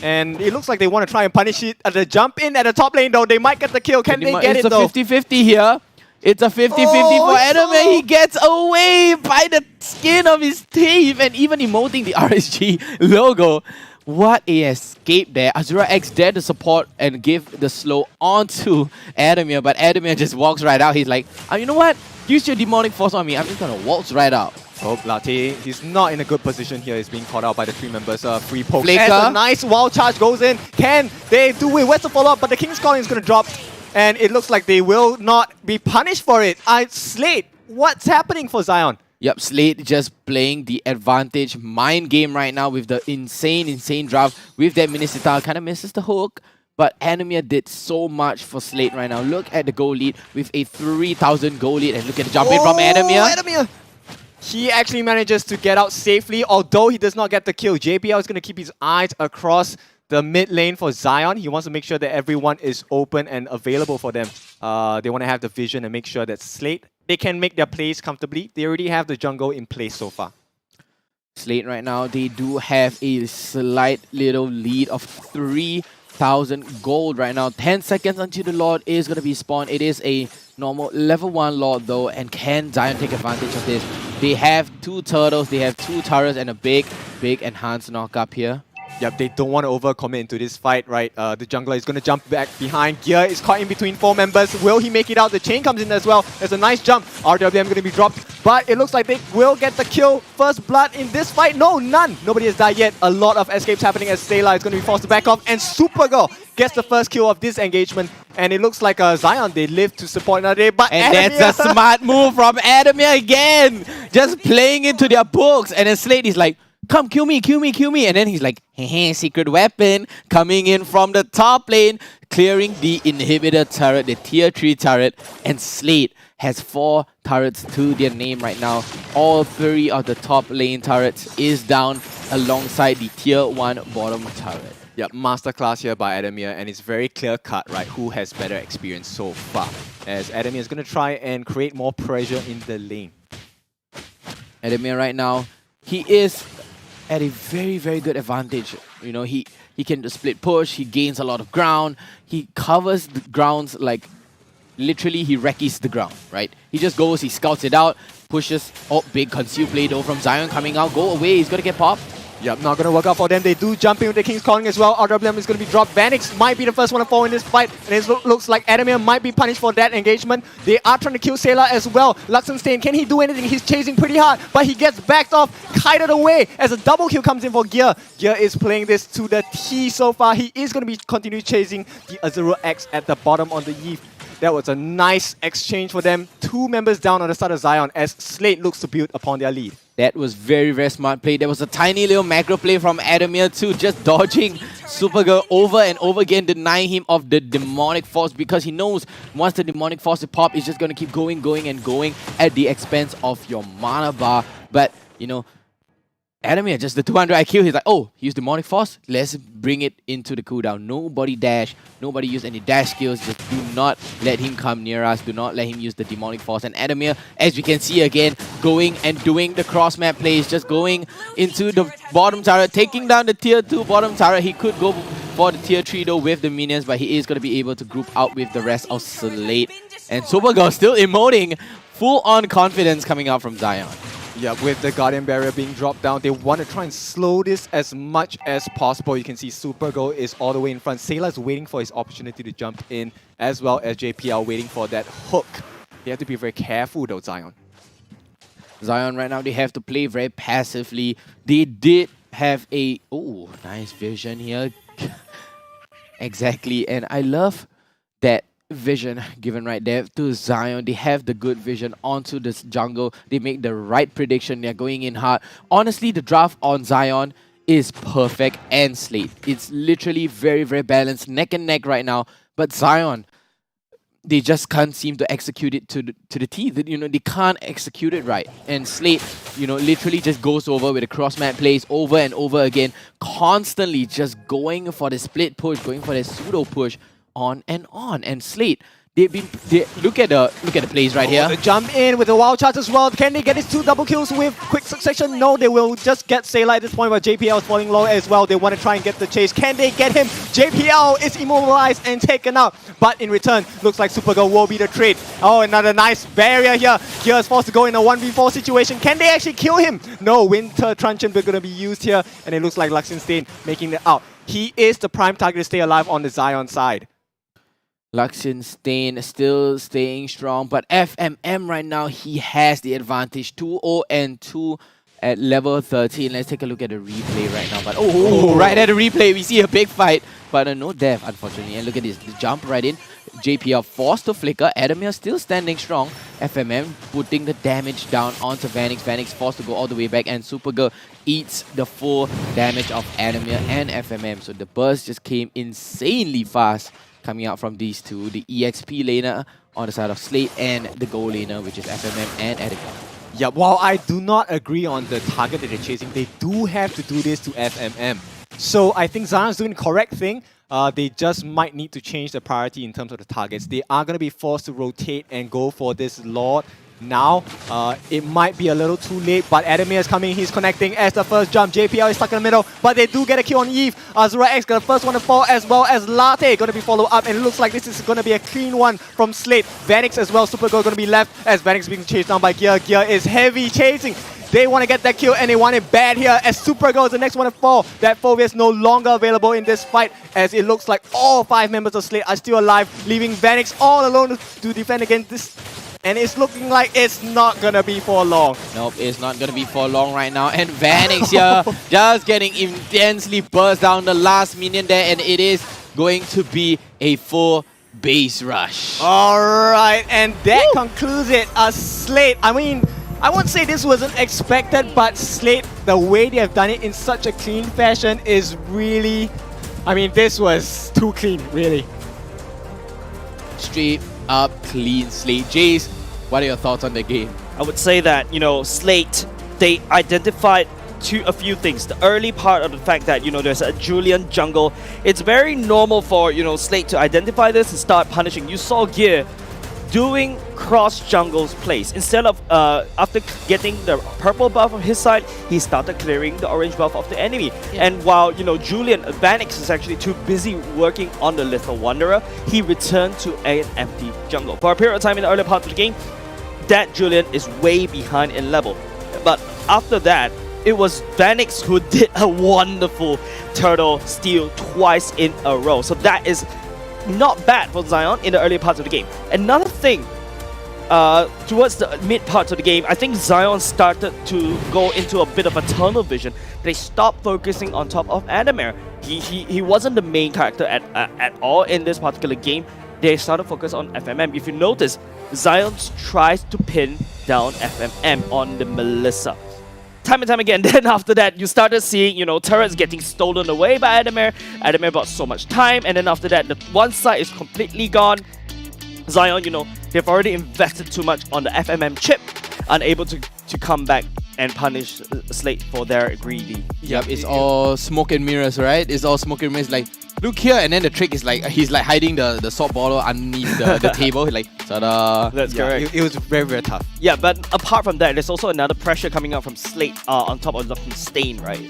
And it looks like they want to try and punish it at the jump in at the top lane though. They might get the kill. Can they get it though? It's a 50-50 here. It's a 50-50 for Adam, and he gets away by the skin of his teeth and even emoting the RSG logo. What a escape there. Azura X dared to support and give the slow onto Adamir, but Adamir just walks right out. He's like, you know what? Use your Demonic Force on me. I'm just going to waltz right out. Oh, Latte, he's not in a good position here. He's being caught out by the 3 members. Free poke. Flaker. As a nice wild charge goes in. Can they do it? Where's the follow-up? But the King's Calling is going to drop. And it looks like they will not be punished for it. Slate, what's happening for Zion? Yep, Slate just playing the advantage mind game right now with the insane draft. With that Minisita, kind of misses the hook. But Anemia did so much for Slate right now. Look at the goal lead with a 3,000 goal lead. And look at the jump in from Anemia. He actually manages to get out safely, although he does not get the kill. JPL is going to keep his eyes across the mid lane for Zion. He wants to make sure that everyone is open and available for them. They want to have the vision and make sure that Slate, they can make their plays comfortably. They already have the jungle in place so far. Slate right now, they do have a slight little lead of 3,000 gold right now. 10 seconds until the Lord is going to be spawned. It is a normal level 1 Lord though, and can Zion take advantage of this? They have 2 turtles, they have 2 turrets, and a big enhanced knock up here. Yep, they don't want to overcommit into this fight, right? The jungler is going to jump back behind. Gear is caught in between 4 members. Will he make it out? The chain comes in as well. There's a nice jump. RWM going to be dropped, but it looks like they will get the kill. First blood in this fight. No, none. Nobody has died yet. A lot of escapes happening as Stellark is going to be forced to back off, and Supergirl gets the first kill of this engagement. And it looks like Zion, they live to support another day, but and that's a smart move from Adamir again. Just playing into their books, and then Slate is like, come, kill me. And then he's like, hey, secret weapon coming in from the top lane, clearing the inhibitor turret, the tier 3 turret. And Slate has 4 turrets to their name right now. All 3 of the top lane turrets is down alongside the tier 1 bottom turret. Yep, masterclass here by Adamir, and it's very clear-cut, right, who has better experience so far. As Adamir is going to try and create more pressure in the lane. Adamir right now, he is at a very good advantage. You know, he can split push, he gains a lot of ground, he covers the grounds like literally he recce's the ground, right? He just goes, he scouts it out, pushes. Oh, big conceal play though from Zion coming out. Go away, he's gonna get popped. Yep, not going to work out for them. They do jump in with the King's Calling as well. RWM is going to be dropped. Vanix might be the first one to fall in this fight. And it looks like Adamir might be punished for that engagement. They are trying to kill Stellark as well. Luxemstain, can he do anything? He's chasing pretty hard, but he gets backed off, kited away as a double kill comes in for Gear. Gear is playing this to the T so far. He is going to be continue chasing the Azura X at the bottom on the Eve. That was a nice exchange for them. 2 members down on the side of Zion as Slate looks to build upon their lead. That was very smart play. There was a tiny little macro play from Adamir too, just dodging Supergirl over and over again, denying him of the demonic force, because he knows once the demonic force is popped, it's just going to keep going at the expense of your mana bar. But, you know, Adamir, just the 200 IQ, he's like, oh, he used demonic force, let's bring it into the cooldown. Nobody dash, nobody use any dash skills, just do not let him come near us, do not let him use the demonic force. And Adamir, as we can see again, going and doing the cross map plays, just going into the bottom turret, taking down the tier 2 bottom turret. He could go for the tier 3 though with the minions, but he is going to be able to group out with the rest of Slate. And Supergirl still emoting, full on confidence coming out from Zion. Yeah, with the Guardian Barrier being dropped down, they want to try and slow this as much as possible. You can see Supergirl is all the way in front. Sailor is waiting for his opportunity to jump in, as well as JPL waiting for that hook. They have to be very careful though, Zion. Zion right now, they have to play very passively. They did have a... Oh, nice vision here. Exactly, and I love that vision given right there to Zion. They have the good vision onto this jungle. They make the right prediction. They're going in hard. Honestly, the draft on Zion is perfect, and Slate. It's literally very balanced, neck and neck right now. But Zion, they just can't seem to execute it to the T. You know, they can't execute it right. And Slate, you know, literally just goes over with the cross map plays over and over again, constantly just going for the split push, going for the pseudo push, on. And Slate, they look at the plays right here. The jump in with the wild charge as well. Can they get his 2 double kills with quick succession? No, they will just get Stellark at this point, but JPL is falling low as well. They want to try and get the chase. Can they get him? JPL is immobilized and taken out, but in return, looks like Supergirl will be the trade. Oh, another nice barrier here. Gear is forced to go in a 1v4 situation. Can they actually kill him? No, Winter Truncheon is going to be used here, and it looks like Luxemstain making it out. He is the prime target to stay alive on the Zion side. Luxian Stain still staying strong, but FMM right now, he has the advantage. 2-0-2 at level 13. Let's take a look at the replay right now. But right at the replay, we see a big fight, but no death, unfortunately. And look at this, the jump right in. JPL forced to flicker. Adamir still standing strong. FMM putting the damage down onto Vanix. Vanix forced to go all the way back, and Supergirl eats the full damage of Adamir and FMM. So the burst just came insanely fast coming out from these two. The EXP laner on the side of Slate and the goal laner, which is FMM and Adamir. Yeah, while I do not agree on the target that they're chasing, they do have to do this to FMM. So I think Zion's doing the correct thing. They just might need to change the priority in terms of the targets. They are going to be forced to rotate and go for this Lord now. It might be a little too late, but Adamir is coming. He's connecting as the first jump. JPL is stuck in the middle, but they do get a kill on Eve. Azura X got the first one to fall, as well as Latte going to be followed up, and it looks like this is going to be a clean one from Slate. Vanix as well. Supergirl going to be left as Vanix being chased down by Gear. Gear is heavy chasing. They want to get that kill, and they want it bad here as Supergirl is the next one to fall. That Phobia is no longer available in this fight, as it looks like all 5 members of Slate are still alive, leaving Vanix all alone to defend against this. And it's looking like it's not going to be for long. Nope, it's not going to be for long right now. And Vanix here just getting intensely burst down the last minion there, and it is going to be a full base rush. Alright, and that concludes it. Slate, I mean, I won't say this wasn't expected, but Slate, the way they have done it in such a clean fashion is really... I mean, this was too clean, really. Straight up clean Slate. Jace, what are your thoughts on the game? I would say that, you know, Slate, they identified a few things. The early part of the fact that, you know, there's a Julian jungle. It's very normal for, you know, Slate to identify this and start punishing. You saw Gear doing cross jungles plays. Instead of, after getting the purple buff on his side, he started clearing the orange buff of the enemy. Yeah. And while, you know, Julian, Vanix is actually too busy working on the Lethal Wanderer, he returned to an empty jungle. For a period of time in the early part of the game, that Julian is way behind in level. But after that, it was Vanix who did a wonderful turtle steal twice in a row. So that is not bad for Zion in the early parts of the game. Another thing, towards the mid parts of the game, I think Zion started to go into a bit of a tunnel vision. They stopped focusing on top of Adamir. He wasn't the main character at all in this particular game. They started to focus on FMM. If you notice, Zion tries to pin down FMM on the Melissa. Time and time again, then after that, you started seeing, you know, turrets getting stolen away by Adamir. Adamir bought so much time, and then after that, the one side is completely gone. Zion, you know, they've already invested too much on the FMM chip, unable to come back and punish Slate for their greedy. Yep, it's all smoke and mirrors, right? It's all smoke and mirrors, like, look here, and then the trick is like, he's like hiding the salt bottle underneath the table, like, ta-da. That's correct. It was very, very tough. Yeah, but apart from that, there's also another pressure coming out from Slate on top of Luxian Stain, right?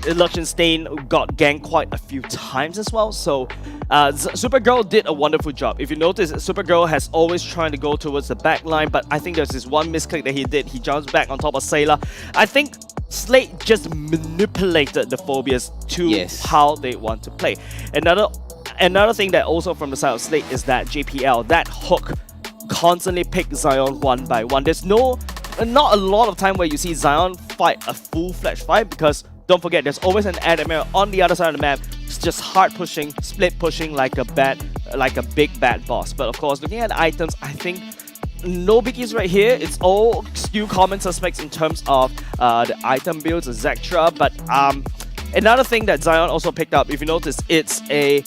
Luxian Stain got ganked quite a few times as well, so Supergirl did a wonderful job. If you notice, Supergirl has always trying to go towards the back line, but I think there's this one misclick that he did. He jumps back on top of Sailor. I think Slate just manipulated the phobias to how they want to play. Another thing that also from the side of Slate is that JPL, that hook, constantly pick Zion one by one. There's not a lot of time where you see Zion fight a full-fledged fight, because don't forget, there's always an Adamir on the other side of the map, just hard pushing, split pushing like a big bad boss. But of course, looking at the items, I think no biggies right here. It's all still common suspects in terms of the item builds, etc. But another thing that Zion also picked up, if you notice, it's a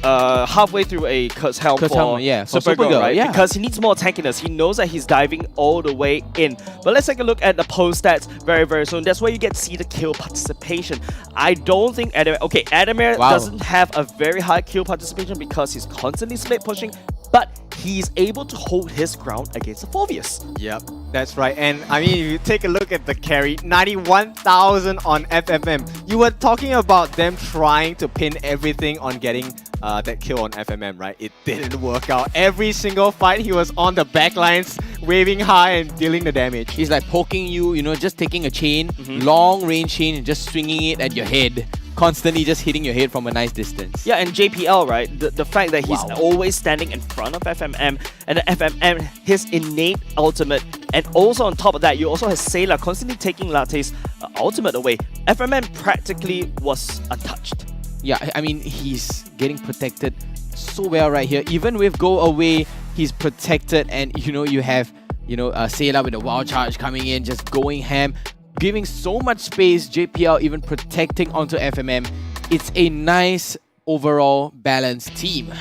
halfway through a Kurt's Helm for Supergirl, right? Yeah. Because he needs more tankiness. He knows that he's diving all the way in. But let's take a look at the post stats very, very soon. That's where you get to see the kill participation. I don't think Adamir doesn't have a very high kill participation because he's constantly split pushing, but he's able to hold his ground against the Phobius. Yep, that's right. And I mean, if you take a look at the carry, 91,000 on FMM. You were talking about them trying to pin everything on getting that kill on FMM, right? It didn't work out. Every single fight, he was on the backlines, waving high and dealing the damage. He's like poking you, you know, just taking a chain, long range chain, and just swinging it at your head. constantly just hitting your head from a nice distance. Yeah, and JPL, right? The fact that he's always standing in front of FMM, and the FMM, his innate ultimate, and also on top of that, you also have Stellark constantly taking Latte's ultimate away. FMM practically was untouched. Yeah, I mean, he's getting protected so well right here. Even with go away, he's protected, and you have Stellark with the wild charge coming in, just going ham, giving so much space. JPL even protecting onto FMM. It's a nice overall balanced team.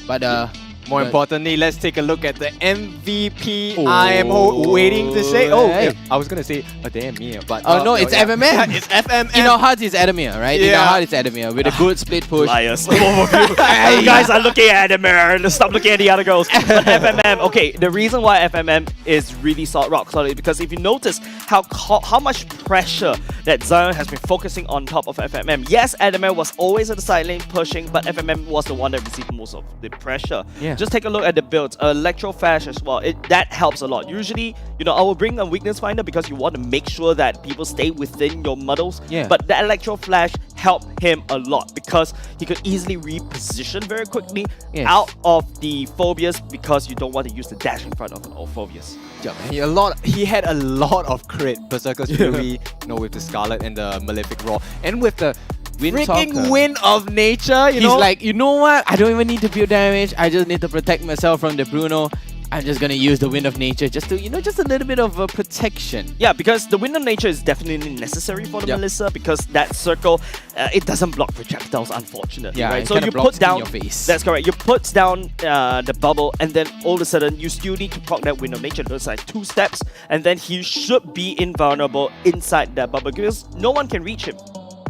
But more importantly, let's take a look at the MVP. I am waiting to say. I was gonna say Adamir, but no, it's FMM. It's FMM. In our hearts, it's Adamir, right? In our heart, it's Adamir with a good split push. Liars. You guys are looking at Adamir. Stop looking at the other girls. But FMM, okay, the reason why FMM is really rock solid, because if you notice how much pressure that Zion has been focusing on top of FMM. Yes, Adamir was always at the side lane pushing, but FMM was the one that received most of the pressure. Yeah. Just take a look at the builds. Electro Flash as well. That helps a lot. Usually, I will bring a weakness finder because you want to make sure that people stay within your muddles. Yeah. But the Electro Flash helped him a lot because he could easily reposition very quickly out of the phobias, because you don't want to use the dash in front of all phobias. Yeah, man, he had a lot of crit, Berserker's Fury, with the Scarlet and the Malefic Roar, and with the freaking Wind of Nature, He's like, you know what? I don't even need to build damage. I just need to protect myself from the Bruno. I'm just gonna use the Wind of Nature just to, just a little bit of protection. Yeah, because the Wind of Nature is definitely necessary for the Melissa, because that circle, it doesn't block projectiles, unfortunately. Yeah, right? it So you blocks put down in your face. That's correct. You put down the bubble, and then all of a sudden you still need to proc that Wind of Nature. There's like 2 steps, and then he should be invulnerable inside that bubble because no one can reach him.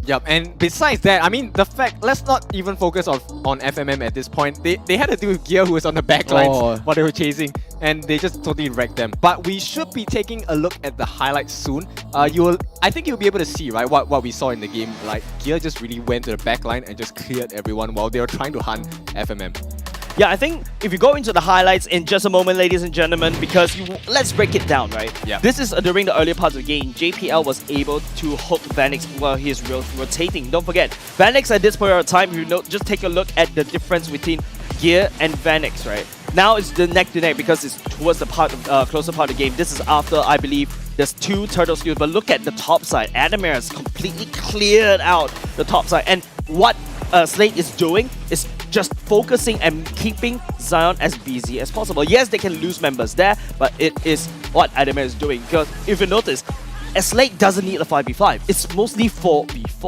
Yep, and besides that, I mean, let's not even focus on FMM at this point. They had to deal with Gear, who was on the back lines while they were chasing, and they just totally wrecked them. But we should be taking a look at the highlights soon. I think you'll be able to see, right, what we saw in the game. Like, Gear just really went to the back line and just cleared everyone while they were trying to hunt FMM. Yeah, I think if you go into the highlights in just a moment, ladies and gentlemen, because let's break it down, right? Yeah. This is during the earlier parts of the game, JPL was able to hook Vanix while he's rotating. Don't forget, Vanix at this point of time, just take a look at the difference between Gear and Vanix, right? Now it's the neck to neck because it's towards the closer part of the game. This is after, I believe, there's 2 turtle skills, but look at the top side. Adamir has completely cleared out the top side, and what Slate is doing is just focusing and keeping Zion as busy as possible. Yes, they can lose members there, but it is what Adamir is doing. Because if you notice, Slate doesn't need a 5v5. It's mostly 4v4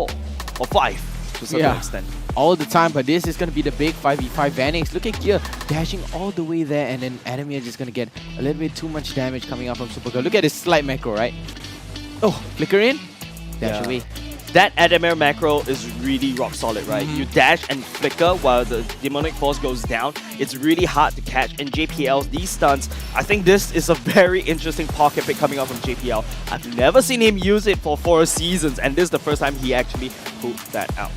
or 5 to a certain extent. All the time, but this is going to be the big 5v5 Vanix. Look at Gear dashing all the way there, and then Adamir is just going to get a little bit too much damage coming out from Supergirl. Look at his slight macro, right? Oh, flicker in, dash away. That Adamir macro is really rock solid, right? You dash and flicker while the Demonic Force goes down. It's really hard to catch. And JPL's these stunts, I think this is a very interesting pocket pick coming out from JPL. I've never seen him use it for 4 seasons, and this is the first time he actually pulled that out.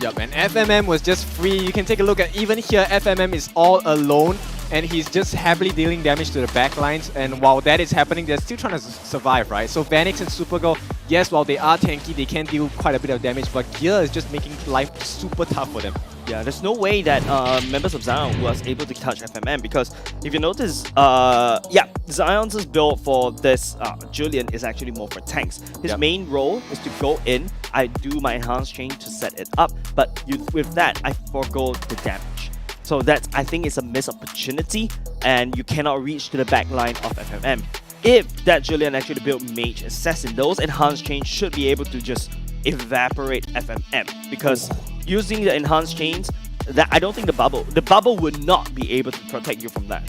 Yep, and FMM was just free. You can take a look at, even here, FMM is all alone, and he's just happily dealing damage to the backlines. And while that is happening, they're still trying to survive, right? So Vanix and Supergirl, yes, while they are tanky, they can deal quite a bit of damage, but Gear is just making life super tough for them. Yeah, there's no way that members of Zion was able to touch FMM, because if you notice, Zion's build for this Julian is actually more for tanks. His main role is to go in, I do my enhanced chain to set it up, but with that, I forgo the damage. So that's, I think, it's a missed opportunity, and you cannot reach to the back line of FMM. If that Julian actually built Mage Assassin, those enhanced chains should be able to just evaporate FMM, because using the enhanced chains, that I don't think the bubble would not be able to protect you from that.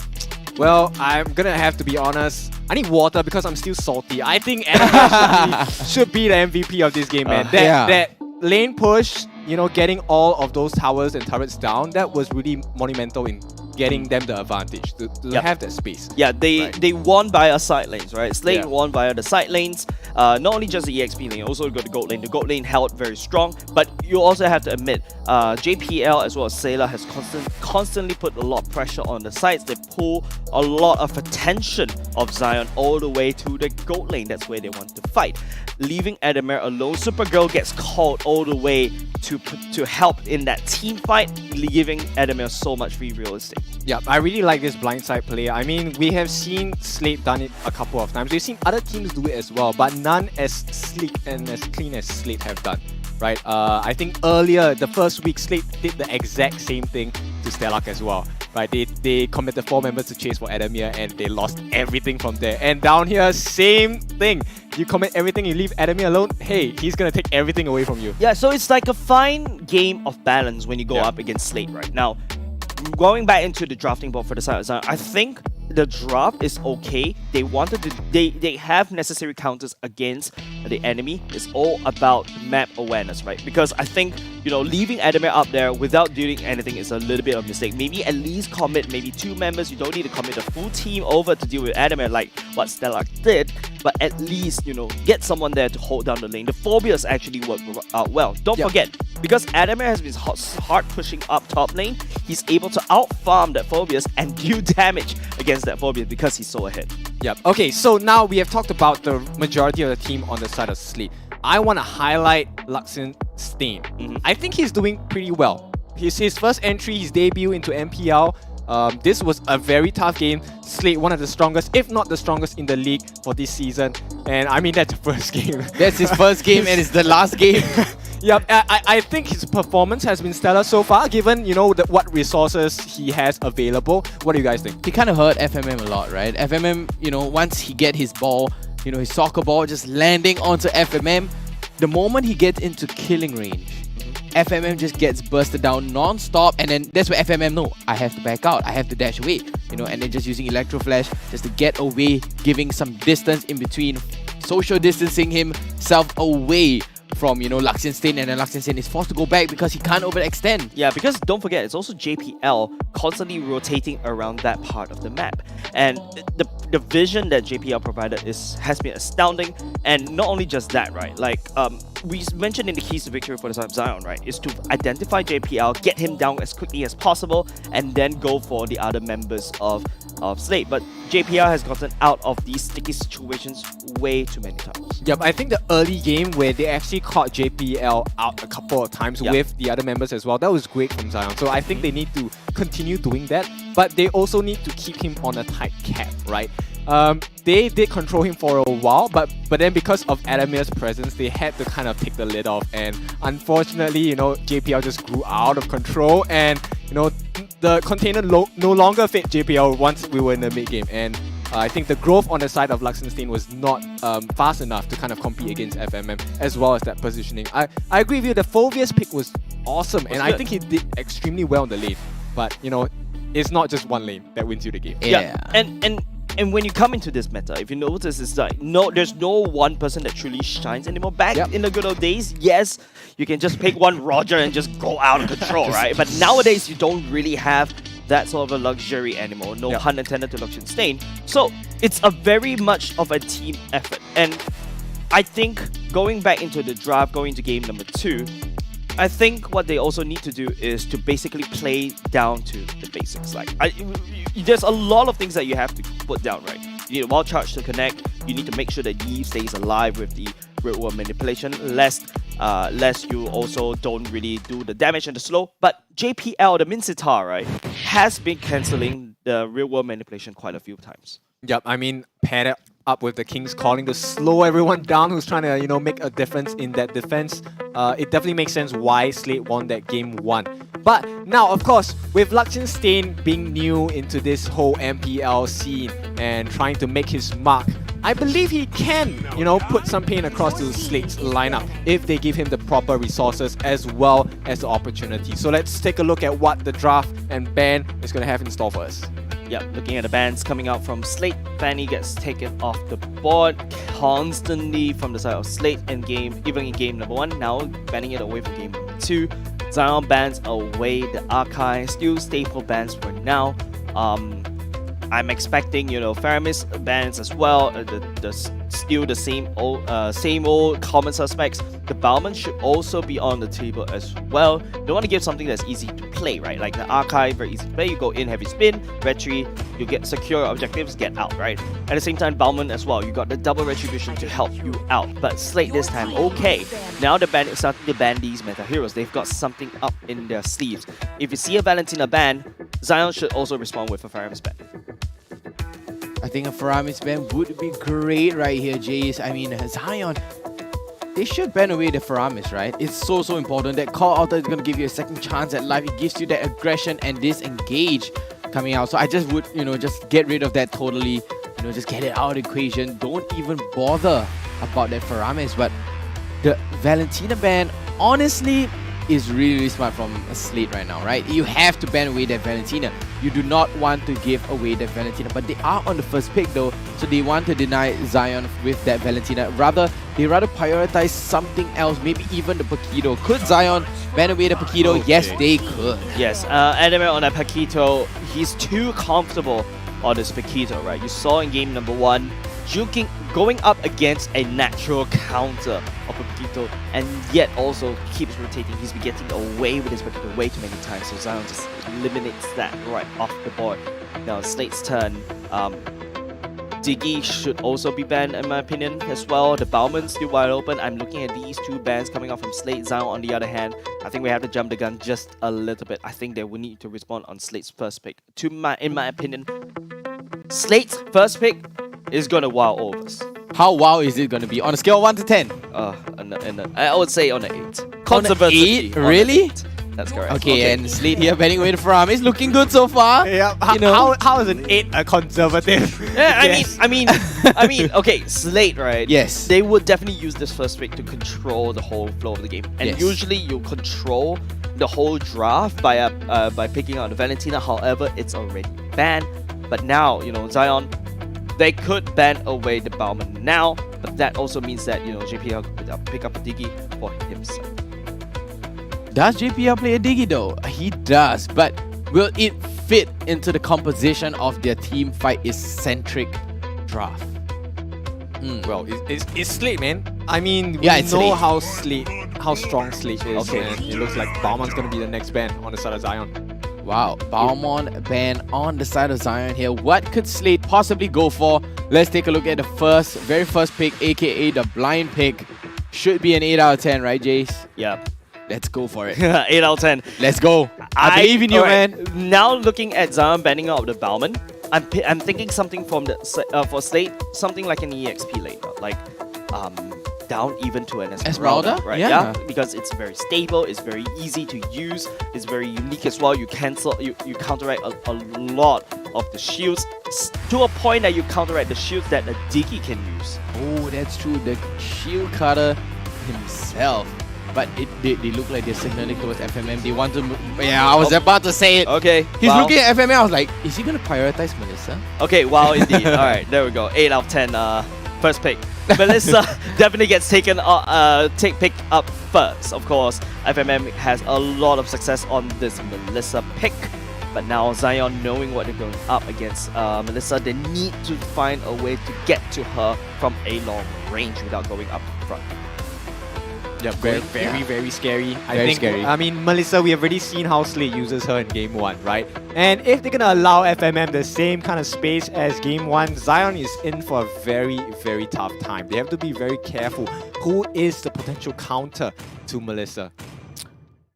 Well, I'm gonna have to be honest. I need water because I'm still salty. I think Adamir should be the MVP of this game, man. That lane push, getting all of those towers and turrets down, that was really monumental in getting them the advantage to have that space. Yeah, they won via side lanes, right? Slate won via the side lanes. Not only just the EXP lane, also got the gold lane. The gold lane held very strong, but you also have to admit, JPL as well as Sailor has constantly put a lot of pressure on the sides. They pull a lot of attention of Zion all the way to the gold lane. That's where they want to fight. Leaving Adamir alone, Supergirl gets called all the way to help in that team fight, giving Adamir so much free real estate. Yeah, I really like this blindside play. I mean, we have seen Slate done it a couple of times. We've seen other teams do it as well, but none as sleek and as clean as Slate have done, right? I think earlier, the first week, Slate did the exact same thing to Stellark as well, right? They committed 4 members to chase for Adamir and they lost everything from there. And down here, same thing. You commit everything, you leave Adamir alone, hey, he's gonna take everything away from you. Yeah, so it's like a fine game of balance when you go up against Slate right now. Going back into the drafting board for the side of Zion, I think the draft is okay. They wanted to, they have necessary counters against the enemy. It's all about map awareness, right? Because I think, you know, leaving Adamir up there without doing anything is a little bit of a mistake. Maybe at least commit maybe 2 members. You don't need to commit the full team over to deal with Adamir like what Stellark did, but at least, you know, get someone there to hold down the lane. The Phobias actually work out well. Don't forget, because Adamir has been hard pushing up top lane, he's able to out-farm that Phobias and do damage against that Phobias because he's so ahead. Yep. Okay, so now we have talked about the majority of the team on the side of Slate. I want to highlight Luxin Stain. I think he's doing pretty well. His first entry, his debut into MPL. This was a very tough game. Slate, one of the strongest, if not the strongest in the league for this season. And I mean, that's the first game. That's his first game and it's the last game. Yep, I think his performance has been stellar so far, given, you know, what resources he has available. What do you guys think? He kind of hurt FMM a lot, right? FMM, you know, once he get his ball, you know, his soccer ball just landing onto FMM, the moment he gets into killing range, FMM just gets bursted down non-stop, and then that's where FMM know, I have to back out, I have to dash away, you know, and then just using Electro Flash just to get away, giving some distance in between, social distancing himself away from, you know, Luxin Stain, and then Luxin Stain is forced to go back because he can't overextend. Yeah, because don't forget, it's also JPL constantly rotating around that part of the map. And the vision that JPL provided has been astounding. And not only just that, right? Like, we mentioned in the keys to victory for the side of Zion, right? Is to identify JPL, get him down as quickly as possible, and then go for the other members of Slate. But JPL has gotten out of these sticky situations way too many times. Yep, I think the early game where they actually caught JPL out a couple of times with the other members as well, that was great from Zion. So I think they need to continue doing that, but they also need to keep him on a tight cap, right? They did control him for a while, but then because of Adamir's presence, they had to kind of take the lid off, and unfortunately, you know, JPL just grew out of control, and, you know, the container no longer fit JPL once we were in the mid game, and I think the growth on the side of Luxenstein was not fast enough to kind of compete against FMM, as well as that positioning. I agree with you, the Phobias pick was awesome, and I think he did extremely well in the lane, but, you know, it's not just one lane that wins you the game. Yeah. And when you come into this meta, if you notice, it's like there's no one person that truly shines anymore. Back in the good old days, yes, you can just pick one Roger and just go out of control, right? But nowadays, you don't really have that sort of a luxury anymore. No pun intended to Luxin Stain. So it's a very much of a team effort. And I think going back into the draft, going to game number 2, I think what they also need to do is to basically play down to the basics. Like, there's a lot of things that you have to put down, right? You need a wild charge to connect. You need to make sure that Eve stays alive with the real world manipulation, lest you also don't really do the damage and the slow. But JPL, the Minsitar, right, has been cancelling the real world manipulation quite a few times. Yep, I mean, paired up with the King's Calling to slow everyone down who's trying to, you know, make a difference in that defense. It definitely makes sense why Slate won that game 1. But now, of course, with Luxin Stain being new into this whole MPL scene and trying to make his mark, I believe he can, you know, put some pain across to Slate's lineup if they give him the proper resources as well as the opportunity. So let's take a look at what the draft and ban is going to have in store for us. Yeah, looking at the bans coming out from Slate, Fanny gets taken off the board constantly from the side of Slate in game, even in game number 1, now banning it away from game number 2. Zion bans away the Archive, still staple bans for now. I'm expecting, Faramis bans as well. Still the same old common suspects. The Bauman should also be on the table as well. Don't want to give something that's easy to play, right? Like the Archive, very easy to play. You go in, heavy spin, retry, you get secure objectives, get out, right? At the same time, Bauman as well. You got the double retribution to help you out. But Slate this time, okay. Now the band is starting to ban these meta heroes. They've got something up in their sleeves. If you see a Valentina ban, Zion should also respond with a Faramis ban. I think a Faramis ban would be great right here, Jace. I mean, Zion, they should ban away the Faramis, right? It's so important. That call out is going to give you a second chance at life. It gives you that aggression and disengage coming out. So I just would, just get rid of that totally. Just get it out of the equation. Don't even bother about that Faramis. But the Valentina ban, honestly, is really smart from Slate right now, right? You have to ban away that Valentina. You do not want to give away that Valentina, but they are on the first pick though, so they want to deny Zion with that Valentina. They rather prioritize something else, maybe even the Paquito. Could Zion ban away the Paquito? Okay. Yes, they could. Yes, Adamir on that Paquito, he's too comfortable on this Paquito, right? You saw in game number 1, going up against a natural counter of a Paquito, and yet also keeps rotating. He's been getting away with his Paquito way too many times, so Zion just eliminates that right off the board. Now Slate's turn. Diggy should also be banned in my opinion as well. The Bauman's still wide open. I'm looking at these two bans coming out from Slate. Zion on the other hand, I think we have to jump the gun just a little bit. I think they will need to respond on Slate's first pick. In my opinion, Slate's first pick is gonna wow all of us. How wow is it gonna be? On a scale of 1 to 10? I would say on an 8. Conservatively. 8? Really? That's correct. Okay, and Slate here banning away the Faramis, looking good so far. Yeah, how is an 8 a conservative? Yeah, I mean, okay, Slate, right? Yes. They would definitely use this first pick to control the whole flow of the game. And usually you control the whole draft by picking out the Valentina. However, it's already banned. But now, Zion, they could ban away the Bauman now, but that also means that, JPL could pick up a Diggy for himself. Does JPL play a Diggy though? He does, but will it fit into the composition of their team fight-centric draft? Well, it's Slate, man. I mean, we yeah, it's know Slate. how strong Slate is, and it looks like Bauman's gonna be the next ban on the side of Zion. Wow, Bauman ban on the side of Zion here. What could Slate possibly go for? Let's take a look at the very first pick, aka the blind pick. Should be an 8 out of 10, right, Jace? Yeah. Let's go for it. 8 out of 10. Let's go. I believe in you, man. Now looking at Zion banning out the Bauman, I'm thinking something from the for Slate, something like an EXP later, like down even to an Esmeralda, right? Yeah. Because it's very stable, it's very easy to use, it's very unique as well. You counteract a lot of the shields to a point that you counteract the shields that a Diggy can use. Oh, that's true. The shield cutter himself. But they look like they're signaling towards FMM. They want to... Yeah, I was about to say it. Okay. He's looking at FMM. I was like, is he going to prioritize Melissa? Okay, wow, indeed. Alright, there we go. 8 out of 10. First pick. Melissa definitely gets picked up first. Of course, FMM has a lot of success on this Melissa pick. But now Zion, knowing what they're going up against Melissa, they need to find a way to get to her from a long range without going up front. Yeah, very scary. Very scary. I mean, Melissa, we have already seen how Slate uses her in Game 1, right? And if they're gonna allow FMM the same kind of space as Game 1, Zion is in for a very tough time. They have to be very careful. Who is the potential counter to Melissa?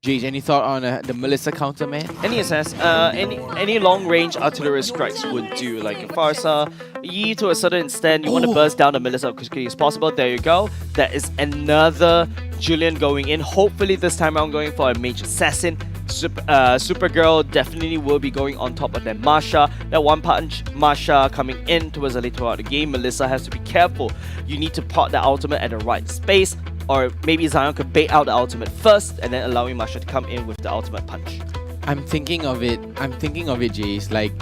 Jage, any thought on the Melissa counter, man? Any assess, any long-range artillery strikes would do, like a Farsa. Yi to a certain extent, you want to burst down the Melissa as quickly as possible. There you go. That is another Julian going in. Hopefully this time around going for a Mage Assassin. Supergirl definitely will be going on top of that Marsha. That one punch Marsha coming in towards the later part of the game. Melissa has to be careful. You need to pot the ultimate at the right space. Or maybe Zion could bait out the ultimate first and then allowing Marsha to come in with the ultimate punch. I'm thinking of it, Jace, like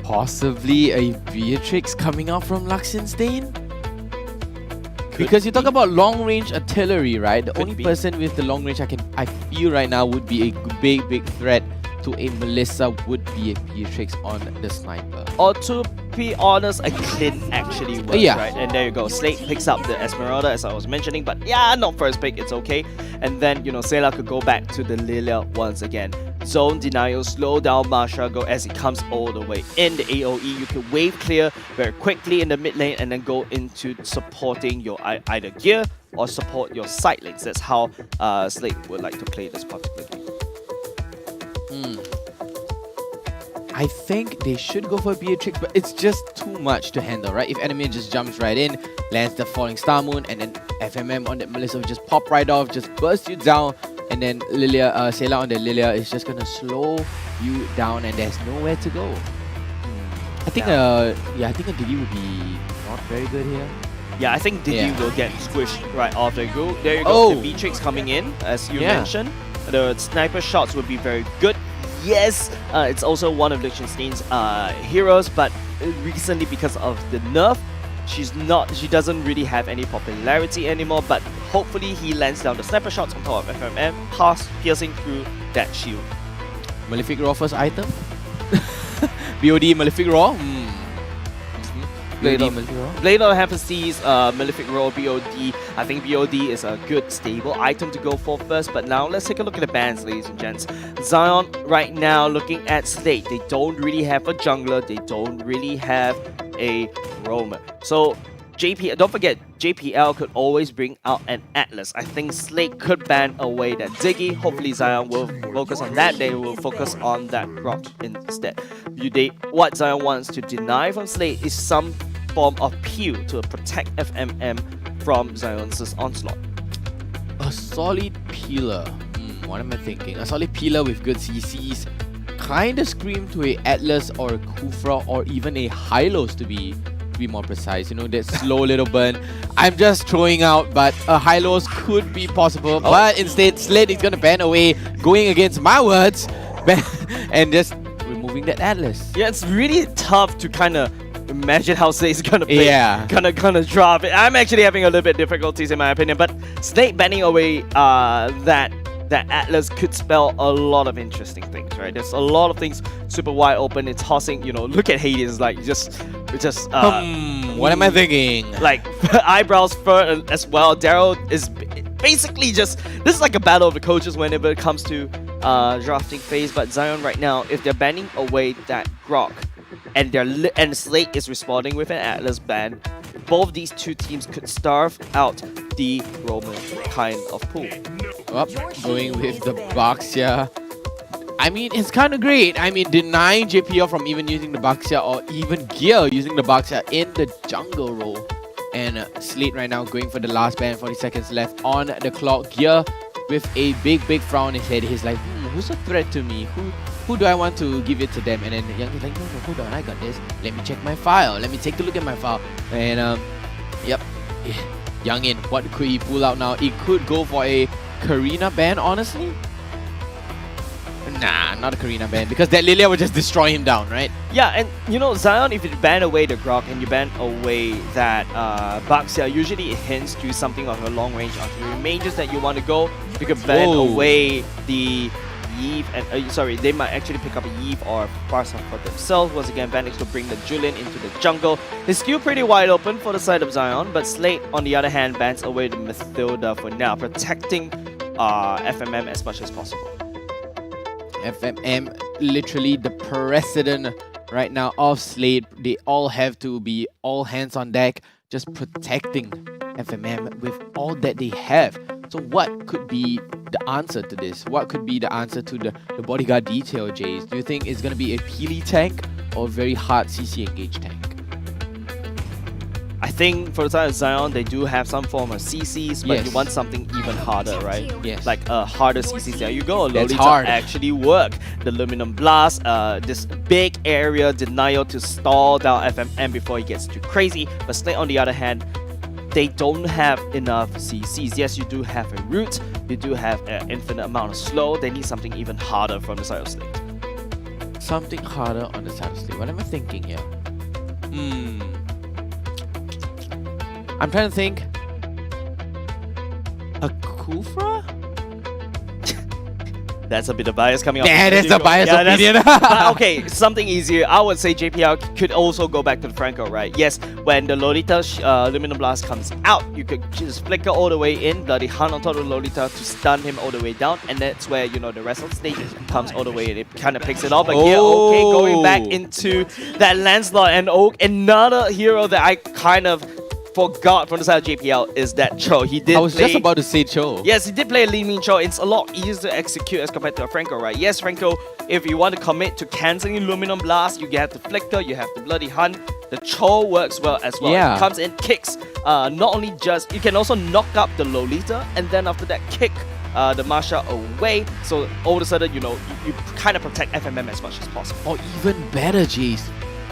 possibly a Beatrix coming out from Luxenstein? Because you talk about long-range artillery, right? The only person with the long range I feel right now would be a big threat to a Melissa would be a Beatrix on the sniper. Or to be honest, a Clint actually works, Yeah. right? And there you go. Slate picks up the Esmeralda, as I was mentioning, but yeah, not first pick, it's okay. And then, Sayla could go back to the Lilia once again. Zone denial, slow down Marshago as he comes all the way in the AoE. You can wave clear very quickly in the mid lane and then go into supporting your either gear or support your side lanes. That's how Slate would like to play this particular game. I think they should go for Beatrix, but it's just too much to handle, right? If enemy just jumps right in, lands the falling star moon, and then FMM on that Melissa will just pop right off, just burst you down, and then Lilia, Sayla on the Lilia is just gonna slow you down, and there's nowhere to go. I think I think a Digi would be not very good here. Yeah, I think Digi will get squished right off the go. There you go, Oh. the Beatrix coming in, as you mentioned. The sniper shots would be very good. Yes, it's also one of Liechtenstein's heroes, but recently because of the nerf, she doesn't really have any popularity anymore, but hopefully he lands down the sniper shots on top of FMM, piercing through that shield. Malefic Raw first item? BOD Malefic Raw? Blade Malefic Raw? Blade of Heaven sees Malefic Raw, BOD. I think BOD is a good, stable item to go for first, but now let's take a look at the bans, ladies and gents. Zion right now looking at Slate. They don't really have a jungler, they don't really have a roamer. So don't forget, JPL could always bring out an Atlas. I think Slate could ban away that Ziggy. Hopefully Zion will focus on that. They will focus on that Rock instead. What Zion wants to deny from Slate is some form of peel to protect FMM from Zion's onslaught. A solid peeler. What am I thinking? A solid peeler with good CCs. Kinda scream to a Atlas or a Kufra or even a Hylos to be more precise. That slow little burn. I'm just throwing out, but a Hylos could be possible. But instead, Slate is gonna ban away, going against my words, and just removing that Atlas. Yeah, it's really tough to kind of imagine how Slate's gonna play. Yeah. Gonna drop it. I'm actually having a little bit difficulties in my opinion, but Slate banning away that Atlas could spell a lot of interesting things, right? There's a lot of things super wide open. It's tossing, look at Hades, like just what am I thinking? Like eyebrows fur as well. Daryl is basically this is like a battle of the coaches whenever it comes to drafting phase. But Zion right now, if they're banning away that Grok and Slate is responding with an Atlas ban, both these two teams could starve out the Roman kind of pool. Going with the Baxia. I mean, it's kind of great. I mean, denying JPL from even using the Baxia or even Gear using the Baxia in the jungle role. And Slate right now going for the last ban, 40 seconds left on the clock. Gear with a big frown in his head. He's like, who's a threat to me? Who do I want to give it to them? And then Young is like, no, hold on, I got this. Let me check my file. Let me take a look at my file. And Youngin, what could he pull out now? He could go for a Karina ban, honestly. Nah, not a Karina ban, because that Lilia will just destroy him down, right? Yeah, and Zion, if you ban away the Grok and you ban away that Baxia, usually it hints to something of a long range artillery mages that you want to go. You could ban away the Yeve, and they might actually pick up a Yeve or Farsa for themselves. Once again, Vanix will bring the Julian into the jungle. His skill pretty wide open for the side of Zion, but Slate, on the other hand, bans away the Mathilda for now, protecting FMM as much as possible. FMM, literally the president right now of Slate. They all have to be all hands on deck, just protecting FMM with all that they have. So what could be the answer to this? What could be the answer to the bodyguard detail, Jace? Do you think it's going to be a Peely tank or a very hard CC engage tank? I think for the side of Zion, they do have some form of CCs, but you want something even harder, right? Yes. Like a harder CCs. There you go. That's Lolita hard. actually work. The Luminum Blast, this big area denial to stall down FMM before he gets too crazy. But Slate, on the other hand, they don't have enough CCs. Yes, you do have a root, you do have an infinite amount of slow. They need something even harder from the side of Slate. Something harder on the side of Slate. What am I thinking here? I'm trying to think. A Kufra? That's a bit of bias coming out. That is a biased opinion. But okay, something easier. I would say JPL could also go back to the Franco, right? Yes, when the Lolita Luminum Blast comes out, you could just flicker all the way in, bloody hunt on top of the Lolita to stun him all the way down, and that's where, you know, the rest of the stage comes all the way and it kind of picks it up. But here, okay, going back into that Lancelot and Oak, another hero that I kind of forgot from the side of JPL is that Cho. He did. I was just about to say Cho. Yes, he did play a Lee Min Cho. It's a lot easier to execute as compared to a Franco, right? Yes, Franco, if you want to commit to cancelling Luminum Blast, you have to flicker, you have to bloody hunt. The Cho works well as well. Yeah. It comes in, kicks. Not only just, you can also knock up the Lolita, and then after that kick the Masha away. So all of a sudden, you know, you kind of protect FMM as much as possible. Or even better, Jace.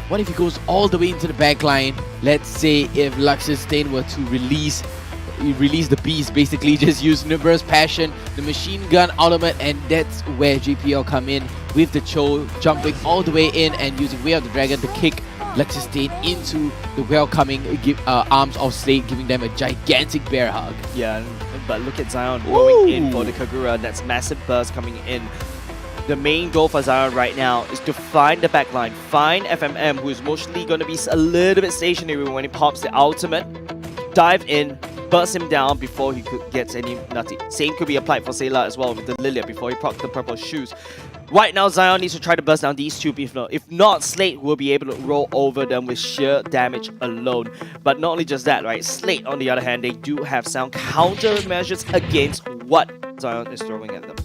What if he goes all the way into the back line? Let's say if Luxus Stain were to release the beast, basically just use Numerous Passion, the machine gun ultimate, and that's where JPL come in with the Cho jumping all the way in and using Way of the Dragon to kick Luxus Stain into the welcoming arms of Slate, giving them a gigantic bear hug. Yeah, but look at Zion going in for the Kagura. That's massive burst coming in. The main goal for Zion right now is to find the backline, find FMM, who is mostly going to be a little bit stationary when he pops the ultimate, dive in, burst him down before he gets any nutty. Same could be applied for Sayla as well with the Lilia before he procs the purple shoes. Right now, Zion needs to try to burst down these two people. If not, Slate will be able to roll over them with sheer damage alone. But not only just that, right? Slate, on the other hand, they do have sound countermeasures against what Zion is throwing at them.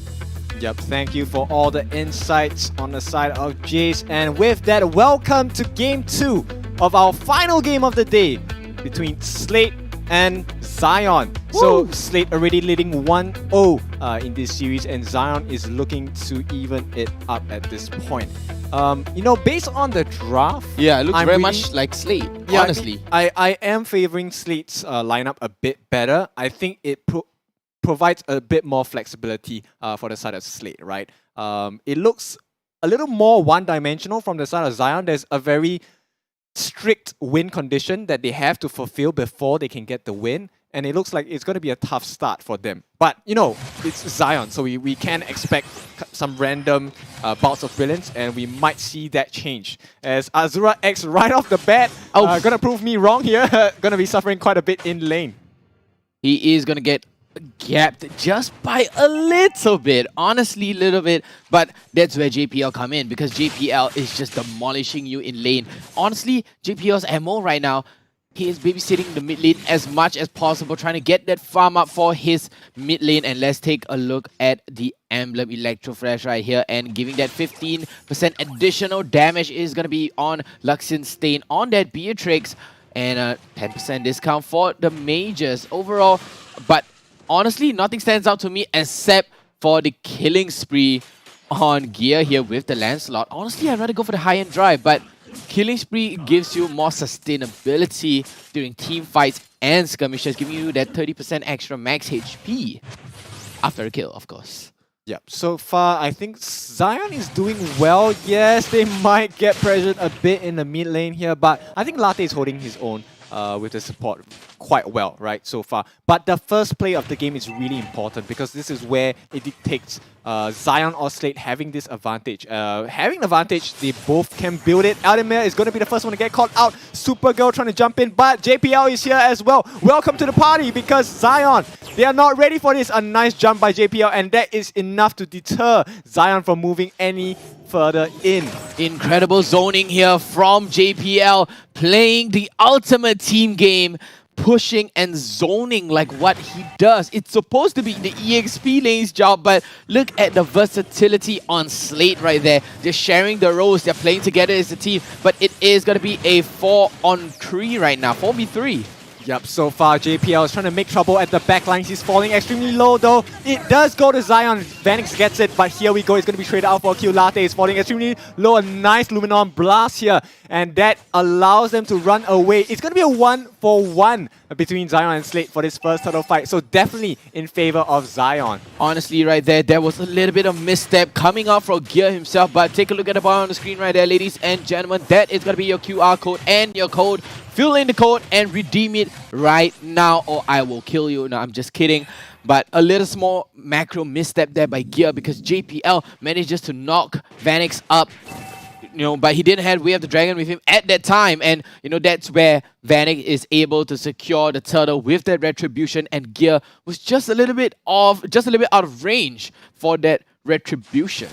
Yep, thank you for all the insights on the side of Jace. And with that, welcome to Game 2 of our final game of the day between Slate and Zion. Woo! So Slate already leading 1-0 in this series, and Zion is looking to even it up at this point. You know, based on the draft, yeah, it looks very much like Slate, yeah, honestly. I am favoring Slate's lineup a bit better. I think it provides a bit more flexibility for the side of Slate, right? It looks a little more one-dimensional from the side of Zion. There's a very strict win condition that they have to fulfill before they can get the win, and it looks like it's going to be a tough start for them. But, you know, it's Zion, so we can expect some random bouts of brilliance, and we might see that change. As Azura X right off the bat, gonna prove me wrong here, gonna be suffering quite a bit in lane. He is gonna get gapped just by a little bit, honestly a little bit, but that's where JPL come in, because JPL is just demolishing you in lane. Honestly, JPL's MO right now, he is babysitting the mid lane as much as possible, trying to get that farm up for his mid lane. And let's take a look at the Emblem Electro Flash right here, and giving that 15% additional damage is going to be on Luxin Stain on that Beatrix, and a 10% discount for the mages overall. But honestly, nothing stands out to me except for the killing spree on Gear here with the Lancelot. Honestly, I'd rather go for the high-end drive, but killing spree gives you more sustainability during team fights and skirmishes, giving you that 30% extra max HP after a kill, of course. Yep, so far I think Zion is doing well. Yes, they might get pressured a bit in the mid lane here, but I think Latte is holding his own with the support quite well, right, so far. But the first play of the game is really important, because this is where it dictates Zion or Slate having this advantage. Having the advantage, they both can build it. Aldemir is going to be the first one to get caught out. Supergirl trying to jump in, but JPL is here as well. Welcome to the party, because Zion, they are not ready for this. A nice jump by JPL, and that is enough to deter Zion from moving any further in. Incredible zoning here from JPL, playing the ultimate team game, pushing and zoning like what he does. It's supposed to be the EXP lane's job, but look at the versatility on Slate right there. They're sharing the roles, they're playing together as a team, but it is going to be a 4-on-3 right now, 4v3. Yep, so far JPL is trying to make trouble at the back lines. He's falling extremely low though. It does go to Zion. Vanix gets it, but here we go. It's going to be traded out for a kill. Latte is falling extremely low. A nice Luminon blast here, and that allows them to run away. It's going to be a 1-for-1 between Zion and Slate for this first turtle fight, so definitely in favor of Zion. Honestly, right there was a little bit of misstep coming out from Gear himself, but take a look at the bar on the screen right there, ladies and gentlemen. That is going to be your QR code and your code. Fill in the code and redeem it right now or I will kill you. No, I'm just kidding. But a little small macro misstep there by Gear because JPL manages to knock Vanix up. But he didn't have Way of the Dragon with him at that time, and that's where Vanek is able to secure the turtle with that retribution, and Gear was just a little bit out of range for that retribution.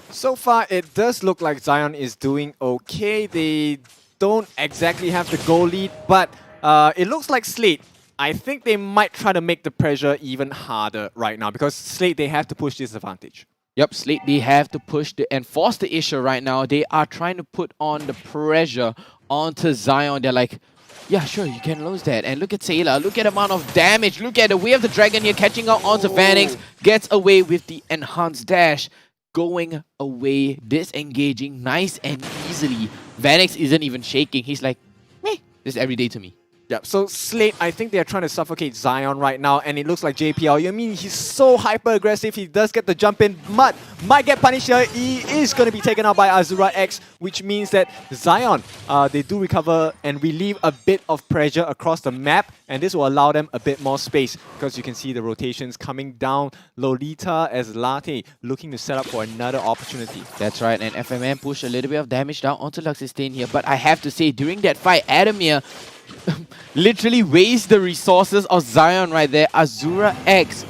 So far, it does look like Zion is doing okay. They don't exactly have the goal lead, but it looks like Slate. I think they might try to make the pressure even harder right now because Slate, they have to push this advantage. Yep, Slate, they have to push and force the issue right now. They are trying to put on the pressure onto Zion. They're like, yeah, sure, you can lose that. And look at Taylor. Look at the amount of damage. Look at the Way of the Dragon here catching out onto Vanix. Gets away with the enhanced dash. Going away, disengaging nice and easily. Vanix isn't even shaking. He's like, meh, this is every day to me. Yep, so Slate, I think they're trying to suffocate Zion right now, and it looks like JPL. I mean, he's so hyper-aggressive, he does get the jump in, but might get punished here. He is going to be taken out by Azura X, which means that Zion, they do recover and relieve a bit of pressure across the map, and this will allow them a bit more space, because you can see the rotations coming down. Lolita as Latte looking to set up for another opportunity. That's right, and FMM push a little bit of damage down onto Luxistain here, but I have to say, during that fight, Adamir literally waste the resources of Zion right there. Azura X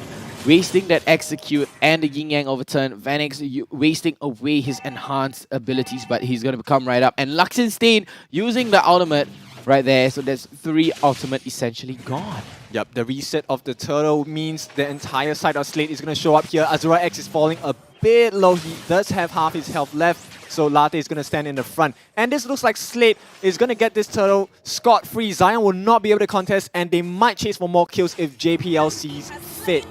wasting that execute and the yin yang overturn. Vanix wasting away his enhanced abilities, but he's going to come right up. And Luxistain using the ultimate right there. So there's 3 ultimate essentially gone. Yep, the reset of the turtle means the entire side of Slate is going to show up here. Azura X is falling a bit low. He does have half his health left. So Latte is going to stand in the front. And this looks like Slate is going to get this turtle scot-free. Zion will not be able to contest, and they might chase for more kills if JPL sees fit.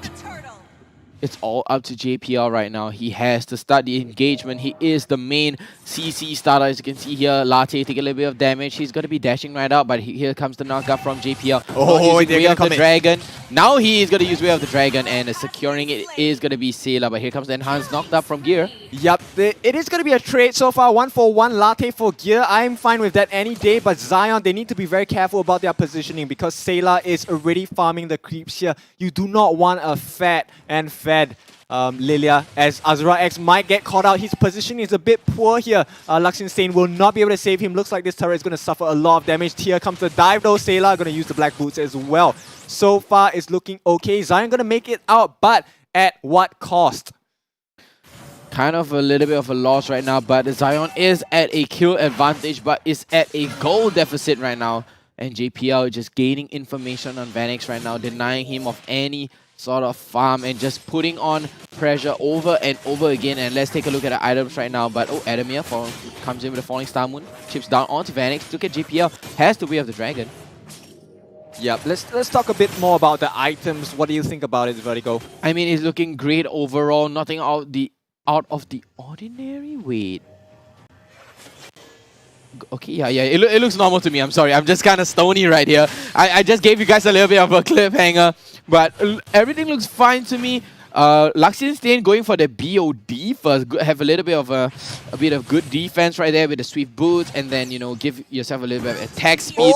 It's all up to JPL right now. He has to start the engagement. He is the main CC starter. As you can see here, Latte take a little bit of damage. He's going to be dashing right out, but here comes the knockup from JPL. Oh, they're Way of the in. Dragon. Now he is going to use Way of the Dragon, and securing it is going to be Sailor. But here comes the enhanced knocked up from Gear. Yep, it is going to be a trade so far. 1-for-1 Latte for Gear. I'm fine with that any day, but Zion, they need to be very careful about their positioning because Sailor is already farming the creeps here. You do not want a fat and fed Lilia, as Azura X might get caught out. His position is a bit poor here. Luxistain will not be able to save him. Looks like this turret is going to suffer a lot of damage. Here comes the dive though. Sailor going to use the black boots as well. So far, it's looking okay. Zion going to make it out, but at what cost? Kind of a little bit of a loss right now, but Zion is at a kill advantage, but is at a goal deficit right now. And JPL just gaining information on Vanix right now, denying him of any sort of farm and just putting on pressure over and over again. And let's take a look at the items right now. But Adamir comes in with a Falling Star Moon, chips down onto Vanix. Look at JPL, has the Way of the Dragon. Yep, let's talk a bit more about the items. What do you think about it, Vertigo? I mean, it's looking great overall. Nothing out of the ordinary. Wait. Okay, yeah, it looks normal to me. I'm sorry, I'm just kind of stony right here. I just gave you guys a little bit of a cliffhanger, but everything looks fine to me. Luxistain going for the BOD first, have a little bit of good defense right there with the sweep boots, and then give yourself a little bit of attack speed.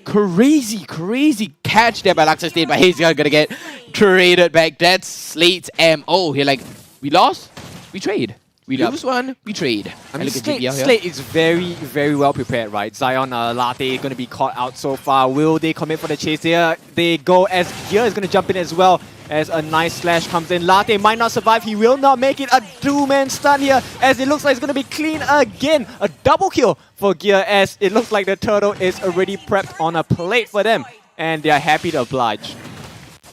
Crazy catch there by Luxistain, but he's gonna get traded back. That's Slate's MO. Here, like, we lost, we trade. We lose one, we trade. I mean, Slate is very, very well prepared, right? Zion, Latte going to be caught out so far. Will they commit for the chase here? They go as Gear is going to jump in as well as a nice slash comes in. Latte might not survive. He will not make it. A two-man stun here as it looks like it's going to be clean again. A double kill for Gear as it looks like the turtle is already prepped on a plate for them. And they are happy to oblige.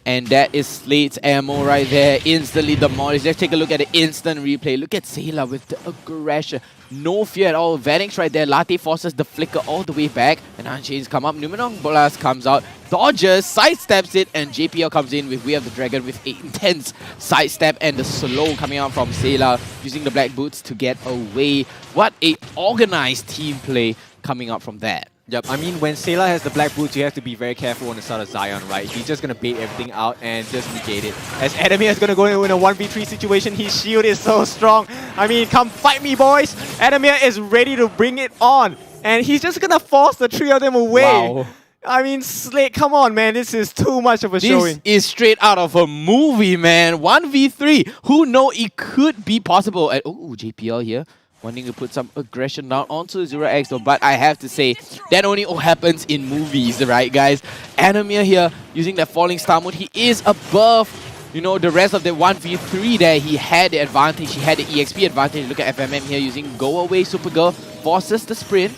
And that is Slate's ammo right there. Instantly demolished. Let's take a look at the instant replay. Look at Sailor with the aggression. No fear at all. Vanix right there. Latte forces the flicker all the way back. And Unchains come up. Numenong Blast comes out. Dodges, sidesteps it. And JPL comes in with Way of the Dragon with an intense sidestep. And the slow coming out from Sailor. Using the black boots to get away. What a organized team play coming out from that. Yep, I mean, when Sailor has the black boots, you have to be very careful on the side of Zion, right? He's just going to bait everything out and just negate it. As Adamir is going to go in a 1v3 situation, his shield is so strong. I mean, come fight me, boys! Adamir is ready to bring it on. And he's just going to force the 3 of them away. Wow. I mean, Slate, come on, man. This is too much of a showing. This is straight out of a movie, man. 1v3. Who know it could be possible? And JPL here, wanting to put some aggression down onto ZeroX, though. But I have to say, that only happens in movies, right, guys? Animir here, using that falling star mode. He is above, you know, the rest of the 1v3 there. He had the advantage. He had the EXP advantage. Look at FMM here using Go Away Supergirl. Forces the sprint.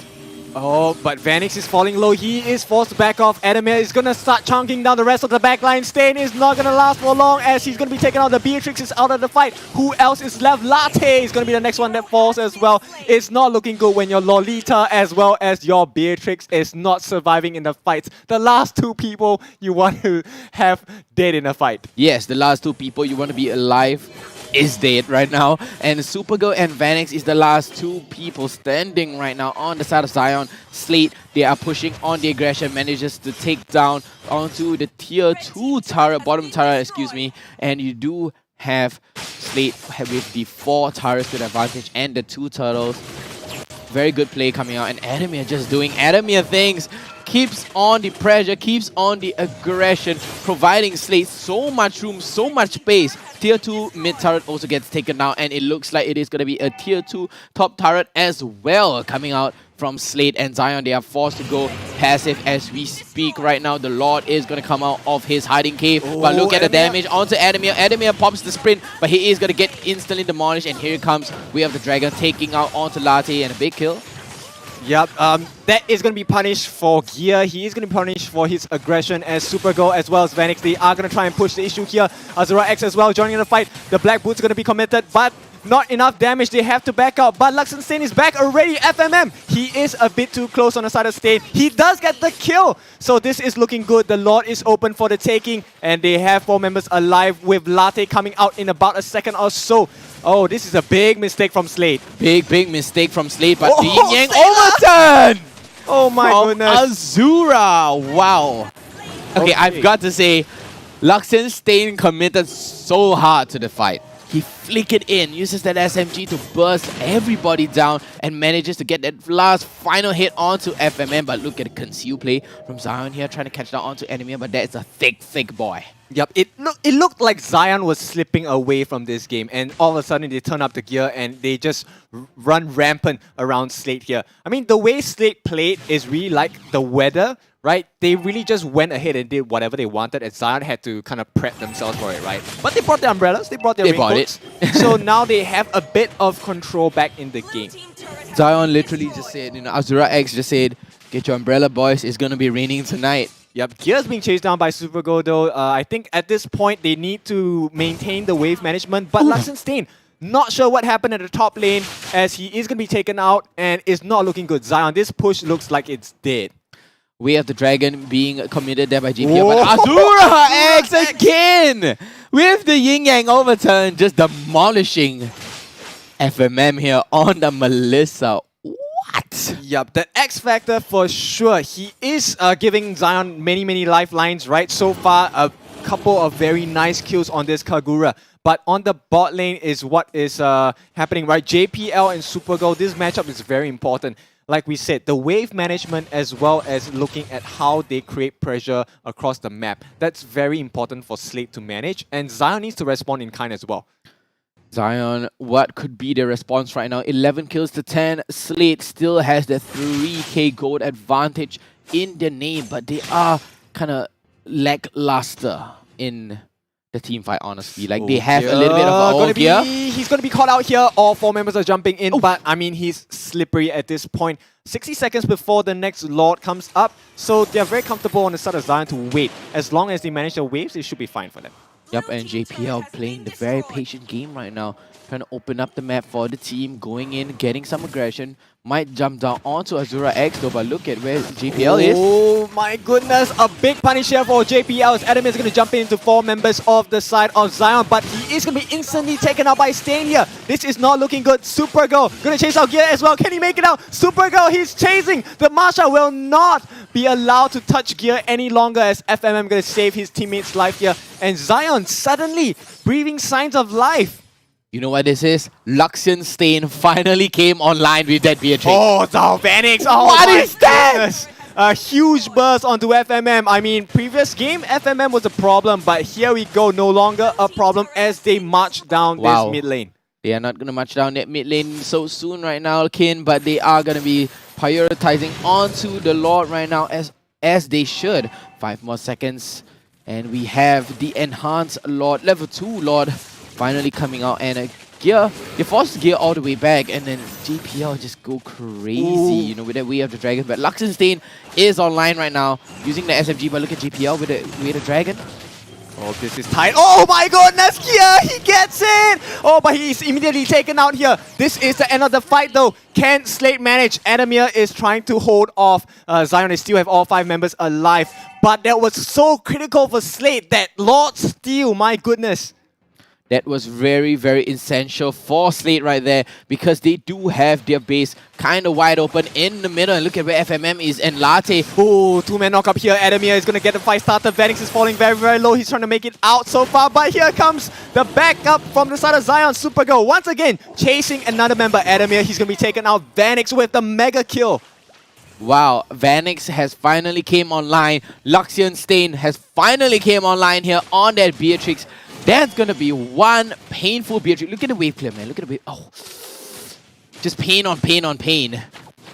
Oh, but Vanix is falling low. He is forced to back off. Adamir is going to start chunking down the rest of the backline. Stain is not going to last for long as he's going to be taken out. The Beatrix is out of the fight. Who else is left? Latte is going to be the next one that falls as well. It's not looking good when your Lolita as well as your Beatrix is not surviving in the fights. The last two people you want to have dead in a fight. Yes, the last two people you want to be alive is dead right now, and Supergirl and Vanix is the last two people standing right now on the side of Zion. Slate, they are pushing on the aggression, manages to take down onto the tier 2 turret, bottom turret, excuse me, and you do have Slate with the 4 turrets to the advantage and the 2 turtles. Very good play coming out, and Adamir just doing Adamir things. Keeps on the pressure, keeps on the aggression, providing Slate so much room, so much space. Tier 2 mid turret also gets taken down, and it looks like it is going to be a tier 2 top turret as well coming out from Slate and Zion. They are forced to go passive as we speak right now. The Lord is going to come out of his hiding cave, but look at the damage onto Adamir. Adamir pops the sprint, but he is going to get instantly demolished, and here it comes. We have the Dragon taking out onto Latte, and a big kill. Yep, that is going to be punished for Gear. He is going to be punished for his aggression as Supergirl as well as Vanix. They are going to try and push the issue here. Azura X as well joining in the fight. The Black Boots are going to be committed, but not enough damage. They have to back out. But Luxon Stain is back already. FMM, he is a bit too close on the side of Stain. He does get the kill. So this is looking good. The Lord is open for the taking, and they have 4 members alive with Latte coming out in about a second or so. Oh, this is a big mistake from Slate. Big mistake from Slate, but the Yin Yang overturn! Oh my goodness. Azura, wow. Okay, I've got to say, Luxon Stain committed so hard to the fight. He flickered in, uses that SMG to burst everybody down, and manages to get that last final hit onto FMM. But look at the conceal play from Zion here, trying to catch down onto enemy, but that is a thick boy. Yep, it looked like Zion was slipping away from this game, and all of a sudden they turn up the gear and they just run rampant around Slate here. I mean, the way Slate played is really like the weather, right? They really just went ahead and did whatever they wanted, and Zion had to kind of prep themselves for it, right? But they brought their umbrellas, they brought their raincoats. So now they have a bit of control back in the game. Zion literally just said, you know, Azura X just said, get your umbrella, boys, it's gonna be raining tonight. Yep, Gear's being chased down by Supergirl though. I think at this point they need to maintain the wave management, but Luxon Stain, not sure what happened at the top lane as he is going to be taken out and is not looking good. Zion, this push looks like it's dead. We have the Dragon being committed there by GPL, but Azura X again! With the Yin Yang overturn, just demolishing FMM here on the Melissa. What? Yup, the X Factor for sure. He is giving Zion many lifelines, right? So far, a couple of very nice kills on this Kagura. But on the bot lane is what is happening, right? JPL and Supergirl, this matchup is very important. Like we said, the wave management as well as looking at how they create pressure across the map. That's very important for Slate to manage. And Zion needs to respond in kind as well. Zion, what could be the response right now? 11 kills to 10. Slate still has the 3k gold advantage in their name, but they are kind of lackluster in the team fight, honestly. Like, they have a little bit of gear. He's going to be caught out here. All 4 members are jumping in, but I mean, he's slippery at this point. 60 seconds before the next Lord comes up, so they're very comfortable on the side of Zion to wait. As long as they manage their waves, it should be fine for them. Yep, and JPL playing the very patient game right now. Trying to open up the map for the team, going in, getting some aggression. Might jump down onto Azura X though, but look at where JPL is. Oh my goodness, a big punish here for JPL as Adam is going to jump into 4 members of the side of Zion, but he is going to be instantly taken out by Stain here. This is not looking good. Supergirl going to chase out Gear as well. Can he make it out? Supergirl, he's chasing. The Marsha will not be allowed to touch Gear any longer as FMM going to save his teammate's life here. And Zion suddenly breathing signs of life. You know what this is? Luxon Stain finally came online with that Beatrix. Oh, Zalvanix! Oh, what is that? A huge burst onto FMM. I mean, previous game, FMM was a problem, but here we go, no longer a problem as they march down this mid lane. They are not going to march down that mid lane so soon right now, Kin, but they are going to be prioritizing onto the Lord right now as they should. 5 more seconds, and we have the enhanced Lord, level 2 Lord, finally coming out, and Gear, they forced Gear all the way back, and then JPL just go crazy, you know, with that Way of the Dragon. But Luxenstein is online right now, using the SMG, but look at JPL with the Way of the Dragon. Oh, this is tight. Oh my goodness, Gear, he gets it! Oh, but he's immediately taken out here. This is the end of the fight though. Can Slate manage? Adamir is trying to hold off. Zion, they still have all 5 members alive. But that was so critical for Slate, that Lord Steal, my goodness. That was very, very essential for Slate right there, because they do have their base kind of wide open in the middle. And look at where FMM is and Latte. Oh, 2-man knock up here. Adamir is going to get the fight started. Vanix is falling very, very low. He's trying to make it out so far. But here comes the backup from the side of Zion. Supergirl once again chasing another member. Adamir, he's going to be taken out. Vanix with the mega kill. Wow, Vanix has finally came online. Luxenstein has finally came online here on that Beatrix. That's going to be one painful Beatrix. Look at the wave clear, man. Look at the wave. Oh, just pain on pain on pain.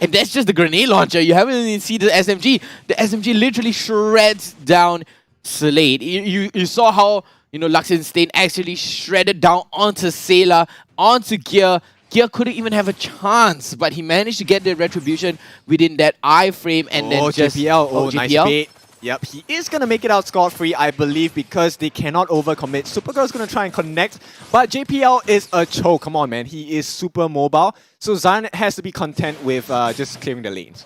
And that's just the grenade launcher. You haven't even seen the SMG. The SMG literally shreds down Slate. You saw how, you know, Luxenstein actually shredded down onto Sailor, onto Gear. Gear couldn't even have a chance, but he managed to get the retribution within that iframe and then just... JPL. Oh, JPL. nice bait. Yep, he is going to make it out scot-free, I believe, because they cannot overcommit. Supergirl is going to try and connect, but JPL is a choke. Come on, man. He is super mobile. So Zion has to be content with just clearing the lanes.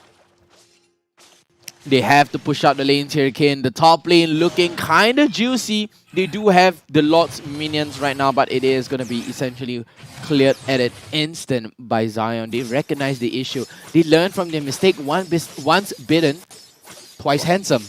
They have to push out the lanes here, Ken. The top lane looking kind of juicy. They do have the Lord's minions right now, but it is going to be essentially cleared at an instant by Zion. They recognize the issue. They learn from their mistake. Once bitten, twice handsome.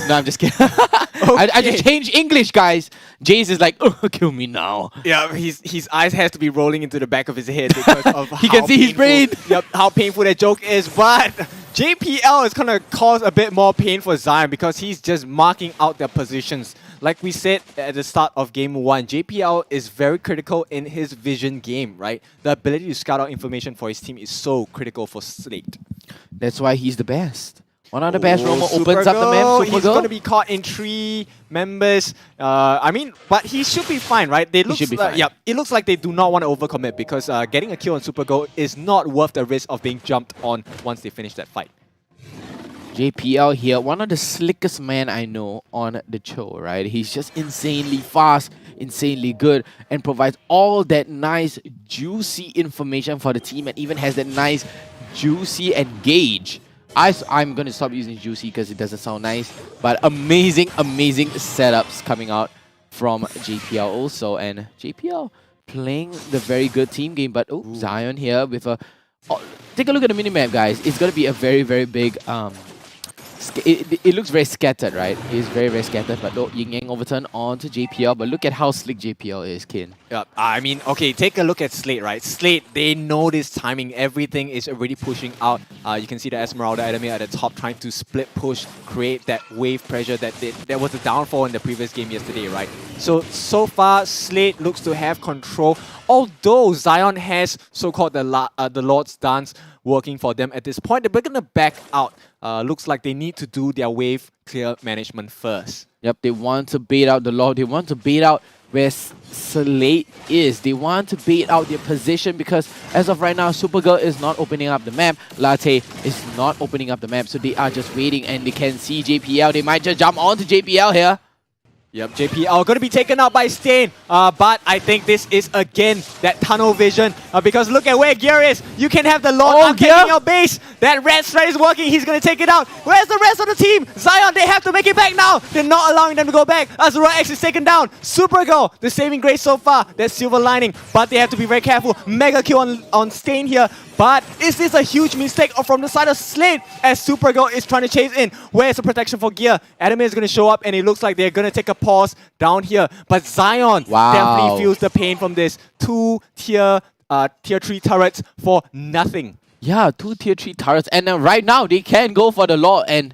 No, I'm just kidding. I just changed English, guys. Jace is like, oh, kill me now. Yeah, his eyes has to be rolling into the back of his head because of he can see his brain. Yep, how painful that joke is. But JPL is gonna cause a bit more pain for Zion because he's just marking out their positions. Like we said at the start of game 1, JPL is very critical in his vision game, right? The ability to scout out information for his team is so critical for Slate. That's why he's the best. One of the best roamer opens up the map. He's going to be caught in 3 members. I mean, but he should be fine, right? He should be fine. Yeah, it looks like they do not want to overcommit because getting a kill on Supergirl is not worth the risk of being jumped on once they finish that fight. JPL here, one of the slickest men I know on the show, right? He's just insanely fast, insanely good, and provides all that nice, juicy information for the team, and even has that nice, juicy engage. I'm going to stop using juicy because it doesn't sound nice, but amazing, amazing setups coming out from JPL also. And JPL playing the very good team game, but Zion here with a... Oh, take a look at the minimap, guys. It's going to be a very, very big... It looks very scattered, right? It's very, very scattered, but Yin Yang overturn onto JPL. But look at how slick JPL is, Kin. Yeah, I mean, okay, take a look at Slate, right? Slate, they know this timing. Everything is already pushing out. You can see the Esmeralda enemy at the top trying to split push, create that wave pressure that there was a downfall in the previous game yesterday, right? So far, Slate looks to have control. Although Zion has so-called the Lord's Dance working for them at this point, they're going to back out. Looks like they need to do their wave clear management first. Yep, they want to bait out the Lord. They want to bait out where Slate is. They want to bait out their position because as of right now, Supergirl is not opening up the map. Latte is not opening up the map, so they are just waiting and they can see JPL. They might just jump onto JPL here. Yep, JPL going to be taken out by Stain, but I think this is again that tunnel vision because look at where Gear is. You can have the Lord attacking your base. That red strike is working. He's going to take it out. Where's the rest of the team? Zion, they have to make it back now. They're not allowing them to go back. Azura X is taken down. Supergirl, the saving grace so far. That silver lining, but they have to be very careful. Mega kill on Stain here. But is this a huge mistake from the side of Slate as Supergirl is trying to chase in? Where's the protection for Gear? Adamir is going to show up and it looks like they're going to take a pause down here. But Zion definitely feels the pain from this. 2 tier 3 turrets for nothing. Yeah, 2 tier 3 turrets. And right now, they can go for the Lord. And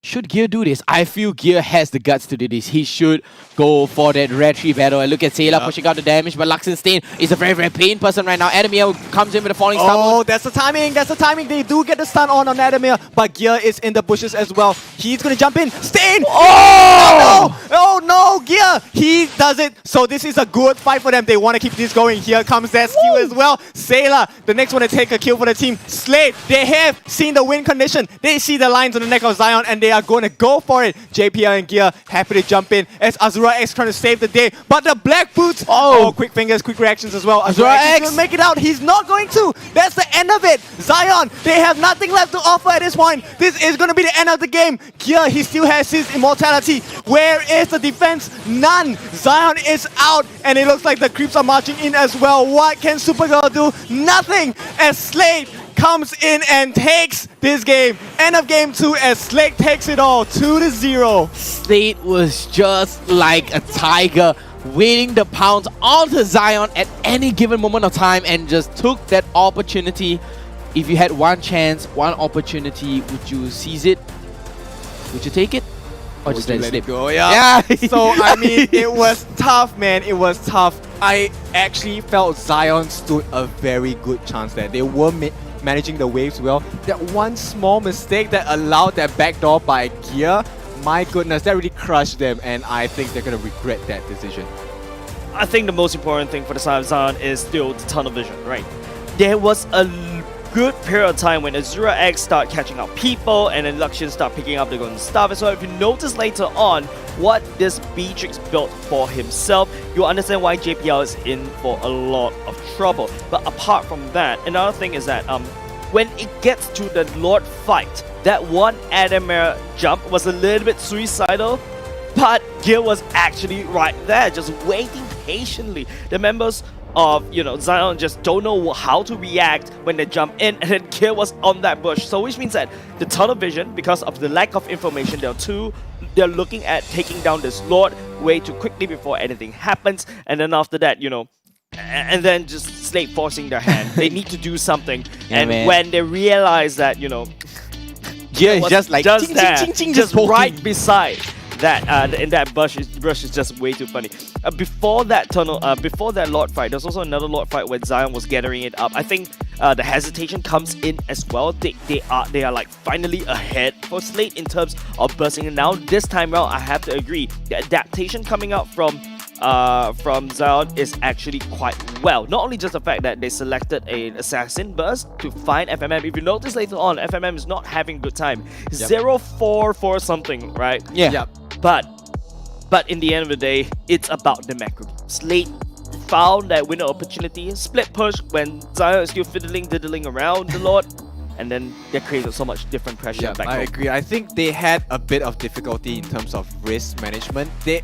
should Gear do this? I feel Gear has the guts to do this. He should go for that Red 3 battle. And look at Sailor pushing out the damage. But Luxenstein is a very, very pain person right now. Adamir comes in with a falling star. Oh, that's the timing. That's the timing. They do get the stun on Adamir. But Gear is in the bushes as well. He's going to jump in. Stain! Oh! Oh no, Gear! He does it. So this is a good fight for them. They want to keep this going. Here comes that skill as well. Sailor, the next one to take a kill for the team. Slate, they have seen the win condition. They see the lines on the neck of Zion and they are going to go for it. JPL and Gear happy to jump in as Azura X trying to save the day. But the Black Boots, oh quick fingers, quick reactions as well. Azura X will make it out. He's not going to. That's the end of it. Zion, they have nothing left to offer at this point. This is going to be the end of the game. Gear, he still has his immortality. Where is the defense? None. Zion is out and it looks like the creeps are marching in as well. What can Supergirl do? Nothing as Slate comes in and takes this game. End of game 2 as Slate takes it all 2-0. Slate was just like a tiger waiting the pounce onto Zion at any given moment of time and just took that opportunity. If you had one chance, one opportunity, would you seize it? Would you take it? Or just let it go? Yeah. So I mean, it was tough, man. It was tough. I actually felt Zion stood a very good chance there. They were managing the waves well. That one small mistake that allowed that backdoor by Gear, my goodness, that really crushed them, and I think they're gonna regret that decision. I think the most important thing for the side of Zion is still the tunnel vision, right? There was a good period of time when Azura X start catching up people and then Luxian start picking up the golden stuff as well. If you notice later on what this Beatrix built for himself, you'll understand why JPL is in for a lot of trouble. But apart from that, another thing is that when it gets to the Lord fight, that one Adamir jump was a little bit suicidal, but Gear was actually right there, just waiting patiently. The members of, you know, Zion just don't know how to react when they jump in, and then Gear was on that bush. So which means that the tunnel vision, because of the lack of information, they're looking at taking down this Lord way too quickly before anything happens, and then after that, you know, and then just Slate forcing their hand. They need to do something, and when they realize that, you know, Gear is just like just right poking. beside that in that brush is just way too funny. Before that before that Lord fight, there's also another Lord fight where Zion was gathering it up. I think the hesitation comes in as well. They are like finally ahead for Slate in terms of bursting it. Now this time around, I have to agree, the adaptation coming out from Zion is actually quite well. Not only just the fact that they selected an assassin burst to find FMM. If you notice later on, FMM is not having a good time. 0-4 something, right? Yeah. But in the end of the day, it's about the macro. Slate found that winner opportunity, split push when Zion is still diddling around the Lord, and then they created so much different pressure. Yeah, I agree. I think they had a bit of difficulty in terms of risk management. They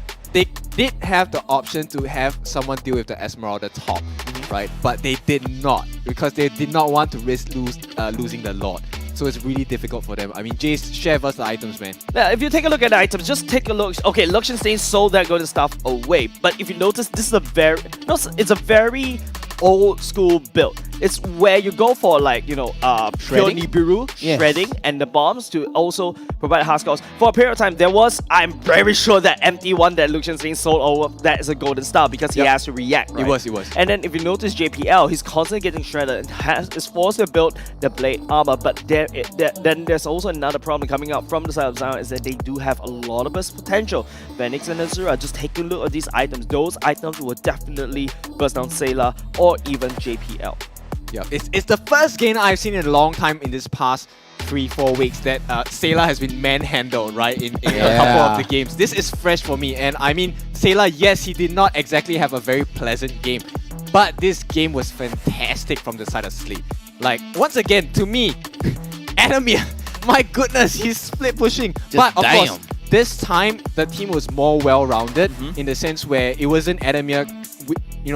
did have the option to have someone deal with the Esmeralda top, right? But they did not, because they did not want to risk losing the Lord. So it's really difficult for them. I mean, Jace, share with us the items, man. Yeah, if you take a look at the items, just take a look. Okay, Luxienstein sold that golden stuff away. But if you notice, this is it's a very old school build. It's where you go for, like, you know, pure Nibiru, shredding, and the bombs to also provide hard scores. For a period of time, I'm very sure that empty one that Luxienstein sold over, that is a golden star because he has to react, right? It was. And then if you notice JPL, he's constantly getting shredded and is forced to build the blade armor. But then there's also another problem coming out from the side of Zion, is that they do have a lot of burst potential. Phoenix and Azura, just take a look at these items. Those items will definitely burst down Sailor or even JPL. Yeah, it's the first game I've seen in a long time in this past 3-4 weeks that Sailor has been manhandled, right, in a couple of the games. This is fresh for me, and I mean, Sailor, yes, he did not exactly have a very pleasant game, but this game was fantastic from the side of Slate. Like, once again, to me, Adamir, my goodness, he's split pushing. But of course, this time, the team was more well-rounded in the sense where it wasn't Adamir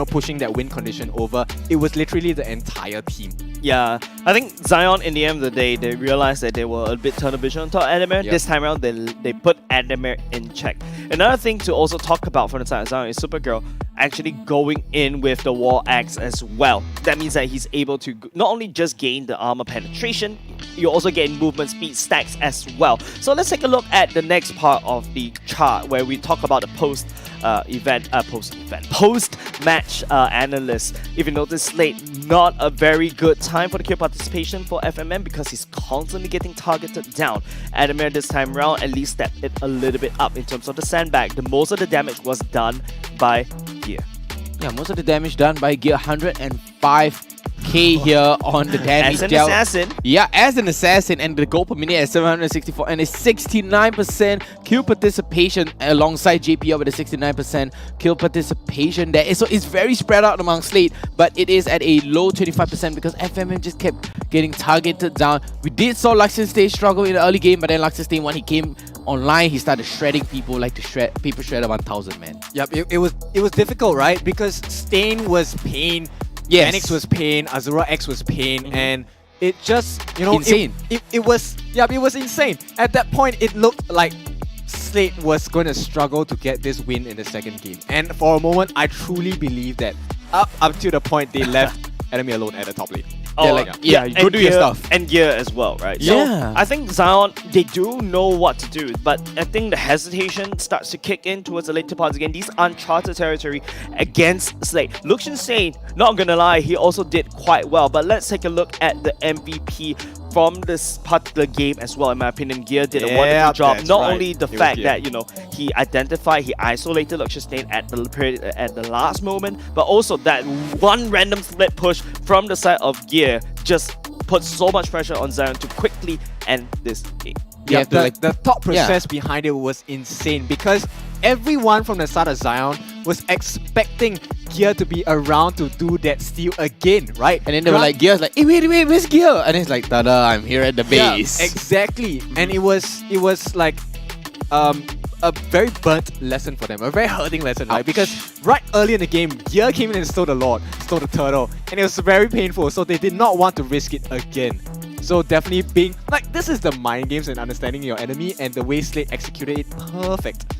pushing that win condition over. It was literally the entire team. Yeah, I think Zion, in the end of the day, they realized that they were a bit tunnel vision on top of Adamir. Yep. This time around, they put Adamir in check. Another thing to also talk about from the side of Zion is Supergirl actually going in with the wall axe as well. That means that he's able to not only just gain the armor penetration, you also gain movement speed stacks as well. So let's take a look at the next part of the chart where we talk about the post-match analyst. If you notice, Slate, not a very good time for the kill participation for FMM because he's constantly getting targeted down. Adamir this time around at least stepped it a little bit up in terms of the sandbag. The most of the damage was done by Gear. Yeah, most of the damage done by Gear. 105k here on the damage. As an assassin. Yeah, as an assassin, and the gold per minute at 764 and a 69% kill participation alongside JPL with a 69% kill participation there. So it's very spread out among Slate, but it is at a low 25% because FMM just kept getting targeted down. We did saw Luxin Stain struggle in the early game, but then Luxin Stain, when he came online, he started shredding people like the paper shredder 1000, man. Yep, it was difficult, right? Because Stain was pain, yes. Phoenix was pain, Azura X was pain, and it just, insane. It was insane. At that point, it looked like Slate was going to struggle to get this win in the second game. And for a moment, I truly believe that up to the point they left enemy alone at the top lane. Go do your stuff. And Gear as well, right? Yeah. So I think Zion, they do know what to do, but I think the hesitation starts to kick in towards the later parts again. These uncharted territory against Slate. Luxin Stain, not gonna lie, he also did quite well, but let's take a look at the MVP from this particular game as well. In my opinion, Gear did a wonderful job. Not only the fact that, he identified, he isolated Luxin Stain at the last moment, but also that one random split push from the side of Gear just put so much pressure on Zion to quickly end this game. Yeah, the thought process behind it was insane because everyone from the side of Zion was expecting Gear to be around to do that steal again, right? And then they were like, Gear's like, hey, wait, where's Gear? And it's like, tada, I'm here at the base. Yeah, exactly. And it was like a very burnt lesson for them, a very hurting lesson, right? Because right early in the game, Gear came in and stole the Lord, stole the Turtle, and it was very painful, so they did not want to risk it again. So definitely being, this is the mind games and understanding your enemy, and the way Slate executed it, perfect.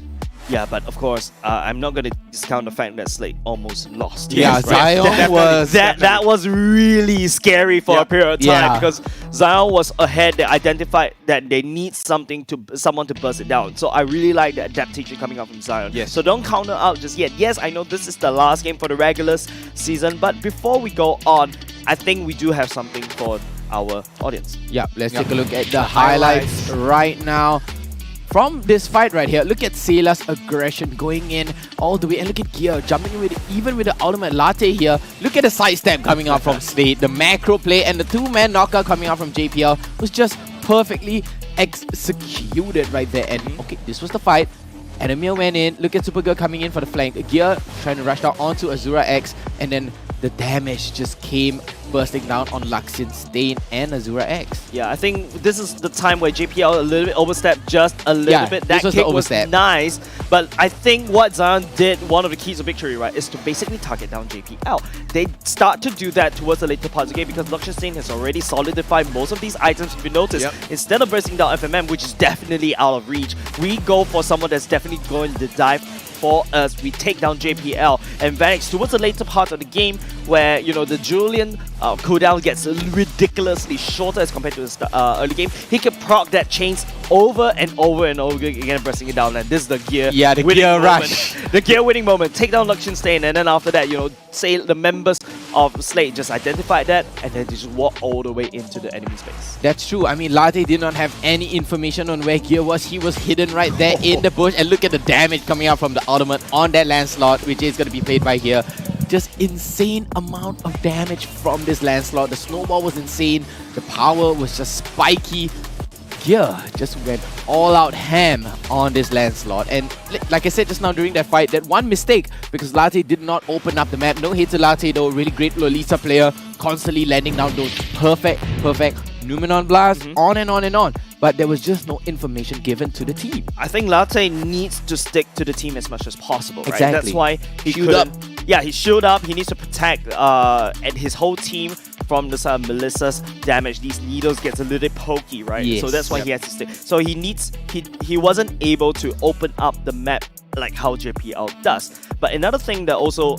Yeah, but of course, I'm not going to discount the fact that Slate almost lost. Yeah, Zion was... That was really scary for a period of time because Zion was ahead. They identified that they need someone to burst it down. So I really like the adaptation coming out from Zion. Yes. So don't counter out just yet. Yes, I know this is the last game for the regular season, but before we go on, I think we do have something for our audience. Yeah, let's take a look at the highlights right now. From this fight right here, look at Sayla's aggression going in all the way, and look at Gear jumping in even with the ultimate latte here. Look at the sidestep coming out from Slate, the macro play, and the two-man knockout coming out from JPL was just perfectly executed right there. And okay, this was the fight. Adamir went in. Look at Supergirl coming in for the flank. Gear trying to rush down onto Azura X, and then the damage just came bursting down on Luxin Stain and Azura X. Yeah, I think this is the time where JPL a little bit overstepped just a little bit. That kick was nice, but I think what Zion did, one of the keys of victory, right, is to basically target down JPL. They start to do that towards the later parts of the game because Luxin Stain has already solidified most of these items. If you notice, instead of bursting down FMM, which is definitely out of reach, we go for someone that's definitely going to dive for us. We take down JPL and Vanix towards the later part of the game where, the Julian cooldown gets ridiculously shorter as compared to the early game. He can proc that chains over and over and over again, pressing it down, and this is the Gear the Gear rush. The Gear winning moment. Take down Luxin Stain, and then after that, say the members of Slate just identified that and then just walk all the way into the enemy space. That's true. I mean, Latte did not have any information on where Gear was. He was hidden right there in the bush, and look at the damage coming out from the ultimate on that Lancelot, which is going to be played by Gear. Just insane amount of damage from this Lancelot. The snowball was insane. The power was just spiky. Gear just went all out ham on this Lancelot. And like I said just now during that fight, that one mistake because Latte did not open up the map. No hate to Latte though. Really great Lolita player. Constantly landing down those perfect Numenon Blast, on and on and on. But there was just no information given to the team. I think Latte needs to stick to the team as much as possible, right? Exactly. That's why he Shield up. Yeah, he shielded up. He needs to protect and his whole team from this Melissa's damage. These needles gets a little bit pokey, right? Yes. So that's why he has to stick. So he wasn't able to open up the map like how JPL does. But another thing that also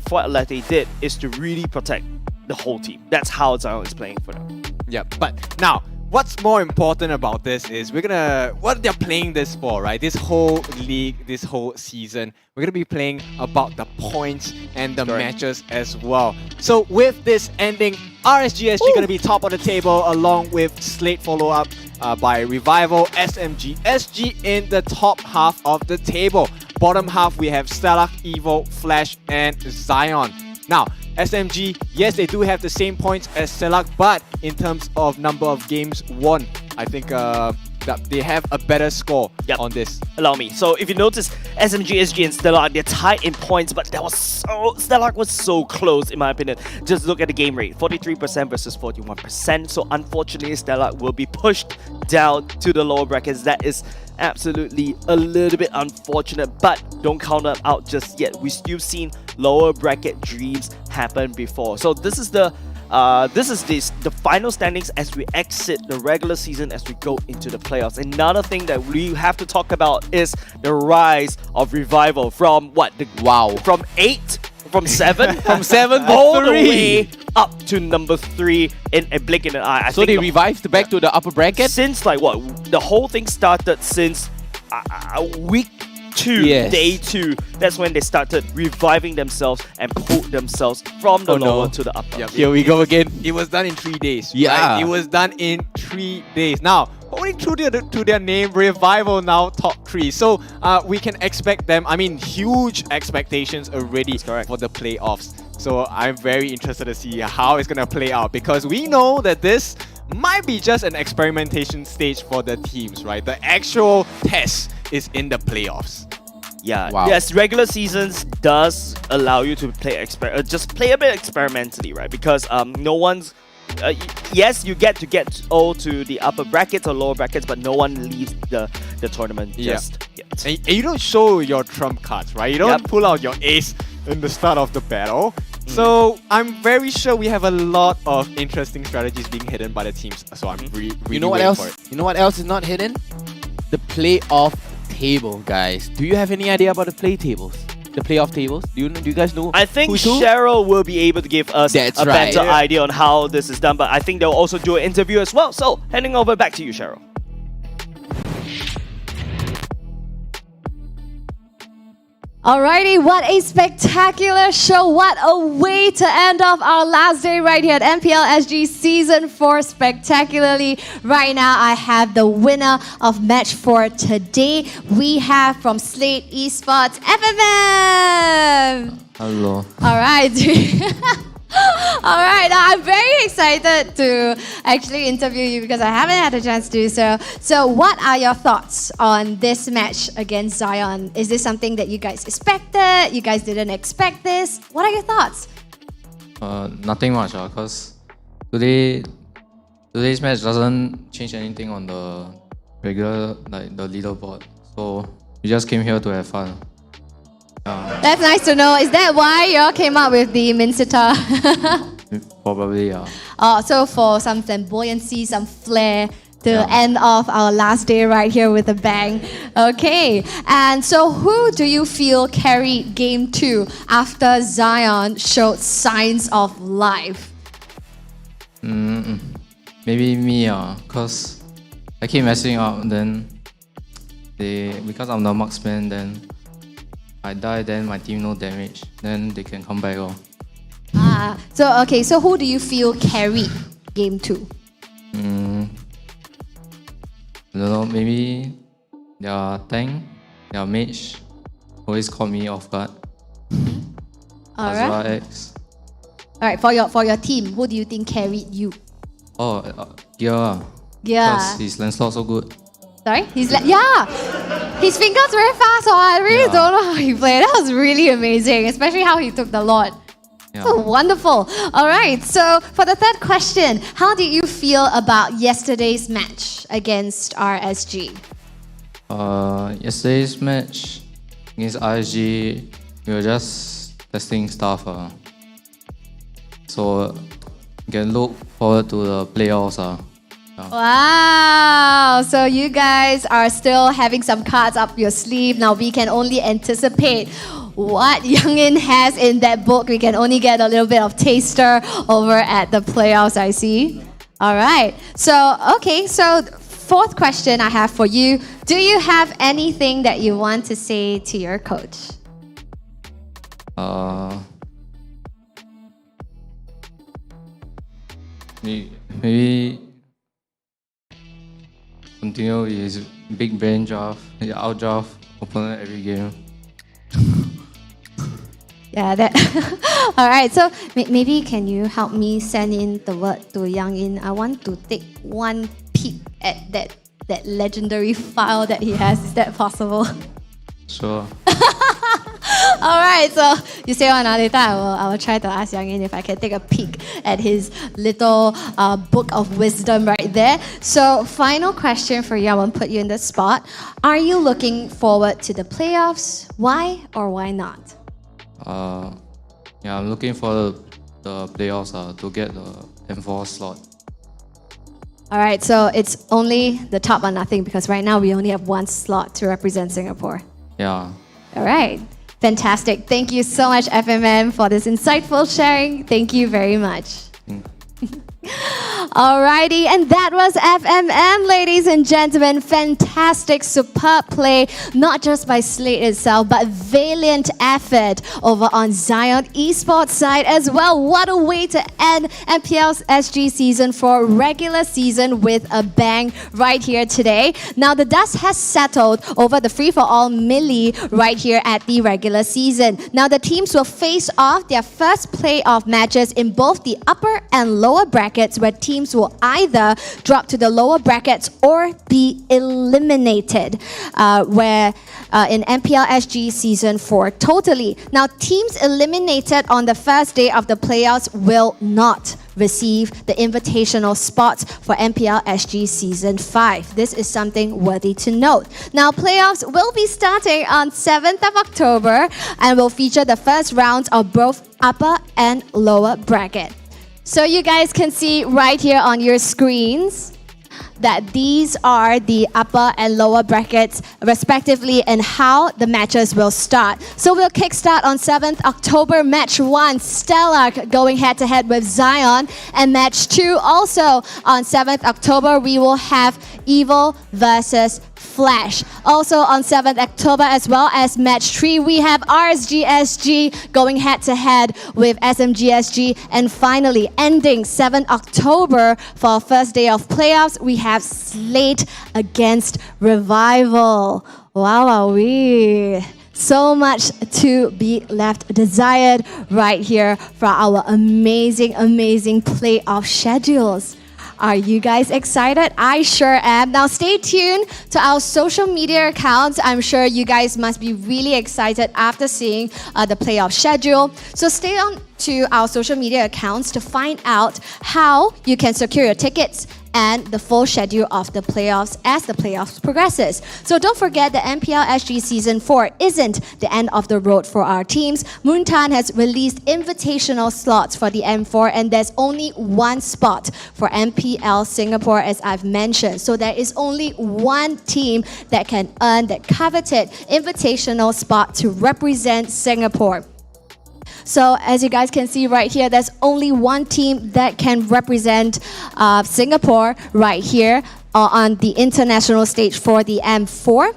what Latte did is to really protect the whole team. That's how Zion is playing for them. Yeah, but now, what's more important about this is what they're playing this for, right? This whole league, this whole season, we're gonna be playing about the points and the matches as well. So with this ending, RSG SG gonna be top of the table along with Slate follow-up by Revival, SMG SG in the top half of the table. Bottom half, we have Stellark, Evo, Flash, and Zion. Now, SMG, yes, they do have the same points as Stellark, but in terms of number of games won, I think that they have a better score on this. Allow me. So if you notice, SMG SG and Stellark, they're tied in points, but Stellark was so close in my opinion. Just look at the game rate, 43% versus 41%. So unfortunately, Stellark will be pushed down to the lower brackets. That is absolutely a little bit unfortunate, but don't count that out just yet. We've still seen lower bracket dreams happen before. So this is the final standings as we exit the regular season, as we go into the playoffs. Another thing that we have to talk about is the rise of Revival from from 7 From 7 to all 3. the way up to number 3 in a blink in an eye. So they revived back to the upper bracket? Since the whole thing started since week 2, day 2. That's when they started reviving themselves and pulled themselves from the lower to the upper. Here we go again. It was done in 3 days. Yeah. Right? It was done in 3 days. Now, holding true to their name, Revival now top 3. So we can expect them, huge expectations already for the playoffs. So I'm very interested to see how it's going to play out, because we know that this might be just an experimentation stage for the teams, right? The actual test is in the playoffs. Yeah. Yes, regular seasons does allow you to play just play a bit experimentally, right? Because no one's yes, you get all to the upper brackets or lower brackets, but no one leaves the tournament just yet. And you don't show your trump cards, right? You don't pull out your ace in the start of the battle. So I'm very sure we have a lot of interesting strategies being hidden by the teams. So I'm really You know what waiting else? for it. You know what else is not hidden? The playoff table, guys. Do you have any idea about the playoff tables? Do you guys know? I think who's who? Cheryl will be able to give us a better right. idea on how this is done, but I think they'll also do an interview as well. So handing over back to you, Cheryl. Alrighty, what a spectacular show. What a way to end off our last day right here at MPL SG Season 4 spectacularly. Right now, I have the winner of match 4 today. We have from Slate Esports, FFM. Hello. Alright. Alright, I'm very excited to actually interview you because I haven't had a chance to do so. So what are your thoughts on this match against Zion? Is this something that you guys expected? You guys didn't expect this? What are your thoughts? Nothing much, because today's match doesn't change anything on the regular, the leaderboard. So we just came here to have fun. That's nice to know. Is that why you all came up with the Minsita? Probably, yeah. So for some flamboyancy, some flair to end off our last day right here with a bang. Okay, and so who do you feel carried game 2 after Zion showed signs of life? Maybe me, because I keep messing up, then because I'm the marksman, then I die, then my team no damage, then they can come back. So who do you feel carried game 2? I don't know, maybe their tank, their mage always caught me off guard. Alright. X. Alright, for your team, who do you think carried you? Gear. Because his Lancelot so good. Sorry? His fingers very fast, I really don't know how he played. That was really amazing, especially how he took the Lord. Yeah. Oh, wonderful. All right. So for the third question, how did you feel about yesterday's match against RSG? Yesterday's match against RSG, we were just testing stuff. So you can look forward to the playoffs. Wow. So you guys are still having some cards up your sleeve. Now we can only anticipate what Youngin has in that book. We can only get a little bit of taster over at the playoffs, I see. All right. So, okay. So fourth question I have for you. Do you have anything that you want to say to your coach? Maybe continue with his big brain draft, outdraft opponent every game. Yeah, that. All right. So maybe can you help me send in the word to Yang In? I want to take one peek at that legendary file that he has. Is that possible? Sure. All right. So you say one later. I will try to ask Yang In if I can take a peek at his little book of wisdom right there. So final question for you. I won't put you in the spot. Are you looking forward to the playoffs? Why or why not? Yeah, I'm looking for the playoffs to get the M4 slot. All right, so it's only the top or nothing because right now we only have one slot to represent Singapore. Yeah. All right, fantastic. Thank you so much, FMM, for this insightful sharing. Thank you very much. Alrighty, and that was FMM, ladies and gentlemen. Fantastic, superb play, not just by Slate itself, but valiant effort over on Zion Esports side as well. What a way to end MPL SG Season 4 regular season with a bang right here today. Now, the dust has settled over the free-for-all melee right here at the regular season. Now, the teams will face off their first playoff matches in both the upper and lower brackets, where teams will either drop to the lower brackets or be eliminated, in MPL SG Season 4 totally. Now, teams eliminated on the first day of the playoffs will not receive the invitational spots for MPL SG Season 5. This is something worthy to note. Now, playoffs will be starting on 7th of October and will feature the first rounds of both upper and lower bracket. So you guys can see right here on your screens that these are the upper and lower brackets respectively and how the matches will start. So we'll kickstart on 7th October, match 1, Stellark going head-to-head with Zion, and match 2 also on 7th October, we will have Evil versus Flash. Also on 7th October as well as match 3, we have RSG SG going head-to-head with SMG SG. And finally, ending 7th October for our first day of playoffs, we have Slate against Revival. Wowee. So much to be left desired right here for our amazing playoff schedules. Are you guys excited? I sure am. Now stay tuned to our social media accounts. I'm sure you guys must be really excited after seeing the playoff schedule. So stay on to our social media accounts to find out how you can secure your tickets and the full schedule of the playoffs as the playoffs progresses. So don't forget that MPL SG Season 4 isn't the end of the road for our teams. Moontan has released invitational slots for the M4 and there's only one spot for MPL Singapore, as I've mentioned. So there is only one team that can earn that coveted invitational spot to represent Singapore. So as you guys can see right here, there's only one team that can represent Singapore right here on the international stage for the M4.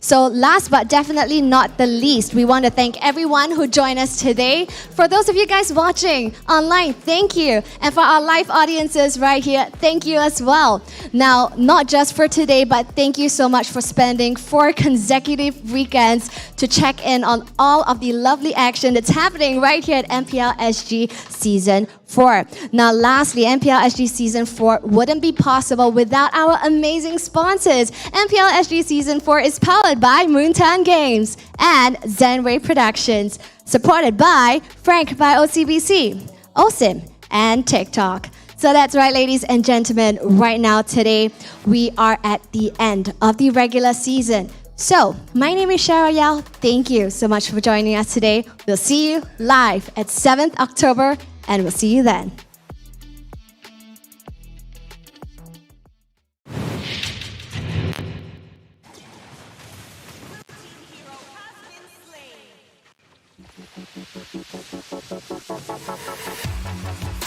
So last but definitely not the least, we want to thank everyone who joined us today. For those of you guys watching online, thank you. And for our live audiences right here, thank you as well. Now, not just for today, but thank you so much for spending 4 consecutive weekends to check in on all of the lovely action that's happening right here at MPL SG Season 4. Now, lastly, MPL SG Season 4 wouldn't be possible without our amazing sponsors. MPL SG Season 4 is powered by Moontan Games and Zenway Productions. supported by Frank by OCBC, OSIM, and TikTok. So that's right, ladies and gentlemen, right now today, we are at the end of the regular season. So, my name is Cheryl Yao. Thank you so much for joining us today. We'll see you live at 7th October, and we'll see you then. Slain.